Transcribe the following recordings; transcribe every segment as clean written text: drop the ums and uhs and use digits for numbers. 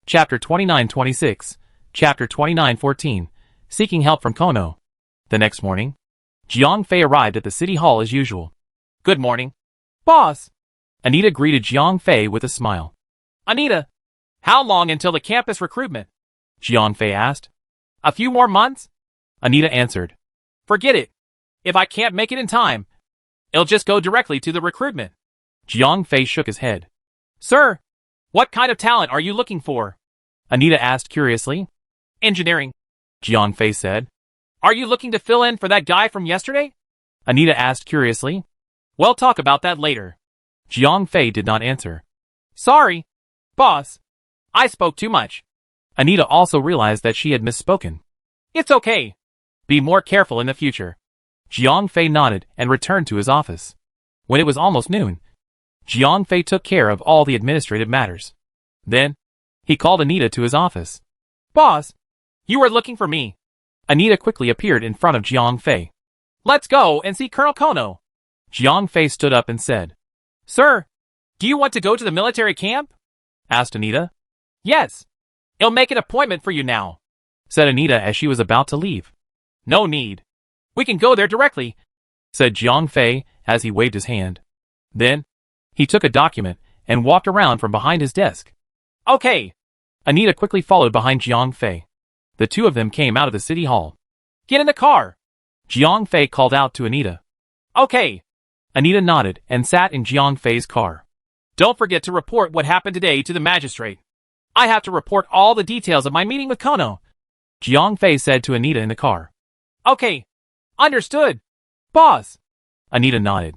Chapter 29:26, Chapter 29:14, Seeking Help from Kono. The next morning, Jiang Fei arrived at the city hall as usual. Good morning, boss. Anita greeted Jiang Fei with a smile. Anita, how long until the campus recruitment? Jiang Fei asked. A few more months? Anita answered. Forget it. If I can't make it in time, it'll just go directly to the recruitment. Jiang Fei shook his head. Sir, what kind of talent are you looking for? Anita asked curiously. Engineering, Jiang Fei said. Are you looking to fill in for that guy from yesterday? Anita asked curiously. We'll talk about that later. Jiang Fei did not answer. Sorry, boss. I spoke too much. Anita also realized that she had misspoken. It's okay. Be more careful in the future. Jiang Fei nodded and returned to his office. When it was almost noon, Jiang Fei took care of all the administrative matters. Then, he called Anita to his office. Boss, you were looking for me. Anita quickly appeared in front of Jiang Fei. Let's go and see Colonel Kono. Jiang Fei stood up and said, Sir, do you want to go to the military camp? Asked Anita. Yes. I'll make an appointment for you now, said Anita as she was about to leave. No need. We can go there directly, said Jiang Fei as he waved his hand. Then, he took a document and walked around from behind his desk. Okay. Anita quickly followed behind Jiang Fei. The two of them came out of the city hall. Get in the car. Jiang Fei called out to Anita. Okay. Anita nodded and sat in Jiang Fei's car. Don't forget to report what happened today to the magistrate. I have to report all the details of my meeting with Kono, Jiang Fei said to Anita in the car. Okay. Understood, boss. Anita nodded.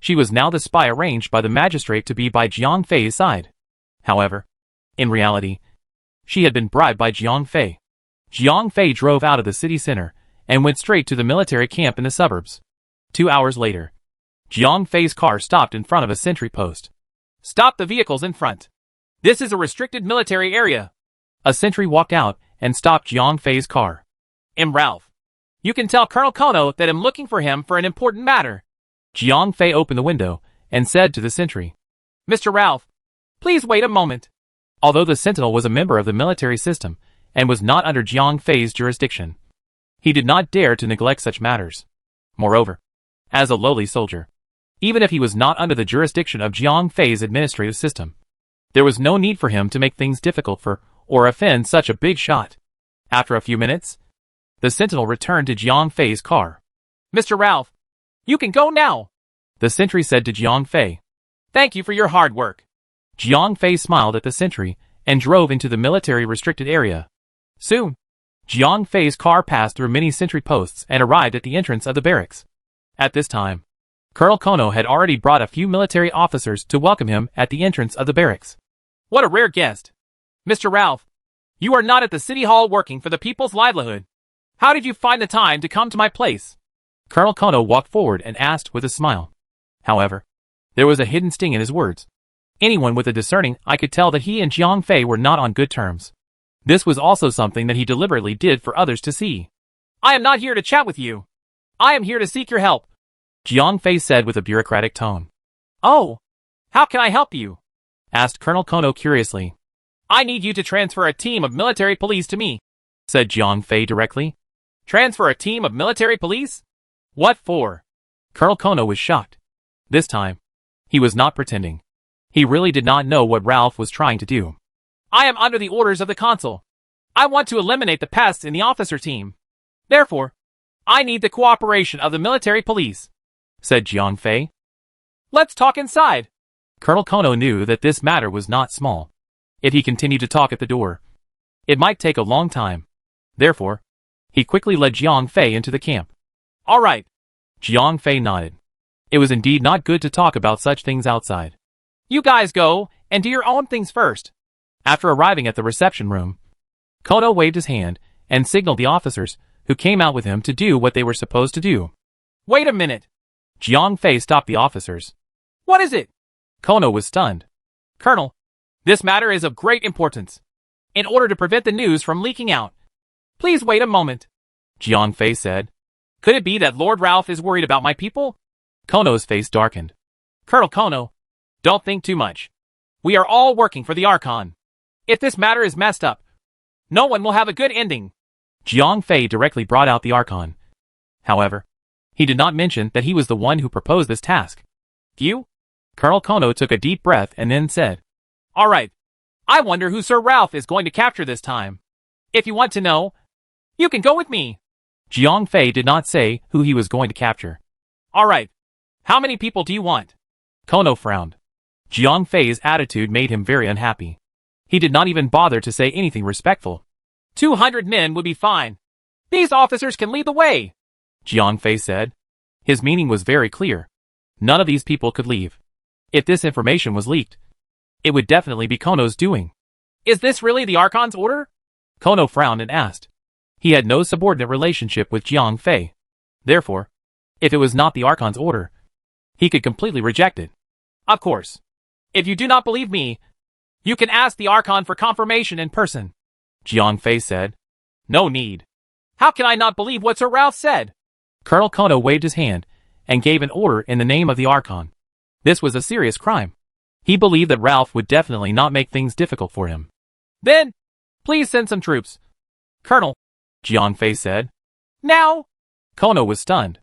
She was now the spy arranged by the magistrate to be by Jiang Fei's side. However, in reality, she had been bribed by Jiang Fei. Jiang Fei drove out of the city center and went straight to the military camp in the suburbs. 2 hours later, Jiang Fei's car stopped in front of a sentry post. Stop the vehicles in front. This is a restricted military area. A sentry walked out and stopped Jiang Fei's car. I'm Ralph. You can tell Colonel Kono that I'm looking for him for an important matter. Jiang Fei opened the window and said to the sentry, Mr. Ralph, please wait a moment. Although the sentinel was a member of the military system and was not under Jiang Fei's jurisdiction, he did not dare to neglect such matters. Moreover, as a lowly soldier, even if he was not under the jurisdiction of Jiang Fei's administrative system, there was no need for him to make things difficult for or offend such a big shot. After a few minutes, the sentinel returned to Jiang Fei's car. Mr. Ralph, you can go now, the sentry said to Jiang Fei. Thank you for your hard work. Jiang Fei smiled at the sentry and drove into the military restricted area. Soon, Jiang Fei's car passed through many sentry posts and arrived at the entrance of the barracks. At this time, Colonel Kono had already brought a few military officers to welcome him at the entrance of the barracks. What a rare guest. Mr. Ralph, you are not at the city hall working for the people's livelihood. How did you find the time to come to my place? Colonel Kono walked forward and asked with a smile. However, there was a hidden sting in his words. Anyone with a discerning eye could tell that he and Jiang Fei were not on good terms. This was also something that he deliberately did for others to see. I am not here to chat with you. I am here to seek your help, Jiang Fei said with a bureaucratic tone. Oh, how can I help you? Asked Colonel Kono curiously. I need you to transfer a team of military police to me, said Jiang Fei directly. Transfer a team of military police? What for? Colonel Kono was shocked. This time, he was not pretending. He really did not know what Ralph was trying to do. I am under the orders of the consul. I want to eliminate the pests in the officer team. Therefore, I need the cooperation of the military police, said Jiang Fei. Let's talk inside. Colonel Kono knew that this matter was not small. If he continued to talk at the door, it might take a long time. Therefore, he quickly led Jiang Fei into the camp. All right. Jiang Fei nodded. It was indeed not good to talk about such things outside. You guys go and do your own things first. After arriving at the reception room, Kono waved his hand and signaled the officers who came out with him to do what they were supposed to do. Wait a minute. Jiang Fei stopped the officers. What is it? Kono was stunned. Colonel, this matter is of great importance. In order to prevent the news from leaking out, please wait a moment, Jiang Fei said. Could it be that Lord Ralph is worried about my people? Kono's face darkened. Colonel Kono, don't think too much. We are all working for the Archon. If this matter is messed up, no one will have a good ending. Jiang Fei directly brought out the Archon. However, he did not mention that he was the one who proposed this task. You? Colonel Kono took a deep breath and then said, "All right. I wonder who Sir Ralph is going to capture this time. If you want to know, you can go with me." Jiang Fei did not say who he was going to capture. "All right. How many people do you want?" Kono frowned. Jiang Fei's attitude made him very unhappy. He did not even bother to say anything respectful. 200 men would be fine. These officers can lead the way, Jiang Fei said. His meaning was very clear. None of these people could leave. If this information was leaked, it would definitely be Kono's doing. Is this really the Archon's order? Kono frowned and asked. He had no subordinate relationship with Jiang Fei. Therefore, if it was not the Archon's order, he could completely reject it. Of course. If you do not believe me, you can ask the Archon for confirmation in person, Jiang Fei said. No need. How can I not believe what Sir Ralph said? Colonel Kono waved his hand and gave an order in the name of the Archon. This was a serious crime. He believed that Ralph would definitely not make things difficult for him. Then, please send some troops. Colonel, Jiang Fei said. Now? Kono was stunned.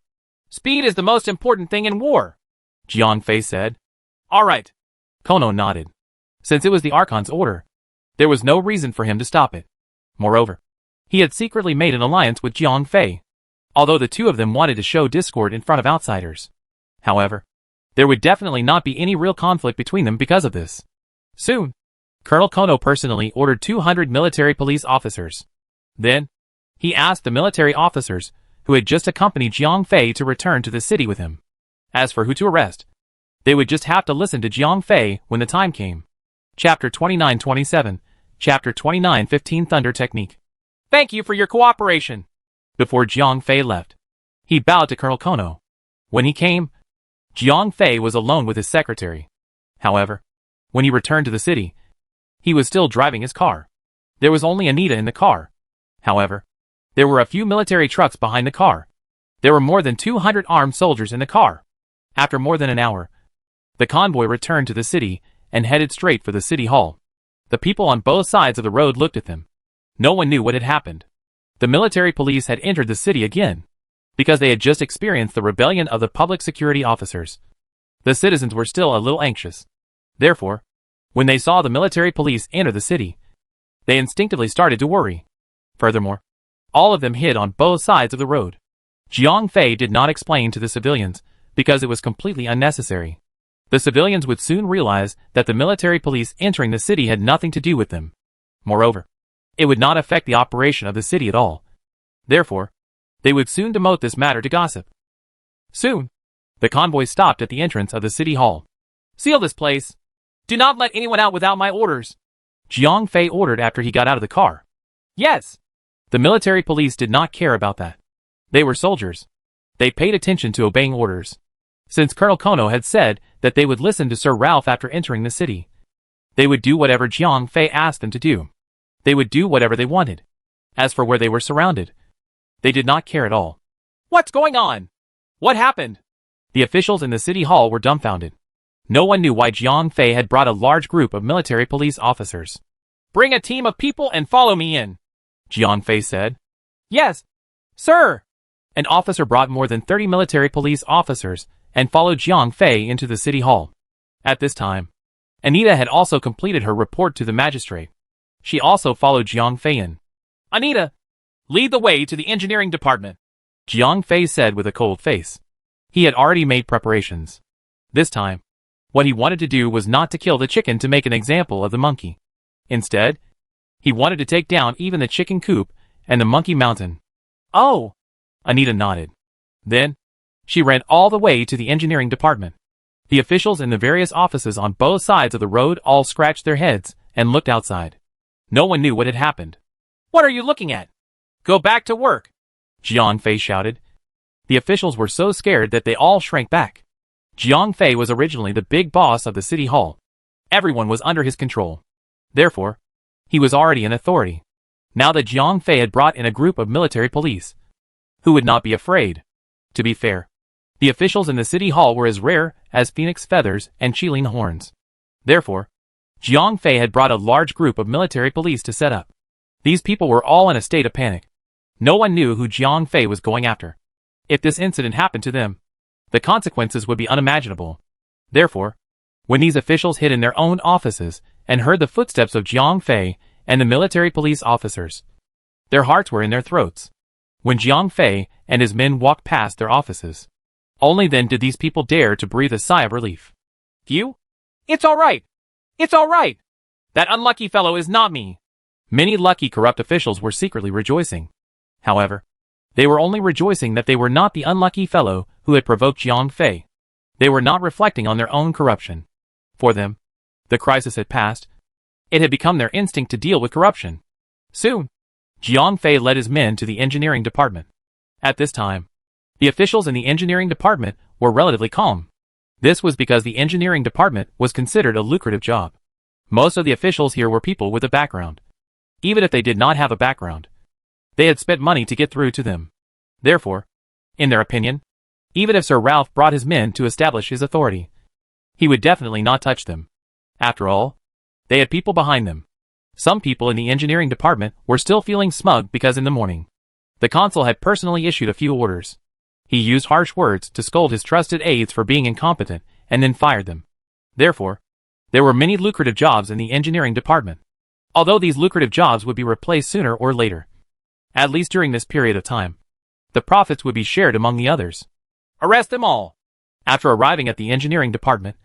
Speed is the most important thing in war, Jiang Fei said. All right. Kono nodded. Since it was the Archon's order, there was no reason for him to stop it. Moreover, he had secretly made an alliance with Jiang Fei, although the two of them wanted to show discord in front of outsiders. However, there would definitely not be any real conflict between them because of this. Soon, Colonel Kono personally ordered 200 military police officers. Then, he asked the military officers who had just accompanied Jiang Fei to return to the city with him. As for who to arrest, they would just have to listen to Jiang Fei when the time came. Chapter 29:27, Chapter 29:15 Thunder Technique. Thank you for your cooperation. Before Jiang Fei left, he bowed to Colonel Kono. When he came, Jiang Fei was alone with his secretary. However, when he returned to the city, he was still driving his car. There was only Anita in the car. However, there were a few military trucks behind the car. There were more than 200 armed soldiers in the car. After more than an hour, the convoy returned to the city and headed straight for the city hall. The people on both sides of the road looked at them. No one knew what had happened. The military police had entered the city again, because they had just experienced the rebellion of the public security officers. The citizens were still a little anxious. Therefore, when they saw the military police enter the city, they instinctively started to worry. Furthermore, all of them hid on both sides of the road. Jiang Fei did not explain to the civilians because it was completely unnecessary. The civilians would soon realize that the military police entering the city had nothing to do with them. Moreover, it would not affect the operation of the city at all. Therefore, they would soon demote this matter to gossip. Soon, the convoy stopped at the entrance of the city hall. Seal this place. Do not let anyone out without my orders, Jiang Fei ordered after he got out of the car. Yes. The military police did not care about that. They were soldiers. They paid attention to obeying orders. Since Colonel Kono had said that they would listen to Sir Ralph after entering the city, they would do whatever Jiang Fei asked them to do. They would do whatever they wanted. As for where they were surrounded, they did not care at all. What's going on? What happened? The officials in the city hall were dumbfounded. No one knew why Jiang Fei had brought a large group of military police officers. Bring a team of people and follow me in, Jiang Fei said. Yes, sir. An officer brought more than 30 military police officers and followed Jiang Fei into the city hall. At this time, Anita had also completed her report to the magistrate. She also followed Jiang Fei in. Anita, lead the way to the engineering department, Jiang Fei said with a cold face. He had already made preparations. This time, what he wanted to do was not to kill the chicken to make an example of the monkey. Instead, he wanted to take down even the chicken coop and the monkey mountain. Oh! Anita nodded. Then, she ran all the way to the engineering department. The officials in the various offices on both sides of the road all scratched their heads and looked outside. No one knew what had happened. What are you looking at? Go back to work, Jiang Fei shouted. The officials were so scared that they all shrank back. Jiang Fei was originally the big boss of the city hall. Everyone was under his control. Therefore, he was already an authority. Now that Jiang Fei had brought in a group of military police, who would not be afraid? To be fair, the officials in the city hall were as rare as phoenix feathers and Qilin horns. Therefore, Jiang Fei had brought a large group of military police to set up. These people were all in a state of panic. No one knew who Jiang Fei was going after. If this incident happened to them, the consequences would be unimaginable. Therefore, when these officials hid in their own offices and heard the footsteps of Jiang Fei and the military police officers, their hearts were in their throats. When Jiang Fei and his men walked past their offices, only then did these people dare to breathe a sigh of relief. You? It's all right. It's all right. That unlucky fellow is not me. Many lucky corrupt officials were secretly rejoicing. However, they were only rejoicing that they were not the unlucky fellow who had provoked Jiang Fei. They were not reflecting on their own corruption. For them, the crisis had passed. It had become their instinct to deal with corruption. Soon, Jiang Fei led his men to the engineering department. At this time, the officials in the engineering department were relatively calm. This was because the engineering department was considered a lucrative job. Most of the officials here were people with a background. Even if they did not have a background, they had spent money to get through to them. Therefore, in their opinion, even if Sir Ralph brought his men to establish his authority, he would definitely not touch them. After all, they had people behind them. Some people in the engineering department were still feeling smug because in the morning, the consul had personally issued a few orders. He used harsh words to scold his trusted aides for being incompetent and then fired them. Therefore, there were many lucrative jobs in the engineering department. Although these lucrative jobs would be replaced sooner or later, at least during this period of time, the profits would be shared among the others. Arrest them all! After arriving at the engineering department,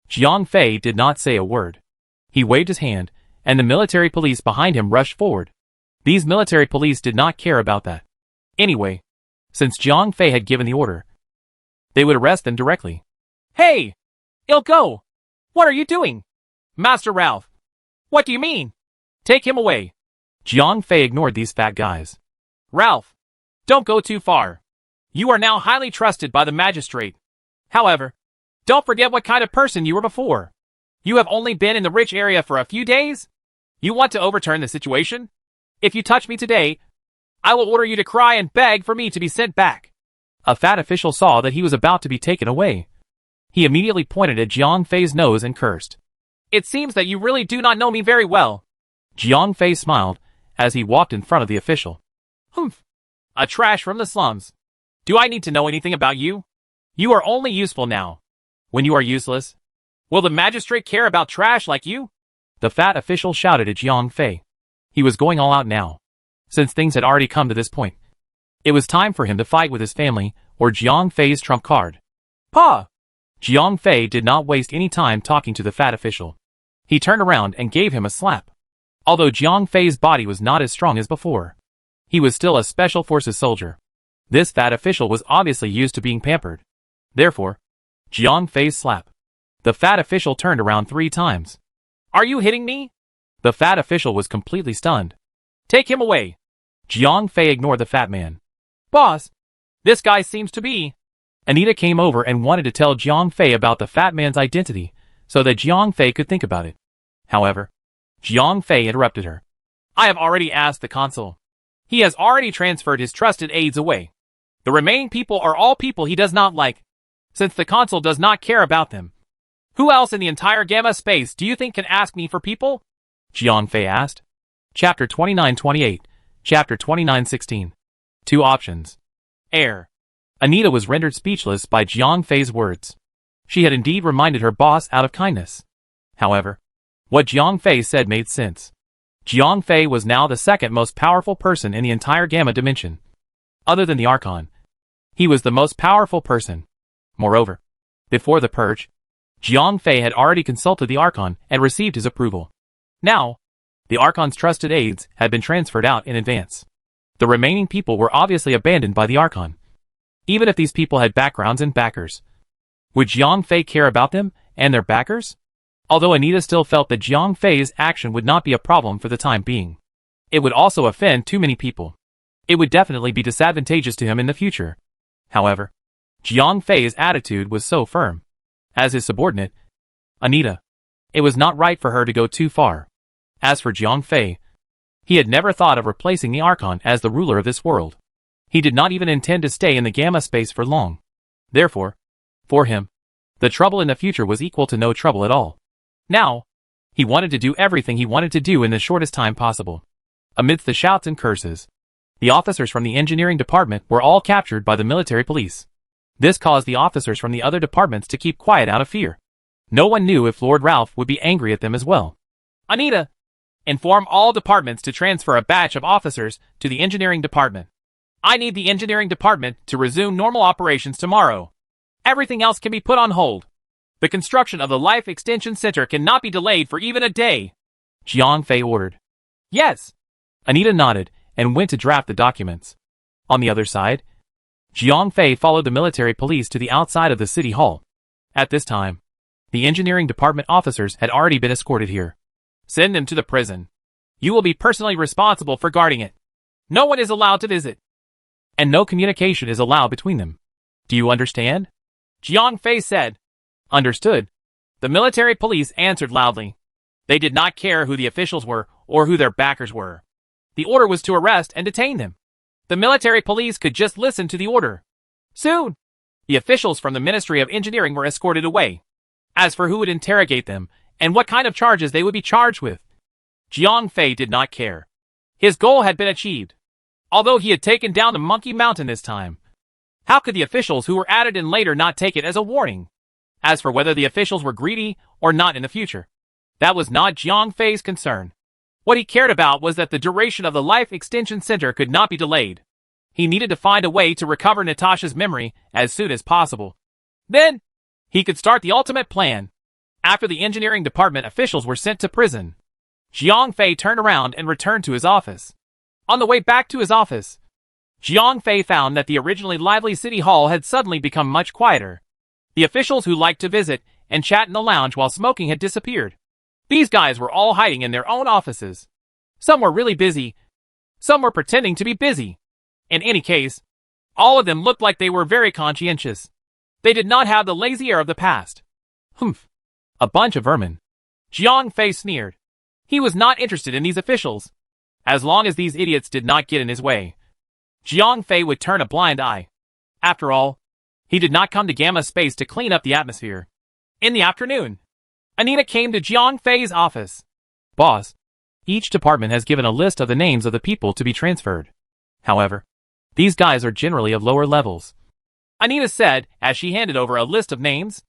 Jiang Fei did not say a word. He waved his hand, and the military police behind him rushed forward. These military police did not care about that. Anyway, since Jiang Fei had given the order, they would arrest them directly. Hey! Ilko! What are you doing? Master Ralph! What do you mean? Take him away! Jiang Fei ignored these fat guys. Ralph! Don't go too far. You are now highly trusted by the magistrate. However, don't forget what kind of person you were before. You have only been in the rich area for a few days? You want to overturn the situation? If you touch me today, I will order you to cry and beg for me to be sent back. A fat official saw that he was about to be taken away. He immediately pointed at Jiang Fei's nose and cursed. It seems that you really do not know me very well. Jiang Fei smiled as he walked in front of the official. Humph. A trash from the slums. Do I need to know anything about you? You are only useful now. When you are useless, will the magistrate care about trash like you? The fat official shouted at Jiang Fei. He was going all out now. Since things had already come to this point, it was time for him to fight with his family or Jiang Fei's trump card. Pa! Jiang Fei did not waste any time talking to the fat official. He turned around and gave him a slap. Although Jiang Fei's body was not as strong as before, he was still a special forces soldier. This fat official was obviously used to being pampered. Therefore, Jiang Fei's slap. The fat official turned around 3 times. Are you hitting me? The fat official was completely stunned. Take him away. Jiang Fei ignored the fat man. Boss, this guy seems to be... Anita came over and wanted to tell Jiang Fei about the fat man's identity so that Jiang Fei could think about it. However, Jiang Fei interrupted her. I have already asked the consul. He has already transferred his trusted aides away. The remaining people are all people he does not like, since the consul does not care about them. Who else in the entire Gamma space do you think can ask me for people? Jiang Fei asked. Chapter 29:28, Chapter 29:16. 2 options. Air. Anita was rendered speechless by Jiang Fei's words. She had indeed reminded her boss out of kindness. However, what Jiang Fei said made sense. Jiang Fei was now the second most powerful person in the entire Gamma dimension. Other than the Archon, he was the most powerful person. Moreover, before the purge, Jiang Fei had already consulted the Archon and received his approval. Now, the Archon's trusted aides had been transferred out in advance. The remaining people were obviously abandoned by the Archon. Even if these people had backgrounds and backers, would Jiang Fei care about them and their backers? Although Anita still felt that Jiang Fei's action would not be a problem for the time being, it would also offend too many people. It would definitely be disadvantageous to him in the future. However, Jiang Fei's attitude was so firm. As his subordinate, Anita, it was not right for her to go too far. As for Jiang Fei, he had never thought of replacing the Archon as the ruler of this world. He did not even intend to stay in the Gamma space for long. Therefore, for him, the trouble in the future was equal to no trouble at all. Now, He wanted to do everything he wanted to do in the shortest time possible. Amidst the shouts and curses, the officers from the engineering department were all captured by the military police. This caused the officers from the other departments to keep quiet out of fear. No one knew if Lord Ralph would be angry at them as well. Anita, inform all departments to transfer a batch of officers to the engineering department. I need the engineering department to resume normal operations tomorrow. Everything else can be put on hold. The construction of the Life Extension Center cannot be delayed for even a day, Jiang Fei ordered. Yes. Anita nodded and went to draft the documents. On the other side, Jiang Fei followed the military police to the outside of the city hall. At this time, the engineering department officers had already been escorted here. Send them to the prison. You will be personally responsible for guarding it. No one is allowed to visit, and no communication is allowed between them. Do you understand? Jiang Fei said. Understood. The military police answered loudly. They did not care who the officials were or who their backers were. The order was to arrest and detain them. The military police could just listen to the order. Soon, the officials from the Ministry of Engineering were escorted away. As for who would interrogate them and what kind of charges they would be charged with, Jiang Fei did not care. His goal had been achieved. Although he had taken down the Monkey Mountain this time, how could the officials who were added in later not take it as a warning? As for whether the officials were greedy or not in the future, that was not Jiang Fei's concern. What he cared about was that the duration of the Life Extension Center could not be delayed. He needed to find a way to recover Natasha's memory as soon as possible. Then, he could start the ultimate plan. After the engineering department officials were sent to prison, Jiang Fei turned around and returned to his office. On the way back to his office, Jiang Fei found that the originally lively city hall had suddenly become much quieter. The officials who liked to visit and chat in the lounge while smoking had disappeared. These guys were all hiding in their own offices. Some were really busy. Some were pretending to be busy. In any case, all of them looked like they were very conscientious. They did not have the lazy air of the past. Humph. A bunch of vermin. Jiang Fei sneered. He was not interested in these officials. As long as these idiots did not get in his way, Jiang Fei would turn a blind eye. After all, he did not come to Gamma Space to clean up the atmosphere. In the afternoon, Anita came to Jiang Fei's office. Boss, each department has given a list of the names of the people to be transferred. However, these guys are generally of lower levels, Anita said as she handed over a list of names.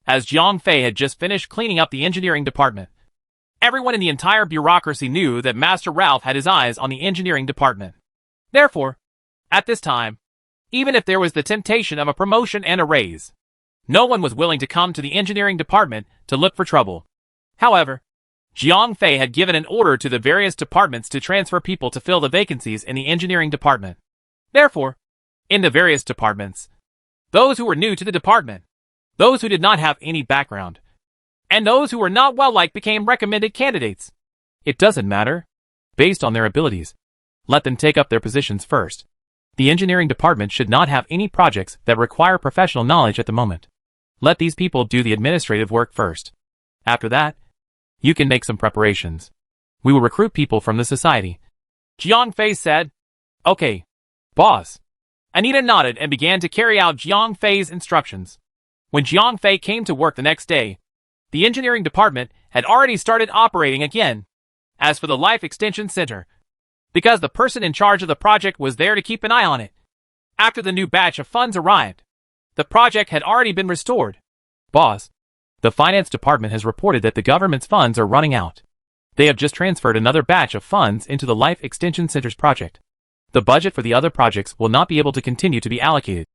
As Jiang Fei had just finished cleaning up the engineering department, everyone in the entire bureaucracy knew that Master Ralph had his eyes on the engineering department. Therefore, at this time, even if there was the temptation of a promotion and a raise, no one was willing to come to the engineering department to look for trouble. However, Jiang Fei had given an order to the various departments to transfer people to fill the vacancies in the engineering department. Therefore, in the various departments, those who were new to the department, those who did not have any background, and those who were not well-liked became recommended candidates. It doesn't matter. Based on their abilities, let them take up their positions first. The engineering department should not have any projects that require professional knowledge at the moment. Let these people do the administrative work first. After that, you can make some preparations. We will recruit people from the society. Jiang Fei said. Okay, boss. Anita nodded and began to carry out Jiang Fei's instructions. When Jiang Fei came to work the next day, the engineering department had already started operating again. As for the Life Extension Center, because the person in charge of the project was there to keep an eye on it. After the new batch of funds arrived, the project had already been restored. Boss, the finance department has reported that the government's funds are running out. They have just transferred another batch of funds into the Life Extension Center's project. The budget for the other projects will not be able to continue to be allocated.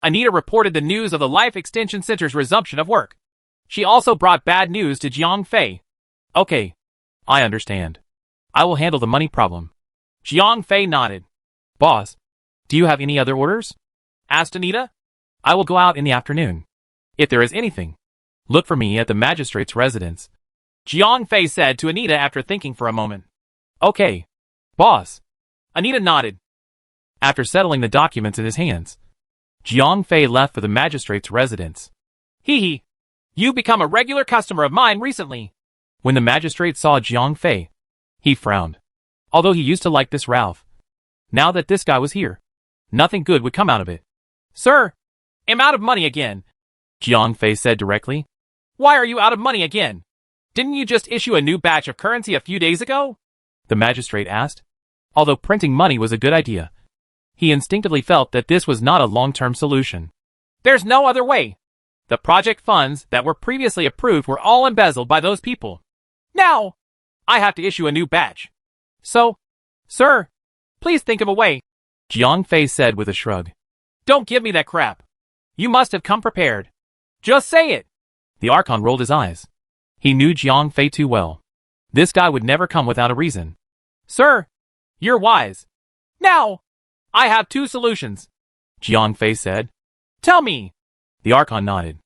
Anita reported the news of the Life Extension Center's resumption of work. She also brought bad news to Jiang Fei. Okay, I understand. I will handle the money problem. Jiang Fei nodded. Boss, do you have any other orders? Asked Anita. I will go out in the afternoon. If there is anything, look for me at the magistrate's residence. Jiang Fei said to Anita after thinking for a moment. Okay, boss. Anita nodded. After settling the documents in his hands, Jiang Fei left for the magistrate's residence. Hee. You've become a regular customer of mine recently. When the magistrate saw Jiang Fei, he frowned. Although he used to like this Ralph, now that this guy was here, nothing good would come out of it. Sir, I'm out of money again, Jiang Fei said directly. Why are you out of money again? Didn't you just issue a new batch of currency a few days ago? The magistrate asked. Although printing money was a good idea, he instinctively felt that this was not a long-term solution. There's no other way. The project funds that were previously approved were all embezzled by those people. Now, I have to issue a new batch. So, sir, please think of a way, Jiang Fei said with a shrug. Don't give me that crap. You must have come prepared. Just say it. The Archon rolled his eyes. He knew Jiang Fei too well. This guy would never come without a reason. Sir, you're wise. Now, I have two solutions, Jiang Fei said. Tell me. The Archon nodded.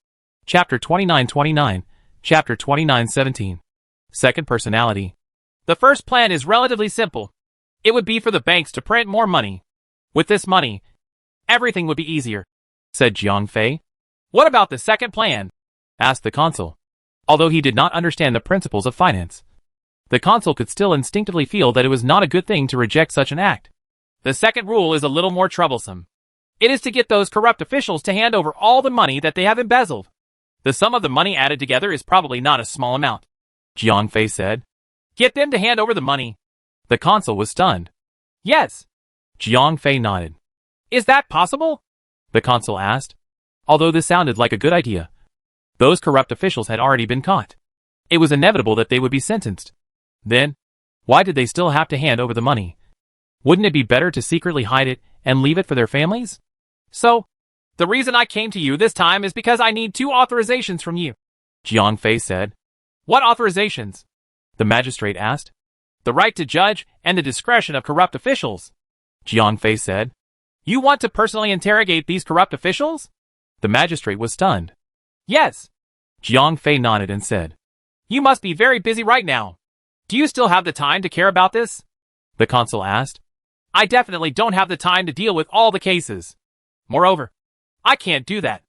Chapter 29:29, Chapter 29:17. Second personality. The first plan is relatively simple. It would be for the banks to print more money. With this money, everything would be easier, said Jiang Fei. What about the second plan? Asked the consul. Although he did not understand the principles of finance, the consul could still instinctively feel that it was not a good thing to reject such an act. The second rule is a little more troublesome. It is to get those corrupt officials to hand over all the money that they have embezzled. The sum of the money added together is probably not a small amount, Jiang Fei said. Get them to hand over the money. The consul was stunned. Yes. Jiang Fei nodded. Is that possible? The consul asked. Although this sounded like a good idea, those corrupt officials had already been caught. It was inevitable that they would be sentenced. Then, why did they still have to hand over the money? Wouldn't it be better to secretly hide it and leave it for their families? So, the reason I came to you this time is because I need 2 authorizations from you, Jiang Fei said. What authorizations? The magistrate asked. The right to judge and the discretion of corrupt officials, Jiang Fei said. You want to personally interrogate these corrupt officials? The magistrate was stunned. Yes. Jiang Fei nodded and said. You must be very busy right now. Do you still have the time to care about this? The consul asked. I definitely don't have the time to deal with all the cases. Moreover, I can't do that.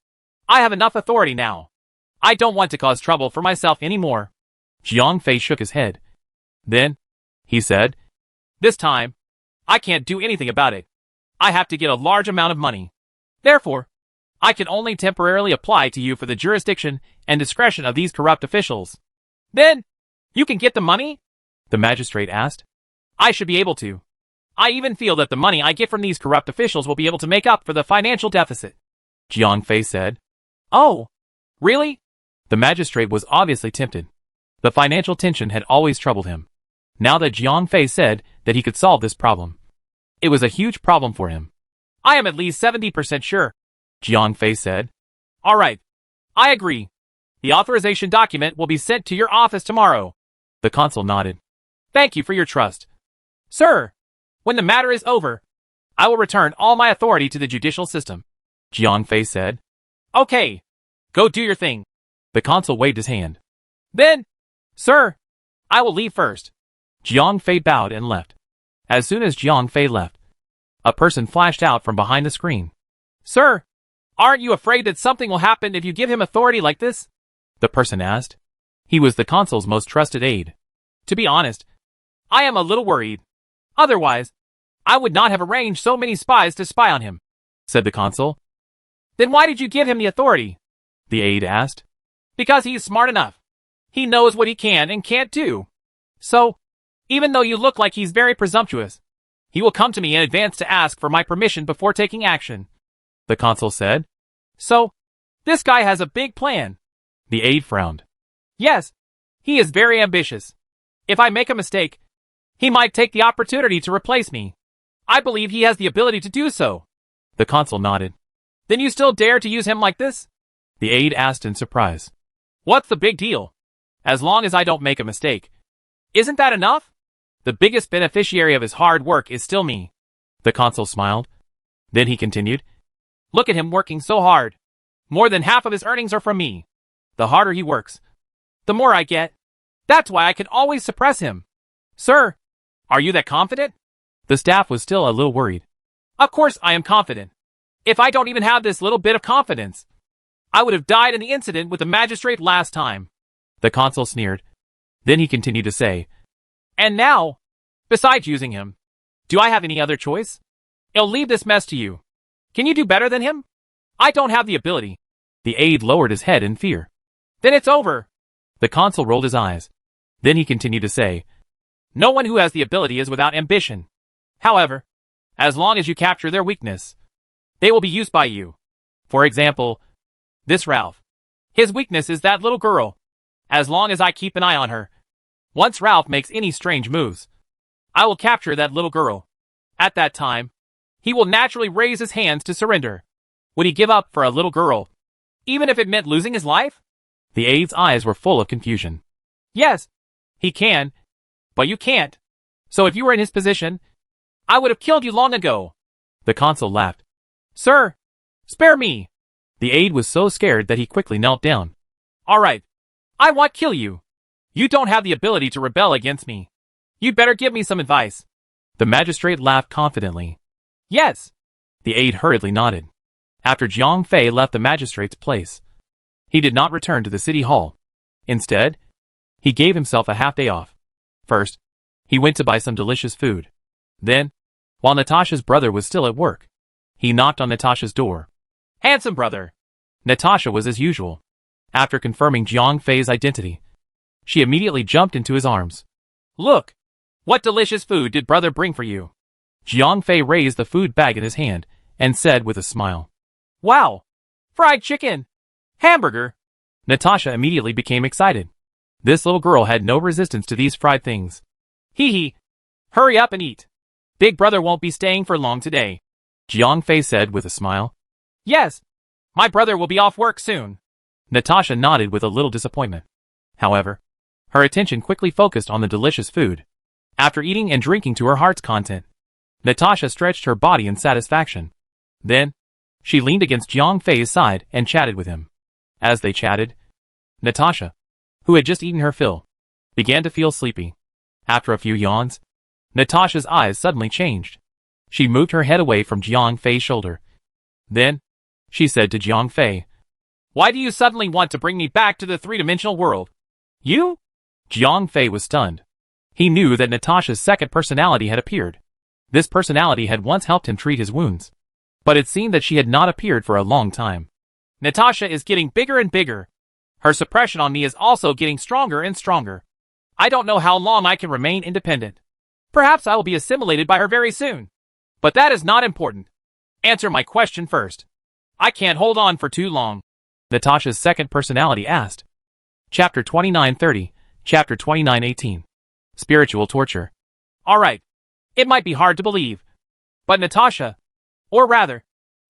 I have enough authority now. I don't want to cause trouble for myself anymore. Jiang Fei shook his head. Then, he said, this time, I can't do anything about it. I have to get a large amount of money. Therefore, I can only temporarily apply to you for the jurisdiction and discretion of these corrupt officials. Then, you can get the money? The magistrate asked. I should be able to. I even feel that the money I get from these corrupt officials will be able to make up for the financial deficit, Jiang Fei said. Oh, really? The magistrate was obviously tempted. The financial tension had always troubled him. Now that Jiang Fei said that he could solve this problem, it was a huge problem for him. I am at least 70% sure, Jiang Fei said. All right. I agree. The authorization document will be sent to your office tomorrow. The consul nodded. Thank you for your trust. Sir, when the matter is over, I will return all my authority to the judicial system, Jiang Fei said. Okay. Go do your thing. The consul waved his hand. Then, sir, I will leave first. Jiang Fei bowed and left. As soon as Jiang Fei left, a person flashed out from behind the screen. Sir, aren't you afraid that something will happen if you give him authority like this? The person asked. He was the consul's most trusted aide. To be honest, I am a little worried. Otherwise, I would not have arranged so many spies to spy on him, said the consul. Then why did you give him the authority? The aide asked. Because he's smart enough. He knows what he can and can't do. So, even though you look like he's very presumptuous, he will come to me in advance to ask for my permission before taking action, the consul said. So, this guy has a big plan. The aide frowned. Yes, he is very ambitious. If I make a mistake, he might take the opportunity to replace me. I believe he has the ability to do so. The consul nodded. Then you still dare to use him like this? The aide asked in surprise. What's the big deal? As long as I don't make a mistake. Isn't that enough? The biggest beneficiary of his hard work is still me. The consul smiled. Then he continued. Look at him working so hard. More than half of his earnings are from me. The harder he works, the more I get. That's why I can always suppress him. Sir, are you that confident? The staff was still a little worried. Of course I am confident. If I don't even have this little bit of confidence, I would have died in the incident with the magistrate last time. The consul sneered. Then he continued to say, and now, besides using him, do I have any other choice? I'll leave this mess to you. Can you do better than him? I don't have the ability. The aide lowered his head in fear. Then it's over. The consul rolled his eyes. Then he continued to say, "No one who has the ability is without ambition. However, as long as you capture their weakness, they will be used by you. For example, this Ralph. His weakness is that little girl. As long as I keep an eye on her, once Ralph makes any strange moves, I will capture that little girl. At that time, he will naturally raise his hands to surrender. Would he give up for a little girl, even if it meant losing his life?" The aide's eyes were full of confusion. "Yes, he can, but you can't. So if you were in his position, I would have killed you long ago." The consul laughed. "Sir, spare me." The aide was so scared that he quickly knelt down. "All right, I won't kill you. You don't have the ability to rebel against me. You'd better give me some advice." The magistrate laughed confidently. "Yes." The aide hurriedly nodded. After Jiang Fei left the magistrate's place, he did not return to the city hall. Instead, he gave himself a half-day off. First, he went to buy some delicious food. Then, while Natasha's brother was still at work, he knocked on Natasha's door. "Handsome brother." Natasha was as usual. After confirming Jiang Fei's identity, she immediately jumped into his arms. "Look, what delicious food did brother bring for you?" Jiang Fei raised the food bag in his hand and said with a smile, "Wow! Fried chicken! Hamburger!" Natasha immediately became excited. This little girl had no resistance to these fried things. "Hee hee! Hurry up and eat. Big brother won't be staying for long today," Jiang Fei said with a smile. "Yes, my brother will be off work soon." Natasha nodded with a little disappointment. However, her attention quickly focused on the delicious food. After eating and drinking to her heart's content, Natasha stretched her body in satisfaction. Then, she leaned against Jiang Fei's side and chatted with him. As they chatted, Natasha, who had just eaten her fill, began to feel sleepy. After a few yawns, Natasha's eyes suddenly changed. She moved her head away from Jiang Fei's shoulder. Then, she said to Jiang Fei, "Why do you suddenly want to bring me back to the three-dimensional world?" "You?" Jiang Fei was stunned. He knew that Natasha's second personality had appeared. This personality had once helped him treat his wounds, but it seemed that she had not appeared for a long time. "Natasha is getting bigger and bigger. Her suppression on me is also getting stronger and stronger. I don't know how long I can remain independent. Perhaps I will be assimilated by her very soon. But that is not important. Answer my question first. I can't hold on for too long." Natasha's second personality asked. Chapter 29:30, Chapter 29:18. Spiritual Torture. "Alright, it might be hard to believe, but Natasha, or rather,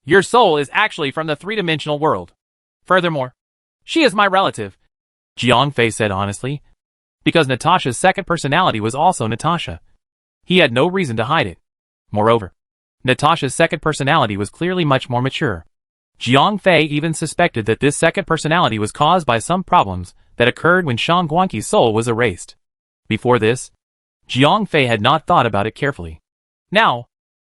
your soul is actually from the three-dimensional world. Furthermore, she is my relative," Jiang Fei said honestly. Because Natasha's second personality was also Natasha, he had no reason to hide it. Moreover, Natasha's second personality was clearly much more mature. Jiang Fei even suspected that this second personality was caused by some problems that occurred when Shang Guanqi's soul was erased. Before this, Jiang Fei had not thought about it carefully. Now,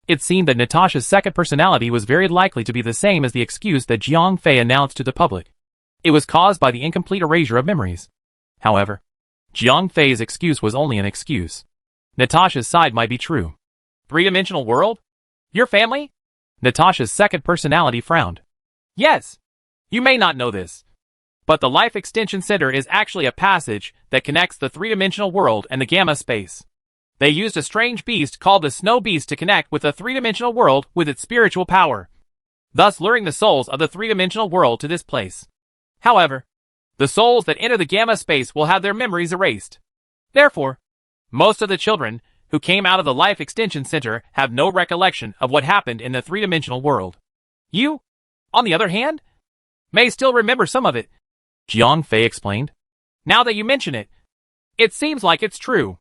it seemed that Natasha's second personality was very likely to be the same as the excuse that Jiang Fei announced to the public. It was caused by the incomplete erasure of memories. However, Jiang Fei's excuse was only an excuse. Natasha's side might be true. "Three-dimensional world? Your family?" Natasha's second personality frowned. "Yes. You may not know this, but the Life Extension Center is actually a passage that connects the three-dimensional world and the gamma space. They used a strange beast called the Snow Beast to connect with the three-dimensional world with its spiritual power, thus luring the souls of the three-dimensional world to this place. However, the souls that enter the gamma space will have their memories erased. Therefore, most of the children who came out of the Life Extension Center have no recollection of what happened in the three-dimensional world. You, on the other hand, may still remember some of it," Jiang Fei explained. "Now that you mention it, it seems like it's true.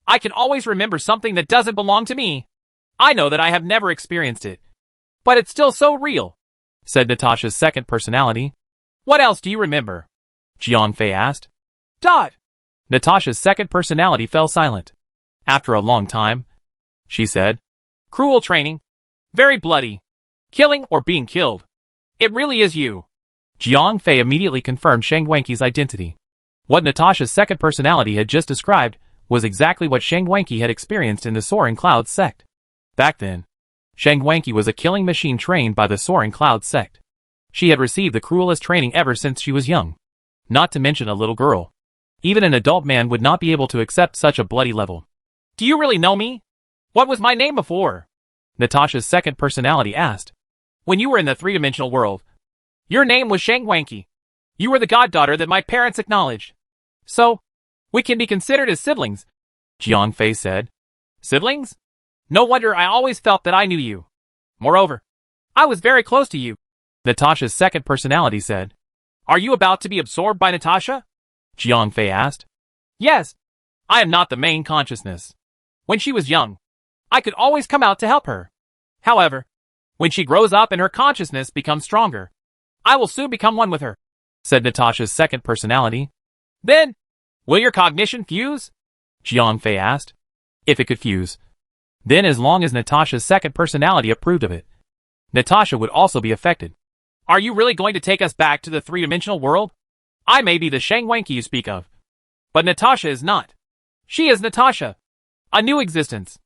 I can always remember something that doesn't belong to me. I know that I have never experienced it, but it's still so real," said Natasha's second personality. "What else do you remember?" Jiang Fei asked. Natasha's second personality fell silent. After a long time, she said, "Cruel training. Very bloody. Killing or being killed. It really is you." Jiang Fei immediately confirmed Shang Guanqi's identity. What Natasha's second personality had just described was exactly what Shang Guanqi had experienced in the Soaring Clouds sect. Back then, Shang Guanqi was a killing machine trained by the Soaring Clouds sect. She had received the cruelest training ever since she was young. Not to mention a little girl. Even an adult man would not be able to accept such a bloody level. Do you really know me? What was my name before? Natasha's second personality asked. When you were in the three-dimensional world, your name was Shangwanki. You were the goddaughter that my parents acknowledged. So, we can be considered as siblings, Jiang Fei said. Siblings? No wonder I always felt that I knew you. Moreover, I was very close to you, Natasha's second personality said. Are you about to be absorbed by Natasha? Jiang Fei asked. Yes. I am not the main consciousness. When she was young, I could always come out to help her. However, when she grows up and her consciousness becomes stronger, I will soon become one with her, said Natasha's second personality. Then, will your cognition fuse? Jiang Fei asked. If it could fuse, then as long as Natasha's second personality approved of it, Natasha would also be affected. Are you really going to take us back to the three-dimensional world? I may be the Shangwanki you speak of, but Natasha is not. She is Natasha. A new existence.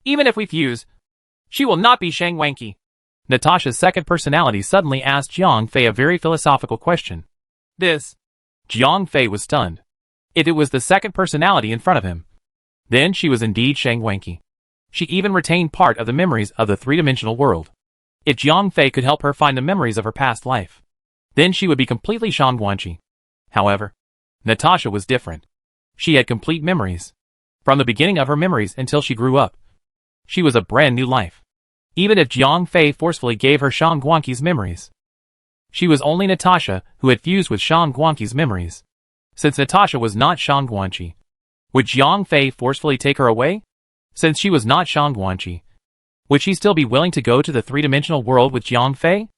Even if we fuse, she will not be Shangwanki. Natasha's second personality suddenly asked Jiang Fei a very philosophical question. Jiang Fei was stunned. If it was the second personality in front of him, then she was indeed Shangwanki. She even retained part of the memories of the three-dimensional world. If Jiang Fei could help her find the memories of her past life, then she would be completely Shangwanki. However, Natasha was different. She had complete memories. From the beginning of her memories until she grew up, she was a brand new life. Even if Jiang Fei forcefully gave her Shangwanki's memories, she was only Natasha who had fused with Shangwanki's memories. Since Natasha was not Shangwanki, would Jiang Fei forcefully take her away? Since she was not Shangwanki, would she still be willing to go to the three-dimensional world with Jiang Fei?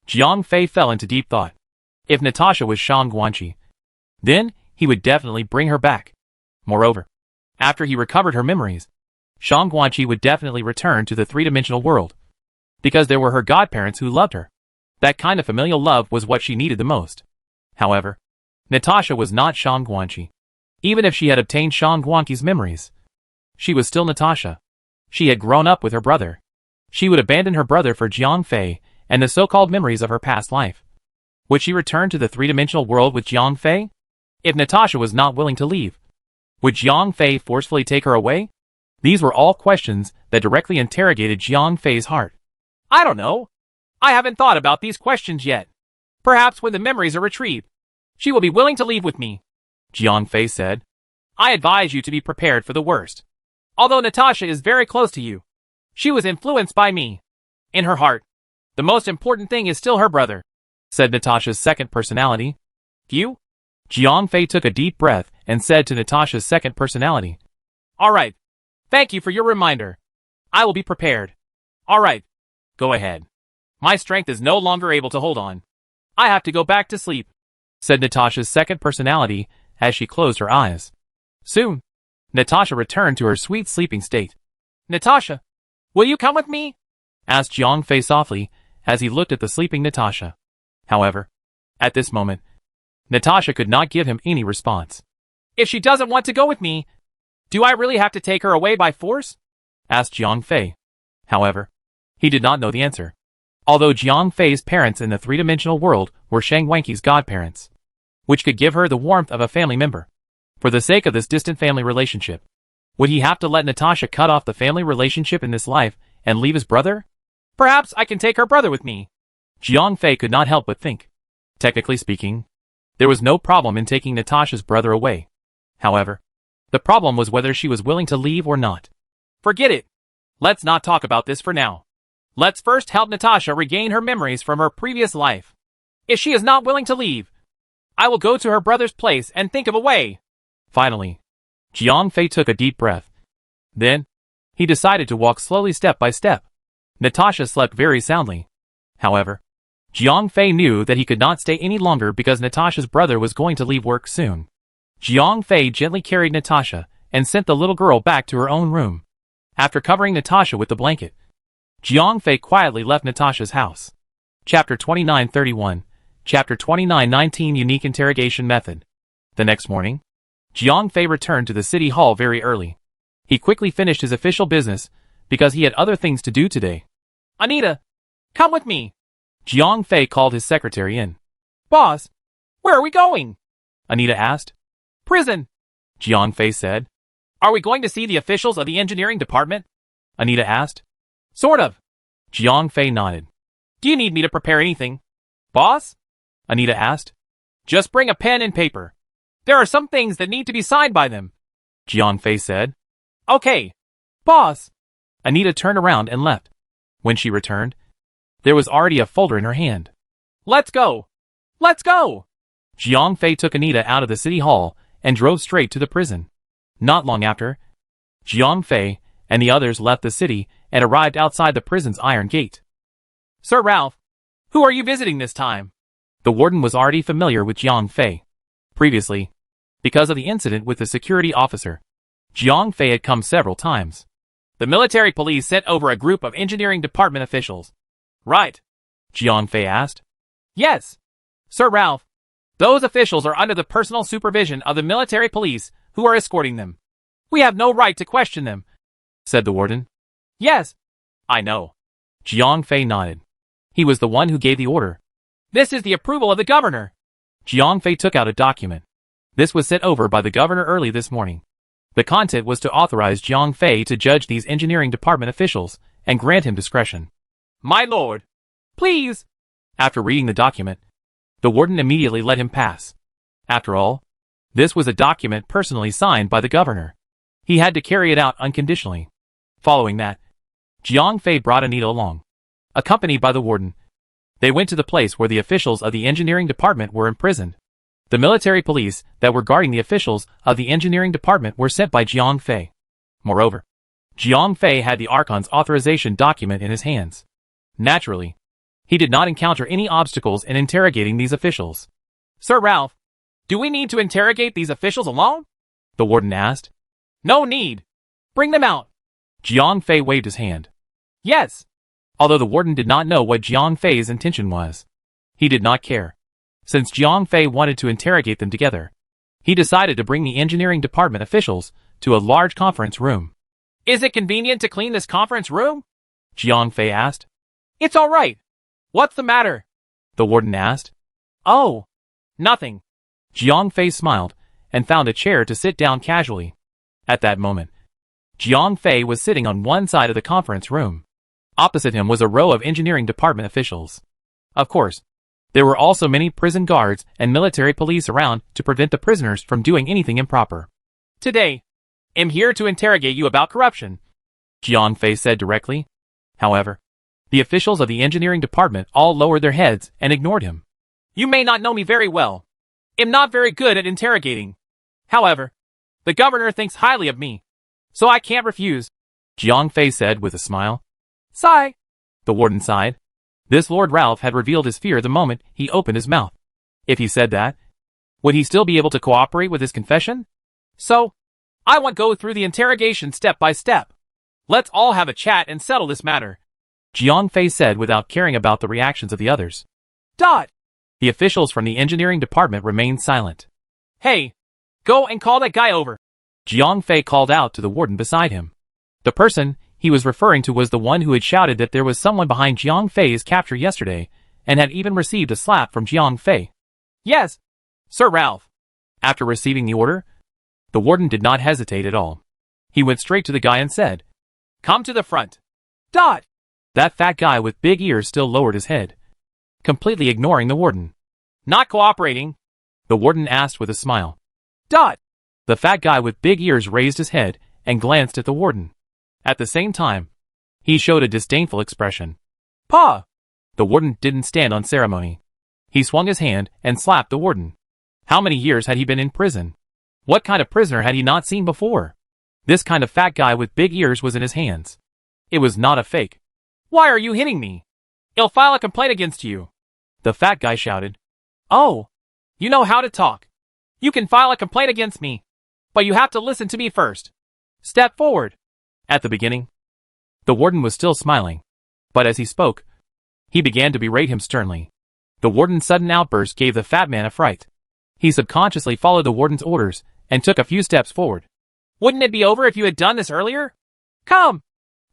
Jiang Fei fell into deep thought. If Natasha was Shangwanki, then he would definitely bring her back. Moreover, after he recovered her memories, Shangwanki would definitely return to the three-dimensional world, because there were her godparents who loved her. That kind of familial love was what she needed the most. However, Natasha was not Shangwanki. Even if she had obtained Shangwanki's memories, she was still Natasha. She had grown up with her brother. She would abandon her brother for Jiang Fei and the so-called memories of her past life. Would she return to the three-dimensional world with Jiang Fei? If Natasha was not willing to leave, would Jiang Fei forcefully take her away? These were all questions that directly interrogated Jiang Fei's heart. I don't know. I haven't thought about these questions yet. Perhaps when the memories are retrieved, she will be willing to leave with me, Jiang Fei said. I advise you to be prepared for the worst. Although Natasha is very close to you, she was influenced by me. In her heart, the most important thing is still her brother, said Natasha's second personality. You? Jiang Fei took a deep breath and said to Natasha's second personality. All right. Thank you for your reminder. I will be prepared. All right. Go ahead. My strength is no longer able to hold on. I have to go back to sleep, said Natasha's second personality as she closed her eyes. Soon, Natasha returned to her sweet sleeping state. Natasha, will you come with me? Asked Jiang Fei softly as he looked at the sleeping Natasha. However, at this moment, Natasha could not give him any response. If she doesn't want to go with me, do I really have to take her away by force? Asked Jiang Fei. However, he did not know the answer. Although Jiang Fei's parents in the three-dimensional world were Shangwanki's godparents, which could give her the warmth of a family member. For the sake of this distant family relationship, would he have to let Natasha cut off the family relationship in this life and leave his brother? Perhaps I can take her brother with me. Jiang Fei could not help but think. Technically speaking, there was no problem in taking Natasha's brother away. However, the problem was whether she was willing to leave or not. Forget it. Let's not talk about this for now. Let's first help Natasha regain her memories from her previous life. If she is not willing to leave, I will go to her brother's place and think of a way. Finally, Jiang Fei took a deep breath. Then, he decided to walk slowly step by step. Natasha slept very soundly. However, Jiang Fei knew that he could not stay any longer because Natasha's brother was going to leave work soon. Jiang Fei gently carried Natasha and sent the little girl back to her own room. After covering Natasha with the blanket, Jiang Fei quietly left Natasha's house. Chapter 29:31, Chapter 29:19 Unique Interrogation Method. The next morning, Jiang Fei returned to the city hall very early. He quickly finished his official business because he had other things to do today. Anita, come with me. Jiang Fei called his secretary in. Boss, where are we going? Anita asked. Prison, Jiang Fei said. Are we going to see the officials of the engineering department? Anita asked. Sort of. Jiang Fei nodded. Do you need me to prepare anything, boss? Anita asked. Just bring a pen and paper. There are some things that need to be signed by them, Jiang Fei said. Okay, boss. Anita turned around and left. When she returned, there was already a folder in her hand. Let's go! Let's go! Jiang Fei took Anita out of the city hall and drove straight to the prison. Not long after, Jiang Fei and the others left the city and arrived outside the prison's iron gate. Sir Ralph, who are you visiting this time? The warden was already familiar with Jiang Fei. Previously, because of the incident with the security officer, Jiang Fei had come several times. The military police sent over a group of engineering department officials. Right, Jiang Fei asked. Yes, Sir Ralph. Those officials are under the personal supervision of the military police who are escorting them. We have no right to question them, said the warden. Yes, I know. Jiang Fei nodded. He was the one who gave the order. This is the approval of the governor. Jiang Fei took out a document. This was sent over by the governor early this morning. The content was to authorize Jiang Fei to judge these engineering department officials and grant him discretion. My lord, please. After reading the document, the warden immediately let him pass. After all, this was a document personally signed by the governor. He had to carry it out unconditionally. Following that, Jiang Fei brought Anita along. Accompanied by the warden, they went to the place where the officials of the engineering department were imprisoned. The military police that were guarding the officials of the engineering department were sent by Jiang Fei. Moreover, Jiang Fei had the Archon's authorization document in his hands. Naturally, he did not encounter any obstacles in interrogating these officials. Sir Ralph, do we need to interrogate these officials alone? The warden asked. No need. Bring them out. Jiang Fei waved his hand. Yes. Although the warden did not know what Jiang Fei's intention was, he did not care. Since Jiang Fei wanted to interrogate them together, he decided to bring the engineering department officials to a large conference room. Is it convenient to clean this conference room? Jiang Fei asked. It's all right. What's the matter? The warden asked. Oh, nothing. Jiang Fei smiled and found a chair to sit down casually. At that moment, Jiang Fei was sitting on one side of the conference room. Opposite him was a row of engineering department officials. Of course, there were also many prison guards and military police around to prevent the prisoners from doing anything improper. Today, I'm here to interrogate you about corruption, Jiang Fei said directly. However, the officials of the engineering department all lowered their heads and ignored him. You may not know me very well. I'm not very good at interrogating. However, the governor thinks highly of me, so I can't refuse, Jiang Fei said with a smile. Sigh. The warden sighed. This Lord Ralph had revealed his fear the moment he opened his mouth. If he said that, would he still be able to cooperate with his confession? So, I want to go through the interrogation step by step. Let's all have a chat and settle this matter, Jiang Fei said without caring about the reactions of the others. Dot. The officials from the engineering department remained silent. Hey, go and call that guy over, Jiang Fei called out to the warden beside him. The person he was referring to was the one who had shouted that there was someone behind Jiang Fei's capture yesterday and had even received a slap from Jiang Fei. Yes, Sir Ralph. After receiving the order, the warden did not hesitate at all. He went straight to the guy and said, Come to the front. Dot. That fat guy with big ears still lowered his head, completely ignoring the warden. Not cooperating? The warden asked with a smile. Dot. The fat guy with big ears raised his head and glanced at the warden. At the same time, he showed a disdainful expression. Pa! The warden didn't stand on ceremony. He swung his hand and slapped the warden. How many years had he been in prison? What kind of prisoner had he not seen before? This kind of fat guy with big ears was in his hands. It was not a fake. Why are you hitting me? I'll file a complaint against you, the fat guy shouted. Oh, you know how to talk. You can file a complaint against me, but you have to listen to me first. Step forward. At the beginning, the warden was still smiling, but as he spoke, he began to berate him sternly. The warden's sudden outburst gave the fat man a fright. He subconsciously followed the warden's orders and took a few steps forward. Wouldn't it be over if you had done this earlier? Come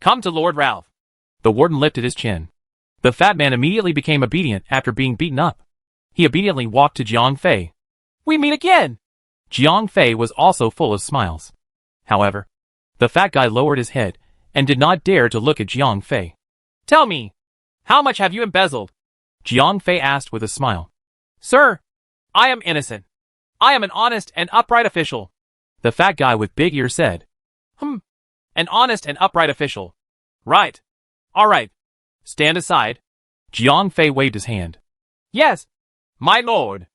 to Lord Ralph. The warden lifted his chin. The fat man immediately became obedient after being beaten up. He obediently walked to Jiang Fei. We meet again. Jiang Fei was also full of smiles. However, the fat guy lowered his head and did not dare to look at Jiang Fei. Tell me, how much have you embezzled? Jiang Fei asked with a smile. Sir, I am innocent. I am an honest and upright official. The fat guy with big ears said. An honest and upright official. Right. All right. Stand aside. Jiang Fei waved his hand. Yes, my lord.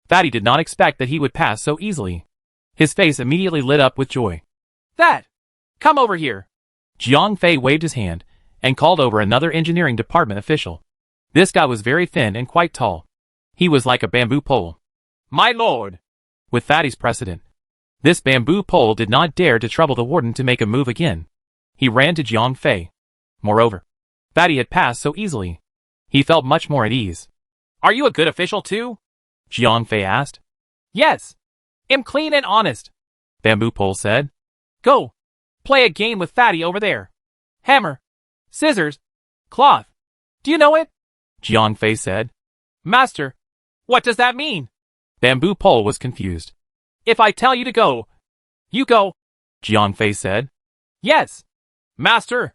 Fatty did not expect that he would pass so easily. His face immediately lit up with joy. That! Come over here. Jiang Fei waved his hand and called over another engineering department official. This guy was very thin and quite tall. He was like a bamboo pole. My lord! With Fatty's precedent, this bamboo pole did not dare to trouble the warden to make a move again. He ran to Jiang Fei. Moreover, Fatty had passed so easily. He felt much more at ease. Are you a good official too? Jiang Fei asked. Yes. Am clean and honest. Bamboo pole said. Go. Play a game with Fatty over there. Hammer. Scissors. Cloth. Do you know it? Jiang Fei said. Master. What does that mean? Bamboo pole was confused. If I tell you to go, you go. Jiang Fei said. Yes. Master.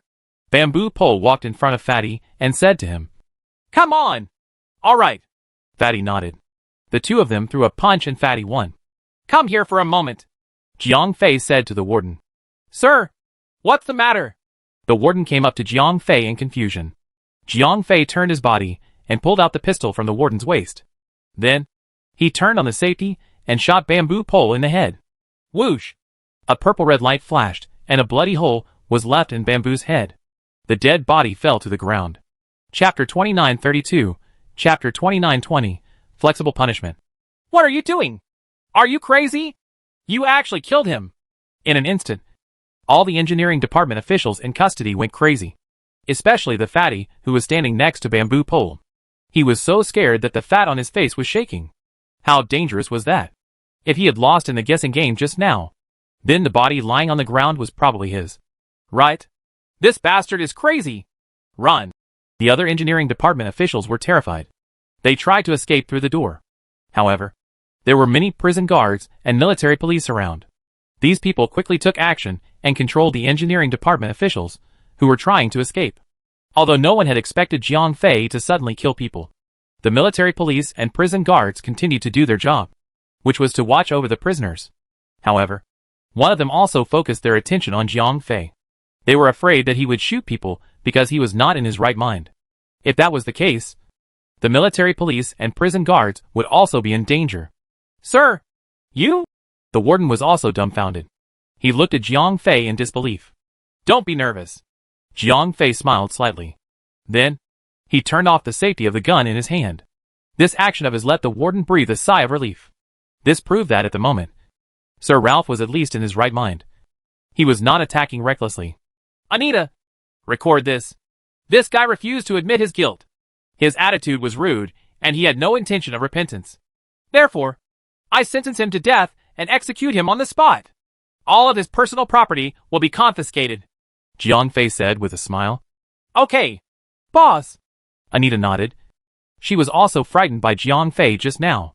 Bamboo pole walked in front of Fatty and said to him. Come on. All right. Fatty nodded. The two of them threw a punch and Fatty won. Come here for a moment. Jiang Fei said to the warden. Sir, what's the matter? The warden came up to Jiang Fei in confusion. Jiang Fei turned his body and pulled out the pistol from the warden's waist. Then, he turned on the safety and shot Bamboo Pole in the head. Whoosh! A purple-red light flashed and a bloody hole was left in Bamboo's head. The dead body fell to the ground. Chapter 29:32, Chapter 29:20, Flexible Punishment. What are you doing? Are you crazy? You actually killed him. In an instant, all the engineering department officials in custody went crazy. Especially the fatty who was standing next to Bamboo Pole. He was so scared that the fat on his face was shaking. How dangerous was that? If he had lost in the guessing game just now, then the body lying on the ground was probably his. Right? This bastard is crazy. Run. The other engineering department officials were terrified. They tried to escape through the door. However, there were many prison guards and military police around. These people quickly took action and controlled the engineering department officials who were trying to escape. Although no one had expected Jiang Fei to suddenly kill people, the military police and prison guards continued to do their job, which was to watch over the prisoners. However, one of them also focused their attention on Jiang Fei. They were afraid that he would shoot people because he was not in his right mind. If that was the case, the military police and prison guards would also be in danger. Sir, you? The warden was also dumbfounded. He looked at Jiang Fei in disbelief. Don't be nervous. Jiang Fei smiled slightly. Then, he turned off the safety of the gun in his hand. This action of his let the warden breathe a sigh of relief. This proved that at the moment, Sir Ralph was at least in his right mind. He was not attacking recklessly. Anita! Record this. This guy refused to admit his guilt. His attitude was rude, and he had no intention of repentance. Therefore, I sentence him to death and execute him on the spot. All of his personal property will be confiscated. Jiang Fei said with a smile. Okay, boss. Anita nodded. She was also frightened by Jiang Fei just now.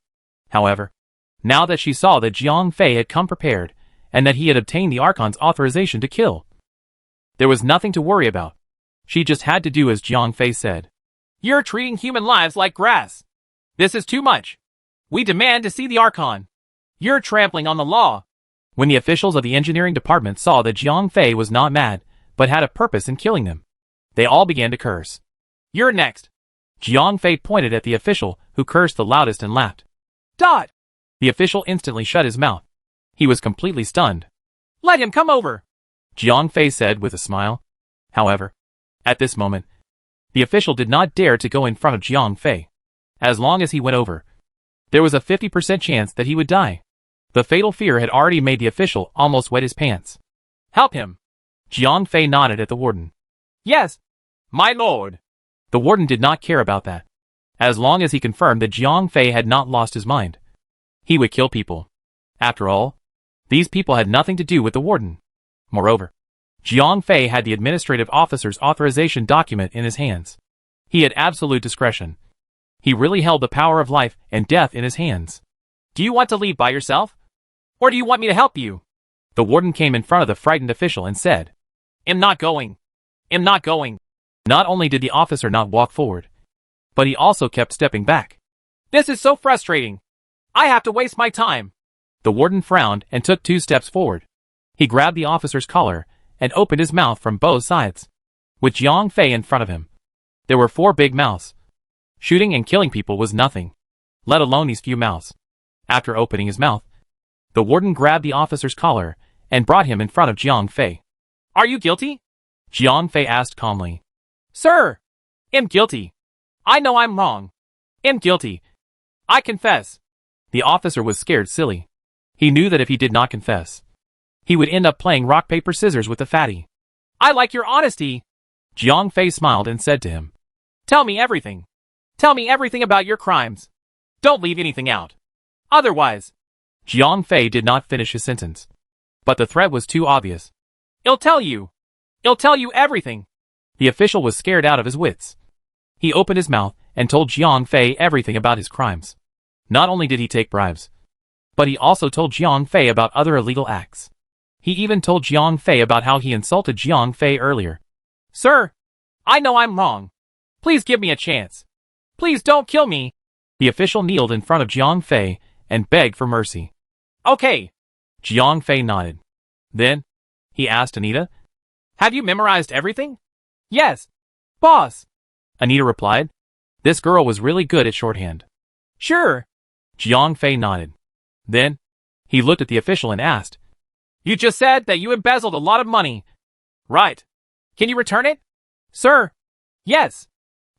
However, now that she saw that Jiang Fei had come prepared, and that he had obtained the Archon's authorization to kill, there was nothing to worry about. She just had to do as Jiang Fei said. You're treating human lives like grass. This is too much. We demand to see the Archon. You're trampling on the law. When the officials of the engineering department saw that Jiang Fei was not mad, but had a purpose in killing them, they all began to curse. You're next. Jiang Fei pointed at the official who cursed the loudest and laughed. Dot! The official instantly shut his mouth. He was completely stunned. Let him come over, Jiang Fei said with a smile. However, at this moment, the official did not dare to go in front of Jiang Fei. As long as he went over, there was a 50% chance that he would die. The fatal fear had already made the official almost wet his pants. Help him. Jiang Fei nodded at the warden. Yes, my lord. The warden did not care about that. As long as he confirmed that Jiang Fei had not lost his mind, he would kill people. After all, these people had nothing to do with the warden. Moreover, Jiang Fei had the administrative officer's authorization document in his hands. He had absolute discretion. He really held the power of life and death in his hands. Do you want to leave by yourself? Or do you want me to help you? The warden came in front of the frightened official and said, I'm not going. I'm not going. Not only did the officer not walk forward, but he also kept stepping back. This is so frustrating. I have to waste my time. The warden frowned and took 2 steps forward. He grabbed the officer's collar and opened his mouth from both sides. With Jiang Fei in front of him, there were 4 big mouths. Shooting and killing people was nothing, let alone these few mouths. After opening his mouth, the warden grabbed the officer's collar and brought him in front of Jiang Fei. Are you guilty? Jiang Fei asked calmly. Sir, I'm guilty. I know I'm wrong. I'm guilty. I confess. The officer was scared silly. He knew that if he did not confess, he would end up playing rock, paper, scissors with the fatty. I like your honesty. Jiang Fei smiled and said to him, Tell me everything. Tell me everything about your crimes. Don't leave anything out. Otherwise. Jiang Fei did not finish his sentence. But the threat was too obvious. I'll tell you. I'll tell you everything. The official was scared out of his wits. He opened his mouth and told Jiang Fei everything about his crimes. Not only did he take bribes, but he also told Jiang Fei about other illegal acts. He even told Jiang Fei about how he insulted Jiang Fei earlier. Sir, I know I'm wrong. Please give me a chance. Please don't kill me. The official kneeled in front of Jiang Fei and begged for mercy. Okay. Jiang Fei nodded. Then, he asked Anita, Have you memorized everything? Yes, boss. Anita replied. This girl was really good at shorthand. Sure. Jiang Fei nodded. Then, he looked at the official and asked, You just said that you embezzled a lot of money. Right. Can you return it? Sir. Yes.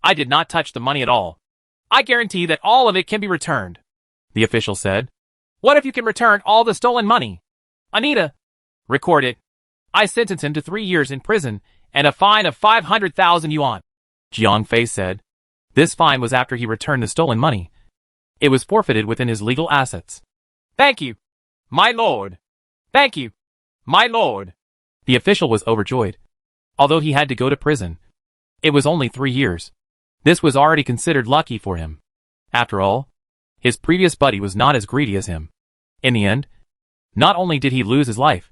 I did not touch the money at all. I guarantee that all of it can be returned. The official said. What if you can return all the stolen money? Anita. Record it. I sentence him to 3 years in prison and a fine of 500,000 yuan. Jiang Fei said. This fine was after he returned the stolen money. It was forfeited within his legal assets. Thank you, my lord. Thank you, my lord. The official was overjoyed. Although he had to go to prison, it was only 3 years. This was already considered lucky for him. After all, his previous buddy was not as greedy as him. In the end, not only did he lose his life,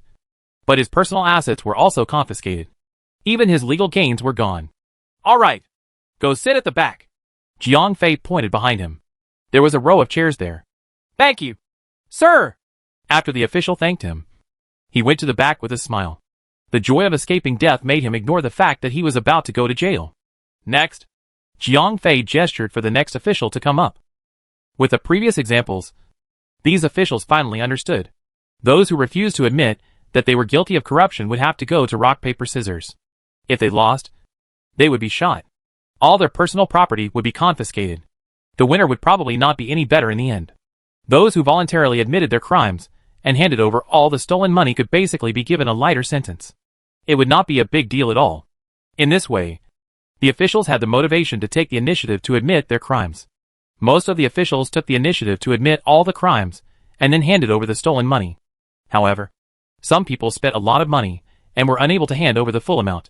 but his personal assets were also confiscated. Even his legal gains were gone. All right, go sit at the back. Jiang Fei pointed behind him. There was a row of chairs there. Thank you, sir. After the official thanked him, he went to the back with a smile. The joy of escaping death made him ignore the fact that he was about to go to jail. Next, Jiang Fei gestured for the next official to come up. With the previous examples, these officials finally understood. Those who refused to admit that they were guilty of corruption would have to go to rock, paper, scissors. If they lost, they would be shot. All their personal property would be confiscated. The winner would probably not be any better in the end. Those who voluntarily admitted their crimes and handed over all the stolen money could basically be given a lighter sentence. It would not be a big deal at all. In this way, the officials had the motivation to take the initiative to admit their crimes. Most of the officials took the initiative to admit all the crimes and then handed over the stolen money. However, some people spent a lot of money and were unable to hand over the full amount.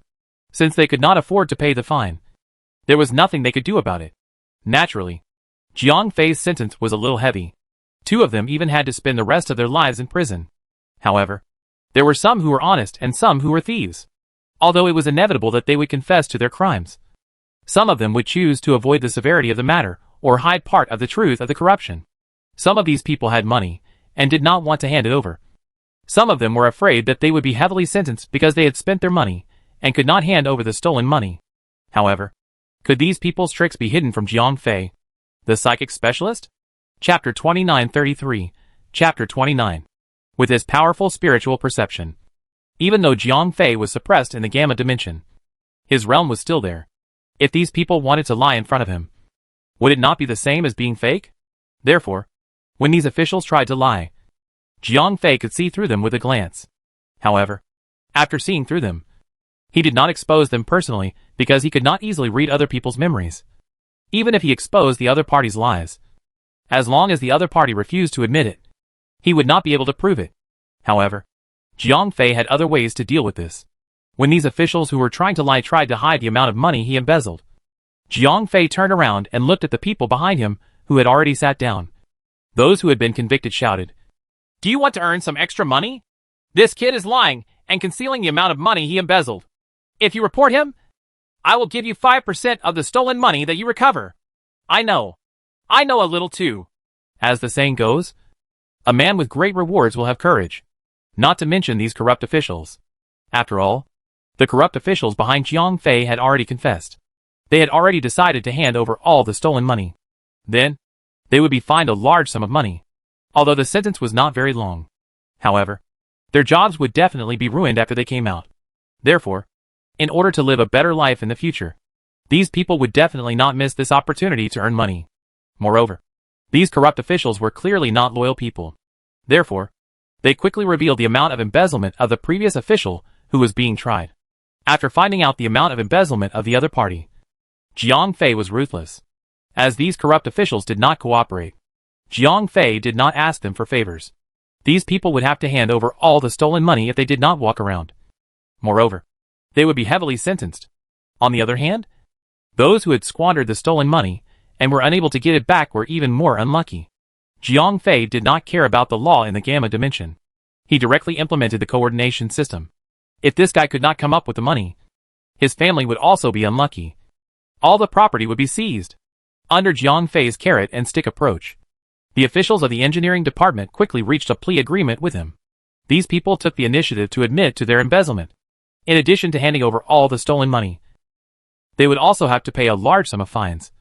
Since they could not afford to pay the fine, there was nothing they could do about it. Naturally, Jiang Fei's sentence was a little heavy. 2 of them even had to spend the rest of their lives in prison. However, there were some who were honest and some who were thieves. Although it was inevitable that they would confess to their crimes, some of them would choose to avoid the severity of the matter or hide part of the truth of the corruption. Some of these people had money and did not want to hand it over. Some of them were afraid that they would be heavily sentenced because they had spent their money and could not hand over the stolen money. However, could these people's tricks be hidden from Jiang Fei, the psychic specialist? Chapter 29:33, Chapter 29. With his powerful spiritual perception, even though Jiang Fei was suppressed in the Gamma dimension, his realm was still there. If these people wanted to lie in front of him, would it not be the same as being fake? Therefore, when these officials tried to lie, Jiang Fei could see through them with a glance. However, after seeing through them, he did not expose them personally because he could not easily read other people's memories. Even if he exposed the other party's lies, as long as the other party refused to admit it, he would not be able to prove it. However, Jiang Fei had other ways to deal with this. When these officials who were trying to lie tried to hide the amount of money he embezzled, Jiang Fei turned around and looked at the people behind him who had already sat down. Those who had been convicted shouted, Do you want to earn some extra money? This kid is lying and concealing the amount of money he embezzled. If you report him, I will give you 5% of the stolen money that you recover. I know a little too. As the saying goes, a man with great rewards will have courage. Not to mention these corrupt officials. After all, the corrupt officials behind Jiang Fei had already confessed. They had already decided to hand over all the stolen money. Then, they would be fined a large sum of money. Although the sentence was not very long. However, their jobs would definitely be ruined after they came out. Therefore, in order to live a better life in the future, these people would definitely not miss this opportunity to earn money. Moreover, these corrupt officials were clearly not loyal people. Therefore, they quickly revealed the amount of embezzlement of the previous official who was being tried. After finding out the amount of embezzlement of the other party, Jiang Fei was ruthless. As these corrupt officials did not cooperate, Jiang Fei did not ask them for favors. These people would have to hand over all the stolen money if they did not walk around. Moreover, they would be heavily sentenced. On the other hand, those who had squandered the stolen money and were unable to get it back were even more unlucky. Jiang Fei did not care about the law in the Gamma dimension. He directly implemented the coordination system. If this guy could not come up with the money, his family would also be unlucky. All the property would be seized. Under Jiang Fei's carrot and stick approach, the officials of the engineering department quickly reached a plea agreement with him. These people took the initiative to admit to their embezzlement. In addition to handing over all the stolen money, they would also have to pay a large sum of fines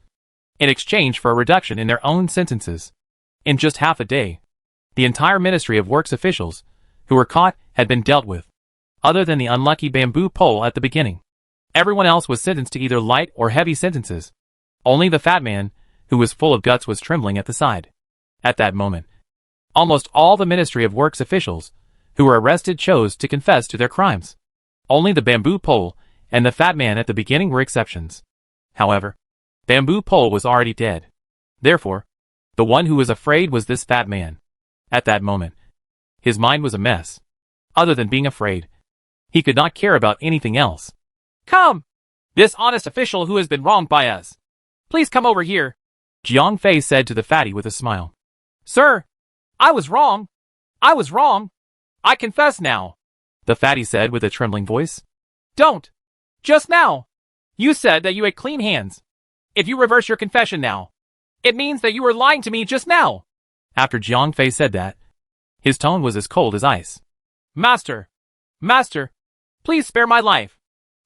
in exchange for a reduction in their own sentences. In just half a day, the entire Ministry of Works officials who were caught had been dealt with. Other than the unlucky bamboo pole at the beginning, everyone else was sentenced to either light or heavy sentences. Only the fat man, who was full of guts, was trembling at the side. At that moment, almost all the Ministry of Works officials who were arrested chose to confess to their crimes. Only the bamboo pole and the fat man at the beginning were exceptions. However, bamboo pole was already dead. Therefore, the one who was afraid was this fat man. At that moment, his mind was a mess. Other than being afraid, he could not care about anything else. Come! This honest official who has been wronged by us. Please come over here, Jiang Fei said to the fatty with a smile. Sir, I was wrong. I was wrong. I confess now, the fatty said with a trembling voice. Don't. Just now. You said that you had clean hands. If you reverse your confession now, it means that you were lying to me just now. After Jiang Fei said that, his tone was as cold as ice. Master, please spare my life.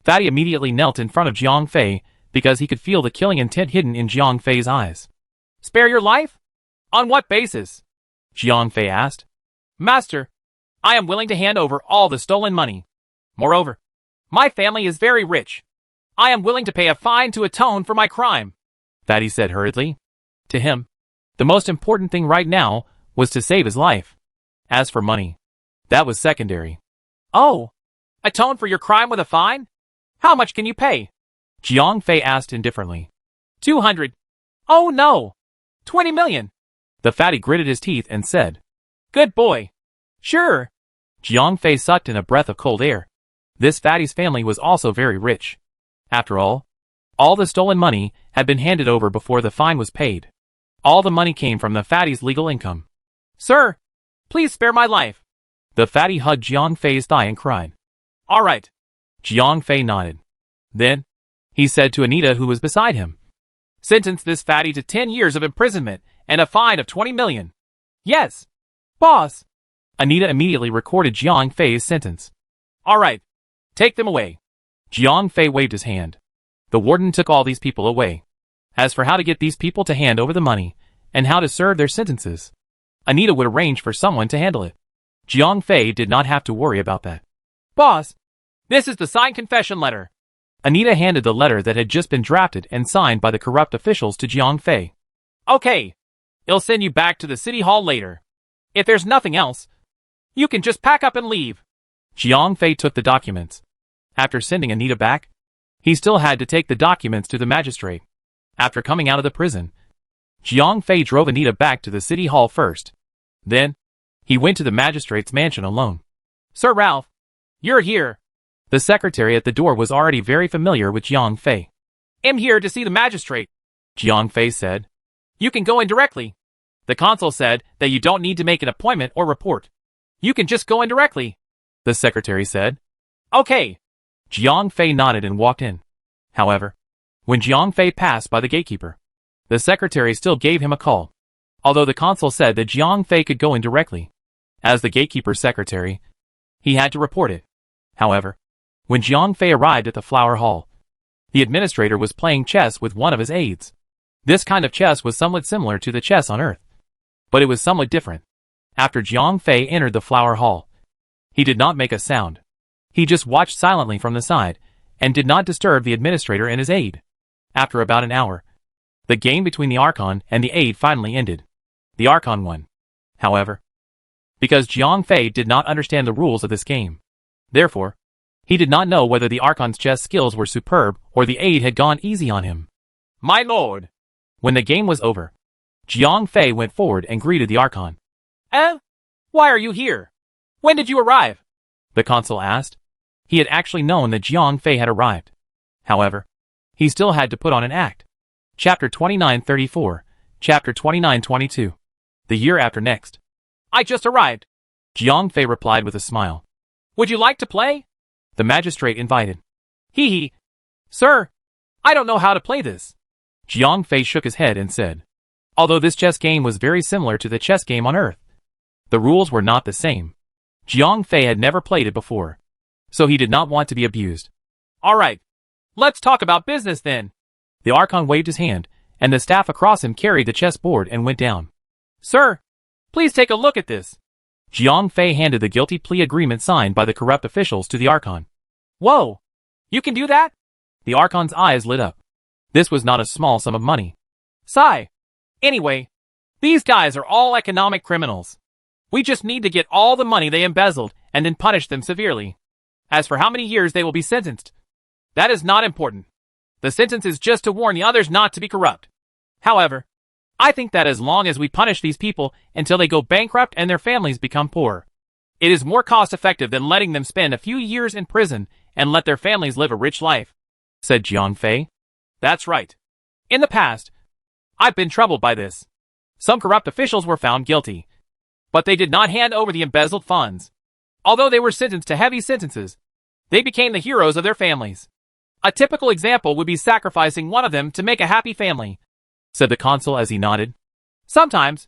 Fatty immediately knelt in front of Jiang Fei because he could feel the killing intent hidden in Jiang Fei's eyes. Spare your life? On what basis? Jiang Fei asked. Master, I am willing to hand over all the stolen money. Moreover, my family is very rich. I am willing to pay a fine to atone for my crime, Fatty said hurriedly. To him, the most important thing right now was to save his life. As for money, that was secondary. Oh, atone for your crime with a fine? How much can you pay? Jiang Fei asked indifferently. 200. Oh no! 20 million. The fatty gritted his teeth and said, Good boy. Sure. Jiang Fei sucked in a breath of cold air. This fatty's family was also very rich. After all the stolen money had been handed over before the fine was paid. All the money came from the fatty's legal income. Sir, please spare my life. The fatty hugged Jiang Fei's thigh and cried. All right. Jiang Fei nodded. Then, he said to Anita, who was beside him, Sentence this fatty to 10 years of imprisonment and a fine of 20 million. Yes, boss. Anita immediately recorded Jiang Fei's sentence. All right. Take them away. Jiang Fei waved his hand. The warden took all these people away. As for how to get these people to hand over the money and how to serve their sentences, Anita would arrange for someone to handle it. Jiang Fei did not have to worry about that. Boss, this is the signed confession letter. Anita handed the letter that had just been drafted and signed by the corrupt officials to Jiang Fei. Okay. I'll send you back to the city hall later. If there's nothing else, you can just pack up and leave. Jiang Fei took the documents. After sending Anita back, he still had to take the documents to the magistrate. After coming out of the prison, Jiang Fei drove Anita back to the city hall first. Then, he went to the magistrate's mansion alone. Sir Ralph, you're here. The secretary at the door was already very familiar with Jiang Fei. I'm here to see the magistrate, Jiang Fei said. You can go in directly. The consul said that you don't need to make an appointment or report. You can just go in directly, the secretary said. Okay. Jiang Fei nodded and walked in. However, when Jiang Fei passed by the gatekeeper, the secretary still gave him a call, although the consul said that Jiang Fei could go in directly. As the gatekeeper's secretary, he had to report it. However, when Jiang Fei arrived at the flower hall, the administrator was playing chess with one of his aides. This kind of chess was somewhat similar to the chess on Earth, but it was somewhat different. After Jiang Fei entered the flower hall, he did not make a sound. He just watched silently from the side, and did not disturb the administrator and his aide. After about an hour, the game between the Archon and the aide finally ended. The Archon won. However, because Jiang Fei did not understand the rules of this game, therefore, he did not know whether the Archon's chess skills were superb or the aide had gone easy on him. My lord! When the game was over, Jiang Fei went forward and greeted the Archon. Why are you here? When did you arrive? The consul asked. He had actually known that Jiang Fei had arrived. However, he still had to put on an act. Chapter 29:34, Chapter 29:22. The year after next. I just arrived, Jiang Fei replied with a smile. Would you like to play? The magistrate invited. Hee hee. Sir, I don't know how to play this. Jiang Fei shook his head and said. Although this chess game was very similar to the chess game on Earth, the rules were not the same. Jiang Fei had never played it before, so he did not want to be abused. Alright, let's talk about business then. The Archon waved his hand, and the staff across him carried the chessboard and went down. Sir, please take a look at this. Jiang Fei handed the guilty plea agreement signed by the corrupt officials to the Archon. Whoa! You can do that? The Archon's eyes lit up. This was not a small sum of money. Sigh. Anyway, these guys are all economic criminals. We just need to get all the money they embezzled and then punish them severely. As for how many years they will be sentenced, that is not important. The sentence is just to warn the others not to be corrupt. However, I think that as long as we punish these people until they go bankrupt and their families become poor, it is more cost-effective than letting them spend a few years in prison and let their families live a rich life, said Jiang Fei. That's right. In the past, I've been troubled by this. Some corrupt officials were found guilty, but they did not hand over the embezzled funds. Although they were sentenced to heavy sentences, they became the heroes of their families. A typical example would be sacrificing one of them to make a happy family, said the consul as he nodded. Sometimes,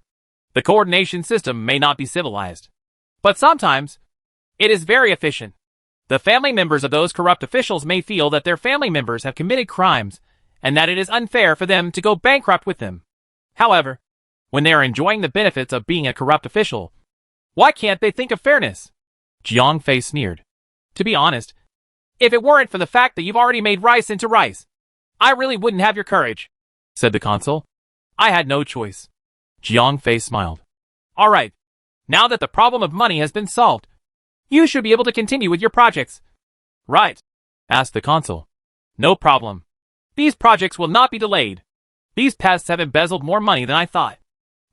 the coordination system may not be civilized, but sometimes, it is very efficient. The family members of those corrupt officials may feel that their family members have committed crimes and that it is unfair for them to go bankrupt with them. However, when they are enjoying the benefits of being a corrupt official, why can't they think of fairness? Jiang Fei sneered. To be honest, if it weren't for the fact that you've already made rice into rice, I really wouldn't have your courage, said the consul. I had no choice. Jiang Fei smiled. All right, now that the problem of money has been solved, you should be able to continue with your projects. Right, asked the consul. No problem. These projects will not be delayed. These pests have embezzled more money than I thought.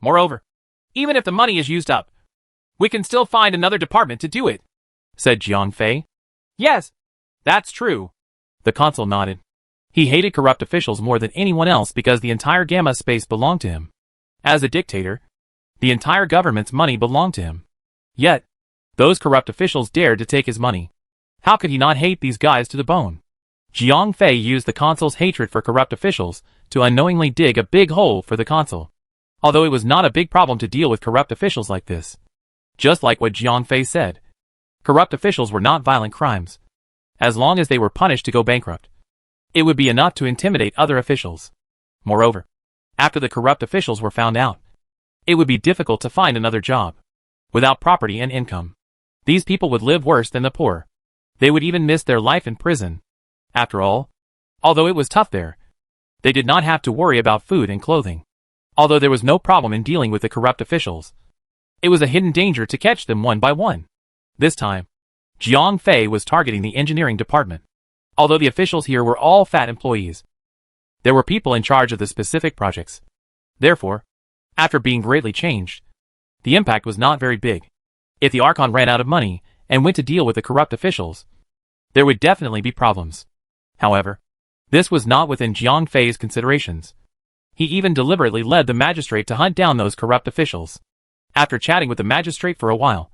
Moreover, even if the money is used up, we can still find another department to do it, said Jiang Fei. Yes, that's true. The consul nodded. He hated corrupt officials more than anyone else because the entire Gamma space belonged to him. As a dictator, the entire government's money belonged to him. Yet, those corrupt officials dared to take his money. How could he not hate these guys to the bone? Jiang Fei used the consul's hatred for corrupt officials to unknowingly dig a big hole for the consul. Although it was not a big problem to deal with corrupt officials like this. Just like what Jiang Fei said, corrupt officials were not violent crimes. As long as they were punished to go bankrupt, it would be enough to intimidate other officials. Moreover, after the corrupt officials were found out, it would be difficult to find another job. Without property and income, these people would live worse than the poor. They would even miss their life in prison. After all, although it was tough there, they did not have to worry about food and clothing. Although there was no problem in dealing with the corrupt officials, it was a hidden danger to catch them one by one. This time, Jiang Fei was targeting the engineering department. Although the officials here were all fat employees, there were people in charge of the specific projects. Therefore, after being greatly changed, the impact was not very big. If the Archon ran out of money and went to deal with the corrupt officials, there would definitely be problems. However, this was not within Jiang Fei's considerations. He even deliberately led the magistrate to hunt down those corrupt officials. After chatting with the magistrate for a while,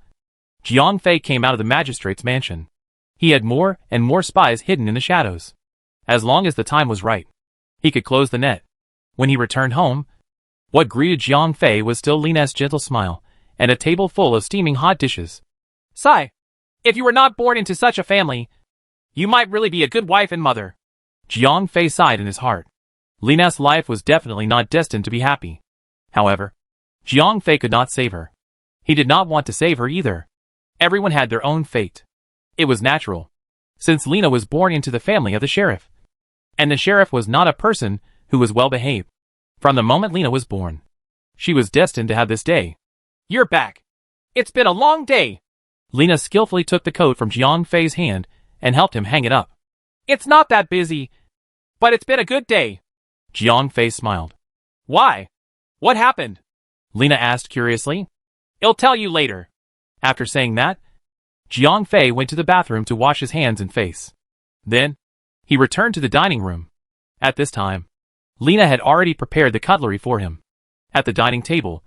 Jiang Fei came out of the magistrate's mansion. He had more and more spies hidden in the shadows. As long as the time was right, he could close the net. When he returned home, what greeted Jiang Fei was still Lina's gentle smile, and a table full of steaming hot dishes. Sigh, if you were not born into such a family, you might really be a good wife and mother. Jiang Fei sighed in his heart. Lina's life was definitely not destined to be happy. However, Jiang Fei could not save her. He did not want to save her either. Everyone had their own fate. It was natural, since Lina was born into the family of the sheriff. And the sheriff was not a person who was well behaved. From the moment Lina was born, she was destined to have this day. You're back. It's been a long day. Lina skillfully took the coat from Jiang Fei's hand and helped him hang it up. It's not that busy, but it's been a good day. Jiang Fei smiled. Why? What happened? Lina asked curiously. I'll tell you later. After saying that, Jiang Fei went to the bathroom to wash his hands and face. Then, he returned to the dining room. At this time, Lina had already prepared the cutlery for him. At the dining table,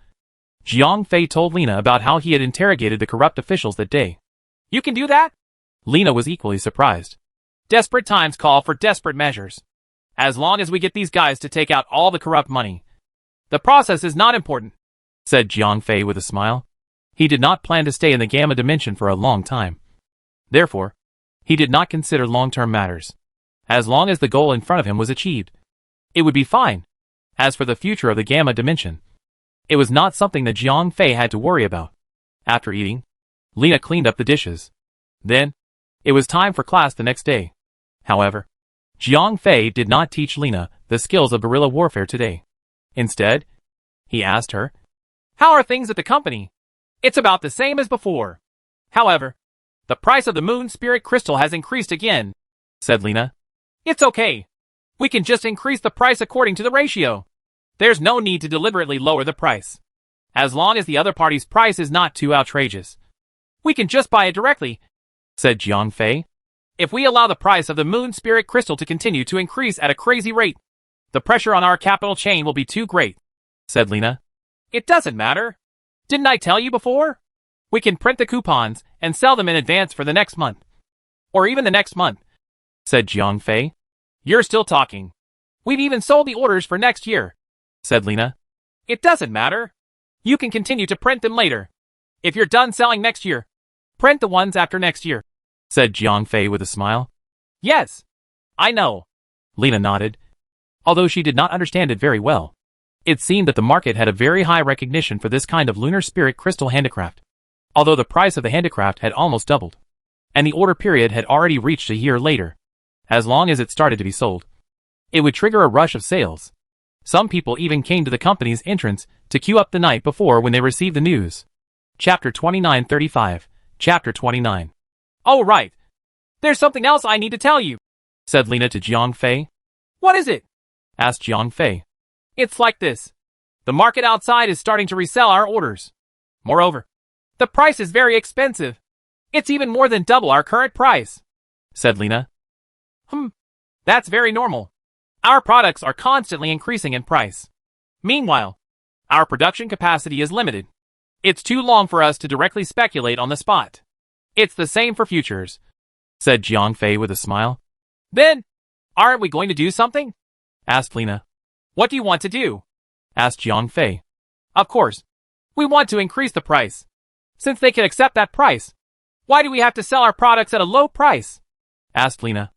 Jiang Fei told Lina about how he had interrogated the corrupt officials that day. You can do that? Lina was equally surprised. Desperate times call for desperate measures. As long as we get these guys to take out all the corrupt money, the process is not important, said Jiang Fei with a smile. He did not plan to stay in the Gamma dimension for a long time. Therefore, he did not consider long-term matters. As long as the goal in front of him was achieved, it would be fine. As for the future of the Gamma dimension, it was not something that Jiang Fei had to worry about. After eating, Lina cleaned up the dishes. Then, it was time for class the next day. However, Jiang Fei did not teach Lina the skills of guerrilla warfare today. Instead, he asked her, How are things at the company? It's about the same as before. However, the price of the moon spirit crystal has increased again, said Lina. It's okay. We can just increase the price according to the ratio. There's no need to deliberately lower the price. As long as the other party's price is not too outrageous, we can just buy it directly, said Jiang Fei. If we allow the price of the moon spirit crystal to continue to increase at a crazy rate, the pressure on our capital chain will be too great, said Lina. It doesn't matter. Didn't I tell you before? We can print the coupons and sell them in advance for the next month. Or even the next month, said Jiang Fei. You're still talking. We've even sold the orders for next year, said Lina. It doesn't matter. You can continue to print them later. If you're done selling next year, print the ones after next year, said Jiang Fei with a smile. Yes, I know, Lina nodded. Although she did not understand it very well, it seemed that the market had a very high recognition for this kind of lunar spirit crystal handicraft. Although the price of the handicraft had almost doubled, and the order period had already reached a year later, as long as it started to be sold, it would trigger a rush of sales. Some people even came to the company's entrance to queue up the night before when they received the news. Chapter 2935, Chapter 29. Oh right. There's something else I need to tell you, said Lina to Jiang Fei. What is it? Asked Jiang Fei. It's like this. The market outside is starting to resell our orders. Moreover, the price is very expensive. It's even more than double our current price, said Lina. That's very normal. Our products are constantly increasing in price. Meanwhile, our production capacity is limited. It's too long for us to directly speculate on the spot. It's the same for futures, said Jiang Fei with a smile. Then, aren't we going to do something? Asked Lina. What do you want to do? Asked Jiang Fei. Of course, we want to increase the price. Since they can accept that price, why do we have to sell our products at a low price? Asked Lina.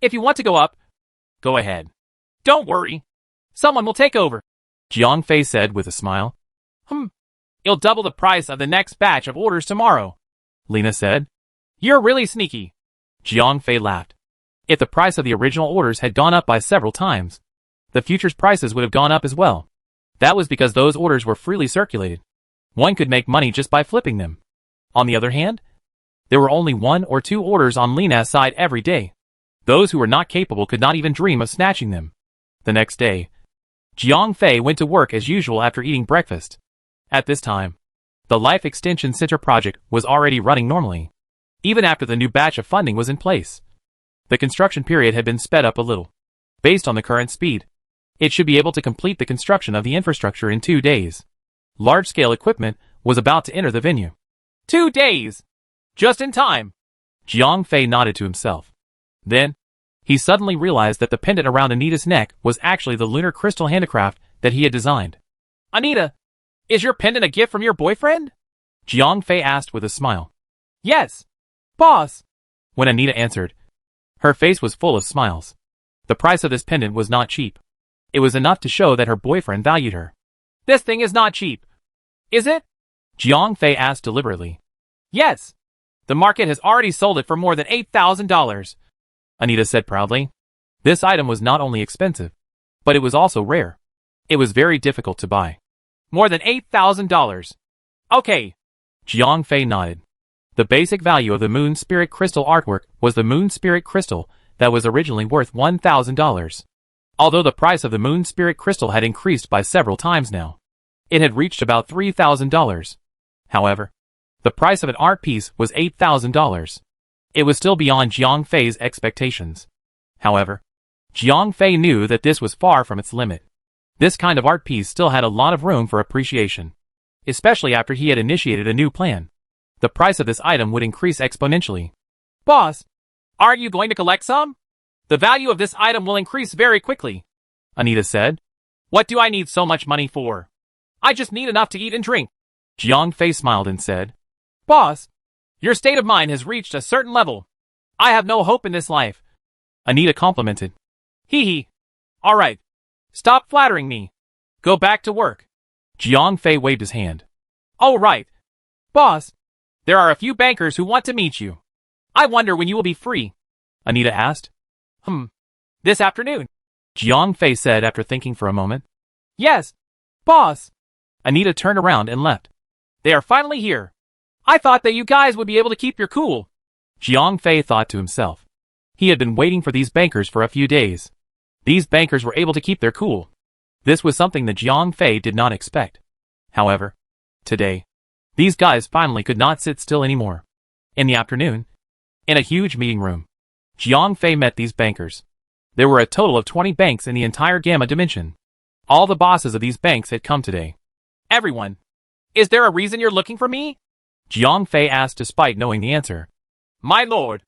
If you want to go up, go ahead. Don't worry. Someone will take over, Jiang Fei said with a smile. You'll double the price of the next batch of orders tomorrow, Lina said. You're really sneaky. Jiang Fei laughed. If the price of the original orders had gone up by several times, the futures prices would have gone up as well. That was because those orders were freely circulated. One could make money just by flipping them. On the other hand, there were only 1 or 2 orders on Lina's side every day. Those who were not capable could not even dream of snatching them. The next day, Jiang Fei went to work as usual after eating breakfast. At this time, the Life Extension Center project was already running normally, even after the new batch of funding was in place. The construction period had been sped up a little. Based on the current speed, It should be able to complete the construction of the infrastructure in 2 days. Large-scale equipment was about to enter the venue. 2 days! Just in time! Jiang Fei nodded to himself. Then, he suddenly realized that the pendant around Anita's neck was actually the lunar crystal handicraft that he had designed. Anita, is your pendant a gift from your boyfriend? Jiang Fei asked with a smile. Yes, boss. When Anita answered, her face was full of smiles. The price of this pendant was not cheap. It was enough to show that her boyfriend valued her. This thing is not cheap. Is it? Jiang Fei asked deliberately. Yes. The market has already sold it for more than $8,000. Anita said proudly. This item was not only expensive, but it was also rare. It was very difficult to buy. More than $8,000. Okay. Jiang Fei nodded. The basic value of the Moon Spirit Crystal artwork was the Moon Spirit Crystal that was originally worth $1,000. Although the price of the Moon Spirit Crystal had increased by several times now, it had reached about $3,000. However, the price of an art piece was $8,000. It was still beyond Jiang Fei's expectations. However, Jiang Fei knew that this was far from its limit. This kind of art piece still had a lot of room for appreciation, especially after he had initiated a new plan. The price of this item would increase exponentially. Boss, aren't you going to collect some? The value of this item will increase very quickly, Anita said. What do I need so much money for? I just need enough to eat and drink. Jiang Fei smiled and said, Boss, your state of mind has reached a certain level. I have no hope in this life. Anita complimented. Hee hee. All right. Stop flattering me. Go back to work. Jiang Fei waved his hand. Oh right. Boss, there are a few bankers who want to meet you. I wonder when you will be free, Anita asked. This afternoon, Jiang Fei said after thinking for a moment. Yes, boss. Anita turned around and left. They are finally here. I thought that you guys would be able to keep your cool. Jiang Fei thought to himself. He had been waiting for these bankers for a few days. These bankers were able to keep their cool. This was something that Jiang Fei did not expect. However, today, these guys finally could not sit still anymore. In the afternoon, in a huge meeting room, Jiang Fei met these bankers. There were a total of 20 banks in the entire Gamma Dimension. All the bosses of these banks had come today. Everyone, is there a reason you're looking for me? Jiang Fei asked despite knowing the answer. My lord,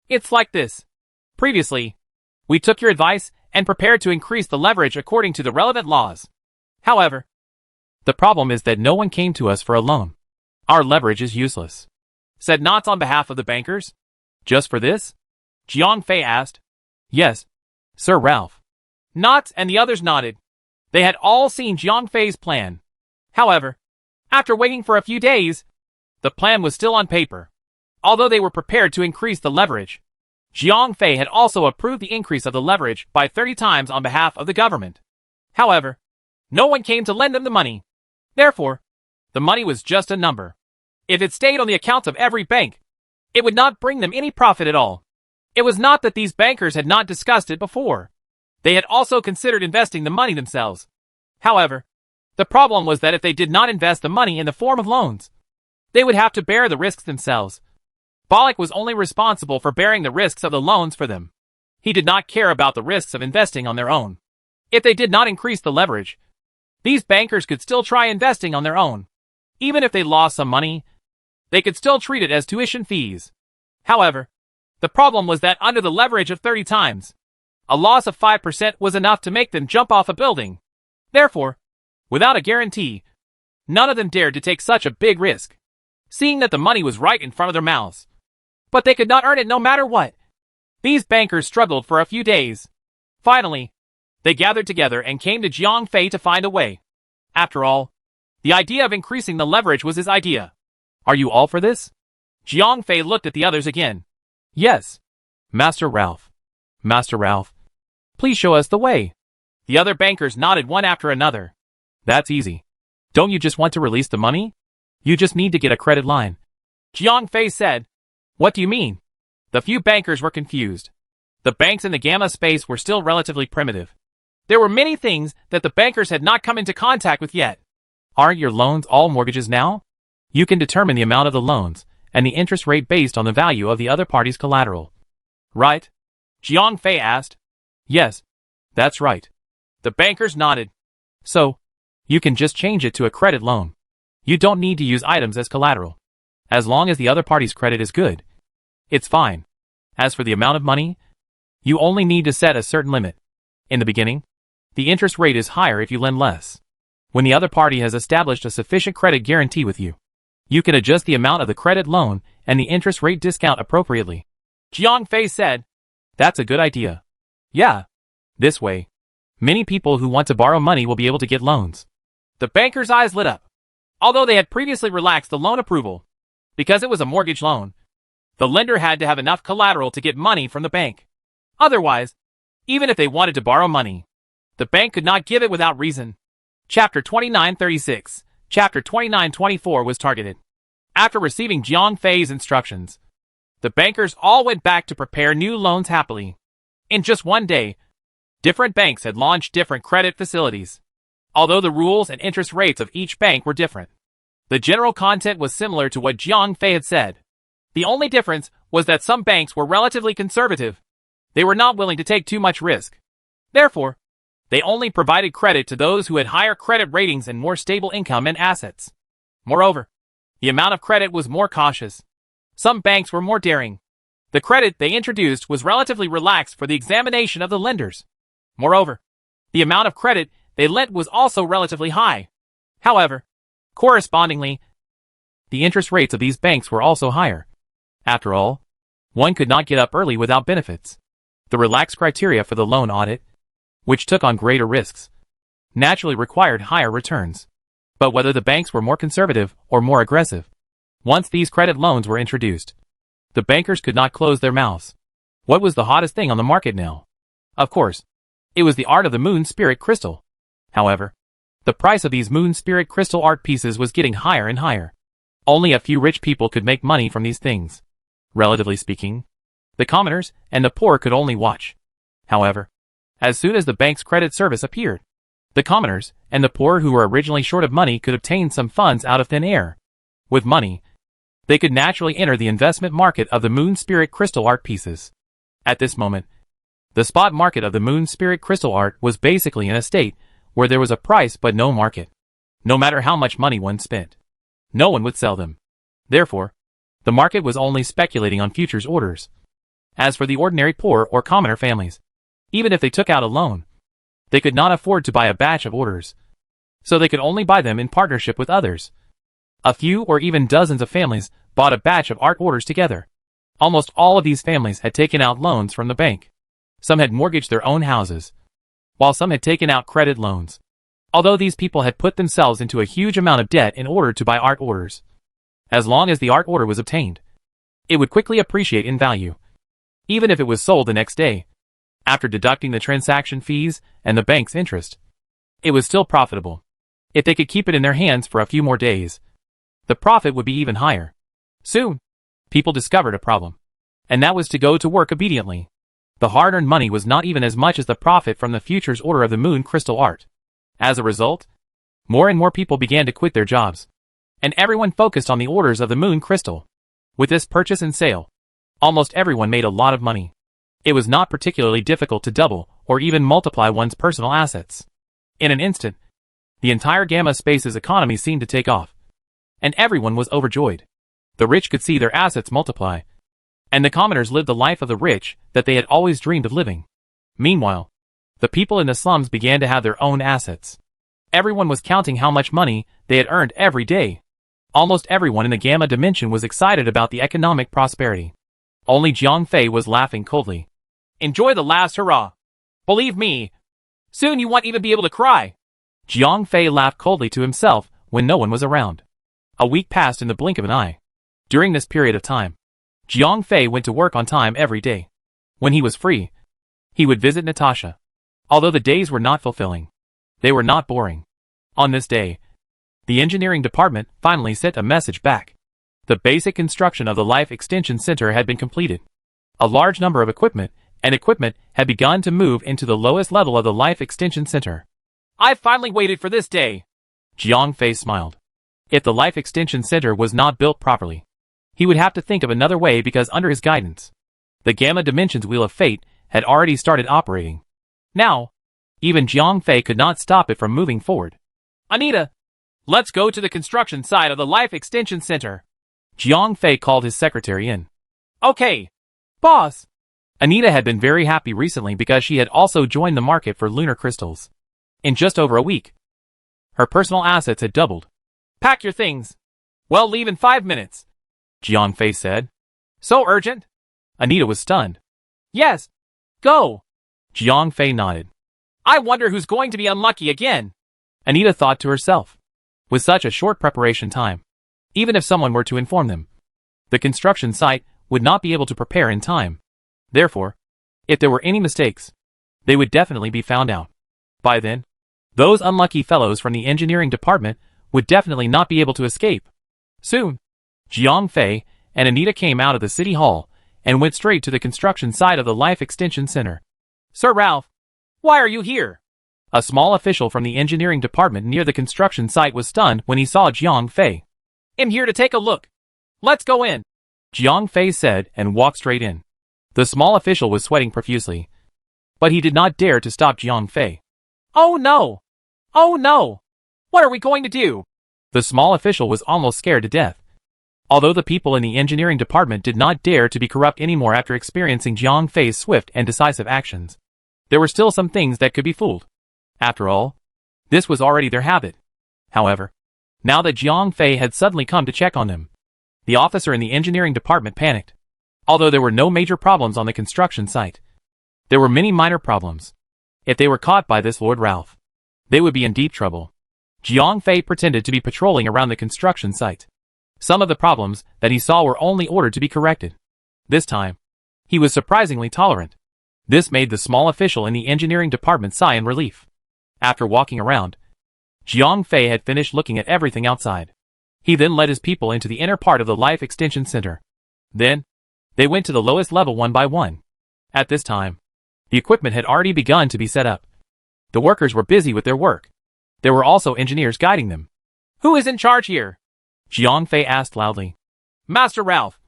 it's like this. Previously, we took your advice and prepared to increase the leverage according to the relevant laws. However, the problem is that no one came to us for a loan. Our leverage is useless. Said Knots on behalf of the bankers. Just for this? Jiang Fei asked. Yes, Sir Ralph. Knots and the others nodded. They had all seen Jiang Fei's plan. However, after waiting for a few days, the plan was still on paper. Although they were prepared to increase the leverage, Jiang Fei had also approved the increase of the leverage by 30 times on behalf of the government. However, no one came to lend them the money. Therefore, the money was just a number. If it stayed on the accounts of every bank, it would not bring them any profit at all. It was not that these bankers had not discussed it before. They had also considered investing the money themselves. However, the problem was that if they did not invest the money in the form of loans, they would have to bear the risks themselves. Bollock was only responsible for bearing the risks of the loans for them. He did not care about the risks of investing on their own. If they did not increase the leverage, these bankers could still try investing on their own. Even if they lost some money, they could still treat it as tuition fees. However, the problem was that under the leverage of 30 times, a loss of 5% was enough to make them jump off a building. Therefore, without a guarantee, none of them dared to take such a big risk, seeing that the money was right in front of their mouths. But they could not earn it no matter what. These bankers struggled for a few days. Finally, they gathered together and came to Jiang Fei to find a way. After all, the idea of increasing the leverage was his idea. Are you all for this? Jiang Fei looked at the others again. Yes, Master Ralph. Master Ralph, please show us the way. The other bankers nodded one after another. That's easy. Don't you just want to release the money? You just need to get a credit line. Jiang Fei said. What do you mean? The few bankers were confused. The banks in the Gamma space were still relatively primitive. There were many things that the bankers had not come into contact with yet. Aren't your loans all mortgages now? You can determine the amount of the loans and the interest rate based on the value of the other party's collateral. Right? Jiang Fei asked. Yes, that's right. The bankers nodded. So, you can just change it to a credit loan. You don't need to use items as collateral. As long as the other party's credit is good, it's fine. As for the amount of money, you only need to set a certain limit. In the beginning, the interest rate is higher if you lend less. When the other party has established a sufficient credit guarantee with you, you can adjust the amount of the credit loan and the interest rate discount appropriately. Jiang Fei said, "That's a good idea. Yeah. This way, many people who want to borrow money will be able to get loans." The banker's eyes lit up. Although they had previously relaxed the loan approval, because it was a mortgage loan, the lender had to have enough collateral to get money from the bank. Otherwise, even if they wanted to borrow money, the bank could not give it without reason. Chapter 29:36, Chapter 29:24 was targeted. After receiving Jiang Fei's instructions, the bankers all went back to prepare new loans happily. In just one day, different banks had launched different credit facilities. Although the rules and interest rates of each bank were different, the general content was similar to what Jiang Fei had said. The only difference was that some banks were relatively conservative. They were not willing to take too much risk. Therefore, they only provided credit to those who had higher credit ratings and more stable income and assets. Moreover, the amount of credit was more cautious. Some banks were more daring. The credit they introduced was relatively relaxed for the examination of the lenders. Moreover, the amount of credit they lent was also relatively high. However, correspondingly, the interest rates of these banks were also higher. After all, one could not get up early without benefits. The relaxed criteria for the loan audit, which took on greater risks, naturally required higher returns. But whether the banks were more conservative or more aggressive, once these credit loans were introduced, the bankers could not close their mouths. What was the hottest thing on the market now? Of course, it was the art of the Moon Spirit Crystal. However, the price of these Moon Spirit Crystal art pieces was getting higher and higher. Only a few rich people could make money from these things. Relatively speaking, the commoners and the poor could only watch. However, as soon as the bank's credit service appeared, the commoners and the poor who were originally short of money could obtain some funds out of thin air. With money, they could naturally enter the investment market of the Moon Spirit Crystal art pieces. At this moment, the spot market of the Moon Spirit Crystal art was basically in a state where there was a price but no market. No matter how much money one spent, no one would sell them. Therefore, the market was only speculating on futures orders. As for the ordinary poor or commoner families, even if they took out a loan, they could not afford to buy a batch of orders, so they could only buy them in partnership with others. A few or even dozens of families bought a batch of art orders together. Almost all of these families had taken out loans from the bank. Some had mortgaged their own houses, while some had taken out credit loans. Although these people had put themselves into a huge amount of debt in order to buy art orders, as long as the art order was obtained, it would quickly appreciate in value, even if it was sold the next day. After deducting the transaction fees and the bank's interest, it was still profitable. If they could keep it in their hands for a few more days, the profit would be even higher. Soon, people discovered a problem, and that was to go to work obediently. The hard-earned money was not even as much as the profit from the futures order of the Moon Crystal art. As a result, more and more people began to quit their jobs, and everyone focused on the orders of the Moon Crystal. With this purchase and sale, almost everyone made a lot of money. It was not particularly difficult to double or even multiply one's personal assets. In an instant, the entire Gamma Space's economy seemed to take off, and everyone was overjoyed. The rich could see their assets multiply, and the commoners lived the life of the rich that they had always dreamed of living. Meanwhile, the people in the slums began to have their own assets. Everyone was counting how much money they had earned every day. Almost everyone in the Gamma dimension was excited about the economic prosperity. Only Jiang Fei was laughing coldly. Enjoy the last hurrah. Believe me, soon you won't even be able to cry. Jiang Fei laughed coldly to himself when no one was around. A week passed in the blink of an eye. During this period of time, Jiang Fei went to work on time every day. When he was free, he would visit Natasha. Although the days were not fulfilling, they were not boring. On this day, the engineering department finally sent a message back. The basic construction of the Life Extension Center had been completed. A large number of equipment had begun to move into the lowest level of the Life Extension Center. I've finally waited for this day. Jiang Fei smiled. If the Life Extension Center was not built properly, he would have to think of another way because under his guidance, the Gamma Dimension's Wheel of Fate had already started operating. Now, Even Jiang Fei could not stop it from moving forward. Anita, let's go to the construction site of the Life Extension Center. Jiang Fei called his secretary in. Okay, boss. Anita had been very happy recently because she had also joined the market for lunar crystals. In just over a week, her personal assets had doubled. Pack your things. We'll leave in 5 minutes, Jiang Fei said. So urgent? Anita was stunned. Yes. Go. Jiang Fei nodded. I wonder who's going to be unlucky again. Anita thought to herself. With such a short preparation time, even if someone were to inform them, the construction site would not be able to prepare in time. Therefore, if there were any mistakes, they would definitely be found out. By then, those unlucky fellows from the engineering department would definitely not be able to escape. Soon, Jiang Fei and Anita came out of the city hall and went straight to the construction site of the Life Extension Center. Sir Ralph, why are you here? A small official from the engineering department near the construction site was stunned when he saw Jiang Fei. I'm here to take a look. Let's go in, Jiang Fei said and walked straight in. The small official was sweating profusely, but he did not dare to stop Jiang Fei. Oh no! Oh no! What are we going to do? The small official was almost scared to death. Although the people in the engineering department did not dare to be corrupt anymore after experiencing Jiang Fei's swift and decisive actions, there were still some things that could be fooled. After all, this was already their habit. However, now that Jiang Fei had suddenly come to check on them, the officer in the engineering department panicked. Although there were no major problems on the construction site, there were many minor problems. If they were caught by this Lord Ralph, they would be in deep trouble. Jiang Fei pretended to be patrolling around the construction site. Some of the problems that he saw were only ordered to be corrected. This time, he was surprisingly tolerant. This made the small official in the engineering department sigh in relief. After walking around, Jiang Fei had finished looking at everything outside. He then led his people into the inner part of the Life Extension Center. Then, they went to the lowest level one by one. At this time, the equipment had already begun to be set up. The workers were busy with their work. There were also engineers guiding them. Who is in charge here? Jiang Fei asked loudly. Master Ralph.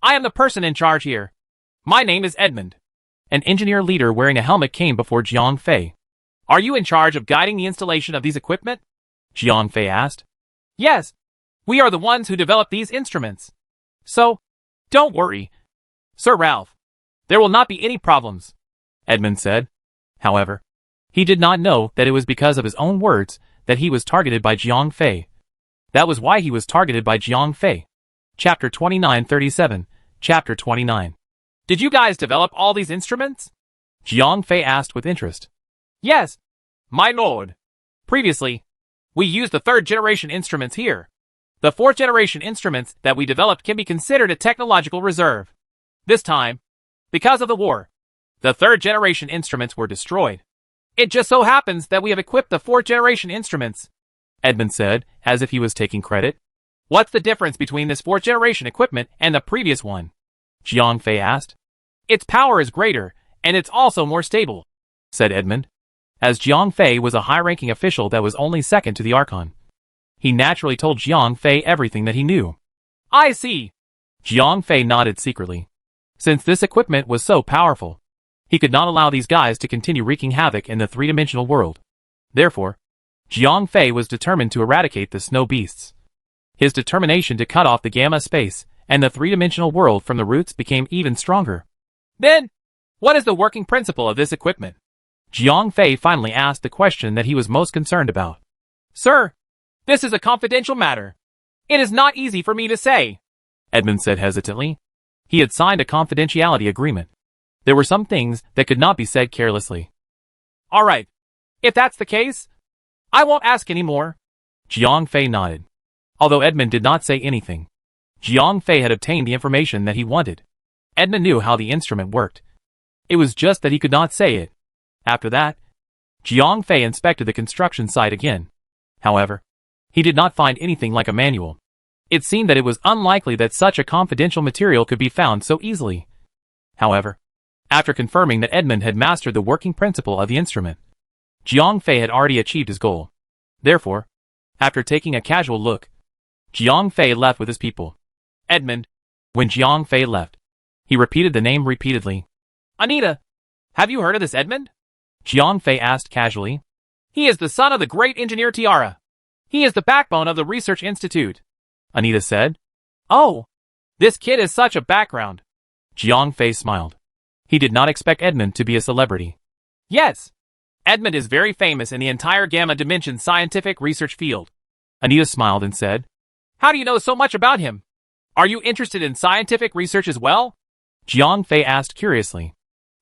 I am the person in charge here. My name is Edmund. An engineer leader wearing a helmet came before Jiang Fei. Are you in charge of guiding the installation of these equipment? Jiang Fei asked. Yes. We are the ones who developed these instruments. So, don't worry, Sir Ralph. There will not be any problems, Edmund said. However, he did not know that it was because of his own words that he was targeted by Jiang Fei. That was why he was targeted by Jiang Fei. Chapter 2937, Chapter 29. Did you guys develop all these instruments? Jiang Fei asked with interest. Yes, my lord. Previously, we used the 3rd generation instruments here. The 4th generation instruments that we developed can be considered a technological reserve. This time, because of the war, the 3rd generation instruments were destroyed. It just so happens that we have equipped the 4th generation instruments, Edmund said, as if he was taking credit. What's the difference between this 4th generation equipment and the previous one? Jiang Fei asked. Its power is greater, and it's also more stable, said Edmund. As Jiang Fei was a high-ranking official that was only second to the Archon, he naturally told Jiang Fei everything that he knew. I see. Jiang Fei nodded secretly. Since this equipment was so powerful, he could not allow these guys to continue wreaking havoc in the three-dimensional world. Therefore, Jiang Fei was determined to eradicate the snow beasts. His determination to cut off the gamma space and the three-dimensional world from the roots became even stronger. Then, what is the working principle of this equipment? Jiang Fei finally asked the question that he was most concerned about. Sir, this is a confidential matter. It is not easy for me to say, Edmund said hesitantly. He had signed a confidentiality agreement. There were some things that could not be said carelessly. All right. If that's the case, I won't ask any more. Jiang Fei nodded. Although Edmund did not say anything, Jiang Fei had obtained the information that he wanted. Edmund knew how the instrument worked. It was just that he could not say it. After that, Jiang Fei inspected the construction site again. However, he did not find anything like a manual. It seemed that it was unlikely that such a confidential material could be found so easily. However, after confirming that Edmund had mastered the working principle of the instrument, Jiang Fei had already achieved his goal. Therefore, after taking a casual look, Jiang Fei left with his people. Edmund. When Jiang Fei left, he repeated the name repeatedly. Anita, have you heard of this Edmund? Jiang Fei asked casually. He is the son of the great engineer Tiara. He is the backbone of the research institute, Anita said. Oh, this kid is such a background. Jiang Fei smiled. He did not expect Edmund to be a celebrity. Yes, Edmund is very famous in the entire Gamma Dimension scientific research field. Anita smiled and said, How do you know so much about him? Are you interested in scientific research as well? Jiang Fei asked curiously.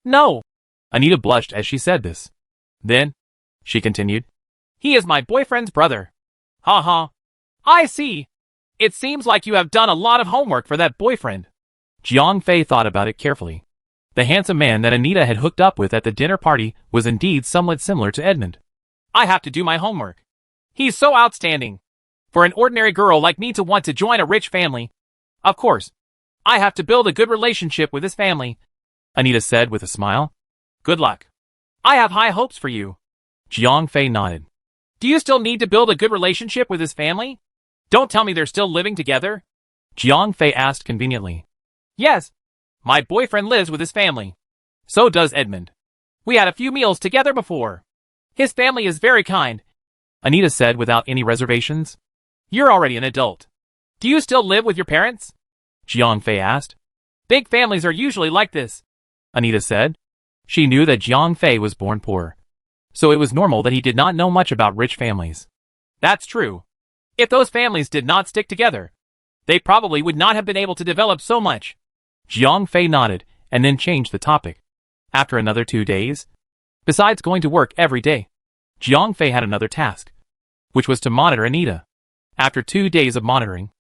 No. Anita blushed as she said this. Then, she continued, He is my boyfriend's brother. Ha ha. I see. It seems like you have done a lot of homework for that boyfriend. Jiang Fei thought about it carefully. The handsome man that Anita had hooked up with at the dinner party was indeed somewhat similar to Edmund. I have to do my homework. He's so outstanding. For an ordinary girl like me to want to join a rich family. Of course, I have to build a good relationship with his family, Anita said with a smile. Good luck. I have high hopes for you. Jiang Fei nodded. Do you still need to build a good relationship with his family? Don't tell me they're still living together. Jiang Fei asked conveniently. Yes. My boyfriend lives with his family. So does Edmund. We had a few meals together before. His family is very kind, Anita said without any reservations. You're already an adult. Do you still live with your parents? Jiang Fei asked. Big families are usually like this, Anita said. She knew that Jiang Fei was born poor, so it was normal that he did not know much about rich families. That's true. If those families did not stick together, they probably would not have been able to develop so much. Jiang Fei nodded and then changed the topic. After another 2 days, besides going to work every day, Jiang Fei had another task, which was to monitor Anita. After 2 days of monitoring,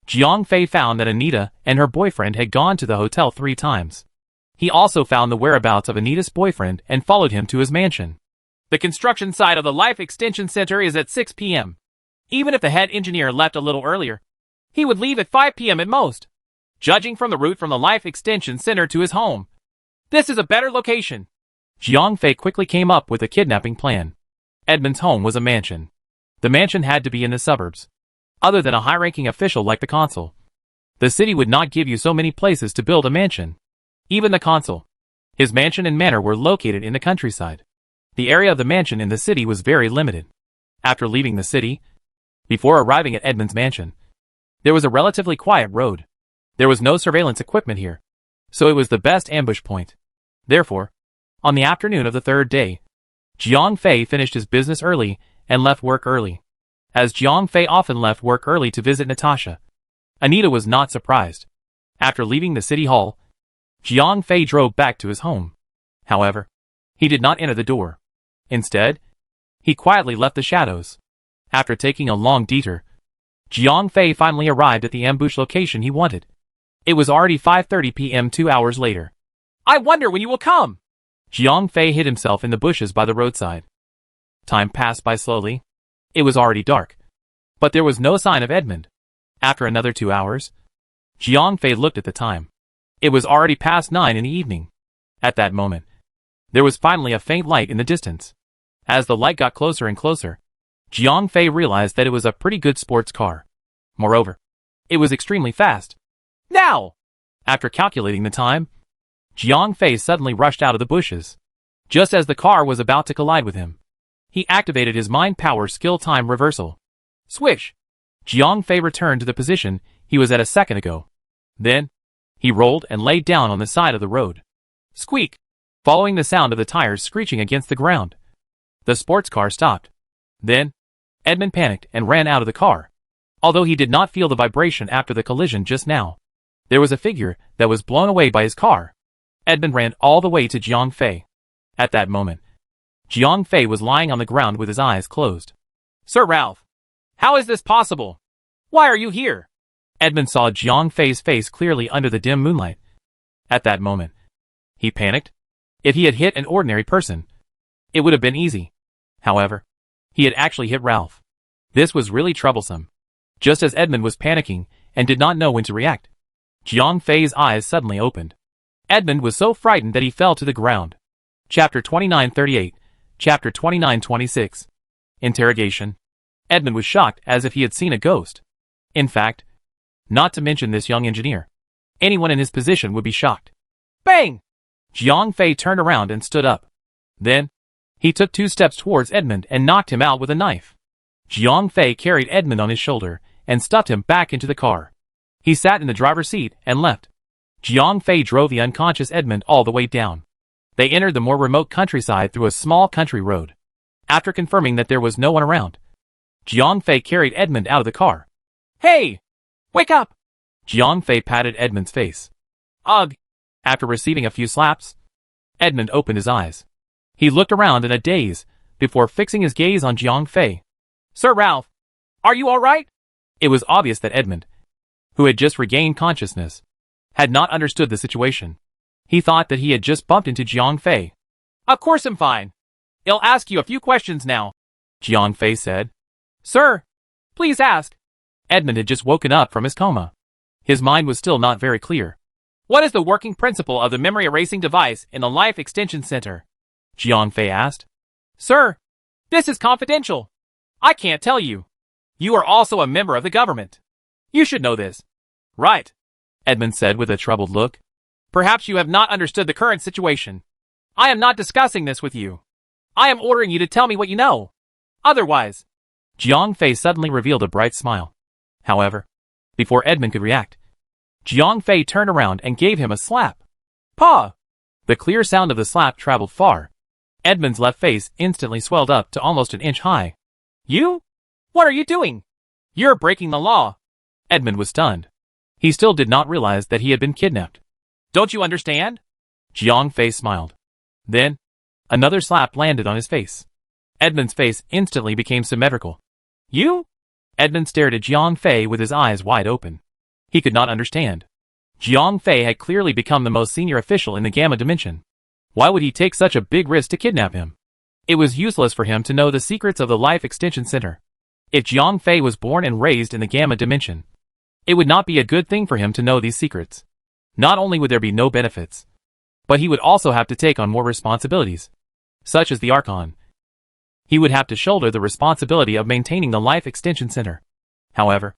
Jiang Fei found that Anita and her boyfriend had gone to the hotel 3 times. He also found the whereabouts of Anita's boyfriend and followed him to his mansion. The construction site of the Life Extension Center is at 6 p.m. Even if the head engineer left a little earlier, he would leave at 5 p.m. at most, judging from the route from the Life Extension Center to his home. This is a better location. Jiang Fei quickly came up with a kidnapping plan. Edmund's home was a mansion. The mansion had to be in the suburbs. Other than a high-ranking official like the consul, the city would not give you so many places to build a mansion. Even the consul, his mansion and manor were located in the countryside. The area of the mansion in the city was very limited. After leaving the city, before arriving at Edmund's mansion, there was a relatively quiet road. There was no surveillance equipment here, so it was the best ambush point. Therefore, on the afternoon of the 3rd day, Jiang Fei finished his business early and left work early. As Jiang Fei often left work early to visit Natasha, Anita was not surprised. After leaving the city hall, Jiang Fei drove back to his home. However, he did not enter the door. Instead, he quietly left the shadows. After taking a long detour, Jiang Fei finally arrived at the ambush location he wanted. It was already 5:30 p.m. 2 hours later. I wonder when you will come. Jiang Fei hid himself in the bushes by the roadside. Time passed by slowly. It was already dark, but there was no sign of Edmund. After another 2 hours, Jiang Fei looked at the time. It was already past 9 in the evening. At that moment, there was finally a faint light in the distance. As the light got closer and closer, Jiang Fei realized that it was a pretty good sports car. Moreover, it was extremely fast. Now! After calculating the time, Jiang Fei suddenly rushed out of the bushes. Just as the car was about to collide with him, he activated his mind power skill time reversal. Swish! Jiang Fei returned to the position he was at a second ago. Then, he rolled and laid down on the side of the road. Squeak! Following the sound of the tires screeching against the ground, the sports car stopped. Then, Edmund panicked and ran out of the car. Although he did not feel the vibration after the collision just now, there was a figure that was blown away by his car. Edmund ran all the way to Jiang Fei. At that moment, Jiang Fei was lying on the ground with his eyes closed. Sir Ralph, how is this possible? Why are you here? Edmund saw Jiang Fei's face clearly under the dim moonlight. At that moment, he panicked. If he had hit an ordinary person, it would have been easy. However, he had actually hit Ralph. This was really troublesome. Just as Edmund was panicking and did not know when to react, Jiang Fei's eyes suddenly opened. Edmund was so frightened that he fell to the ground. Chapter 29:38, Chapter 29:26. Interrogation. Edmund was shocked as if he had seen a ghost. In fact, not to mention this young engineer, anyone in his position would be shocked. Bang! Jiang Fei turned around and stood up. Then, He took 2 steps towards Edmund and knocked him out with a knife. Jiang Fei carried Edmund on his shoulder and stuffed him back into the car. He sat in the driver's seat and left. Jiang Fei drove the unconscious Edmund all the way down. They entered the more remote countryside through a small country road. After confirming that there was no one around, Jiang Fei carried Edmund out of the car. "Hey! Wake up!" Jiang Fei patted Edmund's face. "Ugh!" After receiving a few slaps, Edmund opened his eyes. He looked around in a daze before fixing his gaze on Jiang Fei. "Sir Ralph, are you all right?" It was obvious that Edmund, who had just regained consciousness, had not understood the situation. He thought that he had just bumped into Jiang Fei. "Of course I'm fine. I'll ask you a few questions now," Jiang Fei said. "Sir, please ask." Edmund had just woken up from his coma. His mind was still not very clear. "What is the working principle of the memory erasing device in the Life Extension Center?" Jiang Fei asked. "Sir, this is confidential. I can't tell you. You are also a member of the government. You should know this." "Right," Edmund said with a troubled look. "Perhaps you have not understood the current situation. I am not discussing this with you. I am ordering you to tell me what you know. Otherwise..." Jiang Fei suddenly revealed a bright smile. However, before Edmund could react, Jiang Fei turned around and gave him a slap. "Paw!" The clear sound of the slap traveled far. Edmund's left face instantly swelled up to almost an inch high. "You? What are you doing? You're breaking the law." Edmund was stunned. He still did not realize that he had been kidnapped. "Don't you understand?" Jiang Fei smiled. Then, another slap landed on his face. Edmund's face instantly became symmetrical. "You?" Edmund stared at Jiang Fei with his eyes wide open. He could not understand. Jiang Fei had clearly become the most senior official in the Gamma Dimension. Why would he take such a big risk to kidnap him? It was useless for him to know the secrets of the Life Extension Center. If Jiang Fei was born and raised in the Gamma Dimension, it would not be a good thing for him to know these secrets. Not only would there be no benefits, but he would also have to take on more responsibilities, such as the Archon. He would have to shoulder the responsibility of maintaining the Life Extension Center. However,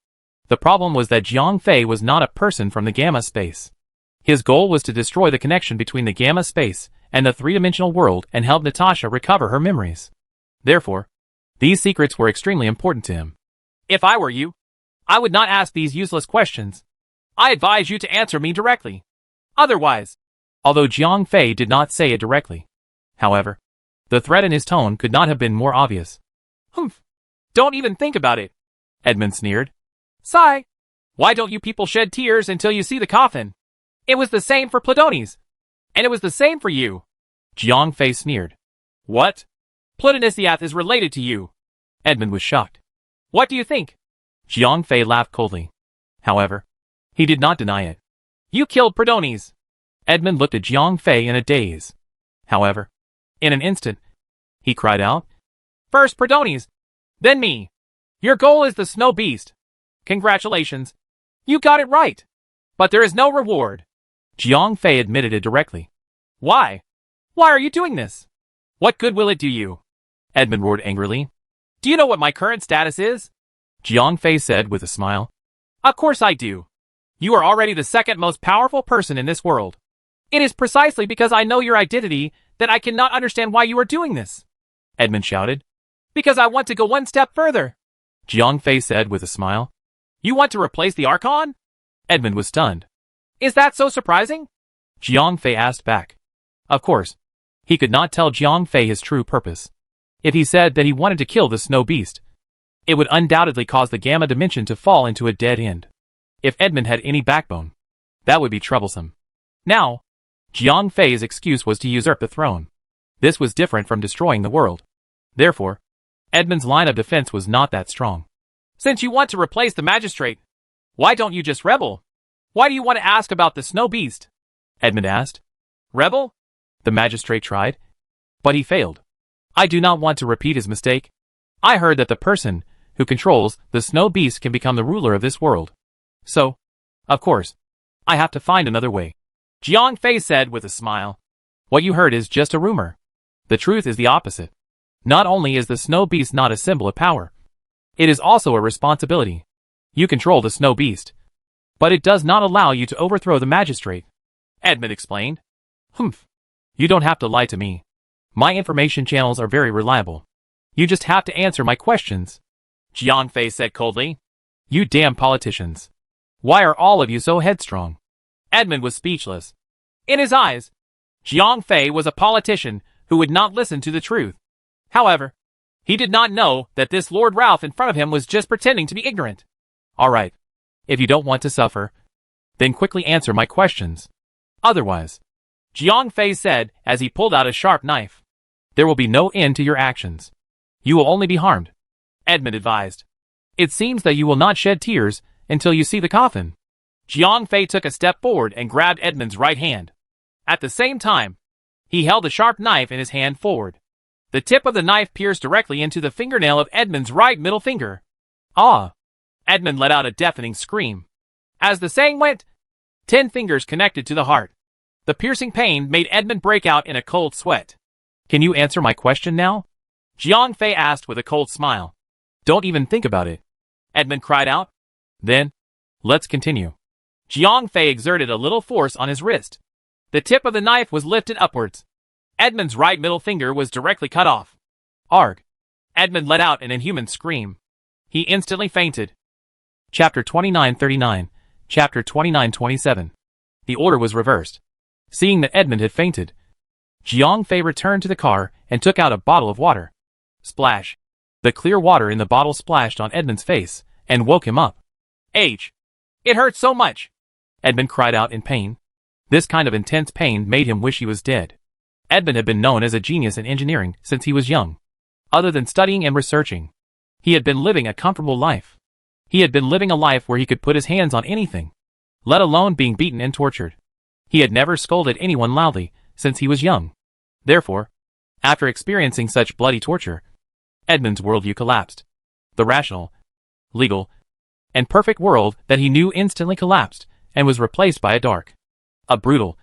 the problem was that Jiang Fei was not a person from the Gamma space. His goal was to destroy the connection between the Gamma space and the three-dimensional world and help Natasha recover her memories. Therefore, these secrets were extremely important to him. "If I were you, I would not ask these useless questions. I advise you to answer me directly. Otherwise..." Although Jiang Fei did not say it directly, however, the threat in his tone could not have been more obvious. "Humph. Don't even think about it," Edmund sneered. "Sigh. Why don't you people shed tears until you see the coffin? It was the same for Pladonis. And it was the same for you." Jiang Fei sneered. "What? Platonisiath is related to you." Edmund was shocked. "What do you think?" Jiang Fei laughed coldly. However, he did not deny it. "You killed Pladonis." Edmund looked at Jiang Fei in a daze. However, in an instant, he cried out, "First Pladonis, then me. Your goal is the Snow Beast. Congratulations. You got it right. But there is no reward." Jiang Fei admitted it directly. "Why? Why are you doing this? What good will it do you?" Edmund roared angrily. "Do you know what my current status is?" Jiang Fei said with a smile. "Of course I do. You are already the second most powerful person in this world. It is precisely because I know your identity that I cannot understand why you are doing this." Edmund shouted. "Because I want to go one step further," Jiang Fei said with a smile. "You want to replace the Archon?" Edmund was stunned. "Is that so surprising?" Jiang Fei asked back. Of course, he could not tell Jiang Fei his true purpose. If he said that he wanted to kill the Snow Beast, it would undoubtedly cause the Gamma Dimension to fall into a dead end. If Edmund had any backbone, that would be troublesome. Now, Jiang Fei's excuse was to usurp the throne. This was different from destroying the world. Therefore, Edmund's line of defense was not that strong. "Since you want to replace the magistrate, why don't you just rebel? Why do you want to ask about the Snow Beast?" Edmund asked. "Rebel?" The magistrate tried, but he failed. "I do not want to repeat his mistake. I heard that the person who controls the Snow Beast can become the ruler of this world. So, of course, I have to find another way." Jiang Fei said with a smile. "What you heard is just a rumor. The truth is the opposite. Not only is the Snow Beast not a symbol of power, it is also a responsibility. You control the Snow Beast, but it does not allow you to overthrow the magistrate," Edmund explained. "Humph. You don't have to lie to me. My information channels are very reliable. You just have to answer my questions. Jiang Fei said coldly. You damn politicians. Why are all of you so headstrong? Edmund was speechless. In his eyes, Jiang Fei was a politician who would not listen to the truth. However, he did not know that this Lord Ralph in front of him was just pretending to be ignorant. All right. If you don't want to suffer, then quickly answer my questions. Otherwise, Jiang Fei said as he pulled out a sharp knife, there will be no end to your actions. You will only be harmed. Edmund advised. It seems that you will not shed tears until you see the coffin. Jiang Fei took a step forward and grabbed Edmund's right hand. At the same time, he held a sharp knife in his hand forward. The tip of the knife pierced directly into the fingernail of Edmund's right middle finger. Ah! Edmund let out a deafening scream. As the saying went, 10 fingers connected to the heart. The piercing pain made Edmund break out in a cold sweat. Can you answer my question now? Jiang Fei asked with a cold smile. Don't even think about it. Edmund cried out. Then, let's continue. Jiang Fei exerted a little force on his wrist. The tip of the knife was lifted upwards. Edmund's right middle finger was directly cut off. Arg! Edmund let out an inhuman scream. He instantly fainted. Chapter 29:39, Chapter 29:27. The order was reversed. Seeing that Edmund had fainted, Jiang Fei returned to the car and took out a bottle of water. Splash! The clear water in the bottle splashed on Edmund's face and woke him up. H! It hurts so much! Edmund cried out in pain. This kind of intense pain made him wish he was dead. Edmund had been known as a genius in engineering since he was young. Other than studying and researching, he had been living a comfortable life. He had been living a life where he could put his hands on anything, let alone being beaten and tortured. He had never scolded anyone loudly since he was young. Therefore, after experiencing such bloody torture, Edmund's worldview collapsed. The rational, legal, and perfect world that he knew instantly collapsed and was replaced by a brutal,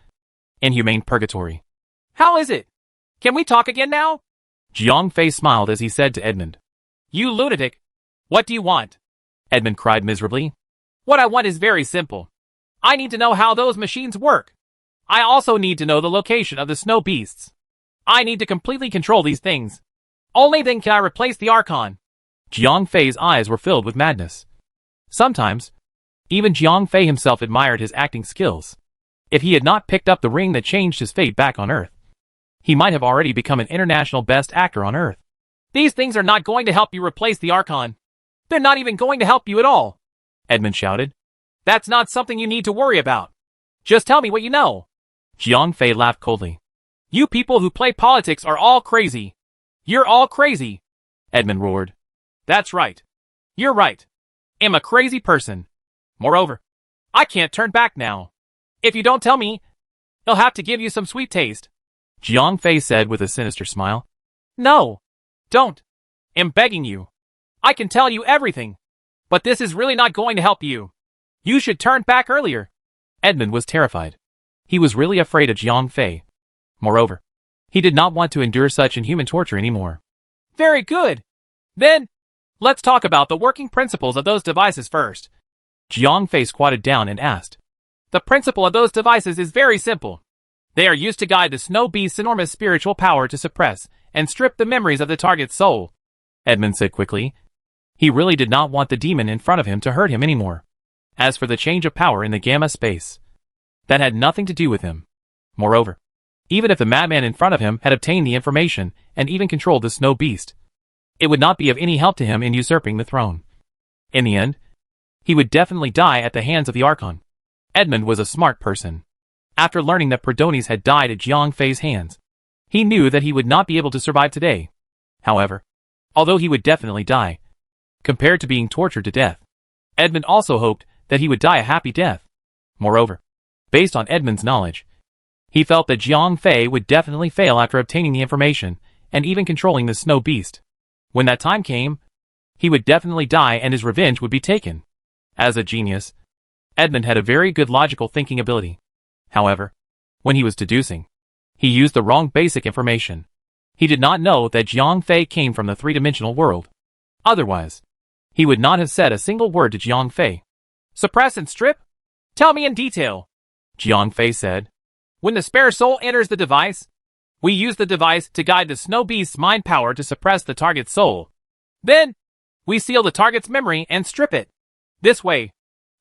inhumane purgatory. How is it? Can we talk again now? Jiang Fei smiled as he said to Edmund. You lunatic! What do you want? Edmund cried miserably. What I want is very simple. I need to know how those machines work. I also need to know the location of the snow beasts. I need to completely control these things. Only then can I replace the Archon. Jiang Fei's eyes were filled with madness. Sometimes, even Jiang Fei himself admired his acting skills. If he had not picked up the ring that changed his fate back on Earth, he might have already become an international best actor on Earth. These things are not going to help you replace the Archon. They're not even going to help you at all, Edmund shouted. That's not something you need to worry about. Just tell me what you know. Jiang Fei laughed coldly. You people who play politics are all crazy. You're all crazy, Edmund roared. That's right. You're right. I'm a crazy person. Moreover, I can't turn back now. If you don't tell me, I'll have to give you some sweet taste. Jiang Fei said with a sinister smile. No, don't. I'm begging you. I can tell you everything, but this is really not going to help you. You should turn back earlier. Edmund was terrified. He was really afraid of Jiang Fei. Moreover, he did not want to endure such inhuman torture anymore. Very good. Then, let's talk about the working principles of those devices first. Jiang Fei squatted down and asked. The principle of those devices is very simple. They are used to guide the snow beast's enormous spiritual power to suppress and strip the memories of the target's soul, Edmund said quickly. He really did not want the demon in front of him to hurt him anymore. As for the change of power in the gamma space, that had nothing to do with him. Moreover, even if the madman in front of him had obtained the information and even controlled the snow beast, it would not be of any help to him in usurping the throne. In the end, he would definitely die at the hands of the Archon. Edmund was a smart person. After learning that Perdones had died at Jiang Fei's hands, he knew that he would not be able to survive today. However, although he would definitely die, compared to being tortured to death, Edmund also hoped that he would die a happy death. Moreover, based on Edmund's knowledge, he felt that Jiang Fei would definitely fail after obtaining the information and even controlling the snow beast. When that time came, he would definitely die and his revenge would be taken. As a genius, Edmund had a very good logical thinking ability. However, when he was deducing, he used the wrong basic information. He did not know that Jiang Fei came from the three-dimensional world. Otherwise, he would not have said a single word to Jiang Fei. Suppress and strip? Tell me in detail, Jiang Fei said. When the spare soul enters the device, We use the device to guide the snow beast's mind power to suppress the target's soul. Then, we seal the target's memory and strip it. This way,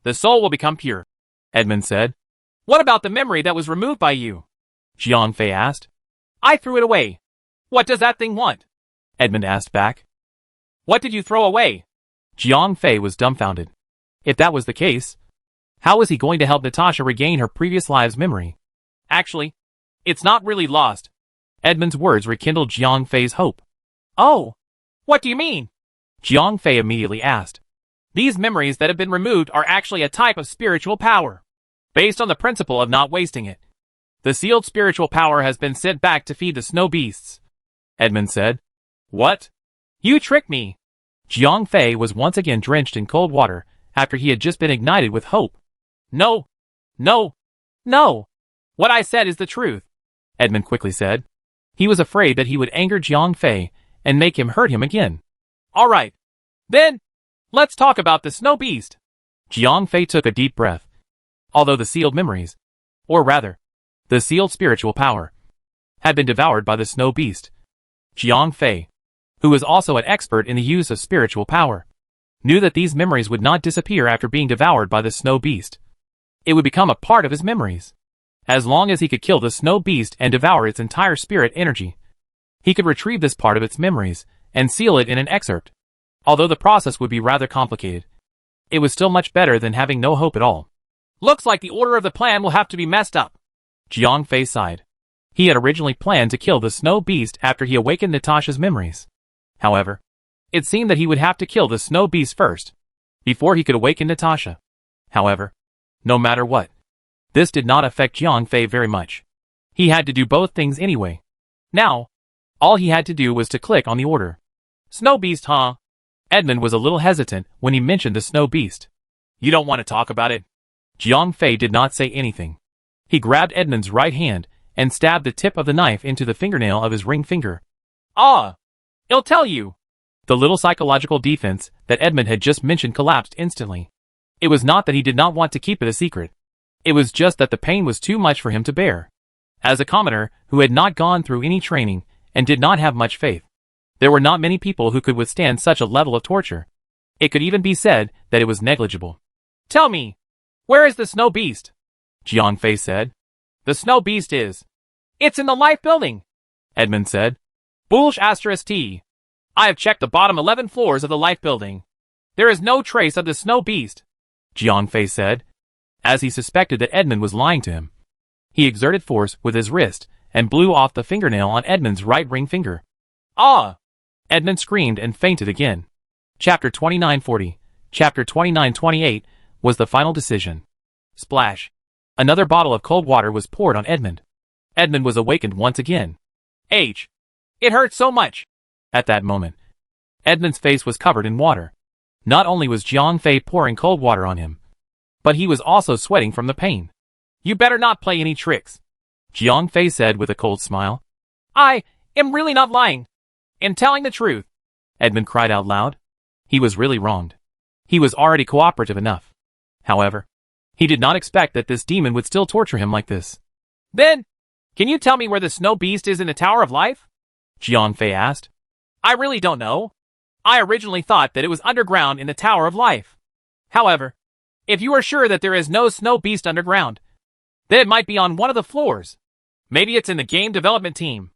the soul will become pure, Edmund said. What about the memory that was removed by you? Jiang Fei asked. I threw it away. What does that thing want? Edmund asked back. What did you throw away? Jiang Fei was dumbfounded. If that was the case, how was he going to help Natasha regain her previous live's memory? Actually, it's not really lost. Edmund's words rekindled Jiang Fei's hope. Oh, what do you mean? Jiang Fei immediately asked. These memories that have been removed are actually a type of spiritual power, based on the principle of not wasting it. The sealed spiritual power has been sent back to feed the snow beasts, Edmund said. What? You tricked me. Jiang Fei was once again drenched in cold water after he had just been ignited with hope. No. What I said is the truth, Edmund quickly said. He was afraid that he would anger Jiang Fei and make him hurt him again. All right. Then, let's talk about the snow beast. Jiang Fei took a deep breath. Although the sealed memories, or rather, the sealed spiritual power, had been devoured by the snow beast, Jiang Fei, who was also an expert in the use of spiritual power, knew that these memories would not disappear after being devoured by the snow beast. It would become a part of his memories. As long as he could kill the snow beast and devour its entire spirit energy, he could retrieve this part of its memories and seal it in an excerpt. Although the process would be rather complicated, it was still much better than having no hope at all. Looks like the order of the plan will have to be messed up. Jiang Fei sighed. He had originally planned to kill the snow beast after he awakened Natasha's memories. However, it seemed that he would have to kill the snow beast first, before he could awaken Natasha. However, no matter what, this did not affect Jiang Fei very much. He had to do both things anyway. Now, all he had to do was to click on the order. Snow beast, huh? Edmund was a little hesitant when he mentioned the snow beast. You don't want to talk about it? Jiang Fei did not say anything. He grabbed Edmund's right hand and stabbed the tip of the knife into the fingernail of his ring finger. Ah! I'll tell you! The little psychological defense that Edmund had just mentioned collapsed instantly. It was not that he did not want to keep it a secret. It was just that the pain was too much for him to bear. As a commoner who had not gone through any training and did not have much faith, there were not many people who could withstand such a level of torture. It could even be said that it was negligible. Tell me, where is the snow beast? Jiang Fei said. The snow beast is. It's in the life building, Edmund said. Bulsh asterisk T. I have checked the bottom 11 floors of the life building. There is no trace of the snow beast, Jiang Fei said, as he suspected that Edmund was lying to him. He exerted force with his wrist and blew off the fingernail on Edmund's right ring finger. Ah! Edmund screamed and fainted again. Chapter 2940, Chapter 2928 was the final decision. Splash. Another bottle of cold water was poured on Edmund. Edmund was awakened once again. H. It hurt so much. At that moment, Edmund's face was covered in water. Not only was Jiang Fei pouring cold water on him, but he was also sweating from the pain. You better not play any tricks, Jiang Fei said with a cold smile. I am really not lying. I'm telling the truth, Edmund cried out loud. He was really wronged. He was already cooperative enough. However, he did not expect that this demon would still torture him like this. Then, can you tell me where the snow beast is in the Tower of Life? Jiang Fei asked. I really don't know. I originally thought that it was underground in the Tower of Life. However, if you are sure that there is no snow beast underground, then it might be on one of the floors. Maybe it's in the game development team,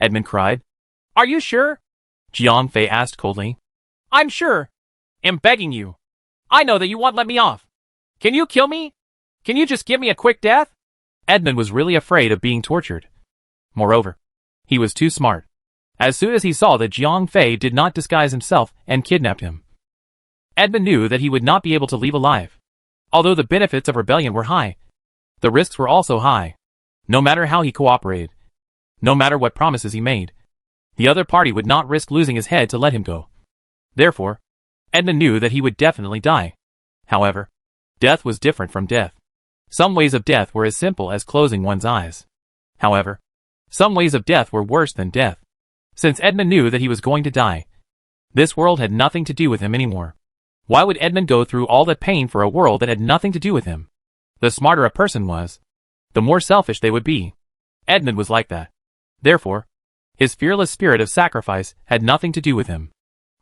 Edmund cried. Are you sure? Jiang Fei asked coldly. I'm sure. I'm begging you. I know that you won't let me off. Can you kill me? Can you just give me a quick death? Edmund was really afraid of being tortured. Moreover, he was too smart. As soon as he saw that Jiang Fei did not disguise himself and kidnapped him, Edmund knew that he would not be able to leave alive. Although the benefits of rebellion were high, the risks were also high. No matter how he cooperated, no matter what promises he made, the other party would not risk losing his head to let him go. Therefore, Edmund knew that he would definitely die. However, death was different from death. Some ways of death were as simple as closing one's eyes. However, some ways of death were worse than death. Since Edmund knew that he was going to die, this world had nothing to do with him anymore. Why would Edmund go through all that pain for a world that had nothing to do with him? The smarter a person was, the more selfish they would be. Edmund was like that. Therefore, his fearless spirit of sacrifice had nothing to do with him.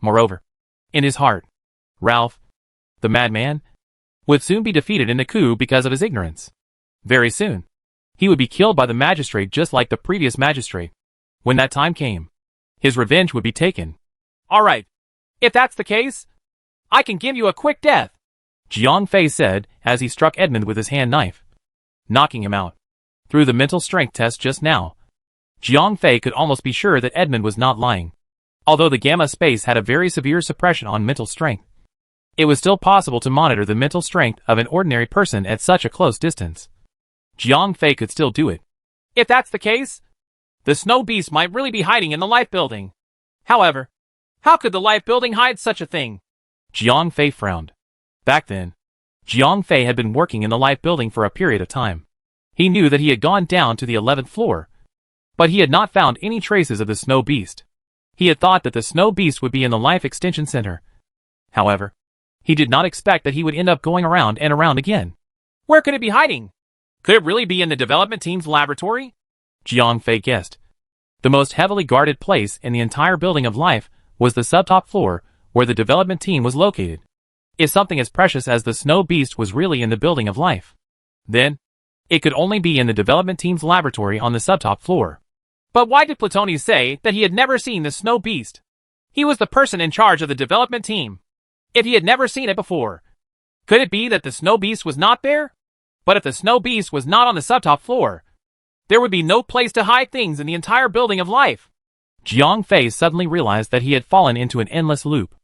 Moreover, in his heart, Ralph, the madman, would soon be defeated in the coup because of his ignorance. Very soon, he would be killed by the magistrate just like the previous magistrate. When that time came, his revenge would be taken. Alright, if that's the case, I can give you a quick death, Jiang Fei said as he struck Edmund with his hand knife, knocking him out. Through the mental strength test just now, Jiang Fei could almost be sure that Edmund was not lying. Although the gamma space had a very severe suppression on mental strength, it was still possible to monitor the mental strength of an ordinary person at such a close distance. Jiang Fei could still do it. If that's the case, the snow beast might really be hiding in the life building. However, how could the life building hide such a thing? Jiang Fei frowned. Back then, Jiang Fei had been working in the life building for a period of time. He knew that he had gone down to the 11th floor, but he had not found any traces of the snow beast. He had thought that the snow beast would be in the life extension center. However, he did not expect that he would end up going around and around again. Where could it be hiding? Could it really be in the development team's laboratory? Jiang Fei guessed. The most heavily guarded place in the entire building of life was the subtop floor where the development team was located. If something as precious as the snow beast was really in the building of life, then it could only be in the development team's laboratory on the subtop floor. But why did Plutoni say that he had never seen the snow beast? He was the person in charge of the development team. If he had never seen it before, could it be that the snow beast was not there? But if the snow beast was not on the subtop floor, there would be no place to hide things in the entire building of life. Jiang Fei suddenly realized that he had fallen into an endless loop.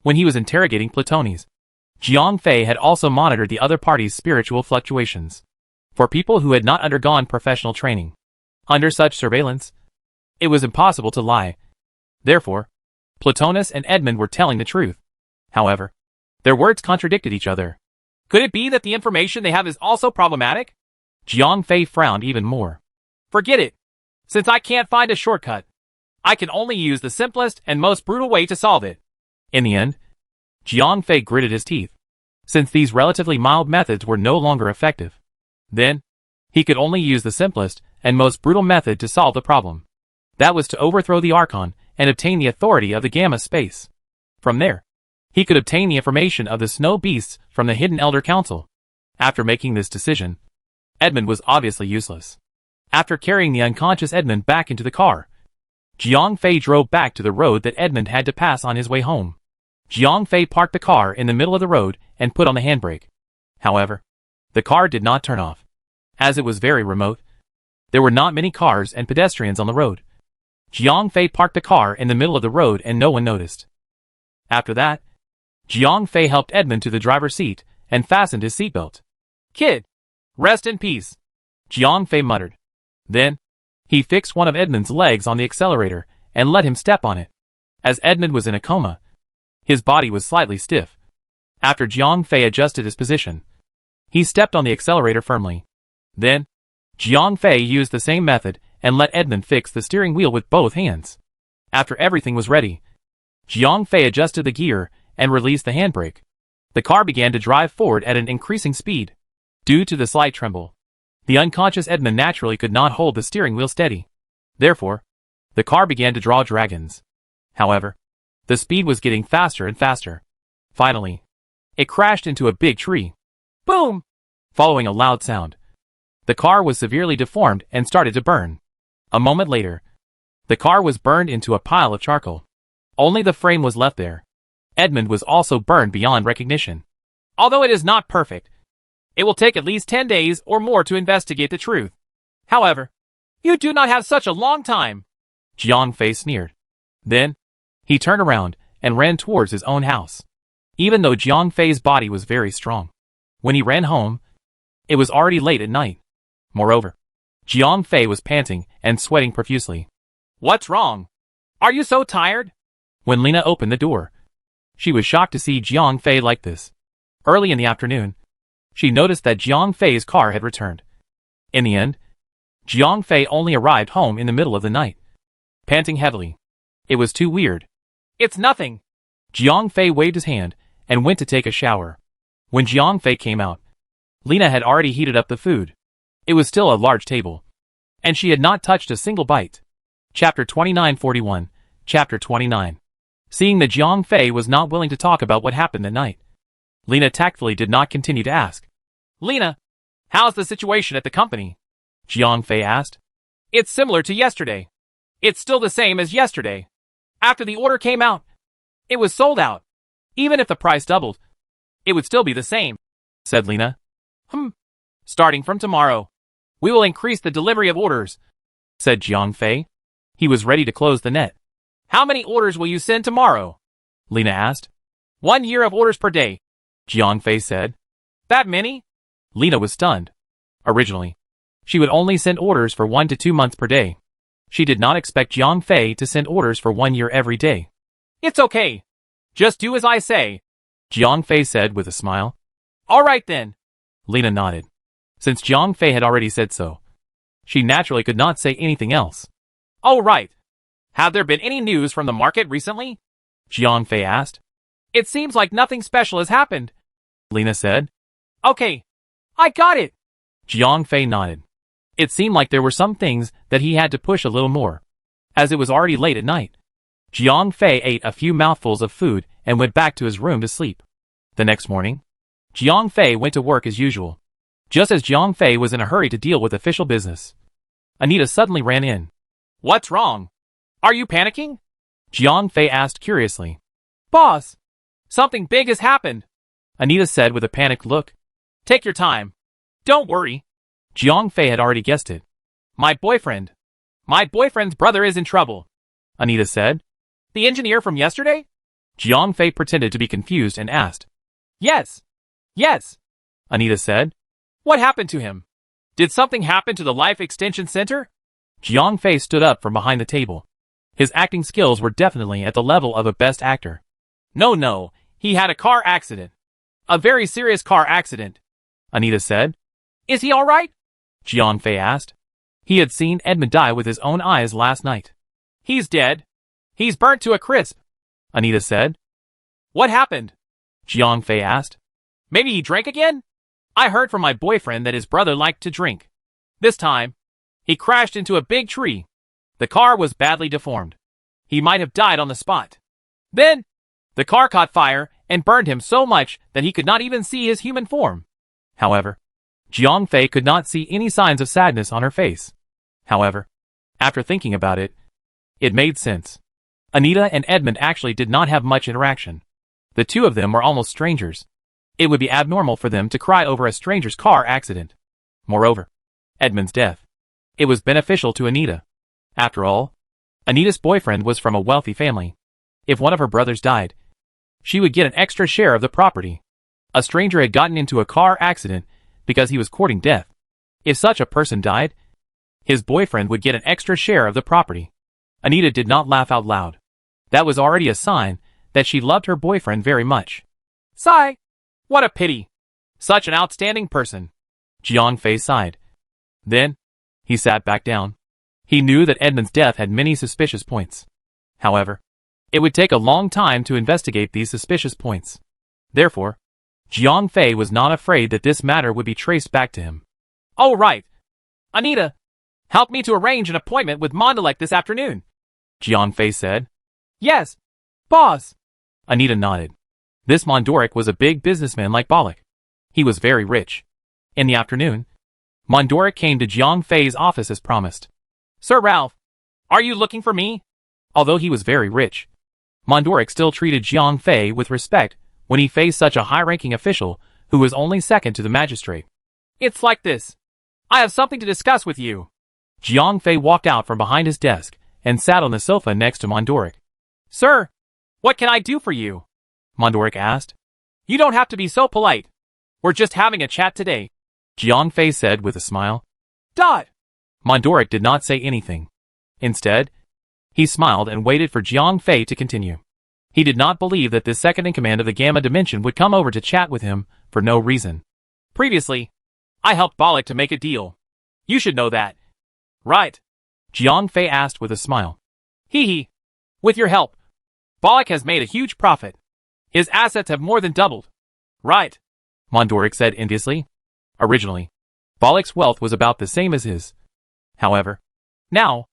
When he was interrogating Plutonis, Jiang Fei had also monitored the other party's spiritual fluctuations. For people who had not undergone professional training, under such surveillance, it was impossible to lie. Therefore, Plutonis and Edmund were telling the truth. However, their words contradicted each other. Could it be that the information they have is also problematic? Jiang Fei frowned even more. Forget it. Since I can't find a shortcut, I can only use the simplest and most brutal way to solve it. In the end, Jiang Fei gritted his teeth. Since these relatively mild methods were no longer effective, then he could only use the simplest and most brutal method to solve the problem. That was to overthrow the Archon and obtain the authority of the Gamma space. From there, he could obtain the information of the snow beasts from the Hidden Elder Council. After making this decision, Edmund was obviously useless. After carrying the unconscious Edmund back into the car, Jiang Fei drove back to the road that Edmund had to pass on his way home. Jiang Fei parked the car in the middle of the road and put on the handbrake. However, the car did not turn off. As it was very remote, there were not many cars and pedestrians on the road. Jiang Fei parked the car in the middle of the road and no one noticed. After that, Jiang Fei helped Edmund to the driver's seat and fastened his seatbelt. Kid, rest in peace, Jiang Fei muttered. Then, he fixed one of Edmund's legs on the accelerator and let him step on it. As Edmund was in a coma, his body was slightly stiff. After Jiang Fei adjusted his position, he stepped on the accelerator firmly. Then, Jiang Fei used the same method and let Edmund fix the steering wheel with both hands. After everything was ready, Jiang Fei adjusted the gear and released the handbrake. The car began to drive forward at an increasing speed. Due to the slight tremble, the unconscious Edmund naturally could not hold the steering wheel steady. Therefore, the car began to draw dragons. However, the speed was getting faster and faster. Finally, it crashed into a big tree. Boom! Following a loud sound, the car was severely deformed and started to burn. A moment later, the car was burned into a pile of charcoal. Only the frame was left there. Edmund was also burned beyond recognition. Although it is not perfect, it will take at least 10 days or more to investigate the truth. However, you do not have such a long time, Jiang Fei sneered. Then, he turned around and ran towards his own house. Even though Jiang Fei's body was very strong, when he ran home, it was already late at night. Moreover, Jiang Fei was panting and sweating profusely. What's wrong? Are you so tired? When Lena opened the door, she was shocked to see Jiang Fei like this. Early in the afternoon, she noticed that Jiang Fei's car had returned. In the end, Jiang Fei only arrived home in the middle of the night, panting heavily. It was too weird. It's nothing. Jiang Fei waved his hand and went to take a shower. When Jiang Fei came out, Lena had already heated up the food. It was still a large table, and she had not touched a single bite. Chapter 2941. Chapter 29. Seeing that Jiang Fei was not willing to talk about what happened that night, Lena tactfully did not continue to ask. Lena, how's the situation at the company? Jiang Fei asked. It's similar to yesterday. It's still the same as yesterday. After the order came out, it was sold out. Even if the price doubled, it would still be the same, said Lena. Starting from tomorrow, we will increase the delivery of orders, said Jiang Fei. He was ready to close the net. How many orders will you send tomorrow? Lena asked. 1 year of orders per day, Jiang Fei said. That many? Lena was stunned. Originally, she would only send orders for 1 to 2 months per day. She did not expect Jiang Fei to send orders for 1 year every day. It's okay. Just do as I say, Jiang Fei said with a smile. All right then. Lena nodded. Since Jiang Fei had already said so, she naturally could not say anything else. All right. Have there been any news from the market recently? Jiang Fei asked. It seems like nothing special has happened, Lena said. Okay. I got it. Jiang Fei nodded. It seemed like there were some things that he had to push a little more, as it was already late at night. Jiang Fei ate a few mouthfuls of food and went back to his room to sleep. The next morning, Jiang Fei went to work as usual. Just as Jiang Fei was in a hurry to deal with official business, Anita suddenly ran in. What's wrong? Are you panicking? Jiang Fei asked curiously. Boss, something big has happened, Anita said with a panicked look. Take your time. Don't worry. Jiang Fei had already guessed it. My boyfriend's brother is in trouble, Anita said. The engineer from yesterday? Jiang Fei pretended to be confused and asked. Yes, Anita said. What happened to him? Did something happen to the Life Extension Center? Jiang Fei stood up from behind the table. His acting skills were definitely at the level of a best actor. No, he had a car accident. A very serious car accident, Anita said. Is he all right? Jiang Fei asked. He had seen Edmund die with his own eyes last night. He's dead. He's burnt to a crisp, Anita said. What happened? Jiang Fei asked. Maybe he drank again? I heard from my boyfriend that his brother liked to drink. This time, he crashed into a big tree. The car was badly deformed. He might have died on the spot. Then, the car caught fire and burned him so much that he could not even see his human form. However, Jiang Fei could not see any signs of sadness on her face. However, after thinking about it, it made sense. Anita and Edmund actually did not have much interaction. The two of them were almost strangers. It would be abnormal for them to cry over a stranger's car accident. Moreover, Edmund's death. It was beneficial to Anita. After all, Anita's boyfriend was from a wealthy family. If one of her brothers died, she would get an extra share of the property. A stranger had gotten into a car accident because he was courting death. If such a person died, his boyfriend would get an extra share of the property. Anita did not laugh out loud. That was already a sign that she loved her boyfriend very much. Sigh. What a pity. Such an outstanding person. Jiang Fei sighed. Then, he sat back down. He knew that Edmund's death had many suspicious points. However, it would take a long time to investigate these suspicious points. Therefore, Jiang Fei was not afraid that this matter would be traced back to him. All right. Anita, help me to arrange an appointment with Mondelek this afternoon, Jiang Fei said. Yes, boss. Anita nodded. This Mondoric was a big businessman like Bollock. He was very rich. In the afternoon, Mondoric came to Jiang Fei's office as promised. Sir Ralph, are you looking for me? Although he was very rich, Mondoric still treated Jiang Fei with respect when he faced such a high-ranking official who was only second to the magistrate. It's like this. I have something to discuss with you. Jiang Fei walked out from behind his desk and sat on the sofa next to Mondoric. Sir, what can I do for you? Mondoric asked. You don't have to be so polite. We're just having a chat today, Jiang Fei said with a smile. Dot. Mondoric did not say anything. Instead, he smiled and waited for Jiang Fei to continue. He did not believe that this second-in-command of the Gamma Dimension would come over to chat with him for no reason. Previously, I helped Bollock to make a deal. You should know that. Right? Jiang Fei asked with a smile. Hee. With your help, Bollock has made a huge profit. His assets have more than doubled. Right? Mondoric said enviously. Originally, Bollock's wealth was about the same as his. However, now,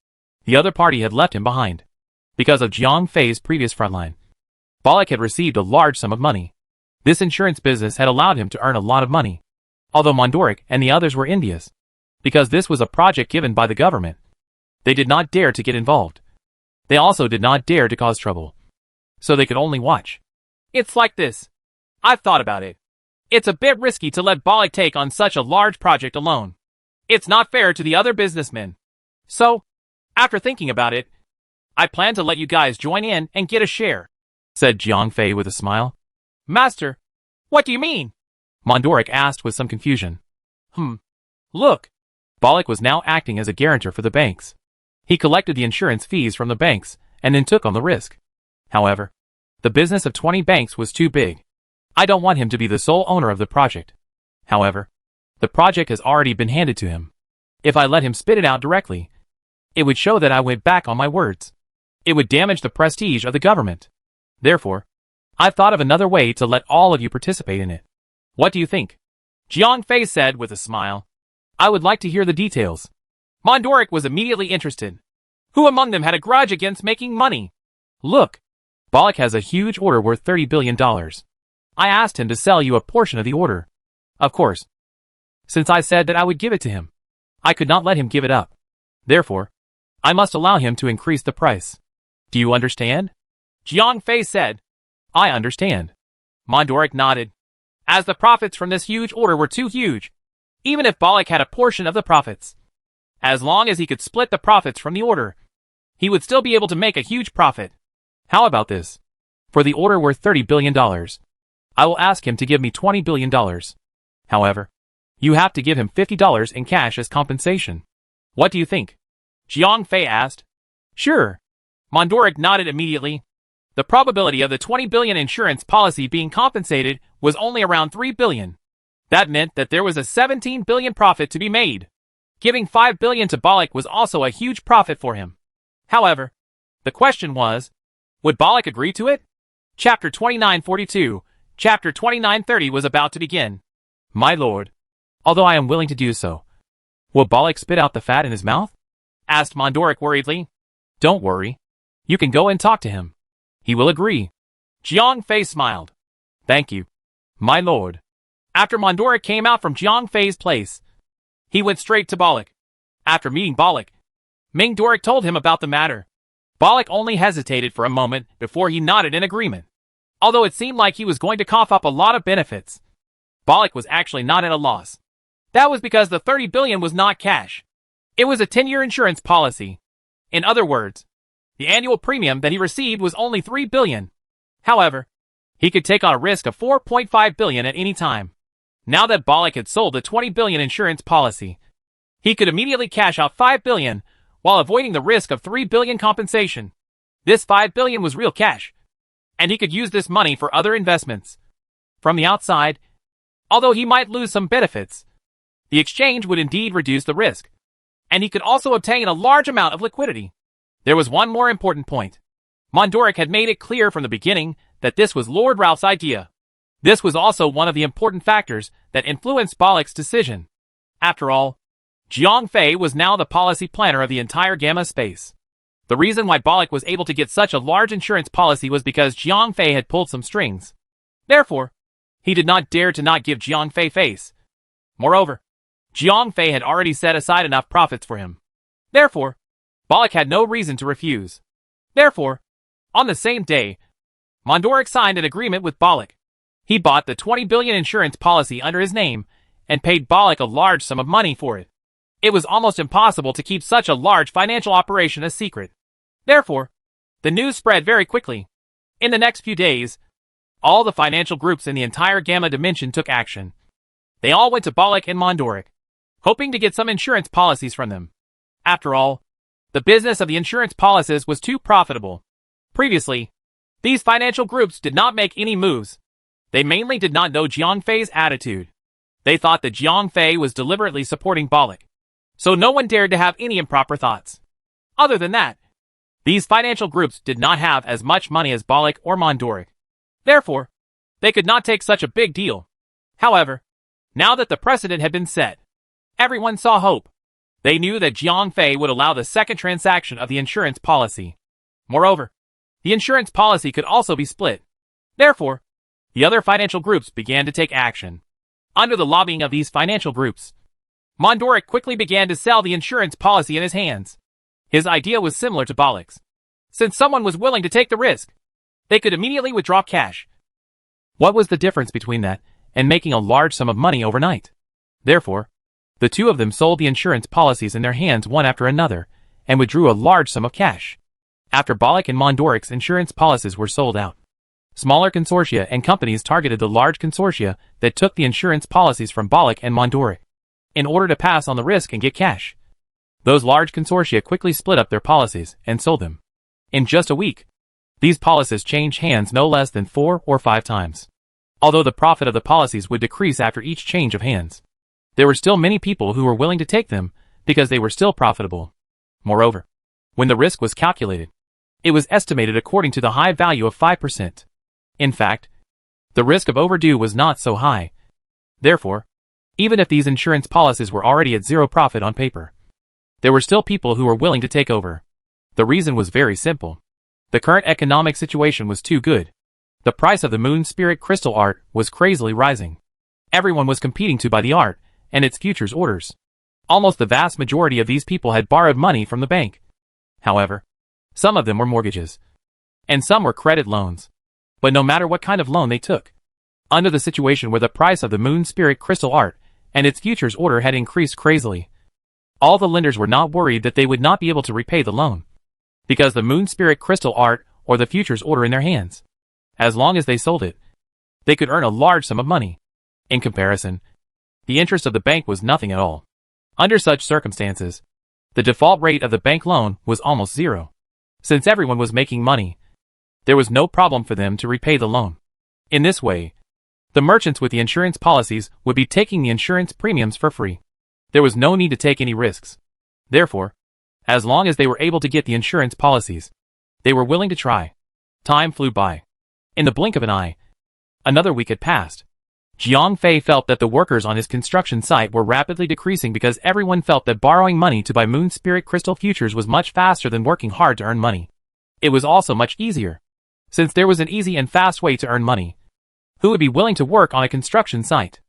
The other party had left him behind. Because of Jiang Fei's previous frontline, Bolek had received a large sum of money. This insurance business had allowed him to earn a lot of money. Although Mondoric and the others were envious, because this was a project given by the government, they did not dare to get involved. They also did not dare to cause trouble. So they could only watch. It's like this. I've thought about it. It's a bit risky to let Bolek take on such a large project alone. It's not fair to the other businessmen. So, after thinking about it, I plan to let you guys join in and get a share, said Jiang Fei with a smile. Master, what do you mean? Mondoric asked with some confusion. Look. Bolek was now acting as a guarantor for the banks. He collected the insurance fees from the banks and then took on the risk. However, the business of 20 banks was too big. I don't want him to be the sole owner of the project. However, the project has already been handed to him. If I let him spit it out directly, it would show that I went back on my words. It would damage the prestige of the government. Therefore, I've thought of another way to let all of you participate in it. What do you think? Jiang Fei said with a smile. I would like to hear the details. Mondoric was immediately interested. Who among them had a grudge against making money? Look, Bolek has a huge order worth $30 billion. I asked him to sell you a portion of the order. Of course, since I said that I would give it to him, I could not let him give it up. Therefore, I must allow him to increase the price. Do you understand? Jiang Fei said. I understand. Mondoric nodded. As the profits from this huge order were too huge, even if Bolek had a portion of the profits, as long as he could split the profits from the order, he would still be able to make a huge profit. How about this? For the order worth $30 billion, I will ask him to give me $20 billion. However, you have to give him $50 in cash as compensation. What do you think? Jiang Fei asked. Sure. Mondoric nodded immediately. The probability of the 20 billion insurance policy being compensated was only around 3 billion. That meant that there was a 17 billion profit to be made. Giving 5 billion to Bolek was also a huge profit for him. However, the question was, would Bolek agree to it? Chapter 2942, Chapter 2930 was about to begin. My lord, although I am willing to do so, will Bolek spit out the fat in his mouth? Asked Mondoric worriedly. Don't worry. You can go and talk to him. He will agree. Jiang Fei smiled. Thank you, my lord. After Mondoric came out from Jiang Fei's place, he went straight to Bolek. After meeting Bolek, Mondoric told him about the matter. Bolek only hesitated for a moment before he nodded in agreement. Although it seemed like he was going to cough up a lot of benefits, Bolek was actually not at a loss. That was because the 30 billion was not cash. It was a 10-year insurance policy. In other words, the annual premium that he received was only 3 billion. However, he could take on a risk of 4.5 billion at any time. Now that Bolek had sold the 20 billion insurance policy, he could immediately cash out 5 billion while avoiding the risk of 3 billion compensation. This 5 billion was real cash, and he could use this money for other investments. From the outside, although he might lose some benefits, the exchange would indeed reduce the risk, and he could also obtain a large amount of liquidity. There was one more important point. Mondoric had made it clear from the beginning that this was Lord Ralph's idea. This was also one of the important factors that influenced Bolek's decision. After all, Jiang Fei was now the policy planner of the entire Gamma space. The reason why Bolek was able to get such a large insurance policy was because Jiang Fei had pulled some strings. Therefore, he did not dare to not give Jiang Fei face. Moreover, Jiang Fei had already set aside enough profits for him. Therefore, Bolek had no reason to refuse. Therefore, on the same day, Mondoric signed an agreement with Bolek. He bought the 20 billion insurance policy under his name and paid Bolek a large sum of money for it. It was almost impossible to keep such a large financial operation a secret. Therefore, the news spread very quickly. In the next few days, all the financial groups in the entire Gamma dimension took action. They all went to Bolek and Mondoric, hoping to get some insurance policies from them. After all, the business of the insurance policies was too profitable. Previously, these financial groups did not make any moves. They mainly did not know Jiang Fei's attitude. They thought that Jiang Fei was deliberately supporting Bolek, so no one dared to have any improper thoughts. Other than that, these financial groups did not have as much money as Bolek or Mondoric. Therefore, they could not take such a big deal. However, now that the precedent had been set, everyone saw hope. They knew that Jiang Fei would allow the second transaction of the insurance policy. Moreover, the insurance policy could also be split. Therefore, the other financial groups began to take action. Under the lobbying of these financial groups, Mondoric quickly began to sell the insurance policy in his hands. His idea was similar to Balik's. Since someone was willing to take the risk, they could immediately withdraw cash. What was the difference between that and making a large sum of money overnight? Therefore, the two of them sold the insurance policies in their hands one after another and withdrew a large sum of cash. After Balik and Mondoric's insurance policies were sold out, smaller consortia and companies targeted the large consortia that took the insurance policies from Balik and Mondoric in order to pass on the risk and get cash. Those large consortia quickly split up their policies and sold them. In just a week, these policies changed hands no less than 4 or 5 times. Although the profit of the policies would decrease after each change of hands, there were still many people who were willing to take them because they were still profitable. Moreover, when the risk was calculated, it was estimated according to the high value of 5%. In fact, the risk of overdue was not so high. Therefore, even if these insurance policies were already at zero profit on paper, there were still people who were willing to take over. The reason was very simple. The current economic situation was too good. The price of the Moon Spirit Crystal art was crazily rising. Everyone was competing to buy the art and its futures orders. Almost the vast majority of these people had borrowed money from the bank. However, some of them were mortgages, and some were credit loans. But no matter what kind of loan they took, under the situation where the price of the Moon Spirit Crystal art and its futures order had increased crazily, all the lenders were not worried that they would not be able to repay the loan, because the Moon Spirit Crystal art or the futures order in their hands. As long as they sold it, they could earn a large sum of money. In comparison, the interest of the bank was nothing at all. Under such circumstances, the default rate of the bank loan was almost zero. Since everyone was making money, there was no problem for them to repay the loan. In this way, the merchants with the insurance policies would be taking the insurance premiums for free. There was no need to take any risks. Therefore, as long as they were able to get the insurance policies, they were willing to try. Time flew by. In the blink of an eye, another week had passed. Jiang Fei felt that the workers on his construction site were rapidly decreasing because everyone felt that borrowing money to buy Moon Spirit Crystal futures was much faster than working hard to earn money. It was also much easier, since there was an easy and fast way to earn money. Who would be willing to work on a construction site?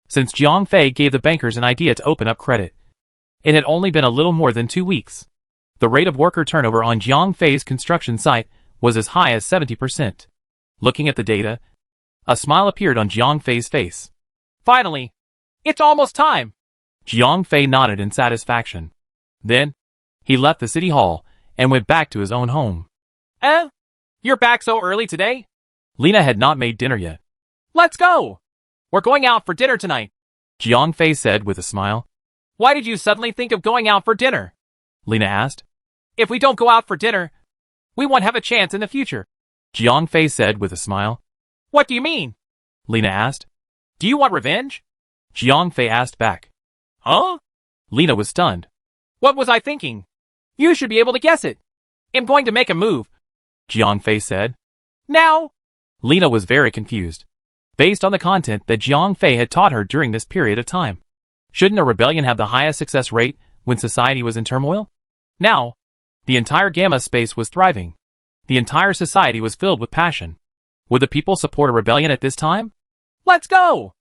Since Jiang Fei gave the bankers an idea to open up credit, it had only been a little more than 2 weeks. The rate of worker turnover on Jiang Fei's construction site was as high as 70%. Looking at the data, a smile appeared on Jiang Fei's face. Finally, it's almost time. Jiang Fei nodded in satisfaction. Then, he left the city hall and went back to his own home. You're back so early today? Lena had not made dinner yet. Let's go! We're going out for dinner tonight, Jiang Fei said with a smile. Why did you suddenly think of going out for dinner? Lena asked. If we don't go out for dinner, we won't have a chance in the future, Jiang Fei said with a smile. What do you mean? Lena asked. Do you want revenge? Jiang Fei asked back. Huh? Lena was stunned. What was I thinking? You should be able to guess it. I'm going to make a move, Jiang Fei said. Now? Lena was very confused. Based on the content that Jiang Fei had taught her during this period of time, shouldn't a rebellion have the highest success rate when society was in turmoil? Now, the entire Gamma space was thriving. The entire society was filled with passion. Would the people support a rebellion at this time? Let's go!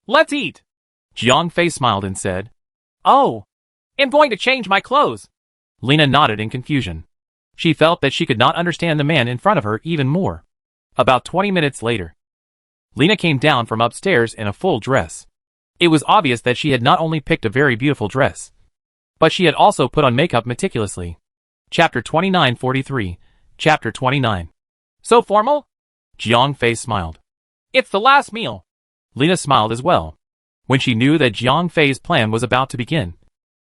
Let's eat! Jiang Fei smiled and said, Oh, I'm going to change my clothes. Lena nodded in confusion. She felt that she could not understand the man in front of her even more. About 20 minutes later, Lena came down from upstairs in a full dress. It was obvious that she had not only picked a very beautiful dress, but she had also put on makeup meticulously. Chapter 2943, Chapter 29. So formal? Jiang Fei smiled. It's the last meal. Lena smiled as well. When she knew that Jiang Fei's plan was about to begin,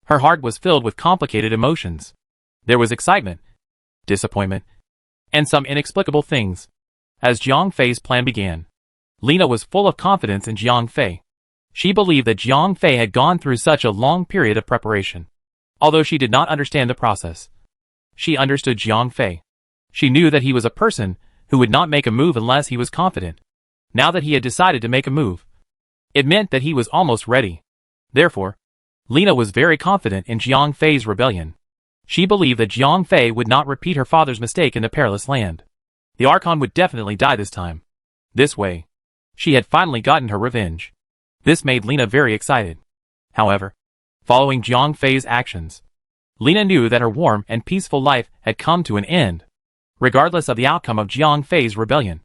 her heart was filled with complicated emotions. There was excitement, disappointment, and some inexplicable things. As Jiang Fei's plan began, Lena was full of confidence in Jiang Fei. She believed that Jiang Fei had gone through such a long period of preparation. Although she did not understand the process, she understood Jiang Fei. She knew that he was a person who would not make a move unless he was confident. Now that he had decided to make a move, it meant that he was almost ready. Therefore, Lena was very confident in Jiang Fei's rebellion. She believed that Jiang Fei would not repeat her father's mistake in the perilous land. The Archon would definitely die this time. This way, she had finally gotten her revenge. This made Lena very excited. However, following Jiang Fei's actions, Lena knew that her warm and peaceful life had come to an end. Regardless of the outcome of Jiang Fei's rebellion,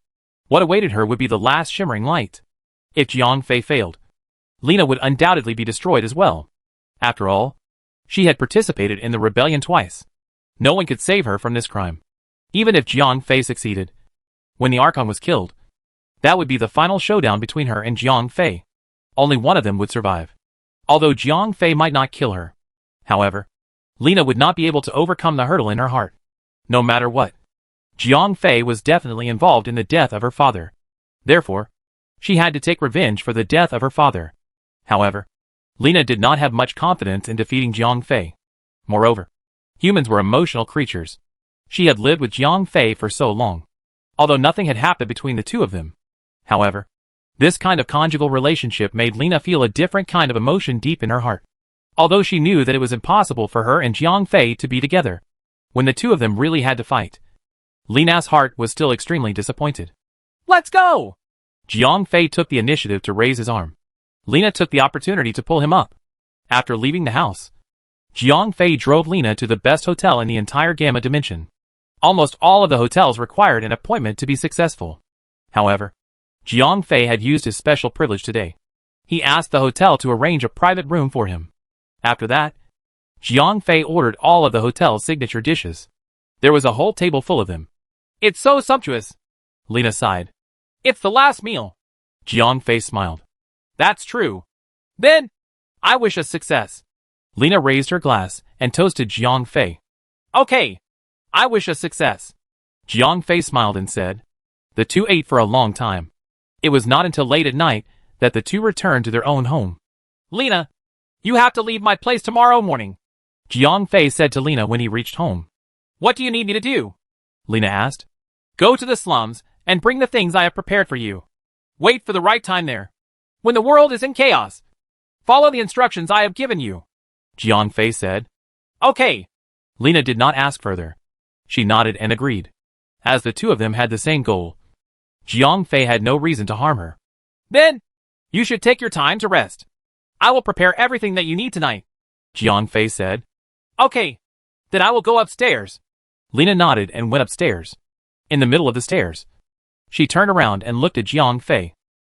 what awaited her would be the last shimmering light. If Jiang Fei failed, Lena would undoubtedly be destroyed as well. After all, she had participated in the rebellion twice. No one could save her from this crime. Even if Jiang Fei succeeded, when the Archon was killed, that would be the final showdown between her and Jiang Fei. Only one of them would survive. Although Jiang Fei might not kill her. However, Lena would not be able to overcome the hurdle in her heart. No matter what, Jiang Fei was definitely involved in the death of her father. Therefore, she had to take revenge for the death of her father. However, Lena did not have much confidence in defeating Jiang Fei. Moreover, humans were emotional creatures. She had lived with Jiang Fei for so long, although nothing had happened between the two of them. However, this kind of conjugal relationship made Lena feel a different kind of emotion deep in her heart. Although she knew that it was impossible for her and Jiang Fei to be together, when the two of them really had to fight, Lena's heart was still extremely disappointed. Let's go! Jiang Fei took the initiative to raise his arm. Lena took the opportunity to pull him up. After leaving the house, Jiang Fei drove Lena to the best hotel in the entire Gamma Dimension. Almost all of the hotels required an appointment to be successful. However, Jiang Fei had used his special privilege today. He asked the hotel to arrange a private room for him. After that, Jiang Fei ordered all of the hotel's signature dishes. There was a whole table full of them. It's so sumptuous, Lena sighed. It's the last meal. Jiang Fei smiled. That's true. Then, I wish us success. Lena raised her glass and toasted Jiang Fei. Okay. I wish us success. Jiang Fei smiled and said. The two ate for a long time. It was not until late at night that the two returned to their own home. Lena, you have to leave my place tomorrow morning, Jiang Fei said to Lena when he reached home. What do you need me to do? Lena asked. Go to the slums and bring the things I have prepared for you. Wait for the right time there. When the world is in chaos, follow the instructions I have given you, Jiang Fei said. Okay. Lena did not ask further. She nodded and agreed. As the two of them had the same goal, Jiang Fei had no reason to harm her. Then, you should take your time to rest. I will prepare everything that you need tonight, Jiang Fei said. Okay. Then I will go upstairs. Lena nodded and went upstairs. In the middle of the stairs, she turned around and looked at Jiang Fei.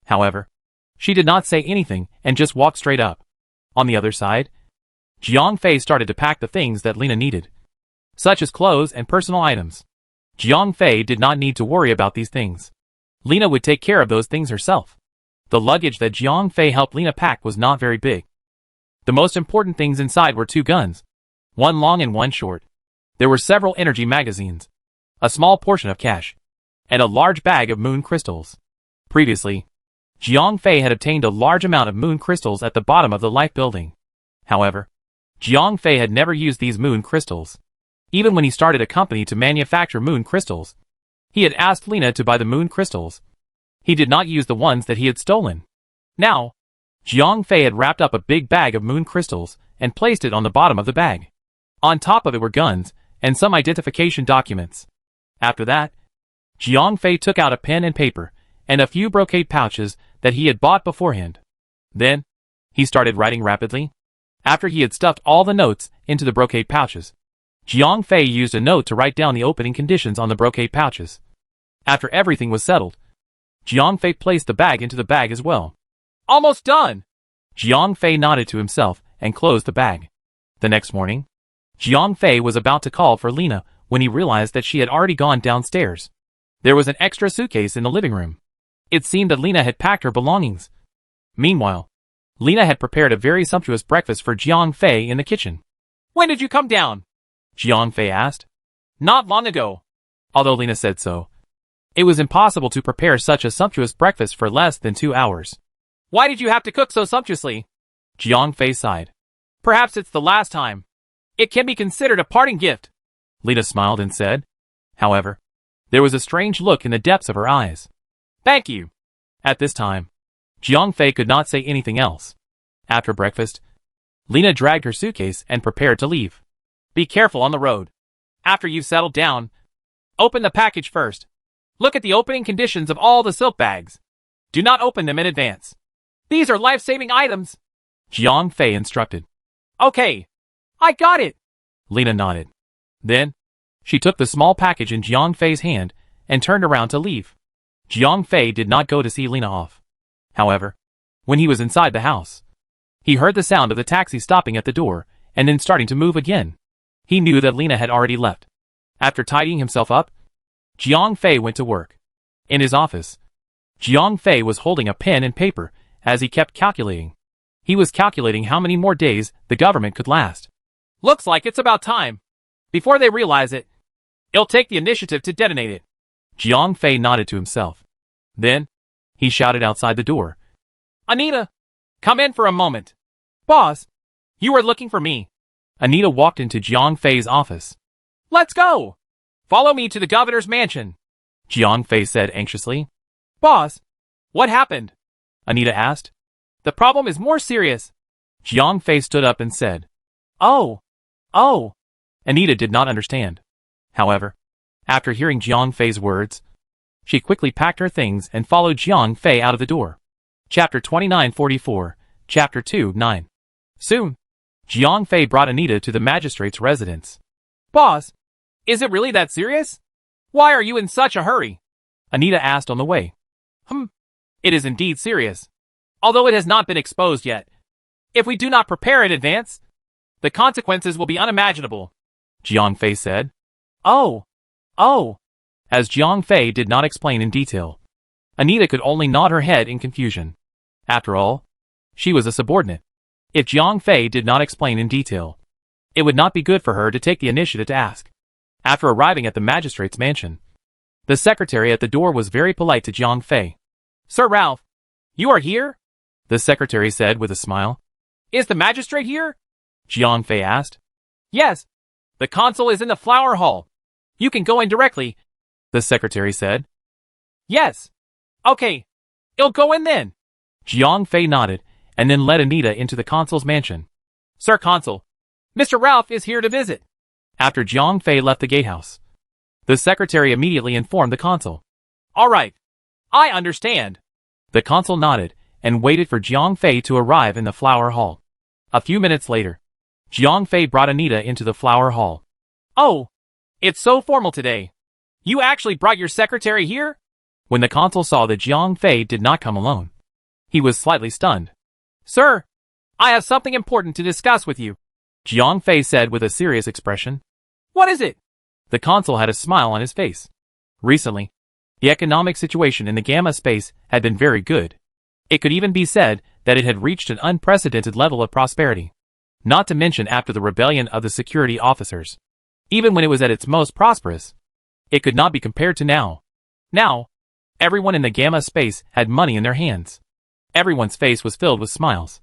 However, she did not say anything and just walked straight up. On the other side, Jiang Fei started to pack the things that Lena needed, such as clothes and personal items. Jiang Fei did not need to worry about these things. Lena would take care of those things herself. The luggage that Jiang Fei helped Lena pack was not very big. The most important things inside were 2 guns, one long and one short. There were several energy magazines, a small portion of cash, and a large bag of moon crystals. Previously, Jiang Fei had obtained a large amount of moon crystals at the bottom of the life building. However, Jiang Fei had never used these moon crystals. Even when he started a company to manufacture moon crystals, he had asked Lena to buy the moon crystals. He did not use the ones that he had stolen. Now, Jiang Fei had wrapped up a big bag of moon crystals and placed it on the bottom of the bag. On top of it were guns and some identification documents. After that, Jiang Fei took out a pen and paper and a few brocade pouches that he had bought beforehand. Then, he started writing rapidly. After he had stuffed all the notes into the brocade pouches, Jiang Fei used a note to write down the opening conditions on the brocade pouches. After everything was settled, Jiang Fei placed the bag into the bag as well. Almost done! Jiang Fei nodded to himself and closed the bag. The next morning, Jiang Fei was about to call for Lena when he realized that she had already gone downstairs. There was an extra suitcase in the living room. It seemed that Lena had packed her belongings. Meanwhile, Lena had prepared a very sumptuous breakfast for Jiang Fei in the kitchen. When did you come down? Jiang Fei asked. Not long ago. Although Lena said so, it was impossible to prepare such a sumptuous breakfast for less than 2 hours. Why did you have to cook so sumptuously? Jiang Fei sighed. Perhaps it's the last time. It can be considered a parting gift. Lena smiled and said. However, there was a strange look in the depths of her eyes. Thank you. At this time, Jiang Fei could not say anything else. After breakfast, Lena dragged her suitcase and prepared to leave. Be careful on the road. After you've settled down, open the package first. Look at the opening conditions of all the silk bags. Do not open them in advance. These are life-saving items, Jiang Fei instructed. Okay. I got it. Lena nodded. Then, she took the small package in Jiang Fei's hand and turned around to leave. Jiang Fei did not go to see Lena off. However, when he was inside the house, he heard the sound of the taxi stopping at the door and then starting to move again. He knew that Lena had already left. After tidying himself up, Jiang Fei went to work. In his office, Jiang Fei was holding a pen and paper as he kept calculating. He was calculating how many more days the government could last. Looks like it's about time. Before they realize it, it'll take the initiative to detonate it. Jiang Fei nodded to himself. Then, he shouted outside the door. Anita, come in for a moment. Boss, you were looking for me. Anita walked into Jiang Fei's office. Let's go. Follow me to the governor's mansion, Jiang Fei said anxiously. Boss, what happened? Anita asked. The problem is more serious. Jiang Fei stood up and said. Oh. Anita did not understand. However, after hearing Jiang Fei's words, she quickly packed her things and followed Jiang Fei out of the door. Chapter 2944, Chapter 2-9. Soon, Jiang Fei brought Anita to the magistrate's residence. Boss, is it really that serious? Why are you in such a hurry? Anita asked on the way. It is indeed serious. Although it has not been exposed yet. If we do not prepare in advance, the consequences will be unimaginable, Jiang Fei said. Oh. As Jiang Fei did not explain in detail, Anita could only nod her head in confusion. After all, she was a subordinate. If Jiang Fei did not explain in detail, it would not be good for her to take the initiative to ask. After arriving at the magistrate's mansion, the secretary at the door was very polite to Jiang Fei. Sir Ralph, you are here? The secretary said with a smile. Is the magistrate here? Jiang Fei asked. Yes. The consul is in the flower hall. You can go in directly, the secretary said. Yes. Okay. I'll go in then. Jiang Fei nodded and then led Anita into the consul's mansion. Sir Consul, Mr. Ralph is here to visit. After Jiang Fei left the gatehouse, the secretary immediately informed the consul. All right. I understand. The consul nodded and waited for Jiang Fei to arrive in the flower hall. A few minutes later, Jiang Fei brought Anita into the flower hall. Oh, it's so formal today. You actually brought your secretary here? When the consul saw that Jiang Fei did not come alone, he was slightly stunned. Sir, I have something important to discuss with you, Jiang Fei said with a serious expression. What is it? The consul had a smile on his face. Recently, the economic situation in the Gamma space had been very good. It could even be said that it had reached an unprecedented level of prosperity. Not to mention after the rebellion of the security officers. Even when it was at its most prosperous, it could not be compared to now. Now, everyone in the Gamma space had money in their hands. Everyone's face was filled with smiles.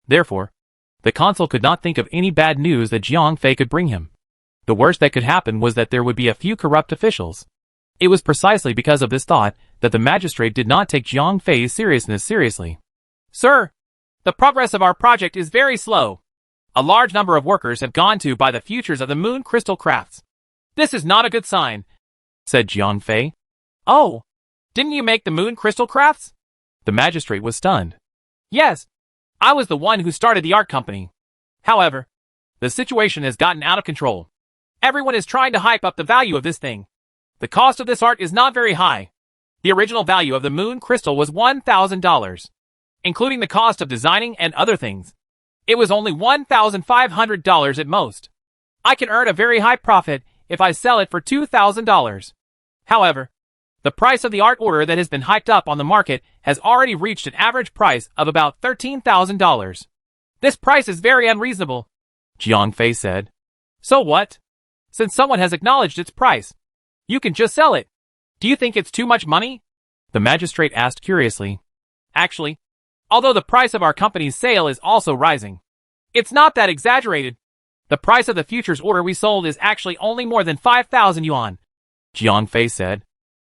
Therefore, the consul could not think of any bad news that Jiang Fei could bring him. The worst that could happen was that there would be a few corrupt officials. It was precisely because of this thought that the magistrate did not take Jiang Fei's seriousness seriously. Sir, the progress of our project is very slow. A large number of workers have gone to buy the futures of the moon crystal crafts. This is not a good sign, said Jiang Fei. Oh, didn't you make the moon crystal crafts? The magistrate was stunned. Yes, I was the one who started the art company. However, the situation has gotten out of control. Everyone is trying to hype up the value of this thing. The cost of this art is not very high. The original value of the moon crystal was $1,000, including the cost of designing and other things. It was only $1,500 at most. I can earn a very high profit if I sell it for $2,000. However, the price of the art order that has been hyped up on the market has already reached an average price of about $13,000. This price is very unreasonable, Jiang Fei said. So what? Since someone has acknowledged its price, you can just sell it. Do you think it's too much money? The magistrate asked curiously. Actually, although the price of our company's sale is also rising, it's not that exaggerated. The price of the futures order we sold is actually only more than 5,000 yuan, Jiang Fei said.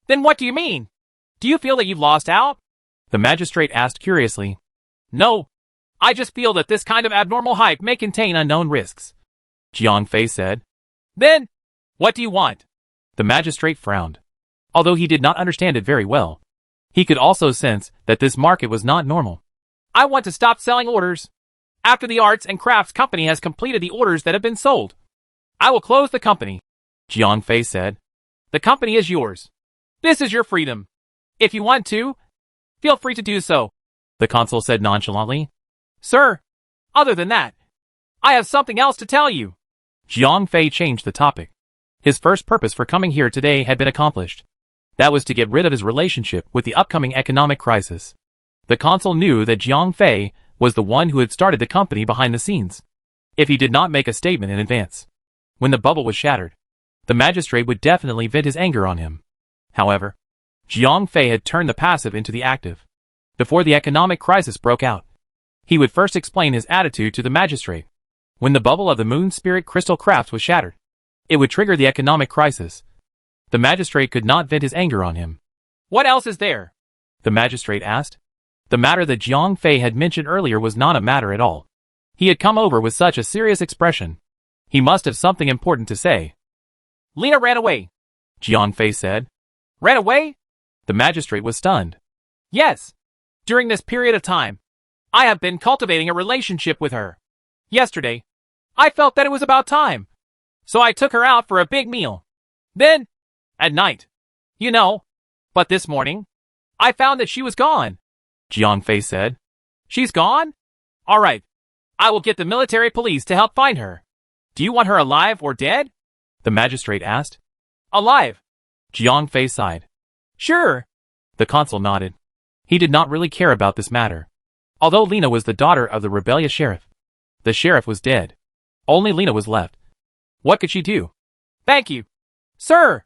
Then what do you mean? Do you feel that you've lost out? The magistrate asked curiously. No, I just feel that this kind of abnormal hype may contain unknown risks, Jiang Fei said. Then, what do you want? The magistrate frowned. Although he did not understand it very well, he could also sense that this market was not normal. I want to stop selling orders. After the arts and crafts company has completed the orders that have been sold, I will close the company, Jiang Fei said. The company is yours. This is your freedom. If you want to, feel free to do so, the consul said nonchalantly. Sir, other than that, I have something else to tell you. Jiang Fei changed the topic. His first purpose for coming here today had been accomplished. That was to get rid of his relationship with the upcoming economic crisis. The consul knew that Jiang Fei was the one who had started the company behind the scenes. If he did not make a statement in advance, when the bubble was shattered, the magistrate would definitely vent his anger on him. However, Jiang Fei had turned the passive into the active. Before the economic crisis broke out, he would first explain his attitude to the magistrate. When the bubble of the Moon Spirit Crystal Crafts was shattered, it would trigger the economic crisis. The magistrate could not vent his anger on him. What else is there? The magistrate asked. The matter that Jiang Fei had mentioned earlier was not a matter at all. He had come over with such a serious expression. He must have something important to say. Lena ran away, Jiang Fei said. Ran away? The magistrate was stunned. Yes. During this period of time, I have been cultivating a relationship with her. Yesterday, I felt that it was about time, so I took her out for a big meal. Then, at night, but this morning, I found that she was gone, Jiang Fei said. She's gone? All right. I will get the military police to help find her. Do you want her alive or dead? The magistrate asked. Alive, Jiang Fei sighed. Sure. The consul nodded. He did not really care about this matter. Although Lena was the daughter of the rebellious sheriff, the sheriff was dead. Only Lena was left. What could she do? Thank you, sir.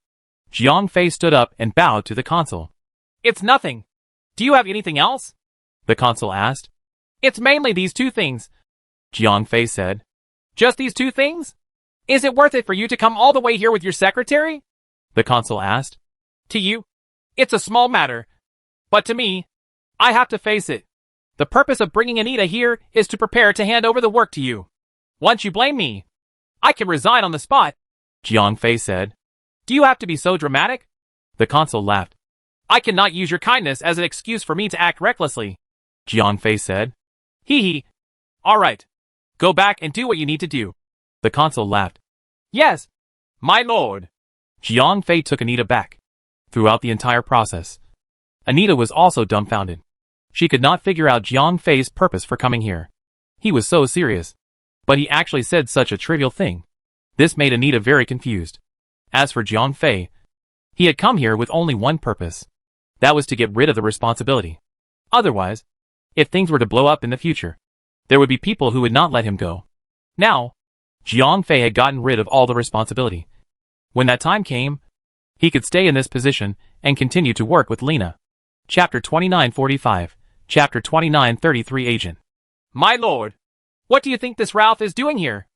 Jiang Fei stood up and bowed to the consul. It's nothing. Do you have anything else? The consul asked. It's mainly these two things, Jiang Fei said. Just these two things? Is it worth it for you to come all the way here with your secretary? The consul asked. To you, it's a small matter. But to me, I have to face it. The purpose of bringing Anita here is to prepare to hand over the work to you. Once you blame me, I can resign on the spot, Jiang Fei said. Do you have to be so dramatic? The consul laughed. I cannot use your kindness as an excuse for me to act recklessly, Jiang Fei said. Hee hee. All right. Go back and do what you need to do. The consul laughed. Yes, my lord. Jiang Fei took Anita back. Throughout the entire process, Anita was also dumbfounded. She could not figure out Jiang Fei's purpose for coming here. He was so serious, but he actually said such a trivial thing. This made Anita very confused. As for Jiang Fei, he had come here with only one purpose. That was to get rid of the responsibility. Otherwise, if things were to blow up in the future, there would be people who would not let him go. Now, Jiang Fei had gotten rid of all the responsibility. When that time came, he could stay in this position and continue to work with Lena. Chapter 2945, Chapter 2933 Agent. My lord, what do you think this Ralph is doing here?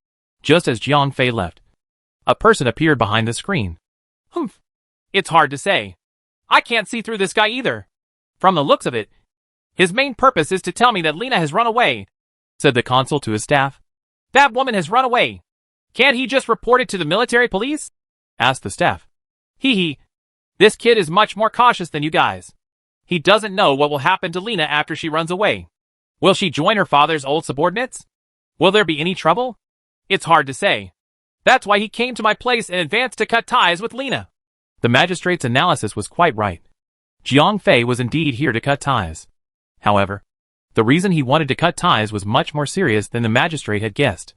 Just as Jiang Fei left, a person appeared behind the screen. Humph. It's hard to say. I can't see through this guy either. From the looks of it, his main purpose is to tell me that Lena has run away, said the consul to his staff. That woman has run away. Can't he just report it to the military police? Asked the staff. Hee hee. This kid is much more cautious than you guys. He doesn't know what will happen to Lena after she runs away. Will she join her father's old subordinates? Will there be any trouble? It's hard to say. That's why he came to my place in advance to cut ties with Lena. The magistrate's analysis was quite right. Jiang Fei was indeed here to cut ties. However, the reason he wanted to cut ties was much more serious than the magistrate had guessed.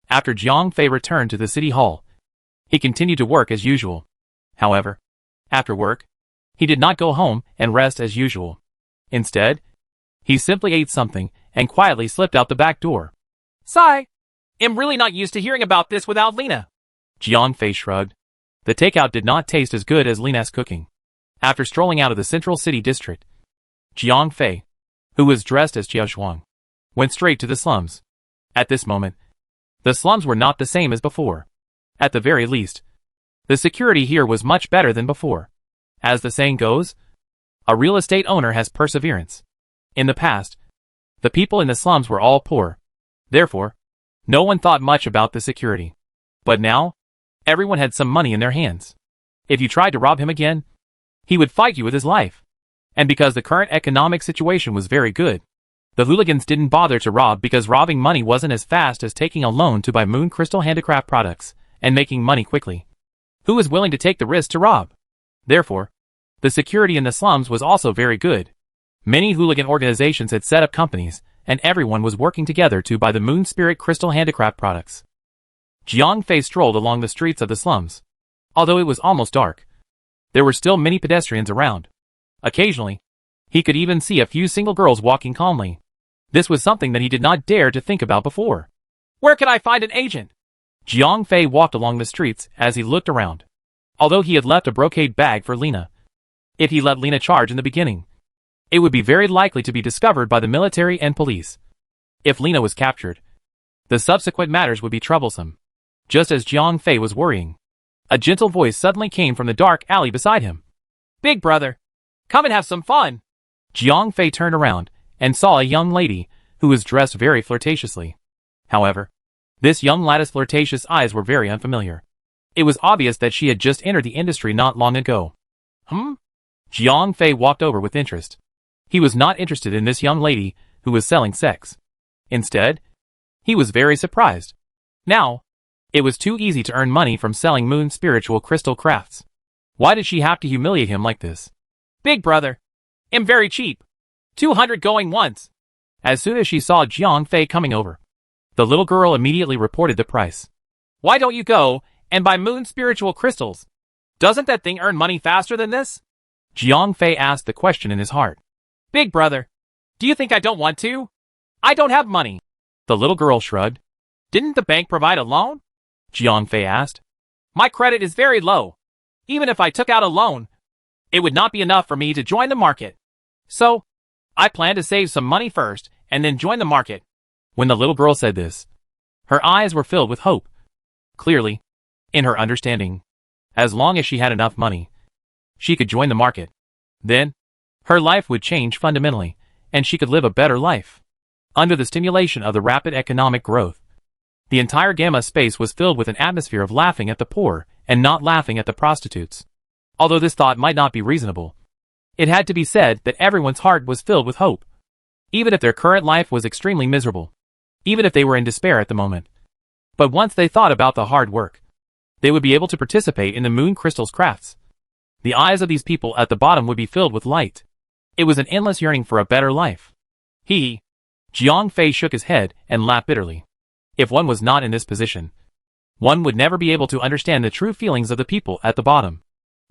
After Jiang Fei returned to the city hall, he continued to work as usual. However, after work, he did not go home and rest as usual. Instead, he simply ate something and quietly slipped out the back door. Sigh. I'm really not used to hearing about this without Lena. Jiang Fei shrugged. The takeout did not taste as good as Lena's cooking. After strolling out of the central city district, Jiang Fei, who was dressed as Jia Shuang, went straight to the slums. At this moment, the slums were not the same as before. At the very least, the security here was much better than before. As the saying goes, a real estate owner has perseverance. In the past, The people in the slums were all poor. Therefore, no one thought much about the security. But now, everyone had some money in their hands. If you tried to rob him again, he would fight you with his life. And because the current economic situation was very good, the hooligans didn't bother to rob because robbing money wasn't as fast as taking a loan to buy Moon Crystal handicraft products and making money quickly. Who was willing to take the risk to rob? Therefore, the security in the slums was also very good. Many hooligan organizations had set up companies, and everyone was working together to buy the Moon Spirit Crystal handicraft products. Jiang Fei strolled along the streets of the slums. Although it was almost dark, there were still many pedestrians around. Occasionally, he could even see a few single girls walking calmly. This was something that he did not dare to think about before. Where can I find an agent? Jiang Fei walked along the streets as he looked around. Although he had left a brocade bag for Lena, if he let Lena charge in the beginning, it would be very likely to be discovered by the military and police. If Lena was captured, the subsequent matters would be troublesome. Just as Jiang Fei was worrying, a gentle voice suddenly came from the dark alley beside him. Big brother, come and have some fun. Jiang Fei turned around and saw a young lady who was dressed very flirtatiously. However, this young lady's flirtatious eyes were very unfamiliar. It was obvious that she had just entered the industry not long ago. Jiang Fei walked over with interest. He was not interested in this young lady who was selling sex. Instead, he was very surprised. Now, it was too easy to earn money from selling Moon spiritual crystal crafts. Why did she have to humiliate him like this? Big brother, I'm very cheap. 200 going once. As soon as she saw Jiang Fei coming over, the little girl immediately reported the price. Why don't you go and buy Moon spiritual crystals? Doesn't that thing earn money faster than this? Jiang Fei asked the question in his heart. Big brother, do you think I don't want to? I don't have money. The little girl shrugged. Didn't the bank provide a loan? Jiang Fei asked. My credit is very low. Even if I took out a loan, it would not be enough for me to join the market. So, I plan to save some money first and then join the market. When the little girl said this, her eyes were filled with hope. Clearly, in her understanding, as long as she had enough money, she could join the market. Then, her life would change fundamentally, and she could live a better life. Under the stimulation of the rapid economic growth, the entire Gamma space was filled with an atmosphere of laughing at the poor and not laughing at the prostitutes. Although this thought might not be reasonable, it had to be said that everyone's heart was filled with hope. Even if their current life was extremely miserable, even if they were in despair at the moment. But once they thought about the hard work, they would be able to participate in the Moon Crystal's crafts. The eyes of these people at the bottom would be filled with light. It was an endless yearning for a better life. Jiang Fei shook his head and laughed bitterly. If one was not in this position, one would never be able to understand the true feelings of the people at the bottom.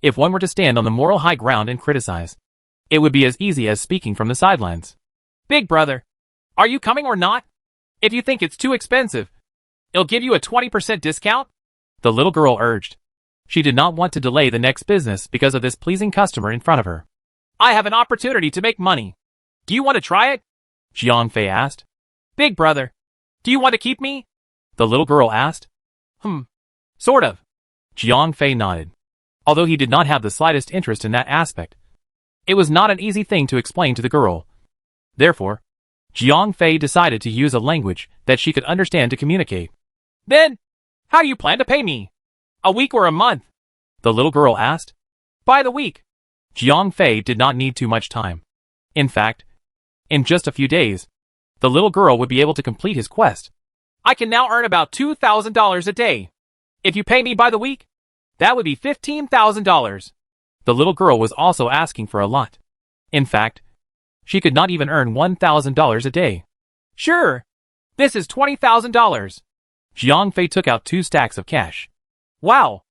If one were to stand on the moral high ground and criticize, it would be as easy as speaking from the sidelines. Big brother, are you coming or not? If you think it's too expensive, I'll give you a 20% discount? The little girl urged. She did not want to delay the next business because of this pleasing customer in front of her. I have an opportunity to make money. Do you want to try it? Jiang Fei asked. Big brother, do you want to keep me? The little girl asked. Sort of. Jiang Fei nodded. Although he did not have the slightest interest in that aspect, it was not an easy thing to explain to the girl. Therefore, Jiang Fei decided to use a language that she could understand to communicate. Then, how do you plan to pay me? A week or a month? The little girl asked. By the week. Jiang Fei did not need too much time. In fact, in just a few days, the little girl would be able to complete his quest. I can now earn about $2,000 a day. If you pay me by the week, that would be $15,000. The little girl was also asking for a lot. In fact, she could not even earn $1,000 a day. Sure. This is $20,000. Jiang Fei took out 2 stacks of cash. Wow.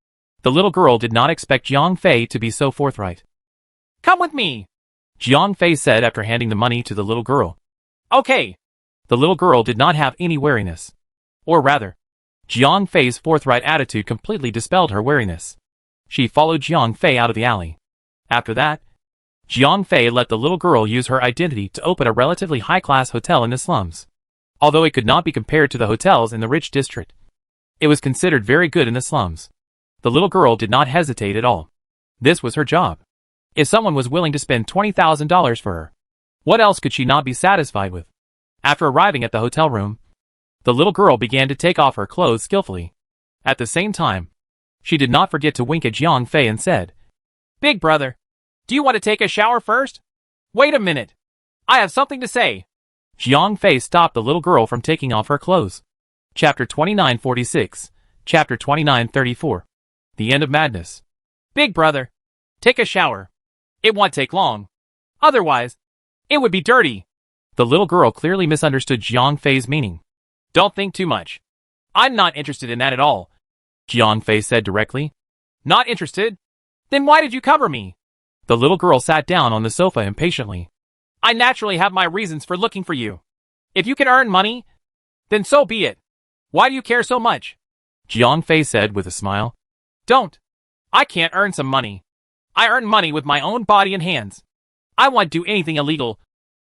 The little girl did not expect Jiang Fei to be so forthright. Come with me, Jiang Fei said after handing the money to the little girl. Okay. The little girl did not have any wariness. Or rather, Jiang Fei's forthright attitude completely dispelled her wariness. She followed Jiang Fei out of the alley. After that, Jiang Fei let the little girl use her identity to open a relatively high-class hotel in the slums. Although it could not be compared to the hotels in the rich district, it was considered very good in the slums. The little girl did not hesitate at all. This was her job. If someone was willing to spend $20,000 for her, what else could she not be satisfied with? After arriving at the hotel room, the little girl began to take off her clothes skillfully. At the same time, she did not forget to wink at Jiang Fei and said, Big brother, do you want to take a shower first? Wait a minute. I have something to say. Jiang Fei stopped the little girl from taking off her clothes. Chapter 2946, Chapter 2934. The End of Madness. Big brother, take a shower. It won't take long. Otherwise, it would be dirty. The little girl clearly misunderstood Jiang Fei's meaning. Don't think too much. I'm not interested in that at all, Jiang Fei said directly. Not interested? Then why did you cover me? The little girl sat down on the sofa impatiently. I naturally have my reasons for looking for you. If you can earn money, then so be it. Why do you care so much? Jiang Fei said with a smile. Don't. I can't earn some money. I earn money with my own body and hands. I won't do anything illegal,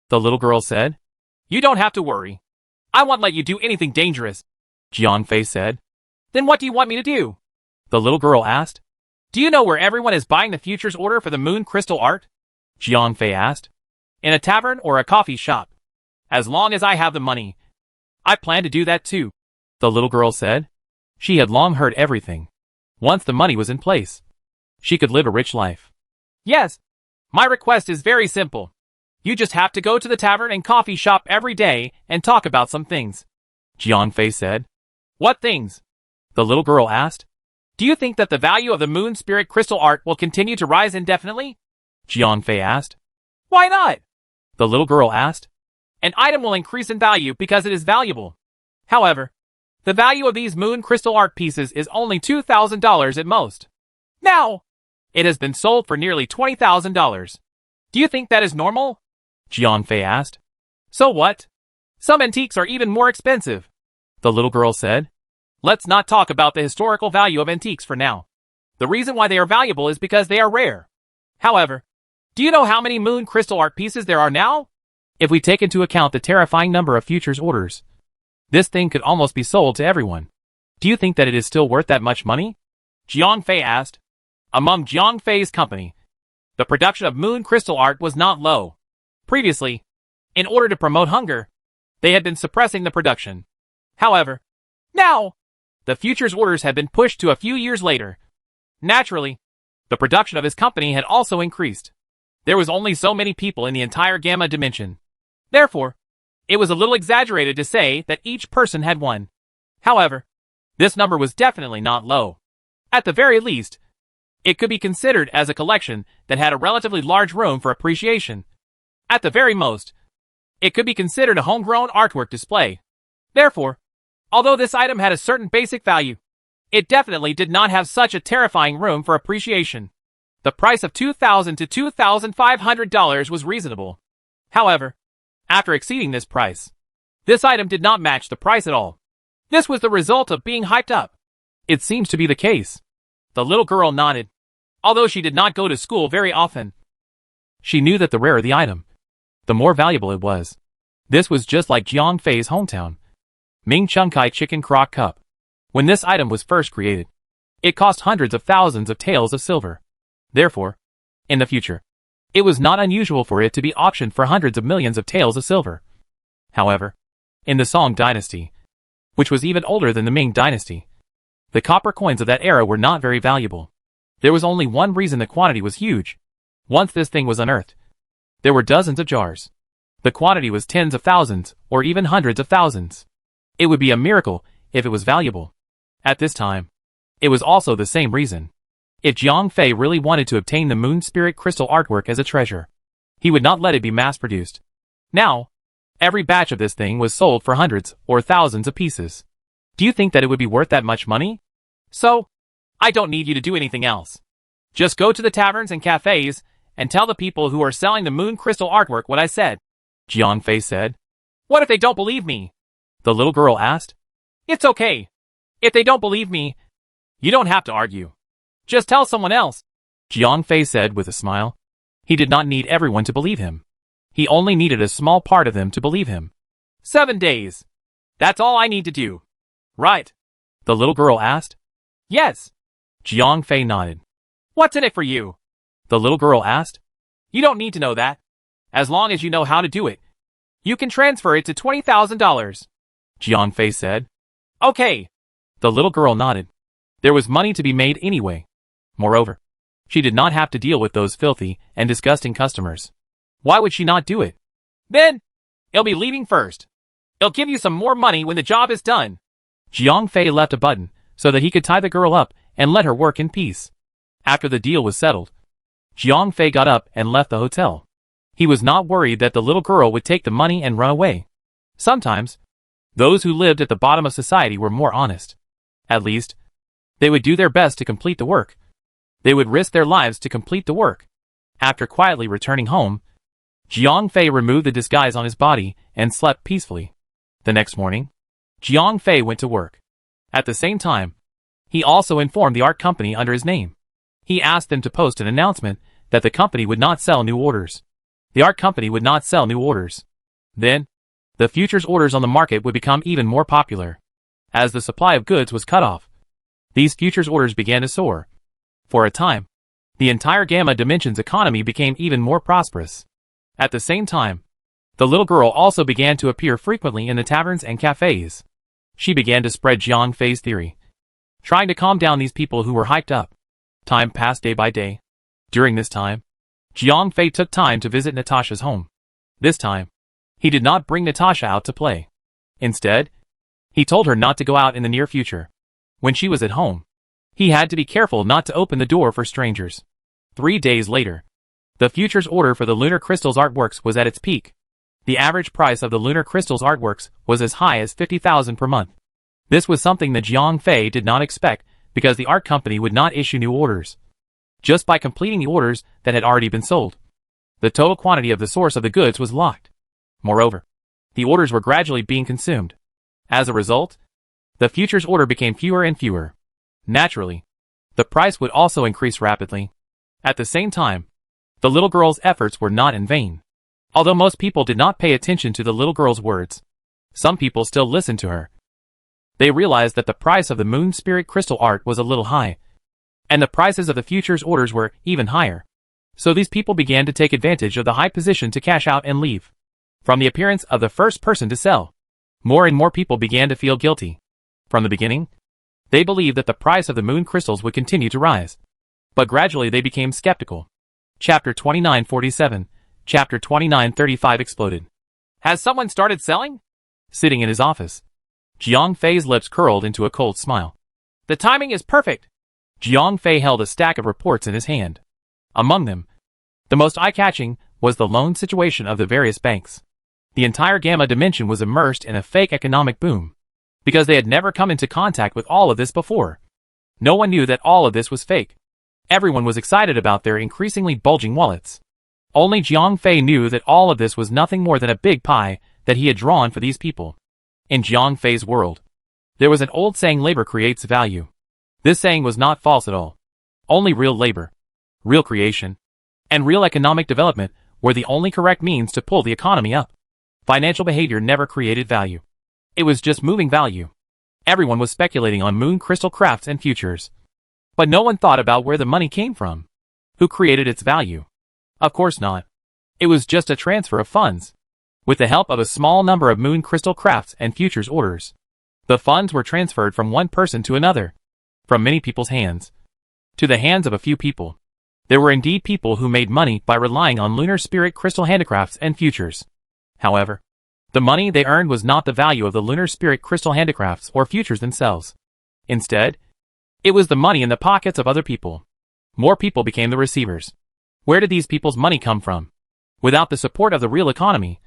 the little girl said. You don't have to worry. I won't let you do anything dangerous, Jiang Fei said. Then what do you want me to do? The little girl asked. Do you know where everyone is buying the futures order for the moon crystal art? Jiang Fei asked. In a tavern or a coffee shop. As long as I have the money. I plan to do that too, the little girl said. She had long heard everything. Once the money was in place, she could live a rich life. Yes. My request is very simple. You just have to go to the tavern and coffee shop every day and talk about some things, Jiang Fei said. What things? The little girl asked. Do you think that the value of the moon spirit crystal art will continue to rise indefinitely? Jiang Fei asked. Why not? The little girl asked. An item will increase in value because it is valuable. However, the value of these moon crystal art pieces is only $2,000 at most. Now, it has been sold for nearly $20,000. Do you think that is normal? Jiang Fei asked. So what? Some antiques are even more expensive, the little girl said. Let's not talk about the historical value of antiques for now. The reason why they are valuable is because they are rare. However, do you know how many moon crystal art pieces there are now? If we take into account the terrifying number of futures orders, this thing could almost be sold to everyone. Do you think that it is still worth that much money? Jiang Fei asked. Among Jiang Fei's company, the production of moon crystal art was not low. Previously, in order to promote hunger, they had been suppressing the production. However, now, the futures orders had been pushed to a few years later. Naturally, the production of his company had also increased. There was only so many people in the entire Gamma dimension. Therefore, it was a little exaggerated to say that each person had one. However, this number was definitely not low. At the very least, it could be considered as a collection that had a relatively large room for appreciation. At the very most, it could be considered a homegrown artwork display. Therefore, although this item had a certain basic value, it definitely did not have such a terrifying room for appreciation. The price of $2,000 to $2,500 was reasonable. However, after exceeding this price, this item did not match the price at all. This was the result of being hyped up. It seems to be the case. The little girl nodded. Although she did not go to school very often, she knew that the rarer the item, the more valuable it was. This was just like Jiang Fei's hometown, Ming Chungkai Chicken Crock Cup. When this item was first created, it cost hundreds of thousands of taels of silver. Therefore, in the future, it was not unusual for it to be auctioned for hundreds of millions of taels of silver. However, in the Song dynasty, which was even older than the Ming dynasty, the copper coins of that era were not very valuable. There was only one reason the quantity was huge. Once this thing was unearthed, there were dozens of jars. The quantity was tens of thousands, or even hundreds of thousands. It would be a miracle if it was valuable. At this time, it was also the same reason. If Jiang Fei really wanted to obtain the moon spirit crystal artwork as a treasure, he would not let it be mass-produced. Now, every batch of this thing was sold for hundreds or thousands of pieces. Do you think that it would be worth that much money? So, I don't need you to do anything else. Just go to the taverns and cafes and tell the people who are selling the moon crystal artwork what I said, Jiang Fei said. What if they don't believe me? The little girl asked. It's okay. If they don't believe me, you don't have to argue. Just tell someone else, Jiang Fei said with a smile. He did not need everyone to believe him. He only needed a small part of them to believe him. 7 days. That's all I need to do. Right? The little girl asked. Yes. Jiang Fei nodded. What's in it for you? The little girl asked. You don't need to know that. As long as you know how to do it, You can transfer it to $20,000. Jiang Fei said. Okay. The little girl nodded. There was money to be made anyway. Moreover, she did not have to deal with those filthy and disgusting customers. Why would she not do it? Then, it'll be leaving first. It'll give you some more money when the job is done. Jiang Fei left a button so that he could tie the girl up and let her work in peace. After the deal was settled, Jiang Fei got up and left the hotel. He was not worried that the little girl would take the money and run away. Sometimes, those who lived at the bottom of society were more honest. At least, they would do their best to complete the work. They would risk their lives to complete the work. After quietly returning home, Jiang Fei removed the disguise on his body and slept peacefully. The next morning, Jiang Fei went to work. At the same time, he also informed the art company under his name. He asked them to post an announcement that the company would not sell new orders. The art company would not sell new orders. Then, the futures orders on the market would become even more popular. As the supply of goods was cut off, these futures orders began to soar. For a time, the entire Gamma Dimensions economy became even more prosperous. At the same time, the little girl also began to appear frequently in the taverns and cafes. She began to spread Jiang Fei's theory, trying to calm down these people who were hyped up. Time passed day by day. During this time, Jiang Fei took time to visit Natasha's home. This time, he did not bring Natasha out to play. Instead, he told her not to go out in the near future. When she was at home, he had to be careful not to open the door for strangers. 3 days later, the futures order for the Lunar Crystals artworks was at its peak. The average price of the Lunar Crystals artworks was as high as 50,000 per month. This was something that Jiang Fei did not expect because the art company would not issue new orders. Just by completing the orders that had already been sold, the total quantity of the source of the goods was locked. Moreover, the orders were gradually being consumed. As a result, the futures order became fewer and fewer. Naturally, the price would also increase rapidly. At the same time, the little girl's efforts were not in vain. Although most people did not pay attention to the little girl's words, some people still listened to her. They realized that the price of the Moon Spirit Crystal art was a little high, and the prices of the futures orders were even higher. So these people began to take advantage of the high position to cash out and leave. From the appearance of the first person to sell, more and more people began to feel guilty. From the beginning, they believed that the price of the moon crystals would continue to rise. But gradually they became skeptical. Chapter 2947, Chapter 2935 exploded. Has someone started selling? Sitting in his office, Jiang Fei's lips curled into a cold smile. The timing is perfect. Jiang Fei held a stack of reports in his hand. Among them, the most eye-catching was the loan situation of the various banks. The entire Gamma Dimension was immersed in a fake economic boom, because they had never come into contact with all of this before. No one knew that all of this was fake. Everyone was excited about their increasingly bulging wallets. Only Jiang Fei knew that all of this was nothing more than a big pie that he had drawn for these people. In Jiang Fei's world, there was an old saying, labor creates value. This saying was not false at all. Only real labor, real creation, and real economic development were the only correct means to pull the economy up. Financial behavior never created value. It was just moving value. Everyone was speculating on moon crystal crafts and futures. But no one thought about where the money came from. Who created its value? Of course not. It was just a transfer of funds. With the help of a small number of moon crystal crafts and futures orders, the funds were transferred from one person to another, from many people's hands to the hands of a few people. There were indeed people who made money by relying on lunar spirit crystal handicrafts and futures. However, the money they earned was not the value of the lunar spirit crystal handicrafts or futures themselves. Instead, it was the money in the pockets of other people. More people became the receivers. Where did these people's money come from? Without the support of the real economy,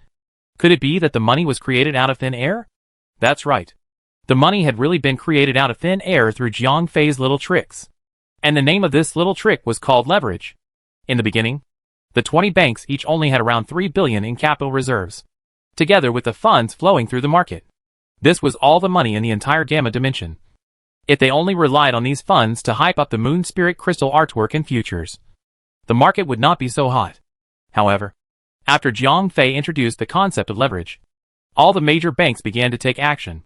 could it be that the money was created out of thin air? That's right. The money had really been created out of thin air through Jiang Fei's little tricks. And the name of this little trick was called leverage. In the beginning, the 20 banks each only had around 3 billion in capital reserves, together with the funds flowing through the market. This was all the money in the entire Gamma Dimension. If they only relied on these funds to hype up the Moon Spirit Crystal artwork and futures, the market would not be so hot. However, after Jiang Fei introduced the concept of leverage, all the major banks began to take action.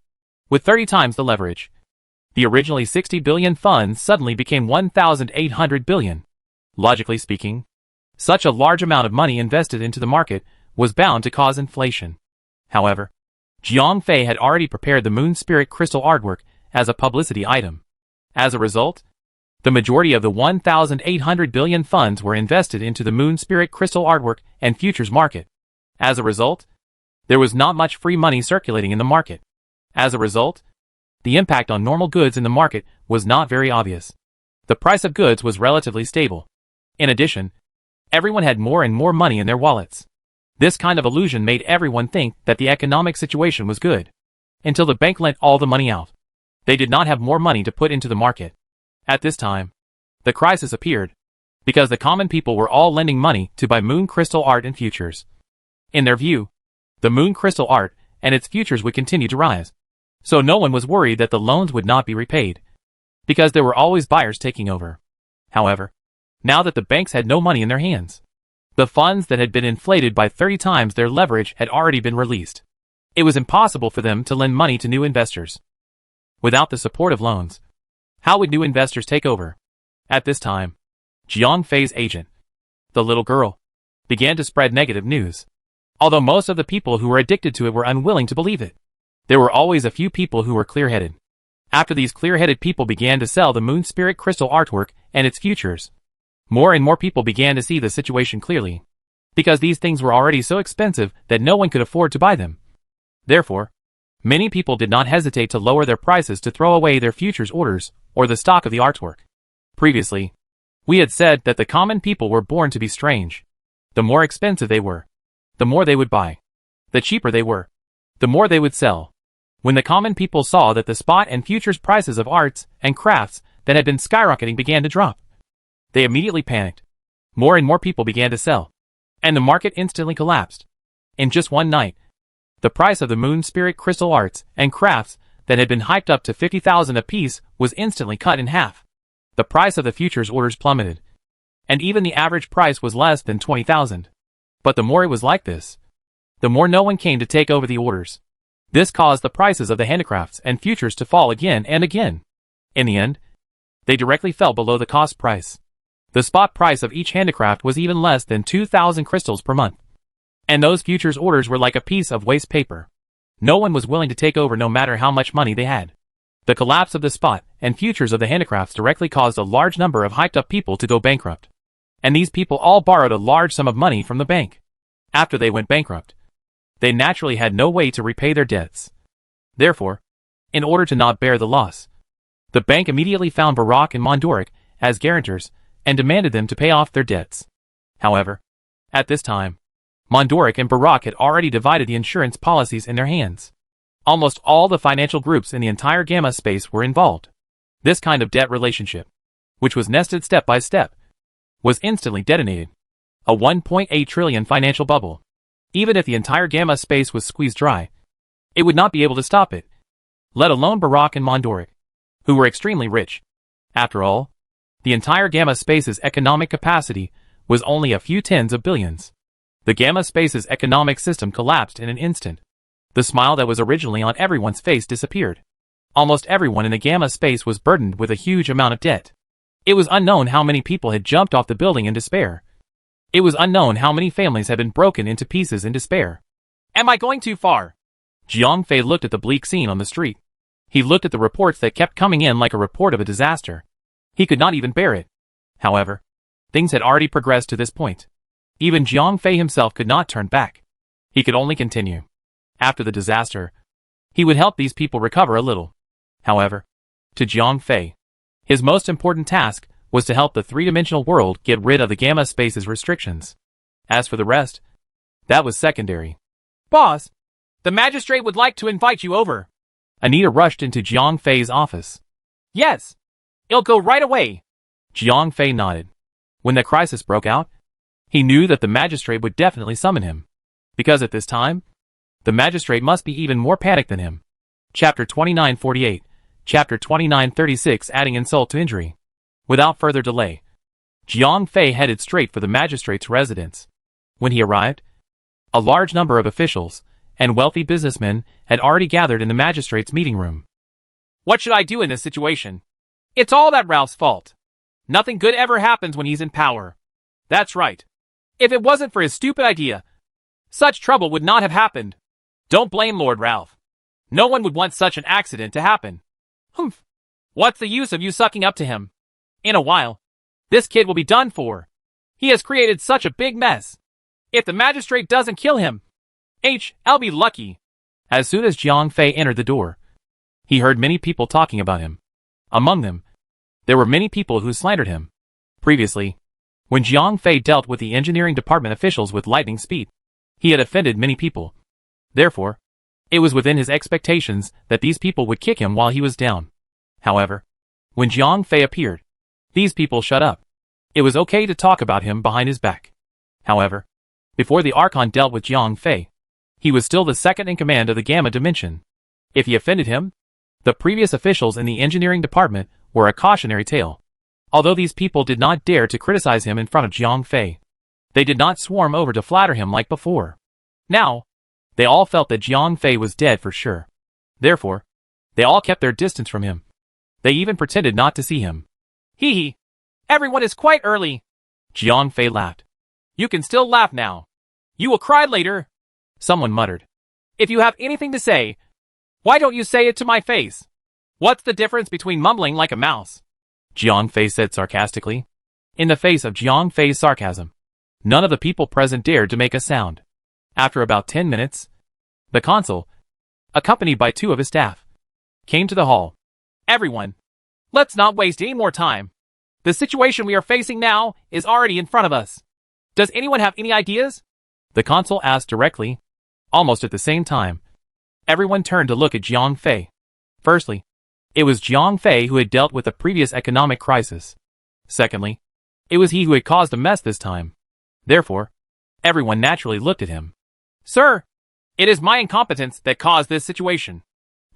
With 30 times the leverage, the originally 60 billion funds suddenly became 1,800 billion. Logically speaking, such a large amount of money invested into the market was bound to cause inflation. However, Jiang Fei had already prepared the Moon Spirit Crystal artwork as a publicity item. As a result, the majority of the 1,800 billion funds were invested into the Moon Spirit Crystal artwork and futures market. As a result, there was not much free money circulating in the market. As a result, the impact on normal goods in the market was not very obvious. The price of goods was relatively stable. In addition, everyone had more and more money in their wallets. This kind of illusion made everyone think that the economic situation was good. Until the bank lent all the money out. They did not have more money to put into the market. At this time, the crisis appeared, because the common people were all lending money to buy Moon Crystal art and futures. In their view, the Moon Crystal art and its futures would continue to rise. So no one was worried that the loans would not be repaid, because there were always buyers taking over. However, now that the banks had no money in their hands, the funds that had been inflated by 30 times their leverage had already been released. It was impossible for them to lend money to new investors. Without the support of loans, how would new investors take over? At this time, Jiang Fei's agent, the little girl, began to spread negative news. Although most of the people who were addicted to it were unwilling to believe it, there were always a few people who were clear-headed. After these clear-headed people began to sell the Moon Spirit Crystal artwork and its futures, more and more people began to see the situation clearly, because these things were already so expensive that no one could afford to buy them. Therefore, many people did not hesitate to lower their prices to throw away their futures orders or the stock of the artwork. Previously, we had said that the common people were born to be strange. The more expensive they were, the more they would buy. The cheaper they were, the more they would sell. When the common people saw that the spot and futures prices of arts and crafts that had been skyrocketing began to drop, they immediately panicked. More and more people began to sell, and the market instantly collapsed. In just one night, the price of the Moon Spirit Crystal arts and crafts that had been hyped up to 50,000 apiece was instantly cut in half. The price of the futures orders plummeted, and even the average price was less than 20,000. But the more it was like this, the more no one came to take over the orders. This caused the prices of the handicrafts and futures to fall again and again. In the end, they directly fell below the cost price. The spot price of each handicraft was even less than 2,000 crystals per month. And those futures orders were like a piece of waste paper. No one was willing to take over no matter how much money they had. The collapse of the spot and futures of the handicrafts directly caused a large number of hyped up people to go bankrupt. And these people all borrowed a large sum of money from the bank. After they went bankrupt, they naturally had no way to repay their debts. Therefore, in order to not bear the loss, the bank immediately found Barak and Mondoric as guarantors and demanded them to pay off their debts. However, at this time, Mondoric and Barak had already divided the insurance policies in their hands. Almost all the financial groups in the entire Gamma space were involved. This kind of debt relationship, which was nested step by step, was instantly detonated. A 1.8 trillion financial bubble. Even if the entire Gamma space was squeezed dry, it would not be able to stop it. Let alone Barak and Mondoric, who were extremely rich. After all, the entire Gamma space's economic capacity was only a few tens of billions. The Gamma space's economic system collapsed in an instant. The smile that was originally on everyone's face disappeared. Almost everyone in the Gamma space was burdened with a huge amount of debt. It was unknown how many people had jumped off the building in despair. It was unknown how many families had been broken into pieces in despair. Am I going too far? Jiang Fei looked at the bleak scene on the street. He looked at the reports that kept coming in like a report of a disaster. He could not even bear it. However, things had already progressed to this point. Even Jiang Fei himself could not turn back. He could only continue. After the disaster, he would help these people recover a little. However, to Jiang Fei, his most important task was to help the three-dimensional world get rid of the Gamma space's restrictions. As for the rest, that was secondary. Boss, the magistrate would like to invite you over. Anita rushed into Jiang Fei's office. Yes, it'll go right away. Jiang Fei nodded. When the crisis broke out, he knew that the magistrate would definitely summon him. Because at this time, the magistrate must be even more panicked than him. Chapter 2948, Chapter 2936 adding insult to injury. Without further delay, Jiang Fei headed straight for the magistrate's residence. When he arrived, a large number of officials and wealthy businessmen had already gathered in the magistrate's meeting room. What should I do in this situation? It's all that Ralph's fault. Nothing good ever happens when he's in power. That's right. If it wasn't for his stupid idea, such trouble would not have happened. Don't blame Lord Ralph. No one would want such an accident to happen. Humph. What's the use of you sucking up to him? In a while, this kid will be done for. He has created such a big mess. If the magistrate doesn't kill him, I'll be lucky. As soon as Jiang Fei entered the door, he heard many people talking about him. Among them, there were many people who slandered him. Previously, when Jiang Fei dealt with the engineering department officials with lightning speed, he had offended many people. Therefore, it was within his expectations that these people would kick him while he was down. However, when Jiang Fei appeared, these people shut up. It was okay to talk about him behind his back. However, before the Archon dealt with Jiang Fei, he was still the second in command of the Gamma Dimension. If he offended him, the previous officials in the engineering department were a cautionary tale. Although these people did not dare to criticize him in front of Jiang Fei, they did not swarm over to flatter him like before. Now, they all felt that Jiang Fei was dead for sure. Therefore, they all kept their distance from him. They even pretended not to see him. Hee hee. Everyone is quite early. Jiang Fei laughed. You can still laugh now. You will cry later. Someone muttered. If you have anything to say, why don't you say it to my face? What's the difference between mumbling like a mouse? Jiang Fei said sarcastically. In the face of Jiang Fei's sarcasm, none of the people present dared to make a sound. After about 10 minutes, the consul, accompanied by 2 of his staff, came to the hall. Everyone, let's not waste any more time. The situation we are facing now is already in front of us. Does anyone have any ideas? The consul asked directly. Almost at the same time, everyone turned to look at Jiang Fei. Firstly, it was Jiang Fei who had dealt with the previous economic crisis. Secondly, it was he who had caused a mess this time. Therefore, everyone naturally looked at him. Sir, it is my incompetence that caused this situation.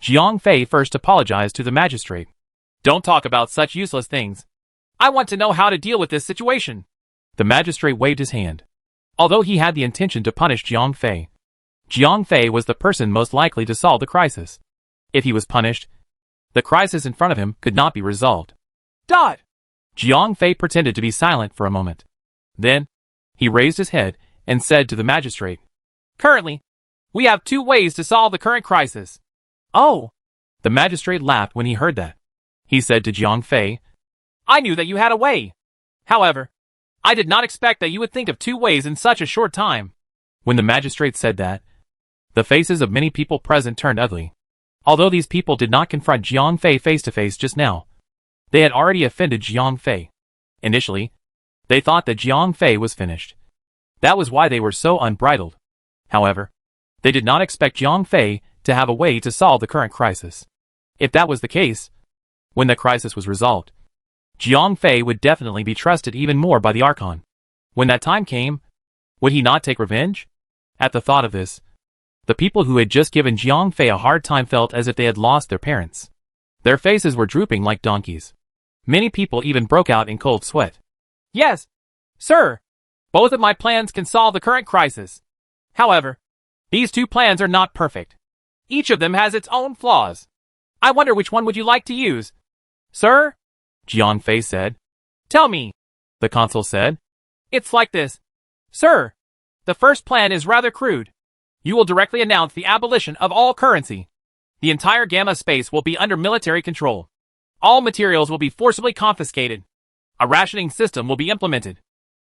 Jiang Fei first apologized to the magistrate. Don't talk about such useless things. I want to know how to deal with this situation. The magistrate waved his hand. Although he had the intention to punish Jiang Fei was the person most likely to solve the crisis. If he was punished, the crisis in front of him could not be resolved. Dot! Jiang Fei pretended to be silent for a moment. Then, he raised his head and said to the magistrate, Currently, we have 2 ways to solve the current crisis. Oh! The magistrate laughed when he heard that. He said to Jiang Fei, I knew that you had a way. However, I did not expect that you would think of 2 ways in such a short time. When the magistrate said that, the faces of many people present turned ugly. Although these people did not confront Jiang Fei face to face just now, they had already offended Jiang Fei. Initially, they thought that Jiang Fei was finished. That was why they were so unbridled. However, they did not expect Jiang Fei to have a way to solve the current crisis. If that was the case, when the crisis was resolved, Jiang Fei would definitely be trusted even more by the Archon. When that time came, would he not take revenge? At the thought of this, the people who had just given Jiang Fei a hard time felt as if they had lost their parents. Their faces were drooping like donkeys. Many people even broke out in cold sweat. Yes, sir. Both of my plans can solve the current crisis. However, these 2 plans are not perfect. Each of them has its own flaws. I wonder which one would you like to use? Sir? Jiang Fei said. Tell me. The consul said. It's like this. Sir, the first plan is rather crude. You will directly announce the abolition of all currency. The entire Gamma space will be under military control. All materials will be forcibly confiscated. A rationing system will be implemented.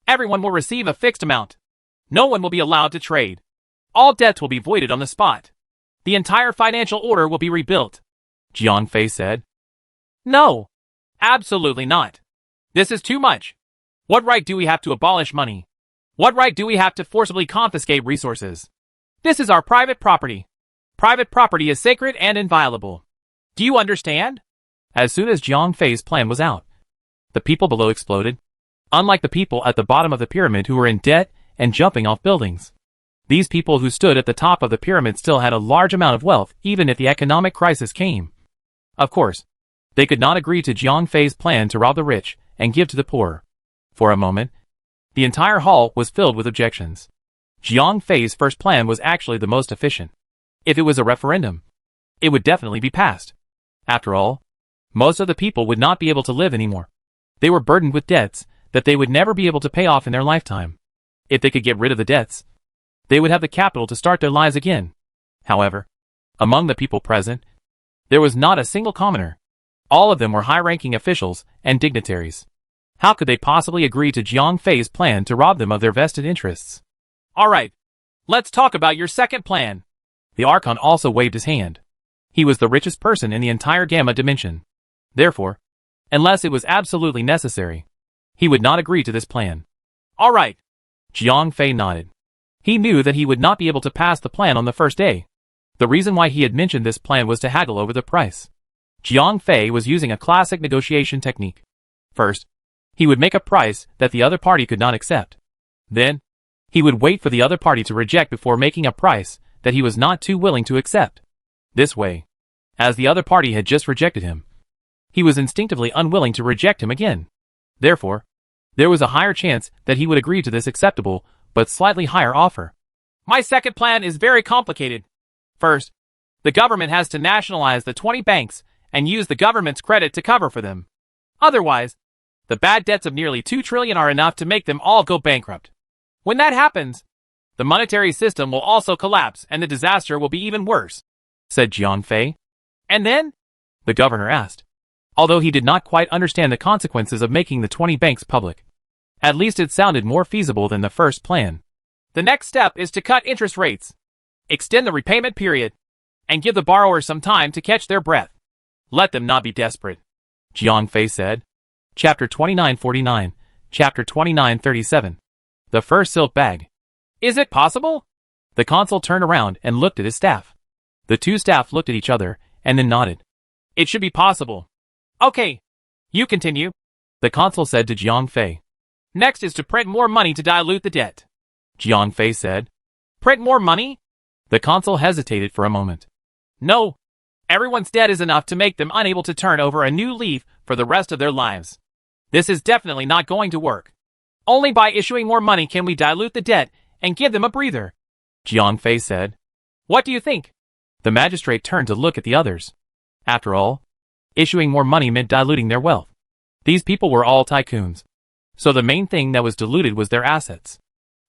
Everyone will receive a fixed amount. No one will be allowed to trade. All debts will be voided on the spot. The entire financial order will be rebuilt. Jiang Fei said. No. Absolutely not. This is too much. What right do we have to abolish money? What right do we have to forcibly confiscate resources? This is our private property. Private property is sacred and inviolable. Do you understand? As soon as Jiang Fei's plan was out, the people below exploded. Unlike the people at the bottom of the pyramid who were in debt and jumping off buildings, these people who stood at the top of the pyramid still had a large amount of wealth even if the economic crisis came. Of course, they could not agree to Jiang Fei's plan to rob the rich and give to the poor. For a moment, the entire hall was filled with objections. Jiang Fei's first plan was actually the most efficient. If it was a referendum, it would definitely be passed. After all, most of the people would not be able to live anymore. They were burdened with debts that they would never be able to pay off in their lifetime. If they could get rid of the debts, they would have the capital to start their lives again. However, among the people present, there was not a single commoner. All of them were high-ranking officials and dignitaries. How could they possibly agree to Jiang Fei's plan to rob them of their vested interests? Alright, let's talk about your second plan. The Archon also waved his hand. He was the richest person in the entire Gamma dimension. Therefore, unless it was absolutely necessary, he would not agree to this plan. Alright. Jiang Fei nodded. He knew that he would not be able to pass the plan on the first day. The reason why he had mentioned this plan was to haggle over the price. Jiang Fei was using a classic negotiation technique. First, he would make a price that the other party could not accept. Then, he would wait for the other party to reject before making a price that he was not too willing to accept. This way, as the other party had just rejected him, he was instinctively unwilling to reject him again. Therefore, there was a higher chance that he would agree to this acceptable but slightly higher offer. My second plan is very complicated. First, the government has to nationalize the 20 banks and use the government's credit to cover for them. Otherwise, the bad debts of nearly 2 trillion are enough to make them all go bankrupt. When that happens, the monetary system will also collapse and the disaster will be even worse, said Jiang Fei. And then? The governor asked. Although he did not quite understand the consequences of making the 20 banks public. At least it sounded more feasible than the first plan. The next step is to cut interest rates, extend the repayment period, and give the borrowers some time to catch their breath. Let them not be desperate, Jiang Fei said. Chapter 2949, Chapter 2937. The first silk bag. Is it possible? The consul turned around and looked at his staff. The two staff looked at each other and then nodded. It should be possible. Okay, you continue, the consul said to Jiang Fei. Next is to print more money to dilute the debt, Jiang Fei said. Print more money? The consul hesitated for a moment. No, everyone's debt is enough to make them unable to turn over a new leaf for the rest of their lives. This is definitely not going to work. Only by issuing more money can we dilute the debt and give them a breather, Jiang Fei said. What do you think? The magistrate turned to look at the others. After all, issuing more money meant diluting their wealth. These people were all tycoons. So the main thing that was diluted was their assets.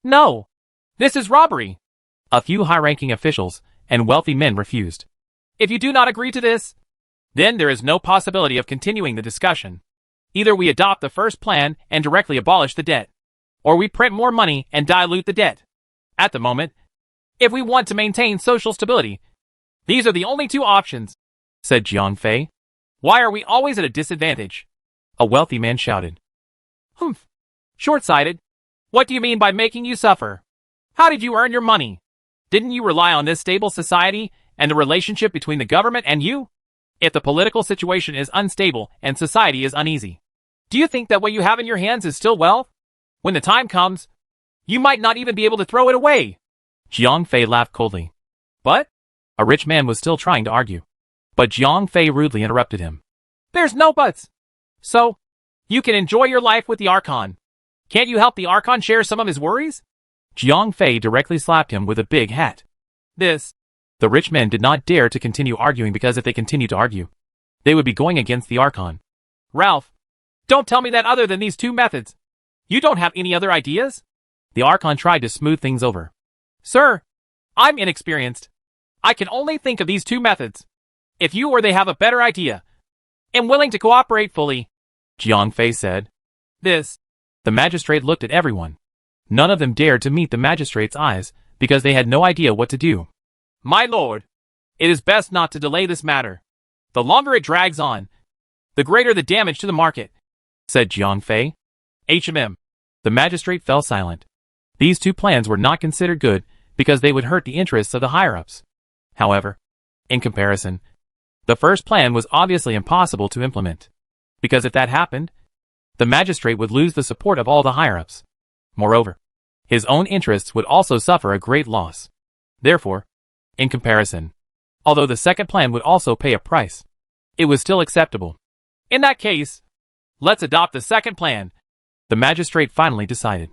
No, this is robbery. A few high-ranking officials and wealthy men refused. If you do not agree to this, then there is no possibility of continuing the discussion. Either we adopt the first plan and directly abolish the debt, or we print more money and dilute the debt. At the moment, if we want to maintain social stability, these are the only two options, said Jiang Fei. Why are we always at a disadvantage? A wealthy man shouted. Humph. Short-sighted. What do you mean by making you suffer? How did you earn your money? Didn't you rely on this stable society and the relationship between the government and you? If the political situation is unstable and society is uneasy, do you think that what you have in your hands is still wealth? When the time comes, you might not even be able to throw it away. Jiang Fei laughed coldly. But? A rich man was still trying to argue. But Jiang Fei rudely interrupted him. There's no buts. So, you can enjoy your life with the Archon. Can't you help the Archon share some of his worries? Jiang Fei directly slapped him with a big hat. The rich men did not dare to continue arguing because if they continued to argue, they would be going against the Archon. Ralph, don't tell me that other than these two methods, you don't have any other ideas? The Archon tried to smooth things over. Sir, I'm inexperienced. I can only think of these two methods. If you or they have a better idea, I'm willing to cooperate fully, Jiang Fei said. The magistrate looked at everyone. None of them dared to meet the magistrate's eyes because they had no idea what to do. My lord, it is best not to delay this matter. The longer it drags on, the greater the damage to the market, said Jiang Fei. The magistrate fell silent. These two plans were not considered good because they would hurt the interests of the higher-ups. However, in comparison, the first plan was obviously impossible to implement. Because if that happened, the magistrate would lose the support of all the higher-ups. Moreover, his own interests would also suffer a great loss. Therefore, in comparison, although the second plan would also pay a price, it was still acceptable. In that case, let's adopt the second plan, the magistrate finally decided.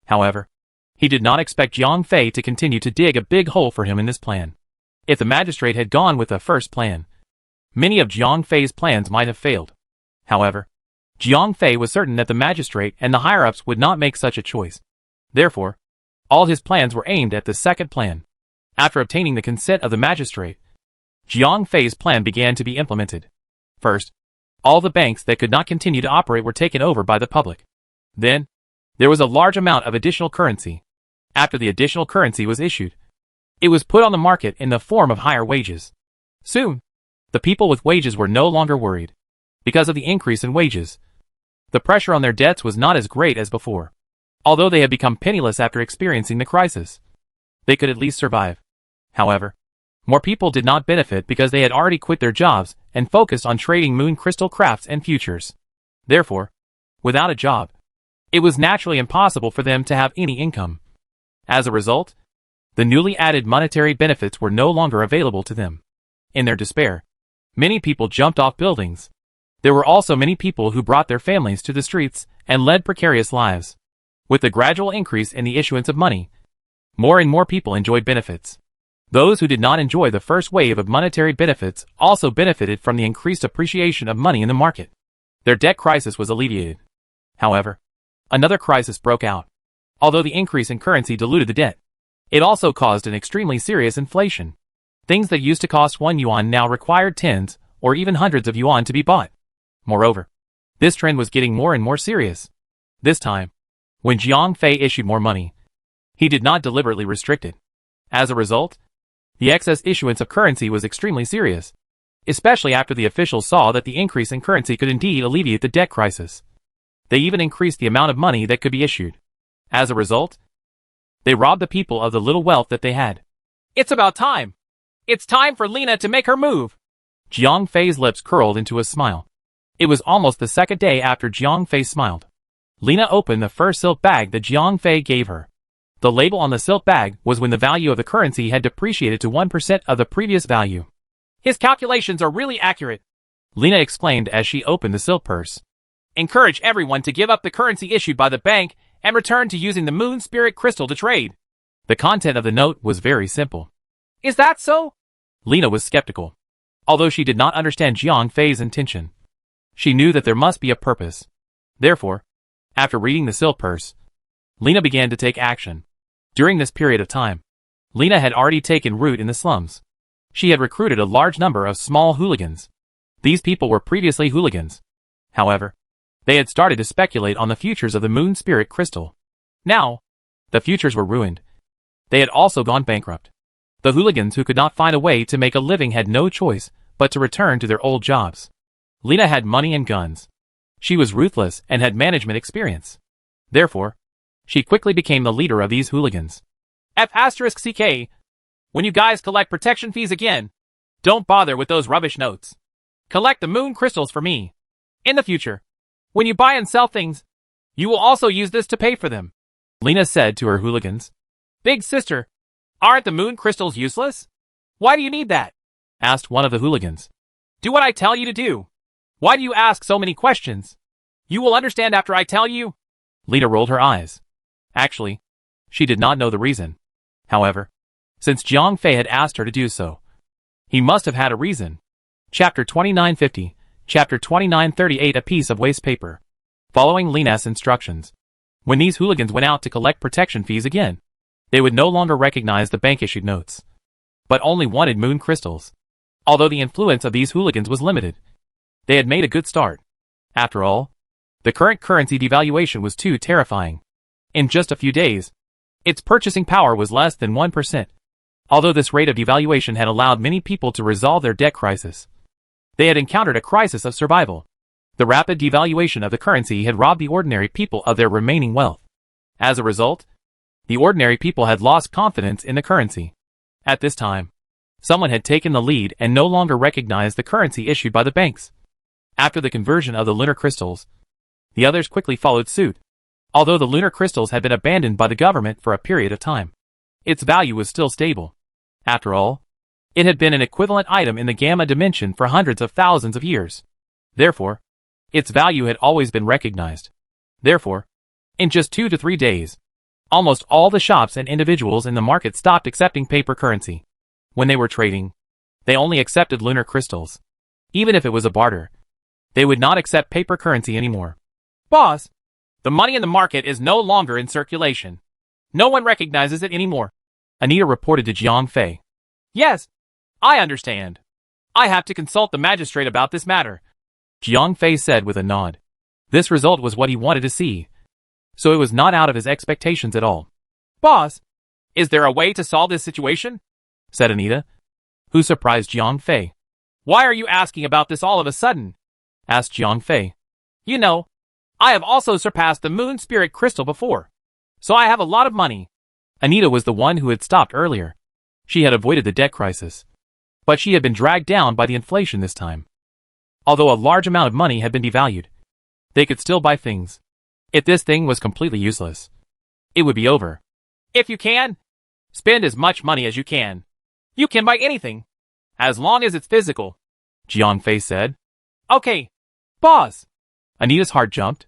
However, he did not expect Jiang Fei to continue to dig a big hole for him in this plan. If the magistrate had gone with the first plan, many of Jiang Fei's plans might have failed. However, Jiang Fei was certain that the magistrate and the higher-ups would not make such a choice. Therefore, all his plans were aimed at the second plan. After obtaining the consent of the magistrate, Jiang Fei's plan began to be implemented. First, all the banks that could not continue to operate were taken over by the public. Then, there was a large amount of additional currency. After the additional currency was issued, it was put on the market in the form of higher wages. Soon, the people with wages were no longer worried. Because of the increase in wages, the pressure on their debts was not as great as before. Although they had become penniless after experiencing the crisis, they could at least survive. However, more people did not benefit because they had already quit their jobs and focused on trading moon crystal crafts and futures. Therefore, without a job, it was naturally impossible for them to have any income. As a result, the newly added monetary benefits were no longer available to them. In their despair, many people jumped off buildings. There were also many people who brought their families to the streets and led precarious lives. With the gradual increase in the issuance of money, more and more people enjoyed benefits. Those who did not enjoy the first wave of monetary benefits also benefited from the increased appreciation of money in the market. Their debt crisis was alleviated. However, another crisis broke out. Although the increase in currency diluted the debt, it also caused an extremely serious inflation. Things that used to cost 1 yuan now required tens or even hundreds of yuan to be bought. Moreover, this trend was getting more and more serious. This time, when Jiang Fei issued more money, he did not deliberately restrict it. As a result, the excess issuance of currency was extremely serious, especially after the officials saw that the increase in currency could indeed alleviate the debt crisis. They even increased the amount of money that could be issued. As a result, they robbed the people of the little wealth that they had. It's about time. It's time for Lena to make her move. Jiang Fei's lips curled into a smile. It was almost the second day after Jiang Fei smiled. Lena opened the first silk bag that Jiang Fei gave her. The label on the silk bag was when the value of the currency had depreciated to 1% of the previous value. His calculations are really accurate, Lena exclaimed as she opened the silk purse. Encourage everyone to give up the currency issued by the bank and return to using the moon spirit crystal to trade. The content of the note was very simple. Is that so? Lena was skeptical. Although she did not understand Jiang Fei's intention, she knew that there must be a purpose. Therefore, after reading the silk purse, Lena began to take action. During this period of time, Lena had already taken root in the slums. She had recruited a large number of small hooligans. These people were previously hooligans. However, they had started to speculate on the futures of the moon spirit crystal. Now, the futures were ruined. They had also gone bankrupt. The hooligans who could not find a way to make a living had no choice but to return to their old jobs. Lena had money and guns. She was ruthless and had management experience. Therefore, she quickly became the leader of these hooligans. F***CK. When you guys collect protection fees again, don't bother with those rubbish notes. Collect the moon crystals for me. In the future, when you buy and sell things, you will also use this to pay for them, Lena said to her hooligans. Big sister, aren't the moon crystals useless? Why do you need that? Asked one of the hooligans. Do what I tell you to do. Why do you ask so many questions? You will understand after I tell you. Lena rolled her eyes. Actually, she did not know the reason. However, since Jiang Fei had asked her to do so, he must have had a reason. Chapter 2950, Chapter 2938. A piece of waste paper. Following Lena's instructions, when these hooligans went out to collect protection fees again, they would no longer recognize the bank-issued notes, but only wanted moon crystals. Although the influence of these hooligans was limited, they had made a good start. After all, the current currency devaluation was too terrifying. In just a few days, its purchasing power was less than 1%. Although this rate of devaluation had allowed many people to resolve their debt crisis, they had encountered a crisis of survival. The rapid devaluation of the currency had robbed the ordinary people of their remaining wealth. As a result, the ordinary people had lost confidence in the currency. At this time, someone had taken the lead and no longer recognized the currency issued by the banks. After the conversion of the lunar crystals, the others quickly followed suit. Although the lunar crystals had been abandoned by the government for a period of time, its value was still stable. After all, it had been an equivalent item in the gamma dimension for hundreds of thousands of years. Therefore, its value had always been recognized. Therefore, in just 2 to 3 days, almost all the shops and individuals in the market stopped accepting paper currency. When they were trading, they only accepted lunar crystals. Even if it was a barter, they would not accept paper currency anymore. Boss, the money in the market is no longer in circulation. No one recognizes it anymore. Anita reported to Jiang Fei. Yes, I understand. I have to consult the magistrate about this matter, Jiang Fei said with a nod. This result was what he wanted to see, so it was not out of his expectations at all. Boss, is there a way to solve this situation? Said Anita, who surprised Jiang Fei. Why are you asking about this all of a sudden? Asked Jiang Fei. You know, I have also surpassed the moon spirit crystal before, so I have a lot of money. Anita was the one who had stopped earlier. She had avoided the debt crisis, but she had been dragged down by the inflation this time. Although a large amount of money had been devalued, they could still buy things. If this thing was completely useless, it would be over. If you can, spend as much money as you can. You can buy anything, as long as it's physical, Jiang Fei said. Okay, boss. Anita's heart jumped,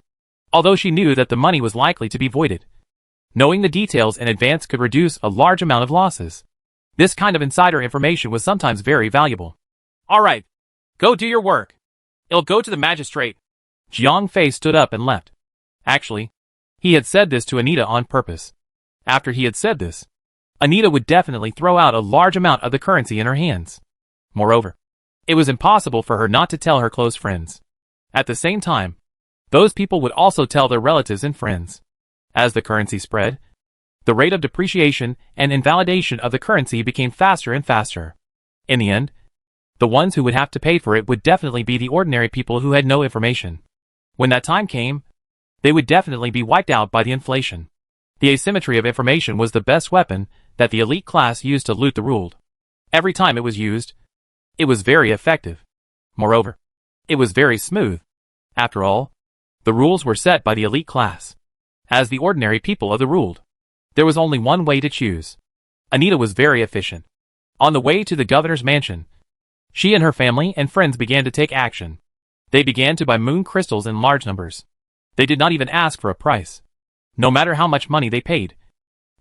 although she knew that the money was likely to be voided. Knowing the details in advance could reduce a large amount of losses. This kind of insider information was sometimes very valuable. All right, go do your work. It'll go to the magistrate. Jiang Fei stood up and left. Actually, he had said this to Anita on purpose. After he had said this, Anita would definitely throw out a large amount of the currency in her hands. Moreover, it was impossible for her not to tell her close friends. At the same time, those people would also tell their relatives and friends. As the currency spread, the rate of depreciation and invalidation of the currency became faster and faster. In the end, the ones who would have to pay for it would definitely be the ordinary people who had no information. When that time came, they would definitely be wiped out by the inflation. The asymmetry of information was the best weapon that the elite class used to loot the ruled. Every time it was used, it was very effective. Moreover, it was very smooth. After all, the rules were set by the elite class. As the ordinary people of the ruled, there was only one way to choose. Anita was very efficient. On the way to the governor's mansion, she and her family and friends began to take action. They began to buy moon crystals in large numbers. They did not even ask for a price. No matter how much money they paid,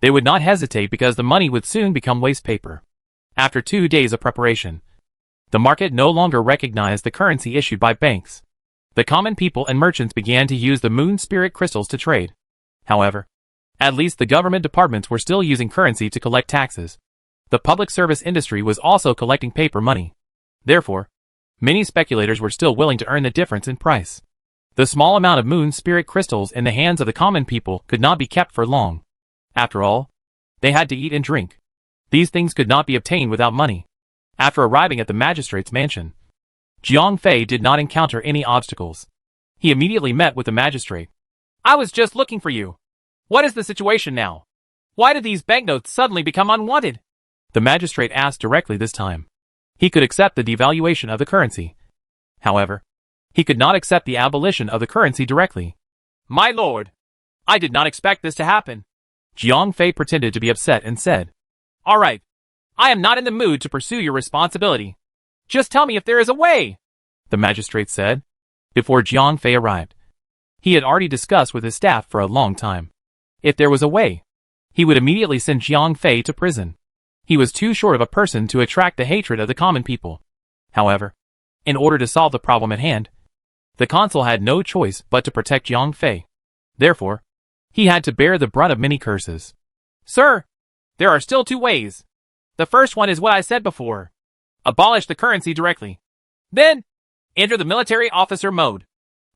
they would not hesitate because the money would soon become waste paper. After 2 days of preparation, the market no longer recognized the currency issued by banks. The common people and merchants began to use the moon spirit crystals to trade. However, at least the government departments were still using currency to collect taxes. The public service industry was also collecting paper money. Therefore, many speculators were still willing to earn the difference in price. The small amount of moon spirit crystals in the hands of the common people could not be kept for long. After all, they had to eat and drink. These things could not be obtained without money. After arriving at the magistrate's mansion, Jiang Fei did not encounter any obstacles. He immediately met with the magistrate. I was just looking for you. What is the situation now? Why did these banknotes suddenly become unwanted? The magistrate asked directly this time. He could accept the devaluation of the currency. However, he could not accept the abolition of the currency directly. My lord, I did not expect this to happen. Jiang Fei pretended to be upset and said, All right, I am not in the mood to pursue your responsibility. Just tell me if there is a way, the magistrate said, before Jiang Fei arrived. He had already discussed with his staff for a long time. If there was a way, he would immediately send Jiang Fei to prison. He was too short of a person to attract the hatred of the common people. However, in order to solve the problem at hand, the consul had no choice but to protect Jiang Fei. Therefore, he had to bear the brunt of many curses. Sir, there are still 2 ways. The first one is what I said before. Abolish the currency directly. Then, enter the military officer mode.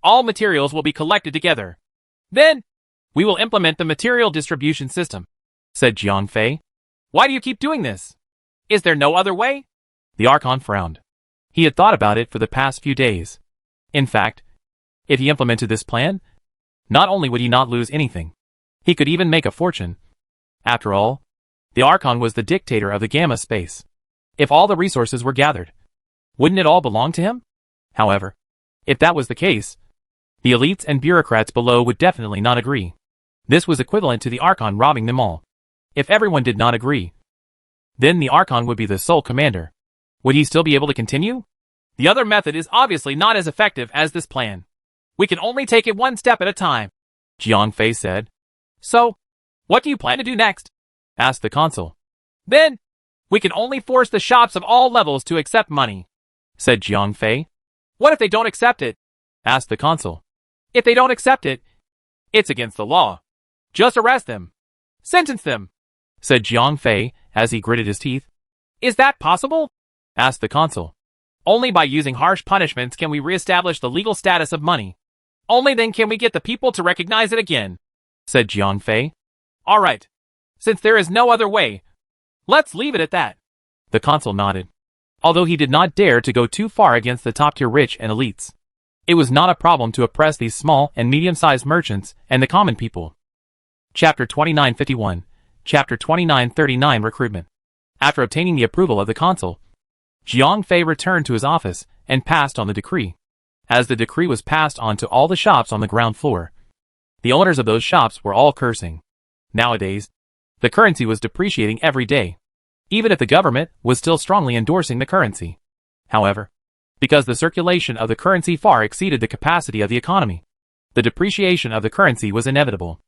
All materials will be collected together. Then, we will implement the material distribution system, said Jiang Fei. Why do you keep doing this? Is there no other way? The Archon frowned. He had thought about it for the past few days. In fact, if he implemented this plan, not only would he not lose anything, he could even make a fortune. After all, the Archon was the dictator of the Gamma space. If all the resources were gathered, wouldn't it all belong to him? However, if that was the case, the elites and bureaucrats below would definitely not agree. This was equivalent to the Archon robbing them all. If everyone did not agree, then the Archon would be the sole commander. Would he still be able to continue? The other method is obviously not as effective as this plan. We can only take it one step at a time, Jiang Fei said. So, what do you plan to do next? Asked the consul. Then, we can only force the shops of all levels to accept money, said Jiang Fei. What if they don't accept it? Asked the consul. If they don't accept it, it's against the law. Just arrest them. Sentence them, said Jiang Fei as he gritted his teeth. Is that possible? Asked the consul. Only by using harsh punishments can we reestablish the legal status of money. Only then can we get the people to recognize it again, said Jiang Fei. All right. Since there is no other way, let's leave it at that. The consul nodded. Although he did not dare to go too far against the top-tier rich and elites. It was not a problem to oppress these small and medium-sized merchants and the common people. Chapter 2951, Chapter 2939 Recruitment. After obtaining the approval of the consul, Jiang Fei returned to his office and passed on the decree. As the decree was passed on to all the shops on the ground floor, the owners of those shops were all cursing. Nowadays, the currency was depreciating every day, even if the government was still strongly endorsing the currency. However, because the circulation of the currency far exceeded the capacity of the economy, the depreciation of the currency was inevitable.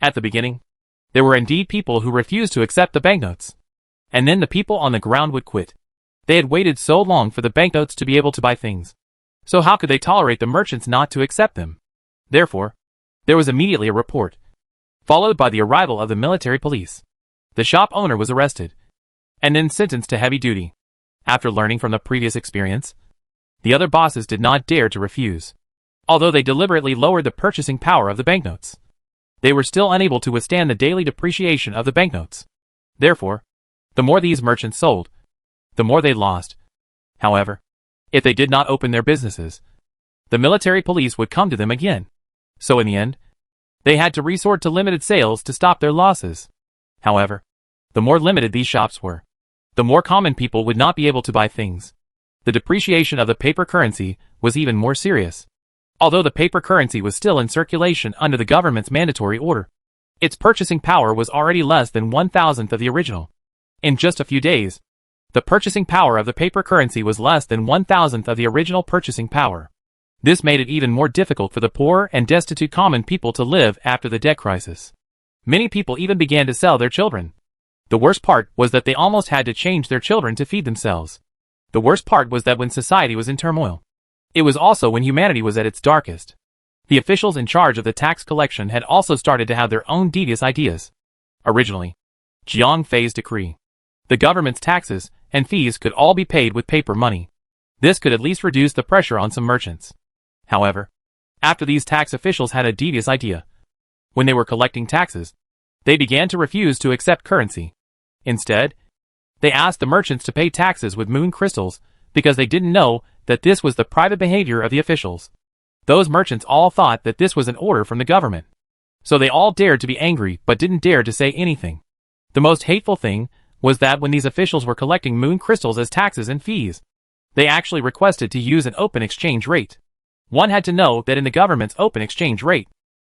At the beginning, there were indeed people who refused to accept the banknotes. And then the people on the ground would quit. They had waited so long for the banknotes to be able to buy things. So how could they tolerate the merchants not to accept them? Therefore, there was immediately a report, followed by the arrival of the military police. The shop owner was arrested, and then sentenced to heavy duty. After learning from the previous experience, the other bosses did not dare to refuse. Although they deliberately lowered the purchasing power of the banknotes, they were still unable to withstand the daily depreciation of the banknotes. Therefore, the more these merchants sold, the more they lost. However, if they did not open their businesses, the military police would come to them again. So in the end, they had to resort to limited sales to stop their losses. However, the more limited these shops were, the more common people would not be able to buy things. The depreciation of the paper currency was even more serious. Although the paper currency was still in circulation under the government's mandatory order, its purchasing power was already less than 1,000th of the original. In just a few days, the purchasing power of the paper currency was less than 1,000th of the original purchasing power. This made it even more difficult for the poor and destitute common people to live after the debt crisis. Many people even began to sell their children. The worst part was that they almost had to change their children to feed themselves. The worst part was that when society was in turmoil, it was also when humanity was at its darkest. The officials in charge of the tax collection had also started to have their own devious ideas. Originally, Jiang Fei's decree, the government's taxes and fees could all be paid with paper money. This could at least reduce the pressure on some merchants. However, after these tax officials had a devious idea, when they were collecting taxes, they began to refuse to accept currency. Instead, they asked the merchants to pay taxes with moon crystals because they didn't know that this was the private behavior of the officials. Those merchants all thought that this was an order from the government. So they all dared to be angry but didn't dare to say anything. The most hateful thing was that when these officials were collecting moon crystals as taxes and fees, they actually requested to use an open exchange rate. One had to know that in the government's open exchange rate,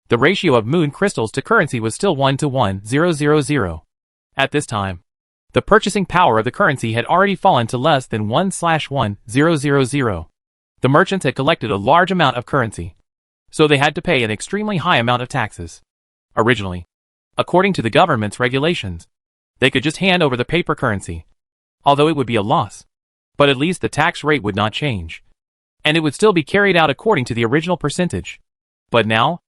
the ratio of moon crystals to currency was still 1 to 1,000. At this time, the purchasing power of the currency had already fallen to less than 1/1,000. The merchants had collected a large amount of currency, so they had to pay an extremely high amount of taxes. Originally, according to the government's regulations, they could just hand over the paper currency, although it would be a loss. But at least the tax rate would not change, and it would still be carried out according to the original percentage. But now,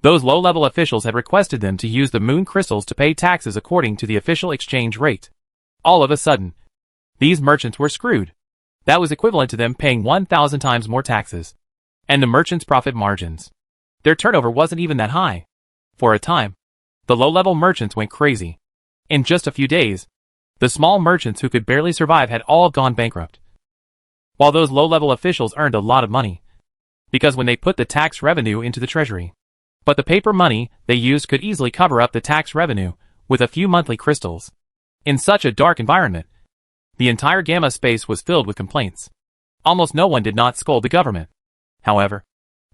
those low-level officials had requested them to use the moon crystals to pay taxes according to the official exchange rate. All of a sudden, these merchants were screwed. That was equivalent to them paying 1,000 times more taxes. And the merchants' profit margins, their turnover wasn't even that high. For a time, the low-level merchants went crazy. In just a few days, the small merchants who could barely survive had all gone bankrupt. While those low-level officials earned a lot of money, because when they put the tax revenue into the treasury, but the paper money they used could easily cover up the tax revenue with a few monthly crystals. In such a dark environment, the entire Gamma space was filled with complaints. Almost no one did not scold the government. However,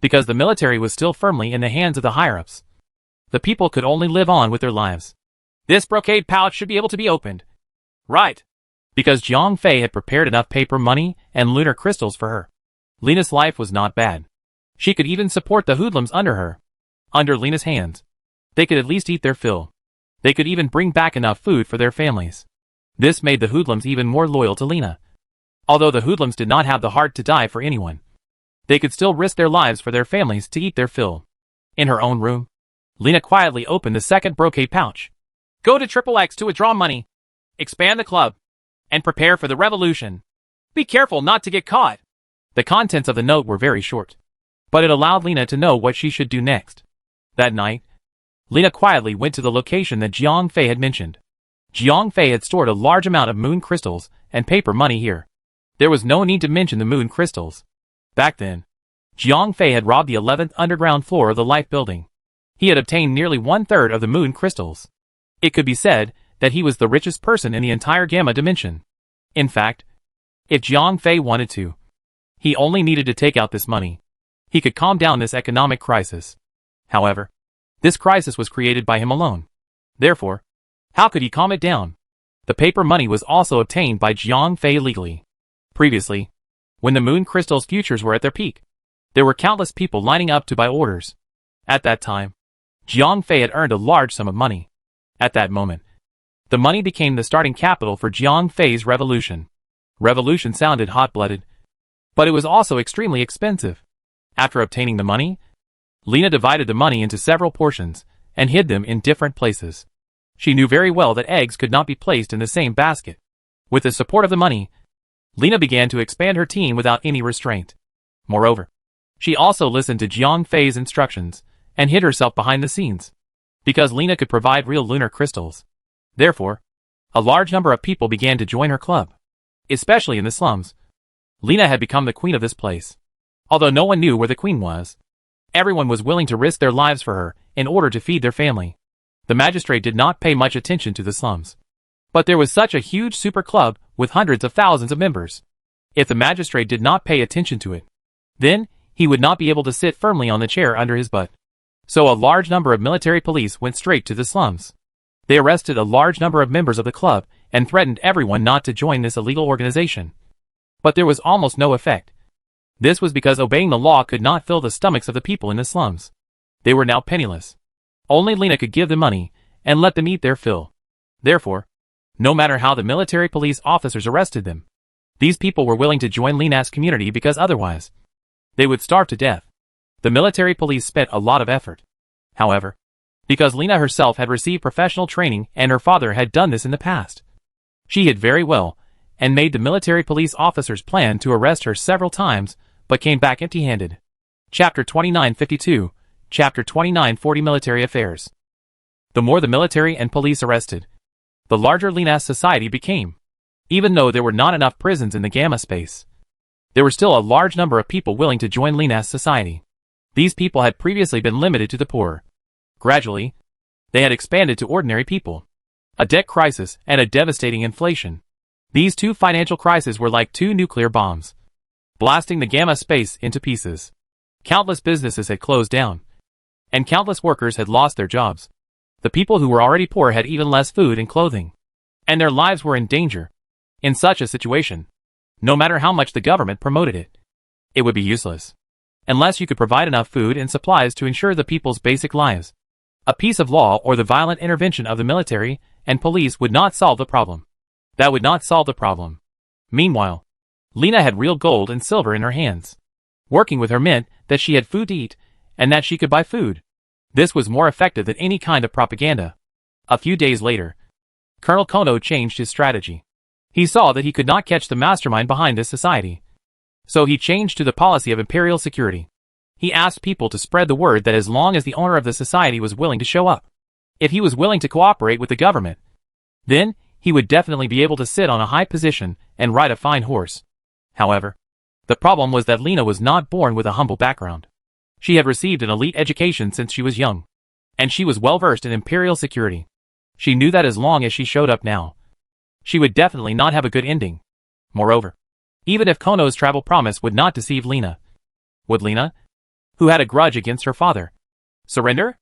because the military was still firmly in the hands of the higher-ups, the people could only live on with their lives. This brocade pouch should be able to be opened. Right. Because Jiang Fei had prepared enough paper money and lunar crystals for her. Lena's life was not bad. She could even support the hoodlums under her. Under Lena's hands, they could at least eat their fill. They could even bring back enough food for their families. This made the hoodlums even more loyal to Lena. Although the hoodlums did not have the heart to die for anyone, they could still risk their lives for their families to eat their fill. In her own room, Lena quietly opened the second brocade pouch. Go to XXX to withdraw money. expand the club, and prepare for the revolution. Be careful not to get caught. The contents of the note were very short, but it allowed Lena to know what she should do next. That night, Lena quietly went to the location that Jiang Fei had mentioned. Jiang Fei had stored a large amount of moon crystals and paper money here. There was no need to mention the moon crystals. Back then, Jiang Fei had robbed the 11th underground floor of the Life Building. He had obtained nearly 1/3 of the moon crystals. It could be said that he was the richest person in the entire Gamma dimension. In fact, if Jiang Fei wanted to, he only needed to take out this money. He could calm down this economic crisis. However, this crisis was created by him alone. Therefore, how could he calm it down? The paper money was also obtained by Jiang Fei legally. Previously, when the moon crystals futures were at their peak, there were countless people lining up to buy orders. At that time, Jiang Fei had earned a large sum of money. At that moment, the money became the starting capital for Jiang Fei's revolution. Revolution sounded hot-blooded, but it was also extremely expensive. After obtaining the money, Lena divided the money into several portions and hid them in different places. She knew very well that eggs could not be placed in the same basket. With the support of the money, Lena began to expand her team without any restraint. Moreover, she also listened to Jiang Fei's instructions and hid herself behind the scenes. Because Lena could provide real lunar crystals. Therefore, a large number of people began to join her club. Especially in the slums. Lena had become the queen of this place. Although no one knew where the queen was, everyone was willing to risk their lives for her in order to feed their family. The magistrate did not pay much attention to the slums. But there was such a huge super club with hundreds of thousands of members. If the magistrate did not pay attention to it, then he would not be able to sit firmly on the chair under his butt. So a large number of military police went straight to the slums. They arrested a large number of members of the club and threatened everyone not to join this illegal organization. But there was almost no effect. This was because obeying the law could not fill the stomachs of the people in the slums. They were now penniless. Only Lena could give them money and let them eat their fill. Therefore, no matter how the military police officers arrested them, these people were willing to join Lena's community because otherwise, they would starve to death. The military police spent a lot of effort. However, because Lena herself had received professional training and her father had done this in the past, she hid very well and made the military police officers plan to arrest her several times, but came back empty-handed. Chapter 2952, Chapter 2940 Military Affairs. The more the military and police arrested, the larger Lena's society became. Even though there were not enough prisons in the Gamma space, there were still a large number of people willing to join Lena's society. These people had previously been limited to the poor. Gradually, they had expanded to ordinary people. A debt crisis and a devastating inflation. These two financial crises were like two nuclear bombs, blasting the Gamma space into pieces. Countless businesses had closed down, and countless workers had lost their jobs. The people who were already poor had even less food and clothing, and their lives were in danger. In such a situation, no matter how much the government promoted it, it would be useless. Unless you could provide enough food and supplies to ensure the people's basic lives. A piece of law or the violent intervention of the military and police would not solve the problem. That would not solve the problem. Meanwhile, Lena had real gold and silver in her hands. Working with her meant that she had food to eat, and that she could buy food. This was more effective than any kind of propaganda. A few days later, Colonel Kono changed his strategy. He saw that he could not catch the mastermind behind this society. So he changed to the policy of imperial security. He asked people to spread the word that as long as the owner of the society was willing to show up, if he was willing to cooperate with the government, then he would definitely be able to sit on a high position and ride a fine horse. However, the problem was that Lena was not born with a humble background. She had received an elite education since she was young, and she was well versed in imperial security. She knew that as long as she showed up now, she would definitely not have a good ending. Moreover, even if Kono's travel promise would not deceive Lena, would Lena, who had a grudge against her father, surrender?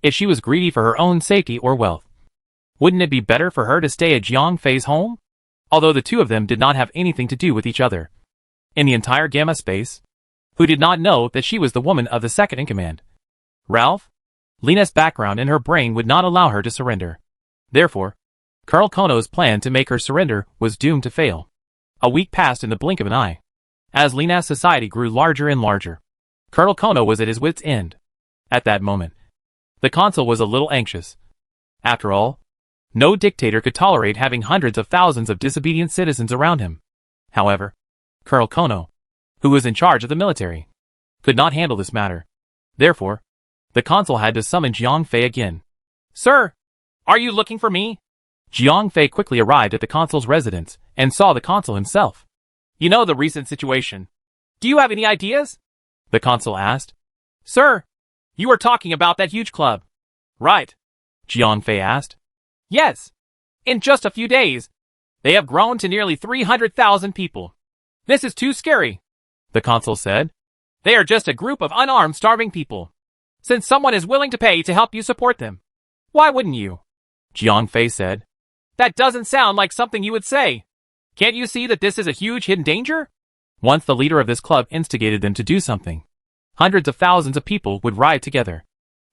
If she was greedy for her own safety or wealth, wouldn't it be better for her to stay at Jiang Fei's home? Although the two of them did not have anything to do with each other. In the entire Gamma space, who did not know that she was the woman of the second in command? Ralph? Lena's background in her brain would not allow her to surrender. Therefore, Colonel Kono's plan to make her surrender was doomed to fail. A week passed in the blink of an eye. As Lena's society grew larger and larger, Colonel Kono was at his wit's end. At that moment, the consul was a little anxious. After all, No dictator could tolerate having hundreds of thousands of disobedient citizens around him. However, Colonel Kono, who was in charge of the military, could not handle this matter. Therefore, the consul had to summon Jiang Fei again. Sir, are you looking for me? Jiang Fei quickly arrived at the consul's residence and saw the consul himself. You know the recent situation. Do you have any ideas? The consul asked. Sir, you were talking about that huge club, right? Jiang Fei asked. Yes. In just a few days, they have grown to nearly 300,000 people. This is too scary, the consul said. They are just a group of unarmed, starving people. Since someone is willing to pay to help you support them, why wouldn't you? Jiang Fei said. That doesn't sound like something you would say. Can't you see that this is a huge hidden danger? Once the leader of this club instigated them to do something, hundreds of thousands of people would riot together.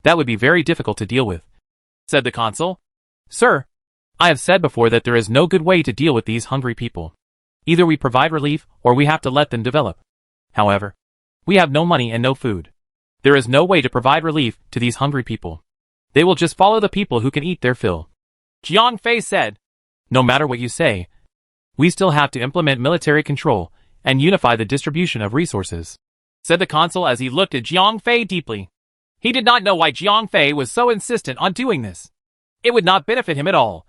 That would be very difficult to deal with, said the consul. Sir, I have said before that there is no good way to deal with these hungry people. Either we provide relief or we have to let them develop. However, we have no money and no food. There is no way to provide relief to these hungry people. They will just follow the people who can eat their fill. Jiang Fei said. No matter what you say, we still have to implement military control and unify the distribution of resources, said the consul as he looked at Jiang Fei deeply. He did not know why Jiang Fei was so insistent on doing this. It would not benefit him at all.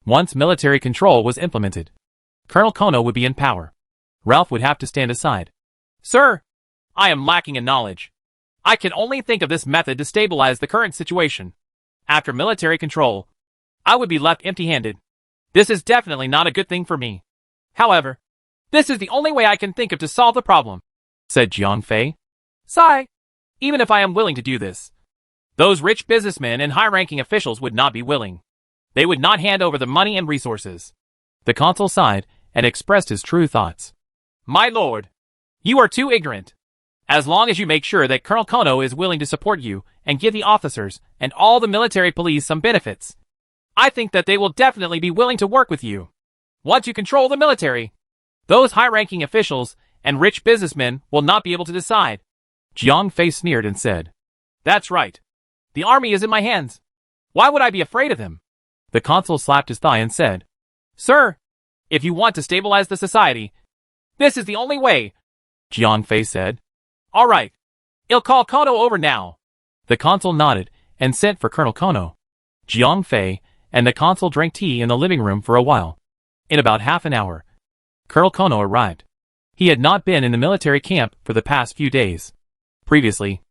Once military control was implemented, Colonel Kono would be in power. Ralph would have to stand aside. Sir, I am lacking in knowledge. I can only think of this method to stabilize the current situation. After military control, I would be left empty-handed. This is definitely not a good thing for me. However, this is the only way I can think of to solve the problem, said Jiang Fei. Sigh. Even if I am willing to do this, those rich businessmen and high-ranking officials would not be willing. They would not hand over the money and resources. The consul sighed and expressed his true thoughts. My lord, you are too ignorant. As long as you make sure that Colonel Kono is willing to support you and give the officers and all the military police some benefits, I think that they will definitely be willing to work with you. Once you control the military, those high-ranking officials and rich businessmen will not be able to decide. Jiang Fei sneered and said, That's right. The army is in my hands. Why would I be afraid of them? The consul slapped his thigh and said, Sir, if you want to stabilize the society, this is the only way. Jiang Fei said. All right. I'll call Kono over now. The consul nodded and sent for Colonel Kono. Jiang Fei and the consul drank tea in the living room for a while. In about half an hour, Colonel Kono arrived. He had not been in the military camp for the past few days. Previously,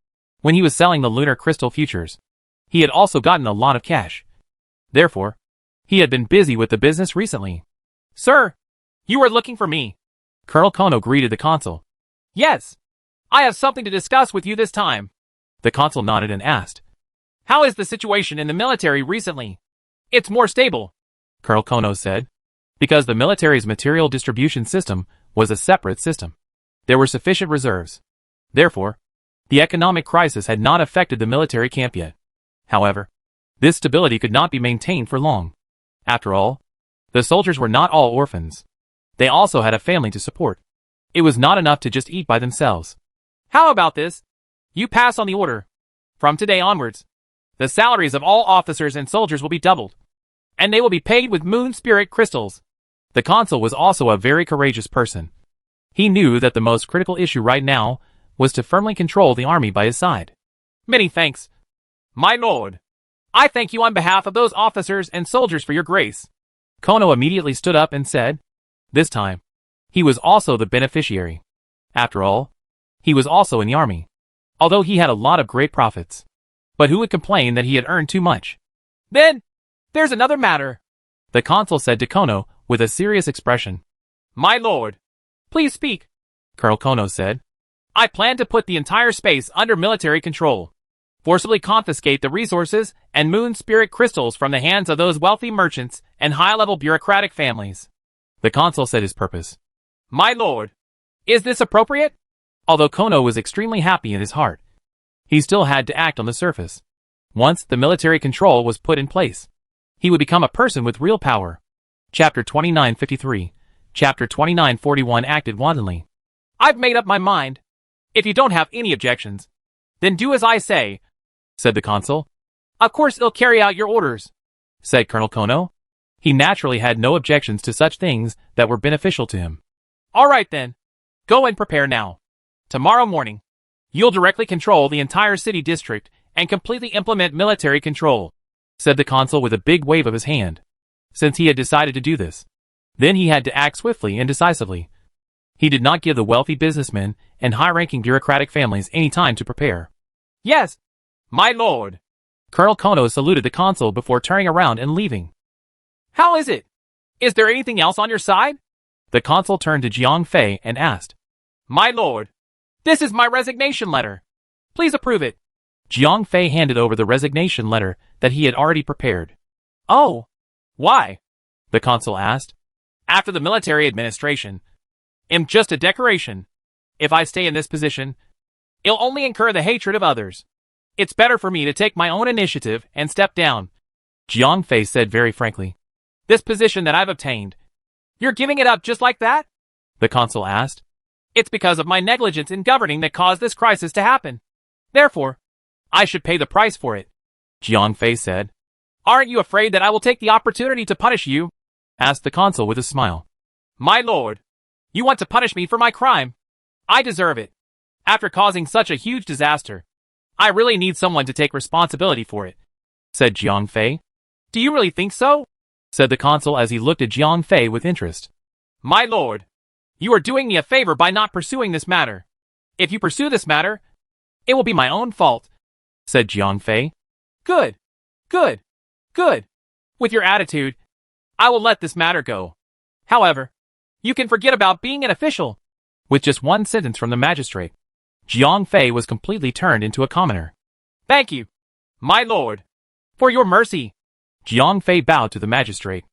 when he was selling the lunar crystal futures, he had also gotten a lot of cash. Therefore, he had been busy with the business recently. Sir, you are looking for me. Colonel Kono greeted the consul. Yes. I have something to discuss with you this time. The consul nodded and asked, How is the situation in the military recently? It's more stable, Colonel Kono said, because the military's material distribution system was a separate system. There were sufficient reserves. Therefore, the economic crisis had not affected the military camp yet. However, this stability could not be maintained for long. After all, the soldiers were not all orphans. They also had a family to support. It was not enough to just eat by themselves. How about this? You pass on the order. From today onwards, the salaries of all officers and soldiers will be doubled, and they will be paid with moon spirit crystals. The consul was also a very courageous person. He knew that the most critical issue right now was to firmly control the army by his side. Many thanks, my lord. I thank you on behalf of those officers and soldiers for your grace. Kono immediately stood up and said, this time, he was also the beneficiary. After all, he was also in the army, although he had a lot of great profits. But who would complain that he had earned too much? Then, there's another matter, the consul said to Kono with a serious expression. My lord, please speak, Colonel Kono said. I plan to put the entire space under military control, forcibly confiscate the resources and moon spirit crystals from the hands of those wealthy merchants and high-level bureaucratic families. The consul said his purpose. My lord, is this appropriate? Although Kono was extremely happy in his heart, he still had to act on the surface. Once the military control was put in place, he would become a person with real power. Chapter 2953. Chapter 2941 acted wantonly. I've made up my mind. If you don't have any objections, then do as I say, said the consul. Of course I'll carry out your orders. said Colonel Kono. He naturally had no objections to such things that were beneficial to him. All right then. Go and prepare now. Tomorrow morning, you'll directly control the entire city district and completely implement military control, said the consul with a big wave of his hand. Since he had decided to do this, then he had to act swiftly and decisively. He did not give the wealthy businessmen and high-ranking bureaucratic families any time to prepare. Yes, my lord. Colonel Kono saluted the consul before turning around and leaving. How is it? Is there anything else on your side? The consul turned to Jiang Fei and asked. My lord, this is my resignation letter. Please approve it. Jiang Fei handed over the resignation letter that he had already prepared. Oh, why? The consul asked. After the military administration, am just a decoration. If I stay in this position, it'll only incur the hatred of others. It's better for me to take my own initiative and step down, Jiang Fei said very frankly. This position that I've obtained, you're giving it up just like that? The consul asked. It's because of my negligence in governing that caused this crisis to happen. Therefore, I should pay the price for it, Jiang Fei said. Aren't you afraid that I will take the opportunity to punish you? Asked the consul with a smile. My lord, you want to punish me for my crime. I deserve it. After causing such a huge disaster, I really need someone to take responsibility for it, said Jiang Fei. Do you really think so? Said the consul as he looked at Jiang Fei with interest. My lord, you are doing me a favor by not pursuing this matter. If you pursue this matter, it will be my own fault, said Jiang Fei. Good, good, good. With your attitude, I will let this matter go. However, you can forget about being an official. With just one sentence from the magistrate, Jiang Fei was completely turned into a commoner. Thank you, my lord, for your mercy. Jiang Fei bowed to the magistrate.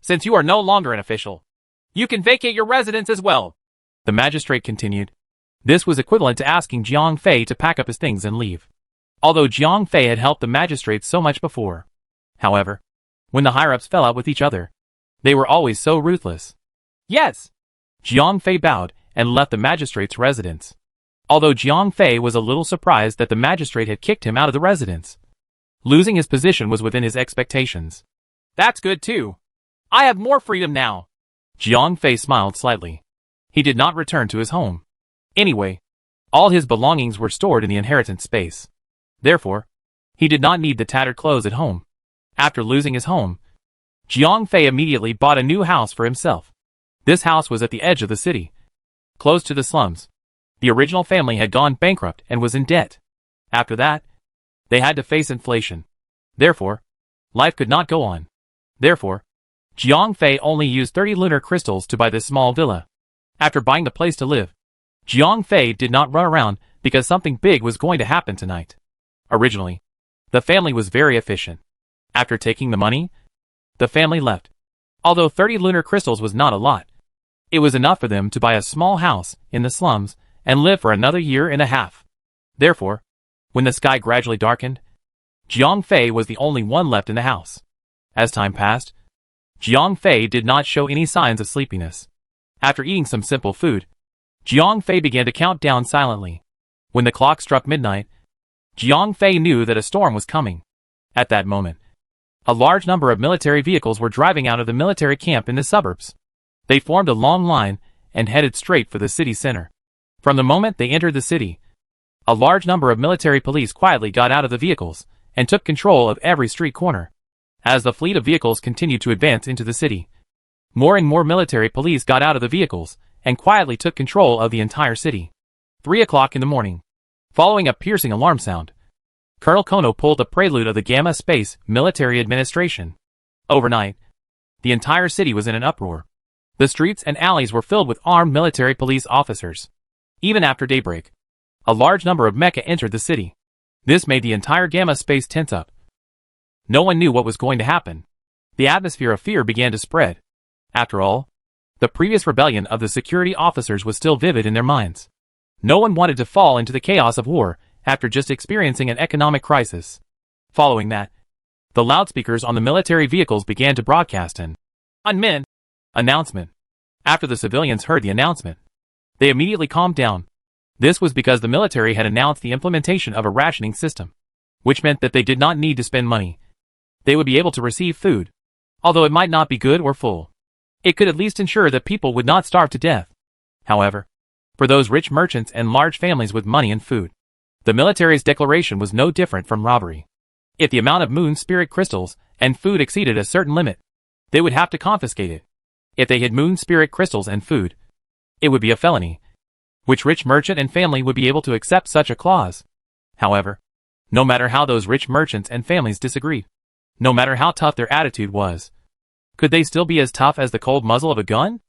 Since you are no longer an official, you can vacate your residence as well, the magistrate continued. This was equivalent to asking Jiang Fei to pack up his things and leave. Although Jiang Fei had helped the magistrates so much before. However, when the higher-ups fell out with each other, they were always so ruthless. Yes. Jiang Fei bowed and left the magistrate's residence. Although Jiang Fei was a little surprised that the magistrate had kicked him out of the residence. Losing his position was within his expectations. That's good too. I have more freedom now. Jiang Fei smiled slightly. He did not return to his home. Anyway, all his belongings were stored in the inheritance space. Therefore, he did not need the tattered clothes at home. After losing his home, Jiang Fei immediately bought a new house for himself. This house was at the edge of the city, close to the slums. The original family had gone bankrupt and was in debt. After that, they had to face inflation. Therefore, life could not go on. Therefore, Jiang Fei only used 30 lunar crystals to buy this small villa. After buying the place to live, Jiang Fei did not run around because something big was going to happen tonight. Originally, the family was very efficient. After taking the money, the family left. Although 30 lunar crystals was not a lot, it was enough for them to buy a small house in the slums and live for another year and a half. Therefore, when the sky gradually darkened, Jiang Fei was the only one left in the house. As time passed, Jiang Fei did not show any signs of sleepiness. After eating some simple food, Jiang Fei began to count down silently. When the clock struck midnight, Jiang Fei knew that a storm was coming. At that moment, a large number of military vehicles were driving out of the military camp in the suburbs. They formed a long line and headed straight for the city center. From the moment they entered the city, a large number of military police quietly got out of the vehicles and took control of every street corner. As the fleet of vehicles continued to advance into the city, more and more military police got out of the vehicles and quietly took control of the entire city. 3 o'clock in the morning. Following a piercing alarm sound, Colonel Kono pulled the prelude of the Gamma Space Military Administration. Overnight, the entire city was in an uproar. The streets and alleys were filled with armed military police officers. Even after daybreak, a large number of mecha entered the city. This made the entire Gamma Space tense up. No one knew what was going to happen. The atmosphere of fear began to spread. After all, the previous rebellion of the security officers was still vivid in their minds. No one wanted to fall into the chaos of war after just experiencing an economic crisis. Following that, the loudspeakers on the military vehicles began to broadcast an unmin announcement. After the civilians heard the announcement, they immediately calmed down. This was because the military had announced the implementation of a rationing system, which meant that they did not need to spend money. They would be able to receive food. Although it might not be good or full, it could at least ensure that people would not starve to death. However, for those rich merchants and large families with money and food, the military's declaration was no different from robbery. If the amount of moon spirit crystals and food exceeded a certain limit, they would have to confiscate it. If they hid moon spirit crystals and food, it would be a felony. Which rich merchant and family would be able to accept such a clause? However, no matter how those rich merchants and families disagreed, no matter how tough their attitude was, could they still be as tough as the cold muzzle of a gun?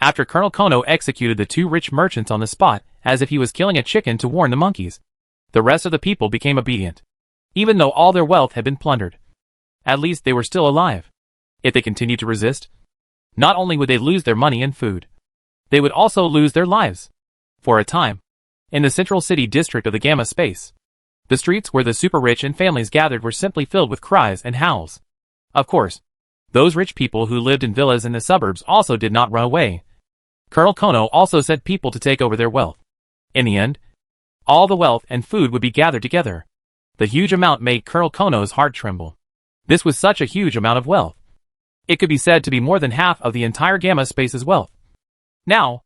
After Colonel Kono executed the two rich merchants on the spot as if he was killing a chicken to warn the monkeys, the rest of the people became obedient, even though all their wealth had been plundered. At least they were still alive. If they continued to resist, not only would they lose their money and food, they would also lose their lives. For a time, in the central city district of the Gamma Space, the streets where the super rich and families gathered were simply filled with cries and howls. Of course, those rich people who lived in villas in the suburbs also did not run away. Colonel Kono also said people to take over their wealth. In the end, all the wealth and food would be gathered together. The huge amount made Colonel Kono's heart tremble. This was such a huge amount of wealth. It could be said to be more than half of the entire Gamma Space's wealth. Now,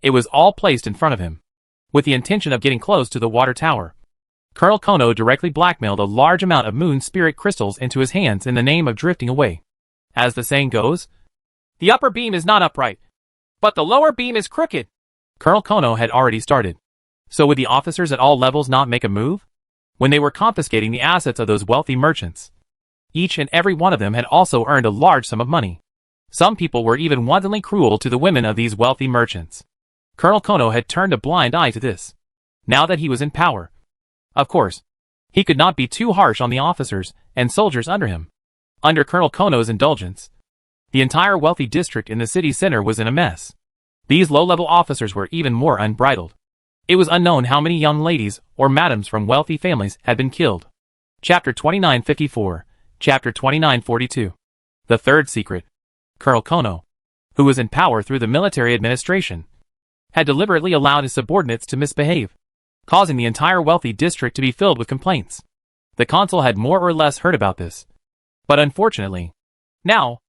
it was all placed in front of him, with the intention of getting close to the water tower. Colonel Kono directly blackmailed a large amount of moon spirit crystals into his hands in the name of drifting away. As the saying goes, the upper beam is not upright, but the lower beam is crooked. Colonel Kono had already started. So would the officers at all levels not make a move? When they were confiscating the assets of those wealthy merchants, each and every one of them had also earned a large sum of money. Some people were even wantonly cruel to the women of these wealthy merchants. Colonel Kono had turned a blind eye to this. Now that he was in power, of course, he could not be too harsh on the officers and soldiers under him. Under Colonel Kono's indulgence, the entire wealthy district in the city center was in a mess. These low-level officers were even more unbridled. It was unknown how many young ladies or madams from wealthy families had been killed. Chapter 2954, Chapter 2942. The third secret. Colonel Kono, who was in power through the military administration, had deliberately allowed his subordinates to misbehave, causing the entire wealthy district to be filled with complaints. The consul had more or less heard about this. But unfortunately, now,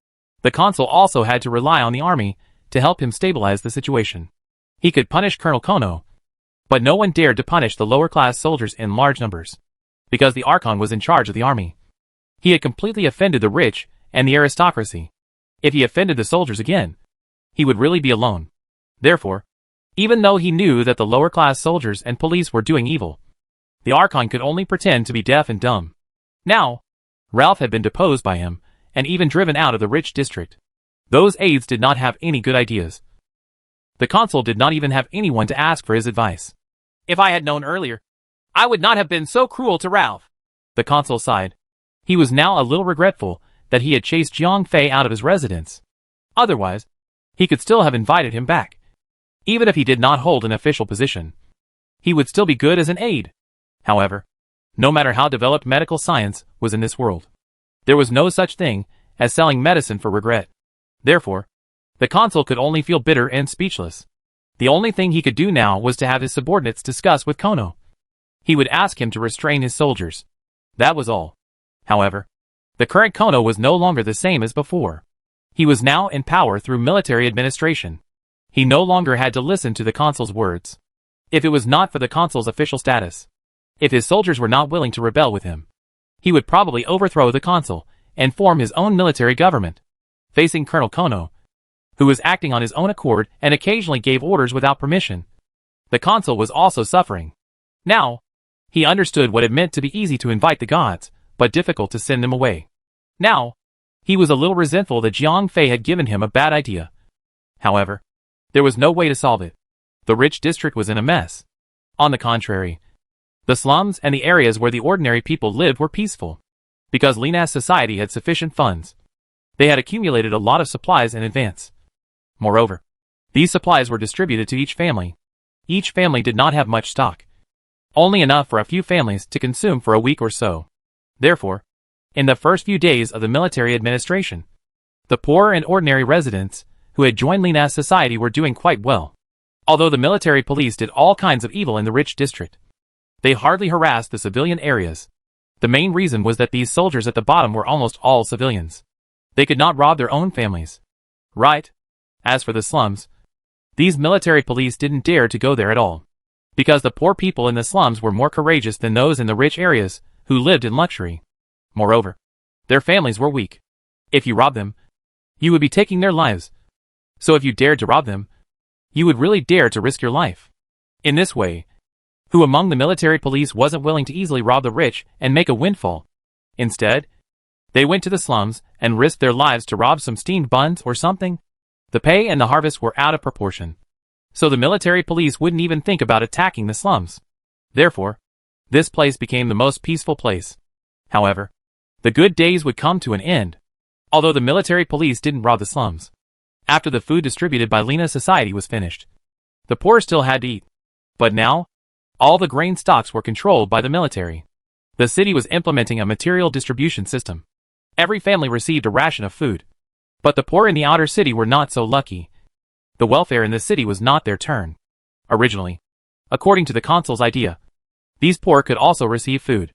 the consul also had to rely on the army to help him stabilize the situation. He could punish Colonel Kono, but no one dared to punish the lower-class soldiers in large numbers, because the Archon was in charge of the army. He had completely offended the rich and the aristocracy. If he offended the soldiers again, he would really be alone. Therefore, even though he knew that the lower-class soldiers and police were doing evil, the Archon could only pretend to be deaf and dumb. Now, Ralph had been deposed by him, and even driven out of the rich district. Those aides did not have any good ideas. The consul did not even have anyone to ask for his advice. If I had known earlier, I would not have been so cruel to Ralph. The consul sighed. He was now a little regretful that he had chased Jiang Fei out of his residence. Otherwise, he could still have invited him back. Even if he did not hold an official position, he would still be good as an aide. However, no matter how developed medical science was in this world, there was no such thing as selling medicine for regret. Therefore, the consul could only feel bitter and speechless. The only thing he could do now was to have his subordinates discuss with Kono. He would ask him to restrain his soldiers. That was all. However, the current Kono was no longer the same as before. He was now in power through military administration. He no longer had to listen to the consul's words. If it was not for the consul's official status, if his soldiers were not willing to rebel with him, he would probably overthrow the consul and form his own military government. Facing Colonel Kono, who was acting on his own accord and occasionally gave orders without permission, the consul was also suffering. Now, he understood what it meant to be easy to invite the gods, but difficult to send them away. Now, he was a little resentful that Jiang Fei had given him a bad idea. However, there was no way to solve it. The rich district was in a mess. On the contrary, the slums and the areas where the ordinary people lived were peaceful. Because Lina's society had sufficient funds, they had accumulated a lot of supplies in advance. Moreover, these supplies were distributed to each family. Each family did not have much stock. Only enough for a few families to consume for a week or so. Therefore, in the first few days of the military administration, the poor and ordinary residents who had joined Lina's society were doing quite well. Although the military police did all kinds of evil in the rich district, they hardly harassed the civilian areas. The main reason was that these soldiers at the bottom were almost all civilians. They could not rob their own families. Right? As for the slums, these military police didn't dare to go there at all. Because the poor people in the slums were more courageous than those in the rich areas, who lived in luxury. Moreover, their families were weak. If you robbed them, you would be taking their lives. So if you dared to rob them, you would really dare to risk your life. In this way, who among the military police wasn't willing to easily rob the rich and make a windfall? Instead, they went to the slums and risked their lives to rob some steamed buns or something. The pay and the harvest were out of proportion. So the military police wouldn't even think about attacking the slums. Therefore, this place became the most peaceful place. However, the good days would come to an end. Although the military police didn't rob the slums. After the food distributed by Lena's society was finished, the poor still had to eat. But now, all the grain stocks were controlled by the military. The city was implementing a material distribution system. Every family received a ration of food. But the poor in the outer city were not so lucky. The welfare in the city was not their turn. Originally, according to the consul's idea, these poor could also receive food.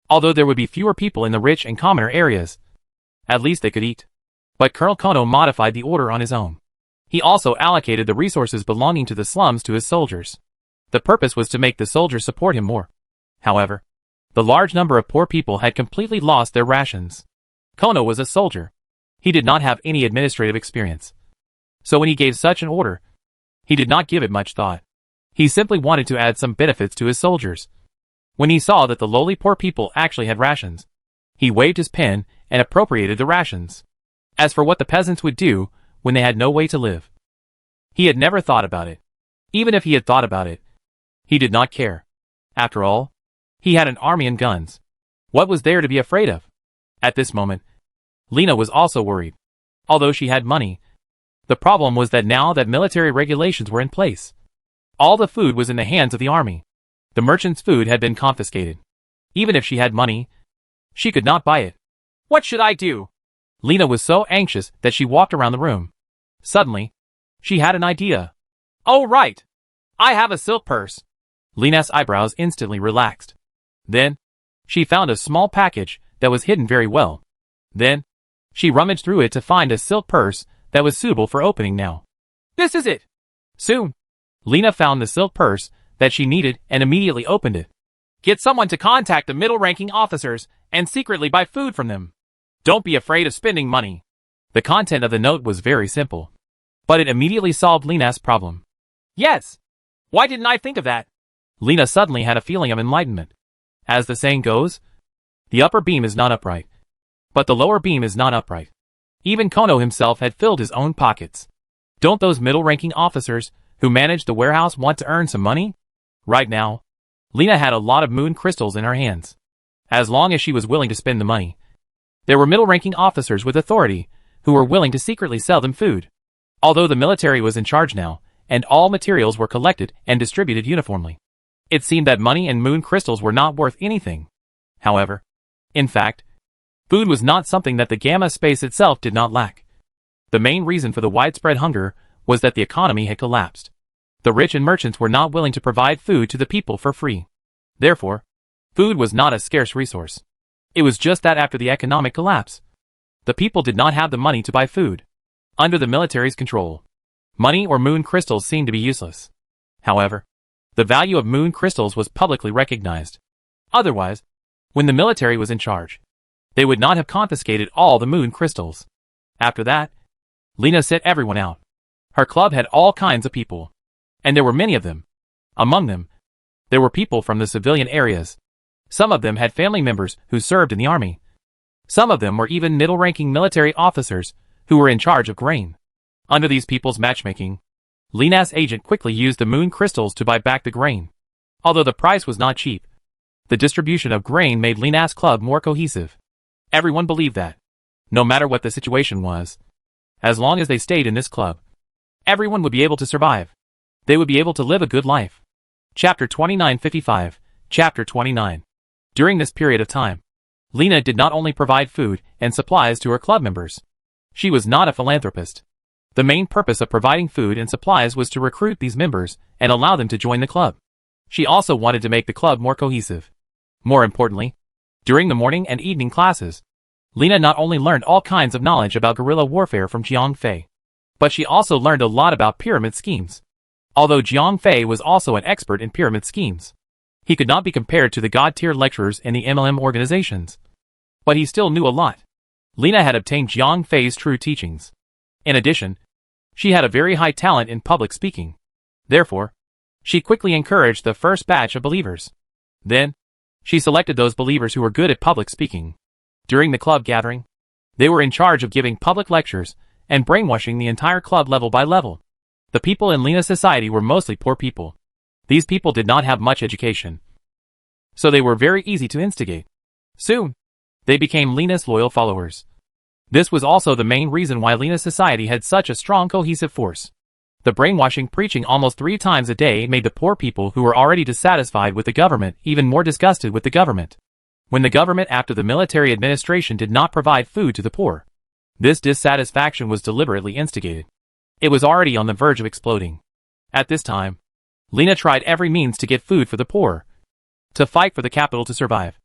Although there would be fewer people in the rich and commoner areas, at least they could eat. But Colonel Kono modified the order on his own. He also allocated the resources belonging to the slums to his soldiers. The purpose was to make the soldiers support him more. However, the large number of poor people had completely lost their rations. Kono was a soldier. He did not have any administrative experience. So when he gave such an order, he did not give it much thought. He simply wanted to add some benefits to his soldiers. When he saw that the lowly poor people actually had rations, he waved his pen and appropriated the rations. As for what the peasants would do when they had no way to live, he had never thought about it. Even if he had thought about it, he did not care. After all, he had an army and guns. What was there to be afraid of? At this moment, Lena was also worried. Although she had money, the problem was that now that military regulations were in place, all the food was in the hands of the army. The merchant's food had been confiscated. Even if she had money, she could not buy it. What should I do? Lena was so anxious that she walked around the room. Suddenly, she had an idea. Oh right! I have a silk purse. Lena's eyebrows instantly relaxed. Then, she found a small package that was hidden very well. Then, she rummaged through it to find a silk purse that was suitable for opening now. This is it! Soon, Lena found the silk purse that she needed and immediately opened it. Get someone to contact the middle-ranking officers and secretly buy food from them. Don't be afraid of spending money. The content of the note was very simple, but it immediately solved Lena's problem. Yes! Why didn't I think of that? Lena suddenly had a feeling of enlightenment. As the saying goes, the upper beam is not upright, but the lower beam is not upright. Even Kono himself had filled his own pockets. Don't those middle-ranking officers who manage the warehouse want to earn some money? Right now, Lena had a lot of moon crystals in her hands. As long as she was willing to spend the money, there were middle-ranking officers with authority who were willing to secretly sell them food. Although the military was in charge now, and all materials were collected and distributed uniformly, it seemed that money and moon crystals were not worth anything. However, in fact, food was not something that the gamma space itself did not lack. The main reason for the widespread hunger was that the economy had collapsed. The rich and merchants were not willing to provide food to the people for free. Therefore, food was not a scarce resource. It was just that after the economic collapse, the people did not have the money to buy food. Under the military's control, money or moon crystals seemed to be useless. However, the value of moon crystals was publicly recognized. Otherwise, when the military was in charge, they would not have confiscated all the moon crystals. After that, Lena sent everyone out. Her club had all kinds of people, and there were many of them. Among them, there were people from the civilian areas. Some of them had family members who served in the army. Some of them were even middle-ranking military officers who were in charge of grain. Under these people's matchmaking, Lena's agent quickly used the moon crystals to buy back the grain. Although the price was not cheap, the distribution of grain made Lena's club more cohesive. Everyone believed that, no matter what the situation was, as long as they stayed in this club, everyone would be able to survive. They would be able to live a good life. Chapter 2955, Chapter 29. During this period of time, Lena did not only provide food and supplies to her club members. She was not a philanthropist. The main purpose of providing food and supplies was to recruit these members and allow them to join the club. She also wanted to make the club more cohesive. More importantly, During the morning and evening classes, Lena not only learned all kinds of knowledge about guerrilla warfare from Jiang Fei, but she also learned a lot about pyramid schemes. Although Jiang Fei was also an expert in pyramid schemes, he could not be compared to the god-tier lecturers in the MLM organizations. But he still knew a lot. Lena had obtained Jiang Fei's true teachings. In addition, she had a very high talent in public speaking. Therefore, she quickly encouraged the first batch of believers. Then, she selected those believers who were good at public speaking. During the club gathering, they were in charge of giving public lectures and brainwashing the entire club level by level. The people in Lena's society were mostly poor people. These people did not have much education, so they were very easy to instigate. Soon, they became Lena's loyal followers. This was also the main reason why Lena's society had such a strong cohesive force. The brainwashing preaching almost 3 times a day made the poor people who were already dissatisfied with the government even more disgusted with the government. When the government after the military administration did not provide food to the poor, this dissatisfaction was deliberately instigated. It was already on the verge of exploding. At this time, Lena tried every means to get food for the poor, to fight for the capital to survive.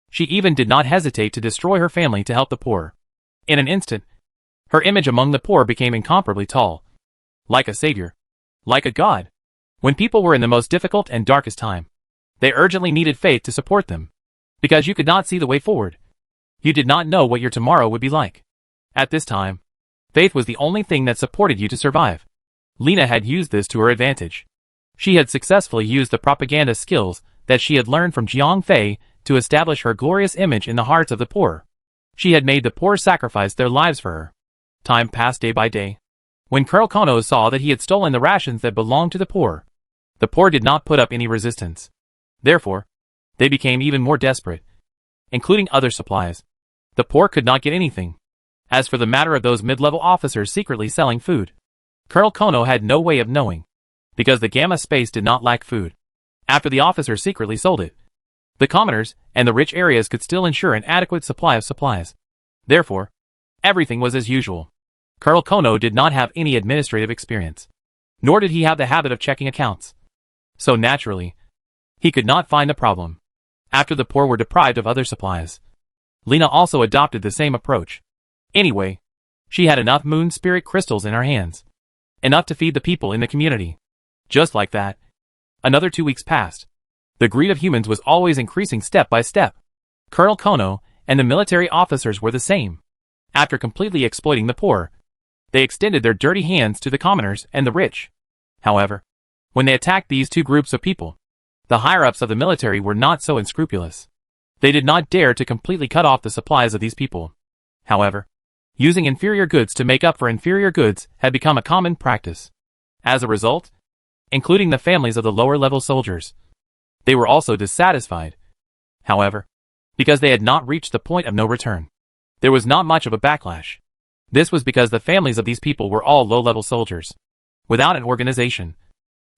She even did not hesitate to destroy her family to help the poor. In an instant, her image among the poor became incomparably tall. Like a savior. Like a god. When people were in the most difficult and darkest time, they urgently needed faith to support them. Because you could not see the way forward. You did not know what your tomorrow would be like. At this time, faith was the only thing that supported you to survive. Lena had used this to her advantage. She had successfully used the propaganda skills that she had learned from Jiang Fei to establish her glorious image in the hearts of the poor. She had made the poor sacrifice their lives for her. Time passed day by day. When Colonel Kono saw that he had stolen the rations that belonged to the poor did not put up any resistance. Therefore, they became even more desperate, including other supplies. The poor could not get anything. As for the matter of those mid-level officers secretly selling food, Colonel Kono had no way of knowing, because the Gamma space did not lack food. After the officers secretly sold it, the commoners and the rich areas could still ensure an adequate supply of supplies. Therefore, everything was as usual. Colonel Kono did not have any administrative experience, nor did he have the habit of checking accounts. So naturally, he could not find the problem. After the poor were deprived of other supplies, Lena also adopted the same approach. Anyway, she had enough moon spirit crystals in her hands. Enough to feed the people in the community. Just like that, another 2 weeks passed. The greed of humans was always increasing step by step. Colonel Kono and the military officers were the same. After completely exploiting the poor, they extended their dirty hands to the commoners and the rich. However, when they attacked these two groups of people, the higher-ups of the military were not so unscrupulous. They did not dare to completely cut off the supplies of these people. However, using inferior goods to make up for inferior goods had become a common practice. As a result, including the families of the lower-level soldiers, they were also dissatisfied. However, because they had not reached the point of no return, there was not much of a backlash. This was because the families of these people were all low-level soldiers. Without an organization,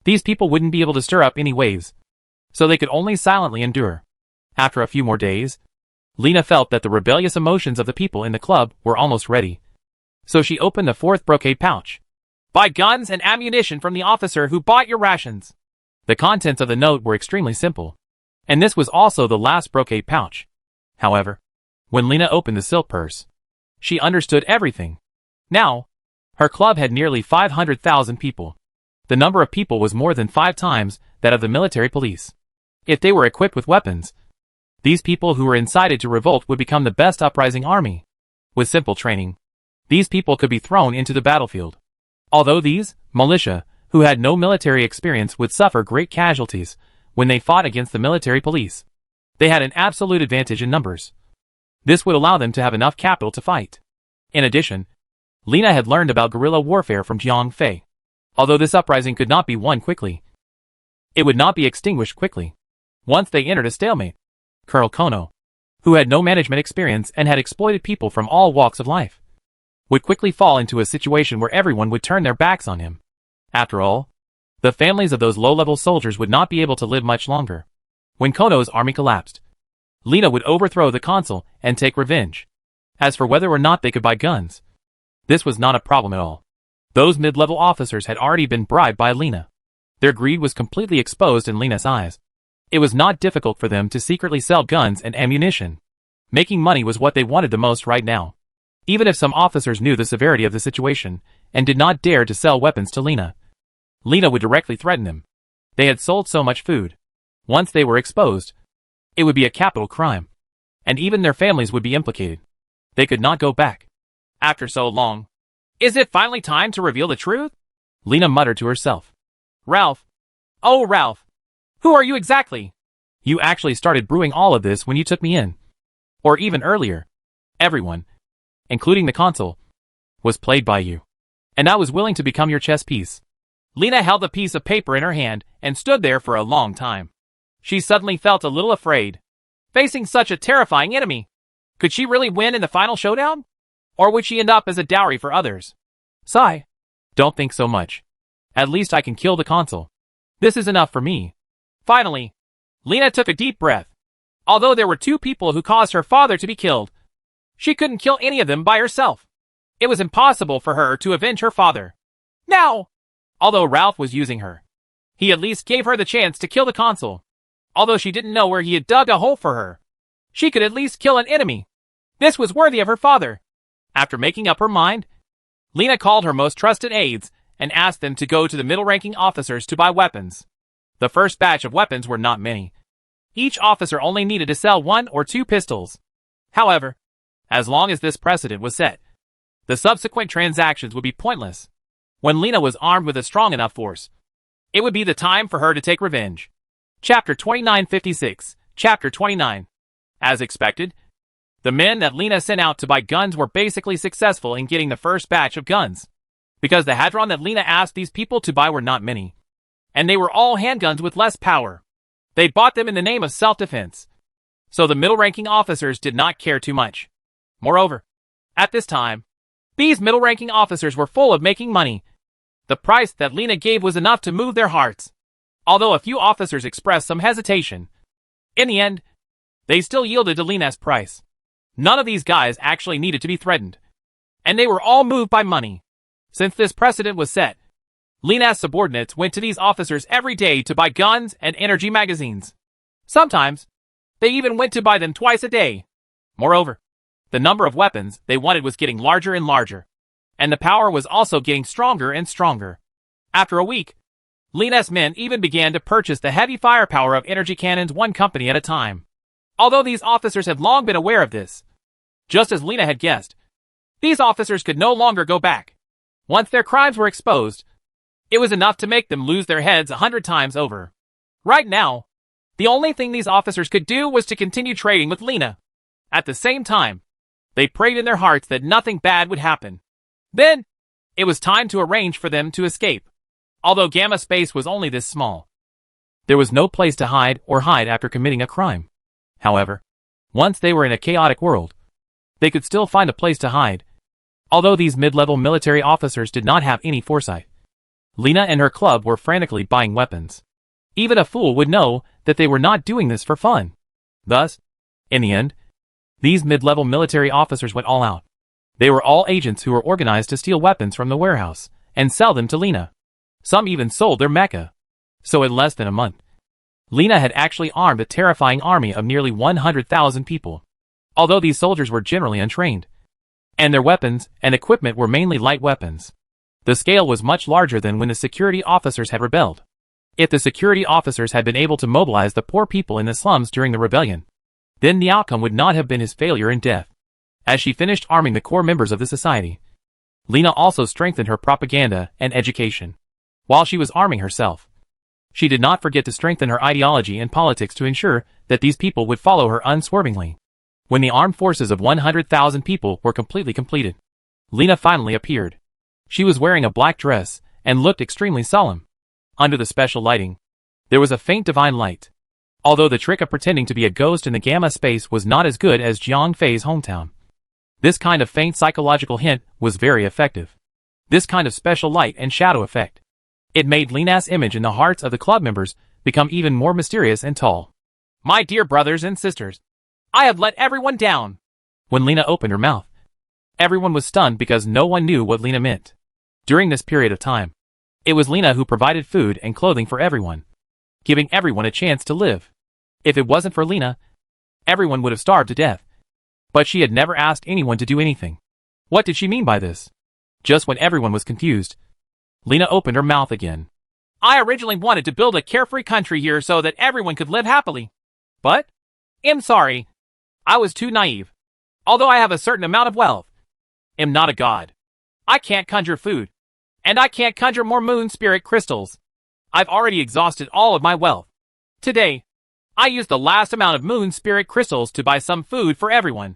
these people wouldn't be able to stir up any waves, so they could only silently endure. After a few more days, Lena felt that the rebellious emotions of the people in the club were almost ready. So she opened the 4th brocade pouch. Buy guns and ammunition from the officer who bought your rations. The contents of the note were extremely simple, and this was also the last brocade pouch. However, when Lena opened the silk purse, she understood everything. Now, her club had nearly 500,000 people. The number of people was more than 5 times that of the military police. If they were equipped with weapons, these people who were incited to revolt would become the best uprising army. With simple training, these people could be thrown into the battlefield. Although these, militia, who had no military experience would suffer great casualties when they fought against the military police, they had an absolute advantage in numbers. This would allow them to have enough capital to fight. In addition, Lena had learned about guerrilla warfare from Jiang Fei. Although this uprising could not be won quickly, it would not be extinguished quickly. Once they entered a stalemate, Colonel Kono, who had no management experience and had exploited people from all walks of life, would quickly fall into a situation where everyone would turn their backs on him. After all, the families of those low-level soldiers would not be able to live much longer. When Kono's army collapsed, Lena would overthrow the consul and take revenge. As for whether or not they could buy guns, this was not a problem at all. Those mid-level officers had already been bribed by Lena. Their greed was completely exposed in Lena's eyes. It was not difficult for them to secretly sell guns and ammunition. Making money was what they wanted the most right now. Even if some officers knew the severity of the situation and did not dare to sell weapons to Lena, Lena would directly threaten them. They had sold so much food. Once they were exposed, it would be a capital crime, and even their families would be implicated. They could not go back. After so long, is it finally time to reveal the truth? Lena muttered to herself. Ralph. Oh, Ralph. Who are you exactly? You actually started brewing all of this when you took me in. Or even earlier. Everyone, including the consul, was played by you. And I was willing to become your chess piece. Lena held a piece of paper in her hand and stood there for a long time. She suddenly felt a little afraid. Facing such a terrifying enemy. Could she really win in the final showdown? Or would she end up as a dowry for others? Sigh. Don't think so much. At least I can kill the consul. This is enough for me. Finally, Lena took a deep breath. Although there were 2 people who caused her father to be killed, she couldn't kill any of them by herself. It was impossible for her to avenge her father. Now, although Ralph was using her, he at least gave her the chance to kill the consul. Although she didn't know where he had dug a hole for her, she could at least kill an enemy. This was worthy of her father. After making up her mind, Lena called her most trusted aides and asked them to go to the middle-ranking officers to buy weapons. The first batch of weapons were not many. Each officer only needed to sell 1 or 2 pistols. However, as long as this precedent was set, the subsequent transactions would be pointless. When Lena was armed with a strong enough force, it would be the time for her to take revenge. Chapter 2956, Chapter 29. As expected, the men that Lena sent out to buy guns were basically successful in getting the first batch of guns, because the hadron that Lena asked these people to buy were not many, and they were all handguns with less power. They bought them in the name of self-defense, so the middle-ranking officers did not care too much. Moreover, at this time, these middle-ranking officers were full of making money. The price that Lena gave was enough to move their hearts. Although a few officers expressed some hesitation, in the end, they still yielded to Lena's price. None of these guys actually needed to be threatened, and they were all moved by money. Since this precedent was set, Lena's subordinates went to these officers every day to buy guns and energy magazines. Sometimes, they even went to buy them twice a day. Moreover, the number of weapons they wanted was getting larger and larger, and the power was also getting stronger and stronger. After a week, Lena's men even began to purchase the heavy firepower of energy cannons 1 company at a time. Although these officers had long been aware of this, just as Lena had guessed, these officers could no longer go back. Once their crimes were exposed, it was enough to make them lose their heads 100 times over. Right now, the only thing these officers could do was to continue trading with Lena. At the same time, they prayed in their hearts that nothing bad would happen. Then, it was time to arrange for them to escape. Although Gamma space was only this small, there was no place to hide after committing a crime. However, once they were in a chaotic world, they could still find a place to hide. Although these mid-level military officers did not have any foresight, Lena and her club were frantically buying weapons. Even a fool would know that they were not doing this for fun. Thus, in the end, these mid-level military officers went all out. They were all agents who were organized to steal weapons from the warehouse and sell them to Lena. Some even sold their mecha. So in less than a month, Lena had actually armed a terrifying army of nearly 100,000 people. Although these soldiers were generally untrained, and their weapons and equipment were mainly light weapons, the scale was much larger than when the security officers had rebelled. If the security officers had been able to mobilize the poor people in the slums during the rebellion, then the outcome would not have been his failure and death. As she finished arming the core members of the society, Lena also strengthened her propaganda and education. While she was arming herself, she did not forget to strengthen her ideology and politics to ensure that these people would follow her unswervingly. When the armed forces of 100,000 people were completely completed, Lena finally appeared. She was wearing a black dress and looked extremely solemn. Under the special lighting, there was a faint divine light. Although the trick of pretending to be a ghost in the Gamma space was not as good as Jiang Fei's hometown, this kind of faint psychological hint was very effective. This kind of special light and shadow effect, it made Lena's image in the hearts of the club members become even more mysterious and tall. My dear brothers and sisters, I have let everyone down. When Lena opened her mouth, everyone was stunned because no one knew what Lena meant. During this period of time, it was Lena who provided food and clothing for everyone, giving everyone a chance to live. If it wasn't for Lena, everyone would have starved to death. But she had never asked anyone to do anything. What did she mean by this? Just when everyone was confused, Lena opened her mouth again. I originally wanted to build a carefree country here so that everyone could live happily. But, I'm sorry, I was too naive. Although I have a certain amount of wealth, I'm not a god. I can't conjure food. And I can't conjure more moon spirit crystals. I've already exhausted all of my wealth. Today, I used the last amount of moon spirit crystals to buy some food for everyone.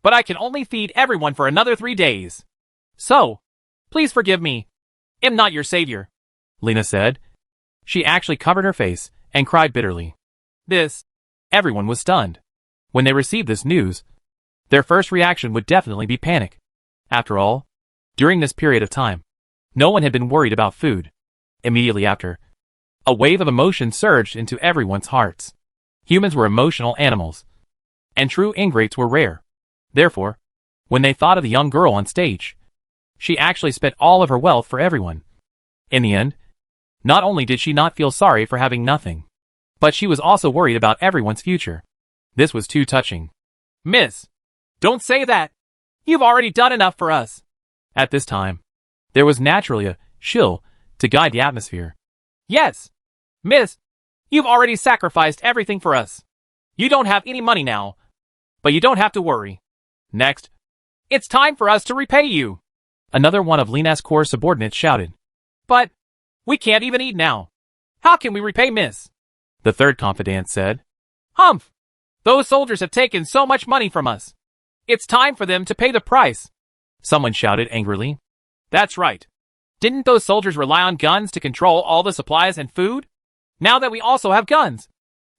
But I can only feed everyone for another 3 days. So, please forgive me. I'm not your savior, Lena said. She actually covered her face and cried bitterly. Everyone was stunned. When they received this news, their first reaction would definitely be panic. After all, during this period of time, no one had been worried about food. Immediately after, a wave of emotion surged into everyone's hearts. Humans were emotional animals, and true ingrates were rare. Therefore, when they thought of the young girl on stage, she actually spent all of her wealth for everyone. In the end, not only did she not feel sorry for having nothing, but she was also worried about everyone's future. This was too touching. Miss, don't say that. You've already done enough for us. At this time, there was naturally a chill to guide the atmosphere. Yes, Miss, you've already sacrificed everything for us. You don't have any money now, but you don't have to worry. Next, it's time for us to repay you. Another one of Lena's core subordinates shouted. But, we can't even eat now. How can we repay Miss? The third confidant said. Humph! Those soldiers have taken so much money from us. It's time for them to pay the price. Someone shouted angrily. That's right. Didn't those soldiers rely on guns to control all the supplies and food? Now that we also have guns,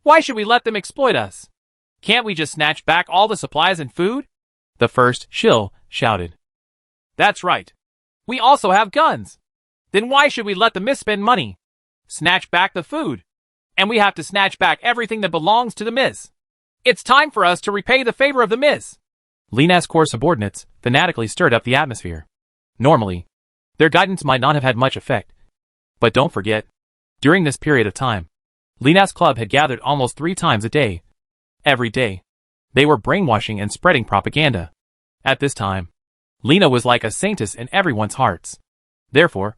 why should we let them exploit us? Can't we just snatch back all the supplies and food? The first shill shouted. That's right. We also have guns. Then why should we let the Miss spend money? Snatch back the food. And we have to snatch back everything that belongs to the Miss. It's time for us to repay the favor of the Miss. Lena's core subordinates fanatically stirred up the atmosphere. Normally, their guidance might not have had much effect. But don't forget, during this period of time, Lena's club had gathered almost 3 times a day. Every day, they were brainwashing and spreading propaganda. At this time, Lena was like a saintess in everyone's hearts. Therefore,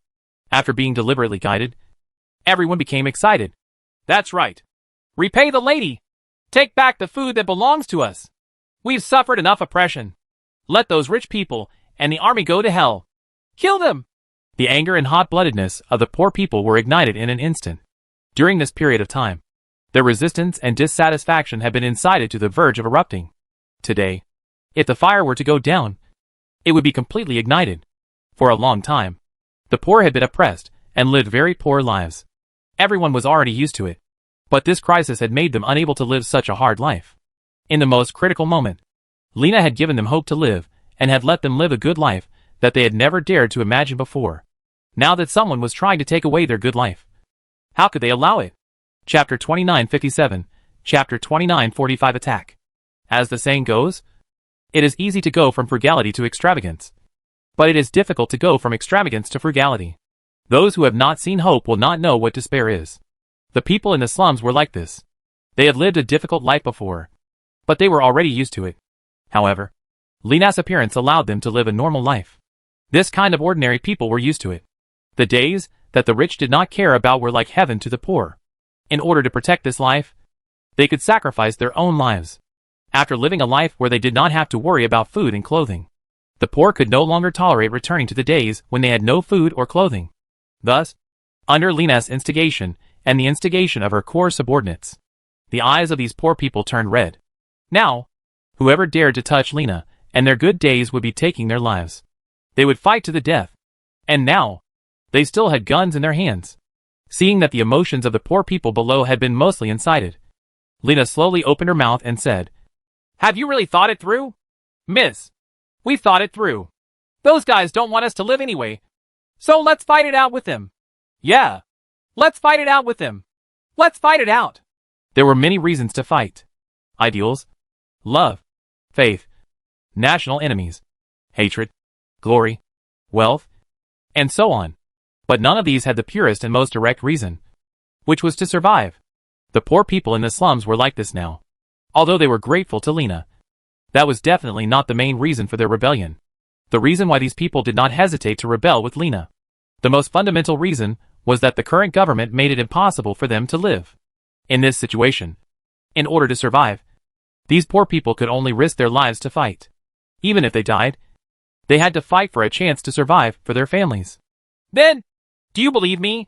after being deliberately guided, everyone became excited. That's right. Repay the lady. Take back the food that belongs to us. We've suffered enough oppression. Let those rich people and the army go to hell. Kill them! The anger and hot-bloodedness of the poor people were ignited in an instant. During this period of time, their resistance and dissatisfaction had been incited to the verge of erupting. Today, if the fire were to go down, it would be completely ignited. For a long time, the poor had been oppressed and lived very poor lives. Everyone was already used to it. But this crisis had made them unable to live such a hard life. In the most critical moment, Lena had given them hope to live and had let them live a good life that they had never dared to imagine before. Now that someone was trying to take away their good life, how could they allow it? Chapter 29:57, Chapter 29:45 Attack. As the saying goes, it is easy to go from frugality to extravagance. But it is difficult to go from extravagance to frugality. Those who have not seen hope will not know what despair is. The people in the slums were like this. They had lived a difficult life before, but they were already used to it. However, Lena's appearance allowed them to live a normal life. This kind of ordinary people were used to it. The days that the rich did not care about were like heaven to the poor. In order to protect this life, they could sacrifice their own lives. After living a life where they did not have to worry about food and clothing, the poor could no longer tolerate returning to the days when they had no food or clothing. Thus, under Lena's instigation and the instigation of her core subordinates, the eyes of these poor people turned red. Now, whoever dared to touch Lena and their good days would be taking their lives. They would fight to the death. And now, they still had guns in their hands. Seeing that the emotions of the poor people below had been mostly incited, Lena slowly opened her mouth and said, Have you really thought it through? Miss, we've thought it through. Those guys don't want us to live anyway. So let's fight it out with them. Yeah. Let's fight it out with them. Let's fight it out. There were many reasons to fight. Ideals, love, faith, national enemies, hatred, glory, wealth, and so on. But none of these had the purest and most direct reason, which was to survive. The poor people in the slums were like this now. Although they were grateful to Lena, That was definitely not the main reason for their rebellion. The reason why these people did not hesitate to rebel with Lena. The most fundamental reason was that the current government made it impossible for them to live. In this situation, in order to survive, these poor people could only risk their lives to fight. Even if they died, they had to fight for a chance to survive for their families. Then, do you believe me?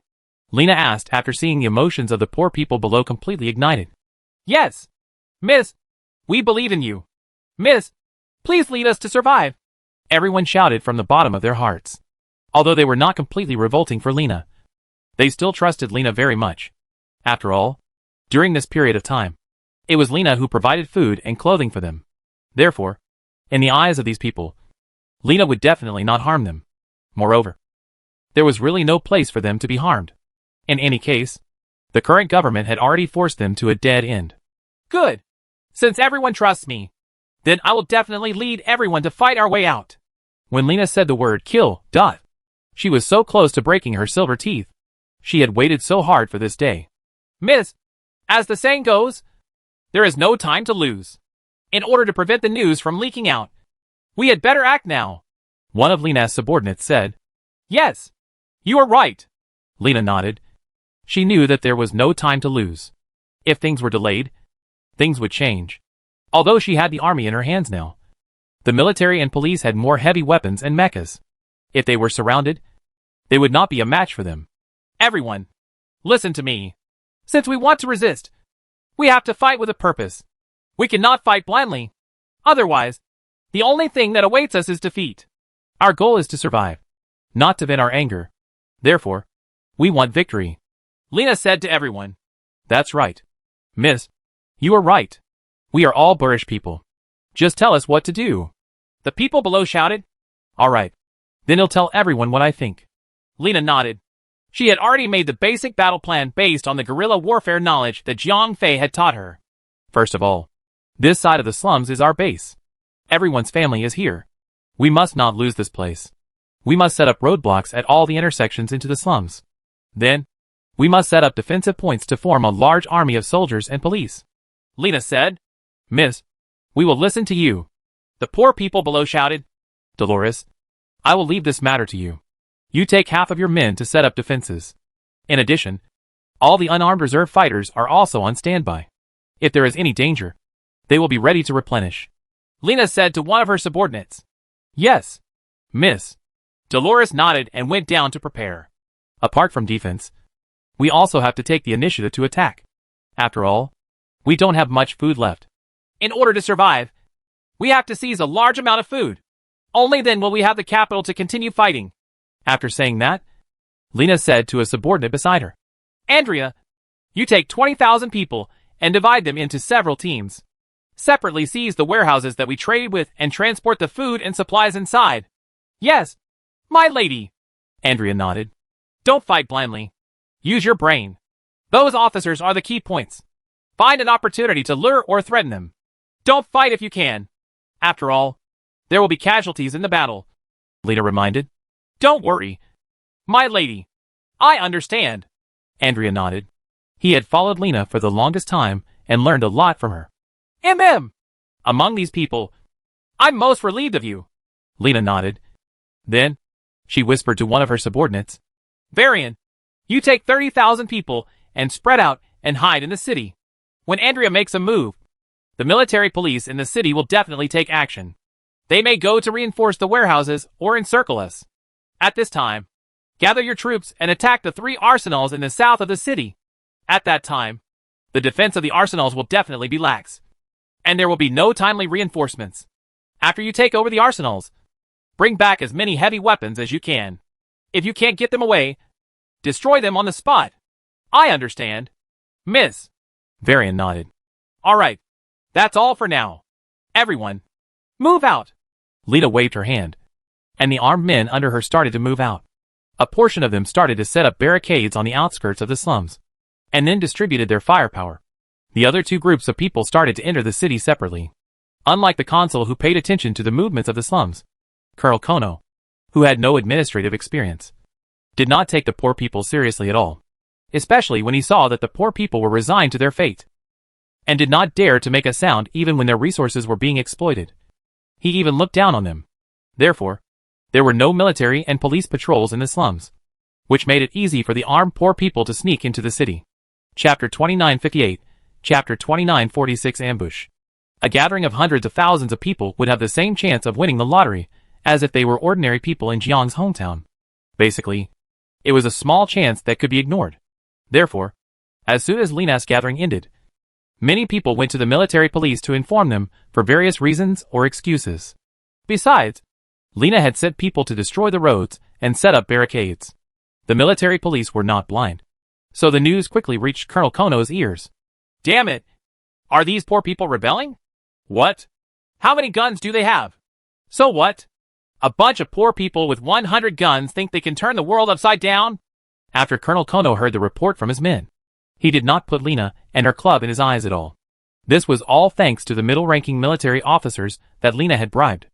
Lena asked after seeing the emotions of the poor people below completely ignited. Yes. Miss, we believe in you. Miss, please lead us to survive. Everyone shouted from the bottom of their hearts. Although they were not completely revolting for Lena, they still trusted Lena very much. After all, during this period of time, it was Lena who provided food and clothing for them. Therefore, in the eyes of these people, Lena would definitely not harm them. Moreover, there was really no place for them to be harmed. In any case, the current government had already forced them to a dead end. Good. Since everyone trusts me, then I will definitely lead everyone to fight our way out. When Lena said the word kill, she was so close to breaking her silver teeth. She had waited so hard for this day. Miss, as the saying goes, there is no time to lose. In order to prevent the news from leaking out, we had better act now. One of Lena's subordinates said. Yes, you are right. Lena nodded. She knew that there was no time to lose. If things were delayed, things would change. Although she had the army in her hands now, the military and police had more heavy weapons and mechas. If they were surrounded, they would not be a match for them. Everyone, listen to me. Since we want to resist, we have to fight with a purpose. We cannot fight blindly. Otherwise, the only thing that awaits us is defeat. Our goal is to survive, not to vent our anger. Therefore, we want victory. Lena said to everyone. That's right. Miss, you are right. We are all boorish people. Just tell us what to do. The people below shouted. All right. Then I'll tell everyone what I think. Lena nodded. She had already made the basic battle plan based on the guerrilla warfare knowledge that Jiang Fei had taught her. First of all, this side of the slums is our base. Everyone's family is here. We must not lose this place. We must set up roadblocks at all the intersections into the slums. Then, we must set up defensive points to form a large army of soldiers and police. Lena said. Miss, we will listen to you. The poor people below shouted. Dolores, I will leave this matter to you. You take half of your men to set up defenses. In addition, all the unarmed reserve fighters are also on standby. If there is any danger, they will be ready to replenish. Lena said to one of her subordinates. Yes, miss. Dolores nodded and went down to prepare. Apart from defense, we also have to take the initiative to attack. After all, we don't have much food left. In order to survive, we have to seize a large amount of food. Only then will we have the capital to continue fighting. After saying that, Lena said to a subordinate beside her. Andrea, you take 20,000 people and divide them into several teams. Separately seize the warehouses that we trade with and transport the food and supplies inside. Yes, my lady. Andrea nodded. Don't fight blindly. Use your brain. Those officers are the key points. Find an opportunity to lure or threaten them. Don't fight if you can. After all, there will be casualties in the battle. Lena reminded. Don't worry, my lady. I understand. Andrea nodded. He had followed Lena for the longest time and learned a lot from her. Among these people, I'm most relieved of you. Lena nodded. Then, she whispered to one of her subordinates. Varian, you take 30,000 people and spread out and hide in the city. When Andrea makes a move, the military police in the city will definitely take action. They may go to reinforce the warehouses or encircle us. At this time, gather your troops and attack the 3 arsenals in the south of the city. At that time, the defense of the arsenals will definitely be lax, and there will be no timely reinforcements. After you take over the arsenals, bring back as many heavy weapons as you can. If you can't get them away, destroy them on the spot. I understand. Miss. Varian nodded. All right. That's all for now. Everyone, move out. Lena waved her hand, and the armed men under her started to move out. A portion of them started to set up barricades on the outskirts of the slums, and then distributed their firepower. The other 2 groups of people started to enter the city separately. Unlike the consul who paid attention to the movements of the slums, Colonel Kono, who had no administrative experience, did not take the poor people seriously at all, especially when he saw that the poor people were resigned to their fate. and did not dare to make a sound even when their resources were being exploited. He even looked down on them. Therefore, there were no military and police patrols in the slums, which made it easy for the armed poor people to sneak into the city. Chapter 2958, Chapter 2946 Ambush. A gathering of hundreds of thousands of people would have the same chance of winning the lottery as if they were ordinary people in Jiang's hometown. Basically, it was a small chance that could be ignored. Therefore, as soon as Lina's gathering ended, many people went to the military police to inform them for various reasons or excuses. Besides, Lina had sent people to destroy the roads and set up barricades. The military police were not blind, so the news quickly reached Colonel Kono's ears. Damn it! Are these poor people rebelling? What? How many guns do they have? So what? A bunch of poor people with 100 guns think they can turn the world upside down? After Colonel Kono heard the report from his men, he did not put Lina and her club in his eyes at all. This was all thanks to the middle-ranking military officers that Lina had bribed.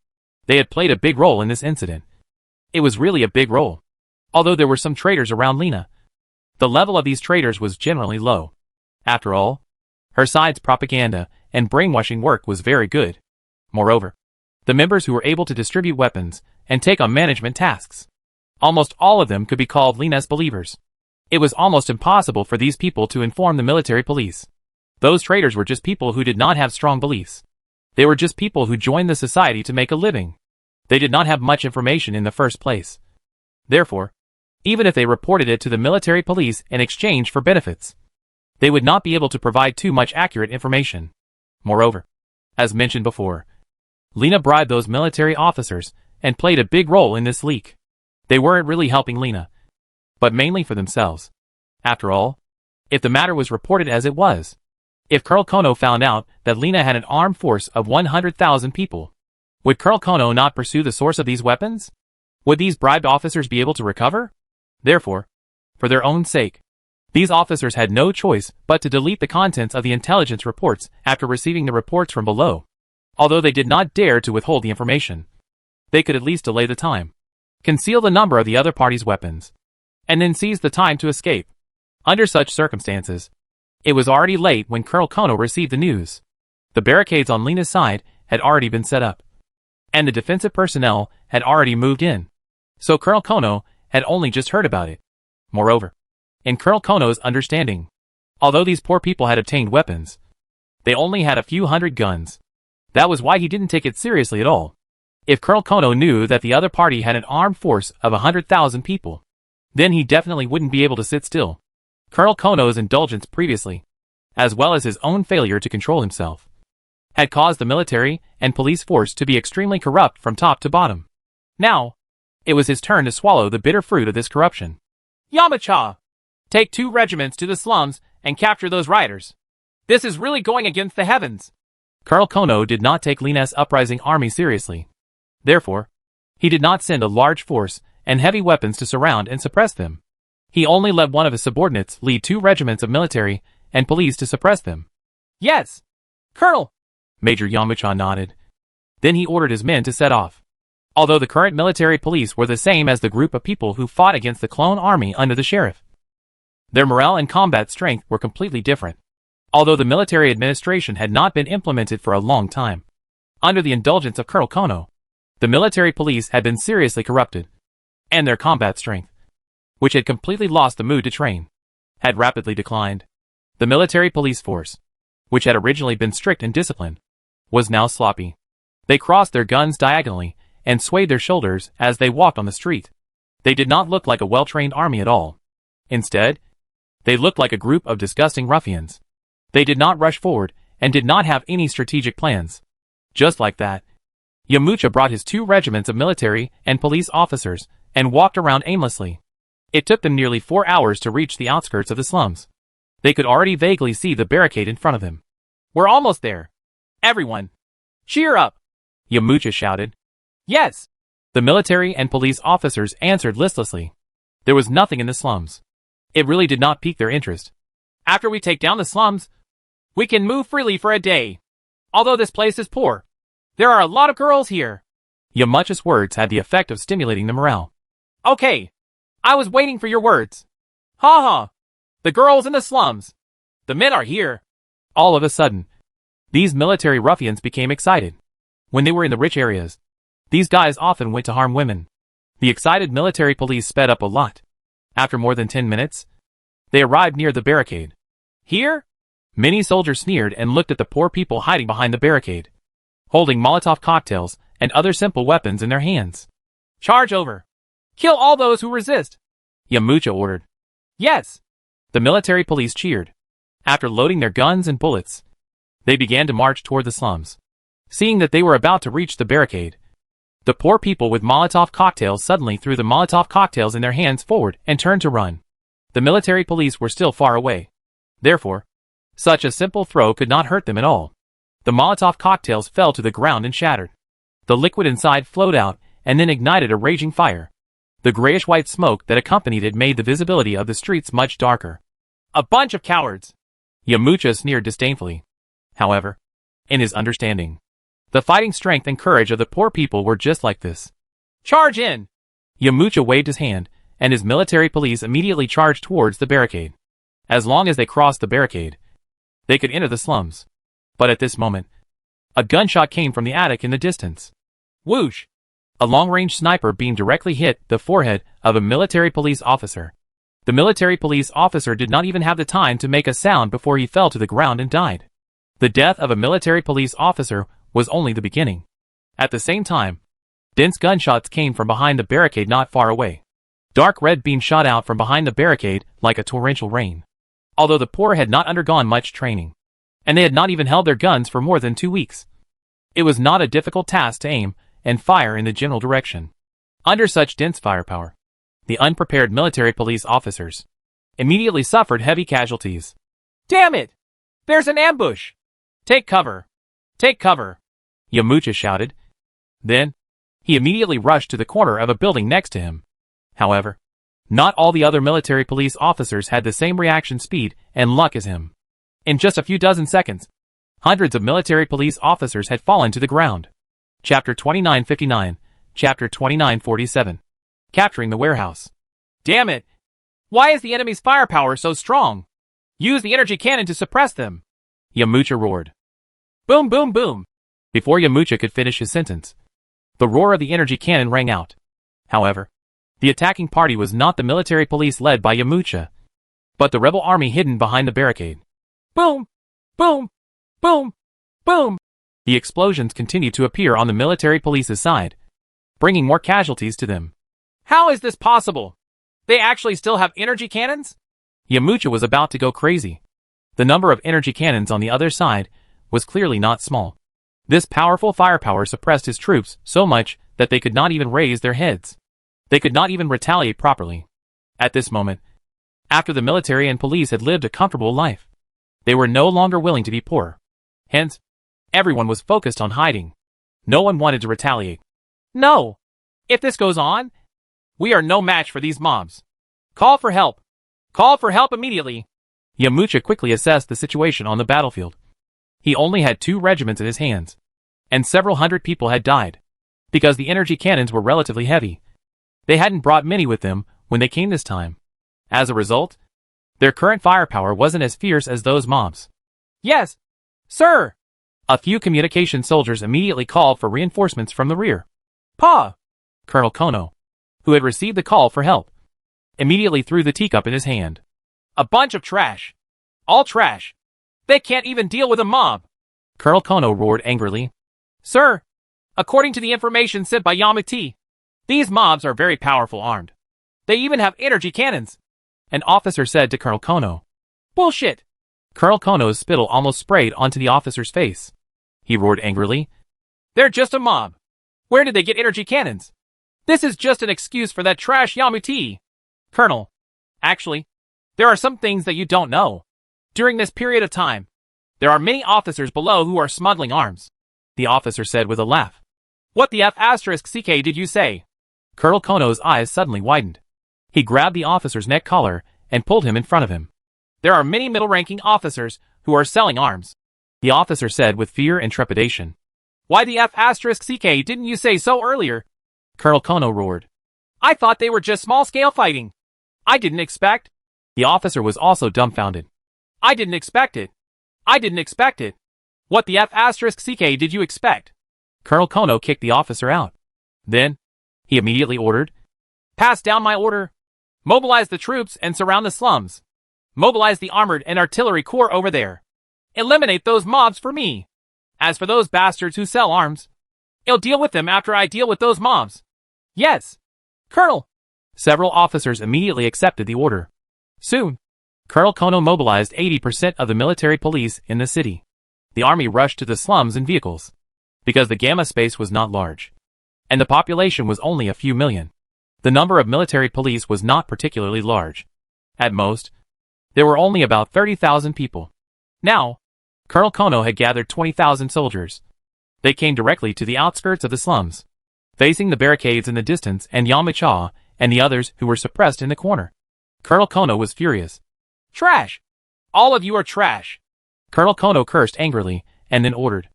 They had played a big role in this incident. It was really a big role. Although there were some traitors around Lina, the level of these traitors was generally low. After all, her side's propaganda and brainwashing work was very good. Moreover, the members who were able to distribute weapons and take on management tasks, almost all of them could be called Lina's believers. It was almost impossible for these people to inform the military police. Those traitors were just people who did not have strong beliefs. They were just people who joined the society to make a living. They did not have much information in the first place. Therefore, even if they reported it to the military police in exchange for benefits, they would not be able to provide too much accurate information. Moreover, as mentioned before, Lina bribed those military officers and played a big role in this leak. They weren't really helping Lina, but mainly for themselves. After all, if the matter was reported as it was, if Colonel Kono found out that Lina had an armed force of 100,000 people, would Colonel Kono not pursue the source of these weapons? Would these bribed officers be able to recover? Therefore, for their own sake, these officers had no choice but to delete the contents of the intelligence reports after receiving the reports from below. Although they did not dare to withhold the information, they could at least delay the time, conceal the number of the other party's weapons, and then seize the time to escape. Under such circumstances, it was already late when Colonel Kono received the news. The barricades on Lina's side had already been set up, and the defensive personnel had already moved in. So Colonel Kono had only just heard about it. Moreover, in Colonel Kono's understanding, although these poor people had obtained weapons, they only had a few hundred guns. That was why he didn't take it seriously at all. If Colonel Kono knew that the other party had an armed force of 100,000 people, then he definitely wouldn't be able to sit still. Colonel Kono's indulgence previously, as well as his own failure to control himself, had caused the military and police force to be extremely corrupt from top to bottom. Now, it was his turn to swallow the bitter fruit of this corruption. Yamacha! Take 2 regiments to the slums and capture those rioters. This is really going against the heavens. Colonel Kono did not take Lina's uprising army seriously. Therefore, he did not send a large force and heavy weapons to surround and suppress them. He only let one of his subordinates lead 2 regiments of military and police to suppress them. Yes, Colonel! Major Yamacha nodded. Then he ordered his men to set off. Although the current military police were the same as the group of people who fought against the clone army under the sheriff, their morale and combat strength were completely different. Although the military administration had not been implemented for a long time, under the indulgence of Colonel Kono, the military police had been seriously corrupted, and their combat strength, which had completely lost the mood to train, had rapidly declined. The military police force, which had originally been strict and disciplined, was now sloppy. They crossed their guns diagonally and swayed their shoulders as they walked on the street. They did not look like a well-trained army at all. Instead, they looked like a group of disgusting ruffians. They did not rush forward and did not have any strategic plans. Just like that, Yamacha brought his 2 regiments of military and police officers and walked around aimlessly. It took them nearly 4 hours to reach the outskirts of the slums. They could already vaguely see the barricade in front of them. We're almost there. Everyone, cheer up! Yamacha shouted. Yes! The military and police officers answered listlessly. There was nothing in the slums. It really did not pique their interest. After we take down the slums, we can move freely for a day. Although this place is poor, there are a lot of girls here. Yamacha's words had the effect of stimulating the morale. Okay, I was waiting for your words. Ha ha! The girls in the slums. The men are here. All of a sudden, these military ruffians became excited. When they were in the rich areas, these guys often went to harm women. The excited military police sped up a lot. After more than 10 minutes, they arrived near the barricade. Here, many soldiers sneered and looked at the poor people hiding behind the barricade, holding Molotov cocktails and other simple weapons in their hands. Charge over. Kill all those who resist, Yamauchi ordered. Yes. The military police cheered. After loading their guns and bullets, they began to march toward the slums. Seeing that they were about to reach the barricade, the poor people with Molotov cocktails suddenly threw the Molotov cocktails in their hands forward and turned to run. The military police were still far away. Therefore, such a simple throw could not hurt them at all. The Molotov cocktails fell to the ground and shattered. The liquid inside flowed out and then ignited a raging fire. The grayish-white smoke that accompanied it made the visibility of the streets much darker. A bunch of cowards, Yamauchi sneered disdainfully. However, in his understanding, the fighting strength and courage of the poor people were just like this. Charge in! Yamauchi waved his hand, and his military police immediately charged towards the barricade. As long as they crossed the barricade, they could enter the slums. But at this moment, a gunshot came from the attic in the distance. Whoosh! A long-range sniper beam directly hit the forehead of a military police officer. The military police officer did not even have the time to make a sound before he fell to the ground and died. The death of a military police officer was only the beginning. At the same time, dense gunshots came from behind the barricade not far away. Dark red beams shot out from behind the barricade like a torrential rain. Although the poor had not undergone much training, and they had not even held their guns for more than 2 weeks, it was not a difficult task to aim and fire in the general direction. Under such dense firepower, the unprepared military police officers immediately suffered heavy casualties. Damn it! There's an ambush! Take cover! Take cover! Yamauchi shouted. Then, he immediately rushed to the corner of a building next to him. However, not all the other military police officers had the same reaction speed and luck as him. In just a few dozen seconds, hundreds of military police officers had fallen to the ground. Chapter 2959, Chapter 2947. Capturing the warehouse. Damn it! Why is the enemy's firepower so strong? Use the energy cannon to suppress them! Yamauchi roared. Boom boom boom! Before Yamauchi could finish his sentence, the roar of the energy cannon rang out. However, the attacking party was not the military police led by Yamauchi, but the rebel army hidden behind the barricade. Boom! Boom! Boom! Boom! The explosions continued to appear on the military police's side, bringing more casualties to them. How is this possible? They actually still have energy cannons? Yamauchi was about to go crazy. The number of energy cannons on the other side was clearly not small. This powerful firepower suppressed his troops so much that they could not even raise their heads. They could not even retaliate properly. At this moment, after the military and police had lived a comfortable life, they were no longer willing to be poor. Hence, everyone was focused on hiding. No one wanted to retaliate. No! If this goes on, we are no match for these mobs. Call for help. Call for help immediately. Yamauchi quickly assessed the situation on the battlefield. He only had 2 regiments in his hands, and several hundred people had died. Because the energy cannons were relatively heavy, they hadn't brought many with them when they came this time. As a result, their current firepower wasn't as fierce as those mobs. Yes, sir! A few communication soldiers immediately called for reinforcements from the rear. Pa! Colonel Kono, who had received the call for help, immediately threw the teacup in his hand. A bunch of trash. All trash. They can't even deal with a mob. Colonel Kono roared angrily. Sir, according to the information sent by Yamauchi, these mobs are very powerful armed. They even have energy cannons. An officer said to Colonel Kono. Bullshit. Colonel Kono's spittle almost sprayed onto the officer's face. He roared angrily. They're just a mob. Where did they get energy cannons? This is just an excuse for that trash Yamauchi. Colonel, actually, there are some things that you don't know. During this period of time, there are many officers below who are smuggling arms. The officer said with a laugh. What the F***ck did you say? Colonel Kono's eyes suddenly widened. He grabbed the officer's neck collar and pulled him in front of him. There are many middle-ranking officers who are selling arms. The officer said with fear and trepidation. Why the F***ck didn't you say so earlier? Colonel Kono roared. I thought they were just small-scale fighting. I didn't expect. The officer was also dumbfounded. I didn't expect it. I didn't expect it. What the F***ck did you expect? Colonel Kono kicked the officer out. Then, he immediately ordered, Pass down my order. Mobilize the troops and surround the slums. Mobilize the armored and artillery corps over there. Eliminate those mobs for me. As for those bastards who sell arms, I'll deal with them after I deal with those mobs. Yes, Colonel. Several officers immediately accepted the order. Soon, Colonel Kono mobilized 80% of the military police in the city. The army rushed to the slums in vehicles, because the gamma space was not large, and the population was only a few million. The number of military police was not particularly large. At most, there were only about 30,000 people. Now, Colonel Kono had gathered 20,000 soldiers. They came directly to the outskirts of the slums, facing the barricades in the distance and Yamacha and the others who were suppressed in the corner. Colonel Kono was furious. Trash! All of you are trash! Colonel Kono cursed angrily and then ordered,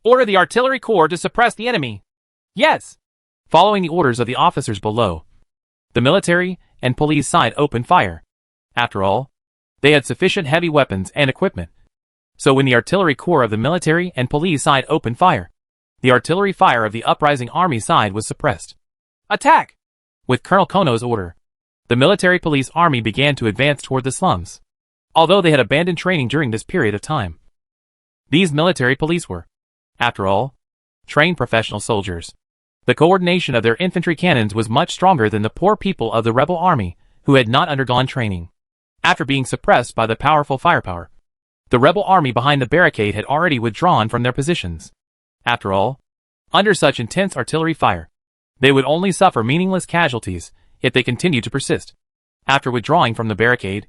Order the artillery corps to suppress the enemy. Yes! Following the orders of the officers below, the military and police side opened fire. After all, they had sufficient heavy weapons and equipment. So when the artillery corps of the military and police side opened fire, the artillery fire of the uprising army side was suppressed. Attack! With Colonel Kono's order, the military police army began to advance toward the slums. Although they had abandoned training during this period of time, these military police were, after all, trained professional soldiers. The coordination of their infantry cannons was much stronger than the poor people of the rebel army who had not undergone training. After being suppressed by the powerful firepower, the rebel army behind the barricade had already withdrawn from their positions. After all, under such intense artillery fire, they would only suffer meaningless casualties if they continued to persist. After withdrawing from the barricade,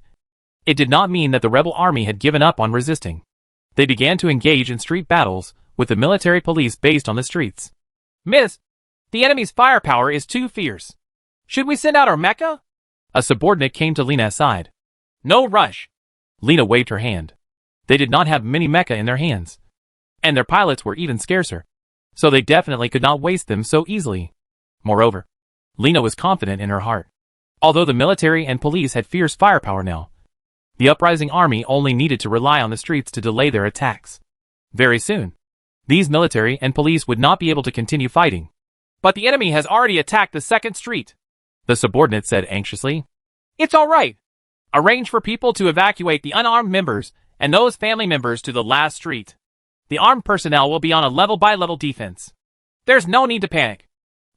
it did not mean that the rebel army had given up on resisting. They began to engage in street battles with the military police based on the streets. Miss, the enemy's firepower is too fierce. Should we send out our mecha? A subordinate came to Lena's side. No rush. Lena waved her hand. They did not have many mecha in their hands, and their pilots were even scarcer, so they definitely could not waste them so easily. Moreover, Lena was confident in her heart. Although the military and police had fierce firepower now, the uprising army only needed to rely on the streets to delay their attacks. Very soon, these military and police would not be able to continue fighting. But the enemy has already attacked the second street, the subordinate said anxiously. It's all right. Arrange for people to evacuate the unarmed members and those family members to the last street. The armed personnel will be on a level-by-level defense. There's no need to panic.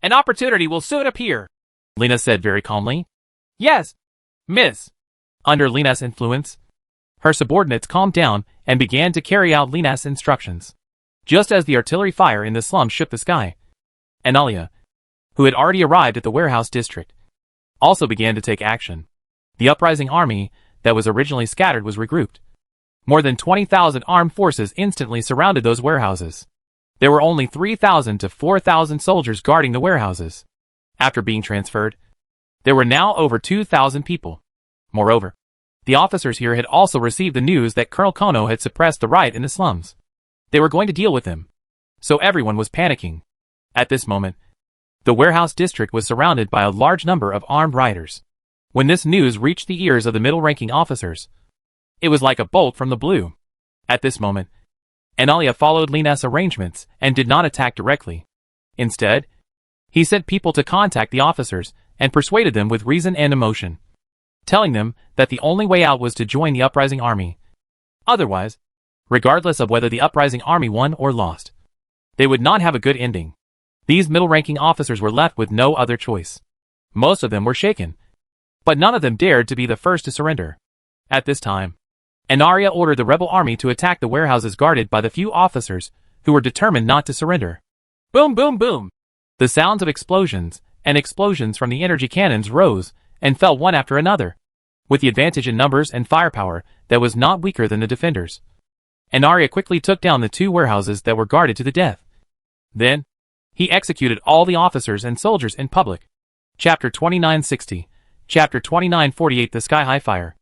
An opportunity will soon appear, Lena said very calmly. Yes, miss. Under Lena's influence, her subordinates calmed down and began to carry out Lena's instructions. Just as the artillery fire in the slum shook the sky, Analia, who had already arrived at the warehouse district, also began to take action. The uprising army that was originally scattered was regrouped. More than 20,000 armed forces instantly surrounded those warehouses. There were only 3,000 to 4,000 soldiers guarding the warehouses. After being transferred, there were now over 2,000 people. Moreover, the officers here had also received the news that Colonel Kono had suppressed the riot in the slums. They were going to deal with him. So everyone was panicking. At this moment, the warehouse district was surrounded by a large number of armed rioters. When this news reached the ears of the middle-ranking officers, it was like a bolt from the blue. At this moment, Analia followed Lena's arrangements and did not attack directly. Instead, he sent people to contact the officers and persuaded them with reason and emotion, telling them that the only way out was to join the uprising army. Otherwise, regardless of whether the uprising army won or lost, they would not have a good ending. These middle-ranking officers were left with no other choice. Most of them were shaken, but none of them dared to be the first to surrender. At this time, Anaria ordered the rebel army to attack the warehouses guarded by the few officers who were determined not to surrender. Boom, boom, boom! The sounds of explosions and explosions from the energy cannons rose and fell one after another, with the advantage in numbers and firepower that was not weaker than the defenders. Anaria quickly took down the two warehouses that were guarded to the death. Then, he executed all the officers and soldiers in public. Chapter 2960, Chapter 2948 The Sky High Fire.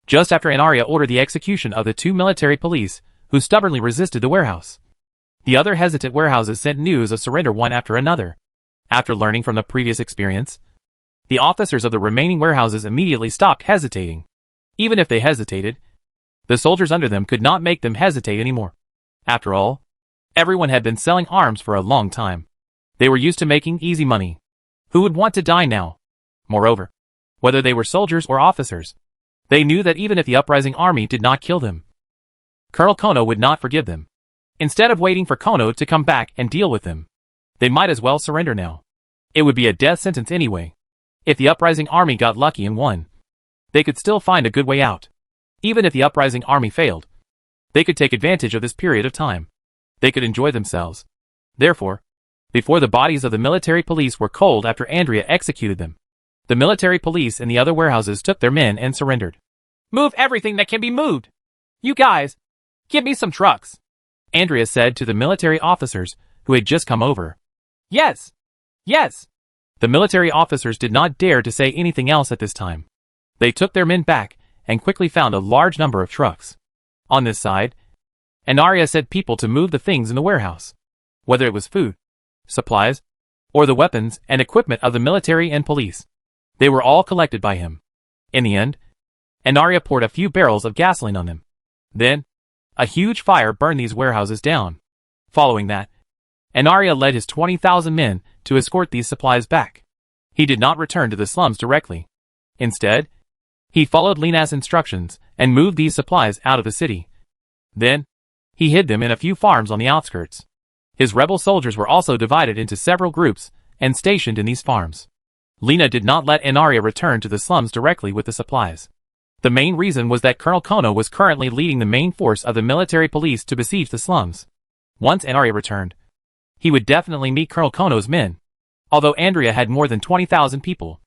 Just after Anaria ordered the execution of the two military police who stubbornly resisted the warehouse, the other hesitant warehouses sent news of surrender one after another. After learning from the previous experience, the officers of the remaining warehouses immediately stopped hesitating. Even if they hesitated, The soldiers under them could not make them hesitate anymore. After all, everyone had been selling arms for a long time. They were used to making easy money. Who would want to die now? Moreover, whether they were soldiers or officers, they knew that even if the uprising army did not kill them, Colonel Kono would not forgive them. Instead of waiting for Kono to come back and deal with them, they might as well surrender now. It would be a death sentence anyway. If the uprising army got lucky and won, they could still find a good way out. Even if the uprising army failed, they could take advantage of this period of time. They could enjoy themselves. Therefore, before the bodies of the military police were cold after Andrea executed them, the military police in the other warehouses took their men and surrendered. Move everything that can be moved. You guys, give me some trucks, Andrea said to the military officers who had just come over. Yes. Yes. The military officers did not dare to say anything else at this time. They took their men back and quickly found a large number of trucks. On this side, Anaria said people to move the things in the warehouse, whether it was food, supplies, or the weapons and equipment of the military and police. They were all collected by him. In the end, Anaria poured a few barrels of gasoline on them. Then, a huge fire burned these warehouses down. Following that, Anaria led his 20,000 men to escort these supplies back. He did not return to the slums directly. Instead, he followed Lena's instructions and moved these supplies out of the city. Then, he hid them in a few farms on the outskirts. His rebel soldiers were also divided into several groups and stationed in these farms. Lena did not let Anaria return to the slums directly with the supplies. The main reason was that Colonel Kono was currently leading the main force of the military police to besiege the slums. Once Anaria returned, he would definitely meet Colonel Kono's men. Although Andrea had more than 20,000 people,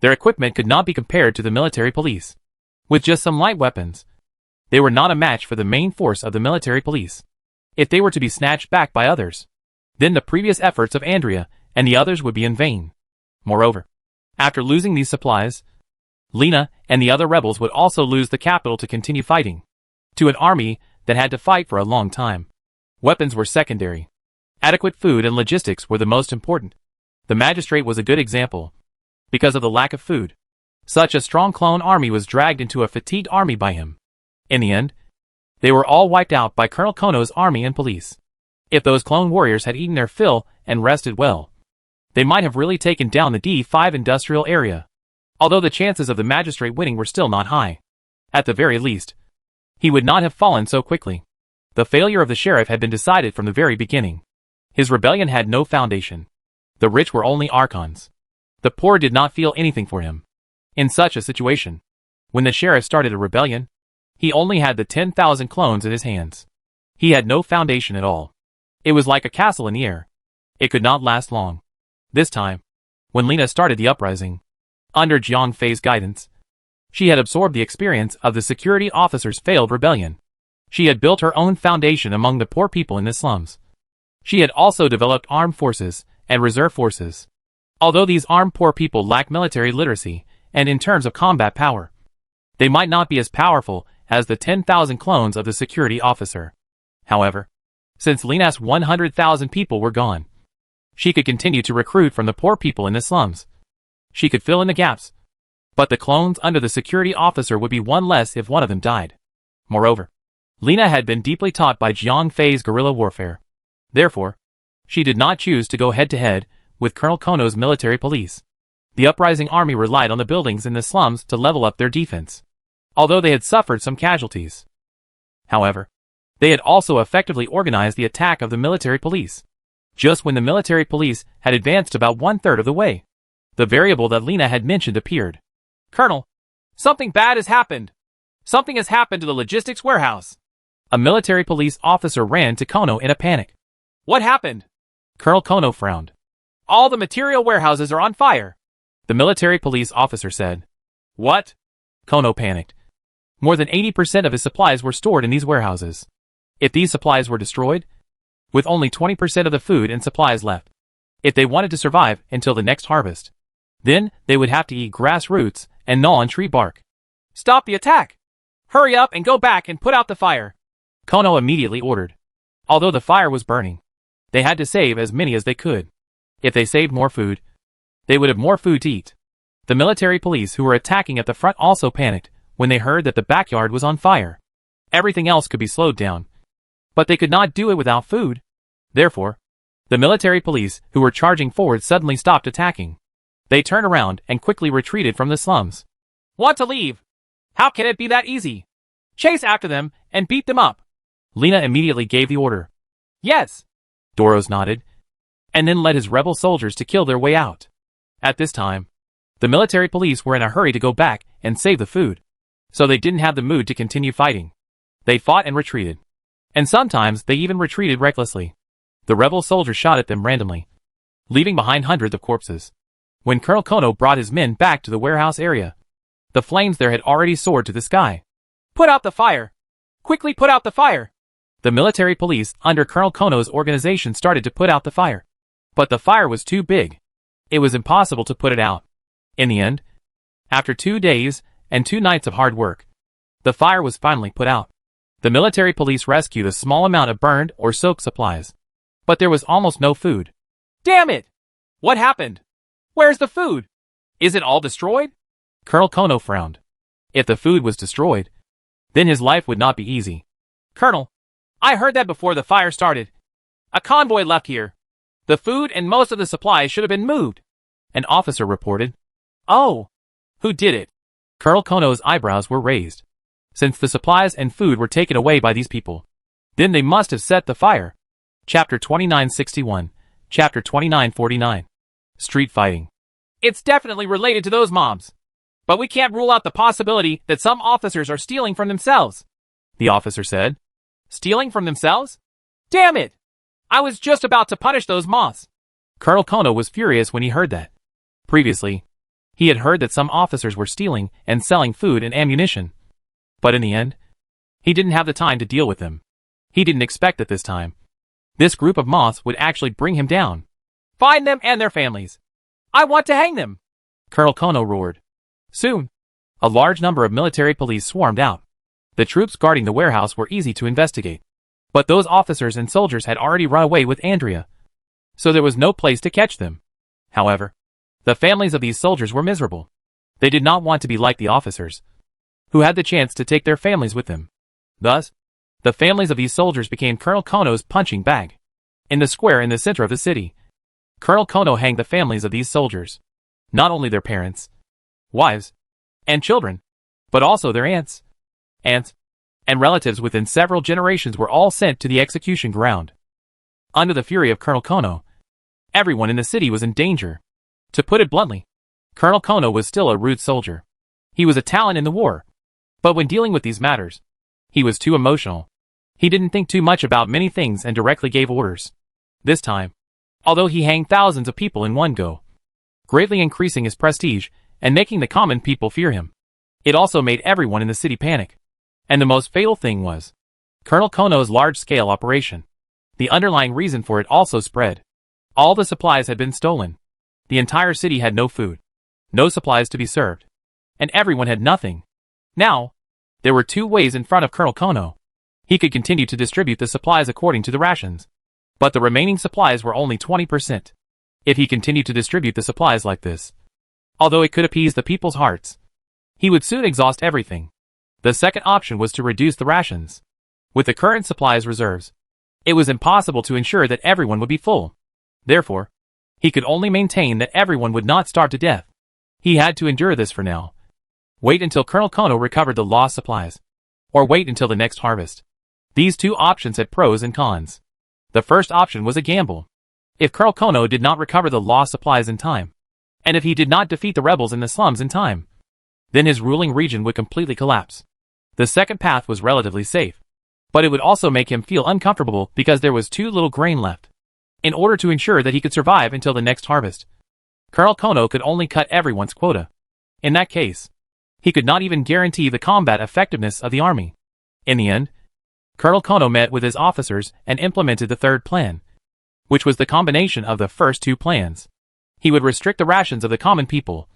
their equipment could not be compared to the military police. With just some light weapons, they were not a match for the main force of the military police. If they were to be snatched back by others, then the previous efforts of Andrea and the others would be in vain. Moreover, after losing these supplies, Lena and the other rebels would also lose the capital to continue fighting. To an army that had to fight for a long time, weapons were secondary. Adequate food and logistics were the most important. The magistrate was a good example. Because of the lack of food, such a strong clone army was dragged into a fatigued army by him. In the end, they were all wiped out by Colonel Kono's army and police. If those clone warriors had eaten their fill and rested well, they might have really taken down the D5 industrial area. Although the chances of the magistrate winning were still not high. At the very least, he would not have fallen so quickly. The failure of the sheriff had been decided from the very beginning. His rebellion had no foundation. The rich were only archons. The poor did not feel anything for him. In such a situation, when the sheriff started a rebellion, he only had the 10,000 clones in his hands. He had no foundation at all. It was like a castle in the air. It could not last long. This time, when Lena started the uprising, under Jiang Fei's guidance, she had absorbed the experience of the security officer's failed rebellion. She had built her own foundation among the poor people in the slums. She had also developed armed forces and reserve forces. Although these armed poor people lack military literacy, and in terms of combat power, they might not be as powerful as the 10,000 clones of the security officer. However, since Lena's 100,000 people were gone, she could continue to recruit from the poor people in the slums. She could fill in the gaps. But the clones under the security officer would be one less if one of them died. Moreover, Lena had been deeply taught by Jiang Fei's guerrilla warfare. Therefore, she did not choose to go head-to-head with Colonel Kono's military police. The uprising army relied on the buildings in the slums to level up their defense, although they had suffered some casualties. However, they had also effectively organized the attack of the military police. Just when the military police had advanced about one-third of the way, the variable that Lena had mentioned appeared. Colonel, something bad has happened. Something has happened to the logistics warehouse. A military police officer ran to Kono in a panic. What happened? Colonel Kono frowned. All the material warehouses are on fire, the military police officer said. What? Kono panicked. More than 80% of his supplies were stored in these warehouses. If these supplies were destroyed, with only 20% of the food and supplies left, if they wanted to survive until the next harvest, then they would have to eat grass roots and gnaw on tree bark. Stop the attack! Hurry up and go back and put out the fire, Kono immediately ordered. Although the fire was burning, they had to save as many as they could. If they saved more food, they would have more food to eat. The military police who were attacking at the front also panicked when they heard that the backyard was on fire. Everything else could be slowed down. But they could not do it without food. Therefore, the military police who were charging forward suddenly stopped attacking. They turned around and quickly retreated from the slums. Want to leave? How can it be that easy? Chase after them and beat them up. Lena immediately gave the order. Yes. Doros nodded, and then led his rebel soldiers to kill their way out. At this time, the military police were in a hurry to go back and save the food, so they didn't have the mood to continue fighting. They fought and retreated. And sometimes they even retreated recklessly. The rebel soldiers shot at them randomly, leaving behind hundreds of corpses. When Colonel Kono brought his men back to the warehouse area, the flames there had already soared to the sky. Put out the fire! Quickly put out the fire! The military police under Colonel Kono's organization started to put out the fire. But the fire was too big. It was impossible to put it out. In the end, after 2 days and 2 nights of hard work, the fire was finally put out. The military police rescued a small amount of burned or soaked supplies. But there was almost no food. Damn it! What happened? Where's the food? Is it all destroyed? Colonel Kono frowned. If the food was destroyed, then his life would not be easy. Colonel, I heard that before the fire started. A convoy left here. The food and most of the supplies should have been moved. An officer reported. Oh, who did it? Colonel Kono's eyebrows were raised. Since the supplies and food were taken away by these people, then they must have set the fire. Chapter 2961, Chapter 2949. Street fighting. It's definitely related to those mobs. But we can't rule out the possibility that some officers are stealing from themselves. The officer said. Stealing from themselves? Damn it! I was just about to punish those moths. Colonel Kono was furious when he heard that. Previously, he had heard that some officers were stealing and selling food and ammunition. But in the end, he didn't have the time to deal with them. He didn't expect that this time this group of moths would actually bring him down. Find them and their families. I want to hang them. Colonel Kono roared. Soon, a large number of military police swarmed out. The troops guarding the warehouse were easy to investigate. But those officers and soldiers had already run away with Andrea, so there was no place to catch them. However, the families of these soldiers were miserable. They did not want to be like the officers, who had the chance to take their families with them. Thus, the families of these soldiers became Colonel Kono's punching bag. In the square in the center of the city, Colonel Kono hanged the families of these soldiers. Not only their parents, wives, and children, but also their aunts, and relatives within several generations were all sent to the execution ground. Under the fury of Colonel Kono, everyone in the city was in danger. To put it bluntly, Colonel Kono was still a rude soldier. He was a talent in the war. But when dealing with these matters, he was too emotional. He didn't think too much about many things and directly gave orders. This time, although he hanged thousands of people in one go, greatly increasing his prestige and making the common people fear him, it also made everyone in the city panic. And the most fatal thing was Colonel Kono's large-scale operation. The underlying reason for it also spread. All the supplies had been stolen. The entire city had no food, no supplies to be served, and everyone had nothing. Now, there were 2 ways in front of Colonel Kono. He could continue to distribute the supplies according to the rations, but the remaining supplies were only 20%. If he continued to distribute the supplies like this, although it could appease the people's hearts, he would soon exhaust everything. The second option was to reduce the rations. With the current supplies reserves, it was impossible to ensure that everyone would be full. Therefore, he could only maintain that everyone would not starve to death. He had to endure this for now. Wait until Colonel Kono recovered the lost supplies, or wait until the next harvest. These 2 options had pros and cons. The first option was a gamble. If Colonel Kono did not recover the lost supplies in time, and if he did not defeat the rebels in the slums in time, then his ruling region would completely collapse. The second path was relatively safe, but it would also make him feel uncomfortable because there was too little grain left. In order to ensure that he could survive until the next harvest, Colonel Kono could only cut everyone's quota. In that case, he could not even guarantee the combat effectiveness of the army. In the end, Colonel Kono met with his officers and implemented the third plan, which was the combination of the first 2 plans. He would restrict the rations of the common people,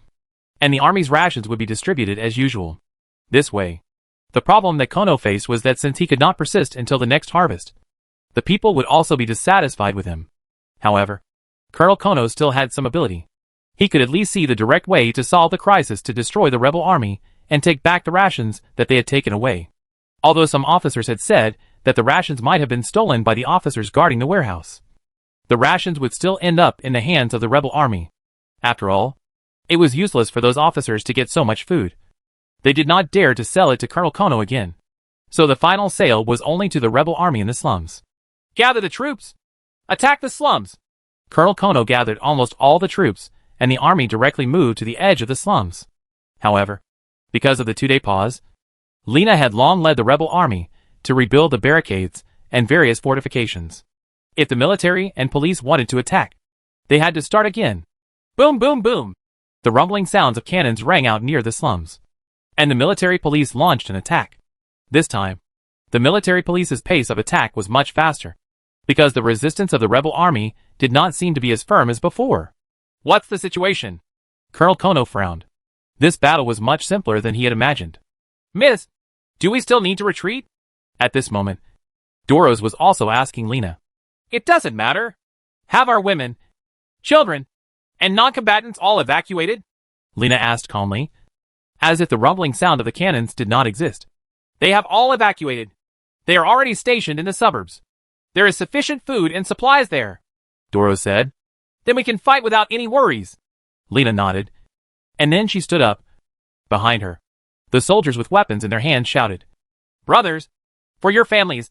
and the army's rations would be distributed as usual. This way, the problem that Kono faced was that since he could not persist until the next harvest, the people would also be dissatisfied with him. However, Colonel Kono still had some ability. He could at least see the direct way to solve the crisis to destroy the rebel army and take back the rations that they had taken away. although some officers had said that the rations might have been stolen by the officers guarding the warehouse. The rations would still end up in the hands of the rebel army. After all, it was useless for those officers to get so much food. They did not dare to sell it to Colonel Kono again. So the final sale was only to the rebel army in the slums. Gather the troops! Attack the slums! Colonel Kono gathered almost all the troops, and the army directly moved to the edge of the slums. However, because of the 2-day pause, Lena had long led the rebel army to rebuild the barricades and various fortifications. If the military and police wanted to attack, they had to start again. Boom, boom, boom! The rumbling sounds of cannons rang out near the slums, and the military police launched an attack. This time, the military police's pace of attack was much faster, because the resistance of the rebel army did not seem to be as firm as before. What's the situation? Colonel Kono frowned. This battle was much simpler than he had imagined. Miss, do we still need to retreat? At this moment, Doros was also asking Lena. It doesn't matter. Have our women, children, and non-combatants all evacuated? Lena asked calmly, as if the rumbling sound of the cannons did not exist. They have all evacuated. They are already stationed in the suburbs. There is sufficient food and supplies there, Doros said. Then we can fight without any worries. Lena nodded, and then she stood up. Behind her, the soldiers with weapons in their hands shouted, Brothers, for your families,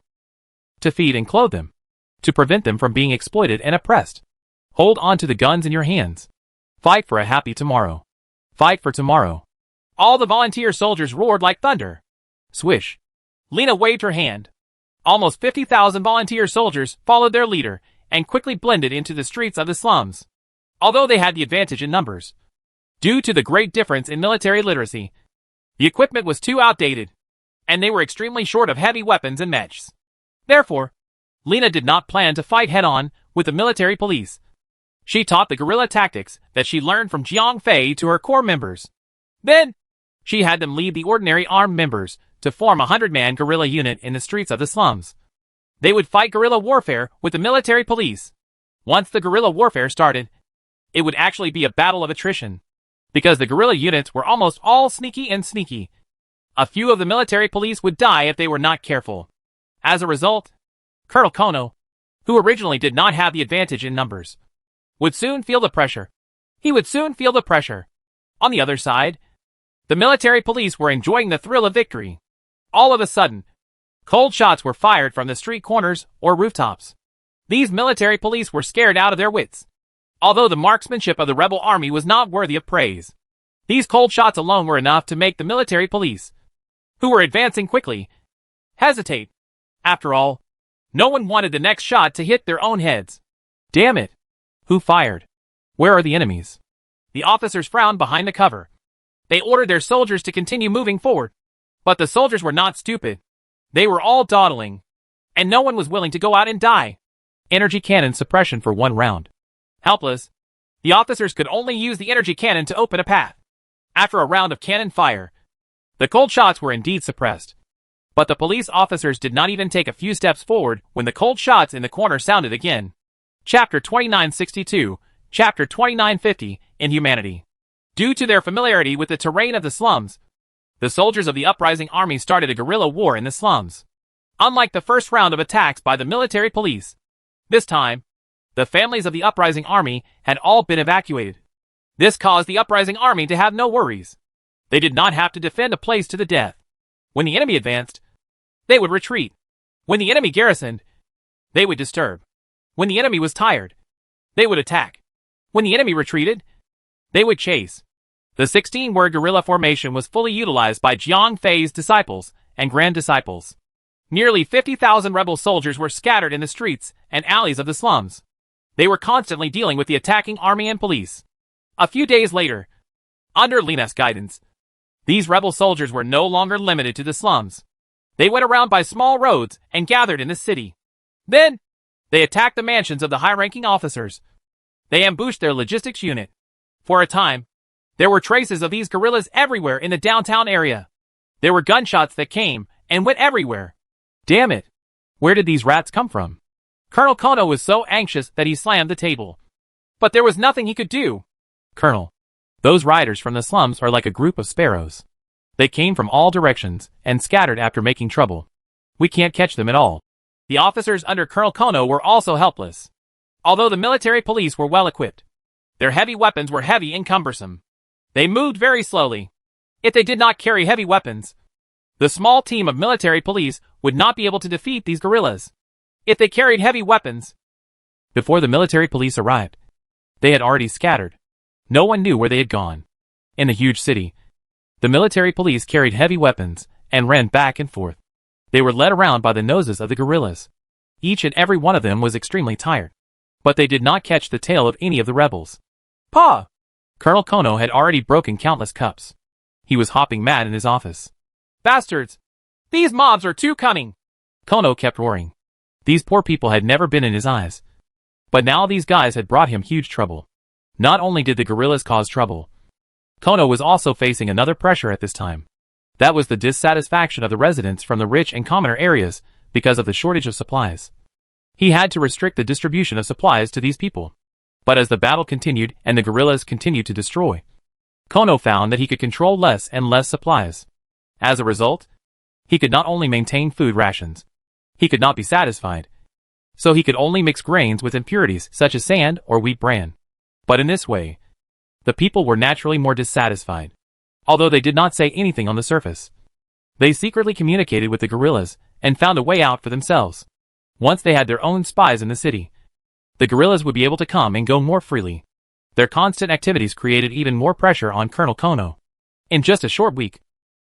to feed and clothe them, to prevent them from being exploited and oppressed. Hold on to the guns in your hands. Fight for a happy tomorrow. Fight for tomorrow. All the volunteer soldiers roared like thunder. Swish. Lena waved her hand. Almost 50,000 volunteer soldiers followed their leader and quickly blended into the streets of the slums. Although they had the advantage in numbers, due to the great difference in military literacy, the equipment was too outdated, and they were extremely short of heavy weapons and mechs. Therefore, Lena did not plan to fight head-on with the military police. She taught the guerrilla tactics that she learned from Jiang Fei to her corps members. Then, she had them lead the ordinary armed members to form a 100-man guerrilla unit in the streets of the slums. They would fight guerrilla warfare with the military police. Once the guerrilla warfare started, it would actually be a battle of attrition, because the guerrilla units were almost all sneaky. A few of the military police would die if they were not careful. As a result, Colonel Kono, who originally did not have the advantage in numbers, would soon feel the pressure. He would soon feel the pressure. On the other side, the military police were enjoying the thrill of victory. All of a sudden, cold shots were fired from the street corners or rooftops. These military police were scared out of their wits. Although the marksmanship of the rebel army was not worthy of praise, these cold shots alone were enough to make the military police, who were advancing quickly, hesitate. After all, no one wanted the next shot to hit their own heads. Damn it! Who fired? Where are the enemies? The officers frowned behind the cover. They ordered their soldiers to continue moving forward. But the soldiers were not stupid. They were all dawdling, and no one was willing to go out and die. Energy cannon suppression for 1 round. Helpless, the officers could only use the energy cannon to open a path. After a round of cannon fire, the cold shots were indeed suppressed. But the police officers did not even take a few steps forward when the cold shots in the corner sounded again. Chapter 2962, Chapter 2950, Inhumanity. Due to their familiarity with the terrain of the slums, the soldiers of the uprising army started a guerrilla war in the slums. Unlike the first round of attacks by the military police, this time, the families of the uprising army had all been evacuated. This caused the uprising army to have no worries. They did not have to defend a place to the death. When the enemy advanced, they would retreat. When the enemy garrisoned, they would disturb. When the enemy was tired, they would attack. When the enemy retreated, they would chase. The 16-word guerrilla formation was fully utilized by Jiang Fei's disciples and grand disciples. Nearly 50,000 rebel soldiers were scattered in the streets and alleys of the slums. They were constantly dealing with the attacking army and police. A few days later, under Lena's guidance, these rebel soldiers were no longer limited to the slums. They went around by small roads and gathered in the city. Then, they attacked the mansions of the high-ranking officers. They ambushed their logistics unit. For a time, there were traces of these guerrillas everywhere in the downtown area. There were gunshots that came and went everywhere. Damn it! Where did these rats come from? Colonel Kono was so anxious that he slammed the table. But there was nothing he could do. Colonel, those riders from the slums are like a group of sparrows. They came from all directions and scattered after making trouble. We can't catch them at all. The officers under Colonel Kono were also helpless. Although the military police were well equipped, their heavy weapons were heavy and cumbersome. They moved very slowly. If they did not carry heavy weapons, the small team of military police would not be able to defeat these guerrillas. If they carried heavy weapons, before the military police arrived, they had already scattered. No one knew where they had gone. In the huge city, the military police carried heavy weapons and ran back and forth. They were led around by the noses of the guerrillas. Each and every one of them was extremely tired. But they did not catch the tail of any of the rebels. Pa! Colonel Kono had already broken countless cups. He was hopping mad in his office. Bastards! These mobs are too cunning! Kono kept roaring. These poor people had never been in his eyes. But now these guys had brought him huge trouble. Not only did the guerrillas cause trouble, Kono was also facing another pressure at this time. That was the dissatisfaction of the residents from the rich and commoner areas because of the shortage of supplies. He had to restrict the distribution of supplies to these people. But as the battle continued and the guerrillas continued to destroy, Kono found that he could control less and less supplies. As a result, he could not only maintain food rations, he could not be satisfied. So he could only mix grains with impurities such as sand or wheat bran. But in this way, the people were naturally more dissatisfied. Although they did not say anything on the surface, they secretly communicated with the guerrillas and found a way out for themselves. Once they had their own spies in the city, the guerrillas would be able to come and go more freely. Their constant activities created even more pressure on Colonel Kono. In just a short week,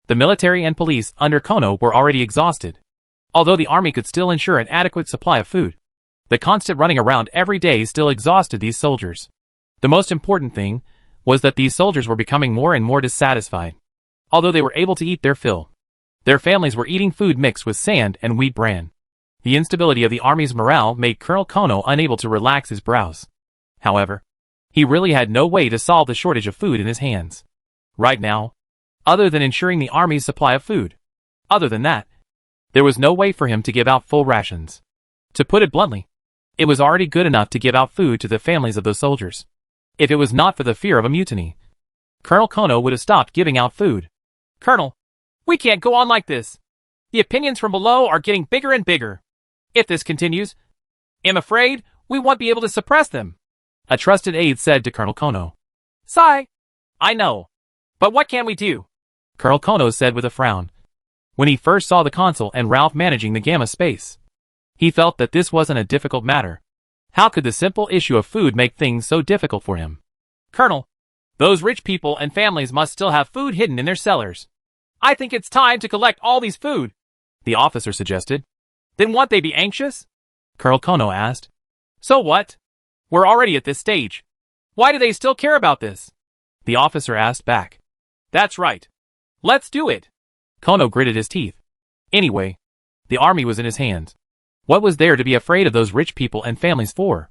the military and police under Kono were already exhausted. Although the army could still ensure an adequate supply of food, the constant running around every day still exhausted these soldiers. The most important thing was that these soldiers were becoming more and more dissatisfied. Although they were able to eat their fill, their families were eating food mixed with sand and wheat bran. The instability of the army's morale made Colonel Kono unable to relax his brows. However, he really had no way to solve the shortage of food in his hands. Right now, other than ensuring the army's supply of food. Other than that, there was no way for him to give out full rations. To put it bluntly, it was already good enough to give out food to the families of those soldiers. If it was not for the fear of a mutiny, Colonel Kono would have stopped giving out food. Colonel, we can't go on like this. The opinions from below are getting bigger and bigger. If this continues, I'm afraid we won't be able to suppress them, a trusted aide said to Colonel Kono. Sigh. I know. But what can we do? Colonel Kono said with a frown. When he first saw the consul and Ralph managing the Gamma space, he felt that this wasn't a difficult matter. How could the simple issue of food make things so difficult for him? Colonel, those rich people and families must still have food hidden in their cellars. I think it's time to collect all these food, the officer suggested. Then won't they be anxious? Colonel Kono asked. So what? We're already at this stage. Why do they still care about this? The officer asked back. That's right. Let's do it. Kono gritted his teeth. Anyway, the army was in his hands. What was there to be afraid of those rich people and families for?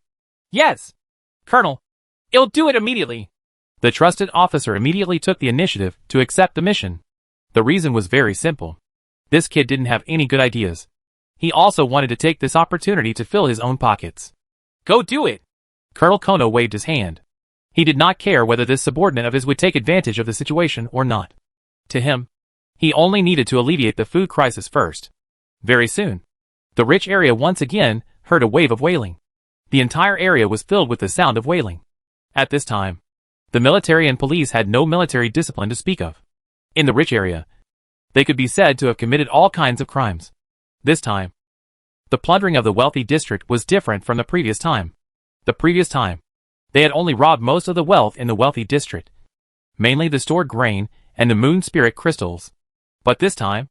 Yes, Colonel. I'll do it immediately. The trusted officer immediately took the initiative to accept the mission. The reason was very simple. This kid didn't have any good ideas. He also wanted to take this opportunity to fill his own pockets. Go do it. Colonel Kono waved his hand. He did not care whether this subordinate of his would take advantage of the situation or not. To him, he only needed to alleviate the food crisis first. Very soon, the rich area once again heard a wave of wailing. The entire area was filled with the sound of wailing. At this time, the military and police had no military discipline to speak of. In the rich area, they could be said to have committed all kinds of crimes. This time, the plundering of the wealthy district was different from the previous time. The previous time, they had only robbed most of the wealth in the wealthy district, mainly the stored grain and the moon spirit crystals. But this time,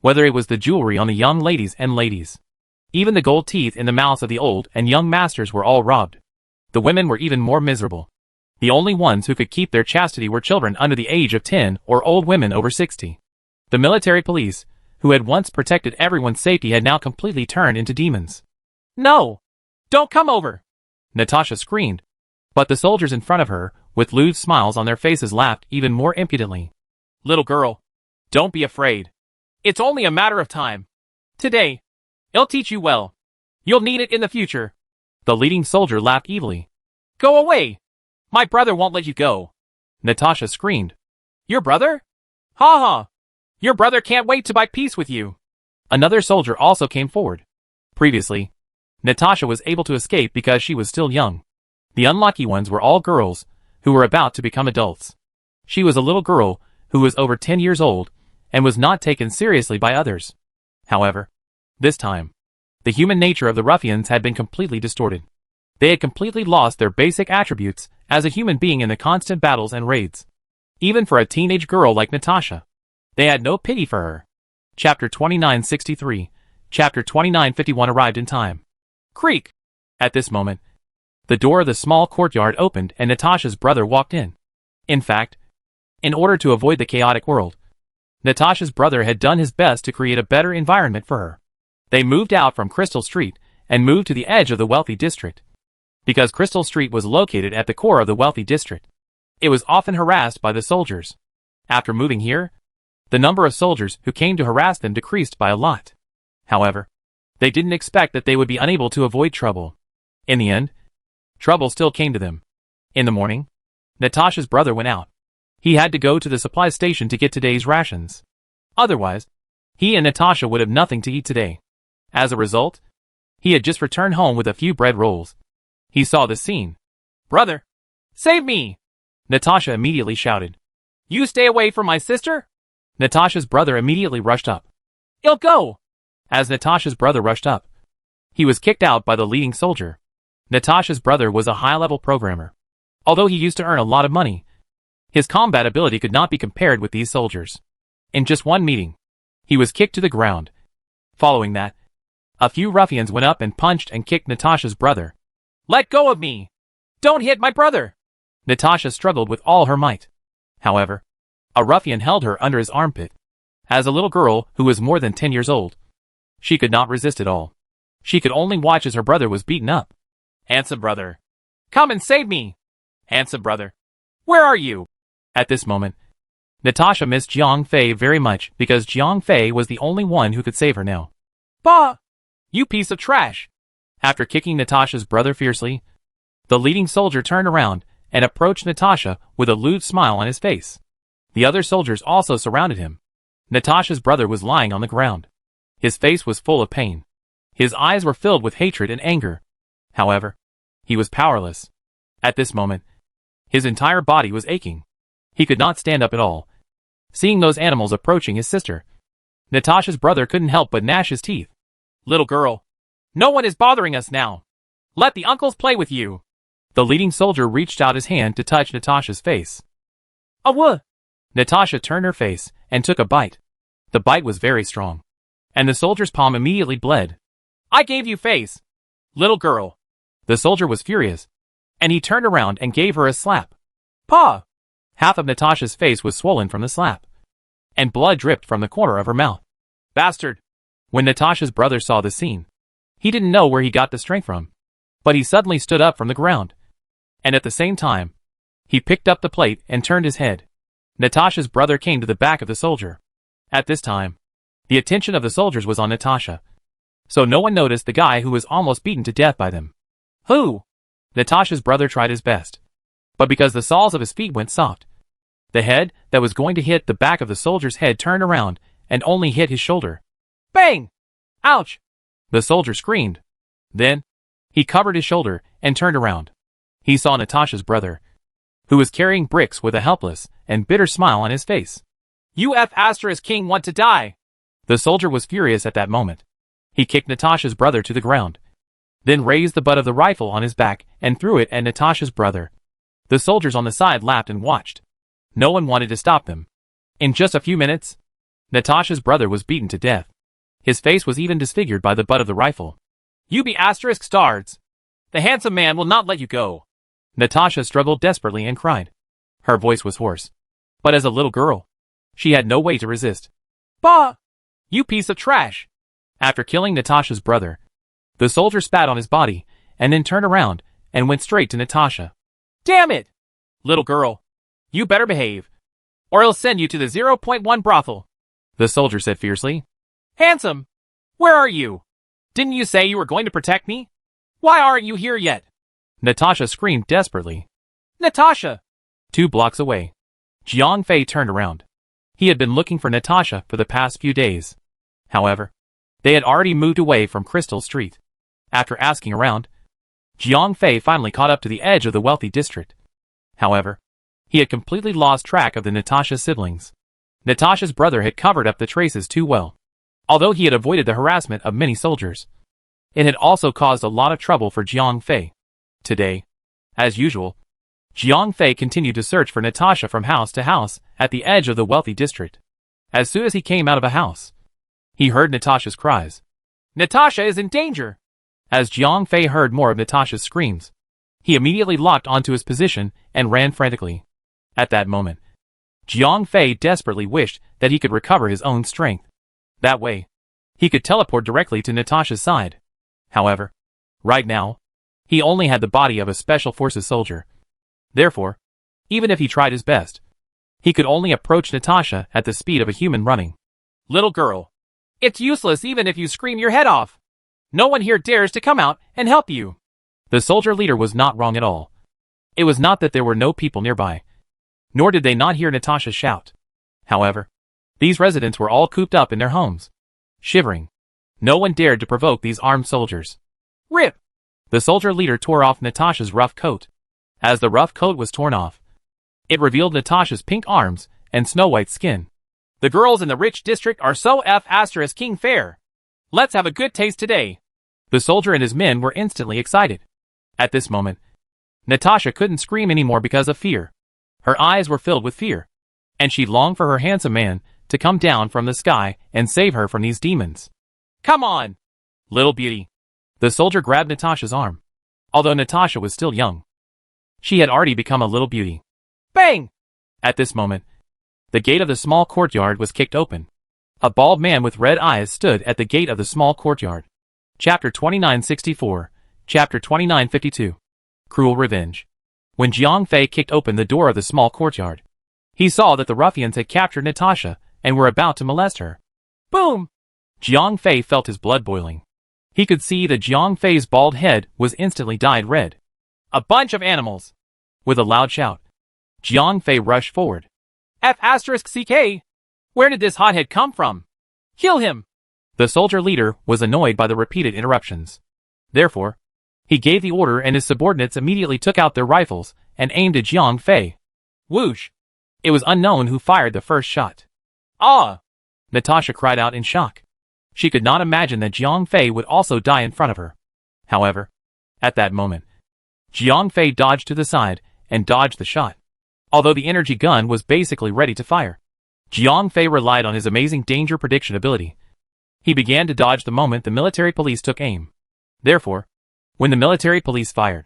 whether it was the jewelry on the young ladies and ladies, even the gold teeth in the mouths of the old and young masters were all robbed. The women were even more miserable. The only ones who could keep their chastity were children under the age of 10 or old women over 60. The military police, who had once protected everyone's safety, had now completely turned into demons. No! Don't come over! Natasha screamed. But the soldiers in front of her, with lewd smiles on their faces, laughed even more impudently. Little girl, don't be afraid. It's only a matter of time. Today, I'll teach you well. You'll need it in the future. The leading soldier laughed evilly. Go away! My brother won't let you go. Natasha screamed. Your brother? Ha ha! Your brother can't wait to buy peace with you. Another soldier also came forward. Previously, Natasha was able to escape because she was still young. The unlucky ones were all girls who were about to become adults. She was a little girl who was over 10 years old and was not taken seriously by others. However, this time, the human nature of the ruffians had been completely distorted. They had completely lost their basic attributes as a human being in the constant battles and raids. Even for a teenage girl like Natasha, they had no pity for her. Chapter 2963, Chapter 2951 arrived in time. Creak! At this moment, the door of the small courtyard opened and Natasha's brother walked in. In fact, in order to avoid the chaotic world, Natasha's brother had done his best to create a better environment for her. They moved out from Crystal Street and moved to the edge of the wealthy district. Because Crystal Street was located at the core of the wealthy district, it was often harassed by the soldiers. After moving here, the number of soldiers who came to harass them decreased by a lot. However, they didn't expect that they would be unable to avoid trouble. In the end, trouble still came to them. In the morning, Natasha's brother went out. He had to go to the supply station to get today's rations. Otherwise, he and Natasha would have nothing to eat today. As a result, he had just returned home with a few bread rolls. He saw the scene. Brother, save me! Natasha immediately shouted. You stay away from my sister? Natasha's brother immediately rushed up. I'll go! As Natasha's brother rushed up, he was kicked out by the leading soldier. Natasha's brother was a high-level programmer. Although he used to earn a lot of money, his combat ability could not be compared with these soldiers. In just one meeting, he was kicked to the ground. Following that, a few ruffians went up and punched and kicked Natasha's brother. Let go of me! Don't hit my brother! Natasha struggled with all her might. However, a ruffian held her under his armpit. As a little girl who was more than 10 years old, she could not resist at all. She could only watch as her brother was beaten up. Handsome brother, come and save me! Handsome brother, where are you? At this moment, Natasha missed Jiang Fei very much because Jiang Fei was the only one who could save her now. Bah! You piece of trash! After kicking Natasha's brother fiercely, the leading soldier turned around and approached Natasha with a lewd smile on his face. The other soldiers also surrounded him. Natasha's brother was lying on the ground. His face was full of pain. His eyes were filled with hatred and anger. However, he was powerless. At this moment, his entire body was aching. He could not stand up at all. Seeing those animals approaching his sister, Natasha's brother couldn't help but gnash his teeth. Little girl, no one is bothering us now. Let the uncles play with you. The leading soldier reached out his hand to touch Natasha's face. Awah! Natasha turned her face and took a bite. The bite was very strong, and the soldier's palm immediately bled. I gave you face, little girl. The soldier was furious, and he turned around and gave her a slap. Paw! Half of Natasha's face was swollen from the slap, and blood dripped from the corner of her mouth. Bastard! When Natasha's brother saw the scene, he didn't know where he got the strength from, but he suddenly stood up from the ground, and at the same time, he picked up the plate and turned his head. Natasha's brother came to the back of the soldier. At this time, the attention of the soldiers was on Natasha, so no one noticed the guy who was almost beaten to death by them. Who? Natasha's brother tried his best, but because the soles of his feet went soft, the head that was going to hit the back of the soldier's head turned around and only hit his shoulder. Bang! Ouch! The soldier screamed. Then, he covered his shoulder and turned around. He saw Natasha's brother, who was carrying bricks with a helpless and bitter smile on his face. You King want to die! The soldier was furious at that moment. He kicked Natasha's brother to the ground, then raised the butt of the rifle on his back and threw it at Natasha's brother. The soldiers on the side laughed and watched. No one wanted to stop them. In just a few minutes, Natasha's brother was beaten to death. His face was even disfigured by the butt of the rifle. You be stars. The handsome man will not let you go. Natasha struggled desperately and cried. Her voice was hoarse. But as a little girl, she had no way to resist. Bah! You piece of trash! After killing Natasha's brother, the soldier spat on his body and then turned around and went straight to Natasha. Damn it! Little girl, you better behave, or I'll send you to the 0.1 brothel, the soldier said fiercely. Handsome, where are you? Didn't you say you were going to protect me? Why aren't you here yet? Natasha screamed desperately. Natasha! 2 blocks away, Jiang Fei turned around. He had been looking for Natasha for the past few days. However, they had already moved away from Crystal Street. After asking around, Jiang Fei finally caught up to the edge of the wealthy district. However, he had completely lost track of the Natasha siblings. Natasha's brother had covered up the traces too well. Although he had avoided the harassment of many soldiers, it had also caused a lot of trouble for Jiang Fei. Today, as usual, Jiang Fei continued to search for Natasha from house to house at the edge of the wealthy district. As soon as he came out of a house, he heard Natasha's cries. Natasha is in danger! As Jiang Fei heard more of Natasha's screams, he immediately locked onto his position and ran frantically. At that moment, Jiang Fei desperately wished that he could recover his own strength. That way, he could teleport directly to Natasha's side. However, right now, he only had the body of a special forces soldier. Therefore, even if he tried his best, he could only approach Natasha at the speed of a human running. Little girl, it's useless even if you scream your head off. No one here dares to come out and help you. The soldier leader was not wrong at all. It was not that there were no people nearby, nor did they not hear Natasha shout. However, these residents were all cooped up in their homes, shivering. No one dared to provoke these armed soldiers. Rip! The soldier leader tore off Natasha's rough coat. As the rough coat was torn off, it revealed Natasha's pink arms and snow-white skin. The girls in the rich district are so king fair. Let's have a good taste today. The soldier and his men were instantly excited. At this moment, Natasha couldn't scream anymore because of fear. Her eyes were filled with fear, and she longed for her handsome man to come down from the sky and save her from these demons. Come on, little beauty. The soldier grabbed Natasha's arm. Although Natasha was still young, she had already become a little beauty. Bang! At this moment, the gate of the small courtyard was kicked open. A bald man with red eyes stood at the gate of the small courtyard. Chapter 2964, Chapter 2952. Cruel Revenge. When Jiang Fei kicked open the door of the small courtyard, he saw that the ruffians had captured Natasha and were about to molest her. Boom! Jiang Fei felt his blood boiling. He could see that Jiang Fei's bald head was instantly dyed red. A bunch of animals! With a loud shout, Jiang Fei rushed forward. F***CK! Where did this hothead come from? Kill him! The soldier leader was annoyed by the repeated interruptions. Therefore, he gave the order and his subordinates immediately took out their rifles and aimed at Jiang Fei. Whoosh! It was unknown who fired the first shot. Ah! Natasha cried out in shock. She could not imagine that Jiang Fei would also die in front of her. However, at that moment, Jiang Fei dodged to the side and dodged the shot. Although the energy gun was basically ready to fire, Jiang Fei relied on his amazing danger prediction ability. He began to dodge the moment the military police took aim. Therefore, when the military police fired,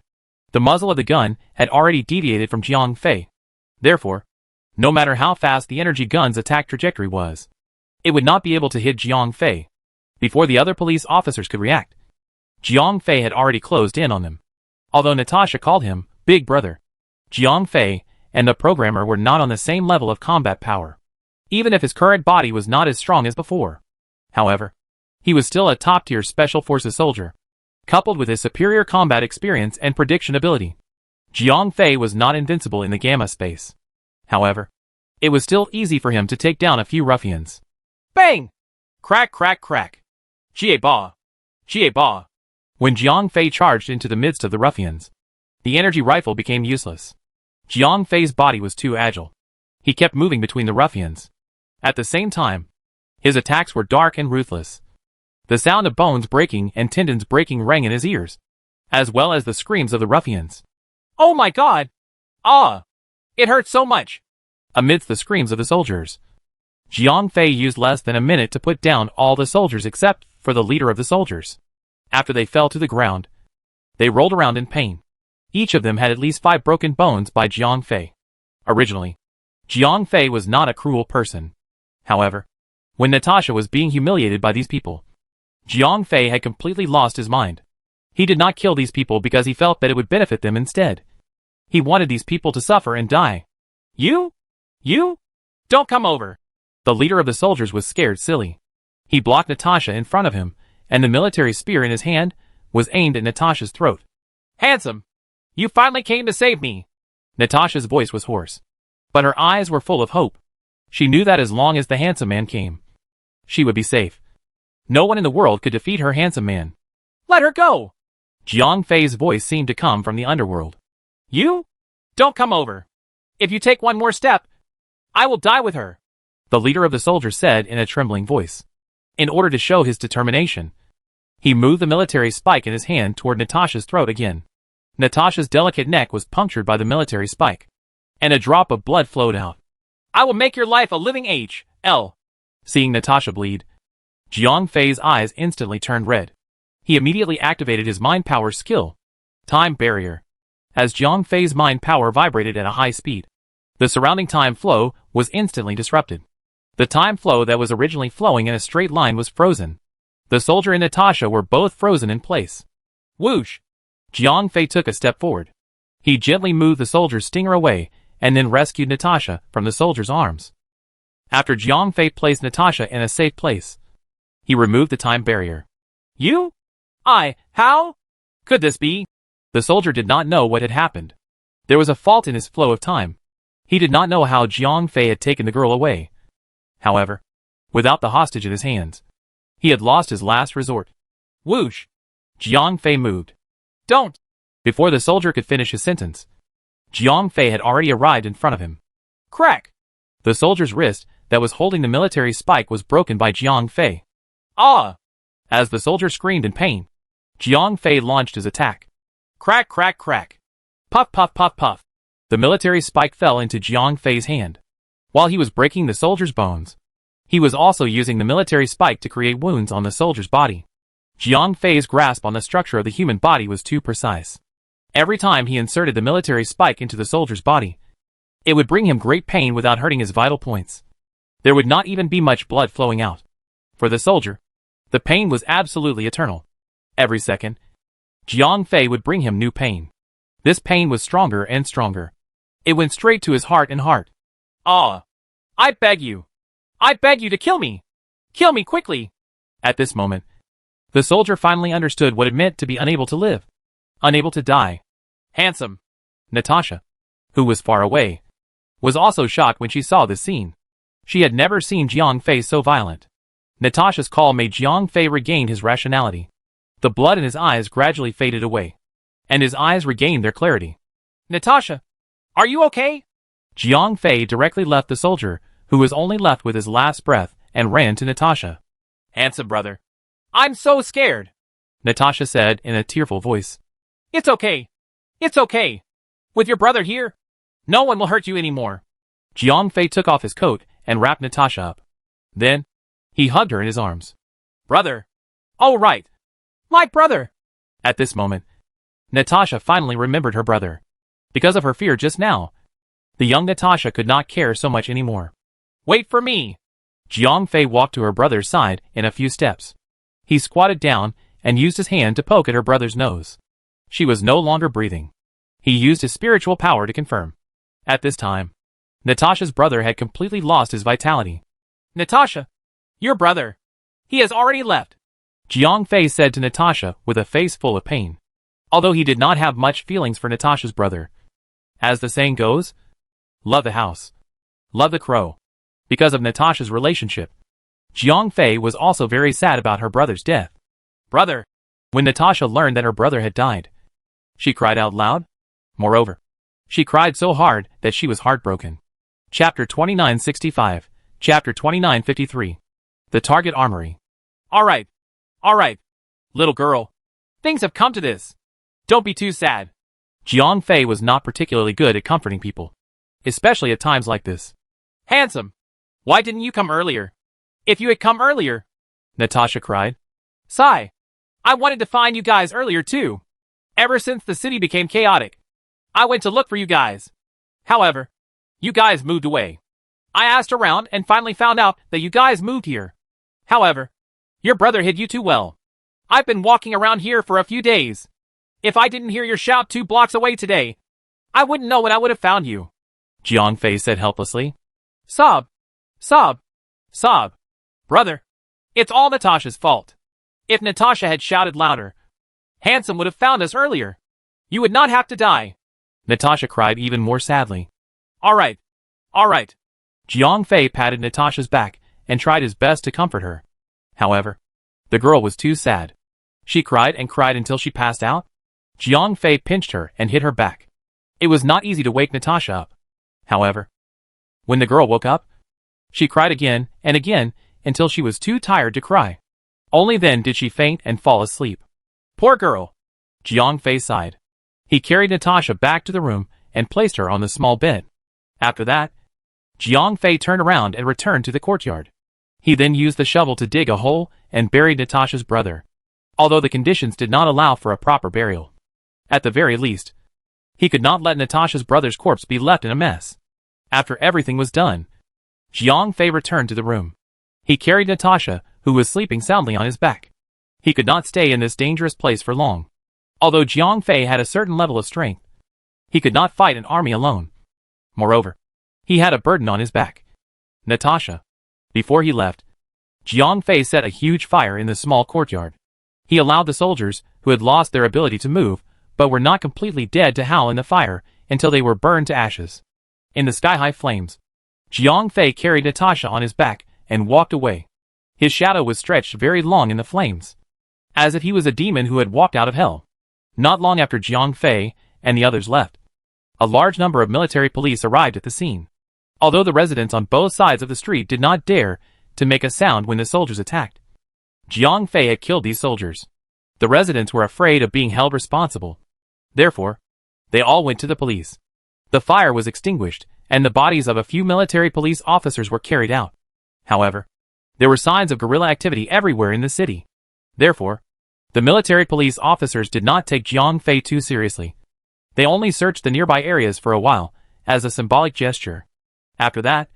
the muzzle of the gun had already deviated from Jiang Fei. Therefore, no matter how fast the energy gun's attack trajectory was, it would not be able to hit Jiang Fei. Before the other police officers could react, Jiang Fei had already closed in on them. Although Natasha called him Big Brother, Jiang Fei and the programmer were not on the same level of combat power, even if his current body was not as strong as before. However, he was still a top-tier Special Forces soldier. Coupled with his superior combat experience and prediction ability, Jiang Fei was not invincible in the gamma space. However, it was still easy for him to take down a few ruffians. Bang! Crack, crack, crack. Jie ba! Jie ba! When Jiang Fei charged into the midst of the ruffians, the energy rifle became useless. Jiang Fei's body was too agile. He kept moving between the ruffians. At the same time, his attacks were dark and ruthless. The sound of bones breaking and tendons breaking rang in his ears, as well as the screams of the ruffians. Oh my god! Ah! It hurts so much! Amidst the screams of the soldiers, Jiang Fei used less than a minute to put down all the soldiers except for the leader of the soldiers. After they fell to the ground, they rolled around in pain. Each of them had at least 5 broken bones by Jiang Fei. Originally, Jiang Fei was not a cruel person. However, when Natasha was being humiliated by these people, Jiang Fei had completely lost his mind. He did not kill these people because he felt that it would benefit them instead. He wanted these people to suffer and die. You? Don't come over. The leader of the soldiers was scared silly. He blocked Natasha in front of him, and the military spear in his hand was aimed at Natasha's throat. Handsome! You finally came to save me! Natasha's voice was hoarse, but her eyes were full of hope. She knew that as long as the handsome man came, she would be safe. No one in the world could defeat her handsome man. Let her go! Jiang Fei's voice seemed to come from the underworld. You? Don't come over. If you take one more step, I will die with her, the leader of the soldiers said in a trembling voice. In order to show his determination, he moved the military spike in his hand toward Natasha's throat again. Natasha's delicate neck was punctured by the military spike, and a drop of blood flowed out. I will make your life a living H.L. Seeing Natasha bleed, Jiang Fei's eyes instantly turned red. He immediately activated his mind power skill, Time Barrier. As Jiang Fei's mind power vibrated at a high speed, the surrounding time flow was instantly disrupted. The time flow that was originally flowing in a straight line was frozen. The soldier and Natasha were both frozen in place. Whoosh! Jiang Fei took a step forward. He gently moved the soldier's stinger away and then rescued Natasha from the soldier's arms. After Jiang Fei placed Natasha in a safe place, he removed the time barrier. You? How? Could this be? The soldier did not know what had happened. There was a fault in his flow of time. He did not know how Jiang Fei had taken the girl away. However, without the hostage in his hands, he had lost his last resort. Whoosh! Jiang Fei moved. Don't! Before the soldier could finish his sentence, Jiang Fei had already arrived in front of him. Crack! The soldier's wrist that was holding the military spike was broken by Jiang Fei. Ah! As the soldier screamed in pain, Jiang Fei launched his attack. Crack, crack, crack. Puff, puff, puff, puff. The military spike fell into Jiang Fei's hand. While he was breaking the soldier's bones, he was also using the military spike to create wounds on the soldier's body. Jiang Fei's grasp on the structure of the human body was too precise. Every time he inserted the military spike into the soldier's body, it would bring him great pain without hurting his vital points. There would not even be much blood flowing out. For the soldier, the pain was absolutely eternal. Every second, Jiang Fei would bring him new pain. This pain was stronger and stronger. It went straight to his heart and heart. Ah! I beg you! I beg you to kill me! Kill me quickly! At this moment, the soldier finally understood what it meant to be unable to live. Unable to die. Handsome. Natasha, who was far away, was also shocked when she saw this scene. She had never seen Jiang Fei so violent. Natasha's call made Jiang Fei regain his rationality. The blood in his eyes gradually faded away, and his eyes regained their clarity. Natasha, are you okay? Jiang Fei directly left the soldier, who was only left with his last breath, and ran to Natasha. Handsome brother. I'm so scared, Natasha said in a tearful voice. It's okay. It's okay. With your brother here, no one will hurt you anymore. Jiang Fei took off his coat and wrapped Natasha up. Then, he hugged her in his arms. Brother. Oh right. My brother. At this moment, Natasha finally remembered her brother. Because of her fear just now, the young Natasha could not care so much anymore. Wait for me. Jiang Fei walked to her brother's side in a few steps. He squatted down and used his hand to poke at her brother's nose. She was no longer breathing. He used his spiritual power to confirm. At this time, Natasha's brother had completely lost his vitality. Natasha, your brother. He has already left, Jiang Fei said to Natasha with a face full of pain. Although he did not have much feelings for Natasha's brother. As the saying goes, love the house, love the crow. Because of Natasha's relationship, Jiang Fei was also very sad about her brother's death. Brother. When Natasha learned that her brother had died, she cried out loud. Moreover, she cried so hard that she was heartbroken. Chapter 2965, Chapter 2953. The Target Armory. All right, little girl. Things have come to this. Don't be too sad. Jiang Fei was not particularly good at comforting people, especially at times like this. Handsome, why didn't you come earlier? If you had come earlier, Natasha cried. Sigh. I wanted to find you guys earlier too. Ever since the city became chaotic, I went to look for you guys. However, you guys moved away. I asked around and finally found out that you guys moved here. However, your brother hid you too well. I've been walking around here for a few days. If I didn't hear your shout 2 blocks away today, I wouldn't know when I would have found you. Jiang Fei said helplessly. Sob. Sob. Sob. Brother, it's all Natasha's fault. If Natasha had shouted louder, Handsome would have found us earlier. You would not have to die. Natasha cried even more sadly. All right. Jiang Fei patted Natasha's back and tried his best to comfort her. However, the girl was too sad. She cried and cried until she passed out. Jiang Fei pinched her and hit her back. It was not easy to wake Natasha up. However, when the girl woke up, she cried again and again until she was too tired to cry. Only then did she faint and fall asleep. Poor girl! Jiang Fei sighed. He carried Natasha back to the room and placed her on the small bed. After that, Jiang Fei turned around and returned to the courtyard. He then used the shovel to dig a hole and buried Natasha's brother, although the conditions did not allow for a proper burial. At the very least, he could not let Natasha's brother's corpse be left in a mess. After everything was done, Jiang Fei returned to the room. He carried Natasha, who was sleeping soundly on his back. He could not stay in this dangerous place for long. Although Jiang Fei had a certain level of strength, he could not fight an army alone. Moreover, he had a burden on his back. Natasha. Before he left, Jiang Fei set a huge fire in the small courtyard. He allowed the soldiers, who had lost their ability to move, but were not completely dead, to howl in the fire until they were burned to ashes. In the sky-high flames, Jiang Fei carried Natasha on his back and walked away. His shadow was stretched very long in the flames, as if he was a demon who had walked out of hell. Not long after Jiang Fei and the others left, a large number of military police arrived at the scene. Although the residents on both sides of the street did not dare to make a sound when the soldiers attacked, Jiang Fei had killed these soldiers. The residents were afraid of being held responsible. Therefore, they all went to the police. The fire was extinguished, and the bodies of a few military police officers were carried out. However, there were signs of guerrilla activity everywhere in the city. Therefore, the military police officers did not take Jiang Fei too seriously. They only searched the nearby areas for a while, as a symbolic gesture. After that,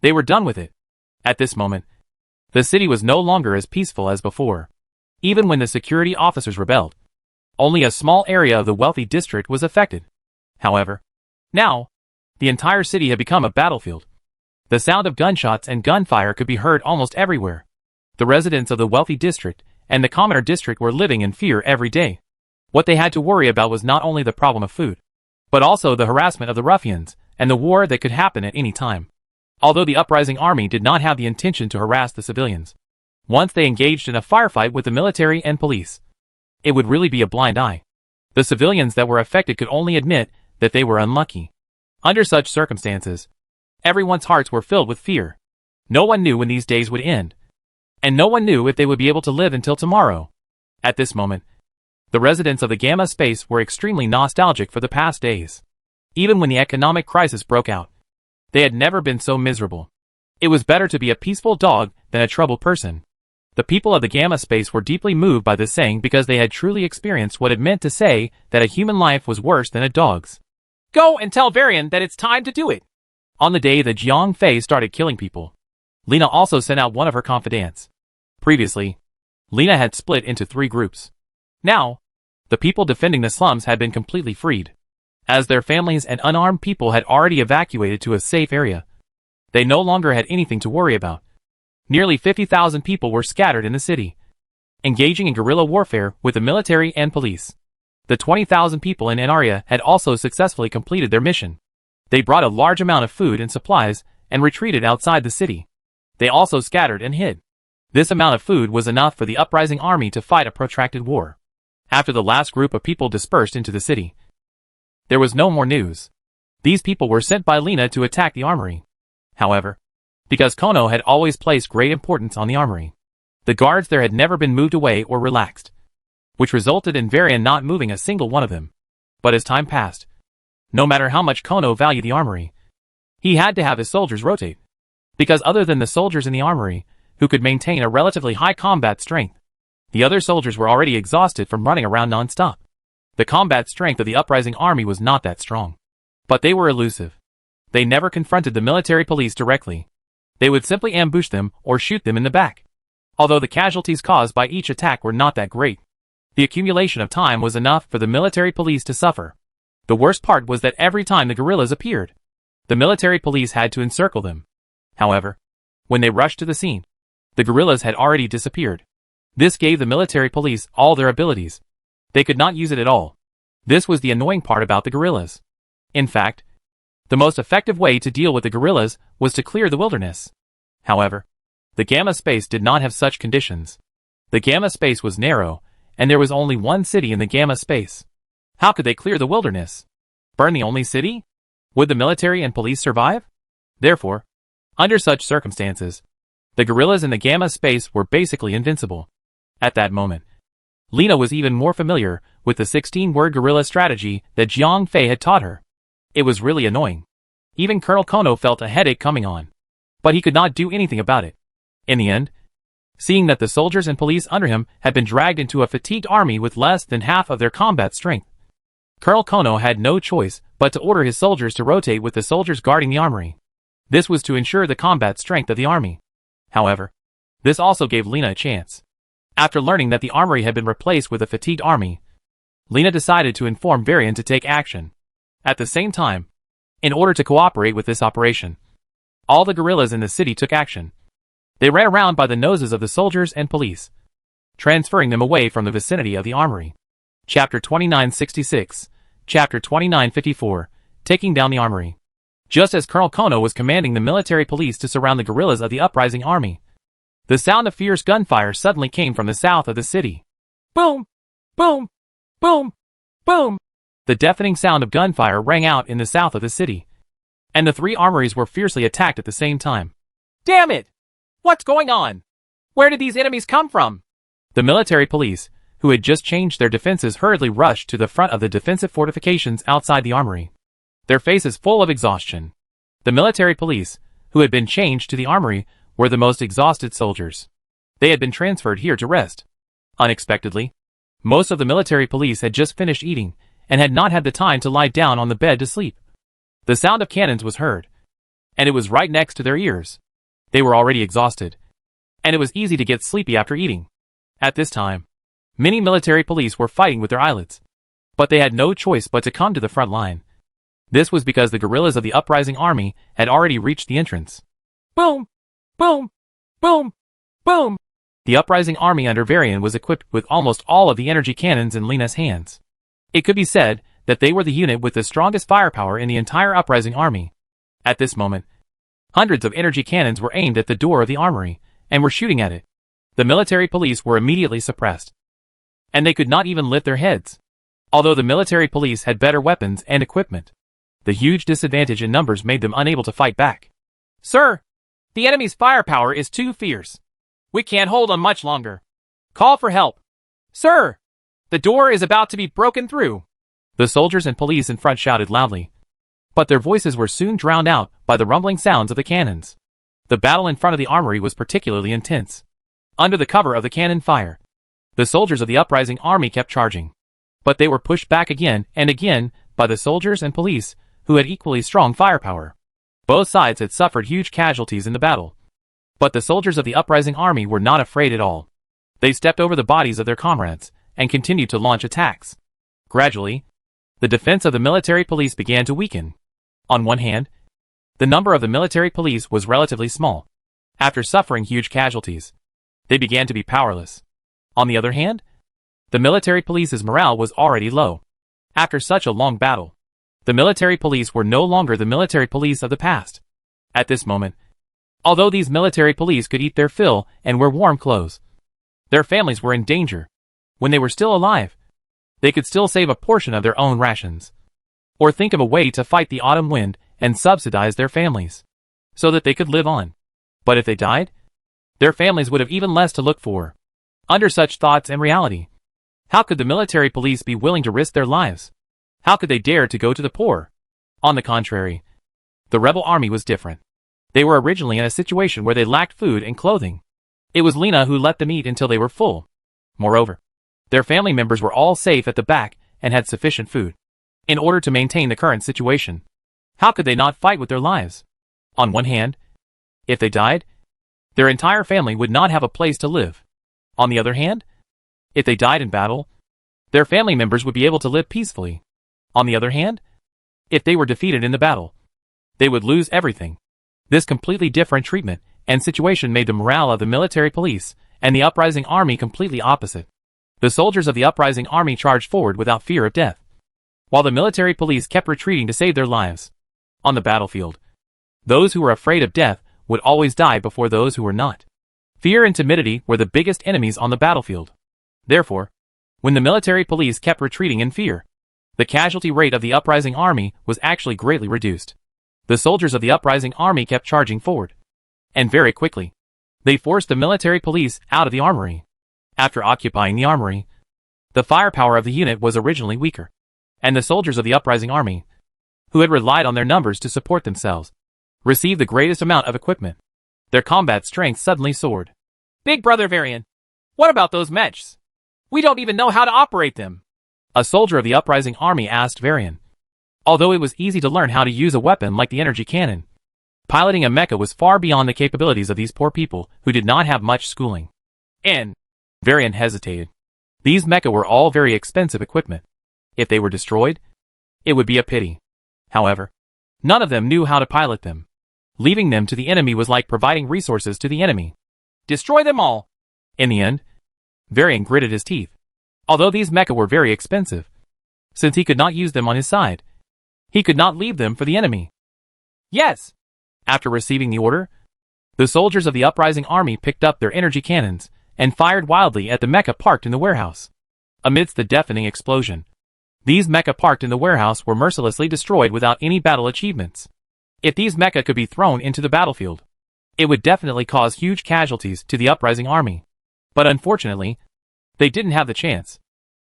they were done with it. At this moment, the city was no longer as peaceful as before. Even when the security officers rebelled, only a small area of the wealthy district was affected. However, now, the entire city had become a battlefield. The sound of gunshots and gunfire could be heard almost everywhere. The residents of the wealthy district and the commoner district were living in fear every day. What they had to worry about was not only the problem of food, but also the harassment of the ruffians and the war that could happen at any time. Although the uprising army did not have the intention to harass the civilians, once they engaged in a firefight with the military and police, it would really be a blind eye. The civilians that were affected could only admit that they were unlucky. Under such circumstances, everyone's hearts were filled with fear. No one knew when these days would end, and no one knew if they would be able to live until tomorrow. At this moment, the residents of the Gamma space were extremely nostalgic for the past days. Even when the economic crisis broke out, they had never been so miserable. It was better to be a peaceful dog than a troubled person. The people of the Gamma space were deeply moved by this saying because they had truly experienced what it meant to say that a human life was worse than a dog's. Go and tell Varian that it's time to do it. On the day that Jiang Fei started killing people, Lena also sent out one of her confidants. Previously, Lena had split into 3 groups. Now, the people defending the slums had been completely freed, as their families and unarmed people had already evacuated to a safe area. They no longer had anything to worry about. Nearly 50,000 people were scattered in the city, engaging in guerrilla warfare with the military and police. The 20,000 people in Anaria had also successfully completed their mission. They brought a large amount of food and supplies and retreated outside the city. They also scattered and hid. This amount of food was enough for the uprising army to fight a protracted war. After the last group of people dispersed into the city, there was no more news. These people were sent by Lena to attack the armory. However, because Kono had always placed great importance on the armory, the guards there had never been moved away or relaxed, which resulted in Varian not moving a single one of them. But as time passed, no matter how much Kono valued the armory, he had to have his soldiers rotate. Because other than the soldiers in the armory, who could maintain a relatively high combat strength, the other soldiers were already exhausted from running around non-stop. The combat strength of the uprising army was not that strong. But they were elusive. They never confronted the military police directly. They would simply ambush them or shoot them in the back. Although the casualties caused by each attack were not that great, the accumulation of time was enough for the military police to suffer. The worst part was that every time the guerrillas appeared, the military police had to encircle them. However, when they rushed to the scene, the guerrillas had already disappeared. This gave the military police all their abilities. They could not use it at all. This was the annoying part about the guerrillas. In fact, The most effective way to deal with the guerrillas was to clear the wilderness. However, the Gamma space did not have such conditions. The Gamma space was narrow, and there was only one city in the Gamma space. How could they clear the wilderness? Burn the only city? Would the military and police survive? Therefore, under such circumstances, the guerrillas in the Gamma space were basically invincible. At that moment, Lena was even more familiar with the 16-word guerrilla strategy that Jiang Fei had taught her. It was really annoying. Even Colonel Kono felt a headache coming on. But he could not do anything about it. In the end, seeing that the soldiers and police under him had been dragged into a fatigued army with less than half of their combat strength, Colonel Kono had no choice but to order his soldiers to rotate with the soldiers guarding the armory. This was to ensure the combat strength of the army. However, this also gave Lena a chance. After learning that the armory had been replaced with a fatigued army, Lena decided to inform Varian to take action. At the same time, in order to cooperate with this operation, all the guerrillas in the city took action. They ran around by the noses of the soldiers and police, transferring them away from the vicinity of the armory. Chapter 2966, Chapter 2954, Taking Down the Armory. Just as Colonel Kono was commanding the military police to surround the guerrillas of the uprising army, the sound of fierce gunfire suddenly came from the south of the city. Boom! Boom! Boom! Boom! The deafening sound of gunfire rang out in the south of the city, and the three armories were fiercely attacked at the same time. Damn it! What's going on? Where did these enemies come from? The military police, who had just changed their defenses, hurriedly rushed to the front of the defensive fortifications outside the armory, their faces full of exhaustion. The military police, who had been changed to the armory, were the most exhausted soldiers. They had been transferred here to rest. Unexpectedly, most of the military police had just finished eating and had not had the time to lie down on the bed to sleep. The sound of cannons was heard, and it was right next to their ears. They were already exhausted, and it was easy to get sleepy after eating. At this time, many military police were fighting with their eyelids, but they had no choice but to come to the front line. This was because the guerrillas of the uprising army had already reached the entrance. Boom! Boom! Boom! Boom! The uprising army under Varian was equipped with almost all of the energy cannons in Lena's hands. It could be said that they were the unit with the strongest firepower in the entire uprising army. At this moment, hundreds of energy cannons were aimed at the door of the armory and were shooting at it. The military police were immediately suppressed, and they could not even lift their heads. Although the military police had better weapons and equipment, the huge disadvantage in numbers made them unable to fight back. Sir, the enemy's firepower is too fierce. We can't hold on much longer. Call for help. Sir, the door is about to be broken through. The soldiers and police in front shouted loudly, but their voices were soon drowned out by the rumbling sounds of the cannons. The battle in front of the armory was particularly intense. Under the cover of the cannon fire, the soldiers of the uprising army kept charging, but they were pushed back again and again by the soldiers and police who had equally strong firepower. Both sides had suffered huge casualties in the battle, but the soldiers of the uprising army were not afraid at all. They stepped over the bodies of their comrades and continued to launch attacks. Gradually, the defense of the military police began to weaken. On one hand, the number of the military police was relatively small. After suffering huge casualties, they began to be powerless. On the other hand, the military police's morale was already low. After such a long battle, the military police were no longer the military police of the past. At this moment, although these military police could eat their fill and wear warm clothes, their families were in danger. When they were still alive, they could still save a portion of their own rations, or think of a way to fight the autumn wind and subsidize their families, so that they could live on. But if they died, their families would have even less to look for. Under such thoughts and reality, how could the military police be willing to risk their lives? How could they dare to go to the poor? On the contrary, the rebel army was different. They were originally in a situation where they lacked food and clothing. It was Lena who let them eat until they were full. Moreover, their family members were all safe at the back and had sufficient food. In order to maintain the current situation, how could they not fight with their lives? On one hand, if they died, their entire family would not have a place to live. On the other hand, if they died in battle, their family members would be able to live peacefully. On the other hand, if they were defeated in the battle, they would lose everything. This completely different treatment and situation made the morale of the military police and the uprising army completely opposite. The soldiers of the uprising army charged forward without fear of death, while the military police kept retreating to save their lives. On the battlefield, those who were afraid of death would always die before those who were not. Fear and timidity were the biggest enemies on the battlefield. Therefore, when the military police kept retreating in fear, the casualty rate of the uprising army was actually greatly reduced. The soldiers of the uprising army kept charging forward. And very quickly, they forced the military police out of the armory. After occupying the armory, the firepower of the unit was originally weaker, and the soldiers of the uprising army, who had relied on their numbers to support themselves, received the greatest amount of equipment. Their combat strength suddenly soared. Big Brother Varian, what about those mechs? We don't even know how to operate them. A soldier of the uprising army asked Varian. Although it was easy to learn how to use a weapon like the energy cannon, piloting a mecha was far beyond the capabilities of these poor people who did not have much schooling. And Varian hesitated. These mecha were all very expensive equipment. If they were destroyed, it would be a pity. However, none of them knew how to pilot them. Leaving them to the enemy was like providing resources to the enemy. Destroy them all. In the end, Varian gritted his teeth. Although these mecha were very expensive, since he could not use them on his side, he could not leave them for the enemy. Yes. After receiving the order, the soldiers of the uprising army picked up their energy cannons and fired wildly at the mecha parked in the warehouse. Amidst the deafening explosion, these mecha parked in the warehouse were mercilessly destroyed without any battle achievements. If these mecha could be thrown into the battlefield, it would definitely cause huge casualties to the uprising army. But unfortunately, they didn't have the chance.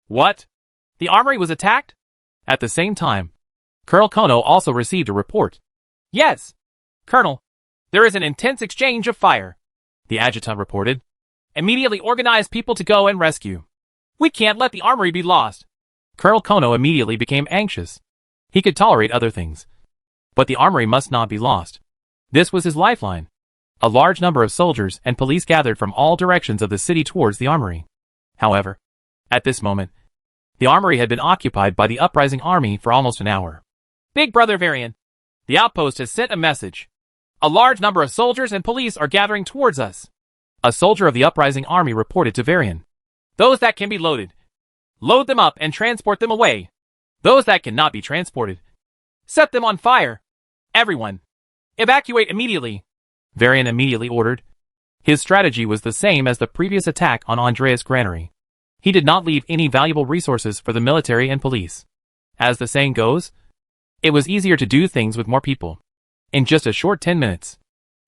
What? The armory was attacked? At the same time, Colonel Kono also received a report. Yes. Colonel, there is an intense exchange of fire. The adjutant reported. Immediately organize people to go and rescue. We can't let the armory be lost. Colonel Kono immediately became anxious. He could tolerate other things, but the armory must not be lost. This was his lifeline. A large number of soldiers and police gathered from all directions of the city towards the armory. However, at this moment, the armory had been occupied by the uprising army for almost an hour. Big Brother Varian, the outpost has sent a message. A large number of soldiers and police are gathering towards us. A soldier of the uprising army reported to Varian. Those that can be loaded, load them up and transport them away. Those that cannot be transported, set them on fire. Everyone, evacuate immediately. Varian immediately ordered. His strategy was the same as the previous attack on Andreas Granary. He did not leave any valuable resources for the military and police. As the saying goes, it was easier to do things with more people. In just a short 10 minutes,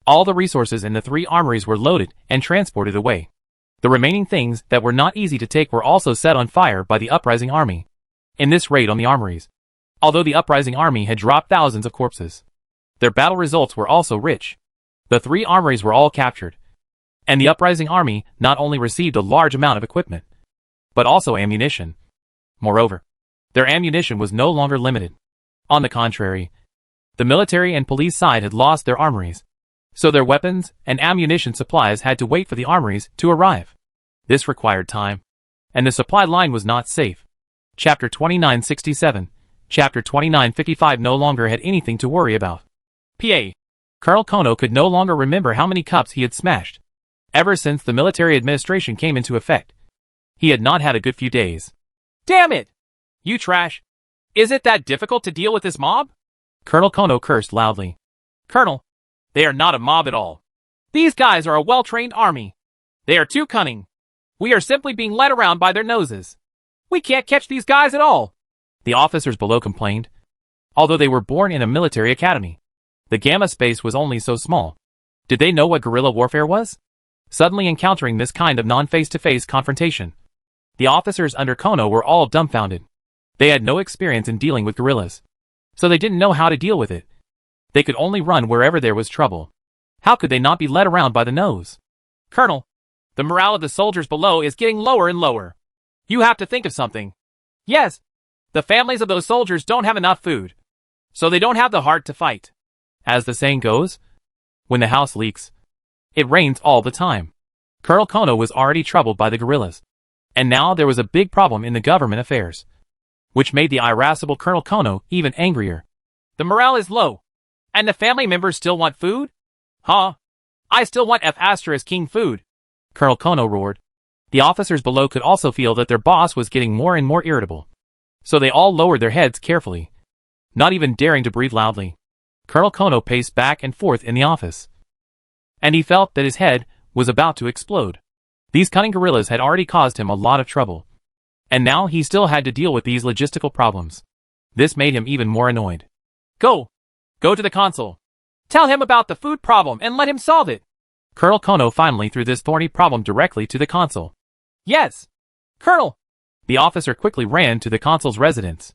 all the resources in the 3 armories were loaded and transported away. The remaining things that were not easy to take were also set on fire by the uprising army. In this raid on the armories, although the uprising army had dropped thousands of corpses, their battle results were also rich. The 3 armories were all captured, and the uprising army not only received a large amount of equipment, but also ammunition. Moreover, their ammunition was no longer limited. On the contrary, the military and police side had lost their armories, so their weapons and ammunition supplies had to wait for the armories to arrive. This required time, and the supply line was not safe. Chapter 2967, Chapter 2955 no longer had anything to worry about. PA. Colonel Kono could no longer remember how many cups he had smashed. Ever since the military administration came into effect, he had not had a good few days. Damn it! You trash! Is it that difficult to deal with this mob? Colonel Kono cursed loudly. Colonel, they are not a mob at all. These guys are a well-trained army. They are too cunning. We are simply being led around by their noses. We can't catch these guys at all. The officers below complained. Although they were born in a military academy, the gamma space was only so small. Did they know what guerrilla warfare was? Suddenly encountering this kind of non-face-to-face confrontation, the officers under Kono were all dumbfounded. They had no experience in dealing with guerrillas, so they didn't know how to deal with it. They could only run wherever there was trouble. How could they not be led around by the nose? Colonel, the morale of the soldiers below is getting lower and lower. You have to think of something. Yes, the families of those soldiers don't have enough food, so they don't have the heart to fight. As the saying goes, when the house leaks, it rains all the time. Colonel Kono was already troubled by the guerrillas, and now there was a big problem in the government affairs, which made the irascible Colonel Kono even angrier. The morale is low, and the family members still want food? Huh? I still want F***king food. Colonel Kono roared. The officers below could also feel that their boss was getting more and more irritable, so they all lowered their heads carefully, not even daring to breathe loudly. Colonel Kono paced back and forth in the office, and he felt that his head was about to explode. These cunning guerrillas had already caused him a lot of trouble, and now he still had to deal with these logistical problems. This made him even more annoyed. Go to the consul. Tell him about the food problem and let him solve it. Colonel Kono finally threw this thorny problem directly to the consul. Yes, Colonel. The officer quickly ran to the consul's residence.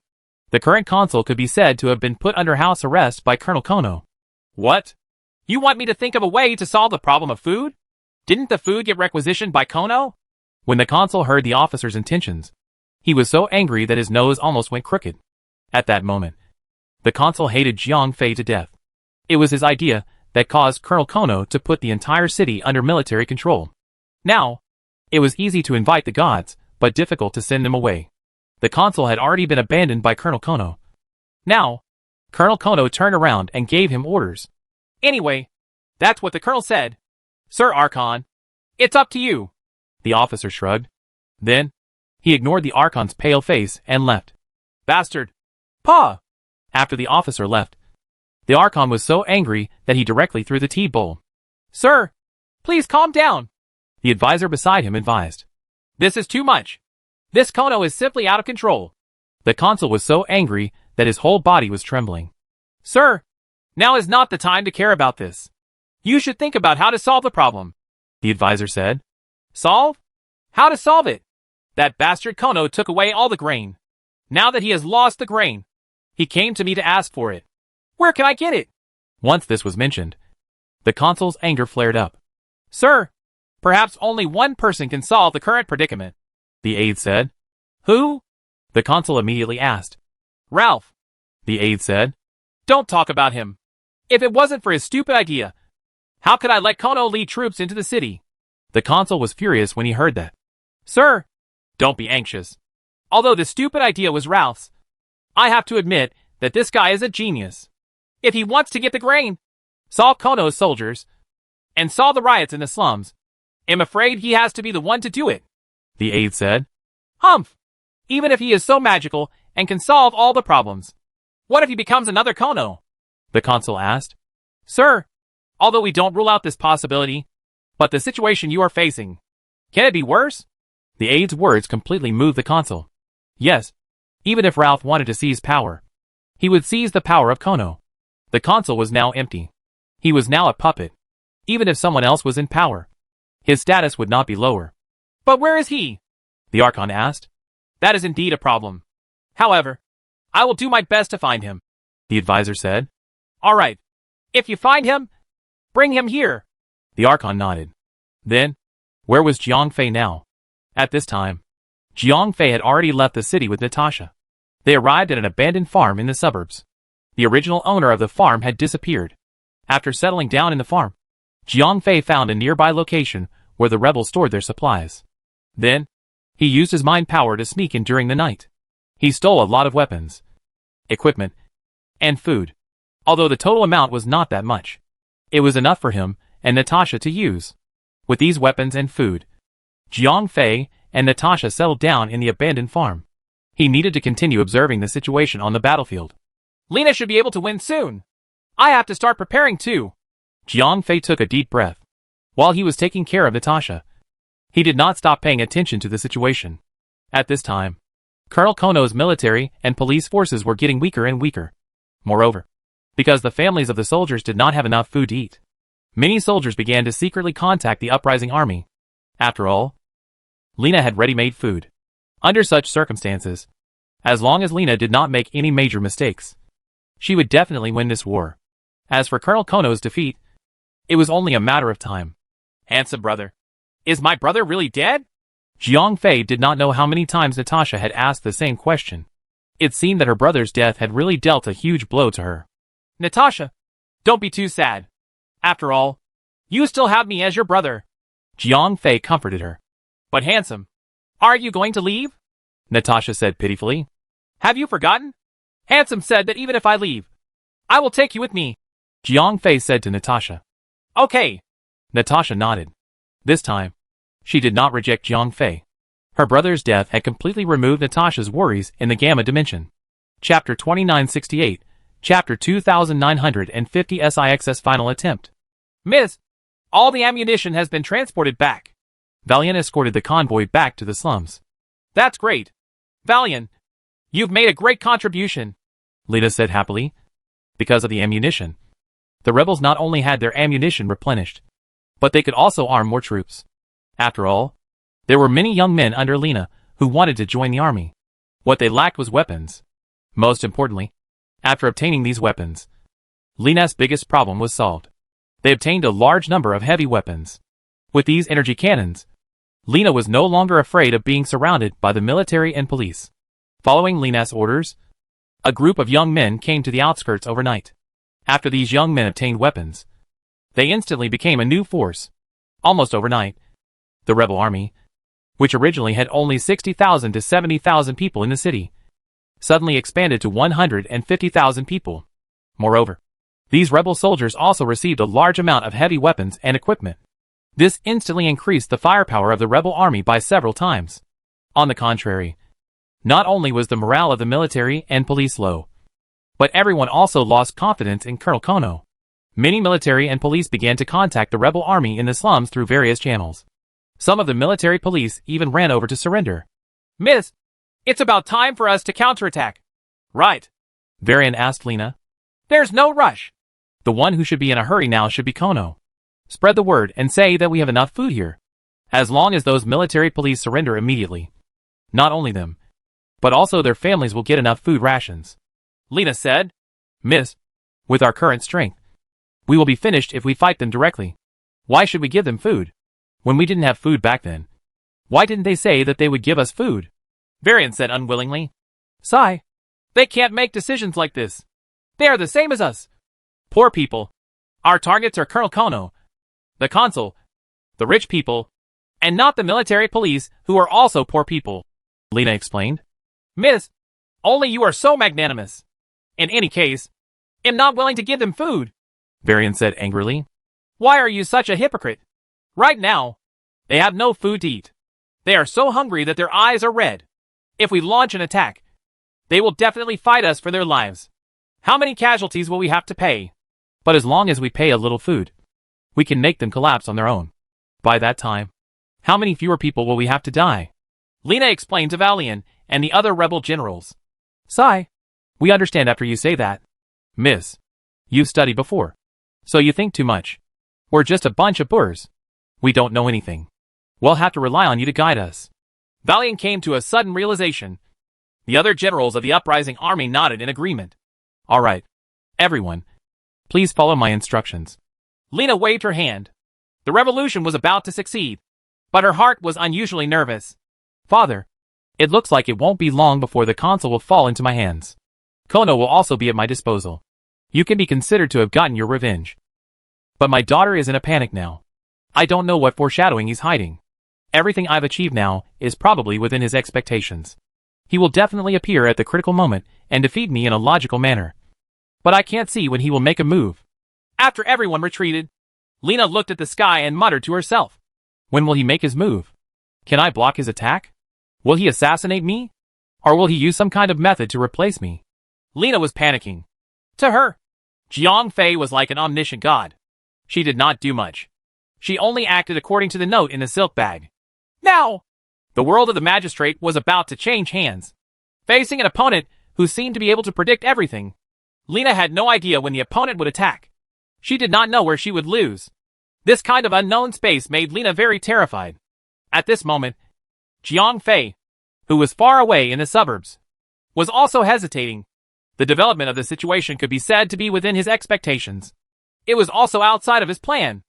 The current consul could be said to have been put under house arrest by Colonel Kono. What? You want me to think of a way to solve the problem of food? Didn't the food get requisitioned by Kono? When the consul heard the officer's intentions, he was so angry that his nose almost went crooked. At that moment, the consul hated Jiang Fei to death. It was his idea that caused Colonel Kono to put the entire city under military control. Now, it was easy to invite the gods, but difficult to send them away. The consul had already been abandoned by Colonel Kono. Now, Colonel Kono turned around and gave him orders. Anyway, that's what the colonel said. Sir Archon, it's up to you. The officer shrugged. Then, he ignored the Archon's pale face and left. Bastard. Pa! After the officer left, the Archon was so angry that he directly threw the tea bowl. Sir, please calm down. The advisor beside him advised. This is too much. This Kono is simply out of control. The consul was so angry that his whole body was trembling. Sir, now is not the time to care about this. You should think about how to solve the problem. The advisor said. Solve? How to solve it? That bastard Kono took away all the grain. Now that he has lost the grain, he came to me to ask for it. Where can I get it? Once this was mentioned, the consul's anger flared up. Sir, perhaps only one person can solve the current predicament. The aide said. Who? The consul immediately asked. Ralph. The aide said. Don't talk about him. If it wasn't for his stupid idea, how could I let Kono lead troops into the city? The consul was furious when he heard that. Sir, don't be anxious. Although the stupid idea was Ralph's, I have to admit that this guy is a genius. If he wants to get the grain, solve Kono's soldiers, and solve the riots in the slums, I'm afraid he has to be the one to do it. The aide said. Humph! Even if he is so magical and can solve all the problems, what if he becomes another Kono? The consul asked. Sir, although we don't rule out this possibility, but the situation you are facing, can it be worse? The aide's words completely moved the consul. Yes, even if Ralph wanted to seize power, he would seize the power of Kono. The consul was now empty. He was now a puppet. Even if someone else was in power, his status would not be lower. But where is he? The Archon asked. That is indeed a problem. However, I will do my best to find him. The advisor said. All right. If you find him, bring him here. The Archon nodded. Then, where was Jiang Fei now? At this time, Jiang Fei had already left the city with Natasha. They arrived at an abandoned farm in the suburbs. The original owner of the farm had disappeared. After settling down in the farm, Jiang Fei found a nearby location where the rebels stored their supplies. Then, he used his mind power to sneak in during the night. He stole a lot of weapons, equipment, and food. Although the total amount was not that much, it was enough for him and Natasha to use. With these weapons and food, Jiang Fei and Natasha settled down in the abandoned farm. He needed to continue observing the situation on the battlefield. Lena should be able to win soon. I have to start preparing too. Jiang Fei took a deep breath. While he was taking care of Natasha, he did not stop paying attention to the situation. At this time, Colonel Kono's military and police forces were getting weaker and weaker. Moreover, because the families of the soldiers did not have enough food to eat, many soldiers began to secretly contact the uprising army. After all, Lena had ready-made food. Under such circumstances, as long as Lena did not make any major mistakes, she would definitely win this war. As for Colonel Kono's defeat, it was only a matter of time. Handsome brother. Is my brother really dead? Jiang Fei did not know how many times Natasha had asked the same question. It seemed that her brother's death had really dealt a huge blow to her. Natasha, don't be too sad. After all, you still have me as your brother. Jiang Fei comforted her. But handsome, are you going to leave? Natasha said pitifully. Have you forgotten? Handsome said that even if I leave, I will take you with me. Jiang Fei said to Natasha. Okay. Natasha nodded. This time, she did not reject Jiang Fei. Her brother's death had completely removed Natasha's worries in the Gamma dimension. Chapter 2968, Chapter 2950 SIXS Final Attempt. Miss, all the ammunition has been transported back. Valiant escorted the convoy back to the slums. That's great. Valiant, you've made a great contribution, Lena said happily. Because of the ammunition, the rebels not only had their ammunition replenished, but they could also arm more troops. After all, there were many young men under Lena who wanted to join the army. What they lacked was weapons. Most importantly, after obtaining these weapons, Lena's biggest problem was solved. They obtained a large number of heavy weapons. With these energy cannons, Lena was no longer afraid of being surrounded by the military and police. Following Lena's orders, a group of young men came to the outskirts overnight. After these young men obtained weapons, they instantly became a new force. Almost overnight, the rebel army, which originally had only 60,000 to 70,000 people in the city, suddenly expanded to 150,000 people. Moreover, these rebel soldiers also received a large amount of heavy weapons and equipment. This instantly increased the firepower of the rebel army by several times. On the contrary, not only was the morale of the military and police low, but everyone also lost confidence in Colonel Kono. Many military and police began to contact the rebel army in the slums through various channels. Some of the military police even ran over to surrender. Miss, it's about time for us to counterattack. Right, Varian asked Lena. There's no rush. The one who should be in a hurry now should be Kono. Spread the word and say that we have enough food here. As long as those military police surrender immediately, not only them, but also their families will get enough food rations. Lena said, Miss, with our current strength, we will be finished if we fight them directly. Why should we give them food? When we didn't have food back then, why didn't they say that they would give us food? Varian said unwillingly. Sigh. They can't make decisions like this. They are the same as us. Poor people. Our targets are Colonel Kono, the consul, the rich people, and not the military police who are also poor people, Lena explained. Miss, only you are so magnanimous. In any case, I'm not willing to give them food, Varian said angrily. Why are you such a hypocrite? Right now, they have no food to eat. They are so hungry that their eyes are red. If we launch an attack, they will definitely fight us for their lives. How many casualties will we have to pay? But as long as we pay a little food, we can make them collapse on their own. By that time, how many fewer people will we have to die? Lena explained to Valian and the other rebel generals. Sigh. We understand after you say that. Miss, you've studied before, so you think too much. We're just a bunch of boors. We don't know anything. We'll have to rely on you to guide us. Valian came to a sudden realization. The other generals of the uprising army nodded in agreement. All right, everyone, please follow my instructions. Lena waved her hand. The revolution was about to succeed, but her heart was unusually nervous. Father, it looks like it won't be long before the consul will fall into my hands. Kono will also be at my disposal. You can be considered to have gotten your revenge. But my daughter is in a panic now. I don't know what foreshadowing he's hiding. Everything I've achieved now is probably within his expectations. He will definitely appear at the critical moment and defeat me in a logical manner. But I can't see when he will make a move. After everyone retreated, Lena looked at the sky and muttered to herself. When will he make his move? Can I block his attack? Will he assassinate me? Or will he use some kind of method to replace me? Lena was panicking. To her, Jiang Fei was like an omniscient god. She did not do much. She only acted according to the note in the silk bag. Now, the world of the magistrate was about to change hands. Facing an opponent who seemed to be able to predict everything, Lena had no idea when the opponent would attack. She did not know where she would lose. This kind of unknown space made Lena very terrified. At this moment, Jiang Fei, who was far away in the suburbs, was also hesitating. The development of the situation could be said to be within his expectations. It was also outside of his plan.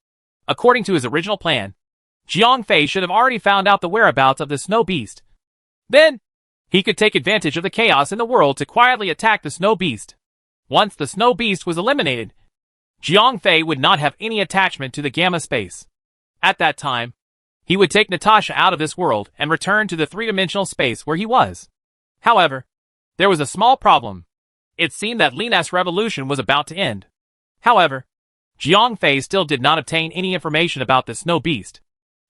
According to his original plan, Jiang Fei should have already found out the whereabouts of the snow beast. Then, he could take advantage of the chaos in the world to quietly attack the snow beast. Once the snow beast was eliminated, Jiang Fei would not have any attachment to the gamma space. At that time, he would take Natasha out of this world and return to the three-dimensional space where he was. However, there was a small problem. It seemed that Lena's revolution was about to end. However, Jiang Fei still did not obtain any information about the snow beast.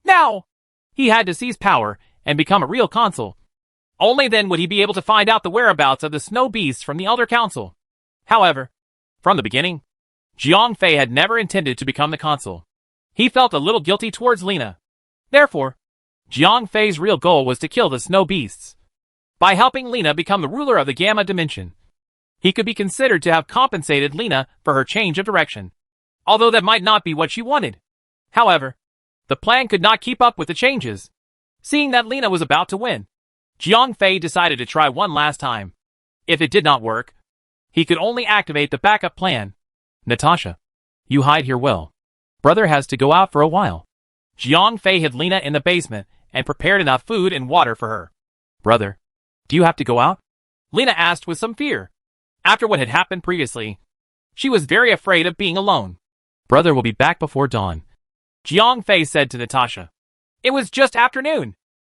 Now, he had to seize power and become a real consul. Only then would he be able to find out the whereabouts of the snow beast from the Elder Council. However, from the beginning, Jiang Fei had never intended to become the consul. He felt a little guilty towards Lina. Therefore, Jiang Fei's real goal was to kill the snow beasts. By helping Lina become the ruler of the Gamma Dimension, he could be considered to have compensated Lina for her change of direction. Although that might not be what she wanted. However, the plan could not keep up with the changes. Seeing that Lina was about to win, Jiang Fei decided to try one last time. If it did not work, he could only activate the backup plan. Natasha, you hide here well. Brother has to go out for a while. Jiang Fei hid Lina in the basement and prepared enough food and water for her. Brother, do you have to go out? Lina asked with some fear. After what had happened previously, she was very afraid of being alone. Brother will be back before dawn, Jiang Fei said to Natasha. It was just afternoon.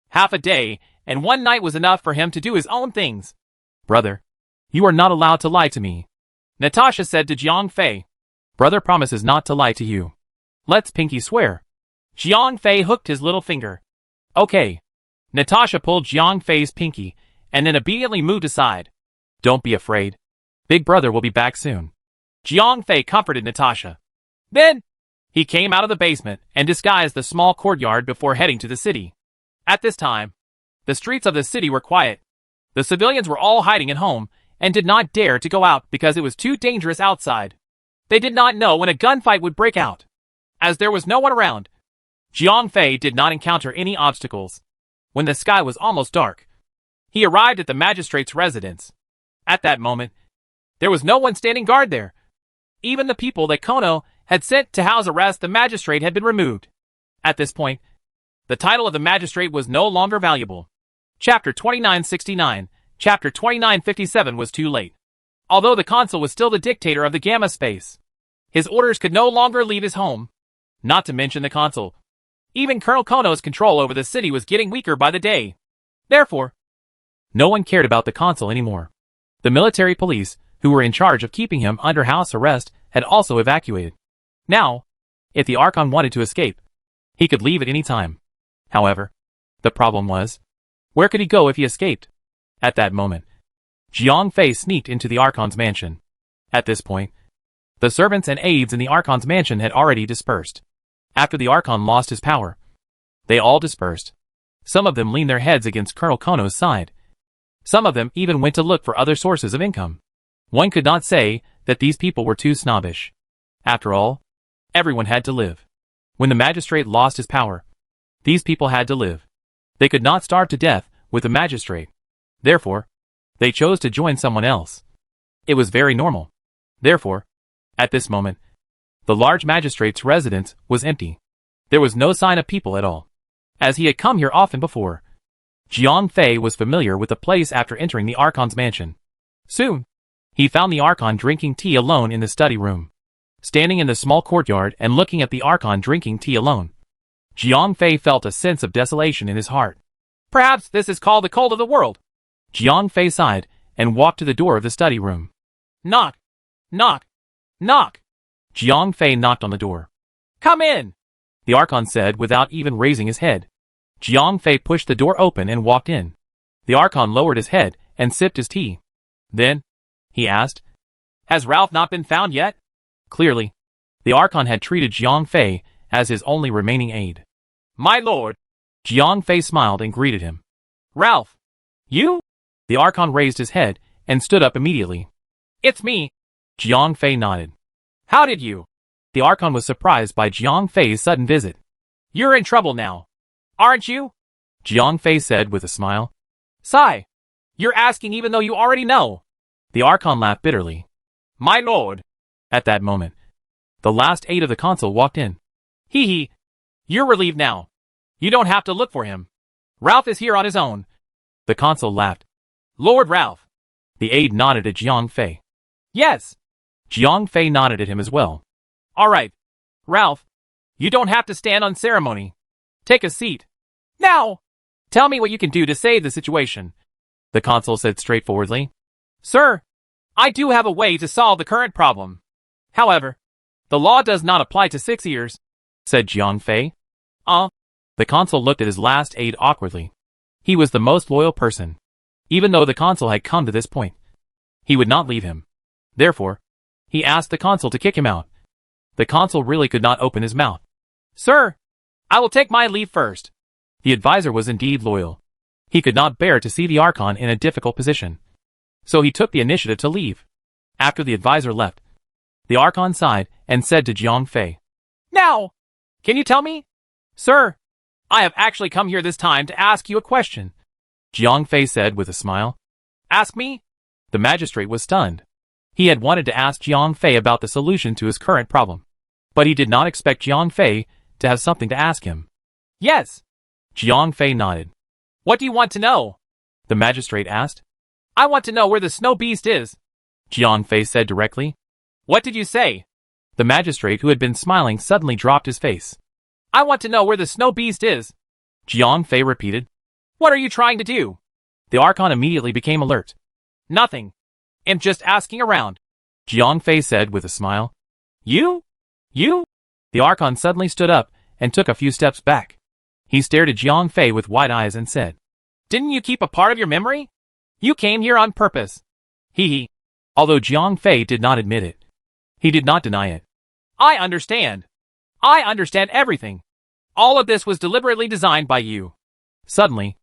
Half a day and one night was enough for him to do his own things. Brother, you are not allowed to lie to me, Natasha said to Jiang Fei. Brother promises not to lie to you. Let's pinky swear. Jiang Fei hooked his little finger. Okay. Natasha pulled Jiang Fei's pinky and then immediately moved aside. Don't be afraid. Big brother will be back soon. Jiang Fei comforted Natasha. Then, he came out of the basement and disguised the small courtyard before heading to the city. At this time, the streets of the city were quiet. The civilians were all hiding at home and did not dare to go out because it was too dangerous outside. They did not know when a gunfight would break out. As there was no one around, Jiang Fei did not encounter any obstacles. When the sky was almost dark, he arrived at the magistrate's residence. At that moment, there was no one standing guard there. Even the people that Kono had sent to house arrest the magistrate had been removed. At this point, the title of the magistrate was no longer valuable. Chapter 2969, Chapter 2957 was too late. Although the consul was still the dictator of the Gamma space, his orders could no longer leave his home. Not to mention the consul. Even Colonel Kono's control over the city was getting weaker by the day. Therefore, no one cared about the consul anymore. The military police, who were in charge of keeping him under house arrest, had also evacuated. Now, if the Archon wanted to escape, he could leave at any time. However, the problem was, where could he go if he escaped? At that moment, Jiang Fei sneaked into the Archon's mansion. At this point, the servants and aides in the Archon's mansion had already dispersed. After the Archon lost his power, they all dispersed. Some of them leaned their heads against Colonel Kono's side. Some of them even went to look for other sources of income. One could not say that these people were too snobbish. After all, everyone had to live. When the magistrate lost his power, these people had to live. They could not starve to death with the magistrate. Therefore, they chose to join someone else. It was very normal. Therefore, at this moment, the large magistrate's residence was empty. There was no sign of people at all. As he had come here often before, Jiang Fei was familiar with the place after entering the Archon's mansion. Soon, he found the Archon drinking tea alone in the study room. Standing in the small courtyard and looking at the Archon drinking tea alone, Jiang Fei felt a sense of desolation in his heart. Perhaps this is called the cold of the world. Jiang Fei sighed and walked to the door of the study room. Knock. Knock. Knock. Jiang Fei knocked on the door. Come in, the Archon said without even raising his head. Jiang Fei pushed the door open and walked in. The Archon lowered his head and sipped his tea. Then, he asked, Has Ralph not been found yet? Clearly, the Archon had treated Jiang Fei as his only remaining aide. My lord. Jiang Fei smiled and greeted him. Ralph. You? The Archon raised his head and stood up immediately. It's me. Jiang Fei nodded. How did you? The Archon was surprised by Jiang Fei's sudden visit. You're in trouble now, aren't you? Jiang Fei said with a smile. Sigh. You're asking even though you already know. The Archon laughed bitterly. My lord. At that moment, the last aide of the consul walked in. Hee hee. You're relieved now. You don't have to look for him. Ralph is here on his own. The consul laughed. Lord Ralph. The aide nodded at Jiang Fei. Yes. Jiang Fei nodded at him as well. All right. Ralph, you don't have to stand on ceremony. Take a seat. Now, tell me what you can do to save the situation. The consul said straightforwardly. Sir, I do have a way to solve the current problem. However, the law does not apply to 6 years, said Jiang Fei. The consul looked at his last aide awkwardly. He was the most loyal person. Even though the consul had come to this point, he would not leave him. Therefore, he asked the consul to kick him out. The consul really could not open his mouth. Sir, I will take my leave first. The advisor was indeed loyal. He could not bear to see the Archon in a difficult position. So he took the initiative to leave. After the advisor left, the Archon sighed and said to Jiang Fei, Now, can you tell me? Sir, I have actually come here this time to ask you a question. Jiang Fei said with a smile. Ask me? The magistrate was stunned. He had wanted to ask Jiang Fei about the solution to his current problem, but he did not expect Jiang Fei to have something to ask him. Yes. Jiang Fei nodded. What do you want to know? The magistrate asked. I want to know where the snow beast is. Jiang Fei said directly. What did you say? The magistrate, who had been smiling, suddenly dropped his face. I want to know where the snow beast is. Jiang Fei repeated. What are you trying to do? The Archon immediately became alert. Nothing. I'm just asking around. Jiang Fei said with a smile. You? You? The Archon suddenly stood up and took a few steps back. He stared at Jiang Fei with wide eyes and said, Didn't you keep a part of your memory? You came here on purpose. Hee. Although Jiang Fei did not admit it, he did not deny it. I understand. I understand everything. All of this was deliberately designed by you. Suddenly,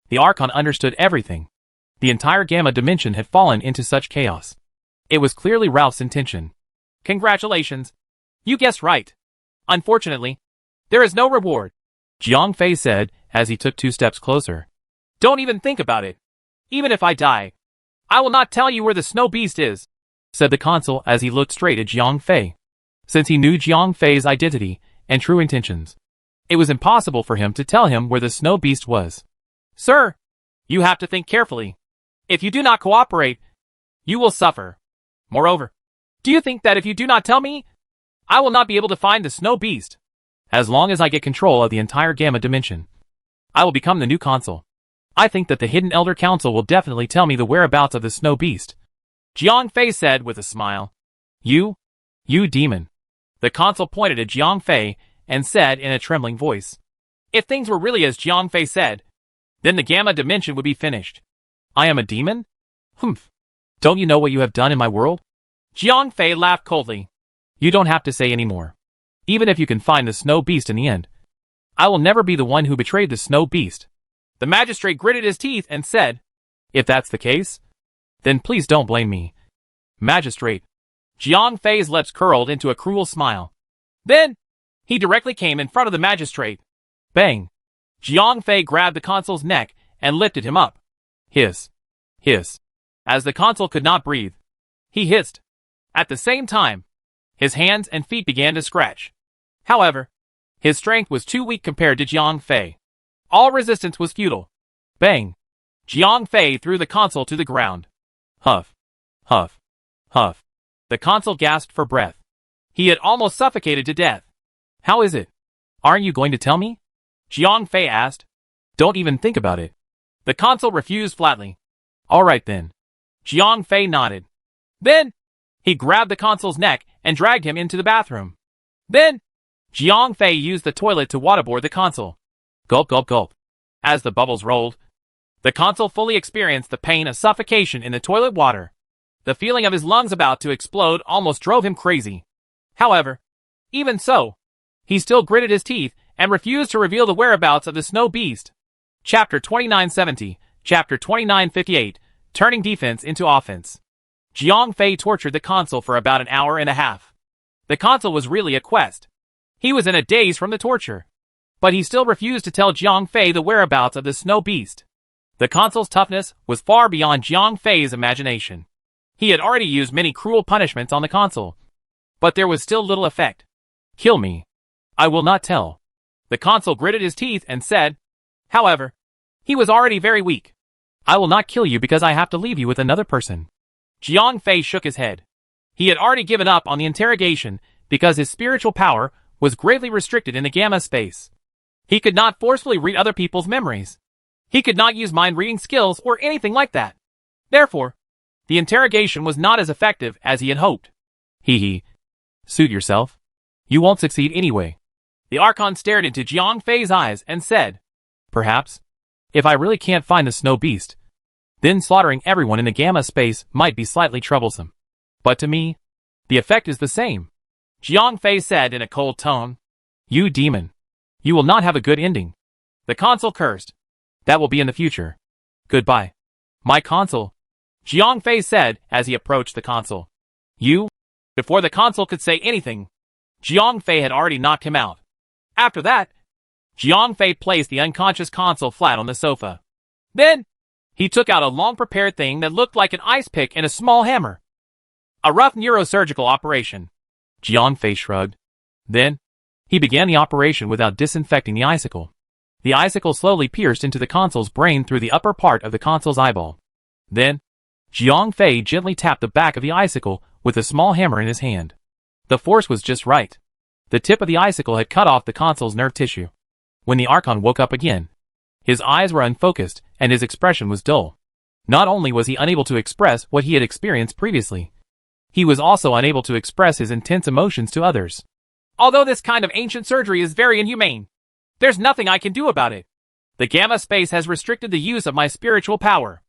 the Archon understood everything. The entire Gamma dimension had fallen into such chaos. It was clearly Ralph's intention. Congratulations. You guessed right. Unfortunately, there is no reward. Jiang Fei said as he took 2 steps closer. Don't even think about it. Even if I die, I will not tell you where the snow beast is, said the consul as he looked straight at Jiang Fei. Since he knew Jiang Fei's identity and true intentions, it was impossible for him to tell him where the snow beast was. Sir, you have to think carefully. If you do not cooperate, you will suffer. Moreover, do you think that if you do not tell me, I will not be able to find the snow beast? As long as I get control of the entire Gamma dimension, I will become the new consul. I think that the Hidden Elder Council will definitely tell me the whereabouts of the snow beast. Jiang Fei said with a smile. You demon. The consul pointed at Jiang Fei and said in a trembling voice. If things were really as Jiang Fei said, then the Gamma dimension would be finished. I am a demon? Humph. Don't you know what you have done in my world? Jiang Fei laughed coldly. You don't have to say any more. Even if you can find the snow beast in the end, I will never be the one who betrayed the snow beast. The magistrate gritted his teeth and said, If that's the case, then please don't blame me. Magistrate. Jiang Fei's lips curled into a cruel smile. Then, he directly came in front of the magistrate. Bang. Jiang Fei grabbed the consul's neck and lifted him up. Hiss. Hiss. As the consul could not breathe, he hissed. At the same time, his hands and feet began to scratch. However, his strength was too weak compared to Jiang Fei. All resistance was futile. Bang. Jiang Fei threw the consul to the ground. Huff. Huff. Huff. The consul gasped for breath. He had almost suffocated to death. How is it? Aren't you going to tell me? Jiang Fei asked. Don't even think about it. The consul refused flatly. All right then. Jiang Fei nodded. Then, he grabbed the consul's neck and dragged him into the bathroom. Then, Jiang Fei used the toilet to waterboard the consul. Gulp, gulp, gulp. As the bubbles rolled, the consul fully experienced the pain of suffocation in the toilet water. The feeling of his lungs about to explode almost drove him crazy. However, even so, he still gritted his teeth and refused to reveal the whereabouts of the snow beast. Chapter 2970, Chapter 2958, Turning Defense into Offense. Jiang Fei tortured the consul for about an hour and a half. The consul was really a quest. He was in a daze from the torture. But he still refused to tell Jiang Fei the whereabouts of the snow beast. The consul's toughness was far beyond Jiang Fei's imagination. He had already used many cruel punishments on the consul, but there was still little effect. Kill me. I will not tell. The consul gritted his teeth and said. However, he was already very weak. I will not kill you because I have to leave you with another person. Jiang Fei shook his head. He had already given up on the interrogation because his spiritual power was greatly restricted in the Gamma space. He could not forcefully read other people's memories. He could not use mind-reading skills or anything like that. Therefore, the interrogation was not as effective as he had hoped. Hee. Suit yourself. You won't succeed anyway. The Archon stared into Jiang Fei's eyes and said, Perhaps, if I really can't find the snow beast, then slaughtering everyone in the Gamma space might be slightly troublesome. But to me, the effect is the same. Jiang Fei said in a cold tone. You demon. You will not have a good ending. The consul cursed. That will be in the future. Goodbye. My consul, Jiang Fei said as he approached the consul. You? Before the consul could say anything, Jiang Fei had already knocked him out. After that, Jiang Fei placed the unconscious consul flat on the sofa. Then, he took out a long-prepared thing that looked like an ice pick and a small hammer. A rough neurosurgical operation. Jiang Fei shrugged. Then, he began the operation without disinfecting the icicle. The icicle slowly pierced into the consul's brain through the upper part of the consul's eyeball. Then, Jiang Fei gently tapped the back of the icicle with a small hammer in his hand. The force was just right. The tip of the icicle had cut off the consul's nerve tissue. When the Archon woke up again, his eyes were unfocused and his expression was dull. Not only was he unable to express what he had experienced previously, he was also unable to express his intense emotions to others. Although this kind of ancient surgery is very inhumane, there's nothing I can do about it. The gamma space has restricted the use of my spiritual power.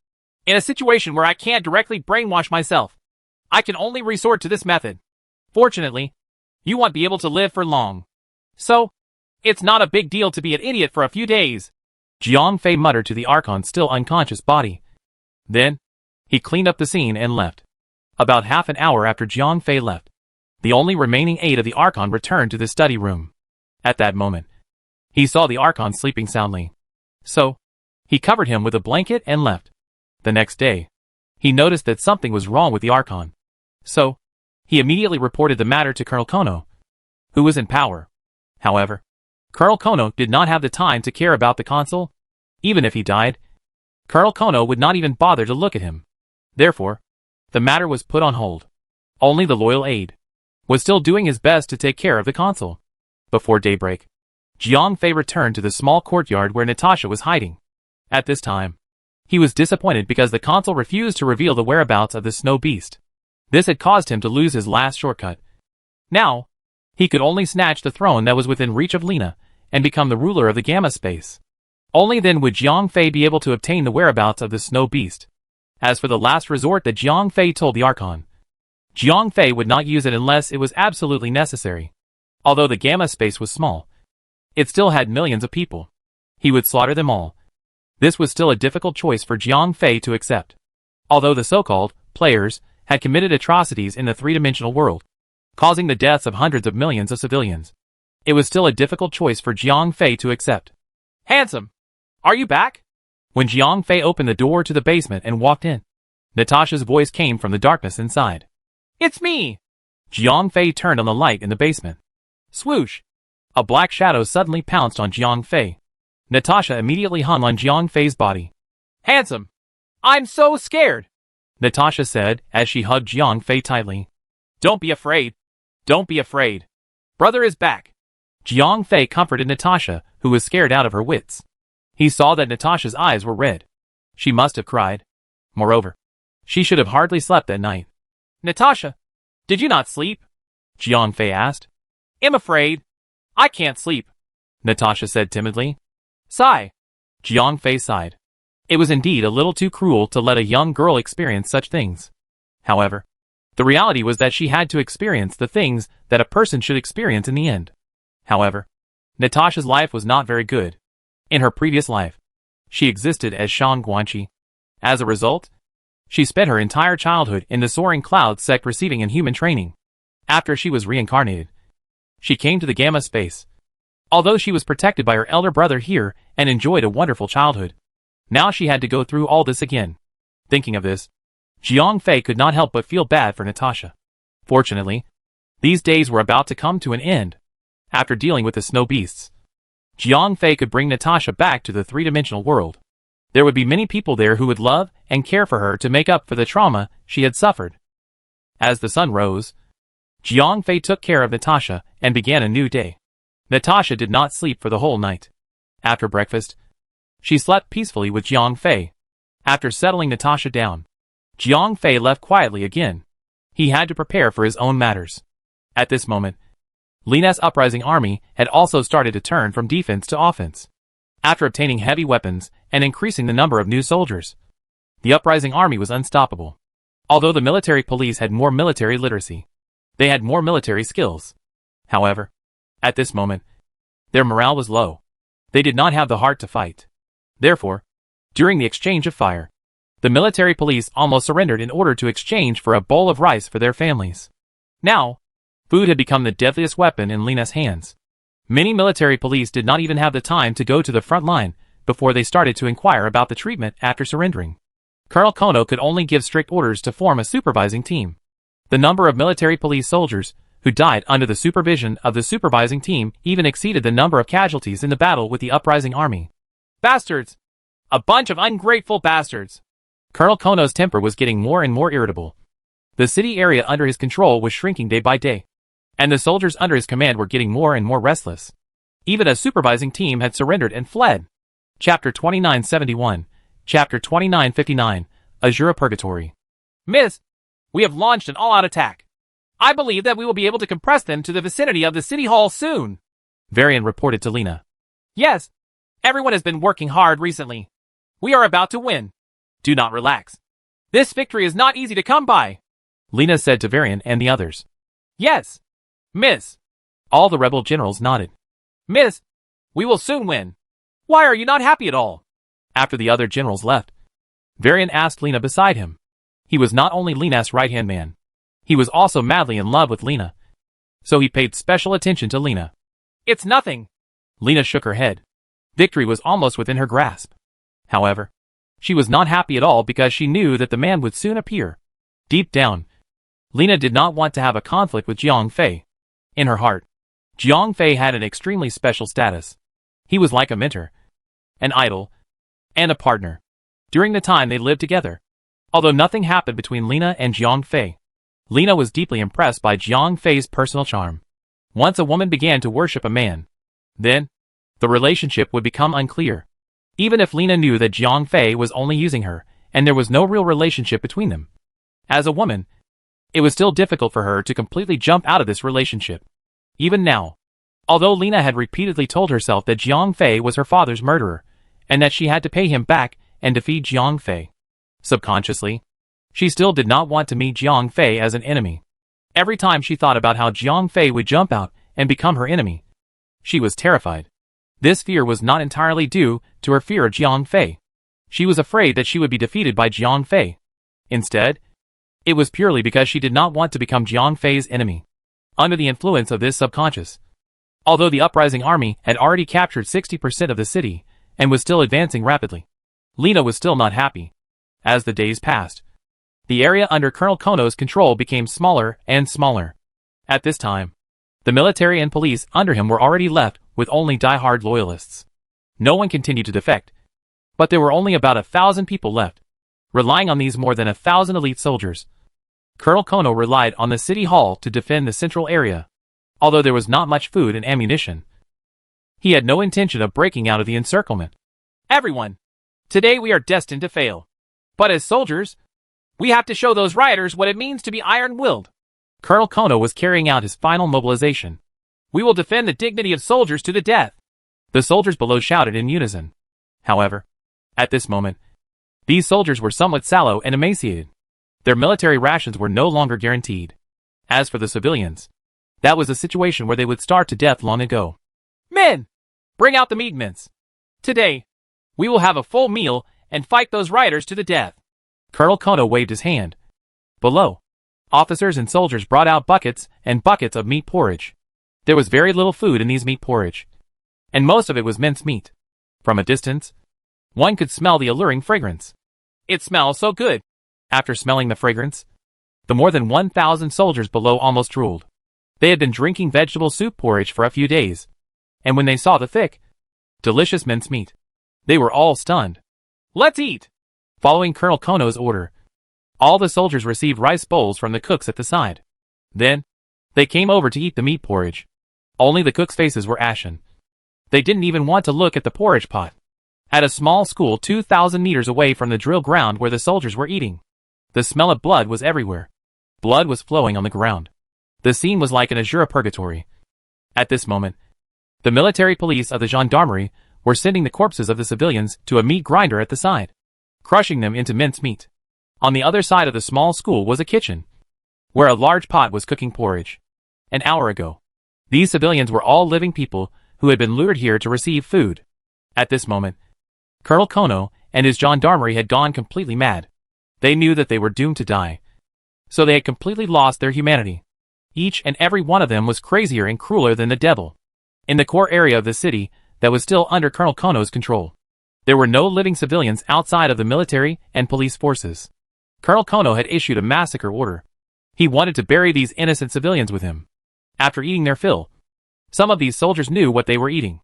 In a situation where I can't directly brainwash myself, I can only resort to this method. Fortunately, you won't be able to live for long. So, it's not a big deal to be an idiot for a few days. Jiang Fei muttered to the Archon's still unconscious body. Then, he cleaned up the scene and left. About half an hour after Jiang Fei left, the only remaining aide of the Archon returned to the study room. At that moment, he saw the Archon sleeping soundly. So, he covered him with a blanket and left. The next day, he noticed that something was wrong with the Archon. So, he immediately reported the matter to Colonel Kono, who was in power. However, Colonel Kono did not have the time to care about the consul. Even if he died, Colonel Kono would not even bother to look at him. Therefore, the matter was put on hold. Only the loyal aide was still doing his best to take care of the consul. Before daybreak, Jiang Fei returned to the small courtyard where Natasha was hiding. At this time, he was disappointed because the consul refused to reveal the whereabouts of the snow beast. This had caused him to lose his last shortcut. Now, he could only snatch the throne that was within reach of Lina and become the ruler of the Gamma space. Only then would Jiang Fei be able to obtain the whereabouts of the snow beast. As for the last resort that Jiang Fei told the Archon, Jiang Fei would not use it unless it was absolutely necessary. Although the Gamma space was small, it still had millions of people. He would slaughter them all. This was still a difficult choice for Jiang Fei to accept. Although the so-called players had committed atrocities in the three-dimensional world, causing the deaths of hundreds of millions of civilians, it was still a difficult choice for Jiang Fei to accept. Handsome, are you back? When Jiang Fei opened the door to the basement and walked in, Natasha's voice came from the darkness inside. It's me! Jiang Fei turned on the light in the basement. Swoosh! A black shadow suddenly pounced on Jiang Fei. Natasha immediately hung on Jiang Fei's body. Handsome, I'm so scared, Natasha said as she hugged Jiang Fei tightly. Don't be afraid. Don't be afraid. Brother is back. Jiang Fei comforted Natasha, who was scared out of her wits. He saw that Natasha's eyes were red. She must have cried. Moreover, she should have hardly slept that night. Natasha, did you not sleep? Jiang Fei asked. I'm afraid. I can't sleep, Natasha said timidly. Sigh. Jiang Fei sighed. It was indeed a little too cruel to let a young girl experience such things. However, the reality was that she had to experience the things that a person should experience in the end. However, Natasha's life was not very good. In her previous life, she existed as Shang Guanqi. As a result, she spent her entire childhood in the Soaring Cloud sect receiving inhuman training. After she was reincarnated, she came to the Gamma space. Although she was protected by her elder brother here and enjoyed a wonderful childhood, now she had to go through all this again. Thinking of this, Jiang Fei could not help but feel bad for Natasha. Fortunately, these days were about to come to an end. After dealing with the snow beasts, Jiang Fei could bring Natasha back to the three-dimensional world. There would be many people there who would love and care for her to make up for the trauma she had suffered. As the sun rose, Jiang Fei took care of Natasha and began a new day. Natasha did not sleep for the whole night. After breakfast, she slept peacefully with Jiang Fei. After settling Natasha down, Jiang Fei left quietly again. He had to prepare for his own matters. At this moment, Lina's uprising army had also started to turn from defense to offense. After obtaining heavy weapons and increasing the number of new soldiers, the uprising army was unstoppable. Although the military police had more military literacy, they had more military skills. However, at this moment, their morale was low. They did not have the heart to fight. Therefore, during the exchange of fire, the military police almost surrendered in order to exchange for a bowl of rice for their families. Now, food had become the deadliest weapon in Lena's hands. Many military police did not even have the time to go to the front line before they started to inquire about the treatment after surrendering. Colonel Kono could only give strict orders to form a supervising team. The number of military police soldiers who died under the supervision of the supervising team even exceeded the number of casualties in the battle with the uprising army. Bastards! A bunch of ungrateful bastards! Colonel Kono's temper was getting more and more irritable. The city area under his control was shrinking day by day, and the soldiers under his command were getting more and more restless. Even a supervising team had surrendered and fled. Chapter 2971, Chapter 2959, Azura Purgatory. Miss, we have launched an all-out attack. I believe that we will be able to compress them to the vicinity of the city hall soon, Varian reported to Lena. Yes, everyone has been working hard recently. We are about to win. Do not relax. This victory is not easy to come by, Lena said to Varian and the others. Yes, Miss. All the rebel generals nodded. Miss, we will soon win. Why are you not happy at all? After the other generals left, Varian asked Lena beside him. He was not only Lena's right-hand man, he was also madly in love with Lena. So he paid special attention to Lena. It's nothing. Lena shook her head. Victory was almost within her grasp. However, she was not happy at all because she knew that the man would soon appear. Deep down, Lena did not want to have a conflict with Jiang Fei. In her heart, Jiang Fei had an extremely special status. He was like a mentor, an idol, and a partner. During the time they lived together, although nothing happened between Lena and Jiang Fei, Lena was deeply impressed by Jiang Fei's personal charm. Once a woman began to worship a man, then the relationship would become unclear. Even if Lena knew that Jiang Fei was only using her, and there was no real relationship between them. As a woman, it was still difficult for her to completely jump out of this relationship. Even now, although Lena had repeatedly told herself that Jiang Fei was her father's murderer, and that she had to pay him back and defeat Jiang Fei, subconsciously, she still did not want to meet Jiang Fei as an enemy. Every time she thought about how Jiang Fei would jump out and become her enemy, she was terrified. This fear was not entirely due to her fear of Jiang Fei. She was afraid that she would be defeated by Jiang Fei. Instead, it was purely because she did not want to become Jiang Fei's enemy. Under the influence of this subconscious, although the uprising army had already captured 60% of the city and was still advancing rapidly, Lena was still not happy. As the days passed, the area under Colonel Kono's control became smaller and smaller. At this time, the military and police under him were already left with only die-hard loyalists. No one continued to defect, but there were only about 1,000 people left. Relying on these more than 1,000 elite soldiers, Colonel Kono relied on the city hall to defend the central area. Although there was not much food and ammunition, he had no intention of breaking out of the encirclement. Everyone, today we are destined to fail. But as soldiers, we have to show those rioters what it means to be iron-willed. Colonel Kono was carrying out his final mobilization. We will defend the dignity of soldiers to the death. The soldiers below shouted in unison. However, at this moment, these soldiers were somewhat sallow and emaciated. Their military rations were no longer guaranteed. As for the civilians, that was a situation where they would starve to death long ago. Men, bring out the meat mince. Today, we will have a full meal and fight those rioters to the death. Colonel Kono waved his hand. Below, officers and soldiers brought out buckets and buckets of meat porridge. There was very little food in these meat porridge, and most of it was minced meat. From a distance, one could smell the alluring fragrance. It smells so good. After smelling the fragrance, the more than 1,000 soldiers below almost drooled. They had been drinking vegetable soup porridge for a few days, and when they saw the thick, delicious mincemeat, they were all stunned. Let's eat! Following Colonel Kono's order, all the soldiers received rice bowls from the cooks at the side. Then, they came over to eat the meat porridge. Only the cooks' faces were ashen. They didn't even want to look at the porridge pot. At a small school 2,000 meters away from the drill ground where the soldiers were eating, the smell of blood was everywhere. Blood was flowing on the ground. The scene was like an Azura purgatory. At this moment, the military police of the gendarmerie were sending the corpses of the civilians to a meat grinder at the side, crushing them into minced meat. On the other side of the small school was a kitchen, where a large pot was cooking porridge. An hour ago, these civilians were all living people who had been lured here to receive food. At this moment, Colonel Kono and his gendarmerie had gone completely mad. They knew that they were doomed to die, so they had completely lost their humanity. Each and every one of them was crazier and crueler than the devil. In the core area of the city that was still under Colonel Kono's control, there were no living civilians outside of the military and police forces. Colonel Kono had issued a massacre order. He wanted to bury these innocent civilians with him. After eating their fill, some of these soldiers knew what they were eating,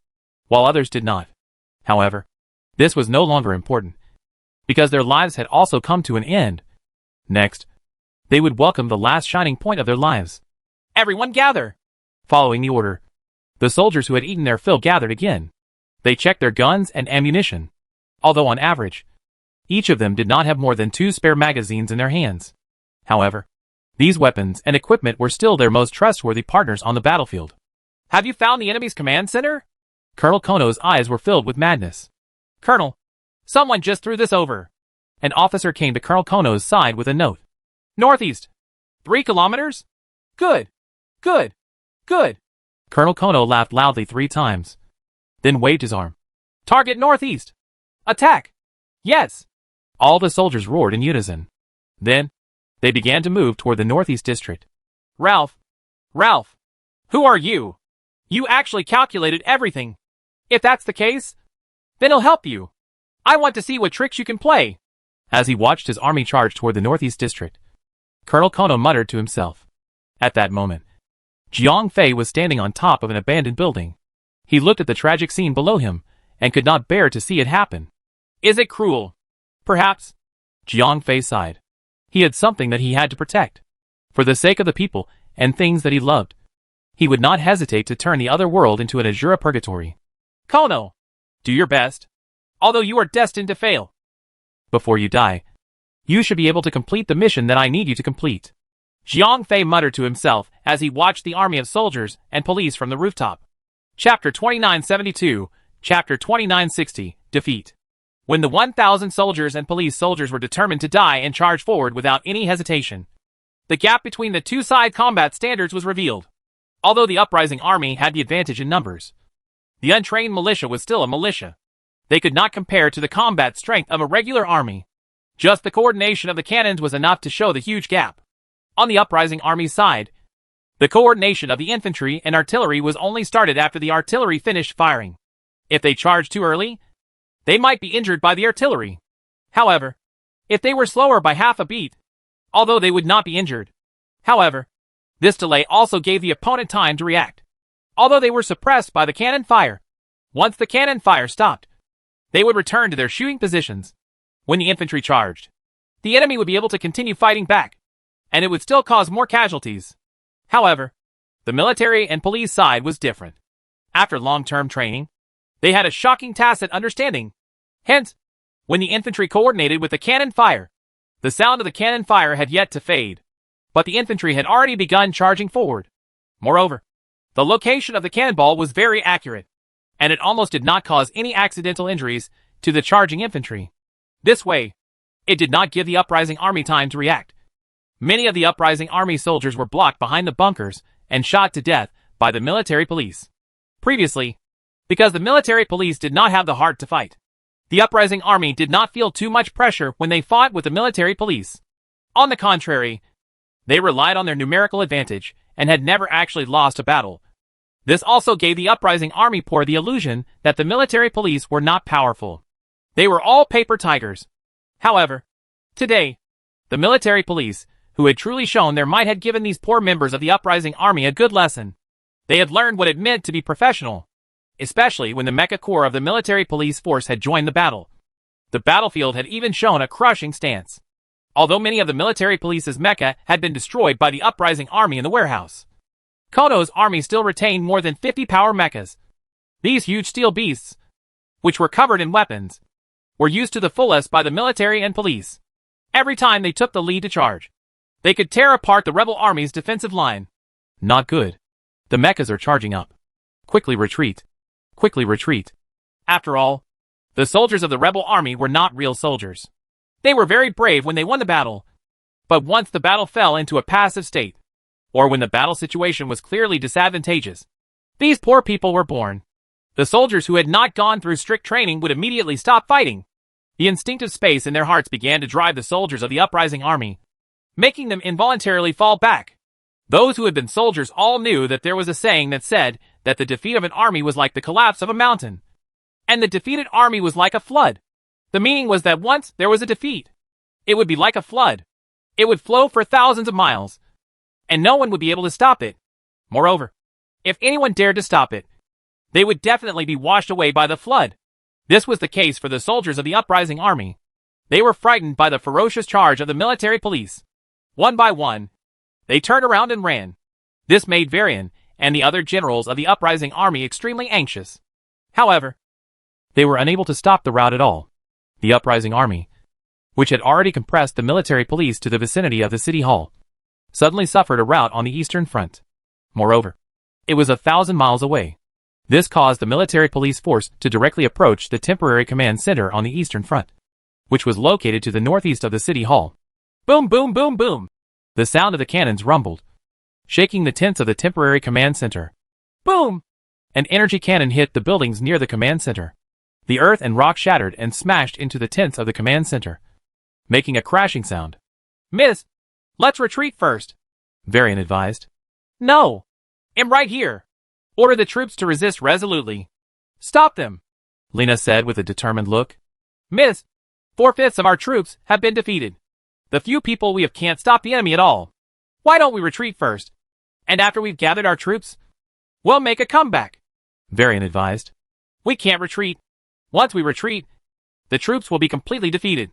while others did not. However, this was no longer important, because their lives had also come to an end. Next, they would welcome the last shining point of their lives. Everyone gather! Following the order, the soldiers who had eaten their fill gathered again. They checked their guns and ammunition. Although on average, each of them did not have more than 2 spare magazines in their hands. However, these weapons and equipment were still their most trustworthy partners on the battlefield. Have you found the enemy's command center? Colonel Kono's eyes were filled with madness. Colonel, someone just threw this over. An officer came to Colonel Kono's side with a note. Northeast. 3 kilometers? Good. Good. Good. Colonel Kono laughed loudly 3 times, then waved his arm. Target northeast. Attack. Yes. All the soldiers roared in unison. Then, they began to move toward the northeast district. Ralph. Who are you? You actually calculated everything. If that's the case, then I'll help you. I want to see what tricks you can play. As he watched his army charge toward the northeast district, Colonel Kono muttered to himself. At that moment, Jiang Fei was standing on top of an abandoned building. He looked at the tragic scene below him and could not bear to see it happen. Is it cruel? Perhaps. Jiang Fei sighed. He had something that he had to protect. For the sake of the people and things that he loved, he would not hesitate to turn the other world into an azure purgatory. Kono, do your best, although you are destined to fail. Before you die, you should be able to complete the mission that I need you to complete. Jiang Fei muttered to himself as he watched the army of soldiers and police from the rooftop. Chapter 2972, Chapter 2960, Defeat. When the 1,000 soldiers and police soldiers were determined to die and charge forward without any hesitation, the gap between the two-side combat standards was revealed. Although the uprising army had the advantage in numbers, the untrained militia was still a militia. They could not compare to the combat strength of a regular army. Just the coordination of the cannons was enough to show the huge gap. On the uprising army's side, the coordination of the infantry and artillery was only started after the artillery finished firing. If they charged too early, they might be injured by the artillery. However, if they were slower by half a beat, although they would not be injured. However, this delay also gave the opponent time to react. Although they were suppressed by the cannon fire, once the cannon fire stopped, they would return to their shooting positions. When the infantry charged, the enemy would be able to continue fighting back, and it would still cause more casualties. However, the military and police side was different. After long-term training, they had a shocking tacit understanding. Hence, when the infantry coordinated with the cannon fire, the sound of the cannon fire had yet to fade, but the infantry had already begun charging forward. Moreover, the location of the cannonball was very accurate, and it almost did not cause any accidental injuries to the charging infantry. This way, it did not give the uprising army time to react. Many of the uprising army soldiers were blocked behind the bunkers and shot to death by the military police. Previously, because the military police did not have the heart to fight, the uprising army did not feel too much pressure when they fought with the military police. On the contrary, they relied on their numerical advantage and had never actually lost a battle. This also gave the uprising army corps the illusion that the military police were not powerful. They were all paper tigers. However, today, the military police, who had truly shown their might, had given these poor members of the uprising army a good lesson. They had learned what it meant to be professional, especially when the mecha corps of the military police force had joined the battle. The battlefield had even shown a crushing stance. Although many of the military police's mecha had been destroyed by the uprising army in the warehouse, Kono's army still retained more than 50 power mechas. These huge steel beasts, which were covered in weapons, were used to the fullest by the military and police. Every time they took the lead to charge, they could tear apart the rebel army's defensive line. Not good. The mechas are charging up. Quickly retreat. Quickly retreat. After all, the soldiers of the rebel army were not real soldiers. They were very brave when they won the battle. But once the battle fell into a passive state, or when the battle situation was clearly disadvantageous, these poor people were born. The soldiers who had not gone through strict training would immediately stop fighting. The instinctive space in their hearts began to drive the soldiers of the uprising army, making them involuntarily fall back. Those who had been soldiers all knew that there was a saying that said that the defeat of an army was like the collapse of a mountain, and the defeated army was like a flood. The meaning was that once there was a defeat, it would be like a flood. It would flow for thousands of miles, and no one would be able to stop it. Moreover, if anyone dared to stop it, they would definitely be washed away by the flood. This was the case for the soldiers of the uprising army. They were frightened by the ferocious charge of the military police. One by one, they turned around and ran. This made Varian and the other generals of the uprising army extremely anxious. However, they were unable to stop the rout at all. The uprising army, which had already compressed the military police to the vicinity of the city hall, suddenly suffered a rout on the eastern front. Moreover, it was 1,000 miles away. This caused the military police force to directly approach the temporary command center on the eastern front, which was located to the northeast of the city hall. Boom, boom, boom, boom! The sound of the cannons rumbled, shaking the tents of the temporary command center. Boom! An energy cannon hit the buildings near the command center. The earth and rock shattered and smashed into the tents of the command center, making a crashing sound. Miss, let's retreat first, Varian advised. No! I'm right here. Order the troops to resist resolutely. Stop them, Lena said with a determined look. Miss, 4/5 of our troops have been defeated. The few people we have can't stop the enemy at all. Why don't we retreat first? And after we've gathered our troops, we'll make a comeback, Varian advised. We can't retreat. Once we retreat, the troops will be completely defeated,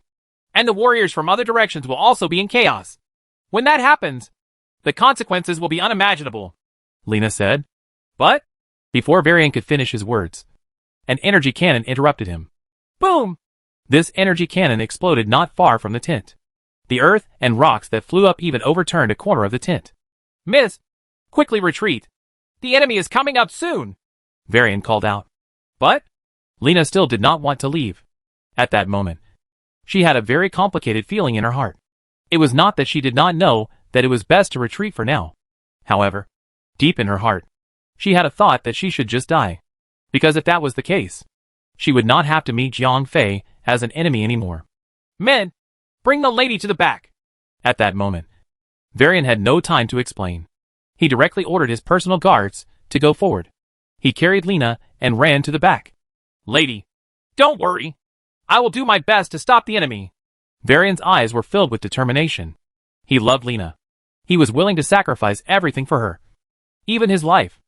and the warriors from other directions will also be in chaos. When that happens, the consequences will be unimaginable, Lena said. But, before Varian could finish his words, an energy cannon interrupted him. Boom! This energy cannon exploded not far from the tent. The earth and rocks that flew up even overturned a corner of the tent. Miss, quickly retreat. The enemy is coming up soon, Varian called out. But, Lena still did not want to leave. At that moment, she had a very complicated feeling in her heart. It was not that she did not know that it was best to retreat for now. However, deep in her heart, she had a thought that she should just die. Because if that was the case, she would not have to meet Jiang Fei as an enemy anymore. Men, bring the lady to the back. At that moment, Varian had no time to explain. He directly ordered his personal guards to go forward. He carried Lena and ran to the back. Lady, don't worry. I will do my best to stop the enemy. Varian's eyes were filled with determination. He loved Lena. He was willing to sacrifice everything for her, even his life.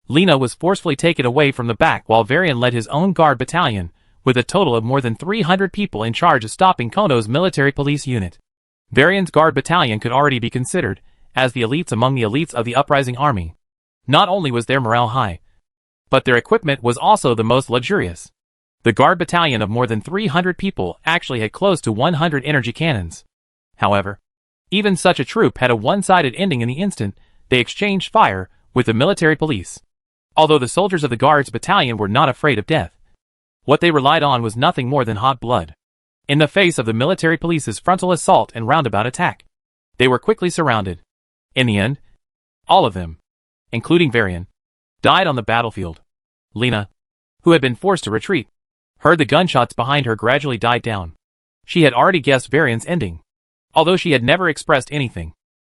Lena was forcefully taken away from the back while Varian led his own guard battalion, with a total of more than 300 people in charge of stopping Kono's military police unit. Varian's guard battalion could already be considered as the elites among the elites of the uprising army. Not only was their morale high, but their equipment was also the most luxurious. The guard battalion of more than 300 people actually had close to 100 energy cannons. However, even such a troop had a one-sided ending in the instant they exchanged fire with the military police. Although the soldiers of the guards battalion were not afraid of death, what they relied on was nothing more than hot blood. In the face of the military police's frontal assault and roundabout attack, they were quickly surrounded. In the end, all of them, including Varian, died on the battlefield. Lena, who had been forced to retreat, heard the gunshots behind her gradually died down. She had already guessed Varian's ending, although she had never expressed anything.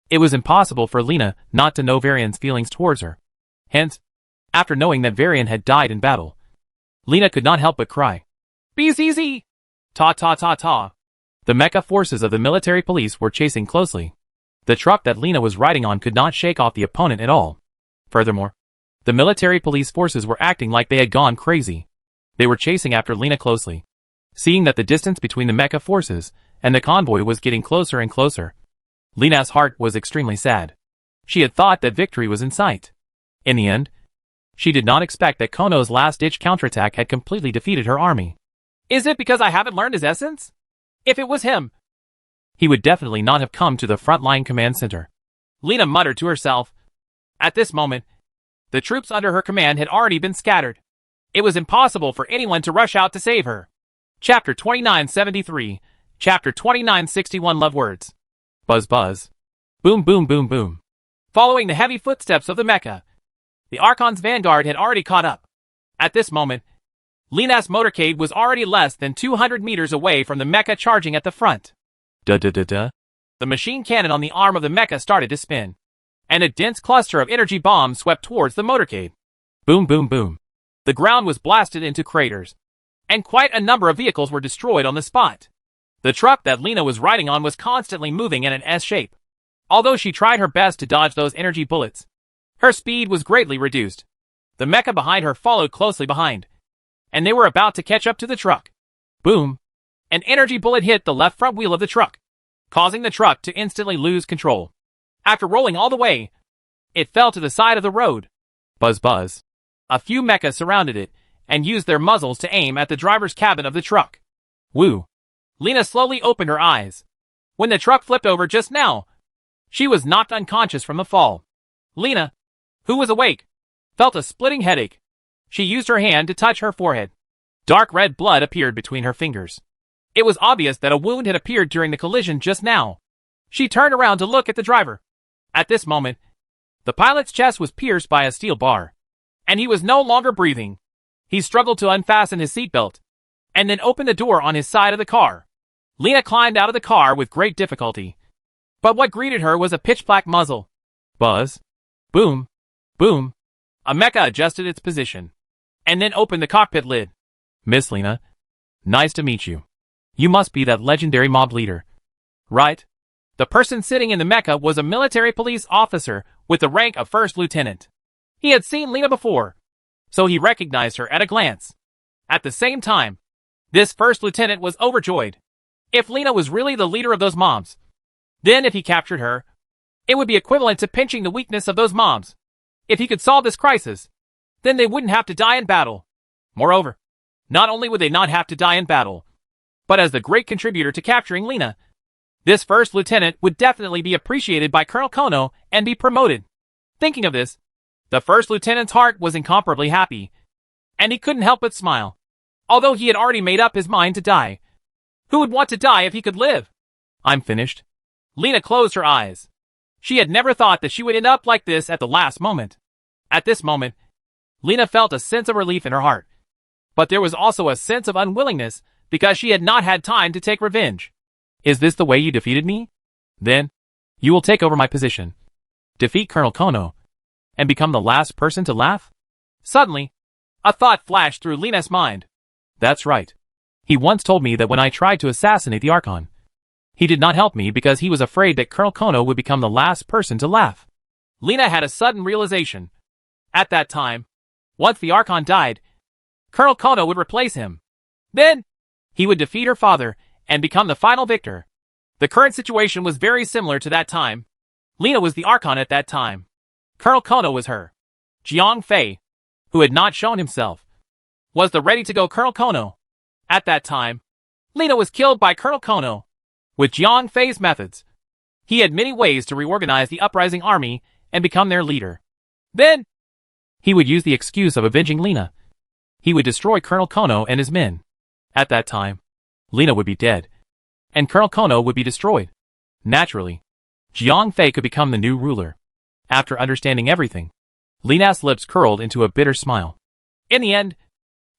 It was impossible for Lena not to know Varian's feelings towards her. Hence, after knowing that Varian had died in battle, Lena could not help but cry. BZZ! Ta ta ta ta! The mecha forces of the military police were chasing closely. The truck that Lena was riding on could not shake off the opponent at all. Furthermore, the military police forces were acting like they had gone crazy. They were chasing after Lena closely. Seeing that the distance between the mecha forces and the convoy was getting closer and closer, Lena's heart was extremely sad. She had thought that victory was in sight. In the end, she did not expect that Kono's last-ditch counterattack had completely defeated her army. Is it because I haven't learned his essence? If it was him, he would definitely not have come to the frontline command center, Lena muttered to herself. At this moment, the troops under her command had already been scattered. It was impossible for anyone to rush out to save her. Chapter 2973, Chapter 2961 Love Words. Buzz buzz. Boom boom boom boom. Following the heavy footsteps of the mecha, the Archon's vanguard had already caught up. At this moment, Lena's motorcade was already less than 200 meters away from the mecha charging at the front. Da-da-da-da. The machine cannon on the arm of the mecha started to spin, and a dense cluster of energy bombs swept towards the motorcade. Boom boom boom. The ground was blasted into craters, and quite a number of vehicles were destroyed on the spot. The truck that Lena was riding on was constantly moving in an S shape. Although she tried her best to dodge those energy bullets, her speed was greatly reduced. The mecha behind her followed closely behind, and they were about to catch up to the truck. Boom! An energy bullet hit the left front wheel of the truck, causing the truck to instantly lose control. After rolling all the way, it fell to the side of the road. Buzz buzz. A few mechas surrounded it and used their muzzles to aim at the driver's cabin of the truck. Woo! Lena slowly opened her eyes. When the truck flipped over just now, she was knocked unconscious from the fall. Lena, who was awake, felt a splitting headache. She used her hand to touch her forehead. Dark red blood appeared between her fingers. It was obvious that a wound had appeared during the collision just now. She turned around to look at the driver. At this moment, the pilot's chest was pierced by a steel bar, and he was no longer breathing. He struggled to unfasten his seatbelt, and then opened the door on his side of the car. Lena climbed out of the car with great difficulty. But what greeted her was a pitch-black muzzle. Buzz. Boom. Boom. A mecha adjusted its position, and then opened the cockpit lid. Miss Lena, nice to meet you. You must be that legendary mob leader. Right. The person sitting in the mecha was a military police officer with the rank of first lieutenant. He had seen Lena before, so he recognized her at a glance. At the same time, this first lieutenant was overjoyed. If Lena was really the leader of those mobs, then if he captured her, it would be equivalent to pinching the weakness of those mobs. If he could solve this crisis, then they wouldn't have to die in battle. Moreover, not only would they not have to die in battle, but as the great contributor to capturing Lena, this first lieutenant would definitely be appreciated by Colonel Kono and be promoted. Thinking of this, the first lieutenant's heart was incomparably happy, and he couldn't help but smile. Although he had already made up his mind to die. Who would want to die if he could live? I'm finished. Lena closed her eyes. She had never thought that she would end up like this at the last moment. At this moment, Lena felt a sense of relief in her heart. But there was also a sense of unwillingness because she had not had time to take revenge. Is this the way you defeated me? Then, you will take over my position, defeat Colonel Kono, and become the last person to laugh? Suddenly, a thought flashed through Lena's mind. That's right. He once told me that when I tried to assassinate the Archon, he did not help me because he was afraid that Colonel Kono would become the last person to laugh. Lena had a sudden realization. At that time, once the Archon died, Colonel Kono would replace him. Then, he would defeat her father and become the final victor. The current situation was very similar to that time. Lena was the Archon at that time. Colonel Kono was her. Jiang Fei, who had not shown himself, was the ready-to-go Colonel Kono. At that time, Lena was killed by Colonel Kono. With Jiang Fei's methods, he had many ways to reorganize the uprising army and become their leader. Then, he would use the excuse of avenging Lena. He would destroy Colonel Kono and his men. At that time, Lena would be dead, and Colonel Kono would be destroyed. Naturally, Jiang Fei could become the new ruler. After understanding everything, Lena's lips curled into a bitter smile. In the end,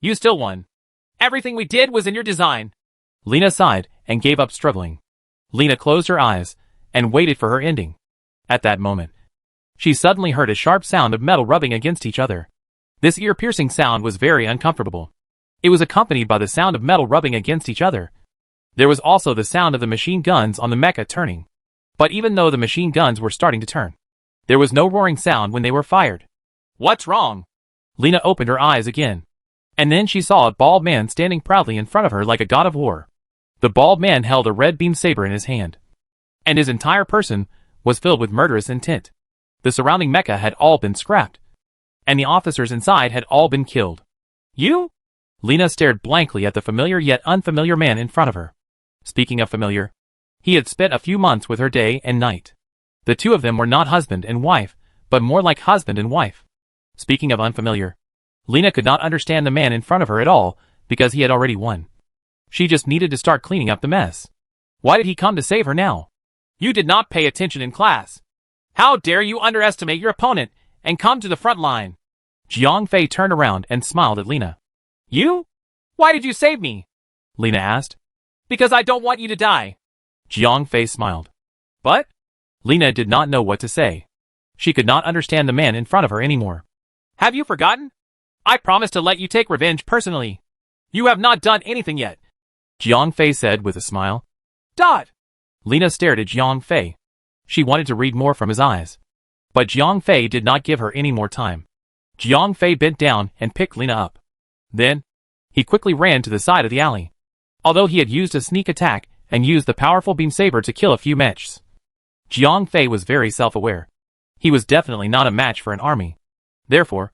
you still won. Everything we did was in your design. Lena sighed and gave up struggling. Lena closed her eyes and waited for her ending. At that moment, she suddenly heard a sharp sound of metal rubbing against each other. This ear-piercing sound was very uncomfortable. It was accompanied by the sound of metal rubbing against each other. There was also the sound of the machine guns on the mecha turning. But even though the machine guns were starting to turn, there was no roaring sound when they were fired. What's wrong? Lena opened her eyes again. And then she saw a bald man standing proudly in front of her like a god of war. The bald man held a red beam saber in his hand, and his entire person was filled with murderous intent. The surrounding mecha had all been scrapped, and the officers inside had all been killed. You? Lena stared blankly at the familiar yet unfamiliar man in front of her. Speaking of familiar, he had spent a few months with her day and night. The two of them were not husband and wife, but more like husband and wife. Speaking of unfamiliar, Lena could not understand the man in front of her at all because he had already won. She just needed to start cleaning up the mess. Why did he come to save her now? You did not pay attention in class. How dare you underestimate your opponent and come to the front line? Jiang Fei turned around and smiled at Lina. You? Why did you save me? Lina asked. Because I don't want you to die. Jiang Fei smiled. But? Lina did not know what to say. She could not understand the man in front of her anymore. Have you forgotten? I promised to let you take revenge personally. You have not done anything yet. Jiang Fei said with a smile. Dot. Lina stared at Jiang Fei. She wanted to read more from his eyes. But Jiang Fei did not give her any more time. Jiang Fei bent down and picked Lina up. Then, he quickly ran to the side of the alley. Although he had used a sneak attack and used the powerful beam saber to kill a few mechs, Jiang Fei was very self-aware. He was definitely not a match for an army. Therefore,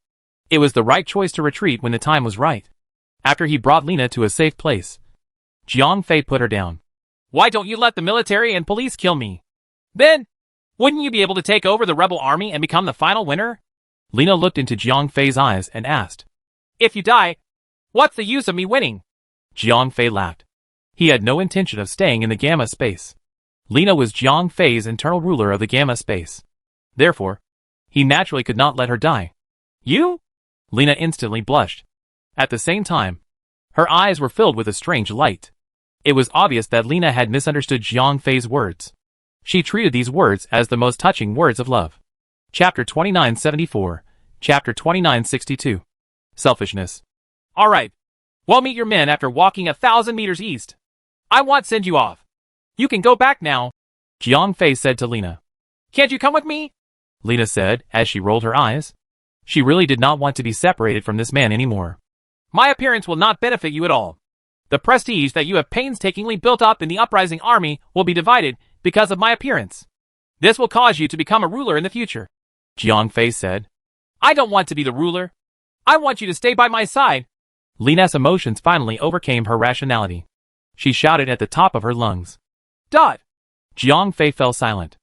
it was the right choice to retreat when the time was right. After he brought Lina to a safe place, Jiang Fei put her down. Why don't you let the military and police kill me? Then, wouldn't you be able to take over the rebel army and become the final winner? Lina looked into Jiang Fei's eyes and asked. If you die, what's the use of me winning? Jiang Fei laughed. He had no intention of staying in the Gamma space. Lina was Jiang Fei's internal ruler of the Gamma space. Therefore, he naturally could not let her die. You? Lina instantly blushed. At the same time, her eyes were filled with a strange light. It was obvious that Lina had misunderstood Jiang Fei's words. She treated these words as the most touching words of love. Chapter 2974, Chapter 2962. Selfishness. Alright. We'll meet your men after walking 1,000 meters east. I won't send you off. You can go back now. Jiang Fei said to Lina. Can't you come with me? Lina said as she rolled her eyes. She really did not want to be separated from this man anymore. My appearance will not benefit you at all. The prestige that you have painstakingly built up in the uprising army will be divided because of my appearance. This will cause you to become a ruler in the future. Jiang Fei said. I don't want to be the ruler. I want you to stay by my side. Lina's emotions finally overcame her rationality. She shouted at the top of her lungs. Dot. Jiang Fei fell silent.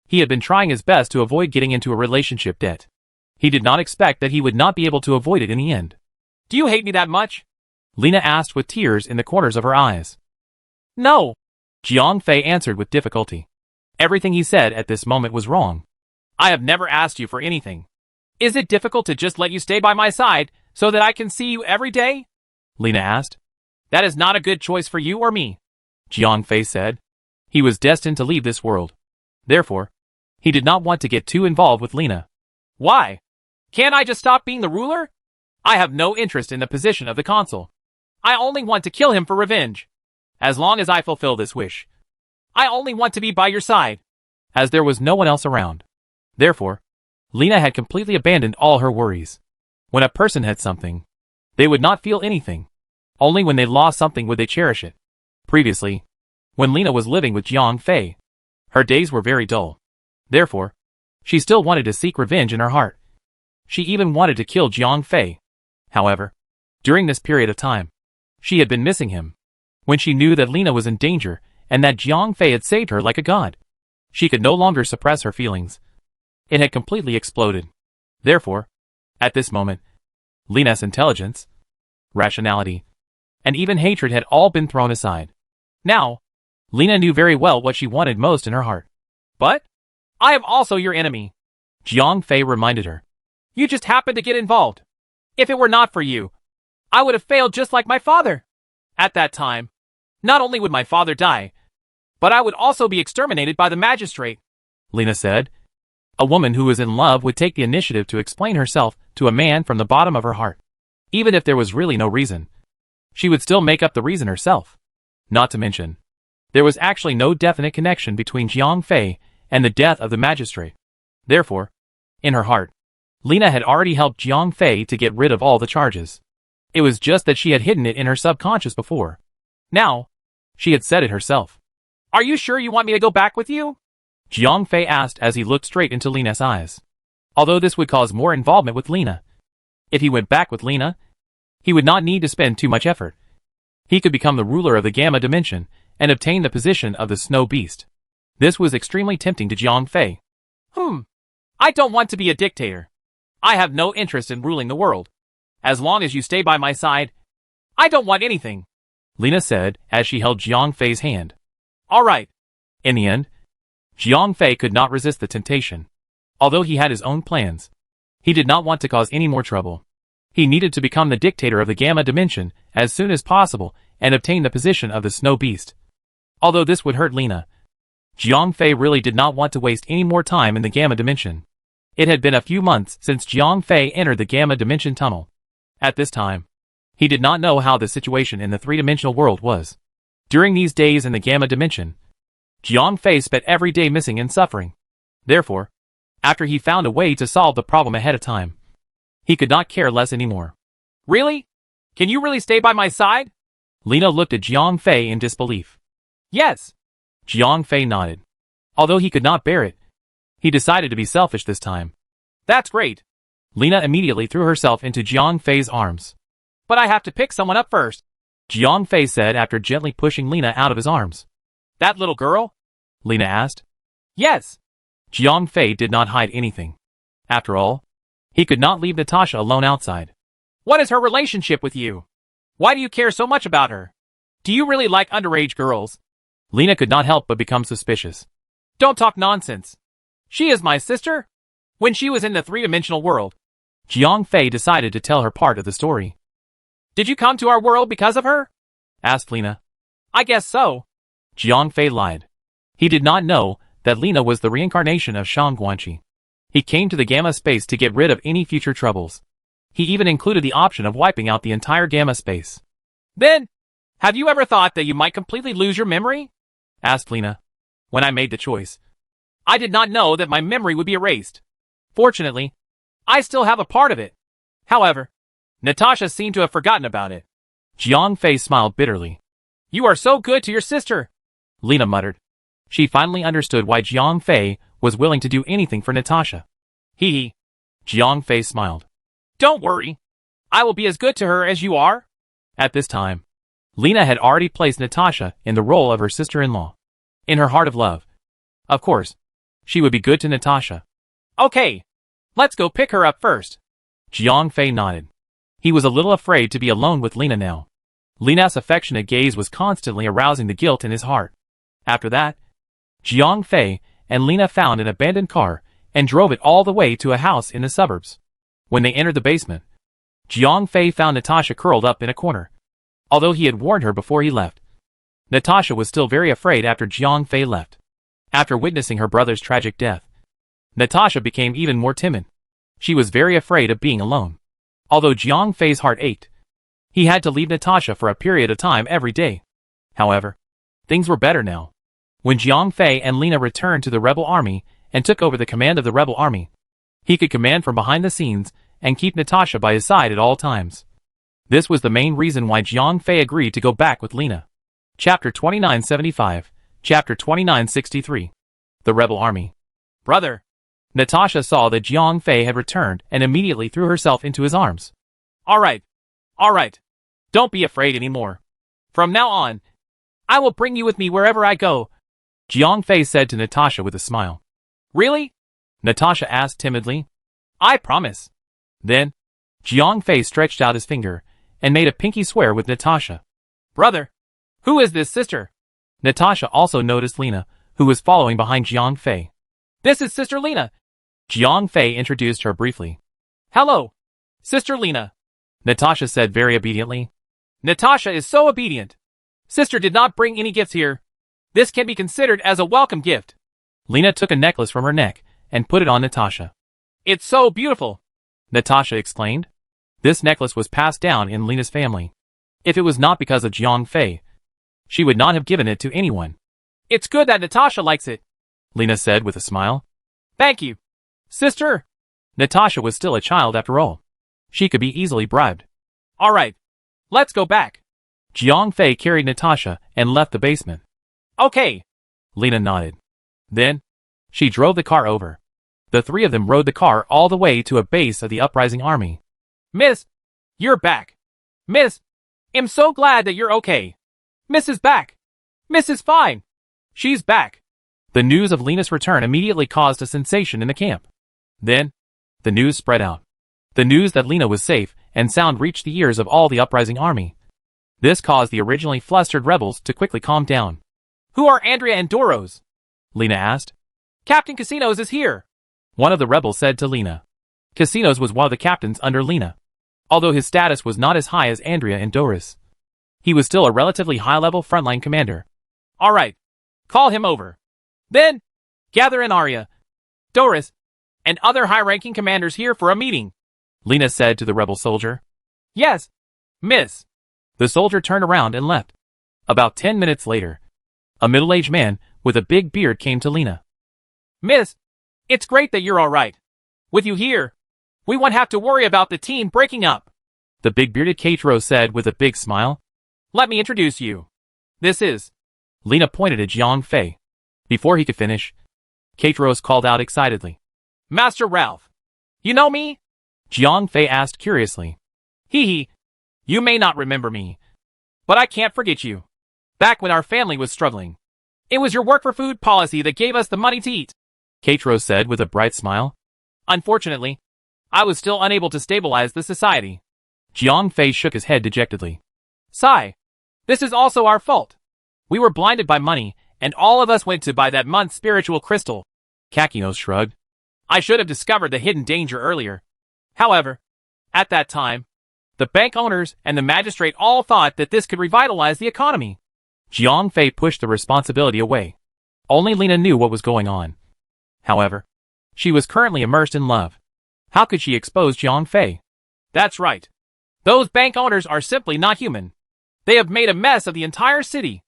He had been trying his best to avoid getting into a relationship debt. He did not expect that he would not be able to avoid it in the end. Do you hate me that much? Lina asked with tears in the corners of her eyes. No. Jiang Fei answered with difficulty. Everything he said at this moment was wrong. I have never asked you for anything. Is it difficult to just let you stay by my side so that I can see you every day? Lina asked. That is not a good choice for you or me. Jiang Fei said. He was destined to leave this world. Therefore, he did not want to get too involved with Lina. Why? Can't I just stop being the ruler? I have no interest in the position of the consul. I only want to kill him for revenge. As long as I fulfill this wish, I only want to be by your side. As there was no one else around. Therefore, Lina had completely abandoned all her worries. When a person had something, they would not feel anything. Only when they lost something would they cherish it. Previously, when Lina was living with Jiang Fei, her days were very dull. Therefore, she still wanted to seek revenge in her heart. She even wanted to kill Jiang Fei. However, during this period of time, she had been missing him. When she knew that Lina was in danger and that Jiang Fei had saved her like a god, she could no longer suppress her feelings. It had completely exploded. Therefore, at this moment, Lina's intelligence, rationality, and even hatred had all been thrown aside. Now, Lina knew very well what she wanted most in her heart. But, I am also your enemy. Jiang Fei reminded her. You just happened to get involved. If it were not for you, I would have failed just like my father. At that time, not only would my father die, but I would also be exterminated by the magistrate. Lina said. A woman who was in love would take the initiative to explain herself to a man from the bottom of her heart. Even if there was really no reason, she would still make up the reason herself. Not to mention, there was actually no definite connection between Jiang Fei and the death of the magistrate. Therefore, in her heart, Lina had already helped Jiang Fei to get rid of all the charges. It was just that she had hidden it in her subconscious before. Now, she had said it herself. Are you sure you want me to go back with you? Jiang Fei asked as he looked straight into Lina's eyes. Although this would cause more involvement with Lina. If he went back with Lina, he would not need to spend too much effort. He could become the ruler of the Gamma Dimension and obtain the position of the Snow Beast. This was extremely tempting to Jiang Fei. I don't want to be a dictator. I have no interest in ruling the world. As long as you stay by my side, I don't want anything. Lina said as she held Jiang Fei's hand. Alright. In the end, Jiang Fei could not resist the temptation. Although he had his own plans, he did not want to cause any more trouble. He needed to become the dictator of the Gamma Dimension as soon as possible and obtain the position of the Snow Beast. Although this would hurt Lena, Jiang Fei really did not want to waste any more time in the Gamma Dimension. It had been a few months since Jiang Fei entered the Gamma Dimension tunnel. At this time, he did not know how the situation in the three-dimensional world was. During these days in the Gamma Dimension, Jiang Fei spent every day missing and suffering. Therefore, after he found a way to solve the problem ahead of time, he could not care less anymore. Really? Can you really stay by my side? Lena looked at Jiang Fei in disbelief. Yes. Jiang Fei nodded. Although he could not bear it, he decided to be selfish this time. That's great. Lena immediately threw herself into Jiang Fei's arms. But I have to pick someone up first, Jiang Fei said after gently pushing Lena out of his arms. That little girl? Lena asked. Yes. Jiang Fei did not hide anything. After all, he could not leave Natasha alone outside. What is her relationship with you? Why do you care so much about her? Do you really like underage girls? Lena could not help but become suspicious. Don't talk nonsense. She is my sister. When she was in the three-dimensional world, Jiang Fei decided to tell her part of the story. Did you come to our world because of her? Asked Lena. I guess so. Jiang Fei lied. He did not know that Lena was the reincarnation of Shang Guanqi. He came to the Gamma space to get rid of any future troubles. He even included the option of wiping out the entire Gamma space. Then, have you ever thought that you might completely lose your memory? Asked Lena. When I made the choice, I did not know that my memory would be erased. Fortunately, I still have a part of it. However, Natasha seemed to have forgotten about it. Jiang Fei smiled bitterly. You are so good to your sister, Lena muttered. She finally understood why Jiang Fei was willing to do anything for Natasha. Hee hee. Jiang Fei smiled. Don't worry. I will be as good to her as you are. At this time, Lena had already placed Natasha in the role of her sister-in-law. In her heart of love, of course, she would be good to Natasha. Okay, let's go pick her up first. Jiang Fei nodded. He was a little afraid to be alone with Lena now. Lena's affectionate gaze was constantly arousing the guilt in his heart. After that, Jiang Fei and Lena found an abandoned car and drove it all the way to a house in the suburbs. When they entered the basement, Jiang Fei found Natasha curled up in a corner. Although he had warned her before he left, Natasha was still very afraid after Jiang Fei left. After witnessing her brother's tragic death, Natasha became even more timid. She was very afraid of being alone. Although Jiang Fei's heart ached, he had to leave Natasha for a period of time every day. However, things were better now. When Jiang Fei and Lena returned to the rebel army and took over the command of the rebel army, he could command from behind the scenes and keep Natasha by his side at all times. This was the main reason why Jiang Fei agreed to go back with Lena. Chapter 2975, Chapter 2963. The Rebel Army. Brother. Natasha saw that Jiang Fei had returned and immediately threw herself into his arms. Alright. Don't be afraid anymore. From now on, I will bring you with me wherever I go, Jiang Fei said to Natasha with a smile. Really? Natasha asked timidly. I promise. Then, Jiang Fei stretched out his finger and made a pinky swear with Natasha. Brother, who is this sister? Natasha also noticed Lena, who was following behind Jiang Fei. This is Sister Lena. Jiang Fei introduced her briefly. Hello, Sister Lena, Natasha said very obediently. Natasha is so obedient. Sister did not bring any gifts here. This can be considered as a welcome gift. Lena took a necklace from her neck and put it on Natasha. It's so beautiful, Natasha explained. This necklace was passed down in Lena's family. If it was not because of Jiang Fei, she would not have given it to anyone. It's good that Natasha likes it, Lena said with a smile. Thank you, sister. Natasha was still a child after all. She could be easily bribed. Alright, let's go back. Jiang Fei carried Natasha and left the basement. Okay, Lena nodded. Then, she drove the car over. The three of them rode the car all the way to a base of the uprising army. Miss, you're back. Miss, I'm so glad that you're okay. Miss is back. Miss is fine. She's back. The news of Lena's return immediately caused a sensation in the camp. Then, the news spread out. The news that Lena was safe and sound reached the ears of all the uprising army. This caused the originally flustered rebels to quickly calm down. Who are Andrea and Doros? Lena asked. Captain Casinos is here. One of the rebels said to Lena. Casinos was one of the captains under Lena. Although his status was not as high as Andrea and Doris, he was still a relatively high-level frontline commander. All right. Call him over. Then, gather in Arya, Doris, and other high-ranking commanders here for a meeting, Lena said to the rebel soldier. Yes, miss. The soldier turned around and left. About 10 minutes later, a middle-aged man with a big beard came to Lena. Miss, it's great that you're all right. With you here, we won't have to worry about the team breaking up, the big-bearded Katro said with a big smile. Let me introduce you. This is... Lena pointed at Jiang Fei. Before he could finish, Katros called out excitedly. Master Ralph. You know me? Jiang Fei asked curiously. Hee. You may not remember me, but I can't forget you. Back when our family was struggling, it was your work for food policy that gave us the money to eat, Katros said with a bright smile. Unfortunately, I was still unable to stabilize the society. Jiang Fei shook his head dejectedly. Sigh. This is also our fault. We were blinded by money, and all of us went to buy that month's spiritual crystal. Kakinos shrugged. I should have discovered the hidden danger earlier. However, at that time, the bank owners and the magistrate all thought that this could revitalize the economy. Jiang Fei pushed the responsibility away. Only Lena knew what was going on. However, she was currently immersed in love. How could she expose Jiang Fei? That's right. Those bank owners are simply not human. They have made a mess of the entire city.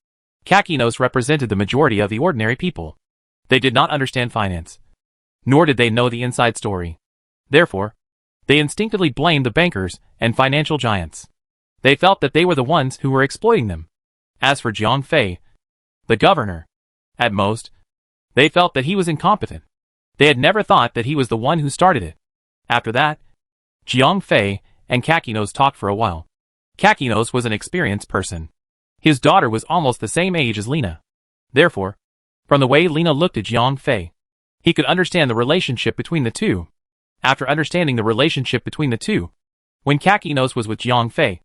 Kakinos represented the majority of the ordinary people. They did not understand finance, nor did they know the inside story. Therefore, they instinctively blamed the bankers and financial giants. They felt that they were the ones who were exploiting them. As for Jiang Fei, the governor, at most, they felt that he was incompetent. They had never thought that he was the one who started it. After that, Jiang Fei and Kakinos talked for a while. Kakinos was an experienced person. His daughter was almost the same age as Lena. Therefore, from the way Lena looked at Jiang Fei, he could understand the relationship between the two. After understanding the relationship between the two, when Kakinos was with Jiang Fei,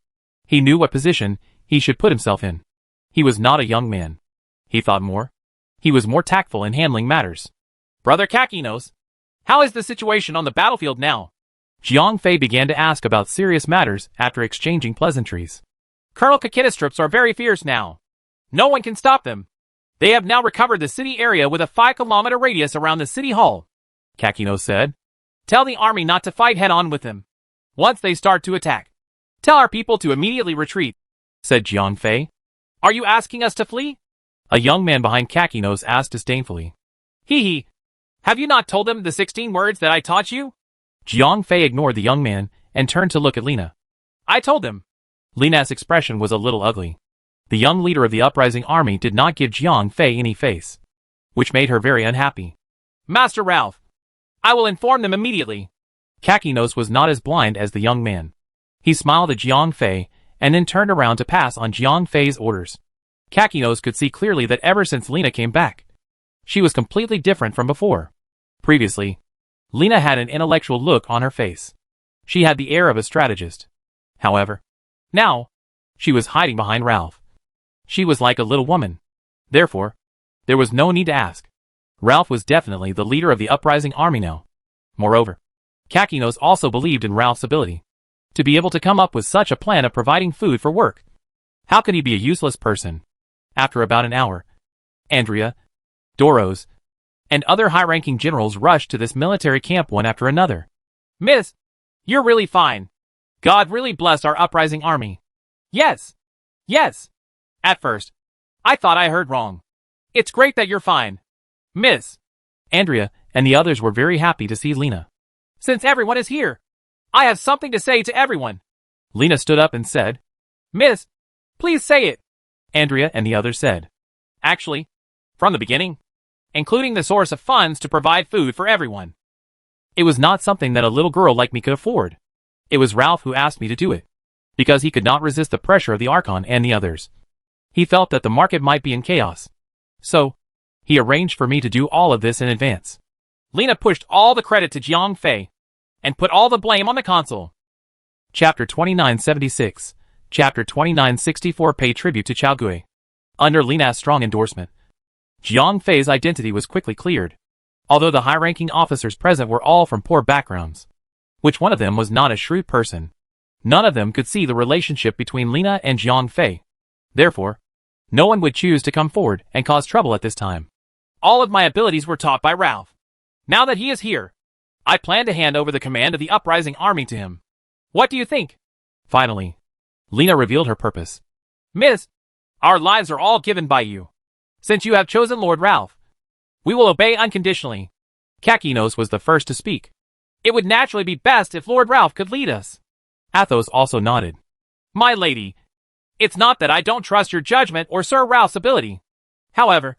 he knew what position he should put himself in. He was not a young man. He thought more. He was more tactful in handling matters. Brother Kakinos, how is the situation on the battlefield now? Jiang Fei began to ask about serious matters after exchanging pleasantries. Colonel Kakitastrips are very fierce now. No one can stop them. They have now recovered the city area with a 5-kilometer radius around the city hall, Kakinos said. Tell the army not to fight head-on with them. Once they start to attack, tell our people to immediately retreat, said Jiang Fei. Are you asking us to flee? A young man behind Kakinos asked disdainfully. Hee. Have you not told them the 16 words that I taught you? Jiang Fei ignored the young man and turned to look at Lena. I told them. Lena's expression was a little ugly. The young leader of the uprising army did not give Jiang Fei any face, which made her very unhappy. Master Ralph, I will inform them immediately. Kakinos was not as blind as the young man. He smiled at Jiang Fei and then turned around to pass on Jiang Fei's orders. Kakinos could see clearly that ever since Lena came back, she was completely different from before. Previously, Lena had an intellectual look on her face. She had the air of a strategist. However, now, she was hiding behind Ralph. She was like a little woman. Therefore, there was no need to ask. Ralph was definitely the leader of the uprising army now. Moreover, Kakinos also believed in Ralph's ability to be able to come up with such a plan of providing food for work. How could he be a useless person? After about an hour, Andrea, Doros, and other high-ranking generals rushed to this military camp one after another. Miss, you're really fine. God really bless our uprising army. Yes. At first, I thought I heard wrong. It's great that you're fine, Miss. Andrea and the others were very happy to see Lena. Since everyone is here, I have something to say to everyone. Lena stood up and said, Miss, please say it. Andrea and the others said, Actually, from the beginning, including the source of funds to provide food for everyone. It was not something that a little girl like me could afford. It was Ralph who asked me to do it, because he could not resist the pressure of the Archon and the others. He felt that the market might be in chaos. So, he arranged for me to do all of this in advance. Lena pushed all the credit to Jiang Fei, and put all the blame on the consul. Chapter 2976, Chapter 2964 Pay tribute to Chao Gui. Under Lena's strong endorsement, Jiang Fei's identity was quickly cleared. Although the high-ranking officers present were all from poor backgrounds, which one of them was not a shrewd person, none of them could see the relationship between Lina and Jiang Fei. Therefore, no one would choose to come forward and cause trouble at this time. All of my abilities were taught by Ralph. Now that he is here, I plan to hand over the command of the uprising army to him. What do you think? Finally, Lina revealed her purpose. Miss, our lives are all given by you. Since you have chosen Lord Ralph, we will obey unconditionally. Kakinos was the first to speak. It would naturally be best if Lord Ralph could lead us. Athos also nodded. My lady, it's not that I don't trust your judgment or Sir Ralph's ability. However,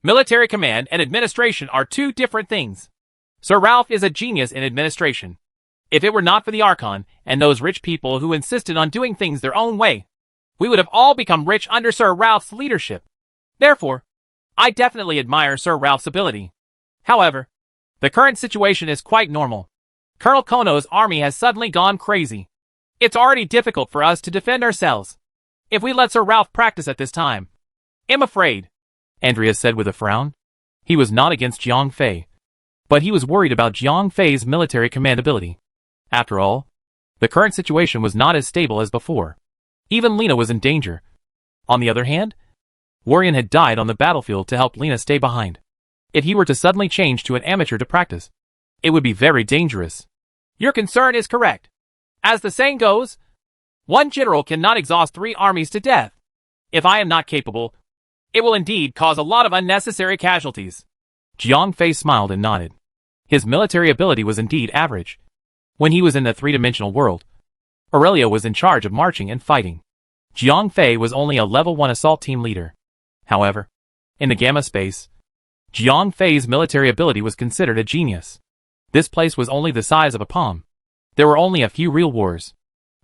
military command and administration are two different things. Sir Ralph is a genius in administration. If it were not for the Archon and those rich people who insisted on doing things their own way, we would have all become rich under Sir Ralph's leadership. Therefore, I definitely admire Sir Ralph's ability. However, the current situation is quite normal. Colonel Kono's army has suddenly gone crazy. It's already difficult for us to defend ourselves. If we let Sir Ralph practice at this time, I'm afraid, Andrea said with a frown. He was not against Jiang Fei, but he was worried about Jiang Fei's military command ability. After all, the current situation was not as stable as before. Even Lina was in danger. On the other hand, Warrior had died on the battlefield to help Lina stay behind. If he were to suddenly change to an amateur to practice, it would be very dangerous. Your concern is correct. As the saying goes, one general cannot exhaust 3 armies to death. If I am not capable, it will indeed cause a lot of unnecessary casualties. Jiang Fei smiled and nodded. His military ability was indeed average. When he was in the three-dimensional world, Aurelio was in charge of marching and fighting. Jiang Fei was only a level 1 assault team leader. However, in the Gamma space, Jiang Fei's military ability was considered a genius. This place was only the size of a palm. There were only a few real wars.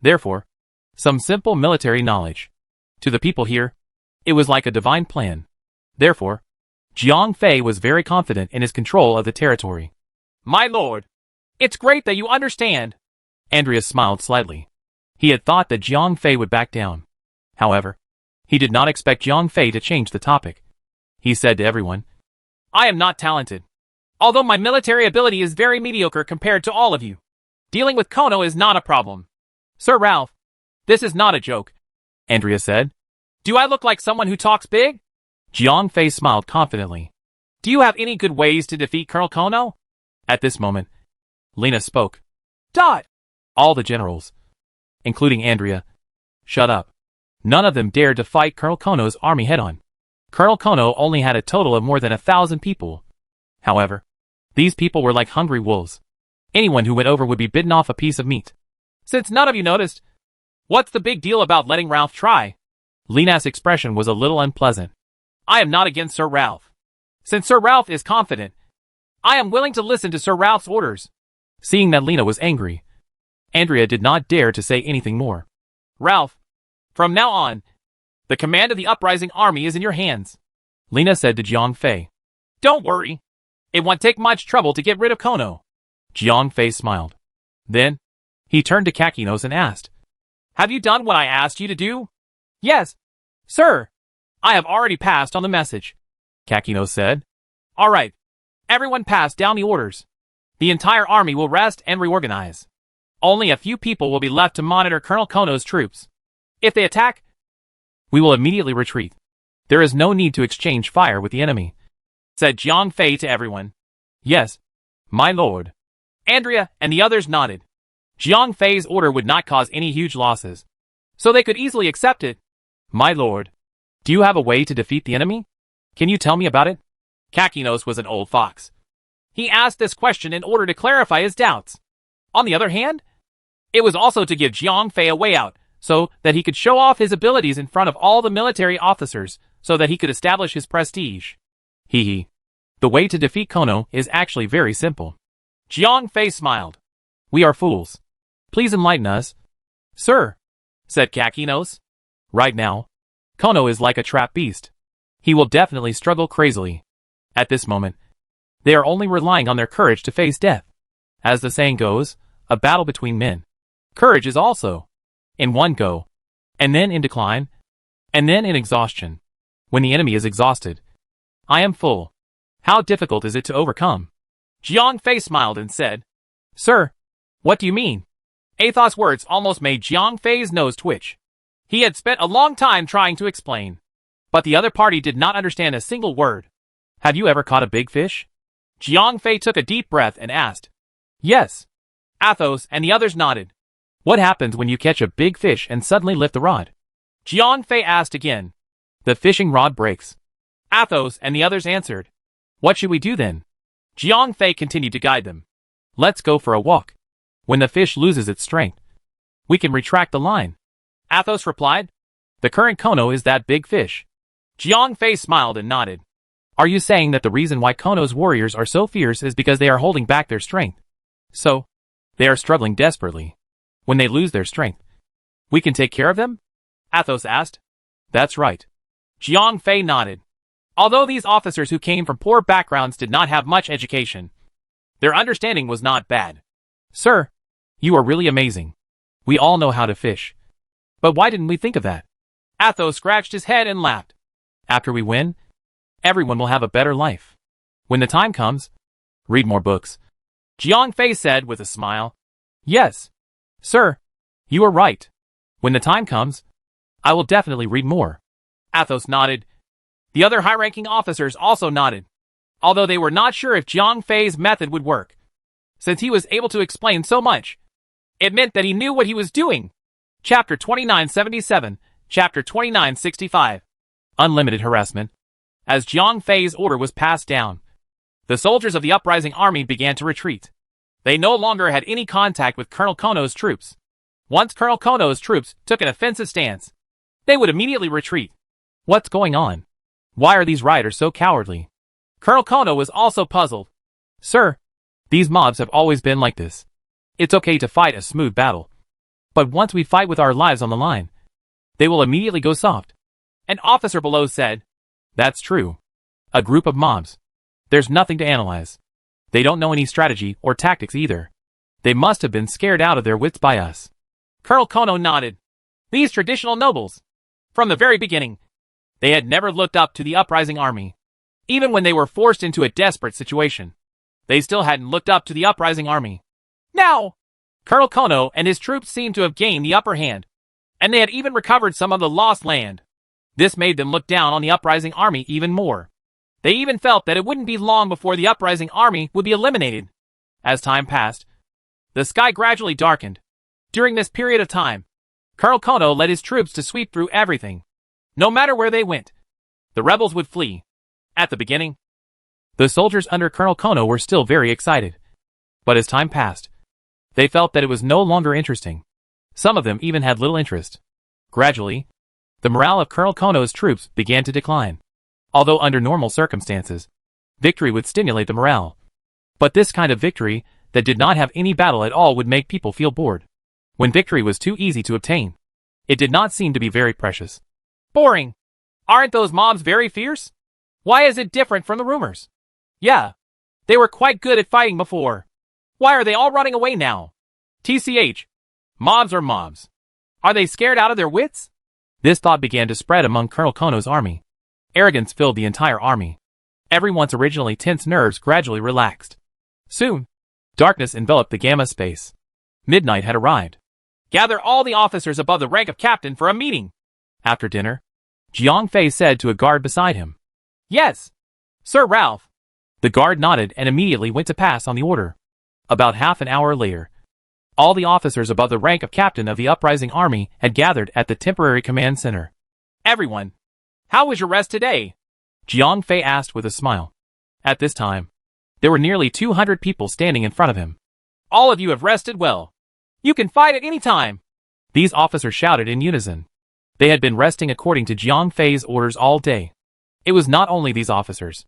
Therefore, some simple military knowledge. To the people here, it was like a divine plan. Therefore, Jiang Fei was very confident in his control of the territory. My lord, it's great that you understand. Andreas smiled slightly. He had thought that Jiang Fei would back down. However, he did not expect Jiang Fei to change the topic. He said to everyone, I am not talented. Although my military ability is very mediocre compared to all of you. Dealing with Kono is not a problem. Sir Ralph, this is not a joke, Andrea said. Do I look like someone who talks big? Jiang Fei smiled confidently. Do you have any good ways to defeat Colonel Kono? At this moment, Lina spoke. Dot! All the generals, including Andrea, shut up. None of them dared to fight Colonel Kono's army head-on. Colonel Kono only had a total of more than 1,000 people. However, these people were like hungry wolves. Anyone who went over would be bitten off a piece of meat. Since none of you noticed, what's the big deal about letting Ralph try? Lina's expression was a little unpleasant. I am not against Sir Ralph. Since Sir Ralph is confident, I am willing to listen to Sir Ralph's orders. Seeing that Lina was angry, Andrea did not dare to say anything more. Ralph, from now on, the command of the uprising army is in your hands, Lina said to Jiang Fei. Don't worry. It won't take much trouble to get rid of Kono. Jiang Fei smiled. Then, he turned to Kakinos and asked, Have you done what I asked you to do? Yes, sir. I have already passed on the message, Kakinos said. All right. Everyone pass down the orders. The entire army will rest and reorganize. Only a few people will be left to monitor Colonel Kono's troops. If they attack, we will immediately retreat. There is no need to exchange fire with the enemy, said Jiang Fei to everyone. Yes, my lord. Andrea and the others nodded. Jiang Fei's order would not cause any huge losses, so they could easily accept it. My lord, do you have a way to defeat the enemy? Can you tell me about it? Kakinos was an old fox. He asked this question in order to clarify his doubts. On the other hand, it was also to give Jiang Fei a way out, so that he could show off his abilities in front of all the military officers, so that he could establish his prestige. Hee hee. The way to defeat Kono is actually very simple. Jiang Fei smiled. We are fools. Please enlighten us. Sir, said Kakinos. Right now, Kono is like a trapped beast. He will definitely struggle crazily. At this moment, they are only relying on their courage to face death. As the saying goes, a battle between men. Courage is also in one go, and then in decline, and then in exhaustion. When the enemy is exhausted, I am full. How difficult is it to overcome? Jiang Fei smiled and said, Sir, what do you mean? Athos' words almost made Jiang Fei's nose twitch. He had spent a long time trying to explain, but the other party did not understand a single word. Have you ever caught a big fish? Jiang Fei took a deep breath and asked. Yes. Athos and the others nodded. What happens when you catch a big fish and suddenly lift the rod? Jiang Fei asked again. The fishing rod breaks. Athos and the others answered. What should we do then? Jiang Fei continued to guide them. Let's go for a walk. When the fish loses its strength, we can retract the line. Athos replied. The current Kono is that big fish. Jiang Fei smiled and nodded. Are you saying that the reason why Kono's warriors are so fierce is because they are holding back their strength? So, they are struggling desperately. When they lose their strength, we can take care of them? Athos asked. That's right. Jiang Fei nodded. Although these officers who came from poor backgrounds did not have much education, their understanding was not bad. Sir, you are really amazing. We all know how to fish. But why didn't we think of that? Athos scratched his head and laughed. After we win, everyone will have a better life. When the time comes, read more books. Jiang Fei said with a smile. Yes. Sir, you are right. When the time comes, I will definitely read more. Athos nodded. The other high-ranking officers also nodded, although they were not sure if Jiang Fei's method would work. Since he was able to explain so much, it meant that he knew what he was doing. Chapter 2977, Chapter 2965. Unlimited harassment. As Jiang Fei's order was passed down, the soldiers of the uprising army began to retreat. They no longer had any contact with Colonel Kono's troops. Once Colonel Kono's troops took an offensive stance, they would immediately retreat. What's going on? Why are these riders so cowardly? Colonel Kono was also puzzled. Sir, these mobs have always been like this. It's okay to fight a smooth battle. But once we fight with our lives on the line, they will immediately go soft. An officer below said. That's true. A group of mobs. There's nothing to analyze. They don't know any strategy or tactics either. They must have been scared out of their wits by us. Colonel Kono nodded. These traditional nobles, from the very beginning, they had never looked up to the uprising army. Even when they were forced into a desperate situation, they still hadn't looked up to the uprising army. Now, Colonel Kono and his troops seemed to have gained the upper hand, and they had even recovered some of the lost land. This made them look down on the uprising army even more. They even felt that it wouldn't be long before the uprising army would be eliminated. As time passed, the sky gradually darkened. During this period of time, Colonel Kono led his troops to sweep through everything. No matter where they went, the rebels would flee. At the beginning, the soldiers under Colonel Kono were still very excited. But as time passed, they felt that it was no longer interesting. Some of them even had little interest. Gradually, the morale of Colonel Kono's troops began to decline. Although under normal circumstances, victory would stimulate the morale. But this kind of victory that did not have any battle at all would make people feel bored. When victory was too easy to obtain, it did not seem to be very precious. Boring. Aren't those mobs very fierce? Why is it different from the rumors? Yeah, they were quite good at fighting before. Why are they all running away now? TCH. Mobs are mobs. Are they scared out of their wits? This thought began to spread among Colonel Kono's army. Arrogance filled the entire army. Everyone's originally tense nerves gradually relaxed. Soon, darkness enveloped the gamma space. Midnight had arrived. Gather all the officers above the rank of captain for a meeting. After dinner, Jiang Fei said to a guard beside him. Yes, Sir Ralph. The guard nodded and immediately went to pass on the order. About half an hour later, all the officers above the rank of captain of the uprising army had gathered at the temporary command center. Everyone, how was your rest today? Jiang Fei asked with a smile. At this time, there were nearly 200 people standing in front of him. All of you have rested well. You can fight at any time. These officers shouted in unison. They had been resting according to Jiang Fei's orders all day. It was not only these officers.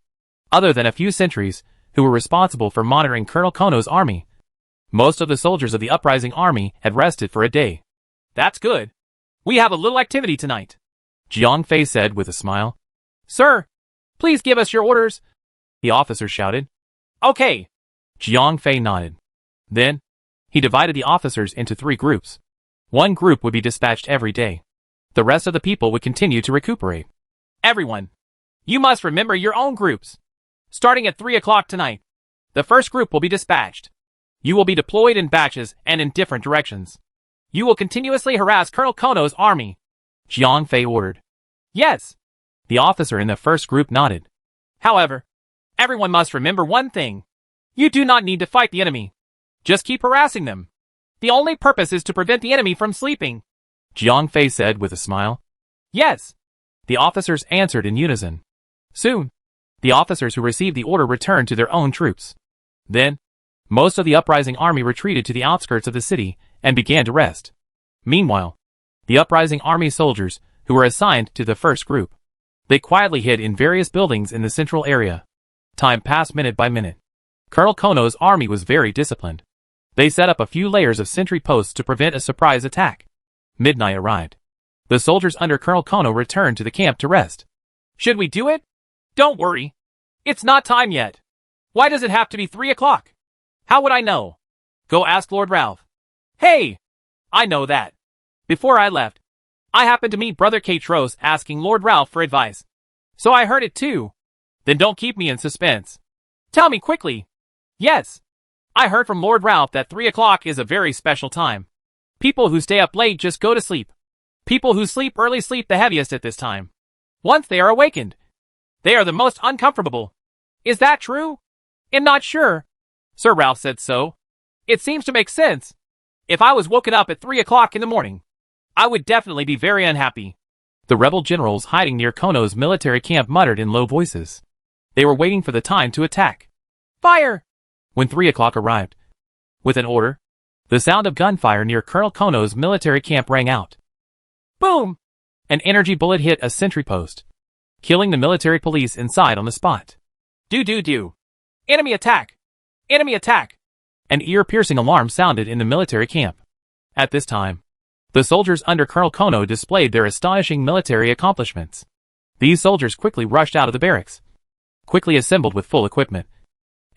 Other than a few sentries, who were responsible for monitoring Colonel Kono's army, most of the soldiers of the uprising army had rested for a day. That's good. We have a little activity tonight, Jiang Fei said with a smile. Sir, please give us your orders, the officers shouted. Okay. Jiang Fei nodded. Then, he divided the officers into 3 groups. One group would be dispatched every day. The rest of the people would continue to recuperate. Everyone, You must remember your own groups. Starting at 3 o'clock tonight, the first group will be dispatched. You will be deployed in batches and in different directions. You will continuously harass Colonel Kono's army. Jiang Fei ordered. Yes. The officer in the first group nodded. However, everyone must remember one thing. You do not need to fight the enemy. Just keep harassing them. The only purpose is to prevent the enemy from sleeping. Jiang Fei said with a smile. Yes. The officers answered in unison. Soon, the officers who received the order returned to their own troops. Then, most of the uprising army retreated to the outskirts of the city and began to rest. Meanwhile, the uprising army soldiers, who were assigned to the first group, they quietly hid in various buildings in the central area. Time passed minute by minute. Colonel Kono's army was very disciplined. They set up a few layers of sentry posts to prevent a surprise attack. Midnight arrived. The soldiers under Colonel Kono returned to the camp to rest. Should we do it? Don't worry. It's not time yet. Why does it have to be 3 o'clock? How would I know? Go ask Lord Ralph. Hey! I know that. Before I left, I happened to meet Brother Katros asking Lord Ralph for advice. So I heard it too. Then don't keep me in suspense. Tell me quickly. Yes. I heard from Lord Ralph that 3 o'clock is a very special time. People who stay up late just go to sleep. People who sleep early sleep the heaviest at this time. Once they are awakened, they are the most uncomfortable. Is that true? I'm not sure. Sir Ralph said so. It seems to make sense. If I was woken up at 3 o'clock in the morning, I would definitely be very unhappy. The rebel generals hiding near Kono's military camp muttered in low voices. They were waiting for the time to attack. Fire! When 3 o'clock arrived, with an order, the sound of gunfire near Colonel Kono's military camp rang out. Boom! An energy bullet hit a sentry post, killing the military police inside on the spot. Do. Enemy attack! Enemy attack! An ear-piercing alarm sounded in the military camp. At this time, the soldiers under Colonel Kono displayed their astonishing military accomplishments. These soldiers quickly rushed out of the barracks, quickly assembled with full equipment,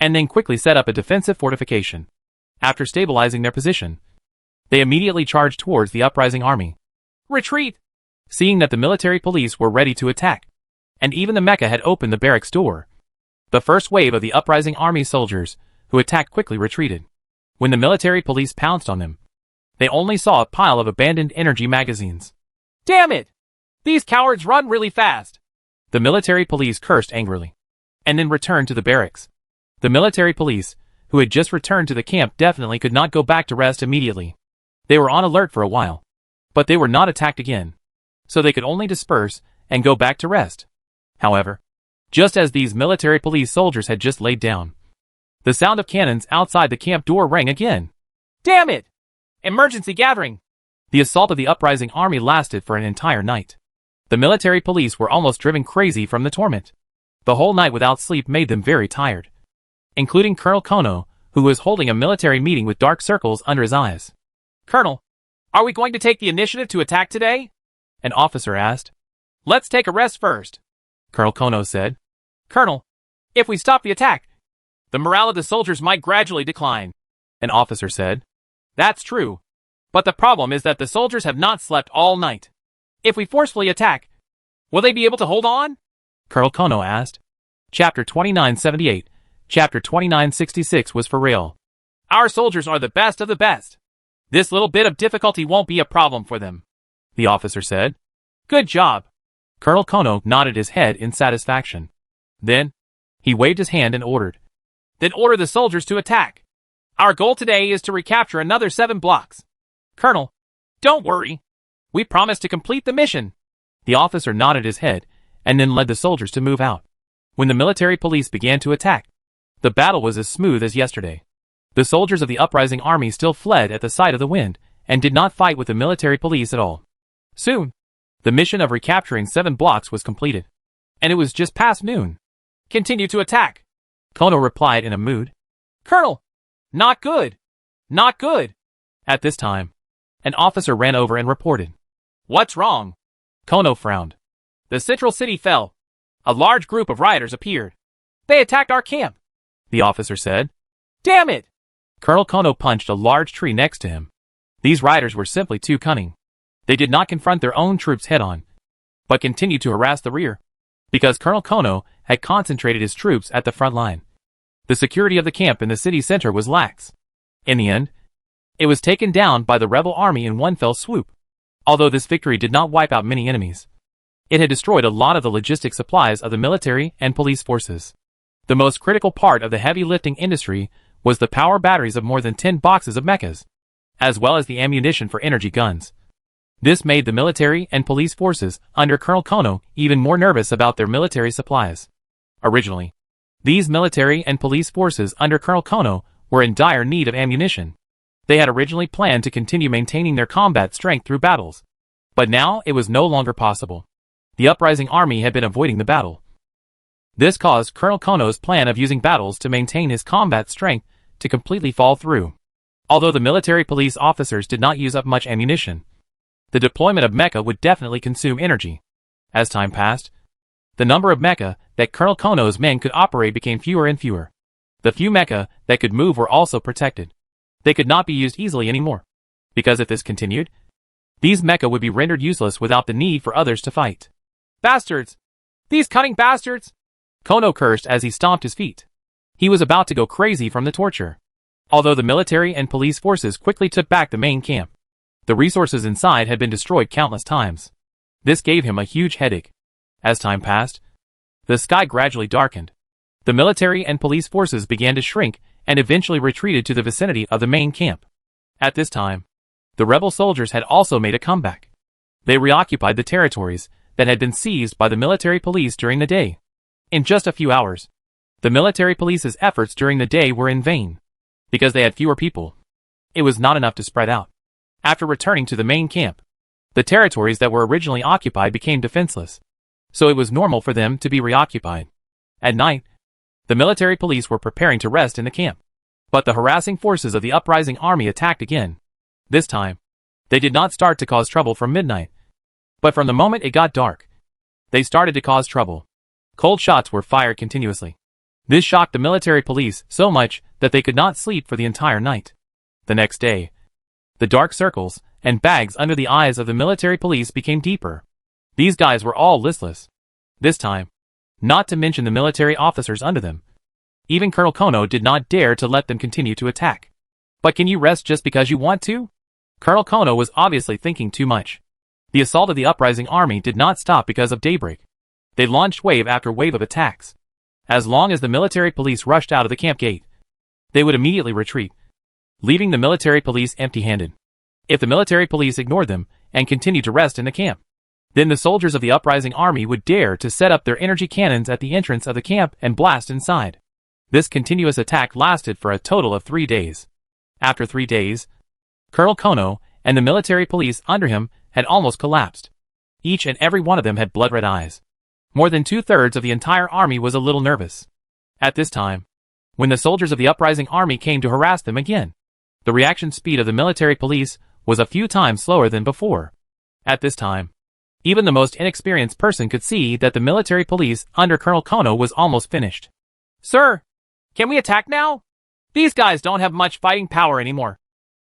and then quickly set up a defensive fortification. After stabilizing their position, they immediately charged towards the uprising army. Retreat! Seeing that the military police were ready to attack, and even the mecha had opened the barracks door, the first wave of the uprising army soldiers who attacked quickly retreated. When the military police pounced on them, they only saw a pile of abandoned energy magazines. Damn it! These cowards run really fast. The military police cursed angrily, and then returned to the barracks. The military police, who had just returned to the camp, definitely could not go back to rest immediately. They were on alert for a while, but they were not attacked again, so they could only disperse and go back to rest. However, just as these military police soldiers had just laid down, the sound of cannons outside the camp door rang again. Damn it! Emergency gathering! The assault of the uprising army lasted for an entire night. The military police were almost driven crazy from the torment. The whole night without sleep made them very tired, including Colonel Kono, who was holding a military meeting with dark circles under his eyes. Colonel, are we going to take the initiative to attack today? An officer asked. Let's take a rest first, Colonel Kono said. Colonel, if we stop the attack, the morale of the soldiers might gradually decline, an officer said. That's true. But the problem is that the soldiers have not slept all night. If we forcefully attack, will they be able to hold on? Colonel Kono asked. Chapter 2978, Chapter 2966 was for real. Our soldiers are the best of the best. This little bit of difficulty won't be a problem for them, the officer said. Good job. Colonel Kono nodded his head in satisfaction. Then, he waved his hand and ordered. Then order the soldiers to attack. Our goal today is to recapture another 7 blocks. Colonel, don't worry. We promise to complete the mission. The officer nodded his head and then led the soldiers to move out. When the military police began to attack, the battle was as smooth as yesterday. The soldiers of the uprising army still fled at the sight of the wind and did not fight with the military police at all. Soon, the mission of recapturing 7 blocks was completed, and it was just past noon. Continue to attack, Kono replied in a mood. Colonel, not good. Not good. At this time, an officer ran over and reported. What's wrong? Kono frowned. The central city fell. A large group of rioters appeared. They attacked our camp, the officer said. Damn it! Colonel Kono punched a large tree next to him. These rioters were simply too cunning. They did not confront their own troops head-on, but continued to harass the rear. because Colonel Kono had concentrated his troops at the front line. The security of the camp in the city center was lax. In the end, it was taken down by the rebel army in one fell swoop. Although this victory did not wipe out many enemies, it had destroyed a lot of the logistic supplies of the military and police forces. The most critical part of the heavy lifting industry was the power batteries of more than 10 boxes of mechas, as well as the ammunition for energy guns. This made the military and police forces under Colonel Kono even more nervous about their military supplies. Originally, these military and police forces under Colonel Kono were in dire need of ammunition. They had originally planned to continue maintaining their combat strength through battles, but now it was no longer possible. The uprising army had been avoiding the battle. This caused Colonel Kono's plan of using battles to maintain his combat strength to completely fall through. Although the military police officers did not use up much ammunition, the deployment of mecha would definitely consume energy. As time passed, the number of mecha that Colonel Kono's men could operate became fewer and fewer. The few mecha that could move were also protected. They could not be used easily anymore, because if this continued, these mecha would be rendered useless without the need for others to fight. Bastards! These cunning bastards! Kono cursed as he stomped his feet. He was about to go crazy from the torture. Although the military and police forces quickly took back the main camp, the resources inside had been destroyed countless times. This gave him a huge headache. As time passed, the sky gradually darkened. The military and police forces began to shrink and eventually retreated to the vicinity of the main camp. At this time, the rebel soldiers had also made a comeback. They reoccupied the territories that had been seized by the military police during the day. In just a few hours, the military police's efforts during the day were in vain. Because they had fewer people, it was not enough to spread out. After returning to the main camp, the territories that were originally occupied became defenseless, so it was normal for them to be reoccupied. At night, the military police were preparing to rest in the camp, but the harassing forces of the uprising army attacked again. This time, they did not start to cause trouble from midnight, but from the moment it got dark, they started to cause trouble. Cold shots were fired continuously. This shocked the military police so much that they could not sleep for the entire night. The next day, the dark circles and bags under the eyes of the military police became deeper. These guys were all listless. This time, not to mention the military officers under them. Even Colonel Kono did not dare to let them continue to attack. But can you rest just because you want to? Colonel Kono was obviously thinking too much. The assault of the uprising army did not stop because of daybreak. They launched wave after wave of attacks. As long as the military police rushed out of the camp gate, they would immediately retreat, leaving the military police empty-handed. If the military police ignored them and continued to rest in the camp, then the soldiers of the uprising army would dare to set up their energy cannons at the entrance of the camp and blast inside. This continuous attack lasted for a total of 3 days. After 3 days, Colonel Kono and the military police under him had almost collapsed. Each and every one of them had blood-red eyes. More than 2/3 of the entire army was a little nervous. At this time, when the soldiers of the uprising army came to harass them again, the reaction speed of the military police was a few times slower than before. At this time, even the most inexperienced person could see that the military police under Colonel Kono was almost finished. Sir, can we attack now? These guys don't have much fighting power anymore.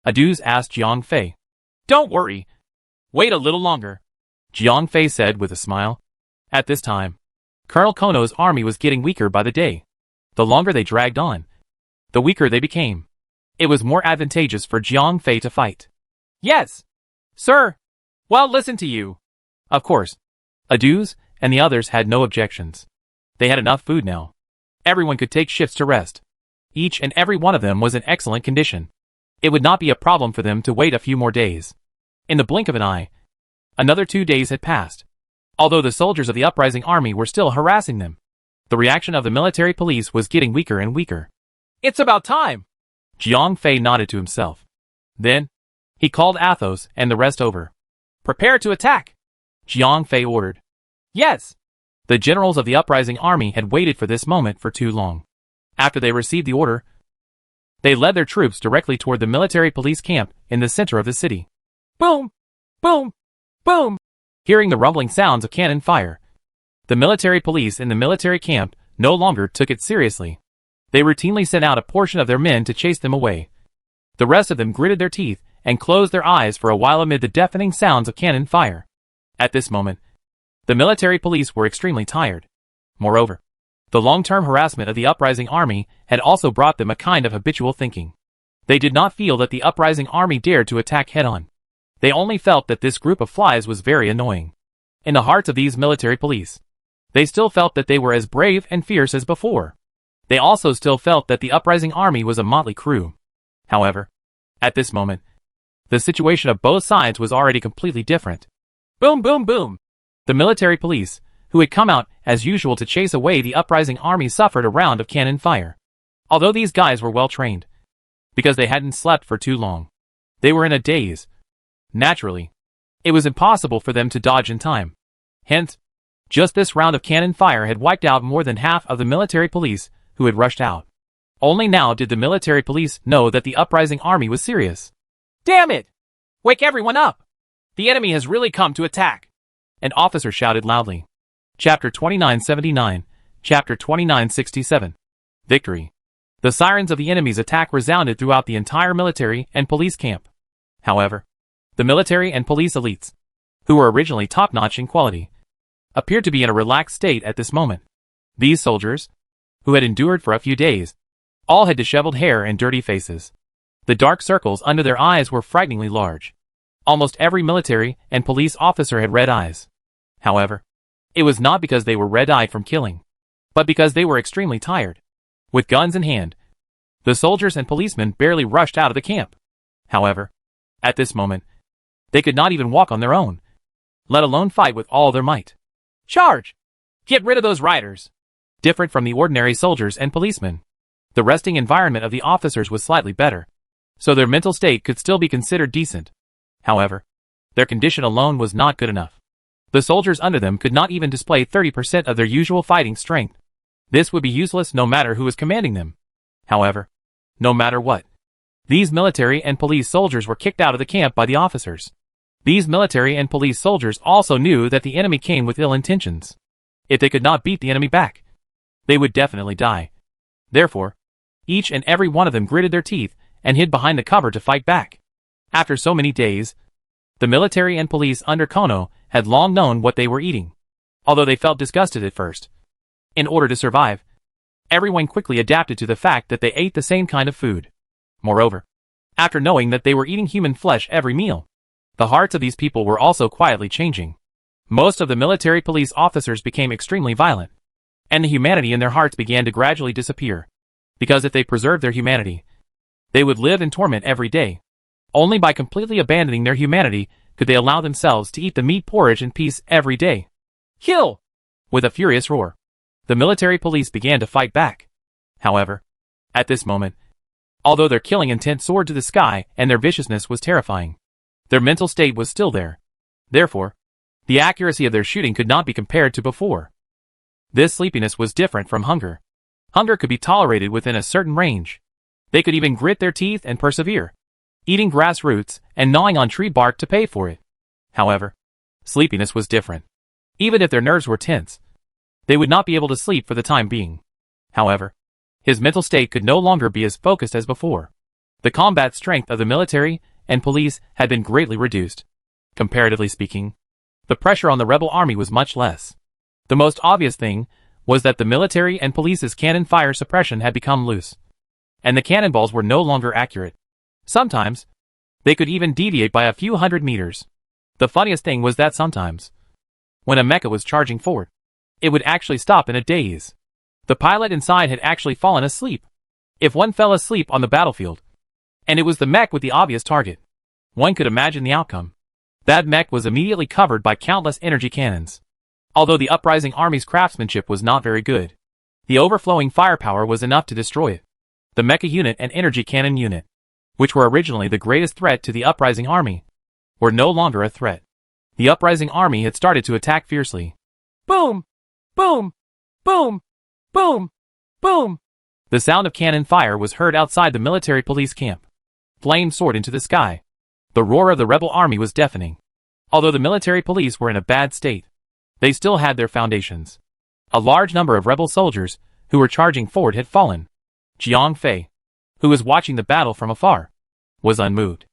Aduz asked Jiang Fei. Don't worry. Wait a little longer, Jiang Fei said with a smile. At this time, Colonel Kono's army was getting weaker by the day. The longer they dragged on, the weaker they became. It was more advantageous for Jiang Fei to fight. Yes, sir. Well, listen to you. Of course, Aduz and the others had no objections. They had enough food now. Everyone could take shifts to rest. Each and every one of them was in excellent condition. It would not be a problem for them to wait a few more days. In the blink of an eye, another 2 days had passed. Although the soldiers of the uprising army were still harassing them, the reaction of the military police was getting weaker and weaker. It's about time. Jiang Fei nodded to himself. Then, he called Athos and the rest over. Prepare to attack, Jiang Fei ordered. Yes. The generals of the uprising army had waited for this moment for too long. After they received the order, they led their troops directly toward the military police camp in the center of the city. Boom! Boom! Boom! Hearing the rumbling sounds of cannon fire, the military police in the military camp no longer took it seriously. They routinely sent out a portion of their men to chase them away. The rest of them gritted their teeth and closed their eyes for a while amid the deafening sounds of cannon fire. At this moment, the military police were extremely tired. Moreover, the long-term harassment of the uprising army had also brought them a kind of habitual thinking. They did not feel that the uprising army dared to attack head-on. They only felt that this group of flies was very annoying. In the hearts of these military police, they still felt that they were as brave and fierce as before. They also still felt that the uprising army was a motley crew. However, at this moment, the situation of both sides was already completely different. Boom, boom, boom! The military police, who had come out as usual to chase away the uprising army, suffered a round of cannon fire. Although these guys were well trained, because they hadn't slept for too long, they were in a daze. Naturally, it was impossible for them to dodge in time. Hence, just this round of cannon fire had wiped out more than half of the military police who had rushed out. Only now did the military police know that the uprising army was serious. Damn it! Wake everyone up! The enemy has really come to attack! An officer shouted loudly. Chapter 2979, Chapter 2967. Victory. The sirens of the enemy's attack resounded throughout the entire military and police camp. However, the military and police elites, who were originally top-notch in quality, appeared to be in a relaxed state at this moment. These soldiers, who had endured for a few days, all had disheveled hair and dirty faces. The dark circles under their eyes were frighteningly large. Almost every military and police officer had red eyes. However, it was not because they were red-eyed from killing, but because they were extremely tired. With guns in hand, the soldiers and policemen barely rushed out of the camp. However, at this moment, they could not even walk on their own, let alone fight with all their might. Charge! Get rid of those riders! Different from the ordinary soldiers and policemen, the resting environment of the officers was slightly better, so their mental state could still be considered decent. However, their condition alone was not good enough. The soldiers under them could not even display 30% of their usual fighting strength. This would be useless no matter who was commanding them. However, no matter what, these military and police soldiers were kicked out of the camp by the officers. These military and police soldiers also knew that the enemy came with ill intentions. If they could not beat the enemy back, they would definitely die. Therefore, each and every one of them gritted their teeth and hid behind the cover to fight back. After so many days, the military and police under Kono had long known what they were eating, although they felt disgusted at first. In order to survive, everyone quickly adapted to the fact that they ate the same kind of food. Moreover, after knowing that they were eating human flesh every meal, the hearts of these people were also quietly changing. Most of the military police officers became extremely violent, and the humanity in their hearts began to gradually disappear, because if they preserved their humanity, they would live in torment every day. Only by completely abandoning their humanity could they allow themselves to eat the meat porridge in peace every day. Kill! With a furious roar, the military police began to fight back. However, at this moment, although their killing intent soared to the sky and their viciousness was terrifying, their mental state was still there. Therefore, the accuracy of their shooting could not be compared to before. This sleepiness was different from hunger. Hunger could be tolerated within a certain range. They could even grit their teeth and persevere, eating grass roots and gnawing on tree bark to pay for it. However, sleepiness was different. Even if their nerves were tense, they would not be able to sleep for the time being. However, his mental state could no longer be as focused as before. The combat strength of the military and police had been greatly reduced. Comparatively speaking, the pressure on the rebel army was much less. The most obvious thing was that the military and police's cannon fire suppression had become loose, and the cannonballs were no longer accurate. Sometimes, they could even deviate by a few hundred meters. The funniest thing was that sometimes, when a mecha was charging forward, it would actually stop in a daze. The pilot inside had actually fallen asleep. If one fell asleep on the battlefield, and it was the mech with the obvious target, one could imagine the outcome. That mech was immediately covered by countless energy cannons. Although the uprising army's craftsmanship was not very good, the overflowing firepower was enough to destroy it. The mecha unit and energy cannon unit, which were originally the greatest threat to the uprising army, were no longer a threat. The uprising army had started to attack fiercely. Boom! Boom! Boom! Boom! Boom! The sound of cannon fire was heard outside the military police camp. Flames soared into the sky. The roar of the rebel army was deafening. Although the military police were in a bad state, they still had their foundations. A large number of rebel soldiers who were charging forward had fallen. Jiang Fei, who was watching the battle from afar, was unmoved.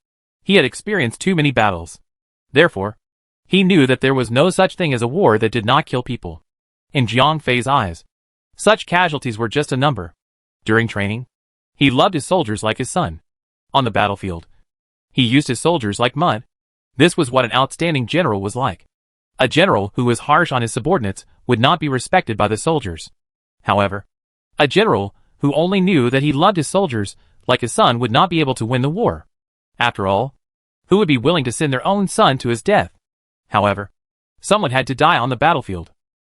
He had experienced too many battles. Therefore, he knew that there was no such thing as a war that did not kill people. In Jiang Fei's eyes, such casualties were just a number. During training, he loved his soldiers like his son. On the battlefield, he used his soldiers like mud. This was what an outstanding general was like. A general who was harsh on his subordinates would not be respected by the soldiers. However, a general who only knew that he loved his soldiers like his son would not be able to win the war. After all, who would be willing to send their own son to his death? However, someone had to die on the battlefield.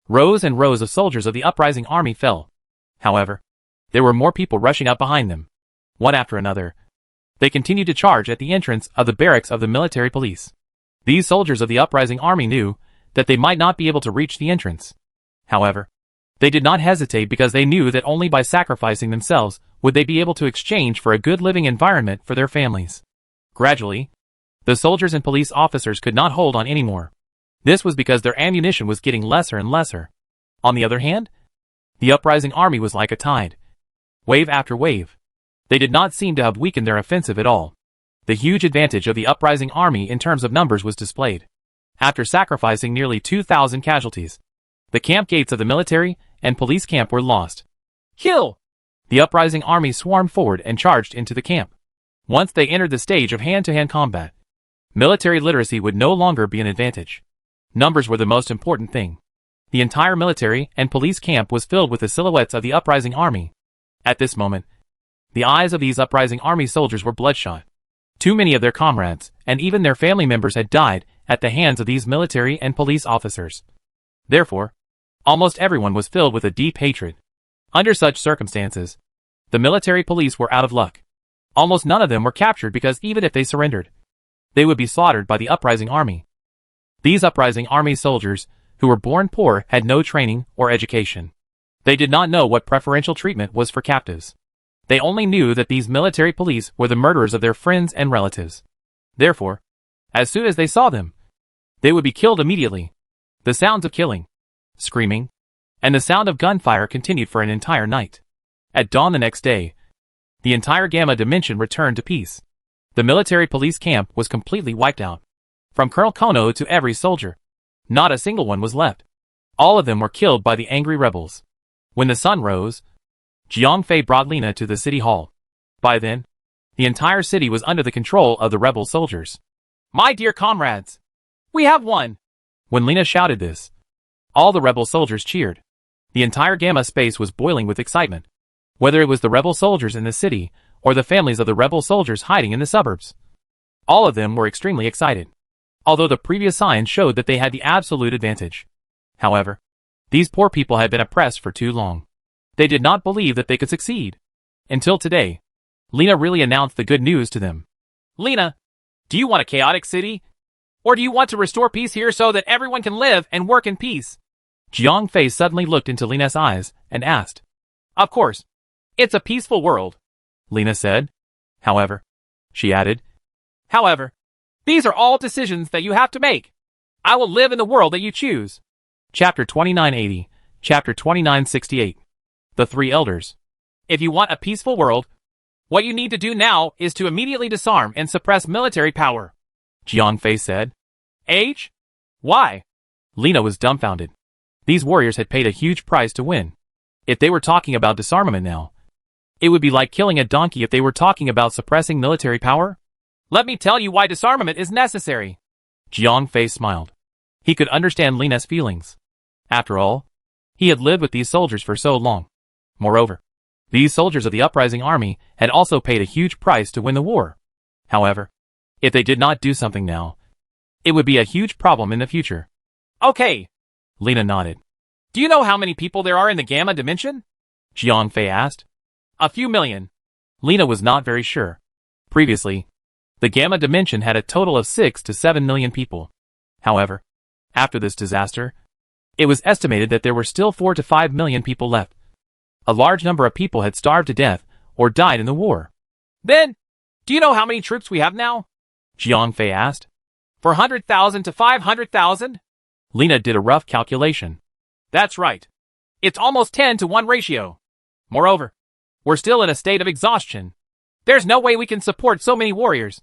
Rows and rows of soldiers of the uprising army fell. However, there were more people rushing up behind them. One after another, they continued to charge at the entrance of the barracks of the military police. These soldiers of the uprising army knew that they might not be able to reach the entrance. However, they did not hesitate because they knew that only by sacrificing themselves would they be able to exchange for a good living environment for their families. Gradually, the soldiers and police officers could not hold on anymore. This was because their ammunition was getting lesser and lesser. On the other hand, the uprising army was like a tide. Wave after wave. They did not seem to have weakened their offensive at all. The huge advantage of the uprising army in terms of numbers was displayed. After sacrificing nearly 2,000 casualties, the camp gates of the military and police camp were lost. Kill! The uprising army swarmed forward and charged into the camp. Once they entered the stage of hand-to-hand combat, military literacy would no longer be an advantage. Numbers were the most important thing. The entire military and police camp was filled with the silhouettes of the uprising army. At this moment, the eyes of these uprising army soldiers were bloodshot. Too many of their comrades, and even their family members, had died at the hands of these military and police officers. Therefore, almost everyone was filled with a deep hatred. Under such circumstances, the military police were out of luck. Almost none of them were captured because even if they surrendered, they would be slaughtered by the uprising army. These uprising army soldiers, who were born poor, had no training or education. They did not know what preferential treatment was for captives. They only knew that these military police were the murderers of their friends and relatives. Therefore, as soon as they saw them, they would be killed immediately. The sounds of killing, screaming, and the sound of gunfire continued for an entire night. At dawn the next day, the entire Gamma Dimension returned to peace. The military police camp was completely wiped out. From Colonel Kono to every soldier, not a single one was left. All of them were killed by the angry rebels. When the sun rose, Jiang Fei brought Lina to the city hall. By then, the entire city was under the control of the rebel soldiers. My dear comrades, we have won! When Lina shouted this, all the rebel soldiers cheered. The entire Gamma space was boiling with excitement. Whether it was the rebel soldiers in the city, or the families of the rebel soldiers hiding in the suburbs, all of them were extremely excited. Although the previous signs showed that they had the absolute advantage. However, these poor people had been oppressed for too long. They did not believe that they could succeed. Until today, Lina really announced the good news to them. Lina, do you want a chaotic city? Or do you want to restore peace here so that everyone can live and work in peace? Jiang Fei suddenly looked into Lina's eyes and asked. Of course. It's a peaceful world, Lina said. However, she added. However, these are all decisions that you have to make. I will live in the world that you choose. Chapter 2980, Chapter 2968. The Three Elders. If you want a peaceful world, what you need to do now is to immediately disarm and suppress military power, Jiang Fei said. H? Why? Lina was dumbfounded. These warriors had paid a huge price to win. If they were talking about disarmament now, it would be like killing a donkey if they were talking about suppressing military power. Let me tell you why disarmament is necessary. Jiang Fei smiled. He could understand Lina's feelings. After all, he had lived with these soldiers for so long. Moreover, these soldiers of the uprising army had also paid a huge price to win the war. However, if they did not do something now, it would be a huge problem in the future. Okay. Lina nodded. Do you know how many people there are in the Gamma Dimension? Jiang Fei asked. A few million. Lina was not very sure. Previously, the Gamma Dimension had a total of 6 to 7 million people. However, after this disaster, it was estimated that there were still 4 to 5 million people left. A large number of people had starved to death or died in the war. Then, do you know how many troops we have now? Jiang Fei asked. 400,000 to 500,000? Lina did a rough calculation. That's right. It's almost 10 to 1 ratio. Moreover, we're still in a state of exhaustion. There's no way we can support so many warriors.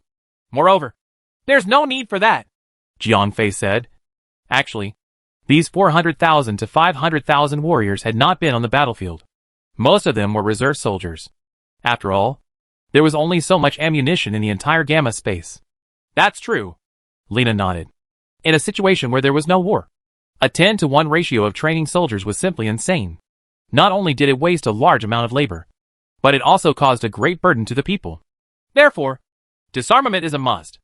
Moreover, there's no need for that, Jiang Fei said. Actually, These 400,000 to 500,000 warriors had not been on the battlefield. Most of them were reserve soldiers. After all, there was only so much ammunition in the entire Gamma space. That's true. Lena nodded. In a situation where there was no war, a 10-to-1 ratio of training soldiers was simply insane. Not only did it waste a large amount of labor, but it also caused a great burden to the people. Therefore, disarmament is a must.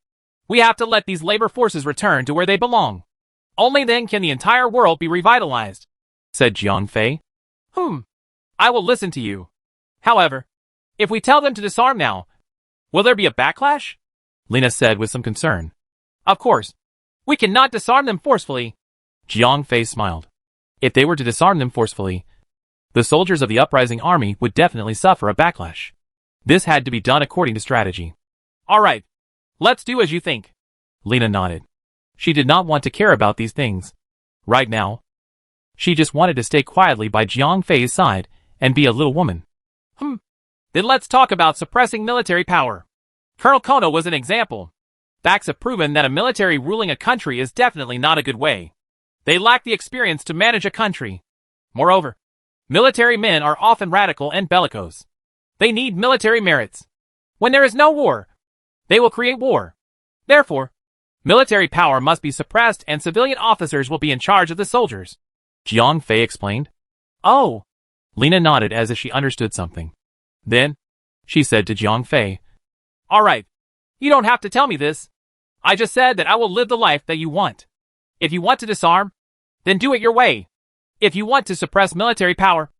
We have to let these labor forces return to where they belong. Only then can the entire world be revitalized, said Jiang Fei. I will listen to you. However, if we tell them to disarm now, will there be a backlash? Lena said with some concern. Of course. We cannot disarm them forcefully. Jiang Fei smiled. If they were to disarm them forcefully, the soldiers of the uprising army would definitely suffer a backlash. This had to be done according to strategy. All right. Let's do as you think. Lena nodded. She did not want to care about these things. Right now, she just wanted to stay quietly by Jiang Fei's side and be a little woman. Then let's talk about suppressing military power. Colonel Kono was an example. Facts have proven that a military ruling a country is definitely not a good way. They lack the experience to manage a country. Moreover, military men are often radical and bellicose. They need military merits. When there is no war, they will create war. Therefore, military power must be suppressed and civilian officers will be in charge of the soldiers. Jiang Fei explained. Oh. Lena nodded as if she understood something. Then, she said to Jiang Fei, all right. You don't have to tell me this. I just said that I will live the life that you want. If you want to disarm, then do it your way. If you want to suppress military power,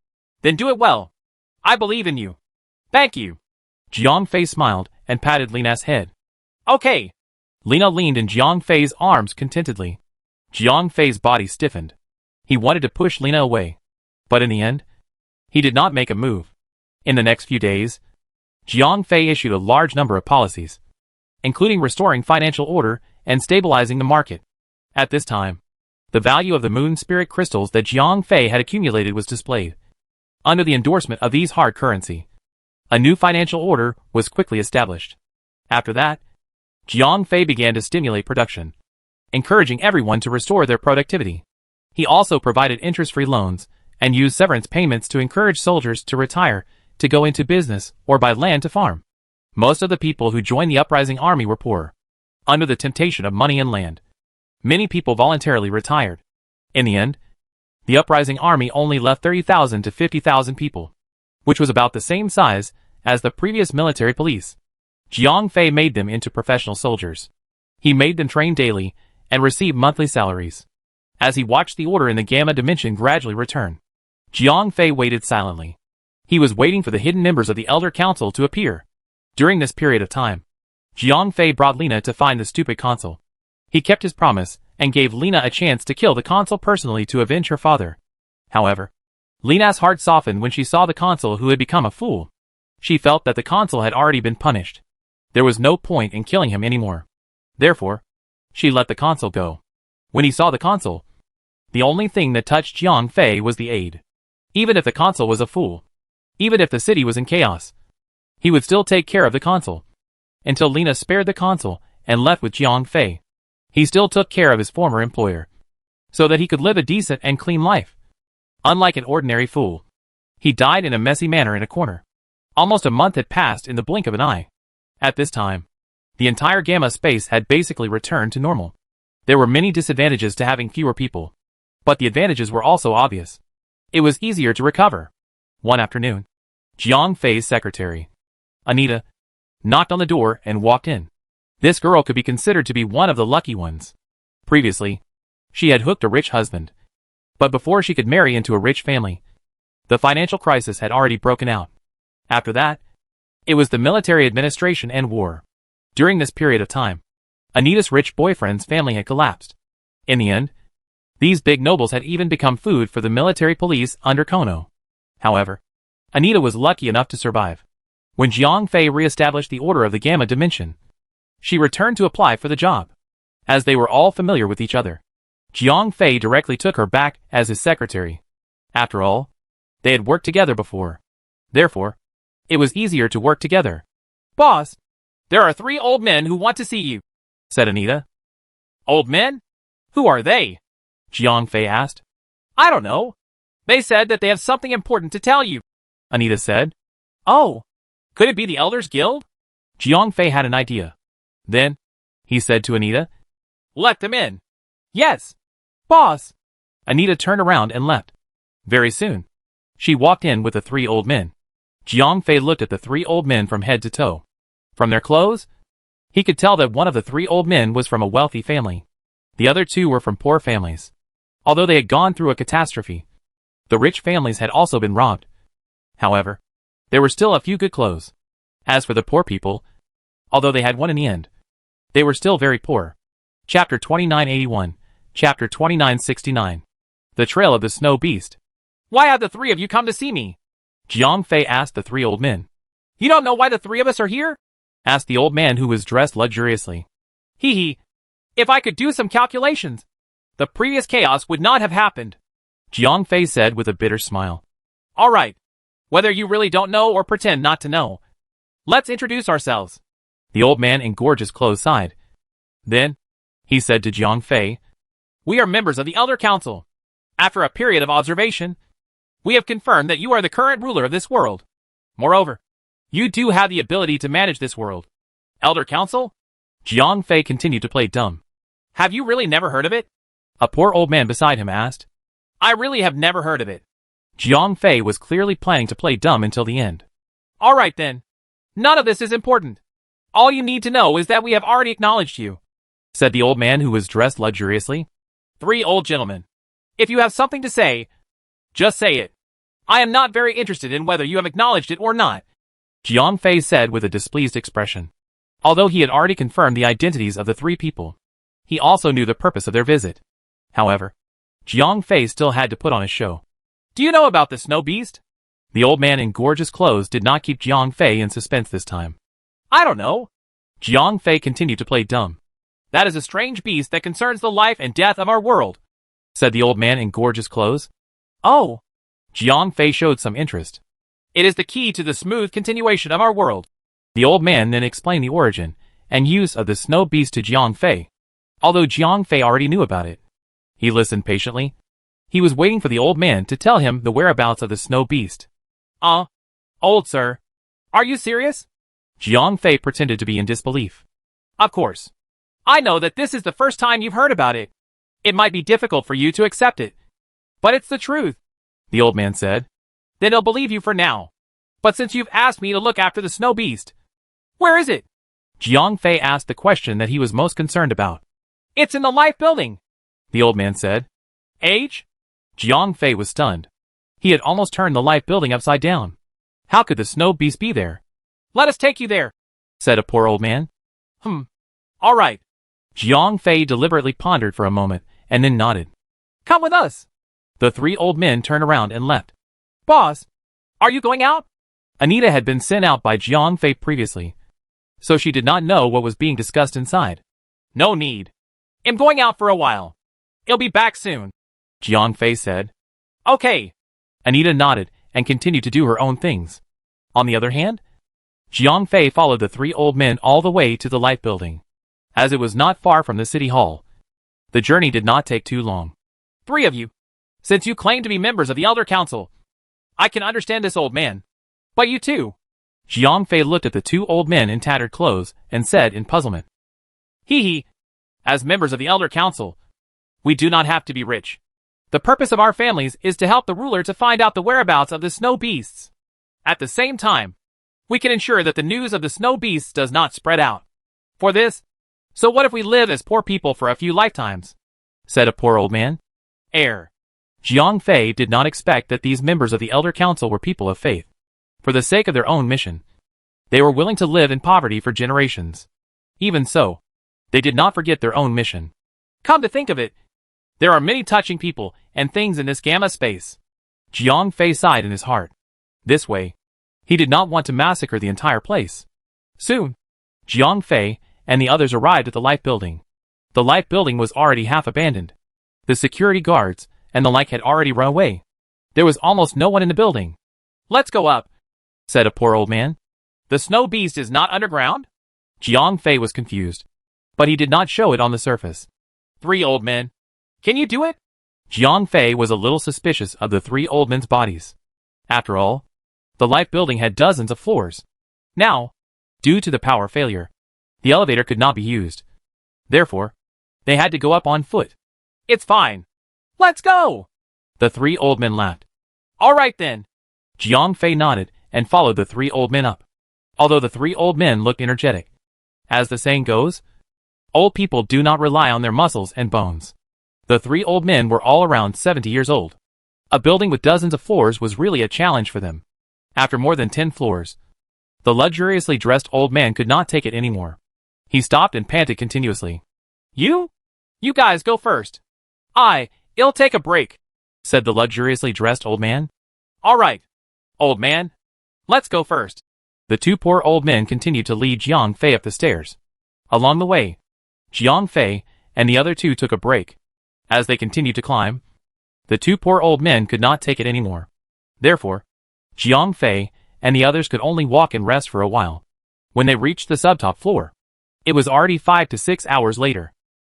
then do it well. I believe in you. Thank you. Jiang Fei smiled and patted Lena's head. Okay. Lena leaned in Jiang Fei's arms contentedly. Jiang Fei's body stiffened. He wanted to push Lena away. But in the end, he did not make a move. In the next few days, Jiang Fei issued a large number of policies, including restoring financial order and stabilizing the market. At this time, the value of the moon spirit crystals that Jiang Fei had accumulated was displayed. Under the endorsement of these hard currency, a new financial order was quickly established. After that, Jiang Fei began to stimulate production, encouraging everyone to restore their productivity. He also provided interest-free loans and used severance payments to encourage soldiers to retire, to go into business, or buy land to farm. Most of the people who joined the uprising army were poor, under the temptation of money and land. Many people voluntarily retired. In the end, the uprising army only left 30,000 to 50,000 people, which was about the same size as the previous military police. Jiang Fei made them into professional soldiers. He made them train daily and receive monthly salaries. As he watched the order in the Gamma dimension gradually return, Jiang Fei waited silently. He was waiting for the hidden members of the Elder Council to appear. During this period of time, Jiang Fei brought Lena to find the stupid consul. He kept his promise and gave Lena a chance to kill the consul personally to avenge her father. However, Lena's heart softened when she saw the consul who had become a fool. She felt that the consul had already been punished. There was no point in killing him anymore. Therefore, she let the consul go. When he saw the consul, the only thing that touched Jiang Fei was the aid. Even if the consul was a fool, even if the city was in chaos, he would still take care of the consul. Until Lena spared the consul and left with Jiang Fei, he still took care of his former employer, so that he could live a decent and clean life. Unlike an ordinary fool, he died in a messy manner in a corner. Almost a month had passed in the blink of an eye. At this time, the entire Gamma space had basically returned to normal. There were many disadvantages to having fewer people, but the advantages were also obvious. It was easier to recover. One afternoon, Jiang Fei's secretary, Anita, knocked on the door and walked in. This girl could be considered to be one of the lucky ones. Previously, she had hooked a rich husband. But before she could marry into a rich family, the financial crisis had already broken out. After that, it was the military administration and war. During this period of time, Anita's rich boyfriend's family had collapsed. In the end, these big nobles had even become food for the military police under Kono. However, Anita was lucky enough to survive. When Jiang Fei re-established the order of the Gamma dimension, she returned to apply for the job. As they were all familiar with each other, Jiang Fei directly took her back as his secretary. After all, they had worked together before. Therefore, it was easier to work together. Boss, there are 3 old men who want to see you, said Anita. Old men? Who are they? Jiang Fei asked. I don't know. They said that they have something important to tell you, Anita said. Oh, could it be the Elders Guild? Jiang Fei had an idea. Then, he said to Anita, Let them in. Yes, boss. Anita turned around and left. Very soon, she walked in with the 3 old men. Jiang Fei looked at the 3 old men from head to toe. From their clothes, he could tell that one of the 3 old men was from a wealthy family. The other 2 were from poor families. Although they had gone through a catastrophe, the rich families had also been robbed. However, there were still a few good clothes. As for the poor people, although they had won in the end, they were still very poor. Chapter 2981, Chapter 2969. The Trail of the Snow Beast. Why have the 3 of you come to see me? Jiang Fei asked the 3 old men. You don't know why the 3 of us are here? Asked the old man who was dressed luxuriously. Hee hee. If I could do some calculations, the previous chaos would not have happened, Jiang Fei said with a bitter smile. All right. Whether you really don't know or pretend not to know, let's introduce ourselves. The old man in gorgeous clothes sighed. Then, he said to Jiang Fei, We are members of the Elder Council. After a period of observation, we have confirmed that you are the current ruler of this world. Moreover, you do have the ability to manage this world. Elder Council? Jiang Fei continued to play dumb. Have you really never heard of it? A poor old man beside him asked. I really have never heard of it. Jiang Fei was clearly planning to play dumb until the end. All right then. None of this is important. All you need to know is that we have already acknowledged you, said the old man who was dressed luxuriously. 3 old gentlemen. If you have something to say, just say it. I am not very interested in whether you have acknowledged it or not, Jiang Fei said with a displeased expression. Although he had already confirmed the identities of the 3 people, he also knew the purpose of their visit. However, Jiang Fei still had to put on a show. Do you know about the snow beast? The old man in gorgeous clothes did not keep Jiang Fei in suspense this time. I don't know. Jiang Fei continued to play dumb. That is a strange beast that concerns the life and death of our world, said the old man in gorgeous clothes. Oh. Jiang Fei showed some interest. It is the key to the smooth continuation of our world. The old man then explained the origin and use of the snow beast to Jiang Fei. Although Jiang Fei already knew about it, he listened patiently. He was waiting for the old man to tell him the whereabouts of the snow beast. Old sir. Are you serious? Jiang Fei pretended to be in disbelief. Of course. I know that this is the first time you've heard about it. It might be difficult for you to accept it. But it's the truth, the old man said. Then I'll believe you for now. But since you've asked me to look after the snow beast, where is it? Jiang Fei asked the question that he was most concerned about. It's in the life building, the old man said. Age? Jiang Fei was stunned. He had almost turned the life building upside down. How could the snow beast be there? Let us take you there, said a poor old man. All right. Jiang Fei deliberately pondered for a moment and then nodded. Come with us. The 3 old men turned around and left. Boss, are you going out? Anita had been sent out by Jiang Fei previously, so she did not know what was being discussed inside. No need. I'm going out for a while. I'll be back soon, Jiang Fei said. Okay. Anita nodded and continued to do her own things. On the other hand, Jiang Fei followed the 3 old men all the way to the light building. As it was not far from the city hall, the journey did not take too long. 3 of you. Since you claim to be members of the Elder Council, I can understand this old man. But you too. Jiang Fei looked at the 2 old men in tattered clothes and said in puzzlement. Hee. As members of the Elder Council, we do not have to be rich. The purpose of our families is to help the ruler to find out the whereabouts of the snow beasts. At the same time, we can ensure that the news of the snow beasts does not spread out. For this, so what if we live as poor people for a few lifetimes? Said a poor old man. Jiang Fei did not expect that these members of the Elder Council were people of faith. For the sake of their own mission, they were willing to live in poverty for generations. Even so, they did not forget their own mission. Come to think of it, there are many touching people and things in this gamma space. Jiang Fei sighed in his heart. This way, he did not want to massacre the entire place. Soon, Jiang Fei and the others arrived at the light building. The light building was already half abandoned. The security guards and the like had already run away. There was almost no one in the building. Let's go up, said a poor old man. The snow beast is not underground? Jiang Fei was confused, but he did not show it on the surface. 3 old men. Can you do it? Jiang Fei was a little suspicious of the three old men's bodies. After all, the life building had dozens of floors. Now, due to the power failure, the elevator could not be used. Therefore, they had to go up on foot. It's fine. Let's go! The three old men laughed. All right then. Jiang Fei nodded and followed the three old men up. Although the three old men looked energetic. As the saying goes, old people do not rely on their muscles and bones. The three old men were all around 70 years old. A building with dozens of floors was really a challenge for them. After more than 10 floors, the luxuriously dressed old man could not take it anymore. He stopped and panted continuously. You guys go first. I'll take a break, said the luxuriously dressed old man. All right, old man. Let's go first. The two poor old men continued to lead Jiang Fei up the stairs. Along the way, Jiang Fei and the other two took a break. As they continued to climb, the two poor old men could not take it anymore. Therefore, Jiang Fei and the others could only walk and rest for a while. When they reached the subtop floor, it was already 5 to 6 hours later.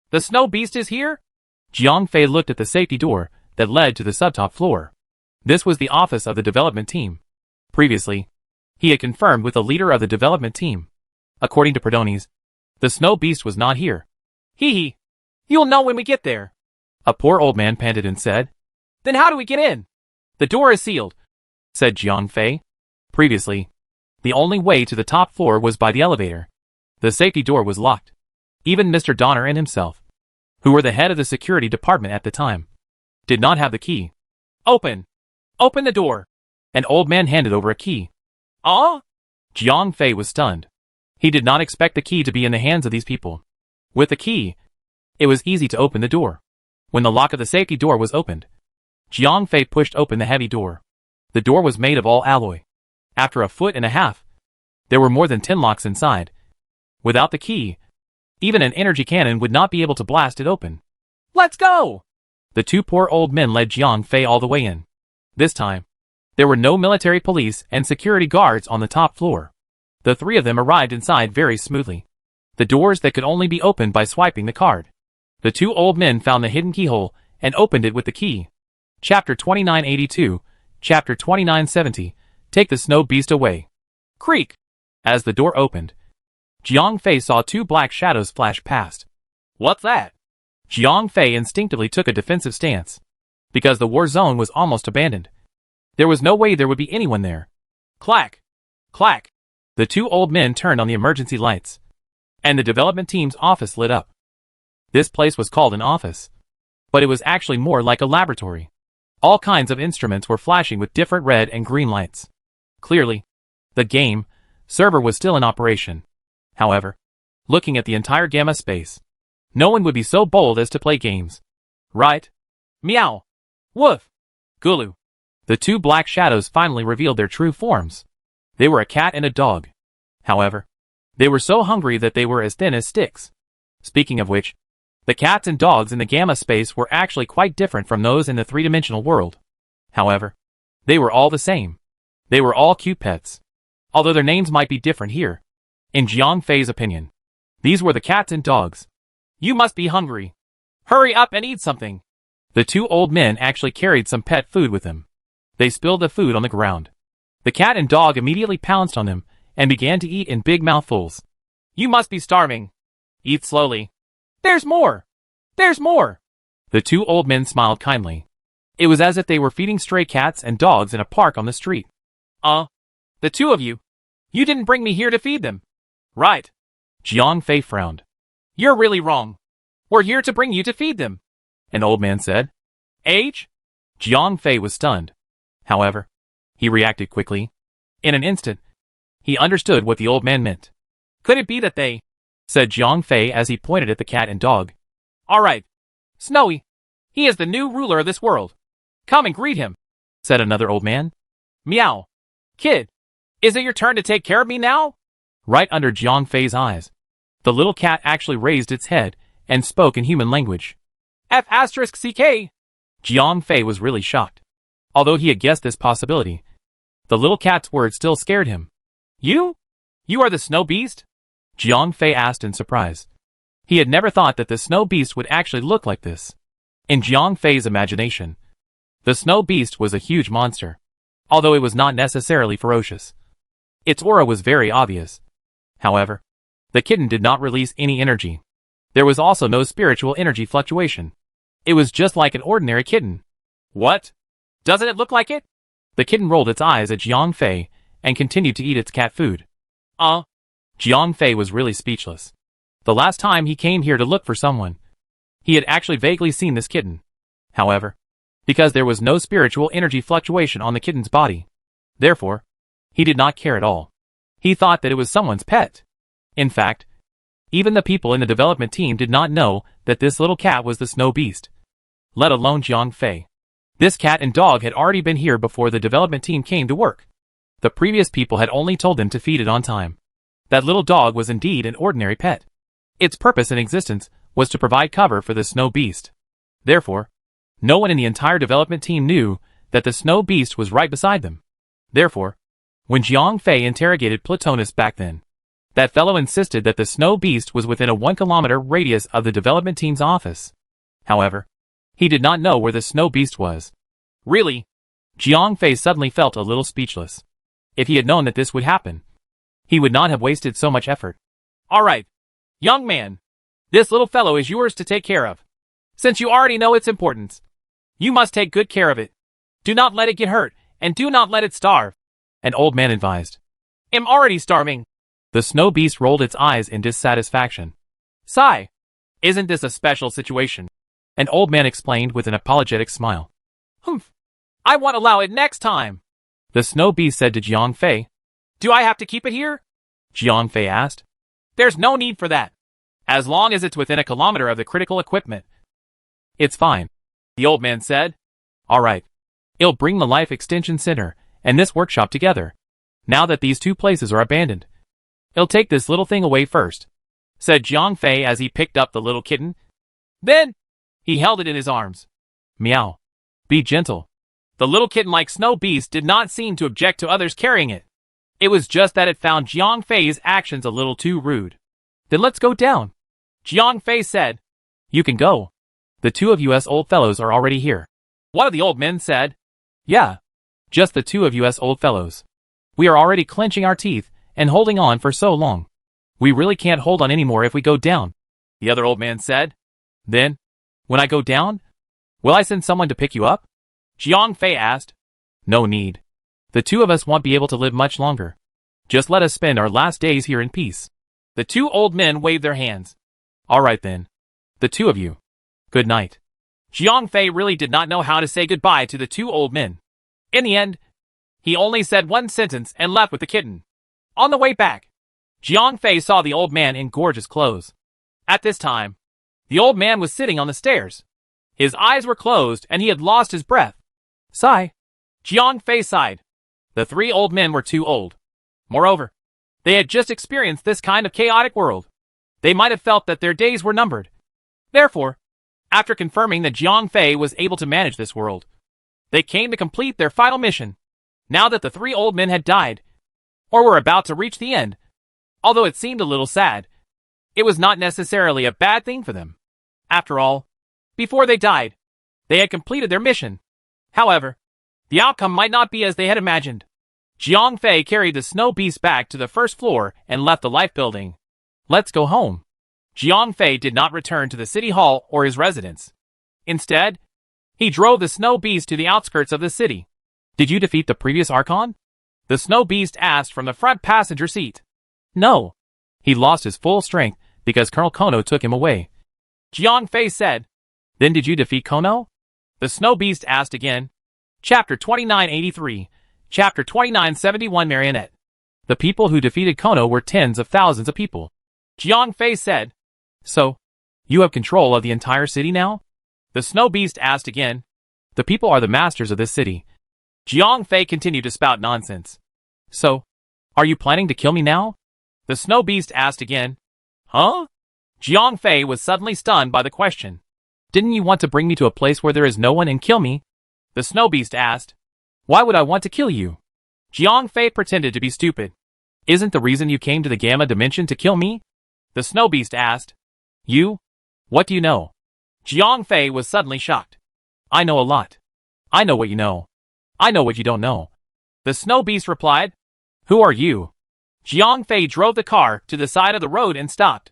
The snow beast is here? Jiang Fei looked at the safety door that led to the subtop floor. This was the office of the development team. Previously, he had confirmed with the leader of the development team. According to Perdones, the snow beast was not here. Hee. You'll know when we get there. A poor old man panted and said. Then how do we get in? The door is sealed, said Jiang Fei. Previously, the only way to the top floor was by the elevator. The safety door was locked. Even Mr. Donner and himself, who were the head of the security department at the time, did not have the key. Open the door. An old man handed over a key. Jiang Fei was stunned. He did not expect the key to be in the hands of these people. With the key, it was easy to open the door. When the lock of the safety door was opened, Jiang Fei pushed open the heavy door. The door was made of all alloy. After 1.5 feet, there were more than 10 locks inside. Without the key, even an energy cannon would not be able to blast it open. Let's go! The two poor old men led Jiang Fei all the way in. This time, there were no military police and security guards on the top floor. The three of them arrived inside very smoothly. The doors that could only be opened by swiping the card. The two old men found the hidden keyhole and opened it with the key. Chapter 2982, Chapter 2970, Take the Snow Beast Away. Creak! As the door opened, Jiang Fei saw two black shadows flash past. What's that? Jiang Fei instinctively took a defensive stance. Because the war zone was almost abandoned. There was no way there would be anyone there. Clack! Clack! The two old men turned on the emergency lights. And the development team's office lit up. This place was called an office. But it was actually more like a laboratory. All kinds of instruments were flashing with different red and green lights. Clearly, the game server was still in operation. However, looking at the entire gamma space, no one would be so bold as to play games. Right? Meow! Woof! Gulu! The two black shadows finally revealed their true forms. They were a cat and a dog. However, they were so hungry that they were as thin as sticks. Speaking of which, the cats and dogs in the gamma space were actually quite different from those in the three-dimensional world. However, they were all the same. They were all cute pets. Although their names might be different here. In Jiang Fei's opinion, these were the cats and dogs. You must be hungry. Hurry up and eat something. The two old men actually carried some pet food with them. They spilled the food on the ground. The cat and dog immediately pounced on them and began to eat in big mouthfuls. You must be starving. Eat slowly. There's more! There's more! The two old men smiled kindly. It was as if they were feeding stray cats and dogs in a park on the street. The two of you. You didn't bring me here to feed them. Right. Jiang Fei frowned. You're really wrong. We're here to bring you to feed them. An old man said. Age? Jiang Fei was stunned. However, he reacted quickly. In an instant, he understood what the old man meant. Could it be that they... said Jiang Fei as he pointed at the cat and dog. All right. Snowy. He is the new ruler of this world. Come and greet him, said another old man. Meow. Kid, is it your turn to take care of me now? Right under Jiang Fei's eyes, the little cat actually raised its head and spoke in human language. F***CK. Jiang Fei was really shocked. Although he had guessed this possibility, the little cat's words still scared him. You? You are the snow beast? Jiang Fei asked in surprise. He had never thought that the snow beast would actually look like this. In Jiang Fei's imagination, the snow beast was a huge monster, although it was not necessarily ferocious. Its aura was very obvious. However, the kitten did not release any energy. There was also no spiritual energy fluctuation. It was just like an ordinary kitten. What? Doesn't it look like it? The kitten rolled its eyes at Jiang Fei and continued to eat its cat food. Jiang Fei was really speechless. The last time he came here to look for someone, he had actually vaguely seen this kitten. However, because there was no spiritual energy fluctuation on the kitten's body, therefore, he did not care at all. He thought that it was someone's pet. In fact, even the people in the development team did not know that this little cat was the snow beast, let alone Jiang Fei. This cat and dog had already been here before the development team came to work. The previous people had only told them to feed it on time. That little dog was indeed an ordinary pet. Its purpose in existence was to provide cover for the snow beast. Therefore, no one in the entire development team knew that the snow beast was right beside them. Therefore, when Jiang Fei interrogated Platonus back then, that fellow insisted that the snow beast was within a 1-kilometer radius of the development team's office. However, he did not know where the snow beast was. Really? Jiang Fei suddenly felt a little speechless. If he had known that this would happen, he would not have wasted so much effort. All right, young man. This little fellow is yours to take care of. Since you already know its importance, you must take good care of it. Do not let it get hurt, and do not let it starve. An old man advised. I'm already starving. The snow beast rolled its eyes in dissatisfaction. Sigh. Isn't this a special situation? An old man explained with an apologetic smile. Humph. I won't allow it next time. The snow beast said to Jiang Fei. Do I have to keep it here? Jiang Fei asked. There's no need for that. As long as it's within a kilometer of the critical equipment. It's fine, the old man said. All right. It'll bring the Life Extension Center and this workshop together. Now that these two places are abandoned, it'll take this little thing away first, said Jiang Fei as he picked up the little kitten. Then, he held it in his arms. Meow. Be gentle. The little kitten-like snow beast did not seem to object to others carrying it. It was just that it found Jiang Fei's actions a little too rude. Then let's go down, Jiang Fei said. You can go. The two of you old fellows are already here. One of the old men said. Yeah. Just the two of you old fellows. We are already clenching our teeth and holding on for so long. We really can't hold on anymore if we go down, the other old man said. Then, when I go down, will I send someone to pick you up? Jiang Fei asked. No need. The two of us won't be able to live much longer. Just let us spend our last days here in peace. The two old men waved their hands. All right then. The two of you. Good night. Jiang Fei really did not know how to say goodbye to the two old men. In the end, he only said one sentence and left with the kitten. On the way back, Jiang Fei saw the old man in gorgeous clothes. At this time, the old man was sitting on the stairs. His eyes were closed and he had lost his breath. Sigh. Jiang Fei sighed. The three old men were too old. Moreover, they had just experienced this kind of chaotic world. They might have felt that their days were numbered. Therefore, after confirming that Jiang Fei was able to manage this world, they came to complete their final mission. Now that the three old men had died, or were about to reach the end, although it seemed a little sad, it was not necessarily a bad thing for them. After all, before they died, they had completed their mission. However, the outcome might not be as they had imagined. Jiang Fei carried the snow beast back to the first floor and left the life building. Let's go home. Jiang Fei did not return to the city hall or his residence. Instead, he drove the snow beast to the outskirts of the city. Did you defeat the previous Archon? The snow beast asked from the front passenger seat. No. He lost his full strength because Colonel Kono took him away. Jiang Fei said. Then did you defeat Kono? The snow beast asked again. Chapter 2983, Chapter 2971 Marionette. The people who defeated Kono were tens of thousands of people. Jiang Fei said. So, you have control of the entire city now? The snow beast asked again. The people are the masters of this city. Jiang Fei continued to spout nonsense. So, are you planning to kill me now? The snow beast asked again. Huh? Jiang Fei was suddenly stunned by the question. Didn't you want to bring me to a place where there is no one and kill me? The snow beast asked. Why would I want to kill you? Jiang Fei pretended to be stupid. Isn't the reason you came to the Gamma Dimension to kill me? The snow beast asked. You? What do you know? Jiang Fei was suddenly shocked. I know a lot. I know what you know. I know what you don't know. The snow beast replied. Who are you? Jiang Fei drove the car to the side of the road and stopped.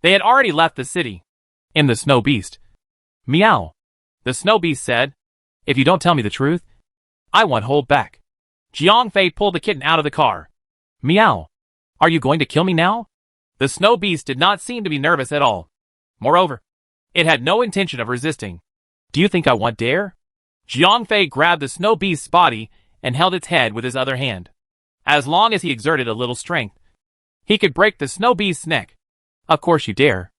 They had already left the city. In the snow beast. Meow. The snow beast said. If you don't tell me the truth, I won't hold back. Jiang Fei pulled the kitten out of the car. Meow. Are you going to kill me now? The snow beast did not seem to be nervous at all. Moreover, it had no intention of resisting. Do you think I won't dare? Jiang Fei grabbed the snow beast's body and held its head with his other hand. As long as he exerted a little strength, he could break the snow beast's neck. Of course you dare.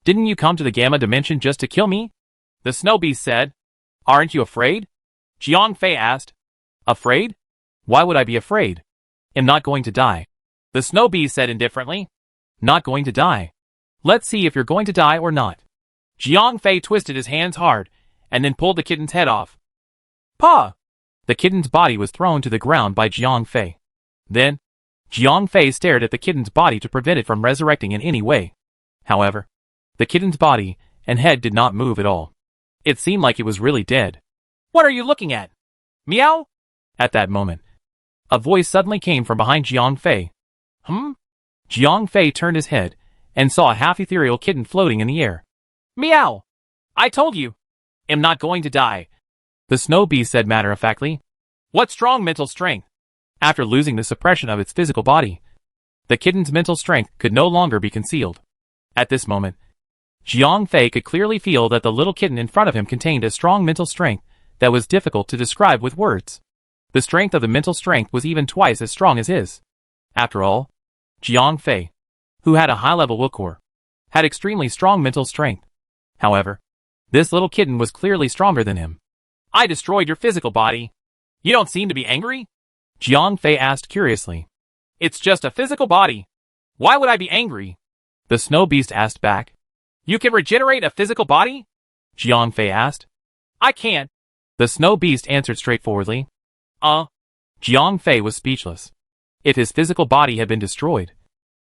Didn't you come to the Gamma Dimension just to kill me? The snow beast said. Aren't you afraid? Jiang Fei asked. Afraid? Why would I be afraid? I'm not going to die. The snow beast said indifferently. Not going to die. Let's see if you're going to die or not. Jiang Fei twisted his hands hard and then pulled the kitten's head off. Paw! The kitten's body was thrown to the ground by Jiang Fei. Then, Jiang Fei stared at the kitten's body to prevent it from resurrecting in any way. However, the kitten's body and head did not move at all. It seemed like it was really dead. What are you looking at? Meow? At that moment, a voice suddenly came from behind Jiang Fei. Jiang Fei turned his head and saw a half-ethereal kitten floating in the air. Meow! I told you. I'm not going to die. The snow beast said matter-of-factly. What strong mental strength! After losing the suppression of its physical body, the kitten's mental strength could no longer be concealed. At this moment, Jiang Fei could clearly feel that the little kitten in front of him contained a strong mental strength that was difficult to describe with words. The strength of the mental strength was even twice as strong as his. After all, Jiang Fei, who had a high-level willpower, had extremely strong mental strength. However, this little kitten was clearly stronger than him. I destroyed your physical body. You don't seem to be angry? Jiang Fei asked curiously. It's just a physical body. Why would I be angry? The snow beast asked back. You can regenerate a physical body? Jiang Fei asked. I can't. The snow beast answered straightforwardly. Jiang Fei was speechless. If his physical body had been destroyed,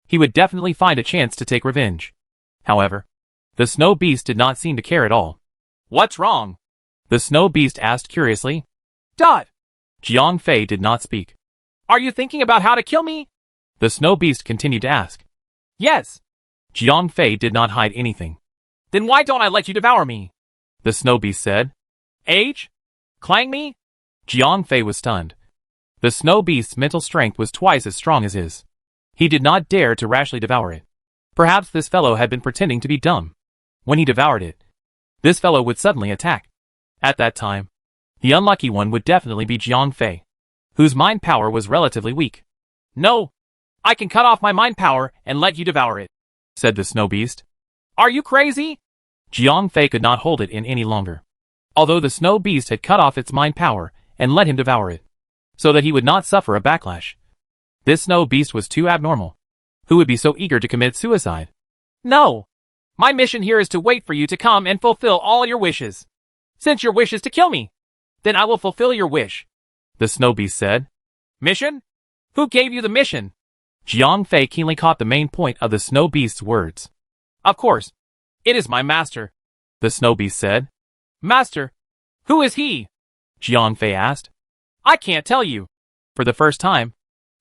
he would definitely find a chance to take revenge. However, the snow beast did not seem to care at all. What's wrong? The snow beast asked curiously. Jiang Fei did not speak. Are you thinking about how to kill me? The snow beast continued to ask. Yes. Jiang Fei did not hide anything. Then why don't I let you devour me? The snow beast said. Age? Clang me? Jiang Fei was stunned. The snow beast's mental strength was twice as strong as his. He did not dare to rashly devour it. Perhaps this fellow had been pretending to be dumb. When he devoured it, this fellow would suddenly attack. At that time, the unlucky one would definitely be Jiang Fei, whose mind power was relatively weak. No, I can cut off my mind power and let you devour it, said the snow beast. Are you crazy? Jiang Fei could not hold it in any longer. Although the snow beast had cut off its mind power and let him devour it, so that he would not suffer a backlash. This snow beast was too abnormal. Who would be so eager to commit suicide? No. My mission here is to wait for you to come and fulfill all your wishes. Since your wish is to kill me, then I will fulfill your wish, the snow beast said. Mission? Who gave you the mission? Jiang Fei keenly caught the main point of the snow beast's words. Of course. It is my master, the snow beast said. Master? Who is he? Jiang Fei asked. I can't tell you. For the first time,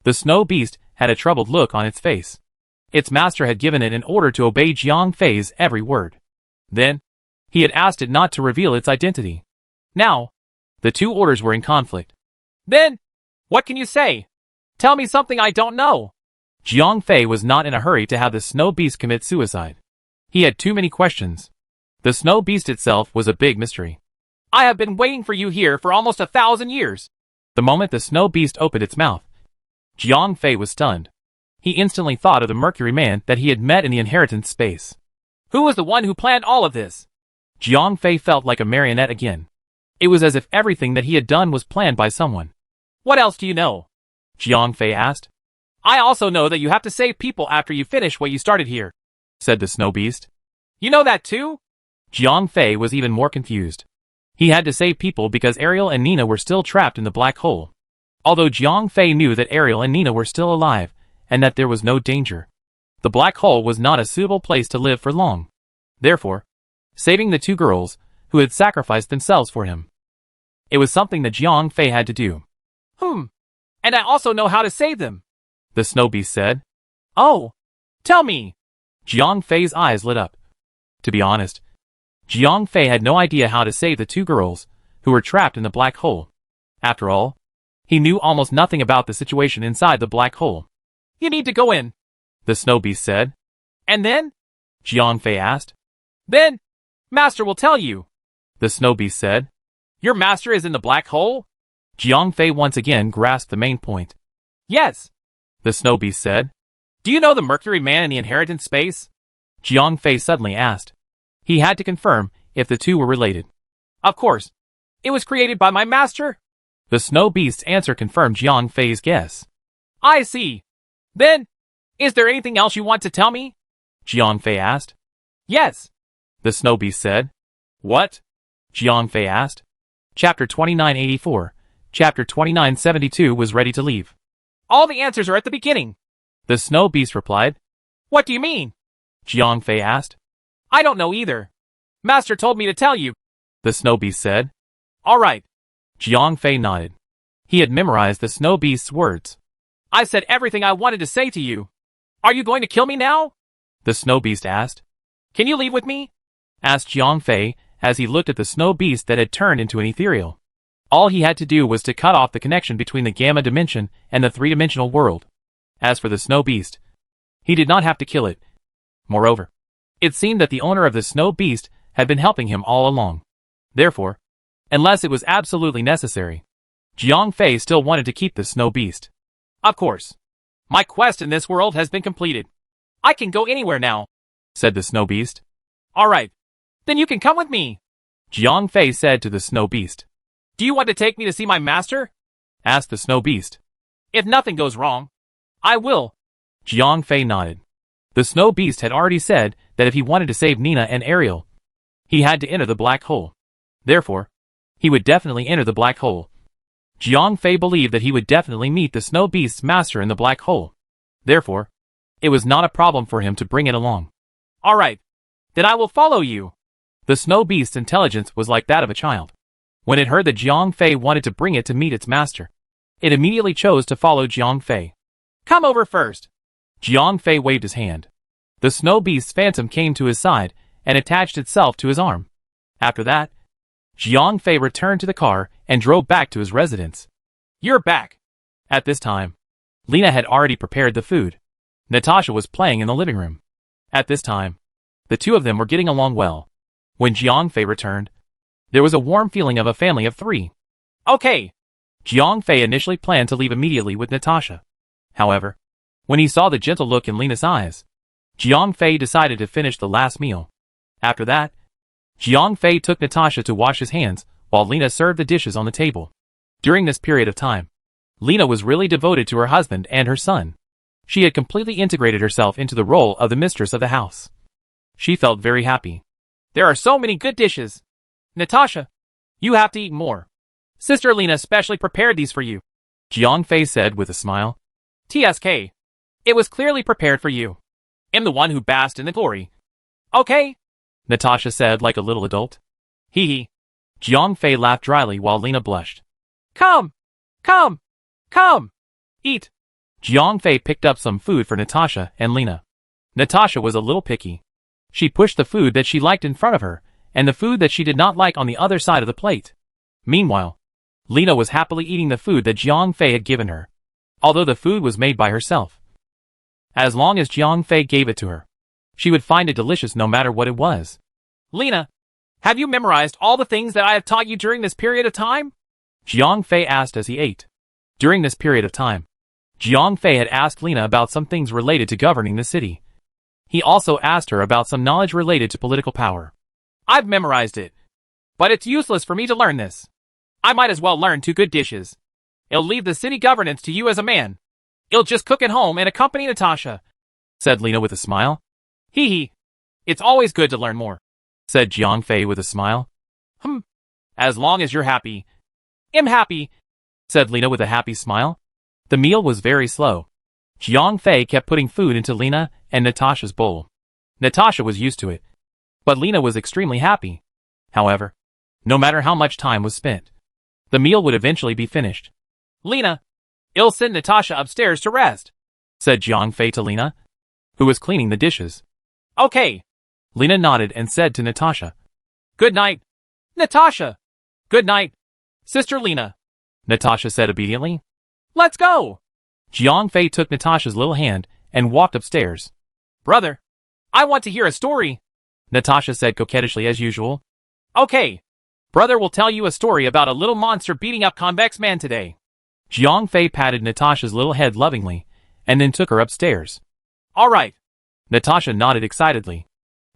the snow beast had a troubled look on its face. Its master had given it an order to obey Jiang Fei's every word. Then, he had asked it not to reveal its identity. Now, the two orders were in conflict. Then, what can you say? Tell me something I don't know. Jiang Fei was not in a hurry to have the snow beast commit suicide. He had too many questions. The snow beast itself was a big mystery. I have been waiting for you here for almost 1,000 years. The moment the snow beast opened its mouth, Jiang Fei was stunned. He instantly thought of the Mercury man that he had met in the inheritance space. Who was the one who planned all of this? Jiang Fei felt like a marionette again. It was as if everything that he had done was planned by someone. What else do you know? Jiang Fei asked. I also know that you have to save people after you finish what you started here, said the snow beast. You know that too? Jiang Fei was even more confused. He had to save people because Ariel and Nina were still trapped in the black hole. Although Jiang Fei knew that Ariel and Nina were still alive, and that there was no danger, the black hole was not a suitable place to live for long. Therefore, saving the two girls who had sacrificed themselves for him. It was something that Jiang Fei had to do. And I also know how to save them, the snow beast said. Oh, tell me. Jiang Fei's eyes lit up. To be honest, Jiang Fei had no idea how to save the two girls who were trapped in the black hole. After all, he knew almost nothing about the situation inside the black hole. You need to go in, the snow beast said. And then? Jiang Fei asked. Then, Master will tell you, the snow beast said. Your master is in the black hole? Jiang Fei once again grasped the main point. Yes, the snow beast said. Do you know the Mercury Man in the Inheritance Space? Jiang Fei suddenly asked. He had to confirm if the two were related. Of course. It was created by my master. The snow beast's answer confirmed Jiang Fei's guess. I see. Then, is there anything else you want to tell me? Jiang Fei asked. Yes, the snow beast said. What? Jiang Fei asked. Chapter 2984. Chapter 2972 was ready to leave. All the answers are at the beginning, the snow beast replied. What do you mean? Jiang Fei asked. I don't know either. Master told me to tell you, the snow beast said. All right. Jiang Fei nodded. He had memorized the snow beast's words. I said everything I wanted to say to you. Are you going to kill me now? The snow beast asked. Can you leave with me? Asked Jiang Fei as he looked at the snow beast that had turned into an ethereal. All he had to do was to cut off the connection between the gamma dimension and the three-dimensional world. As for the snow beast, he did not have to kill it. Moreover, it seemed that the owner of the snow beast had been helping him all along. Therefore, unless it was absolutely necessary, Jiang Fei still wanted to keep the snow beast. Of course. My quest in this world has been completed. I can go anywhere now, said the snow beast. All right. Then you can come with me, Jiang Fei said to the snow beast. Do you want to take me to see my master? Asked the snow beast. If nothing goes wrong, I will. Jiang Fei nodded. The snow beast had already said that if he wanted to save Nina and Ariel, he had to enter the black hole. Therefore, he would definitely enter the black hole. Jiang Fei believed that he would definitely meet the snow beast's master in the black hole. Therefore, it was not a problem for him to bring it along. All right. Then I will follow you. The snow beast's intelligence was like that of a child. When it heard that Jiang Fei wanted to bring it to meet its master, it immediately chose to follow Jiang Fei. Come over first. Jiang Fei waved his hand. The snow beast's phantom came to his side and attached itself to his arm. After that, Jiang Fei returned to the car and drove back to his residence. You're back. At this time, Lena had already prepared the food. Natasha was playing in the living room. At this time, the two of them were getting along well. When Jiang Fei returned, there was a warm feeling of a family of three. Okay. Jiang Fei initially planned to leave immediately with Natasha. However, when he saw the gentle look in Lena's eyes, Jiang Fei decided to finish the last meal. After that, Jiang Fei took Natasha to wash his hands while Lena served the dishes on the table. During this period of time, Lena was really devoted to her husband and her son. She had completely integrated herself into the role of the mistress of the house. She felt very happy. There are so many good dishes. Natasha, you have to eat more. Sister Lena specially prepared these for you, Jiang Fei said with a smile. TSK. It was clearly prepared for you. I'm the one who basked in the glory. Okay? Natasha said like a little adult. Hee hee. Jiang Fei laughed dryly while Lena blushed. Come! Come! Come! Eat! Jiang Fei picked up some food for Natasha and Lena. Natasha was a little picky. She pushed the food that she liked in front of her, and the food that she did not like on the other side of the plate. Meanwhile, Lena was happily eating the food that Jiang Fei had given her, although the food was made by herself. As long as Jiang Fei gave it to her, she would find it delicious no matter what it was. Lena, have you memorized all the things that I have taught you during this period of time? Jiang Fei asked as he ate. During this period of time, Jiang Fei had asked Lena about some things related to governing the city. He also asked her about some knowledge related to political power. I've memorized it. But it's useless for me to learn this. I might as well learn 2 good dishes. It'll leave the city governance to you as a man. You'll just cook at home and accompany Natasha, said Lena with a smile. Hee hee. It's always good to learn more, said Jiang Fei with a smile. As long as you're happy. I'm happy, said Lena with a happy smile. The meal was very slow. Jiang Fei kept putting food into Lena and Natasha's bowl. Natasha was used to it, But Lena was extremely happy. However, no matter how much time was spent, the meal would eventually be finished. Lena, I'll send Natasha upstairs to rest, said Jiang Fei to Lena, who was cleaning the dishes. Okay. Lena nodded and said to Natasha, Good night, Natasha. Good night, Sister Lena, Natasha said obediently. Let's go. Jiang Fei took Natasha's little hand and walked upstairs. Brother, I want to hear a story, Natasha said coquettishly as usual. Okay. Brother will tell you a story about a little monster beating up convex man today. Jiang Fei patted Natasha's little head lovingly and then took her upstairs. All right. Natasha nodded excitedly.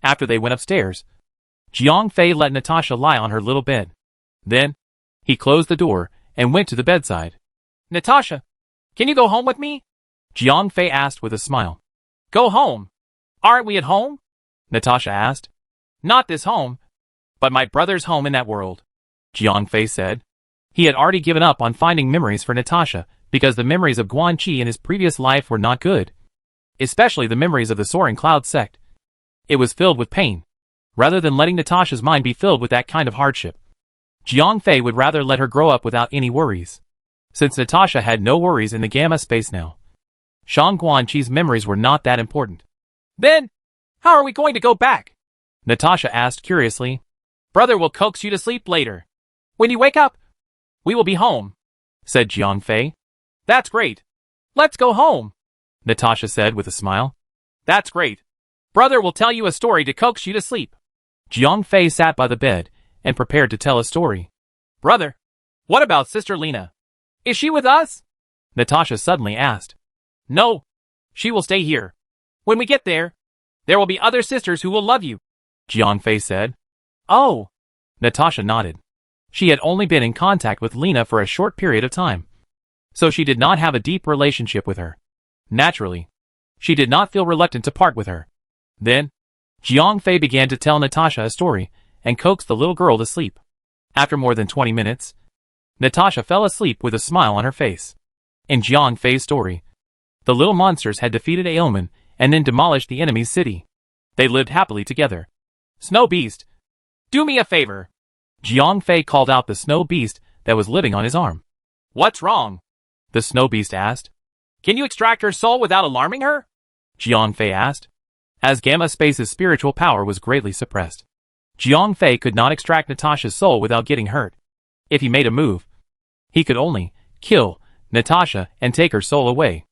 After they went upstairs, Jiang Fei let Natasha lie on her little bed. Then, he closed the door and went to the bedside. Natasha, can you go home with me? Jiang Fei asked with a smile. Go home? Aren't we at home? Natasha asked. Not this home, but my brother's home in that world, Jiang Fei said. He had already given up on finding memories for Natasha because the memories of Guan Qi in his previous life were not good. Especially the memories of the Soaring Cloud sect. It was filled with pain. Rather than letting Natasha's mind be filled with that kind of hardship, Jiang Fei would rather let her grow up without any worries. Since Natasha had no worries in the gamma space now, Shang Guan Qi's memories were not that important. Then, how are we going to go back? Natasha asked curiously. Brother will coax you to sleep later. When you wake up, we will be home, said Jiang Fei. That's great. Let's go home, Natasha said with a smile. That's great. Brother will tell you a story to coax you to sleep. Jiang Fei sat by the bed and prepared to tell a story. Brother, what about Sister Lena? Is she with us? Natasha suddenly asked. No, she will stay here. When we get there will be other sisters who will love you, Jiang Fei said. Oh, Natasha nodded. She had only been in contact with Lena for a short period of time, so she did not have a deep relationship with her. Naturally, she did not feel reluctant to part with her. Then, Jiang Fei began to tell Natasha a story and coaxed the little girl to sleep. After more than 20 minutes, Natasha fell asleep with a smile on her face. In Jiang Fei's story, the little monsters had defeated Aomen and then demolished the enemy's city. They lived happily together. Snow Beast, do me a favor. Jiang Fei called out the snow beast that was living on his arm. What's wrong? The snow beast asked. Can you extract her soul without alarming her? Jiang Fei asked. As Gamma Space's spiritual power was greatly suppressed, Jiang Fei could not extract Natasha's soul without getting hurt. If he made a move, he could only kill Natasha and take her soul away.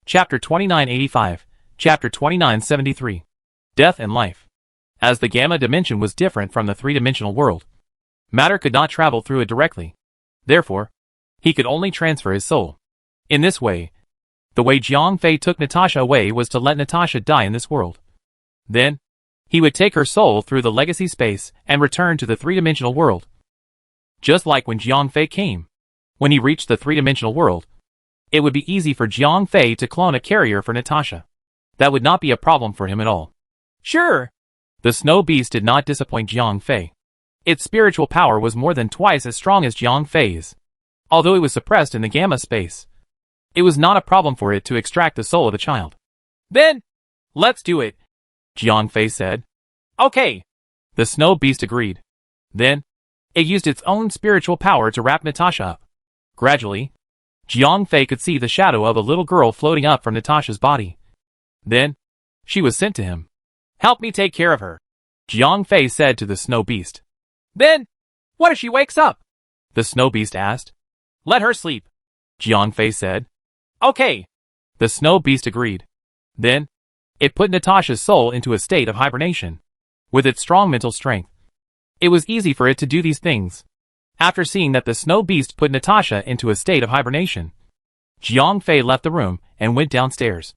Chapter 2985, Chapter 2973. Death and Life. As the Gamma dimension was different from the three-dimensional world, matter could not travel through it directly. Therefore, he could only transfer his soul. In this way, the way Jiang Fei took Natasha away was to let Natasha die in this world. Then, he would take her soul through the legacy space and return to the three-dimensional world. Just like when Jiang Fei came. When he reached the three-dimensional world, it would be easy for Jiang Fei to clone a carrier for Natasha. That would not be a problem for him at all. Sure. The snow beast did not disappoint Jiang Fei. Its spiritual power was more than twice as strong as Jiang Fei's. Although it was suppressed in the gamma space, it was not a problem for it to extract the soul of the child. Then, let's do it, Jiang Fei said. Okay. The snow beast agreed. Then, it used its own spiritual power to wrap Natasha up. Gradually, Jiang Fei could see the shadow of a little girl floating up from Natasha's body. Then, she was sent to him. Help me take care of her, Jiang Fei said to the snow beast. Then, what if she wakes up? The snow beast asked. Let her sleep, Jiang Fei said. Okay. The snow beast agreed. Then, it put Natasha's soul into a state of hibernation. With its strong mental strength, it was easy for it to do these things. After seeing that the snow beast put Natasha into a state of hibernation, Jiang Fei left the room and went downstairs.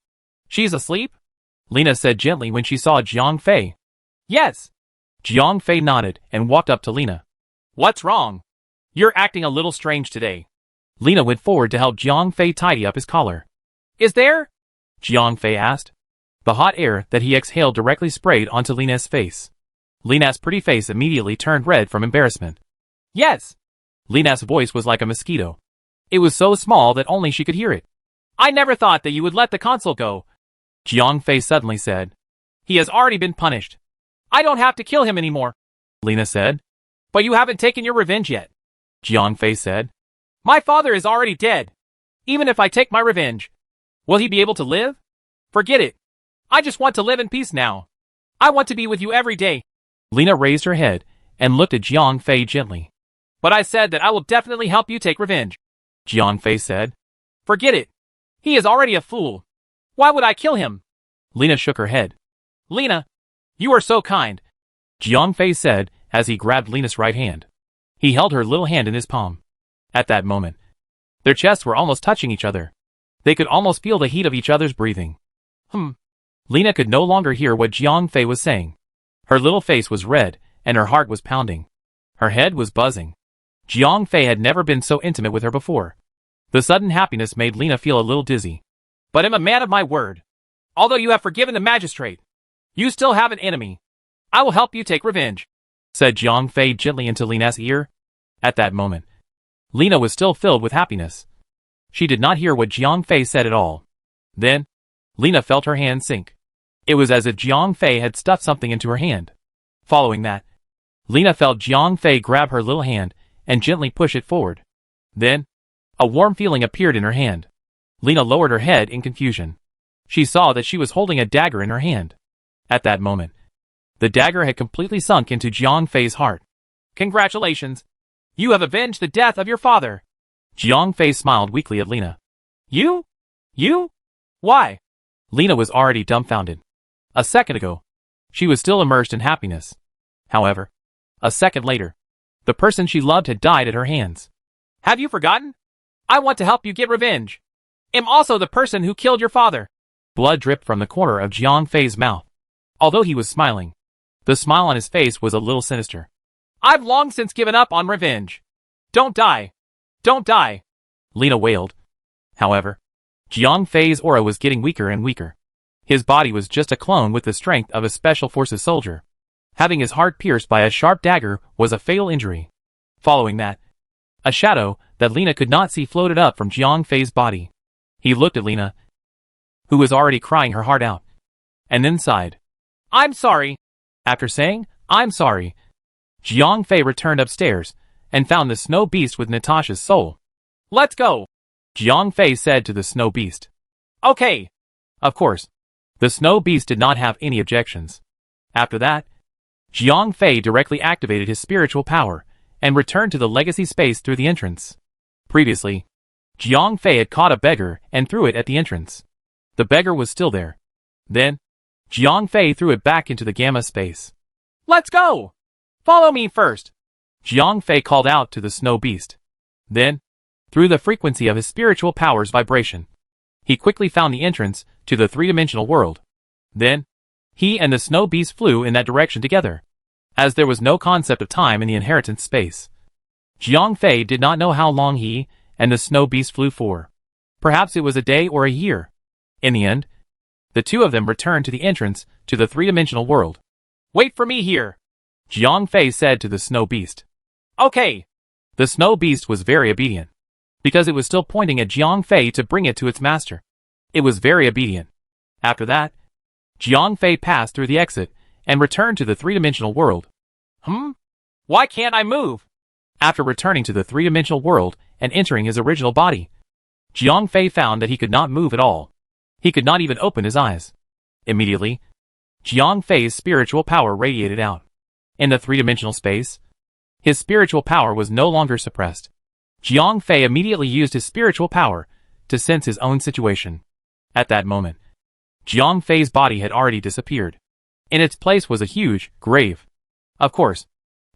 She's asleep? Lena said gently when she saw Jiang Fei. Yes. Jiang Fei nodded and walked up to Lena. What's wrong? You're acting a little strange today. Lena went forward to help Jiang Fei tidy up his collar. Is there? Jiang Fei asked. The hot air that he exhaled directly sprayed onto Lena's face. Lena's pretty face immediately turned red from embarrassment. Yes. Lena's voice was like a mosquito. It was so small that only she could hear it. I never thought that you would let the consul go, Jiang Fei suddenly said. He has already been punished. I don't have to kill him anymore, Lena said. but you haven't taken your revenge yet. Jiang Fei said. My father is already dead. Even if I take my revenge, will he be able to live? Forget it. I just want to live in peace now. I want to be with you every day. Lena raised her head and looked at Jiang Fei gently. But I said that I will definitely help you take revenge, Jiang Fei said. Forget it. He is already a fool. Why would I kill him? Lena shook her head. Lena, you are so kind, Jiang Fei said as he grabbed Lena's right hand. He held her little hand in his palm. At that moment, their chests were almost touching each other. They could almost feel the heat of each other's breathing. Lena could no longer hear what Jiang Fei was saying. Her little face was red, and her heart was pounding. Her head was buzzing. Jiang Fei had never been so intimate with her before. The sudden happiness made Lena feel a little dizzy. but am a man of my word. Although you have forgiven the magistrate, you still have an enemy. I will help you take revenge, said Jiang Fei gently into Lena's ear. At that moment, Lena was still filled with happiness. She did not hear what Jiang Fei said at all. Then, Lena felt her hand sink. It was as if Jiang Fei had stuffed something into her hand. Following that, Lena felt Jiang Fei grab her little hand and gently push it forward. Then, a warm feeling appeared in her hand. Lena lowered her head in confusion. She saw that she was holding a dagger in her hand. At that moment, the dagger had completely sunk into Jiang Fei's heart. Congratulations! You have avenged the death of your father. Jiang Fei smiled weakly at Lena. You? You? Why? Lena was already dumbfounded. A second ago, she was still immersed in happiness. However, a second later, the person she loved had died at her hands. Have you forgotten? I want to help you get revenge. I'm also the person who killed your father. Blood dripped from the corner of Jiang Fei's mouth. Although he was smiling, the smile on his face was a little sinister. I've long since given up on revenge. Don't die. Don't die, Lena wailed. However, Jiang Fei's aura was getting weaker and weaker. His body was just a clone with the strength of a special forces soldier. Having his heart pierced by a sharp dagger was a fatal injury. Following that, a shadow that Lena could not see floated up from Jiang Fei's body. He looked at Lena, who was already crying her heart out, and then sighed. I'm sorry. After saying, I'm sorry, Jiang Fei returned upstairs and found the snow beast with Natasha's soul. Let's go, Jiang Fei said to the snow beast. Okay. Of course, the snow beast did not have any objections. After that, Jiang Fei directly activated his spiritual power and returned to the legacy space through the entrance. Previously, Jiang Fei had caught a beggar and threw it at the entrance. The beggar was still there. Then, Jiang Fei threw it back into the gamma space. Let's go! Follow me first, Jiang Fei called out to the snow beast. Then, through the frequency of his spiritual power's vibration, he quickly found the entrance to the three-dimensional world. Then, he and the snow beast flew in that direction together. As there was no concept of time in the inheritance space, Jiang Fei did not know how long he and the snow beast flew for. Perhaps it was a day or a year. In the end, the two of them returned to the entrance to the three-dimensional world. Wait for me here, Jiang Fei said to the snow beast. Okay. The snow beast was very obedient, because it was still pointing at Jiang Fei to bring it to its master. It was very obedient. After that, Jiang Fei passed through the exit and returned to the three-dimensional world. Why can't I move? After returning to the three-dimensional world and entering his original body, Jiang Fei found that he could not move at all. He could not even open his eyes. Immediately, Jiang Fei's spiritual power radiated out. In the three-dimensional space, his spiritual power was no longer suppressed. Jiang Fei immediately used his spiritual power to sense his own situation. At that moment, Jiang Fei's body had already disappeared. In its place was a huge grave. Of course,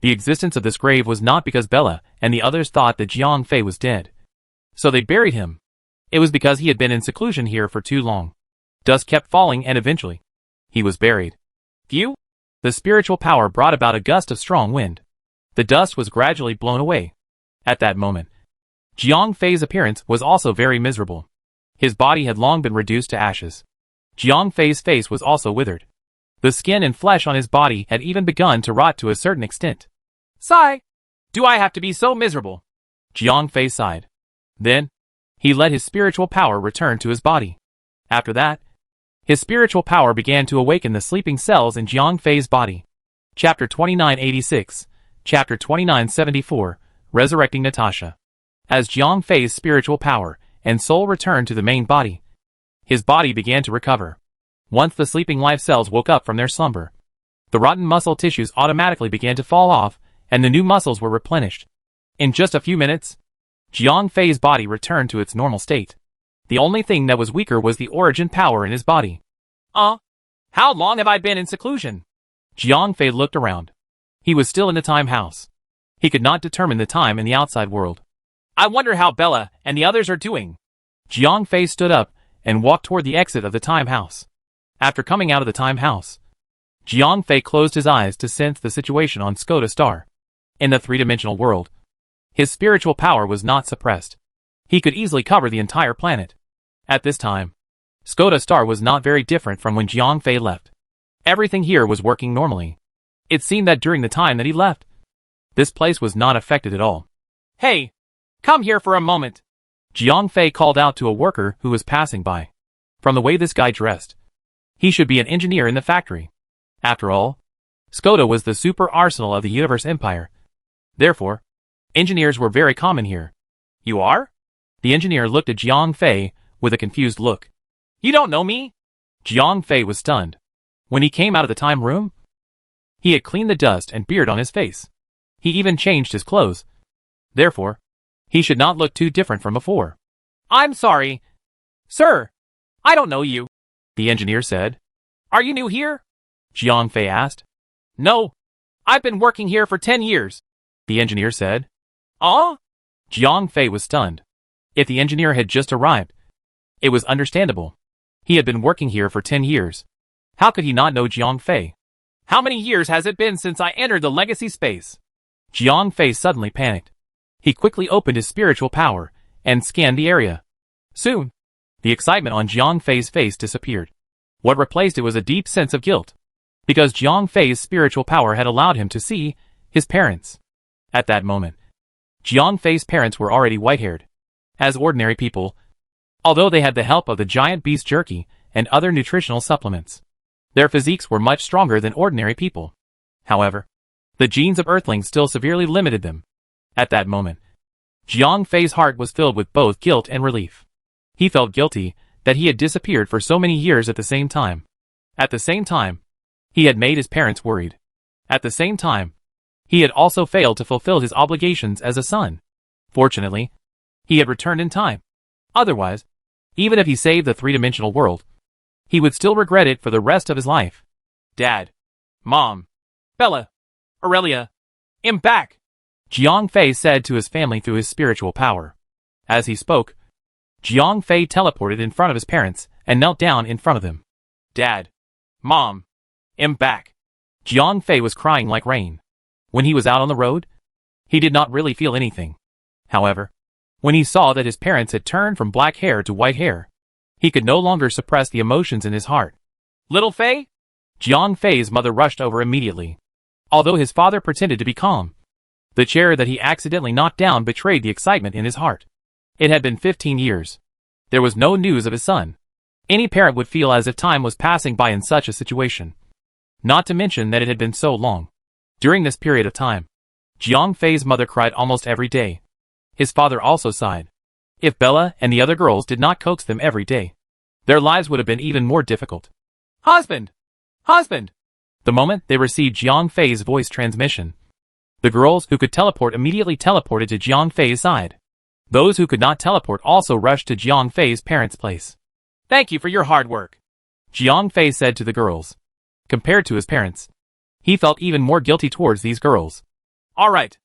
the existence of this grave was not because Bella and the others thought that Jiang Fei was dead. So they buried him. It was because he had been in seclusion here for too long. Dust kept falling and eventually, he was buried. Phew! The spiritual power brought about a gust of strong wind. The dust was gradually blown away. At that moment, Jiang Fei's appearance was also very miserable. His body had long been reduced to ashes. Jiang Fei's face was also withered. The skin and flesh on his body had even begun to rot to a certain extent. Sigh! Do I have to be so miserable? Jiang Fei sighed. Then, he let his spiritual power return to his body. After that, his spiritual power began to awaken the sleeping cells in Jiang Fei's body. Chapter 2986, Chapter 2974, Resurrecting Natasha. As Jiang Fei's spiritual power and soul returned to the main body, his body began to recover. Once the sleeping life cells woke up from their slumber, the rotten muscle tissues automatically began to fall off, and the new muscles were replenished. In just a few minutes, Jiang Fei's body returned to its normal state. The only thing that was weaker was the origin power in his body. How long have I been in seclusion? Jiang Fei looked around. He was still in the time house. He could not determine the time in the outside world. I wonder how Bella and the others are doing. Jiang Fei stood up and walked toward the exit of the time house. After coming out of the time house, Jiang Fei closed his eyes to sense the situation on Skoda Star. In the three-dimensional world, his spiritual power was not suppressed. He could easily cover the entire planet. At this time, Skoda Star was not very different from when Jiang Fei left. Everything here was working normally. It seemed that during the time that he left, this place was not affected at all. Hey, come here for a moment. Jiang Fei called out to a worker who was passing by. From the way this guy dressed, he should be an engineer in the factory. After all, Skoda was the super arsenal of the Universe Empire. Therefore, engineers were very common here. You are? The engineer looked at Jiang Fei with a confused look. You don't know me? Jiang Fei was stunned. When he came out of the time room, he had cleaned the dust and beard on his face. He even changed his clothes. Therefore, he should not look too different from before. I'm sorry, sir. I don't know you, the engineer said. Are you new here? Jiang Fei asked. No. I've been working here for 10 years, the engineer said. Jiang Fei was stunned. If the engineer had just arrived, it was understandable. He had been working here for 10 years. How could he not know Jiang Fei? How many years has it been since I entered the legacy space? Jiang Fei suddenly panicked. He quickly opened his spiritual power and scanned the area. Soon, the excitement on Jiang Fei's face disappeared. What replaced it was a deep sense of guilt, because Jiang Fei's spiritual power had allowed him to see his parents. At that moment, Jiang Fei's parents were already white-haired. As ordinary people, although they had the help of the giant beast jerky and other nutritional supplements, their physiques were much stronger than ordinary people. However, the genes of Earthlings still severely limited them. At that moment, Jiang Fei's heart was filled with both guilt and relief. He felt guilty that he had disappeared for so many years at the same time. At the same time, he had made his parents worried. At the same time, he had also failed to fulfill his obligations as a son. Fortunately, he had returned in time. Otherwise, even if he saved the three-dimensional world, he would still regret it for the rest of his life. Dad, Mom, Bella, Aurelia, I'm back, Jiang Fei said to his family through his spiritual power. As he spoke, Jiang Fei teleported in front of his parents and knelt down in front of them. Dad, Mom, I'm back. Jiang Fei was crying like rain. When he was out on the road, he did not really feel anything. However, when he saw that his parents had turned from black hair to white hair, he could no longer suppress the emotions in his heart. Little Fei? Jiang Fei's mother rushed over immediately. Although his father pretended to be calm, the chair that he accidentally knocked down betrayed the excitement in his heart. It had been 15 years. There was no news of his son. Any parent would feel as if time was passing by in such a situation. Not to mention that it had been so long. During this period of time, Jiang Fei's mother cried almost every day. His father also sighed. If Bella and the other girls did not coax them every day, their lives would have been even more difficult. Husband! Husband! The moment they received Jiang Fei's voice transmission, the girls who could teleport immediately teleported to Jiang Fei's side. Those who could not teleport also rushed to Jiang Fei's parents' place. Thank you for your hard work, Jiang Fei said to the girls. Compared to his parents, he felt even more guilty towards these girls. All right.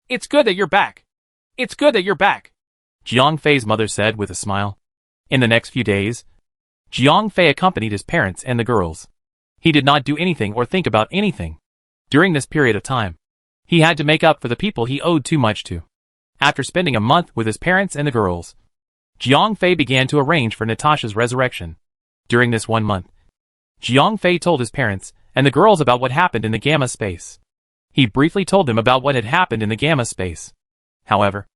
It's good that you're back. It's good that you're back, Jiang Fei's mother said with a smile. In the next few days, Jiang Fei accompanied his parents and the girls. He did not do anything or think about anything. During this period of time, he had to make up for the people he owed too much to. After spending a month with his parents and the girls, Jiang Fei began to arrange for Natasha's resurrection. During this 1 month, Jiang Fei told his parents and the girls about what happened in the Gamma space. He briefly told them about what had happened in the Gamma space. However,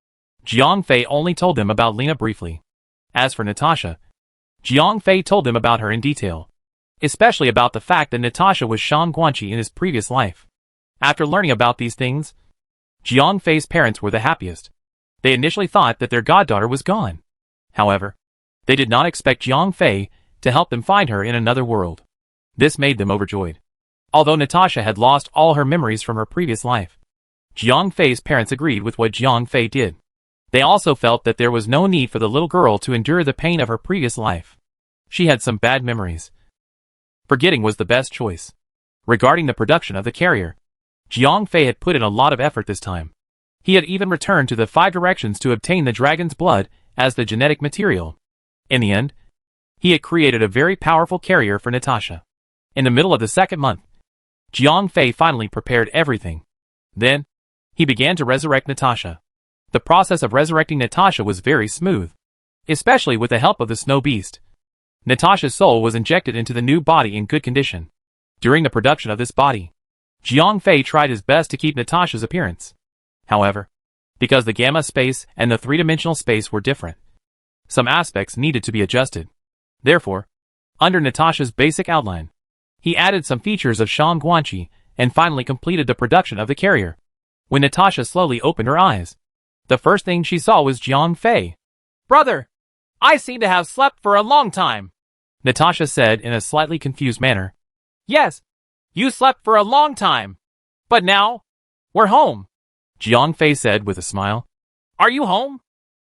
Jiang Fei only told them about Lena briefly. As for Natasha, Jiang Fei told them about her in detail. especially about the fact that Natasha was Shang Guanqi in his previous life. After learning about these things, Jiang Fei's parents were the happiest. They initially thought that their goddaughter was gone. However, they did not expect Jiang Fei to help them find her in another world. This made them overjoyed. Although Natasha had lost all her memories from her previous life, Jiang Fei's parents agreed with what Jiang Fei did. They also felt that there was no need for the little girl to endure the pain of her previous life. She had some bad memories. Forgetting was the best choice. Regarding the production of the carrier, Jiang Fei had put in a lot of effort this time. He had even returned to the 5 directions to obtain the dragon's blood as the genetic material. In the end, he had created a very powerful carrier for Natasha. In the middle of the 2nd month, Jiang Fei finally prepared everything. Then, he began to resurrect Natasha. The process of resurrecting Natasha was very smooth, especially with the help of the snow beast. Natasha's soul was injected into the new body in good condition. During the production of this body, Jiang Fei tried his best to keep Natasha's appearance. However, because the gamma space and the 3-dimensional space were different, some aspects needed to be adjusted. Therefore, under Natasha's basic outline, he added some features of Shang Guanqi and finally completed the production of the carrier. When Natasha slowly opened her eyes, the first thing she saw was Jiang Fei. Brother, I seem to have slept for a long time, Natasha said in a slightly confused manner. Yes, you slept for a long time. But now, we're home, Jiang Fei said with a smile. Are you home?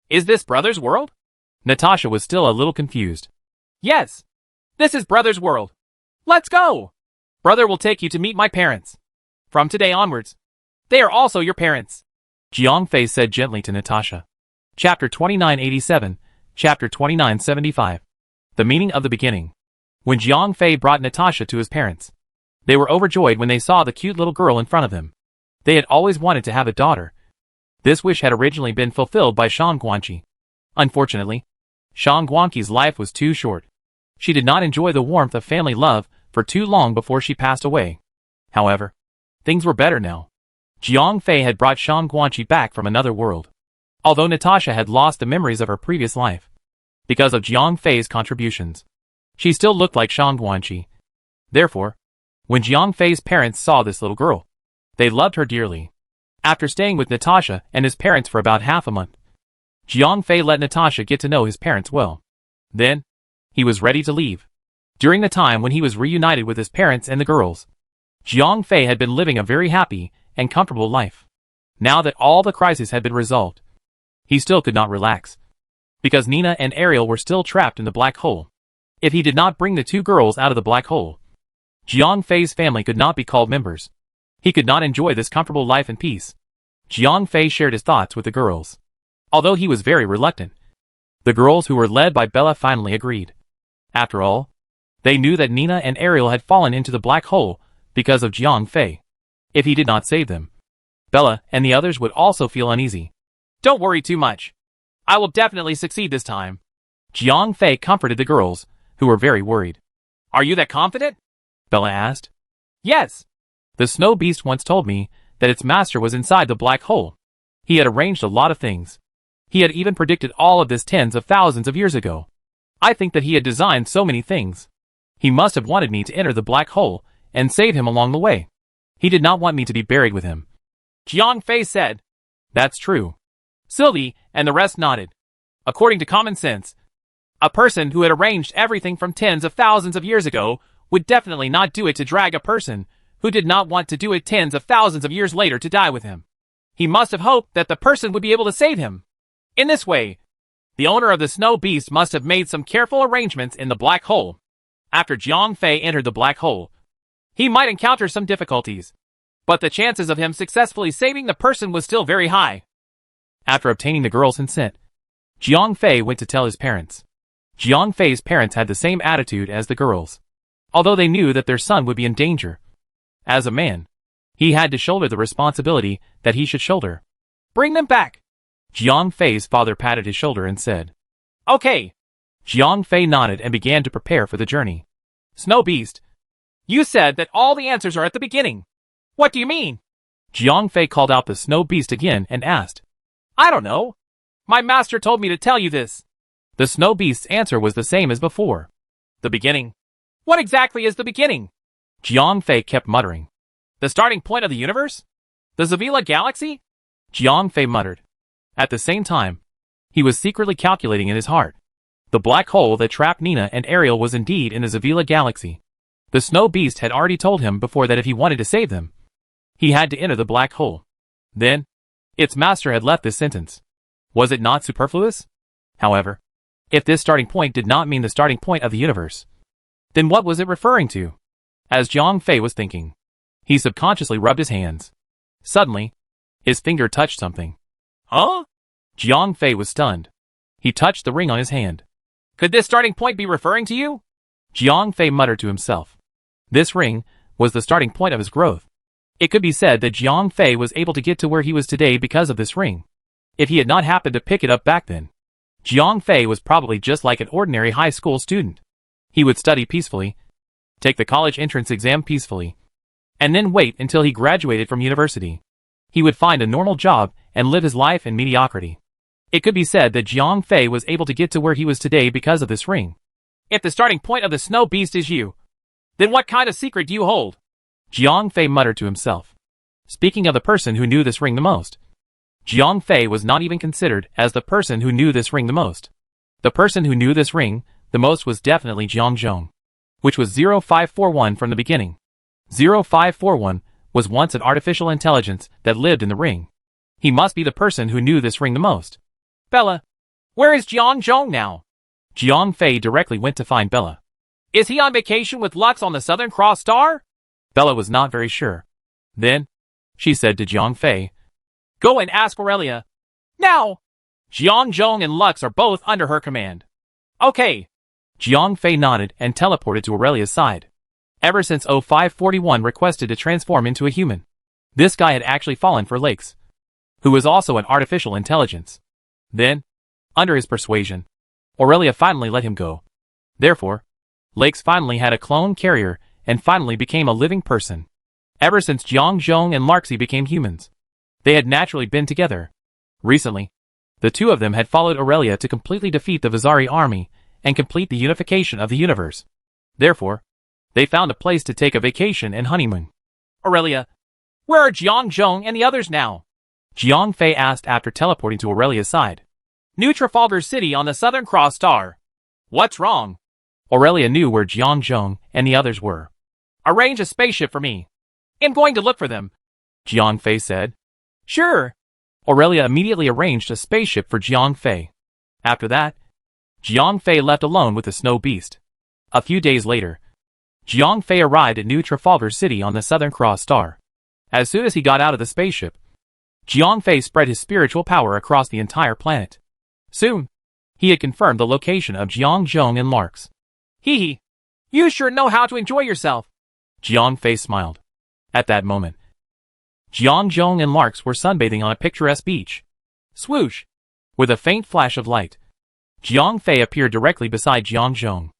Is this Brother's world? Natasha was still a little confused. Yes, this is Brother's world. Let's go. Brother will take you to meet my parents. From today onwards, they are also your parents, Jiang Fei said gently to Natasha. Chapter 2987, Chapter 2975. The meaning of the beginning. When Jiang Fei brought Natasha to his parents, they were overjoyed when they saw the cute little girl in front of them. They had always wanted to have a daughter. This wish had originally been fulfilled by Shang Guanqi. Unfortunately, Shang Guanqi's life was too short. She did not enjoy the warmth of family love for too long before she passed away. However, things were better now. Jiang Fei had brought Shang Guanqi back from another world. Although Natasha had lost the memories of her previous life, because of Jiang Fei's contributions, she still looked like Shang Guanqi. Therefore, when Jiang Fei's parents saw this little girl, they loved her dearly. After staying with Natasha and his parents for about half a month, Jiang Fei let Natasha get to know his parents well. Then, he was ready to leave. During the time when he was reunited with his parents and the girls, Jiang Fei had been living a very happy and comfortable life. Now that all the crises had been resolved, he still could not relax, because Nina and Ariel were still trapped in the black hole. If he did not bring the 2 girls out of the black hole, Jiang Fei's family could not be called members. He could not enjoy this comfortable life in peace. Jiang Fei shared his thoughts with the girls. Although he was very reluctant, the girls who were led by Bella finally agreed. After all, they knew that Nina and Ariel had fallen into the black hole because of Jiang Fei. If he did not save them, Bella and the others would also feel uneasy. Don't worry too much. I will definitely succeed this time, Jiang Fei comforted the girls, who were very worried. Are you that confident? Bella asked. Yes. The snow beast once told me that its master was inside the black hole. He had arranged a lot of things. He had even predicted all of this tens of thousands of years ago. I think that he had designed so many things. He must have wanted me to enter the black hole and save him along the way. He did not want me to be buried with him, Jiang Fei said. That's true. Sylvie and the rest nodded. According to common sense, a person who had arranged everything from tens of thousands of years ago would definitely not do it to drag a person who did not want to do it tens of thousands of years later to die with him. He must have hoped that the person would be able to save him. In this way, the owner of the snow beast must have made some careful arrangements in the black hole. After Jiang Fei entered the black hole, he might encounter some difficulties, but the chances of him successfully saving the person was still very high. After obtaining the girl's consent, Jiang Fei went to tell his parents. Jiang Fei's parents had the same attitude as the girls, although they knew that their son would be in danger. As a man, he had to shoulder the responsibility that he should shoulder. Bring them back. Jiang Fei's father patted his shoulder and said, Okay. Jiang Fei nodded and began to prepare for the journey. Snow Beast, you said that all the answers are at the beginning. What do you mean? Jiang Fei called out the snow beast again and asked. I don't know. My master told me to tell you this. The snow beast's answer was the same as before. The beginning. What exactly is the beginning? Jiang Fei kept muttering. The starting point of the universe? The Zavila galaxy? Jiang Fei muttered. At the same time, he was secretly calculating in his heart. The black hole that trapped Nina and Ariel was indeed in the Zavila galaxy. The snow beast had already told him before that if he wanted to save them, he had to enter the black hole. Then, its master had left this sentence. Was it not superfluous? However, if this starting point did not mean the starting point of the universe, then what was it referring to? As Jiang Fei was thinking, he subconsciously rubbed his hands. Suddenly, his finger touched something. Huh? Jiang Fei was stunned. He touched the ring on his hand. Could this starting point be referring to you? Jiang Fei muttered to himself. This ring was the starting point of his growth. It could be said that Jiang Fei was able to get to where he was today because of this ring. If he had not happened to pick it up back then, Jiang Fei was probably just like an ordinary high school student. He would study peacefully, take the college entrance exam peacefully, and then wait until he graduated from university. He would find a normal job and live his life in mediocrity. It could be said that Jiang Fei was able to get to where he was today because of this ring. If the starting point of the snow beast is you, then what kind of secret do you hold? Jiang Fei muttered to himself. Speaking of the person who knew this ring the most, Jiang Fei was not even considered as the person who knew this ring the most. The person who knew this ring the most was definitely Jiang Zhong, which was 0541 from the beginning. 0541 was once an artificial intelligence that lived in the ring. He must be the person who knew this ring the most. Bella, where is Jiang Zhong now? Jiang Fei directly went to find Bella. Is he on vacation with Lux on the Southern Cross Star? Bella was not very sure. Then, she said to Jiang Fei, Go and ask Aurelia. Now! Jiang Zhong and Lux are both under her command. Okay. Jiang Fei nodded and teleported to Aurelia's side. Ever since 0541 requested to transform into a human, this guy had actually fallen for Lakes, who was also an artificial intelligence. Then, under his persuasion, Aurelia finally let him go. Therefore, Lakes finally had a clone carrier and finally became a living person. Ever since Jiang Zhong and Larxi became humans, they had naturally been together. Recently, the two of them had followed Aurelia to completely defeat the Vizari army and complete the unification of the universe. Therefore, they found a place to take a vacation and honeymoon. Aurelia, where are Jiang Zhong and the others now? Jiang Fei asked after teleporting to Aurelia's side. New Trafalgar City on the Southern Cross Star. What's wrong? Aurelia knew where Jiang Zhong and the others were. Arrange a spaceship for me. I'm going to look for them, Jiang Fei said. Sure. Aurelia immediately arranged a spaceship for Jiang Fei. After that, Jiang Fei left alone with the snow beast. A few days later, Jiang Fei arrived at New Trafalgar City on the Southern Cross Star. As soon as he got out of the spaceship, Jiang Fei spread his spiritual power across the entire planet. Soon, he had confirmed the location of Jiang Zhong and Larx. Hee hee. You sure know how to enjoy yourself. Jiang Fei smiled. At that moment, Jiang Zhong and Larx were sunbathing on a picturesque beach. Swoosh! With a faint flash of light, Jiang Fei appeared directly beside Jiang Zhong.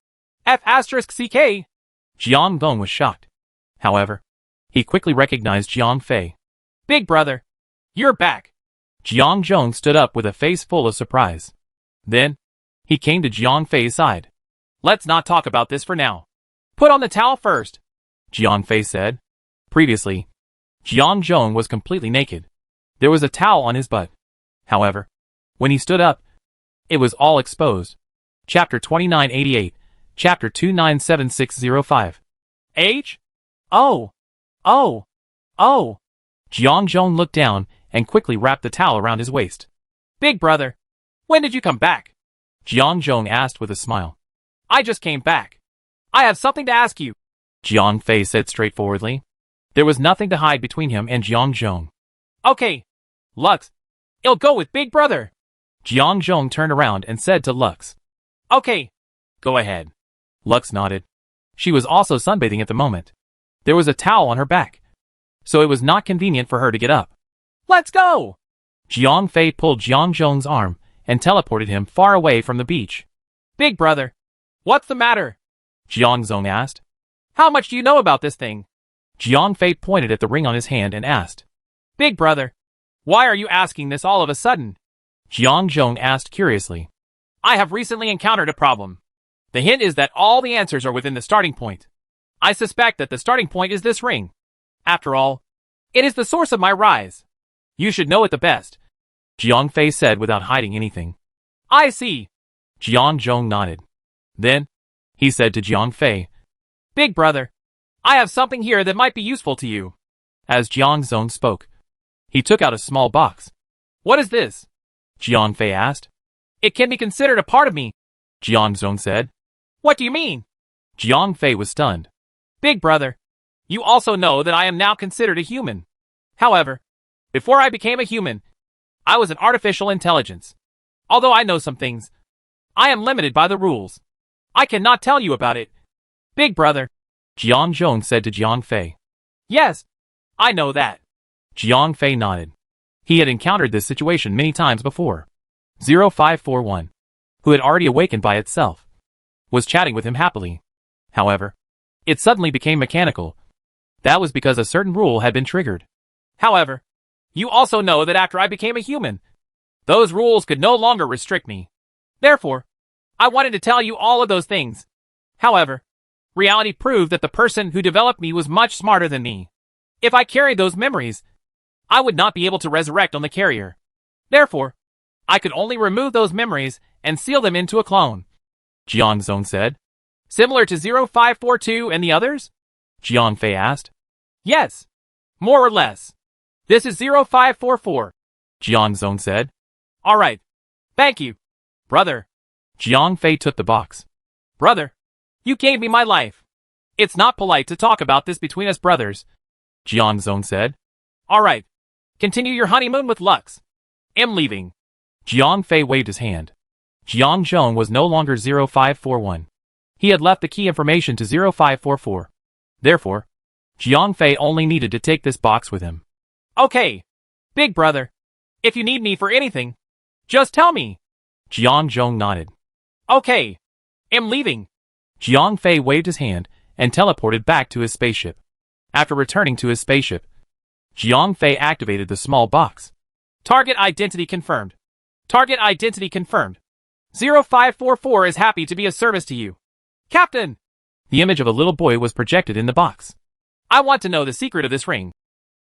F***CK! Jiang Zhong was shocked. However, he quickly recognized Jiang Fei. Big brother, you're back. Jiang Zhong stood up with a face full of surprise. Then, he came to Jiang Fei's side. Let's not talk about this for now. Put on the towel first, Jiang Fei said. Previously, Jiang Zhong was completely naked. There was a towel on his butt. However, when he stood up, it was all exposed. Chapter 2988, Chapter 297605. H? Oh. Oh. Oh. Jiang Zhong looked down and quickly wrapped the towel around his waist. Big brother, when did you come back? Jiang Zhong asked with a smile. I just came back. I have something to ask you, Jiang Fei said straightforwardly. There was nothing to hide between him and Jiang Zhong. Okay. Lux, I'll go with big brother. Jiang Zhong turned around and said to Lux. Okay. Go ahead. Lux nodded. She was also sunbathing at the moment. There was a towel on her back, so it was not convenient for her to get up. Let's go! Jiang Fei pulled Jiang Zhong's arm and teleported him far away from the beach. Big brother, what's the matter? Jiang Zhong asked. How much do you know about this thing? Jiang Fei pointed at the ring on his hand and asked. Big brother, why are you asking this all of a sudden? Jiang Zhong asked curiously. I have recently encountered a problem. The hint is that all the answers are within the starting point. I suspect that the starting point is this ring. After all, it is the source of my rise. You should know it the best, Jiang Fei said without hiding anything. I see. Jiang Zhong nodded. Then, he said to Jiang Fei, Big brother, I have something here that might be useful to you. As Jiang Zhong spoke, he took out a small box. What is this? Jiang Fei asked. It can be considered a part of me, Jiang Zhong said. What do you mean? Jiang Fei was stunned. Big brother, you also know that I am now considered a human. However, before I became a human, I was an artificial intelligence. Although I know some things, I am limited by the rules. I cannot tell you about it. Big brother, Jiang Zhong said to Jiang Fei. Yes, I know that. Jiang Fei nodded. He had encountered this situation many times before. 0541, who had already awakened by itself, was chatting with him happily. However, it suddenly became mechanical. That was because a certain rule had been triggered. However, you also know that after I became a human, those rules could no longer restrict me. Therefore, I wanted to tell you all of those things. However, reality proved that the person who developed me was much smarter than me. If I carried those memories, I would not be able to resurrect on the carrier. Therefore, I could only remove those memories and seal them into a clone. Jiang Zhong said. Similar to 0542 and the others? Jiang Fei asked. Yes, more or less. This is 0544. Jiang Zhong said. Alright. Thank you, brother. Jiang Fei took the box. Brother, you gave me my life. It's not polite to talk about this between us brothers, Jiang Zhong said. Alright. Continue your honeymoon with Lux. Am leaving. Jiang Fei waved his hand. Jiang Zhong was no longer 0541. He had left the key information to 0544. Therefore, Jiang Fei only needed to take this box with him. Okay, big brother. If you need me for anything, just tell me. Jiang Zhong nodded. Okay, am leaving. Jiang Fei waved his hand and teleported back to his spaceship. After returning to his spaceship, Jiang Fei activated the small box. Target identity confirmed. Target identity confirmed. 0544 is happy to be of service to you. Captain! The image of a little boy was projected in the box. I want to know the secret of this ring,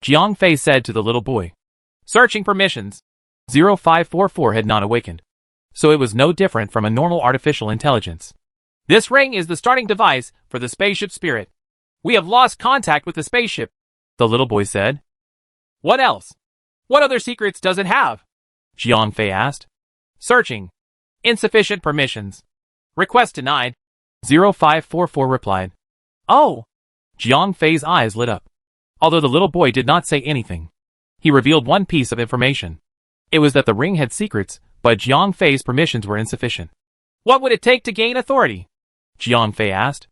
Jiang Fei said to the little boy. Searching permissions. 0544 had not awakened, so it was no different from a normal artificial intelligence. This ring is the starting device for the spaceship spirit. We have lost contact with the spaceship, the little boy said. What else? What other secrets does it have? Jiang Fei asked. Searching. Insufficient permissions. Request denied. 0544 replied. Oh! Jiang Fei's eyes lit up. Although the little boy did not say anything, he revealed one piece of information. It was that the ring had secrets, but Jiang Fei's permissions were insufficient. What would it take to gain authority? Jiang Fei asked.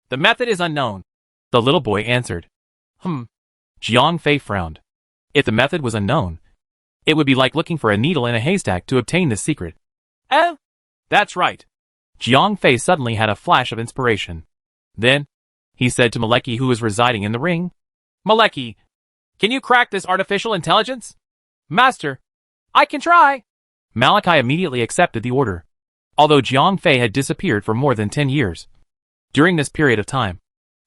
The method is unknown, the little boy answered. Jiang Fei frowned. If the method was unknown, it would be like looking for a needle in a haystack to obtain this secret. That's right. Jiang Fei suddenly had a flash of inspiration. Then, he said to Maleki, who was residing in the ring. Maleki, can you crack this artificial intelligence? Master, I can try. Malachi immediately accepted the order. Although Jiang Fei had disappeared for more than 10 years. During this period of time,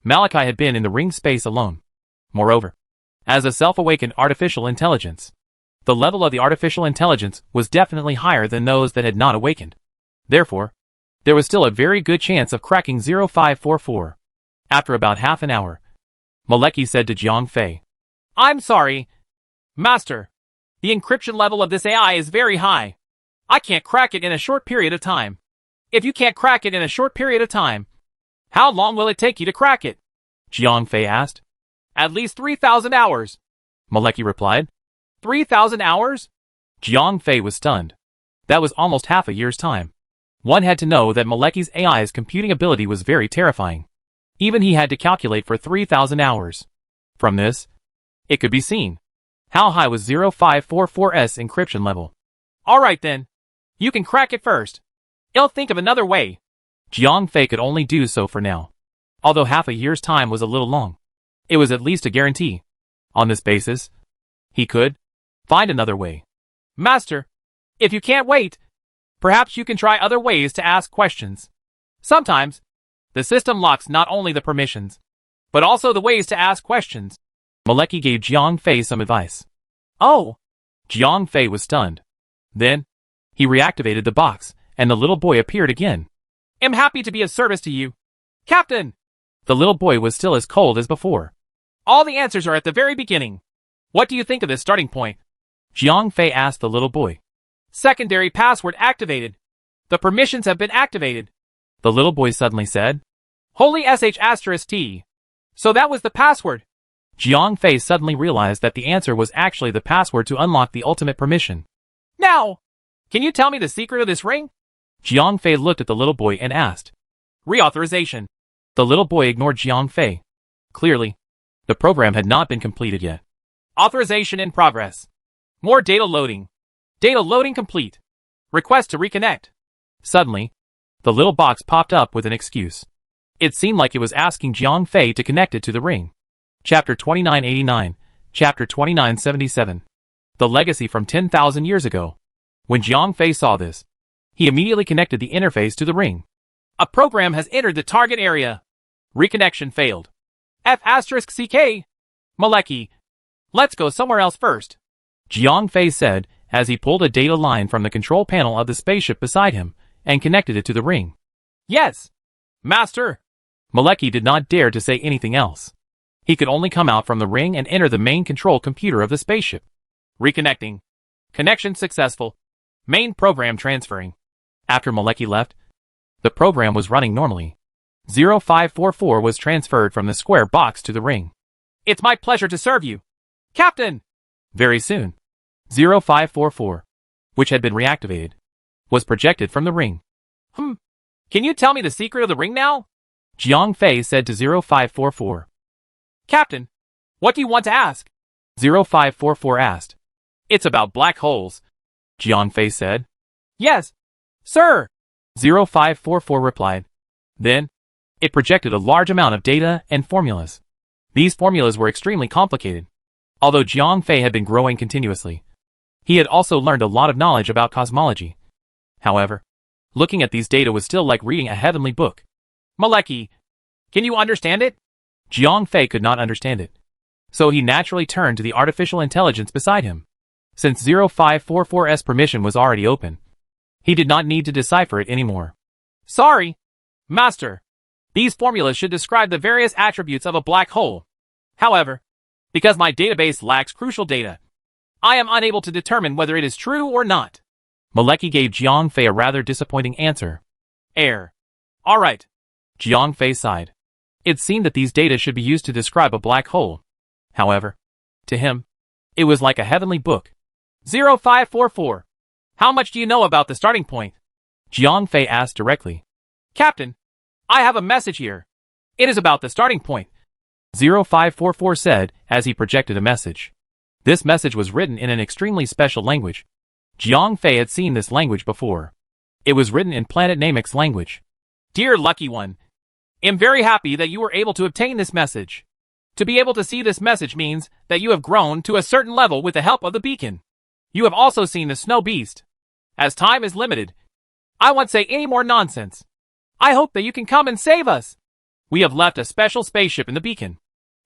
Malachi had been in the ring space alone. Moreover, as a self-awakened artificial intelligence, the level of the artificial intelligence was definitely higher than those that had not awakened. Therefore, there was still a very good chance of cracking 0544. After about half an hour, Maleki said to Jiang Fei, I'm sorry, Master. The encryption level of this AI is very high. I can't crack it in a short period of time. If you can't crack it in a short period of time, how long will it take you to crack it? Jiang Fei asked. At least 3,000 hours. Maleki replied. 3,000 hours? Jiang Fei was stunned. That was almost half a year's time. One had to know that Maleki's AI's computing ability was very terrifying. Even he had to calculate for 3,000 hours. From this, it could be seen. How high was 0544's encryption level? Alright then. You can crack it first. I'll think of another way. Jiang Fei could only do so for now. Although half a year's time was a little long, it was at least a guarantee. On this basis, he could find another way. Master, if you can't wait, perhaps you can try other ways to ask questions. Sometimes, the system locks not only the permissions, but also the ways to ask questions. Malecki gave Jiang Fei some advice. Oh, Jiang Fei was stunned. Then, he reactivated the box, and the little boy appeared again. I'm happy to be of service to you, Captain. The little boy was still as cold as before. All the answers are at the very beginning. What do you think of this starting point? Jiang Fei asked the little boy. Secondary password activated. The permissions have been activated. The little boy suddenly said. Holy **T. So that was the password. Jiang Fei suddenly realized that the answer was actually the password to unlock the ultimate permission. Now, can you tell me the secret of this ring? Jiang Fei looked at the little boy and asked. Reauthorization. The little boy ignored Jiang Fei. Clearly, the program had not been completed yet. Authorization in progress. More data loading. Data loading complete. Request to reconnect. Suddenly, the little box popped up with an excuse. It seemed like it was asking Jiang Fei to connect it to the ring. Chapter 2989, Chapter 2977. The legacy from 10,000 years ago. When Jiang Fei saw this, he immediately connected the interface to the ring. A program has entered the target area. Reconnection failed. F***CK. Malecki. Let's go somewhere else first. Jiang Fei said, as he pulled a data line from the control panel of the spaceship beside him, and connected it to the ring. Yes, Master. Malecki did not dare to say anything else. He could only come out from the ring and enter the main control computer of the spaceship. Reconnecting. Connection successful. Main program transferring. After Malecki left, the program was running normally. 0544 was transferred from the square box to the ring. It's my pleasure to serve you, Captain. Very soon, 0544, which had been reactivated, was projected from the ring. Can you tell me the secret of the ring now? Jiang Fei said to 0544. Captain, what do you want to ask? 0544 asked. It's about black holes. Jiang Fei said. Yes, sir. 0544 replied. Then, it projected a large amount of data and formulas. These formulas were extremely complicated. Although Jiang Fei had been growing continuously, he had also learned a lot of knowledge about cosmology. However, looking at these data was still like reading a heavenly book. Malecki, can you understand it? Jiang Fei could not understand it. So he naturally turned to the artificial intelligence beside him. Since 0544's permission was already open, he did not need to decipher it anymore. Sorry, Master. These formulas should describe the various attributes of a black hole. However, because my database lacks crucial data, I am unable to determine whether it is true or not. Malecki gave Jiang Fei a rather disappointing answer. Error. All right. Jiang Fei sighed. It seemed that these data should be used to describe a black hole. However, to him, it was like a heavenly book. 0544. How much do you know about the starting point? Jiang Fei asked directly. Captain, I have a message here. It is about the starting point. 0544 said as he projected a message. This message was written in an extremely special language. Jiang Fei had seen this language before. It was written in Planet Namek's language. Dear Lucky One, I'm very happy that you were able to obtain this message. To be able to see this message means that you have grown to a certain level with the help of the beacon. You have also seen the snow beast. As time is limited, I won't say any more nonsense. I hope that you can come and save us. We have left a special spaceship in the beacon.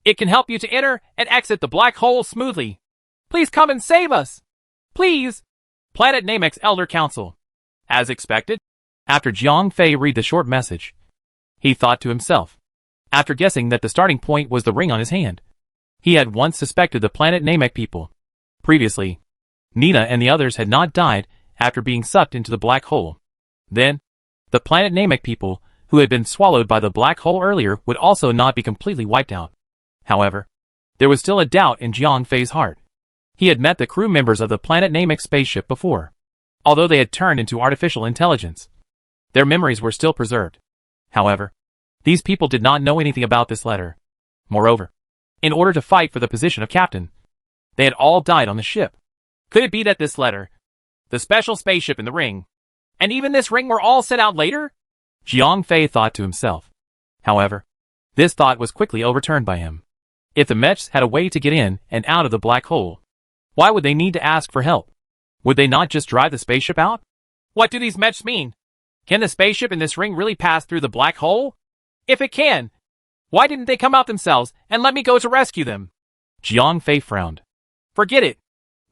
It can help you to enter and exit the black hole smoothly. Please come and save us. Please. Planet Namek's Elder Council. As expected, after Jiang Fei read the short message, he thought to himself. After guessing that the starting point was the ring on his hand, he had once suspected the Planet Namek people. Previously, Nina and the others had not died after being sucked into the black hole. Then, the Planet Namek people, who had been swallowed by the black hole earlier, would also not be completely wiped out. However, there was still a doubt in Jiang Fei's heart. He had met the crew members of the Planet Namek spaceship before. Although they had turned into artificial intelligence, their memories were still preserved. However, these people did not know anything about this letter. Moreover, in order to fight for the position of captain, they had all died on the ship. Could it be that this letter, the special spaceship in the ring, and even this ring were all sent out later? Jiang Fei thought to himself. However, this thought was quickly overturned by him. If the mechs had a way to get in and out of the black hole, why would they need to ask for help? Would they not just drive the spaceship out? What do these mechs mean? Can the spaceship in this ring really pass through the black hole? If it can, why didn't they come out themselves and let me go to rescue them? Jiang Fei frowned. Forget it.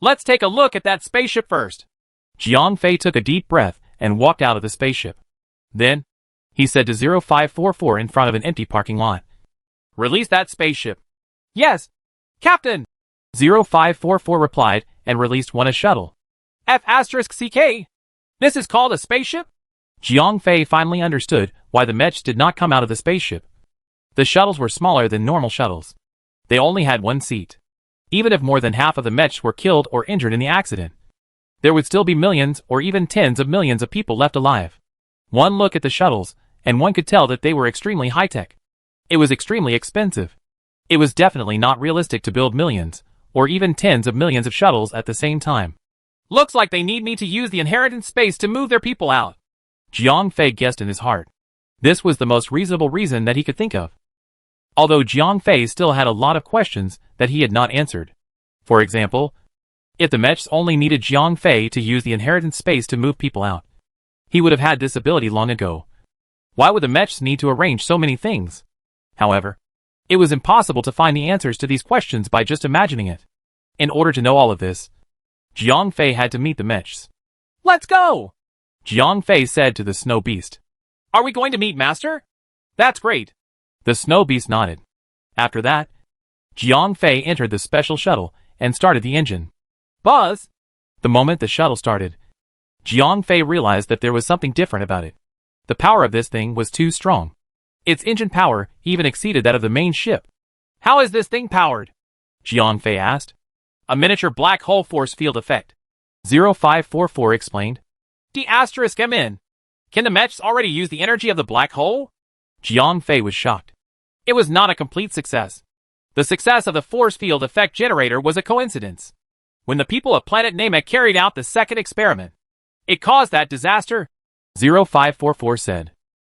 Let's take a look at that spaceship first. Jiang Fei took a deep breath and walked out of the spaceship. Then, he said to 0544 in front of an empty parking lot. Release that spaceship. Yes, Captain. 0544 replied and released one a shuttle. F***CK. This is called a spaceship? Jiang Fei finally understood why the mechs did not come out of the spaceship. The shuttles were smaller than normal shuttles. They only had one seat. Even if more than half of the mechs were killed or injured in the accident, there would still be millions or even tens of millions of people left alive. One look at the shuttles, and one could tell that they were extremely high-tech. It was extremely expensive. It was definitely not realistic to build millions, or even tens of millions of shuttles at the same time. Looks like they need me to use the inheritance space to move their people out. Jiang Fei guessed in his heart. This was the most reasonable reason that he could think of. Although Jiang Fei still had a lot of questions that he had not answered. For example, if the mechs only needed Jiang Fei to use the inheritance space to move people out, he would have had this ability long ago. Why would the mechs need to arrange so many things? However, it was impossible to find the answers to these questions by just imagining it. In order to know all of this, Jiang Fei had to meet the mechs. Let's go! Jiang Fei said to the snow beast. Are we going to meet Master? That's great. The snow beast nodded. After that, Jiang Fei entered the special shuttle and started the engine. Buzz! The moment the shuttle started, Jiang Fei realized that there was something different about it. The power of this thing was too strong. Its engine power even exceeded that of the main ship. How is this thing powered? Jiang Fei asked. A miniature black hole force field effect. 0544 explained. D***MN. Can the mechs already use the energy of the black hole? Jiang Fei was shocked. It was not a complete success. The success of the force field effect generator was a coincidence. When the people of planet Namek carried out the second experiment, it caused that disaster. 0544 said.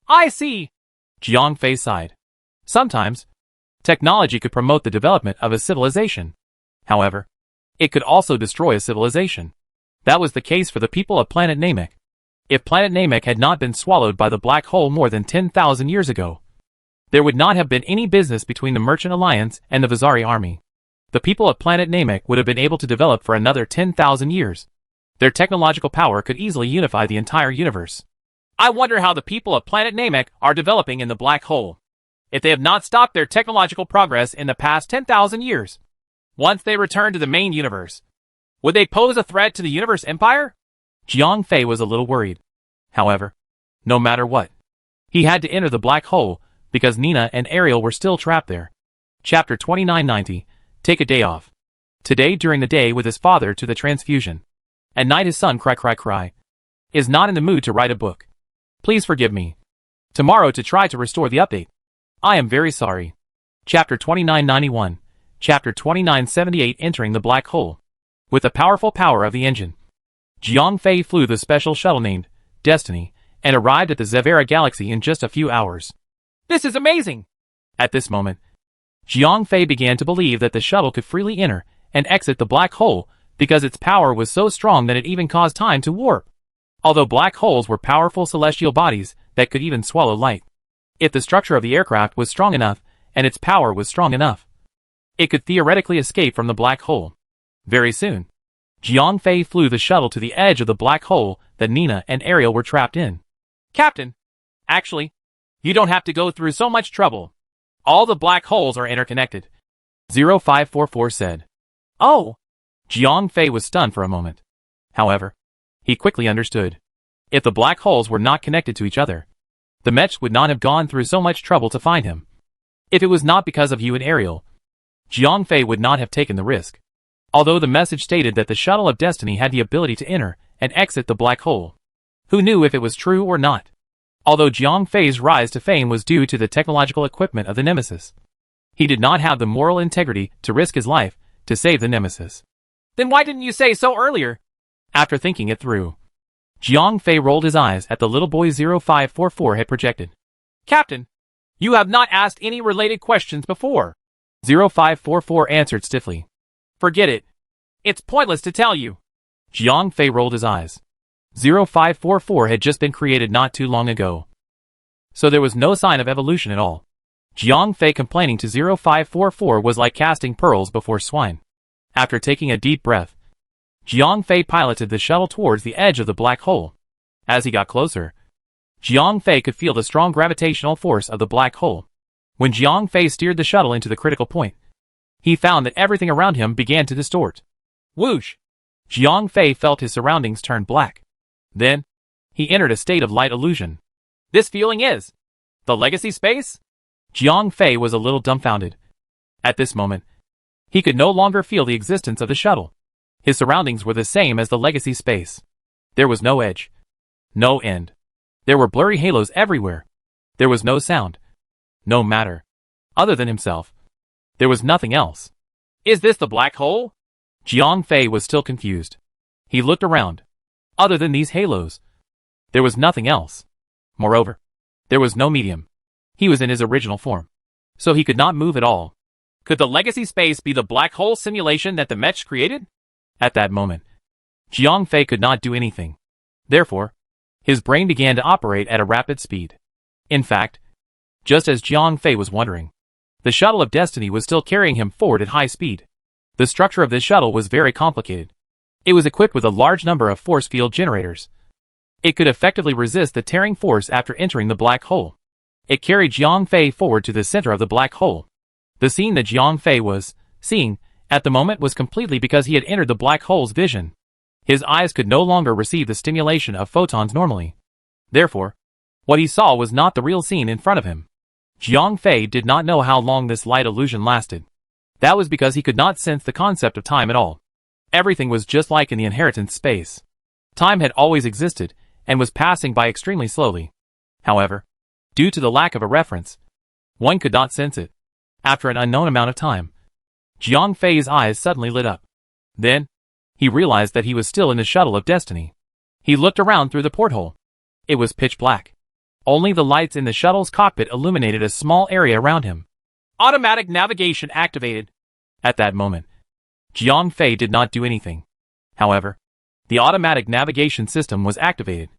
I see. Jiang Fei sighed. Sometimes, technology could promote the development of a civilization. However, it could also destroy a civilization. That was the case for the people of planet Namek. If planet Namek had not been swallowed by the black hole more than 10,000 years ago, there would not have been any business between the Merchant Alliance and the Vizari army. The people of planet Namek would have been able to develop for another 10,000 years. Their technological power could easily unify the entire universe. I wonder how the people of planet Namek are developing in the black hole. If they have not stopped their technological progress in the past 10,000 years, once they return to the main universe, would they pose a threat to the universe empire? Jiang Fei was a little worried. However, no matter what, he had to enter the black hole because Nina and Ariel were still trapped there. Chapter 2990. Take a day off. Today during the day with his father to the transfusion. At night his son cry. Is not in the mood to write a book. Please forgive me. Tomorrow to try to restore the update. I am very sorry. Chapter 2991. Chapter 2978 Entering the black hole. With the powerful power of the engine, Jiang Fei flew the special shuttle named Destiny and arrived at the Zevera galaxy in just a few hours. This is amazing! At this moment, Jiang Fei began to believe that the shuttle could freely enter and exit the black hole because its power was so strong that it even caused time to warp. Although black holes were powerful celestial bodies that could even swallow light. If the structure of the aircraft was strong enough and its power was strong enough, it could theoretically escape from the black hole. Very soon, Jiang Fei flew the shuttle to the edge of the black hole that Nina and Ariel were trapped in. Captain, actually, you don't have to go through so much trouble. All the black holes are interconnected. 0544 said. Oh! Jiang Fei was stunned for a moment. However, he quickly understood. If the black holes were not connected to each other, the mechs would not have gone through so much trouble to find him. If it was not because of you and Ariel, Jiang Fei would not have taken the risk. Although the message stated that the Shuttle of Destiny had the ability to enter and exit the black hole. Who knew if it was true or not? Although Jiang Fei's rise to fame was due to the technological equipment of the Nemesis, he did not have the moral integrity to risk his life to save the Nemesis. Then why didn't you say so earlier? After thinking it through, Jiang Fei rolled his eyes at the little boy 0544 had projected. Captain, you have not asked any related questions before. 0544 answered stiffly. Forget it. It's pointless to tell you. Jiang Fei rolled his eyes. 0544 had just been created not too long ago. So there was no sign of evolution at all. Jiang Fei complaining to 0544 was like casting pearls before swine. After taking a deep breath, Jiang Fei piloted the shuttle towards the edge of the black hole. As he got closer, Jiang Fei could feel the strong gravitational force of the black hole. When Jiang Fei steered the shuttle into the critical point, he found that everything around him began to distort. Whoosh! Jiang Fei felt his surroundings turn black. Then, he entered a state of light illusion. This feeling is the legacy space? Jiang Fei was a little dumbfounded. At this moment, he could no longer feel the existence of the shuttle. His surroundings were the same as the legacy space. There was no edge. No end. There were blurry halos everywhere. There was no sound. No matter. Other than himself. There was nothing else. Is this the black hole? Jiang Fei was still confused. He looked around. Other than these halos, there was nothing else. Moreover, there was no medium. He was in his original form, so he could not move at all. Could the legacy space be the black hole simulation that the mechs created? At that moment, Jiang Fei could not do anything. Therefore, his brain began to operate at a rapid speed. In fact, just as Jiang Fei was wondering, the shuttle of destiny was still carrying him forward at high speed. The structure of this shuttle was very complicated. It was equipped with a large number of force field generators. It could effectively resist the tearing force after entering the black hole. It carried Jiang Fei forward to the center of the black hole. The scene that Jiang Fei was seeing at the moment was completely because he had entered the black hole's vision. His eyes could no longer receive the stimulation of photons normally. Therefore, what he saw was not the real scene in front of him. Jiang Fei did not know how long this light illusion lasted. That was because he could not sense the concept of time at all. Everything was just like in the inheritance space. Time had always existed, and was passing by extremely slowly. However, due to the lack of a reference, one could not sense it. After an unknown amount of time, Jiang Fei's eyes suddenly lit up. Then, he realized that he was still in the shuttle of destiny. He looked around through the porthole. It was pitch black. Only the lights in the shuttle's cockpit illuminated a small area around him. Automatic navigation activated. At that moment, Jiang Fei did not do anything. However, the automatic navigation system was activated.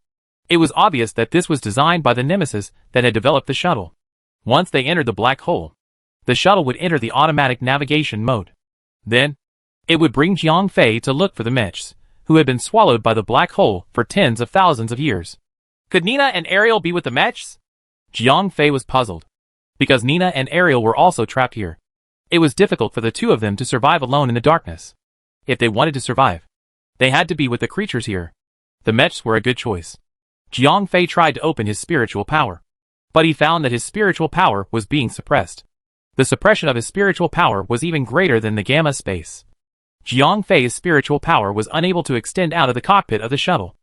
It was obvious that this was designed by the nemesis that had developed the shuttle. Once they entered the black hole, the shuttle would enter the automatic navigation mode. Then, it would bring Jiang Fei to look for the mechs, who had been swallowed by the black hole for tens of thousands of years. Could Nina and Ariel be with the mechs? Jiang Fei was puzzled, because Nina and Ariel were also trapped here. It was difficult for the two of them to survive alone in the darkness. If they wanted to survive, they had to be with the creatures here. The mechs were a good choice. Jiang Fei tried to open his spiritual power, but he found that his spiritual power was being suppressed. The suppression of his spiritual power was even greater than the gamma space. Jiang Fei's spiritual power was unable to extend out of the cockpit of the shuttle.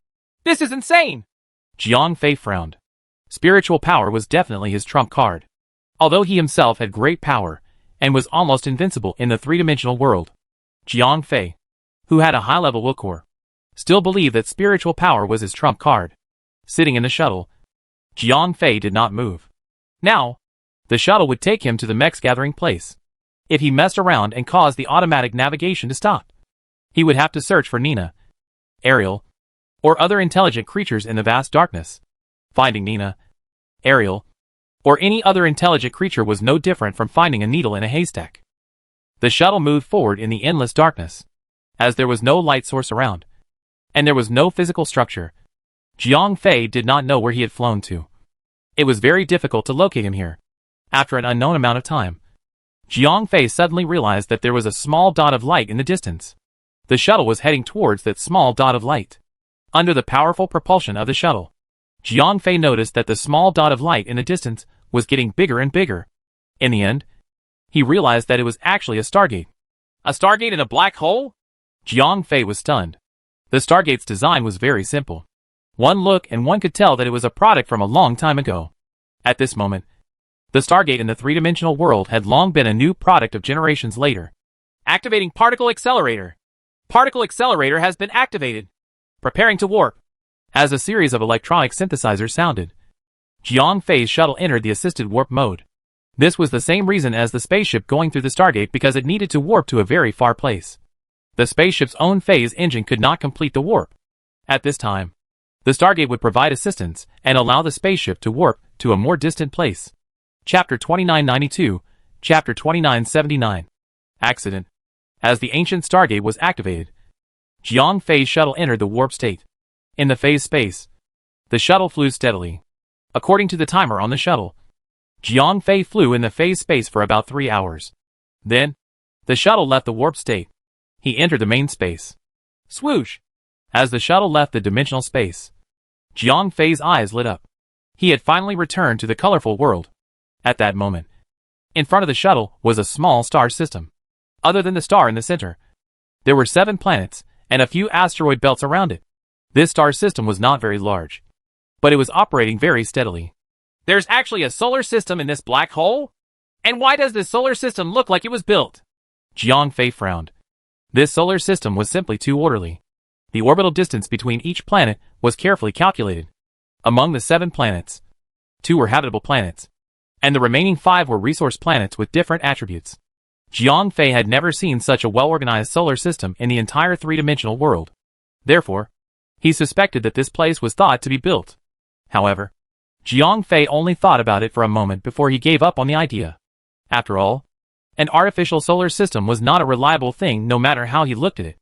This is insane! Jiang Fei frowned. Spiritual power was definitely his trump card. Although he himself had great power, and was almost invincible in the three-dimensional world, Jiang Fei, who had a high-level will core, still believed that spiritual power was his trump card. Sitting in the shuttle, Jiang Fei did not move. Now, the shuttle would take him to the mech's gathering place. If he messed around and caused the automatic navigation to stop, he would have to search for Nina, Ariel, or other intelligent creatures in the vast darkness. Finding Nina, Ariel, or any other intelligent creature was no different from finding a needle in a haystack. The shuttle moved forward in the endless darkness. As there was no light source around, and there was no physical structure, Jiang Fei did not know where he had flown to. It was very difficult to locate him here. After an unknown amount of time, Jiang Fei suddenly realized that there was a small dot of light in the distance. The shuttle was heading towards that small dot of light. Under the powerful propulsion of the shuttle, Jiang Fei noticed that the small dot of light in the distance was getting bigger and bigger. In the end, he realized that it was actually a stargate. A stargate in a black hole? Jiang Fei was stunned. The stargate's design was very simple. One look and one could tell that it was a product from a long time ago. At this moment, the stargate in the three-dimensional world had long been a new product of generations later. Activating particle accelerator. Particle accelerator has been activated. Preparing to warp. As a series of electronic synthesizers sounded, Jiang Fei's shuttle entered the assisted warp mode. This was the same reason as the spaceship going through the stargate, because it needed to warp to a very far place. The spaceship's own phase engine could not complete the warp. At this time, The Stargate would provide assistance and allow the spaceship to warp to a more distant place. Chapter 2992, Chapter 2979. Accident. As the ancient Stargate was activated, Jiang Fei's shuttle entered the warp state. In the phase space, the shuttle flew steadily. According to the timer on the shuttle, Jiang Fei flew in the phase space for about 3 hours. Then, the shuttle left the warp state. He entered the main space. Swoosh! As the shuttle left the dimensional space, Jiang Fei's eyes lit up. He had finally returned to the colorful world. At that moment, in front of the shuttle was a small star system. Other than the star in the center, there were 7 planets and a few asteroid belts around it. This star system was not very large, but it was operating very steadily. There's actually a solar system in this black hole? And why does this solar system look like it was built? Jiang Fei frowned. This solar system was simply too orderly. The orbital distance between each planet was carefully calculated. Among the 7 planets, 2 were habitable planets, and the remaining 5 were resource planets with different attributes. Jiang Fei had never seen such a well-organized solar system in the entire 3-dimensional world. Therefore, he suspected that this place was thought to be built. However, Jiang Fei only thought about it for a moment before he gave up on the idea. After all, an artificial solar system was not a reliable thing no matter how he looked at it.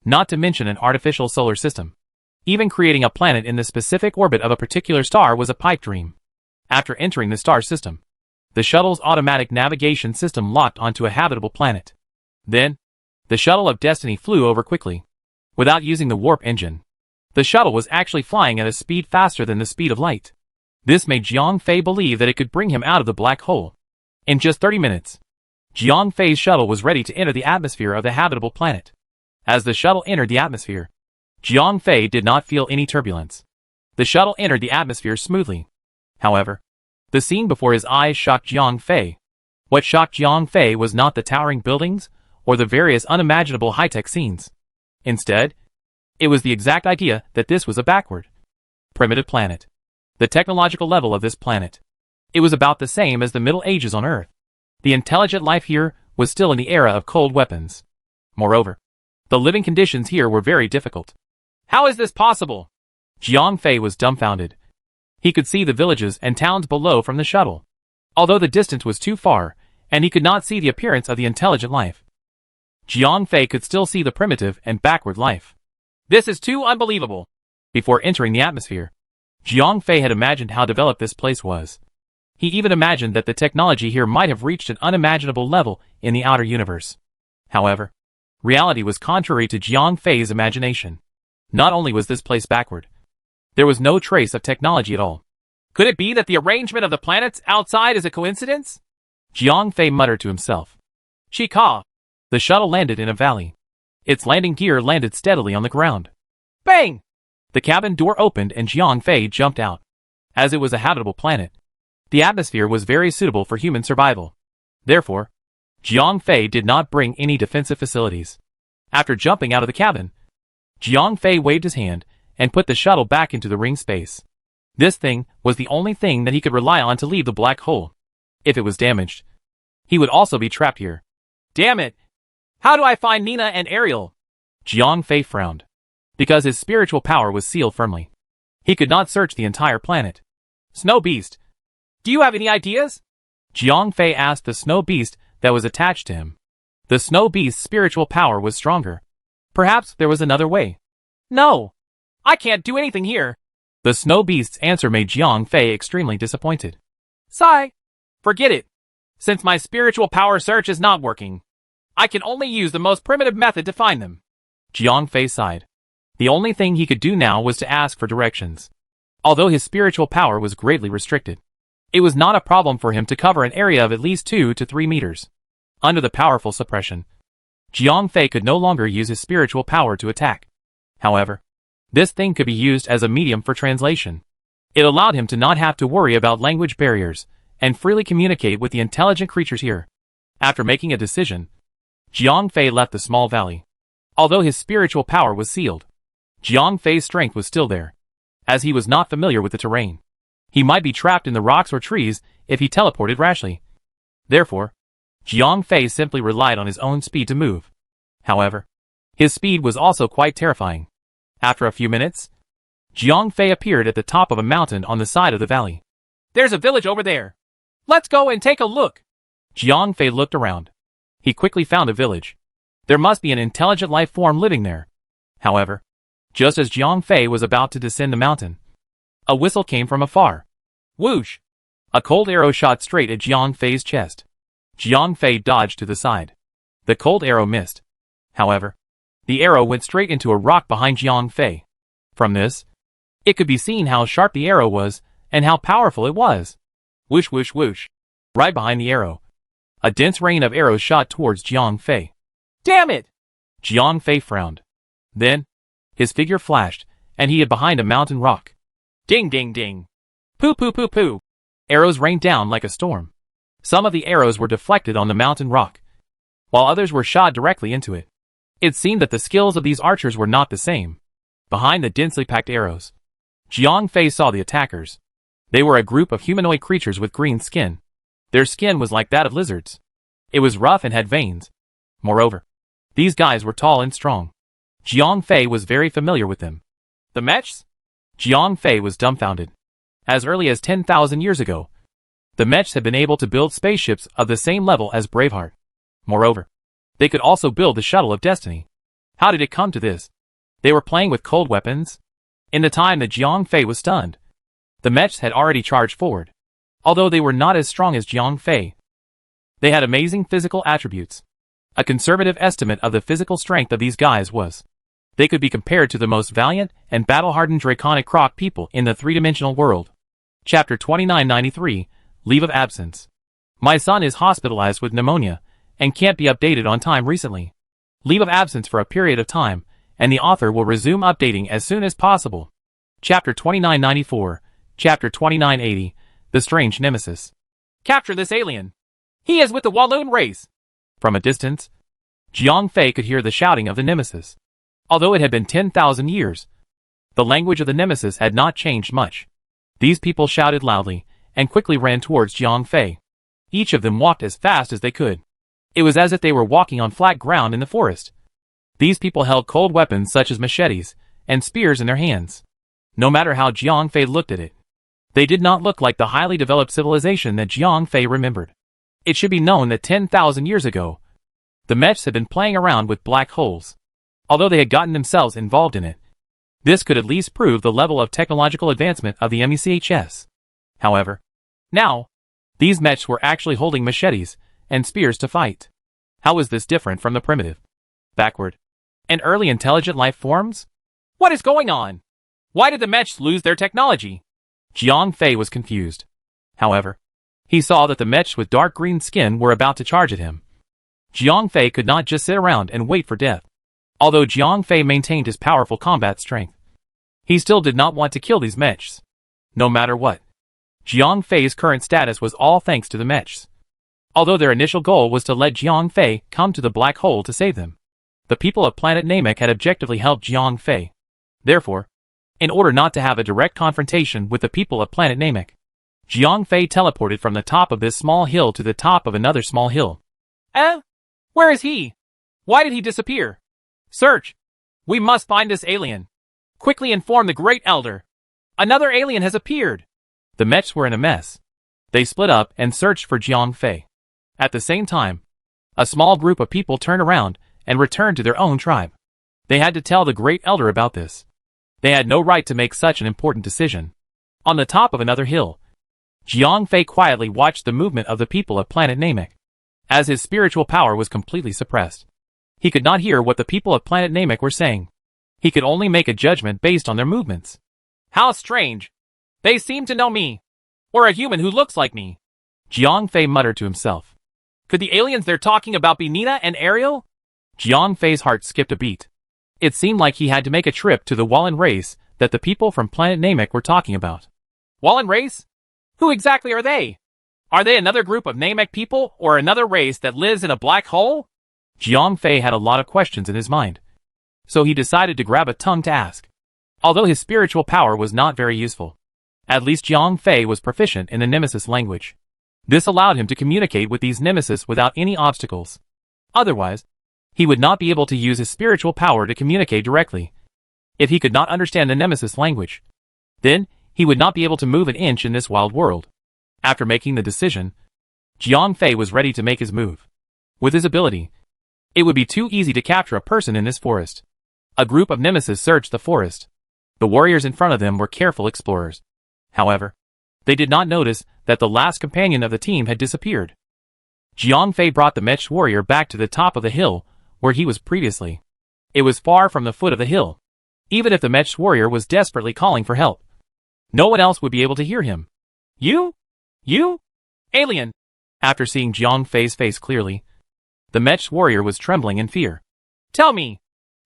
Not to mention an artificial solar system. Even creating a planet in the specific orbit of a particular star was a pipe dream. After entering the star system, the shuttle's automatic navigation system locked onto a habitable planet. Then, the shuttle of destiny flew over quickly. Without using the warp engine, the shuttle was actually flying at a speed faster than the speed of light. This made Jiang Fei believe that it could bring him out of the black hole. In just 30 minutes, Jiang Fei's shuttle was ready to enter the atmosphere of the habitable planet. As the shuttle entered the atmosphere, Jiang Fei did not feel any turbulence. The shuttle entered the atmosphere smoothly. However, the scene before his eyes shocked Jiang Fei. What shocked Jiang Fei was not the towering buildings or the various unimaginable high-tech scenes. Instead, it was the exact idea that this was a backward, primitive planet. The technological level of this planet. It was about the same as the Middle Ages on Earth. The intelligent life here was still in the era of cold weapons. Moreover, the living conditions here were very difficult. How is this possible? Jiang Fei was dumbfounded. He could see the villages and towns below from the shuttle, although the distance was too far, and he could not see the appearance of the intelligent life. Jiang Fei could still see the primitive and backward life. This is too unbelievable. Before entering the atmosphere, Jiang Fei had imagined how developed this place was. He even imagined that the technology here might have reached an unimaginable level in the outer universe. However, reality was contrary to Jiang Fei's imagination. Not only was this place backward, there was no trace of technology at all. Could it be that the arrangement of the planets outside is a coincidence? Jiang Fei muttered to himself. Chika. The shuttle landed in a valley. Its landing gear landed steadily on the ground. Bang! The cabin door opened and Jiang Fei jumped out. As it was a habitable planet, the atmosphere was very suitable for human survival. Therefore, Jiang Fei did not bring any defensive facilities. After jumping out of the cabin, Jiang Fei waved his hand and put the shuttle back into the ring space. This thing was the only thing that he could rely on to leave the black hole. If it was damaged, he would also be trapped here. Damn it! How do I find Nina and Ariel? Jiang Fei frowned. Because his spiritual power was sealed firmly. He could not search the entire planet. Snow Beast, do you have any ideas? Jiang Fei asked the snow beast that was attached to him. The snow beast's spiritual power was stronger. Perhaps there was another way. No, I can't do anything here. The snow beast's answer made Jiang Fei extremely disappointed. Sigh. Forget it. Since my spiritual power search is not working, I can only use the most primitive method to find them. Jiang Fei sighed. The only thing he could do now was to ask for directions. Although his spiritual power was greatly restricted, it was not a problem for him to cover an area of at least 2 to 3 meters. Under the powerful suppression, Jiang Fei could no longer use his spiritual power to attack. However, this thing could be used as a medium for translation. It allowed him to not have to worry about language barriers and freely communicate with the intelligent creatures here. After making a decision, Jiang Fei left the small valley. Although his spiritual power was sealed, Jiang Fei's strength was still there, as he was not familiar with the terrain. He might be trapped in the rocks or trees if he teleported rashly. Therefore, Jiang Fei simply relied on his own speed to move. However, his speed was also quite terrifying. After a few minutes, Jiang Fei appeared at the top of a mountain on the side of the valley. There's a village over there. Let's go and take a look. Jiang Fei looked around. He quickly found a village. There must be an intelligent life form living there. However, just as Jiang Fei was about to descend the mountain, a whistle came from afar. Whoosh! A cold arrow shot straight at Jiang Fei's chest. Jiang Fei dodged to the side. The cold arrow missed. However, the arrow went straight into a rock behind Jiang Fei. From this, it could be seen how sharp the arrow was and how powerful it was. Whoosh whoosh whoosh. Right behind the arrow, a dense rain of arrows shot towards Jiang Fei. Damn it! Jiang Fei frowned. Then, his figure flashed, and he hid behind a mountain rock. Ding ding ding. Poo poo poo poo. Arrows rained down like a storm. Some of the arrows were deflected on the mountain rock, while others were shot directly into it. It seemed that the skills of these archers were not the same. Behind the densely packed arrows, Jiang Fei saw the attackers. They were a group of humanoid creatures with green skin. Their skin was like that of lizards. It was rough and had veins. Moreover, these guys were tall and strong. Jiang Fei was very familiar with them. The mechs? Jiang Fei was dumbfounded. As early as 10,000 years ago, the mechs had been able to build spaceships of the same level as Braveheart. Moreover, they could also build the Shuttle of Destiny. How did it come to this? They were playing with cold weapons? In the time that Jiang Fei was stunned, the mechs had already charged forward. Although they were not as strong as Jiang Fei, they had amazing physical attributes. A conservative estimate of the physical strength of these guys was, they could be compared to the most valiant and battle-hardened draconic croc people in the three-dimensional world. Chapter 2993, Leave of Absence. My son is hospitalized with pneumonia and can't be updated on time recently. Leave of absence for a period of time, and the author will resume updating as soon as possible. Chapter 2994, Chapter 2980, The Strange Nemesis. Capture this alien. He is with the Walloon race. From a distance, Jiang Fei could hear the shouting of the Nemesis. Although it had been 10,000 years, the language of the Nemesis had not changed much. These people shouted loudly and quickly ran towards Jiang Fei. Each of them walked as fast as they could. It was as if they were walking on flat ground in the forest. These people held cold weapons such as machetes and spears in their hands. No matter how Jiang Fei looked at it, they did not look like the highly developed civilization that Jiang Fei remembered. It should be known that 10,000 years ago, the mechs had been playing around with black holes. Although they had gotten themselves involved in it, this could at least prove the level of technological advancement of the MECHS. However, now, these mechs were actually holding machetes and spears to fight. How was this different from the primitive, backward, and early intelligent life forms? What is going on? Why did the mechs lose their technology? Jiang Fei was confused. However, he saw that the mechs with dark green skin were about to charge at him. Jiang Fei could not just sit around and wait for death. Although Jiang Fei maintained his powerful combat strength, he still did not want to kill these mechs. No matter what, Jiang Fei's current status was all thanks to the mechs. Although their initial goal was to let Jiang Fei come to the black hole to save them, the people of planet Namek had objectively helped Jiang Fei. Therefore, in order not to have a direct confrontation with the people of planet Namek, Jiang Fei teleported from the top of this small hill to the top of another small hill. Where is he? Why did he disappear? Search! We must find this alien. Quickly inform the Great Elder. Another alien has appeared. The mechs were in a mess. They split up and searched for Jiang Fei. At the same time, a small group of people turned around and returned to their own tribe. They had to tell the Great Elder about this. They had no right to make such an important decision. On the top of another hill, Jiang Fei quietly watched the movement of the people of planet Namek. As his spiritual power was completely suppressed, he could not hear what the people of planet Namek were saying. He could only make a judgment based on their movements. How strange. They seem to know me. Or a human who looks like me. Jiang Fei muttered to himself. Could the aliens they're talking about be Nina and Ariel? Jiang Fei's heart skipped a beat. It seemed like he had to make a trip to the Wallen race that the people from planet Namek were talking about. Wallen race? Who exactly are they? Are they another group of Namek people or another race that lives in a black hole? Jiang Fei had a lot of questions in his mind, so he decided to grab a tongue to ask. Although his spiritual power was not very useful, at least Jiang Fei was proficient in the Nemesis language. This allowed him to communicate with these Nemesis without any obstacles. Otherwise, he would not be able to use his spiritual power to communicate directly. If he could not understand the Nemesis language, then he would not be able to move an inch in this wild world. After making the decision, Jiang Fei was ready to make his move. With his ability, it would be too easy to capture a person in this forest. A group of Nemesis searched the forest. The warriors in front of them were careful explorers. However, they did not notice that the last companion of the team had disappeared. Jiang Fei brought the matched warrior back to the top of the hill where he was previously. It was far from the foot of the hill. Even if the matched warrior was desperately calling for help, no one else would be able to hear him. You? Alien! After seeing Jiang Fei's face clearly, the matched warrior was trembling in fear. Tell me,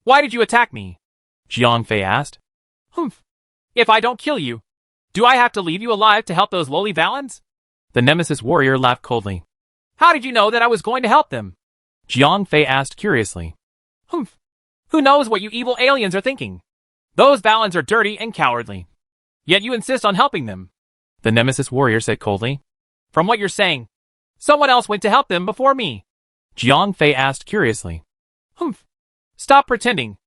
why did you attack me? Jiang Fei asked. Humph. If I don't kill you, do I have to leave you alive to help those lowly Valens? The Nemesis warrior laughed coldly. How did you know that I was going to help them? Jiang Fei asked curiously. Humph. Who knows what you evil aliens are thinking? Those Valens are dirty and cowardly. Yet you insist on helping them. The Nemesis warrior said coldly. From what you're saying, someone else went to help them before me. Jiang Fei asked curiously. Humph. Stop pretending.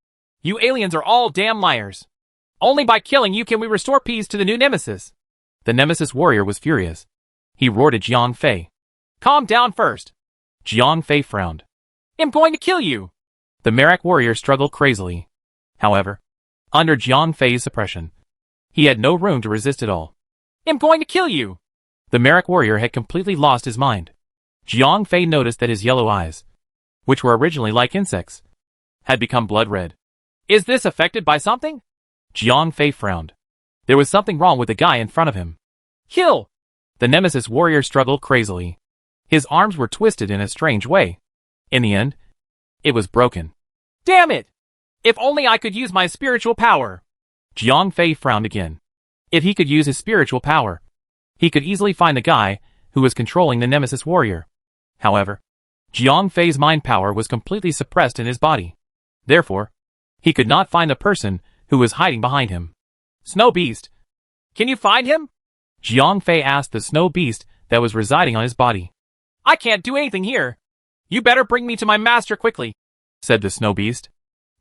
You aliens are all damn liars. Only by killing you can we restore peace to the new Nemesis. The Nemesis warrior was furious. He roared at Jiang Fei. Calm down first. Jiang Fei frowned. I'm going to kill you. The Merak warrior struggled crazily. However, under Jiang Fei's suppression, he had no room to resist at all. I'm going to kill you. The Merak warrior had completely lost his mind. Jiang Fei noticed that his yellow eyes, which were originally like insects, had become blood red. Is this affected by something? Jiang Fei frowned. There was something wrong with the guy in front of him. Kill! The Nemesis warrior struggled crazily. His arms were twisted in a strange way. In the end, it was broken. Damn it! If only I could use my spiritual power. Jiang Fei frowned again. If he could use his spiritual power, he could easily find the guy who was controlling the Nemesis warrior. However, Jiang Fei's mind power was completely suppressed in his body. Therefore, he could not find the person who was hiding behind him. Snow Beast! Can you find him? Jiang Fei asked the snow beast that was residing on his body. I can't do anything here. You better bring me to my master quickly, said the snow beast.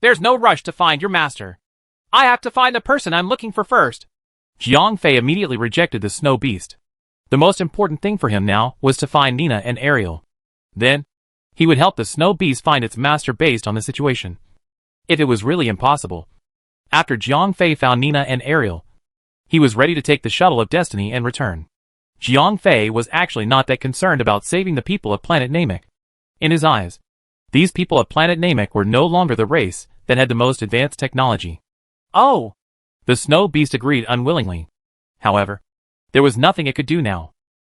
There's no rush to find your master. I have to find the person I'm looking for first. Jiang Fei immediately rejected the snow beast. The most important thing for him now was to find Nina and Ariel. Then, he would help the snow beast find its master based on the situation. If it was really impossible. After Jiang Fei found Nina and Ariel, he was ready to take the shuttle of destiny and return. Jiang Fei was actually not that concerned about saving the people of planet Namek. In his eyes, these people of planet Namek were no longer the race that had the most advanced technology. Oh! The snow beast agreed unwillingly. However, there was nothing it could do now.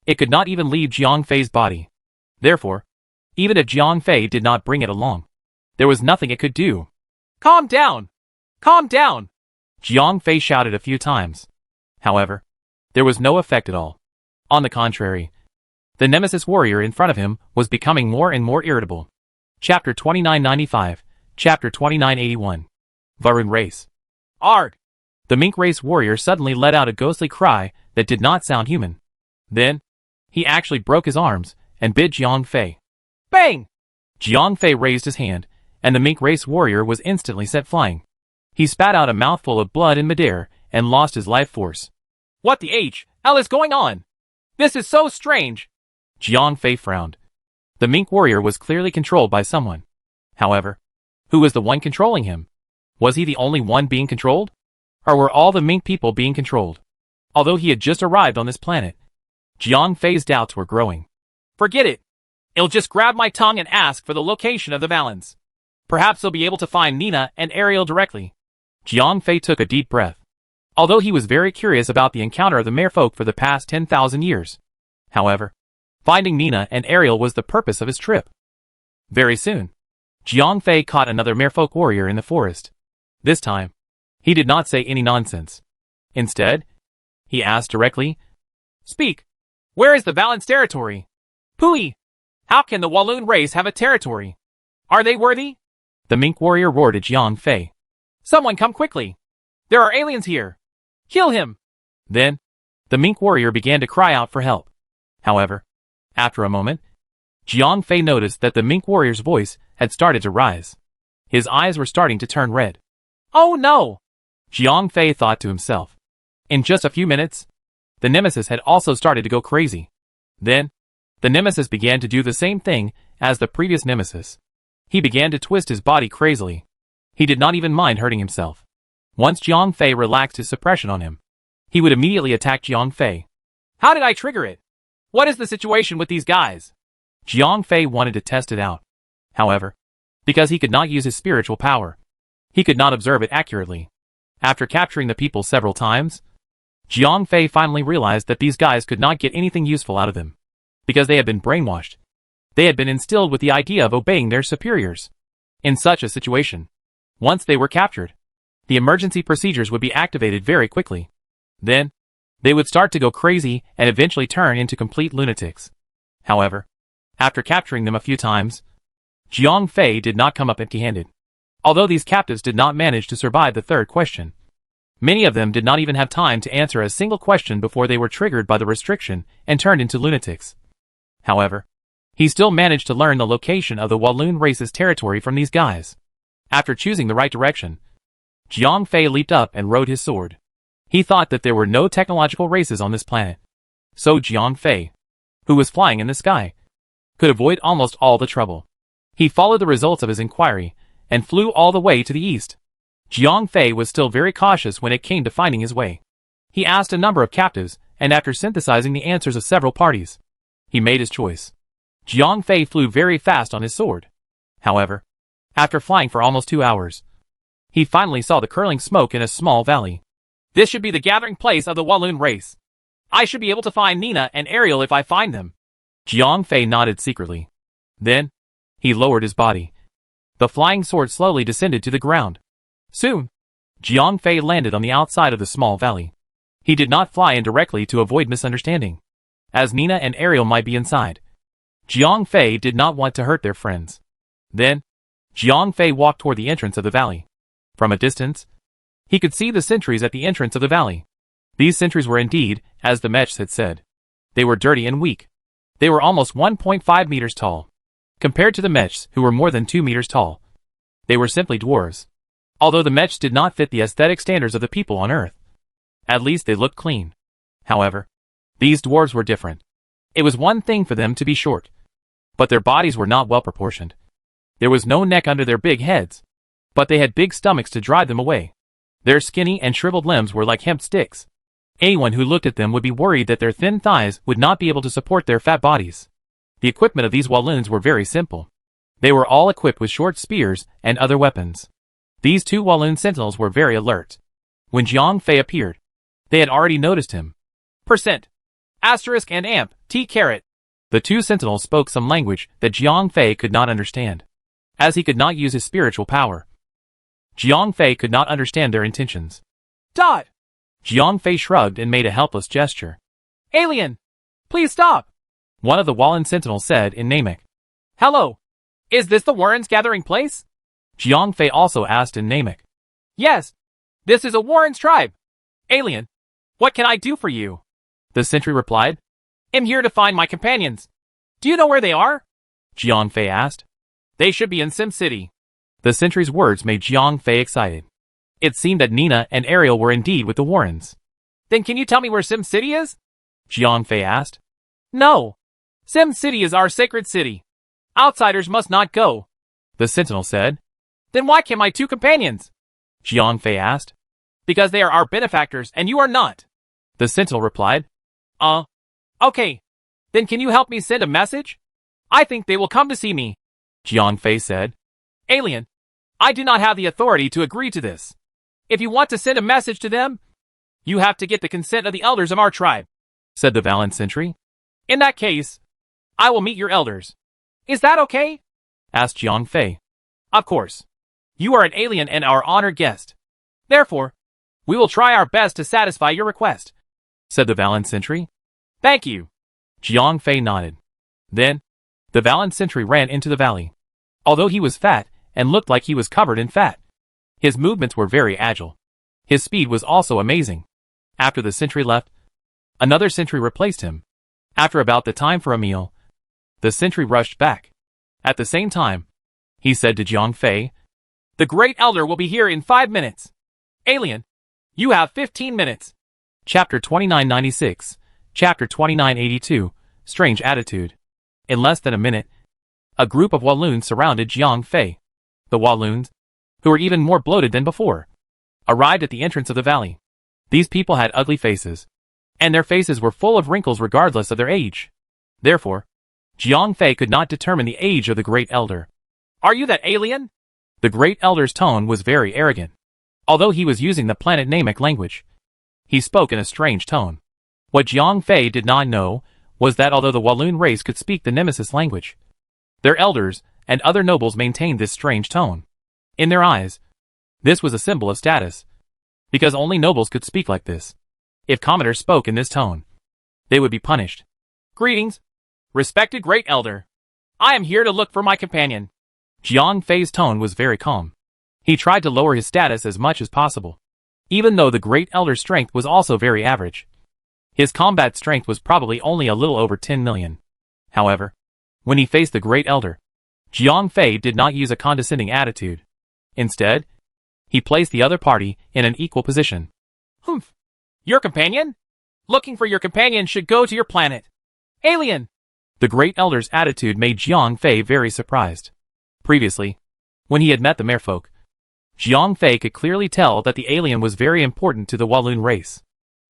It could not even leave Jiang Fei's body. Therefore, even if Jiang Fei did not bring it along, there was nothing it could do. Calm down! Calm down! Jiang Fei shouted a few times. However, there was no effect at all. On the contrary, the Nemesis warrior in front of him was becoming more and more irritable. Chapter 2995, Chapter 2981. Varun Race. Arg! The mink race warrior suddenly let out a ghostly cry that did not sound human. Then, he actually broke his arms and bit Jiang Fei. Bang! Jiang Fei raised his hand, and the mink race warrior was instantly set flying. He spat out a mouthful of blood in midair and lost his life force. What the hell is going on? This is so strange! Jiang Fei frowned. The mink warrior was clearly controlled by someone. However, who was the one controlling him? Was he the only one being controlled? Or were all the mink people being controlled? Although he had just arrived on this planet, Jiang Fei's doubts were growing. Forget it. I'll just grab my tongue and ask for the location of the Valens. Perhaps he'll be able to find Nina and Ariel directly. Jiang Fei took a deep breath. Although he was very curious about the encounter of the merfolk for the past 10,000 years. However, finding Nina and Ariel was the purpose of his trip. Very soon, Jiang Fei caught another merfolk warrior in the forest. This time, he did not say any nonsense. Instead, he asked directly, Speak! Where is the Valens territory? Pooey! How can the Walloon race have a territory? Are they worthy? The mink warrior roared at Jiang Fei. Someone come quickly! There are aliens here! Kill him! Then, the mink warrior began to cry out for help. However, after a moment, Jiang Fei noticed that the mink warrior's voice had started to rise. His eyes were starting to turn red. Oh no! Jiang Fei thought to himself. In just a few minutes, the nemesis had also started to go crazy. Then, the nemesis began to do the same thing as the previous nemesis. He began to twist his body crazily. He did not even mind hurting himself. Once Jiang Fei relaxed his suppression on him, he would immediately attack Jiang Fei. How did I trigger it? What is the situation with these guys? Jiang Fei wanted to test it out. However, because he could not use his spiritual power, he could not observe it accurately. After capturing the people several times, Jiang Fei finally realized that these guys could not get anything useful out of him, because they had been brainwashed. They had been instilled with the idea of obeying their superiors. In such a situation, once they were captured, the emergency procedures would be activated very quickly. Then, they would start to go crazy and eventually turn into complete lunatics. However, after capturing them a few times, Jiang Fei did not come up empty-handed. Although these captives did not manage to survive the third question, many of them did not even have time to answer a single question before they were triggered by the restriction and turned into lunatics. However, he still managed to learn the location of the Walloon race's territory from these guys. After choosing the right direction, Jiang Fei leaped up and rode his sword. He thought that there were no technological races on this planet. So Jiang Fei, who was flying in the sky, could avoid almost all the trouble. He followed the results of his inquiry and flew all the way to the east. Jiang Fei was still very cautious when it came to finding his way. He asked a number of captives, and after synthesizing the answers of several parties, he made his choice. Jiang Fei flew very fast on his sword. However, after flying for almost 2 hours, he finally saw the curling smoke in a small valley. This should be the gathering place of the Walloon race. I should be able to find Nina and Ariel if I find them. Jiang Fei nodded secretly. Then, he lowered his body. The flying sword slowly descended to the ground. Soon, Jiang Fei landed on the outside of the small valley. He did not fly in directly to avoid misunderstanding, as Nina and Ariel might be inside. Jiang Fei did not want to hurt their friends. Then, Jiang Fei walked toward the entrance of the valley. From a distance, he could see the sentries at the entrance of the valley. These sentries were indeed, as the mechs had said. They were dirty and weak. They were almost 1.5 meters tall. Compared to the mechs, who were more than 2 meters tall, they were simply dwarves. Although the mechs did not fit the aesthetic standards of the people on Earth, at least they looked clean. However, these dwarves were different. It was one thing for them to be short, but their bodies were not well proportioned. There was no neck under their big heads, but they had big stomachs to drive them away. Their skinny and shriveled limbs were like hemp sticks. Anyone who looked at them would be worried that their thin thighs would not be able to support their fat bodies. The equipment of these Walloons were very simple. They were all equipped with short spears and other weapons. These 2 Walloon sentinels were very alert. When Jiang Fei appeared, they had already noticed him. Percent. Asterisk and amp, T-caret. The 2 sentinels spoke some language that Jiang Fei could not understand, as he could not use his spiritual power. Jiang Fei could not understand their intentions. Dot! Jiang Fei shrugged and made a helpless gesture. Alien! Please stop! One of the Walloon sentinels said in Namek. Hello! Is this the Warren's gathering place? Jiang Fei also asked in Namek. Yes! This is a Warren's tribe! Alien! What can I do for you? The sentry replied. I'm here to find my companions. Do you know where they are? Jiang Fei asked. They should be in Sim City. The sentry's words made Jiang Fei excited. It seemed that Nina and Ariel were indeed with the Warrens. Then can you tell me where Sim City is? Jiang Fei asked. No. Sim City is our sacred city. Outsiders must not go. The sentinel said. Then why can't my 2 companions? Jiang Fei asked. Because they are our benefactors and you are not. The sentinel replied. Okay. Then can you help me send a message? I think they will come to see me. Jiang Fei said. Alien, I do not have the authority to agree to this. If you want to send a message to them, you have to get the consent of the elders of our tribe, said the valiant sentry. In that case, I will meet your elders. Is that okay? Asked Jiang Fei. Of course. You are an alien and our honored guest. Therefore, we will try our best to satisfy your request, said the valiant sentry. Thank you. Jiang Fei nodded. Then, the valiant sentry ran into the valley. Although he was fat and looked like he was covered in fat, his movements were very agile. His speed was also amazing. After the sentry left, another sentry replaced him. After about the time for a meal, the sentry rushed back. At the same time, he said to Jiang Fei, The great elder will be here in 5 minutes. Alien, You have 15 minutes. Chapter 2996, Chapter 2982, Strange Attitude. In less than a minute, a group of Walloons surrounded Jiang Fei. The Walloons, who were even more bloated than before, arrived at the entrance of the valley. These people had ugly faces, and their faces were full of wrinkles regardless of their age. Therefore, Jiang Fei could not determine the age of the Great Elder. Are you that alien? The Great Elder's tone was very arrogant. Although he was using the planet Namek language, he spoke in a strange tone. What Jiang Fei did not know was that although the Walloon race could speak the Nemesis language, their elders and other nobles maintained this strange tone. In their eyes, this was a symbol of status, because only nobles could speak like this. If commoners spoke in this tone, they would be punished. Greetings, respected Great Elder. I am here to look for my companion. Jiang Fei's tone was very calm. He tried to lower his status as much as possible, even though the Great Elder's strength was also very average. His combat strength was probably only a little over 10 million. However, when he faced the Great Elder, Jiang Fei did not use a condescending attitude. Instead, he placed the other party in an equal position. Humph. Your companion? Looking for your companion should go to your planet. Alien! The Great Elder's attitude made Jiang Fei very surprised. Previously, when he had met the merfolk, Jiang Fei could clearly tell that the alien was very important to the Walloon race.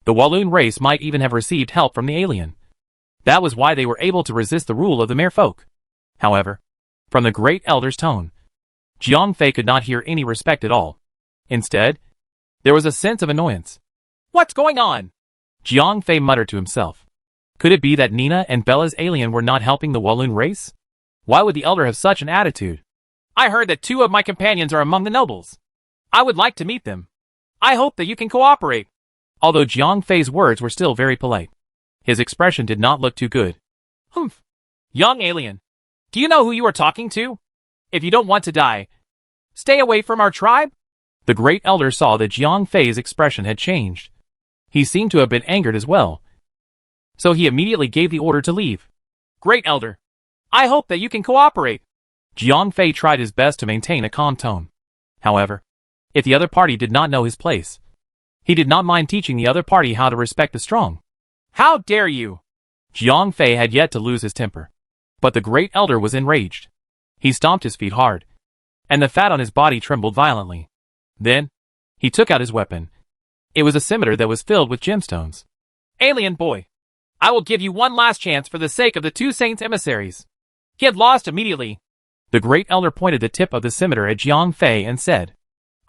The Walloon race might even have received help from the alien. That was why they were able to resist the rule of the merfolk. However, from the Great Elder's tone, Jiang Fei could not hear any respect at all. Instead, there was a sense of annoyance. What's going on? Jiang Fei muttered to himself. Could it be that Nina and Bella's alien were not helping the Walloon race? Why would the Elder have such an attitude? I heard that 2 of my companions are among the nobles. I would like to meet them. I hope that you can cooperate. Although Jiang Fei's words were still very polite, his expression did not look too good. Humph. Young alien. Do you know who you are talking to? If you don't want to die, stay away from our tribe. The Great Elder saw that Jiang Fei's expression had changed. He seemed to have been angered as well, so he immediately gave the order to leave. Great Elder, I hope that you can cooperate. Jiang Fei tried his best to maintain a calm tone. However, if the other party did not know his place, he did not mind teaching the other party how to respect the strong. How dare you! Jiang Fei had yet to lose his temper, but the Great Elder was enraged. He stomped his feet hard, and the fat on his body trembled violently. Then, he took out his weapon. It was a scimitar that was filled with gemstones. Alien boy, I will give you one last chance for the sake of the 2 saints' emissaries. Get lost immediately. The Great Elder pointed the tip of the scimitar at Jiang Fei and said,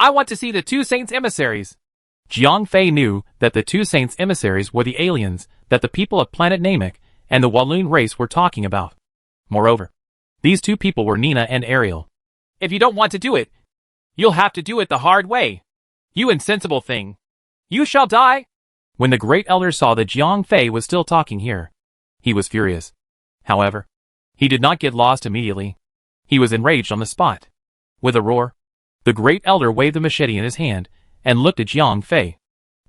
I want to see the 2 saints' emissaries. Jiang Fei knew that the 2 saints' emissaries were the aliens that the people of planet Namek and the Walloon race were talking about. Moreover, these 2 people were Nina and Ariel. If you don't want to do it, you'll have to do it the hard way. You insensible thing. You shall die. When the Great Elder saw that Jiang Fei was still talking here, he was furious. However, he did not get lost immediately. He was enraged on the spot. With a roar, the Great Elder waved the machete in his hand and looked at Jiang Fei.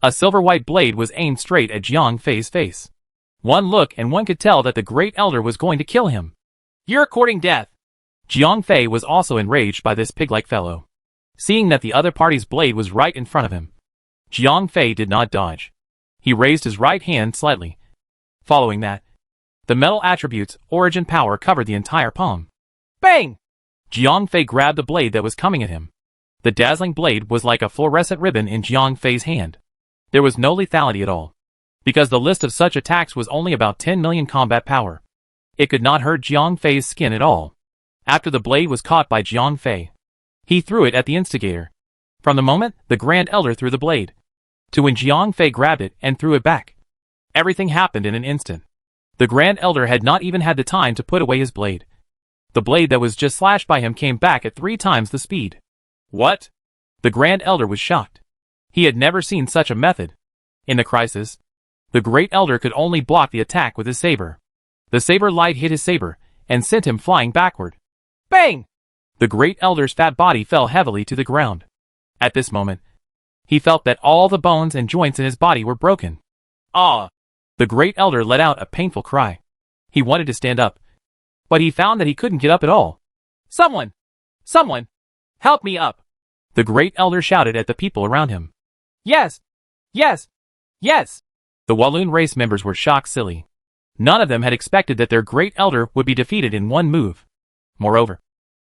A silver-white blade was aimed straight at Jiang Fei's face. One look and one could tell that the Great Elder was going to kill him. You're courting death. Jiang Fei was also enraged by this pig-like fellow. Seeing that the other party's blade was right in front of him, Jiang Fei did not dodge. He raised his right hand slightly. Following that, the metal attribute's origin power covered the entire palm. Bang! Jiang Fei grabbed the blade that was coming at him. The dazzling blade was like a fluorescent ribbon in Jiang Fei's hand. There was no lethality at all, because the list of such attacks was only about 10 million combat power. It could not hurt Jiang Fei's skin at all. After the blade was caught by Jiang Fei, he threw it at the instigator. From the moment the Grand Elder threw the blade, to when Jiang Fei grabbed it and threw it back, everything happened in an instant. The Grand Elder had not even had the time to put away his blade. The blade that was just slashed by him came back at 3 times the speed. What? The Grand Elder was shocked. He had never seen such a method. In the crisis, the Great Elder could only block the attack with his saber. The saber light hit his saber and sent him flying backward. Bang! The Great Elder's fat body fell heavily to the ground. At this moment, he felt that all the bones and joints in his body were broken. Ah! The Great Elder let out a painful cry. He wanted to stand up, but he found that he couldn't get up at all. Someone! Someone! Help me up! The Great Elder shouted at the people around him. Yes, Yes! Yes! The Walloon race members were shocked silly. None of them had expected that their great elder would be defeated in one move. Moreover,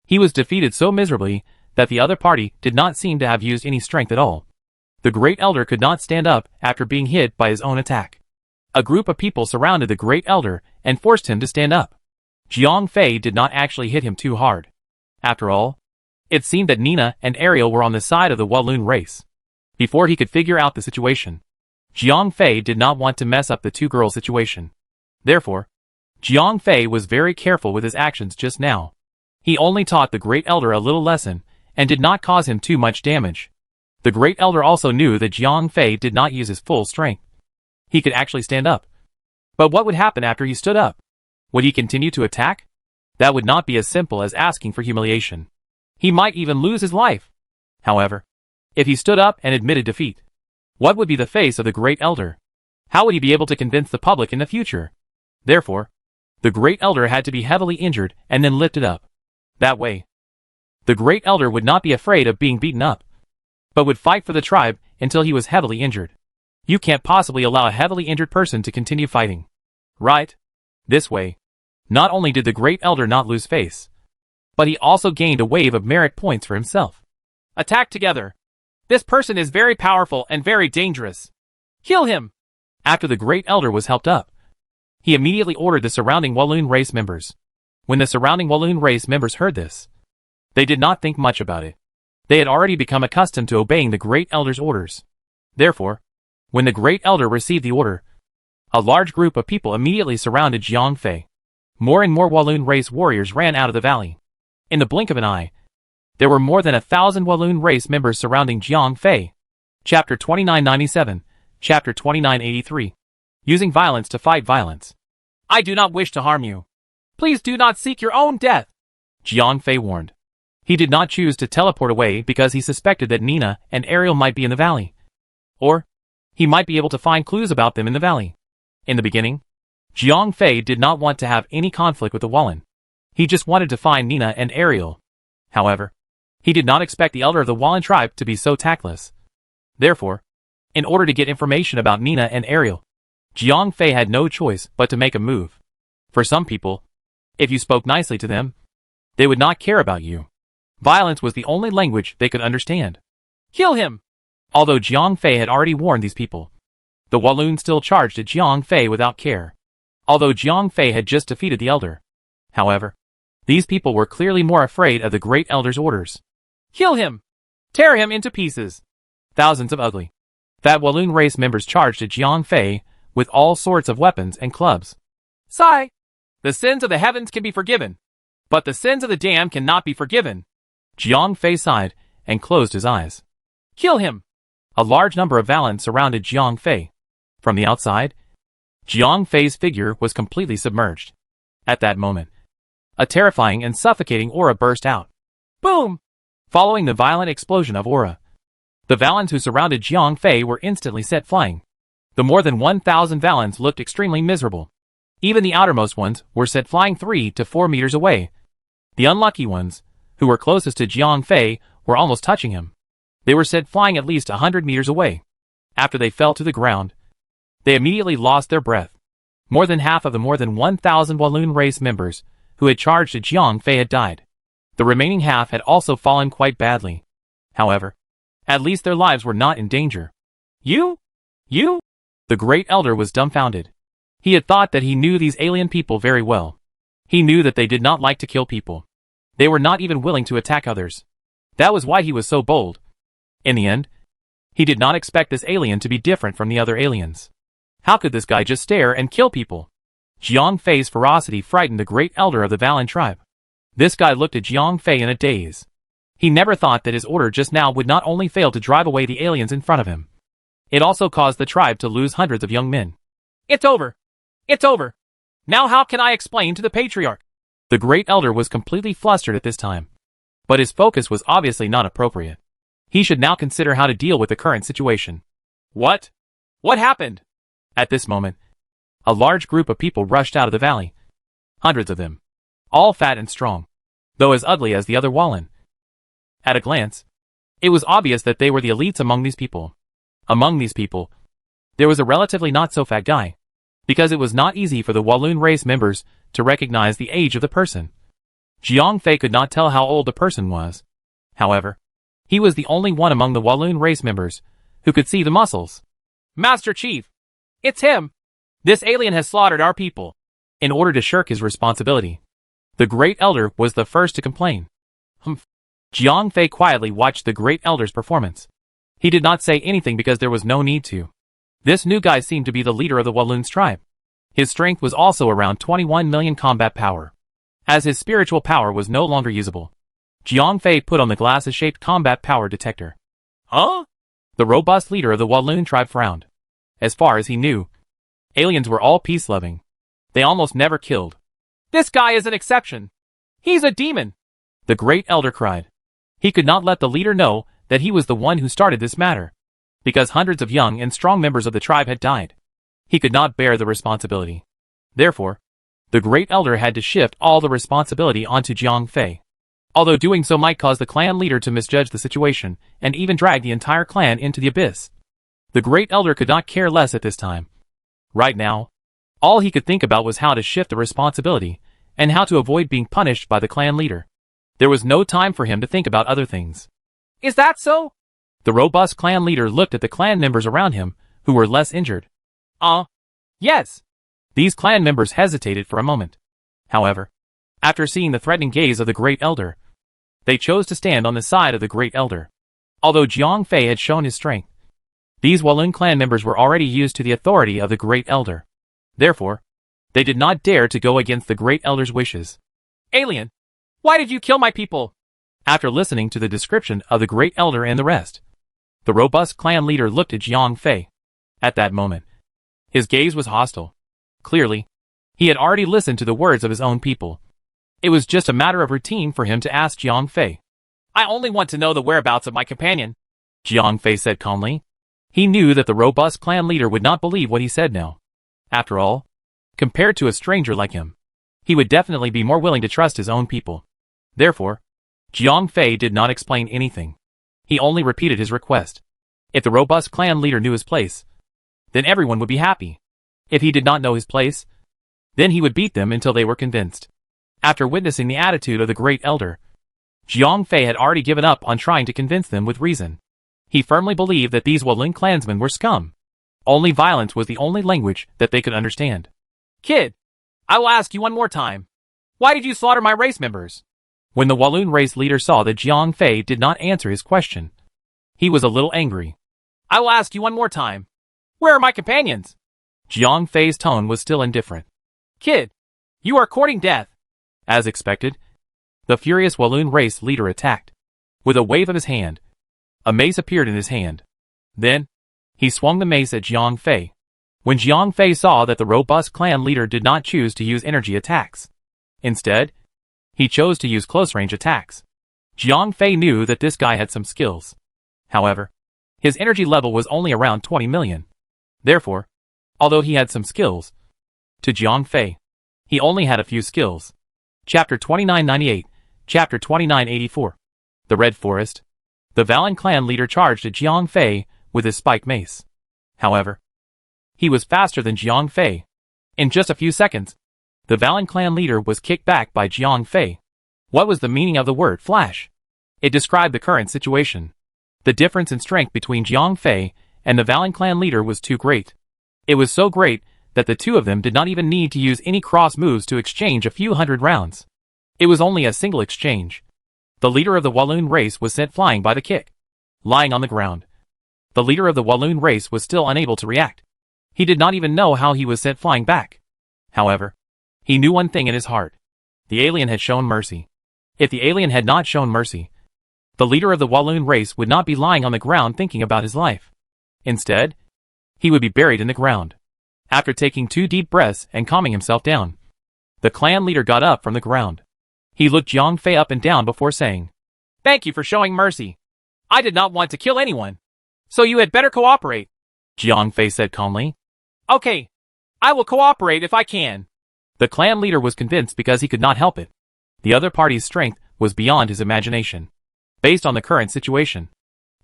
he was defeated so miserably that the other party did not seem to have used any strength at all. The great elder could not stand up after being hit by his own attack. A group of people surrounded the great elder and forced him to stand up. Jiang Fei did not actually hit him too hard. After all, it seemed that Nina and Ariel were on the side of the Walloon race. Before he could figure out the situation, Jiang Fei did not want to mess up the two-girl situation. Therefore, Jiang Fei was very careful with his actions just now. He only taught the great elder a little lesson and did not cause him too much damage. The great elder also knew that Jiang Fei did not use his full strength. He could actually stand up. But what would happen after he stood up? Would he continue to attack? That would not be as simple as asking for humiliation. He might even lose his life. However, if he stood up and admitted defeat, what would be the face of the great elder? How would he be able to convince the public in the future? Therefore, the great elder had to be heavily injured and then lifted up. That way, the great elder would not be afraid of being beaten up, but would fight for the tribe until he was heavily injured. You can't possibly allow a heavily injured person to continue fighting. Right? This way, not only did the great elder not lose face, but he also gained a wave of merit points for himself. Attack together. This person is very powerful and very dangerous. Kill him! After the great elder was helped up, he immediately ordered the surrounding Walloon race members. When the surrounding Walloon race members heard this, they did not think much about it. They had already become accustomed to obeying the great elder's orders. Therefore, when the great elder received the order, a large group of people immediately surrounded Jiang Fei. More and more Walloon race warriors ran out of the valley. In the blink of an eye, there were more than 1,000 Walloon race members surrounding Jiang Fei. Chapter 2997, Chapter 2983. Using violence to fight violence. I do not wish to harm you. Please do not seek your own death, Jiang Fei warned. He did not choose to teleport away because he suspected that Nina and Ariel might be in the valley. Or, he might be able to find clues about them in the valley. In the beginning, Jiang Fei did not want to have any conflict with the Walloon. He just wanted to find Nina and Ariel. However, he did not expect the elder of the Walloon tribe to be so tactless. Therefore, in order to get information about Nina and Ariel, Jiang Fei had no choice but to make a move. For some people, if you spoke nicely to them, they would not care about you. Violence was the only language they could understand. Kill him! Although Jiang Fei had already warned these people, the Walloon still charged at Jiang Fei without care. Although Jiang Fei had just defeated the elder. However, these people were clearly more afraid of the great elder's orders. Kill him! Tear him into pieces! Thousands of ugly, fat Walloon race members charged at Jiang Fei with all sorts of weapons and clubs. Sigh! The sins of the heavens can be forgiven, but the sins of the damned cannot be forgiven. Jiang Fei sighed and closed his eyes. Kill him! A large number of Valens surrounded Jiang Fei. From the outside, Jiang Fei's figure was completely submerged. At that moment, a terrifying and suffocating aura burst out. Boom! Following the violent explosion of aura, the Valens who surrounded Jiang Fei were instantly set flying. The more than 1,000 Valens looked extremely miserable. Even the outermost ones were set flying 3 to 4 meters away. The unlucky ones, who were closest to Jiang Fei, were almost touching him. They were set flying at least 100 meters away. After they fell to the ground, they immediately lost their breath. More than half of the more than 1,000 Walloon race members who had charged at Jiang Fei had died. The remaining half had also fallen quite badly. However, at least their lives were not in danger. You? The great elder was dumbfounded. He had thought that he knew these alien people very well. He knew that they did not like to kill people. They were not even willing to attack others. That was why he was so bold. In the end, he did not expect this alien to be different from the other aliens. How could this guy just stare and kill people? Jiang Fei's ferocity frightened the great elder of the Valin tribe. This guy looked at Jiang Fei in a daze. He never thought that his order just now would not only fail to drive away the aliens in front of him. It also caused the tribe to lose hundreds of young men. It's over. It's over. Now how can I explain to the patriarch? The great elder was completely flustered at this time. But his focus was obviously not appropriate. He should now consider how to deal with the current situation. What? What happened? At this moment, a large group of people rushed out of the valley. Hundreds of them. All fat and strong, though as ugly as the other Wallen. At a glance, it was obvious that they were the elites among these people. Among these people, There was a relatively not-so-fat guy, because it was not easy for the Walloon race members to recognize the age of the person. Jiang Fei could not tell how old the person was. However, he was the only one among the Walloon race members who could see the muscles. Master Chief! It's him! This alien has slaughtered our people. In order to shirk his responsibility, the Great Elder was the first to complain. Humph. Jiang Fei quietly watched the Great Elder's performance. He did not say anything because there was no need to. This new guy seemed to be the leader of the Walloon tribe. His strength was also around 21 million combat power. As his spiritual power was no longer usable, Jiang Fei put on the glasses-shaped combat power detector. Huh? The robust leader of the Walloon tribe frowned. As far as he knew, aliens were all peace-loving. They almost never killed. This guy is an exception. He's a demon! The Great Elder cried. He could not let the leader know that he was the one who started this matter, because hundreds of young and strong members of the tribe had died. He could not bear the responsibility. Therefore, the Great Elder had to shift all the responsibility onto Jiang Fei. Although doing so might cause the clan leader to misjudge the situation and even drag the entire clan into the abyss. The Great Elder could not care less at this time. Right now, all he could think about was how to shift the responsibility and how to avoid being punished by the clan leader. There was no time for him to think about other things. Is that so? The robust clan leader looked at the clan members around him, who were less injured. Yes. These clan members hesitated for a moment. However, after seeing the threatening gaze of the Great Elder, they chose to stand on the side of the Great Elder. Although Jiang Fei had shown his strength, these Walloon clan members were already used to the authority of the Great Elder. Therefore, they did not dare to go against the Great Elder's wishes. Alien! Why did you kill my people? After listening to the description of the Great Elder and the rest, the robust clan leader looked at Jiang Fei. At that moment, his gaze was hostile. Clearly, he had already listened to the words of his own people. It was just a matter of routine for him to ask Jiang Fei. I only want to know the whereabouts of my companion, Jiang Fei said calmly. He knew that the robust clan leader would not believe what he said now. After all, compared to a stranger like him, he would definitely be more willing to trust his own people. Therefore, Jiang Fei did not explain anything. He only repeated his request. If the robust clan leader knew his place, then everyone would be happy. If he did not know his place, then he would beat them until they were convinced. After witnessing the attitude of the Great Elder, Jiang Fei had already given up on trying to convince them with reason. He firmly believed that these Walloon clansmen were scum. Only violence was the only language that they could understand. Kid, I will ask you one more time. Why did you slaughter my race members? When the Walloon race leader saw that Jiang Fei did not answer his question, he was a little angry. I will ask you one more time. Where are my companions? Jiang Fei's tone was still indifferent. Kid, you are courting death. As expected, the furious Walloon race leader attacked. With a wave of his hand, a mace appeared in his hand. Then, he swung the mace at Jiang Fei. When Jiang Fei saw that the robust clan leader did not choose to use energy attacks, instead, he chose to use close-range attacks, Jiang Fei knew that this guy had some skills. However, his energy level was only around 20 million. Therefore, although he had some skills, to Jiang Fei, he only had a few skills. Chapter 2998, Chapter 2984. The Red Forest. The Valen clan leader charged at Jiang Fei with his spike mace. However, he was faster than Jiang Fei. In just a few seconds, the Valen clan leader was kicked back by Jiang Fei. What was the meaning of the word flash? It described the current situation. The difference in strength between Jiang Fei and the Valen clan leader was too great. It was so great that the two of them did not even need to use any cross moves to exchange a few hundred rounds. It was only a single exchange. The leader of the Walloon race was sent flying by the kick. Lying on the ground, the leader of the Walloon race was still unable to react. He did not even know how he was sent flying back. However, he knew one thing in his heart. The alien had shown mercy. If the alien had not shown mercy, the leader of the Walloon race would not be lying on the ground thinking about his life. Instead, he would be buried in the ground. After taking 2 deep breaths and calming himself down, the clan leader got up from the ground. He looked Jiang Fei up and down before saying, Thank you for showing mercy. I did not want to kill anyone. So you had better cooperate. Jiang Fei said calmly. Okay. I will cooperate if I can. The clan leader was convinced because he could not help it. The other party's strength was beyond his imagination. Based on the current situation,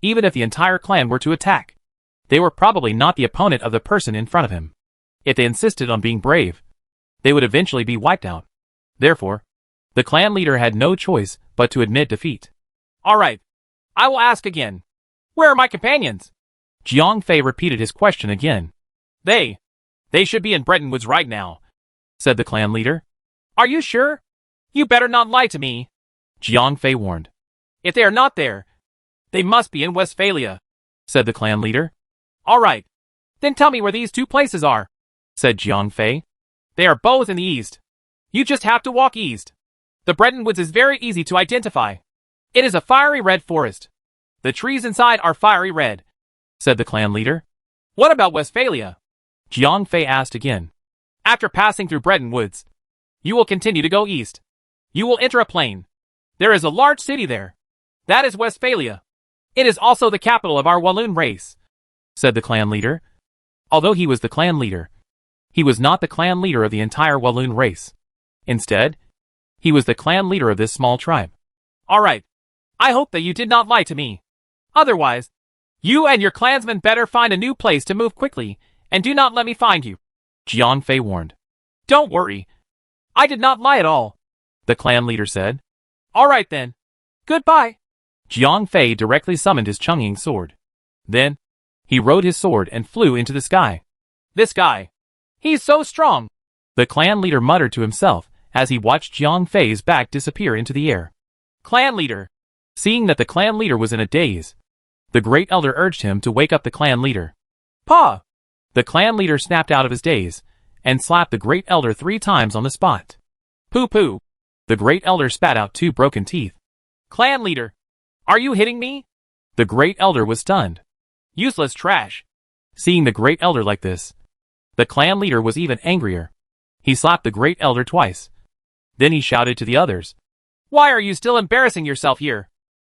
even if the entire clan were to attack, They were probably not the opponent of the person in front of him. If they insisted on being brave, they would eventually be wiped out. Therefore, the clan leader had no choice but to admit defeat. Alright, I will ask again. Where are my companions? Jiang Fei repeated his question again. They should be in Bretton Woods right now, said the clan leader. Are you sure? You better not lie to me, Jiang Fei warned. If they are not there, they must be in Westphalia, said the clan leader. Alright, then tell me where these two places are, said Jiang Fei. They are both in the east. You just have to walk east. The Bretton Woods is very easy to identify. It is a fiery red forest. The trees inside are fiery red, said the clan leader. What about Westphalia? Jiang Fei asked again. After passing through Bretton Woods, you will continue to go east. You will enter a plain. There is a large city there. That is Westphalia. It is also the capital of our Walloon race, said the clan leader. Although he was the clan leader, he was not the clan leader of the entire Walloon race. Instead, he was the clan leader of this small tribe. Alright. I hope that you did not lie to me. Otherwise, you and your clansmen better find a new place to move quickly, and do not let me find you, Jiang Fei warned. Don't worry. I did not lie at all, the clan leader said. Alright then. Goodbye. Jiang Fei directly summoned his Chungying sword. Then, he rode his sword and flew into the sky. This guy. He's so strong, the clan leader muttered to himself as he watched Jiang Fei's back disappear into the air. Clan leader. Seeing that the clan leader was in a daze, the great elder urged him to wake up the clan leader. Pa! The clan leader snapped out of his daze and slapped the great elder 3 times on the spot. Pooh pooh. The great elder spat out 2 broken teeth. Clan leader. Are you hitting me? The great elder was stunned. Useless trash. Seeing the great elder like this, the clan leader was even angrier. He slapped the great elder twice. Then he shouted to the others. Why are you still embarrassing yourself here?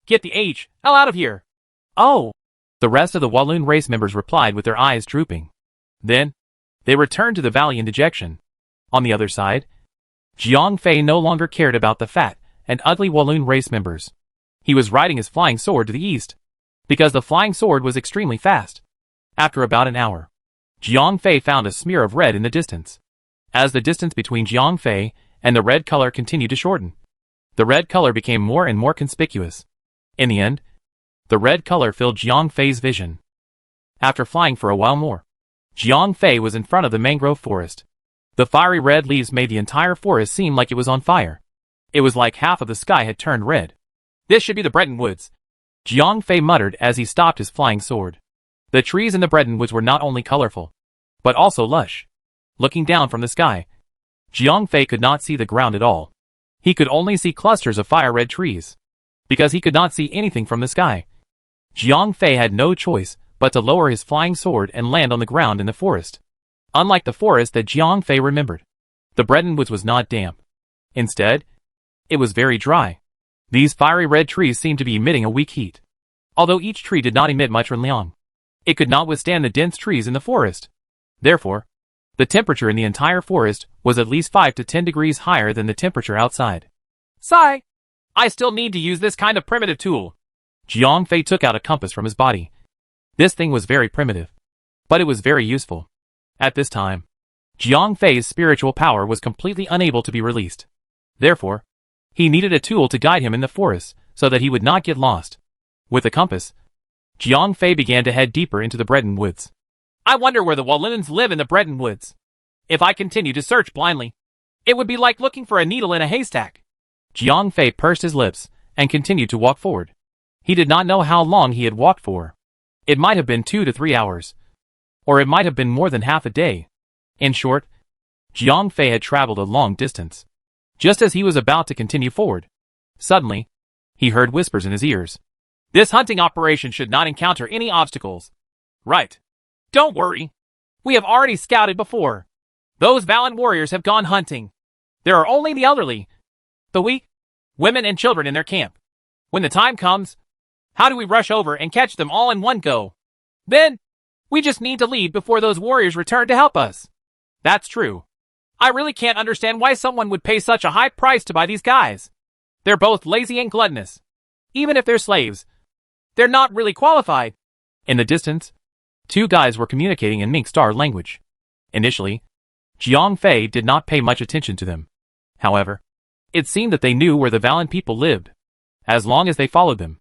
Get the hell out of here. Oh! The rest of the Walloon race members replied with their eyes drooping. Then, they returned to the valley in dejection. On the other side, Jiang Fei no longer cared about the fat and ugly Walloon race members. He was riding his flying sword to the east, because the flying sword was extremely fast. After about an hour, Jiang Fei found a smear of red in the distance. As the distance between Jiang Fei and the red color continued to shorten, the red color became more and more conspicuous. In the end, the red color filled Jiang Fei's vision. After flying for a while more, Jiang Fei was in front of the mangrove forest. The fiery red leaves made the entire forest seem like it was on fire. It was like half of the sky had turned red. This should be the Bretton Woods, Jiang Fei muttered as he stopped his flying sword. The trees in the Bretton Woods were not only colorful, but also lush. Looking down from the sky, Jiang Fei could not see the ground at all. He could only see clusters of fire-red trees, because he could not see anything from the sky. Jiang Fei had no choice but to lower his flying sword and land on the ground in the forest. Unlike the forest that Jiang Fei remembered, the Bretton Woods was not damp. Instead, it was very dry. These fiery red trees seemed to be emitting a weak heat. Although each tree did not emit much renliang, it could not withstand the dense trees in the forest. Therefore, the temperature in the entire forest was at least 5 to 10 degrees higher than the temperature outside. Sigh! I still need to use this kind of primitive tool. Jiang Fei took out a compass from his body. This thing was very primitive, but it was very useful. At this time, Jiang Fei's spiritual power was completely unable to be released. Therefore, he needed a tool to guide him in the forest so that he would not get lost. With the compass, Jiang Fei began to head deeper into the Bretton Woods. I wonder where the Walloons live in the Bretton Woods. If I continue to search blindly, it would be like looking for a needle in a haystack. Jiang Fei pursed his lips and continued to walk forward. He did not know how long he had walked for. It might have been 2 to 3 hours. Or it might have been more than half a day. In short, Jiang Fei had traveled a long distance. Just as he was about to continue forward, suddenly, he heard whispers in his ears. This hunting operation should not encounter any obstacles. Right. Don't worry. We have already scouted before. Those valiant warriors have gone hunting. There are only the elderly, the weak, women and children in their camp. When the time comes, how do we rush over and catch them all in one go? Then, we just need to leave before those warriors return to help us. That's true. I really can't understand why someone would pay such a high price to buy these guys. They're both lazy and gluttonous. Even if they're slaves, they're not really qualified. In the distance, Two guys were communicating in Mink Star language. Initially, Jiang Fei did not pay much attention to them. However, it seemed that they knew where the Valen people lived. As long as they followed them,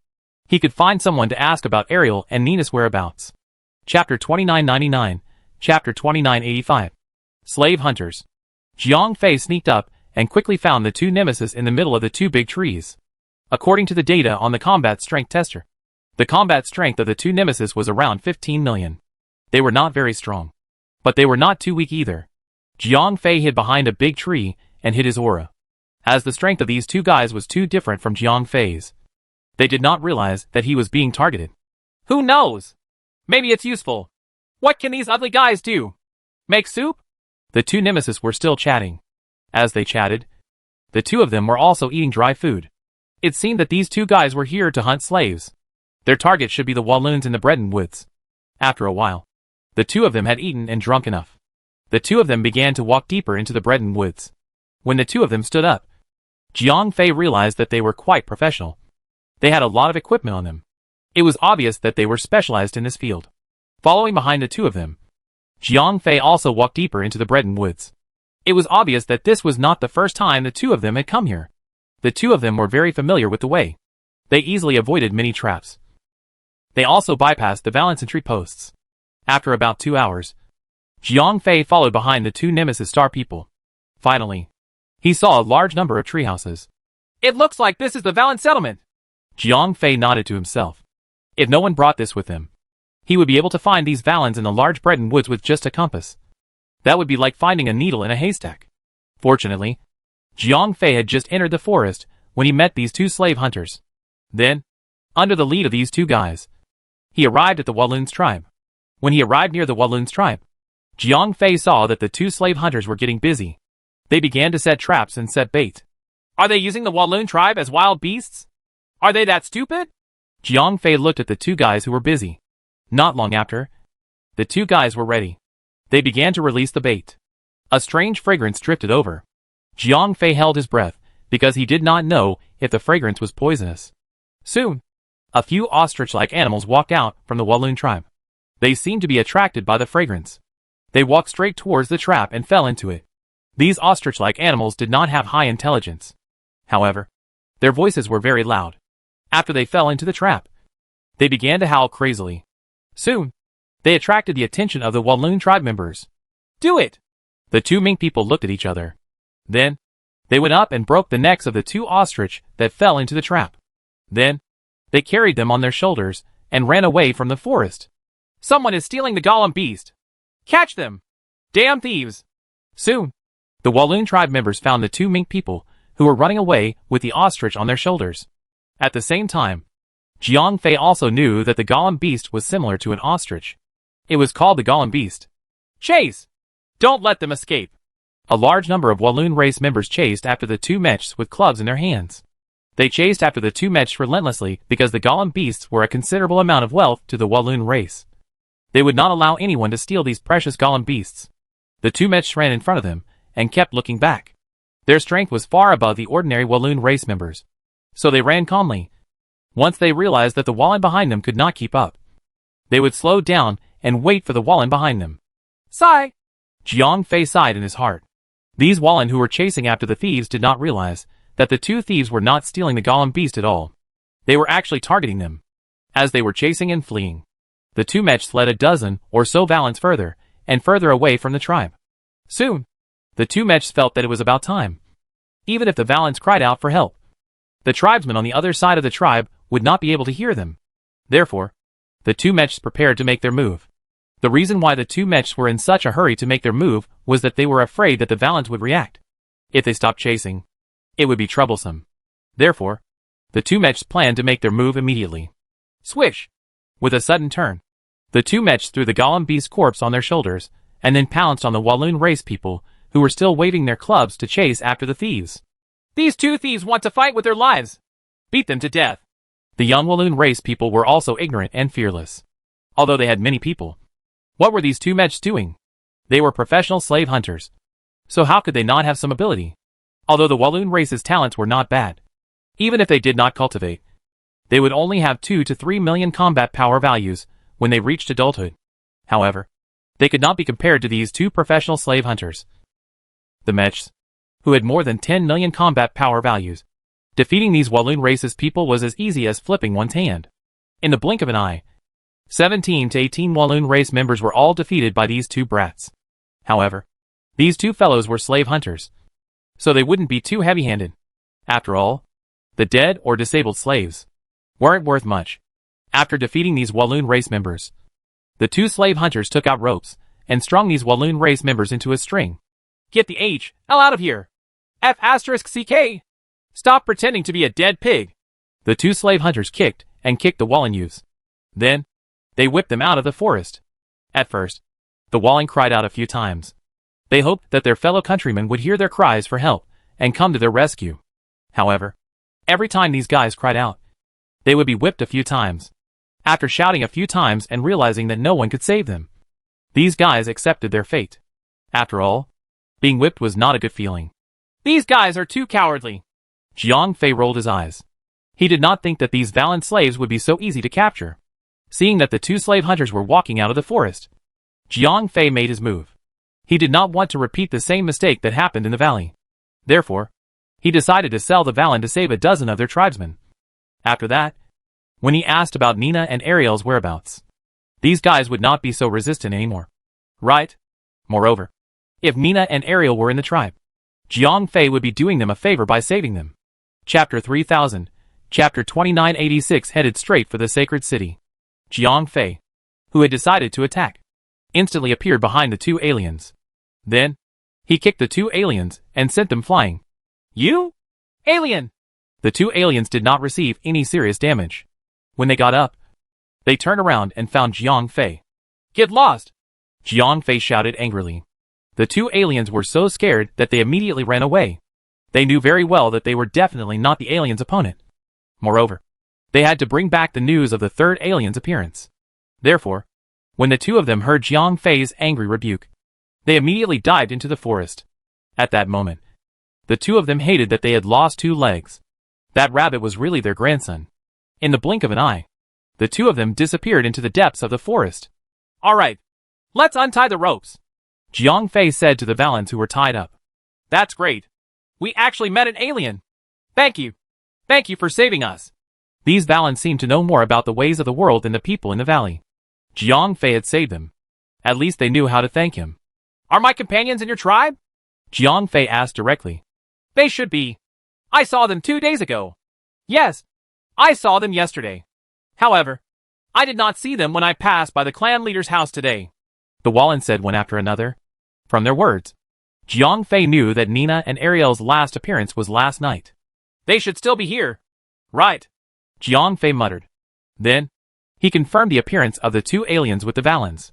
he could find someone to ask about Ariel and Nina's whereabouts. Chapter 2999, Chapter 2985. Slave Hunters. Jiang Fei sneaked up and quickly found the two nemesis in the middle of the two big trees. According to the data on the combat strength tester, the combat strength of the two nemesis was around 15 million. They were not very strong, but they were not too weak either. Jiang Fei hid behind a big tree and hid his aura, as the strength of these two guys was too different from Jiang Fei's. They did not realize that he was being targeted. Who knows? Maybe it's useful. What can these ugly guys do? Make soup? The two nemesis were still chatting. As they chatted, the two of them were also eating dry food. It seemed that these two guys were here to hunt slaves. Their target should be the Walloons in the Breton Woods. After a while, the two of them had eaten and drunk enough. The two of them began to walk deeper into the Breton Woods. When the two of them stood up, Jiang Fei realized that they were quite professional. They had a lot of equipment on them. It was obvious that they were specialized in this field. Following behind the two of them, Jiang Fei also walked deeper into the Breton Woods. It was obvious that this was not the first time the two of them had come here. The two of them were very familiar with the way. They easily avoided many traps. They also bypassed the Valen entry posts. After about 2 hours, Jiang Fei followed behind the two Nemesis Star people. Finally, he saw a large number of tree houses. It looks like this is the Valen settlement. Jiang Fei nodded to himself. If no one brought this with him, he would be able to find these Valens in the large Breton Woods with just a compass. That would be like finding a needle in a haystack. Fortunately, Jiang Fei had just entered the forest when he met these two slave hunters. Then, under the lead of these two guys, he arrived at the Walloons tribe. When he arrived near the Walloons tribe, Jiang Fei saw that the two slave hunters were getting busy. They began to set traps and set bait. Are they using the Walloon tribe as wild beasts? Are they that stupid? Jiang Fei looked at the two guys who were busy. Not long after, the two guys were ready. They began to release the bait. A strange fragrance drifted over. Jiang Fei held his breath, because he did not know if the fragrance was poisonous. Soon, a few ostrich-like animals walked out from the Walloon tribe. They seemed to be attracted by the fragrance. They walked straight towards the trap and fell into it. These ostrich-like animals did not have high intelligence. However, their voices were very loud. After they fell into the trap, they began to howl crazily. Soon, they attracted the attention of the Walloon tribe members. Do it! The two mink people looked at each other. Then, they went up and broke the necks of the two ostrich that fell into the trap. Then, they carried them on their shoulders and ran away from the forest. Someone is stealing the golem beast. Catch them! Damn thieves! Soon, the Walloon tribe members found the two mink people who were running away with the ostrich on their shoulders. At the same time, Jiang Fei also knew that the golem beast was similar to an ostrich. It was called the golem beast. Chase! Don't let them escape. A large number of Walloon race members chased after the two mechs with clubs in their hands. They chased after the two mechs relentlessly because the golem beasts were a considerable amount of wealth to the Walloon race. They would not allow anyone to steal these precious golem beasts. The two mechs ran in front of them and kept looking back. Their strength was far above the ordinary Walloon race members, so they ran calmly. Once they realized that the Wallen behind them could not keep up, they would slow down and wait for the Wallen behind them. Sigh! Jiang Fei sighed in his heart. These Wallen who were chasing after the thieves did not realize that the two thieves were not stealing the golem beast at all. They were actually targeting them. As they were chasing and fleeing, the two mechs fled a dozen or so Valens further and further away from the tribe. Soon, the two mechs felt that it was about time. Even if the Valens cried out for help, the tribesmen on the other side of the tribe would not be able to hear them. Therefore, the two mechs prepared to make their move. The reason why the two mechs were in such a hurry to make their move was that they were afraid that the Valens would react. If they stopped chasing, it would be troublesome. Therefore, the two mechs planned to make their move immediately. Swish! With a sudden turn, the two mechs threw the golem beast corpse on their shoulders and then pounced on the Walloon race people who were still waving their clubs to chase after the thieves. These two thieves want to fight with their lives. Beat them to death. The young Walloon race people were also ignorant and fearless. Although they had many people, what were these two mechs doing? They were professional slave hunters. So how could they not have some ability? Although the Walloon race's talents were not bad, even if they did not cultivate, they would only have 2 to 3 million combat power values when they reached adulthood. However, they could not be compared to these two professional slave hunters. The Mechs, who had more than 10 million combat power values. Defeating these Walloon race's people was as easy as flipping one's hand. In the blink of an eye, 17 to 18 Walloon race members were all defeated by these two brats. However, these two fellows were slave hunters, so they wouldn't be too heavy-handed. After all, the dead or disabled slaves weren't worth much. After defeating these Walloon race members, the two slave hunters took out ropes and strung these Walloon race members into a string. Get the H.L. out of here. F***CK. Stop pretending to be a dead pig. The two slave hunters kicked and kicked the Walloon youths. Then, they whipped them out of the forest. At first, the Walloon cried out a few times. They hoped that their fellow countrymen would hear their cries for help and come to their rescue. However, every time these guys cried out, they would be whipped a few times. After shouting a few times and realizing that no one could save them, these guys accepted their fate. After all, being whipped was not a good feeling. These guys are too cowardly. Jiang Fei rolled his eyes. He did not think that these valiant slaves would be so easy to capture. Seeing that the two slave hunters were walking out of the forest, Jiang Fei made his move. He did not want to repeat the same mistake that happened in the valley. Therefore, he decided to sell the Valen to save a dozen of their tribesmen. After that, when he asked about Nina and Ariel's whereabouts, these guys would not be so resistant anymore. Right? Moreover, if Nina and Ariel were in the tribe, Jiang Fei would be doing them a favor by saving them. Chapter 3000, Chapter 2986 headed straight for the sacred city. Jiang Fei, who had decided to attack, instantly appeared behind the two aliens. Then, he kicked the two aliens and sent them flying. You? Alien! The two aliens did not receive any serious damage. When they got up, they turned around and found Jiang Fei. Get lost! Jiang Fei shouted angrily. The two aliens were so scared that they immediately ran away. They knew very well that they were definitely not the alien's opponent. Moreover, they had to bring back the news of the third alien's appearance. Therefore, when the two of them heard Jiang Fei's angry rebuke, they immediately dived into the forest. At that moment, the two of them hated that they had lost two legs. That rabbit was really their grandson. In the blink of an eye, the two of them disappeared into the depths of the forest. All right, let's untie the ropes, Jiang Fei said to the Valens who were tied up. That's great. We actually met an alien. Thank you. Thank you for saving us. These Valens seemed to know more about the ways of the world than the people in the valley. Jiang Fei had saved them. At least they knew how to thank him. Are my companions in your tribe? Jiang Fei asked directly. They should be. I saw them 2 days ago. Yes, I saw them yesterday. However, I did not see them when I passed by the clan leader's house today, the Wallen said one after another. From their words, Jiang Fei knew that Nina and Ariel's last appearance was last night. They should still be here. Right, Jiang Fei muttered. Then, he confirmed the appearance of the two aliens with the Valens.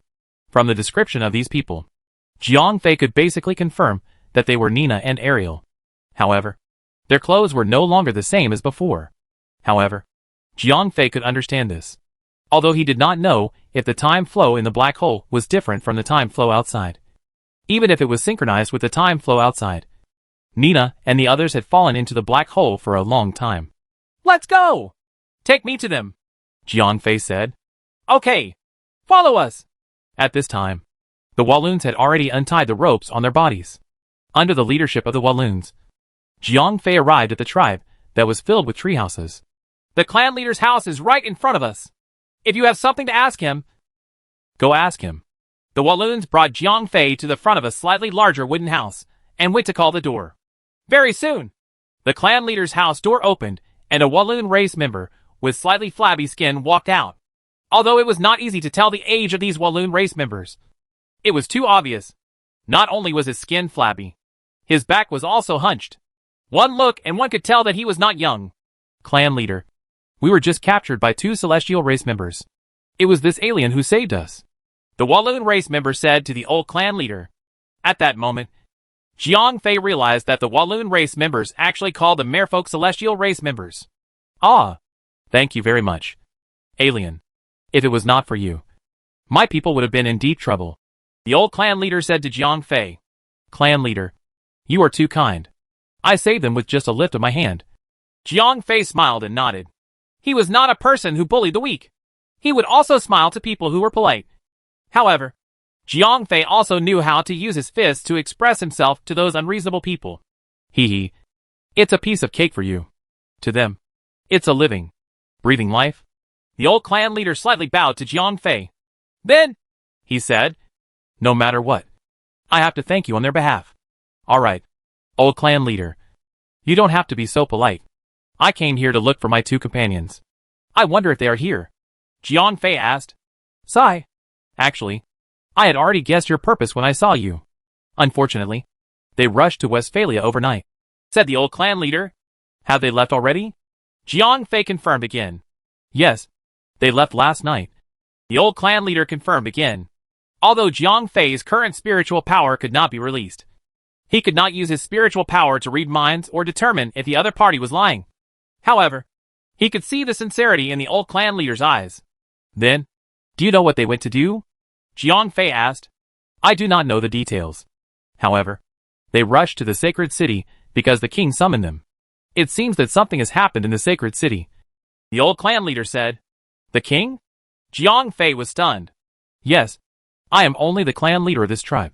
From the description of these people, Jiang Fei could basically confirm that they were Nina and Ariel. However, their clothes were no longer the same as before. However, Jiang Fei could understand this, although he did not know if the time flow in the black hole was different from the time flow outside. Even if it was synchronized with the time flow outside, Nina and the others had fallen into the black hole for a long time. Let's go! Take me to them, Jiang Fei said. Okay, follow us. At this time, the Walloons had already untied the ropes on their bodies. Under the leadership of the Walloons, Jiang Fei arrived at the tribe that was filled with tree houses. The clan leader's house is right in front of us. If you have something to ask him, go ask him. The Walloons brought Jiang Fei to the front of a slightly larger wooden house and went to call the door. Very soon, the clan leader's house door opened and a Walloon race member with slightly flabby skin walked out. Although it was not easy to tell the age of these Walloon race members, it was too obvious. Not only was his skin flabby, his back was also hunched. One look and one could tell that he was not young. Clan leader, we were just captured by two celestial race members. It was this alien who saved us, the Walloon race member said to the old clan leader. At that moment, Jiang Fei realized that the Walloon race members actually called the merfolk celestial race members. Ah, thank you very much, alien. If it was not for you, my people would have been in deep trouble, the old clan leader said to Jiang Fei. Clan leader, you are too kind. I saved them with just a lift of my hand. Jiang Fei smiled and nodded. He was not a person who bullied the weak. He would also smile to people who were polite. However, Jiang Fei also knew how to use his fists to express himself to those unreasonable people. Hee. It's a piece of cake for you. To them, it's a living, breathing life. The old clan leader slightly bowed to Jiang Fei. Then, he said, no matter what, I have to thank you on their behalf. All right, old clan leader. You don't have to be so polite. I came here to look for my 2 companions. I wonder if they are here. Jiang Fei asked. Sigh. Actually, I had already guessed your purpose when I saw you. Unfortunately, they rushed to Westphalia overnight, said the old clan leader. Have they left already? Jiang Fei confirmed again. Yes, they left last night. The old clan leader confirmed again. Although Jiang Fei's current spiritual power could not be released, he could not use his spiritual power to read minds or determine if the other party was lying. However, he could see the sincerity in the old clan leader's eyes. Then, do you know what they went to do? Jiang Fei asked. I do not know the details. However, they rushed to the sacred city because the king summoned them. It seems that something has happened in the sacred city. The old clan leader said. The king? Jiang Fei was stunned. Yes, I am only the clan leader of this tribe.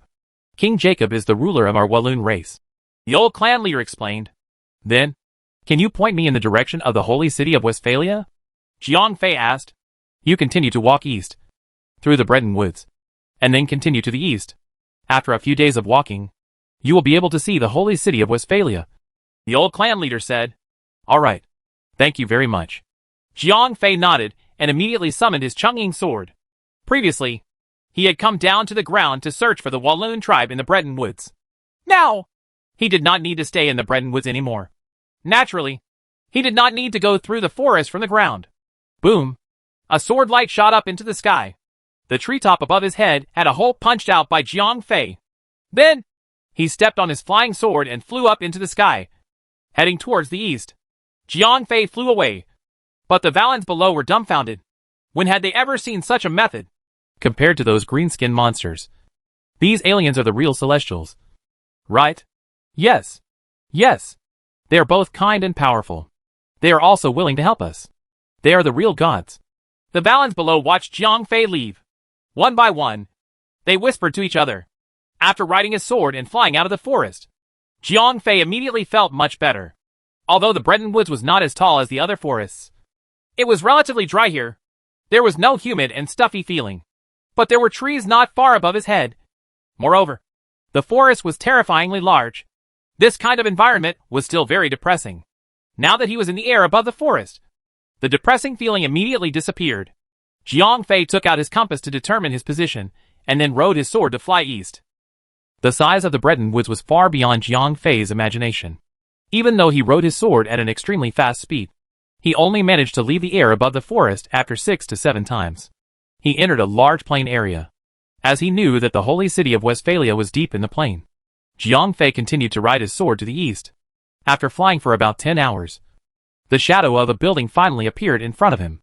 King Jacob is the ruler of our Walloon race. The old clan leader explained. Then, can you point me in the direction of the holy city of Westphalia? Jiang Fei asked. You continue to walk east, through the Breton Woods, and then continue to the east. After a few days of walking, you will be able to see the holy city of Westphalia. The old clan leader said. All right. Thank you very much. Jiang Fei nodded and immediately summoned his Chungying sword. Previously, he had come down to the ground to search for the Walloon tribe in the Breton Woods. Now, he did not need to stay in the Breton Woods anymore. Naturally, he did not need to go through the forest from the ground. Boom! A sword light shot up into the sky. The treetop above his head had a hole punched out by Jiang Fei. Then, he stepped on his flying sword and flew up into the sky, heading towards the east. Jiang Fei flew away, but the Valens below were dumbfounded. When had they ever seen such a method? Compared to those green-skinned monsters, these aliens are the real Celestials. Right? Yes. Yes. They are both kind and powerful. They are also willing to help us. They are the real gods. The Valens below watched Jiang Fei leave. One by one, they whispered to each other. After riding his sword and flying out of the forest, Jiang Fei immediately felt much better. Although the Breton Woods was not as tall as the other forests, it was relatively dry here. There was no humid and stuffy feeling, but there were trees not far above his head. Moreover, the forest was terrifyingly large. This kind of environment was still very depressing. Now that he was in the air above the forest, the depressing feeling immediately disappeared. Jiang Fei took out his compass to determine his position, and then rode his sword to fly east. The size of the Breton Woods was far beyond Jiang Fei's imagination. Even though he rode his sword at an extremely fast speed, he only managed to leave the air above the forest after 6 to 7 times. He entered a large plain area, as he knew that the holy city of Westphalia was deep in the plain. Jiang Fei continued to ride his sword to the east. After flying for about 10 hours, the shadow of a building finally appeared in front of him.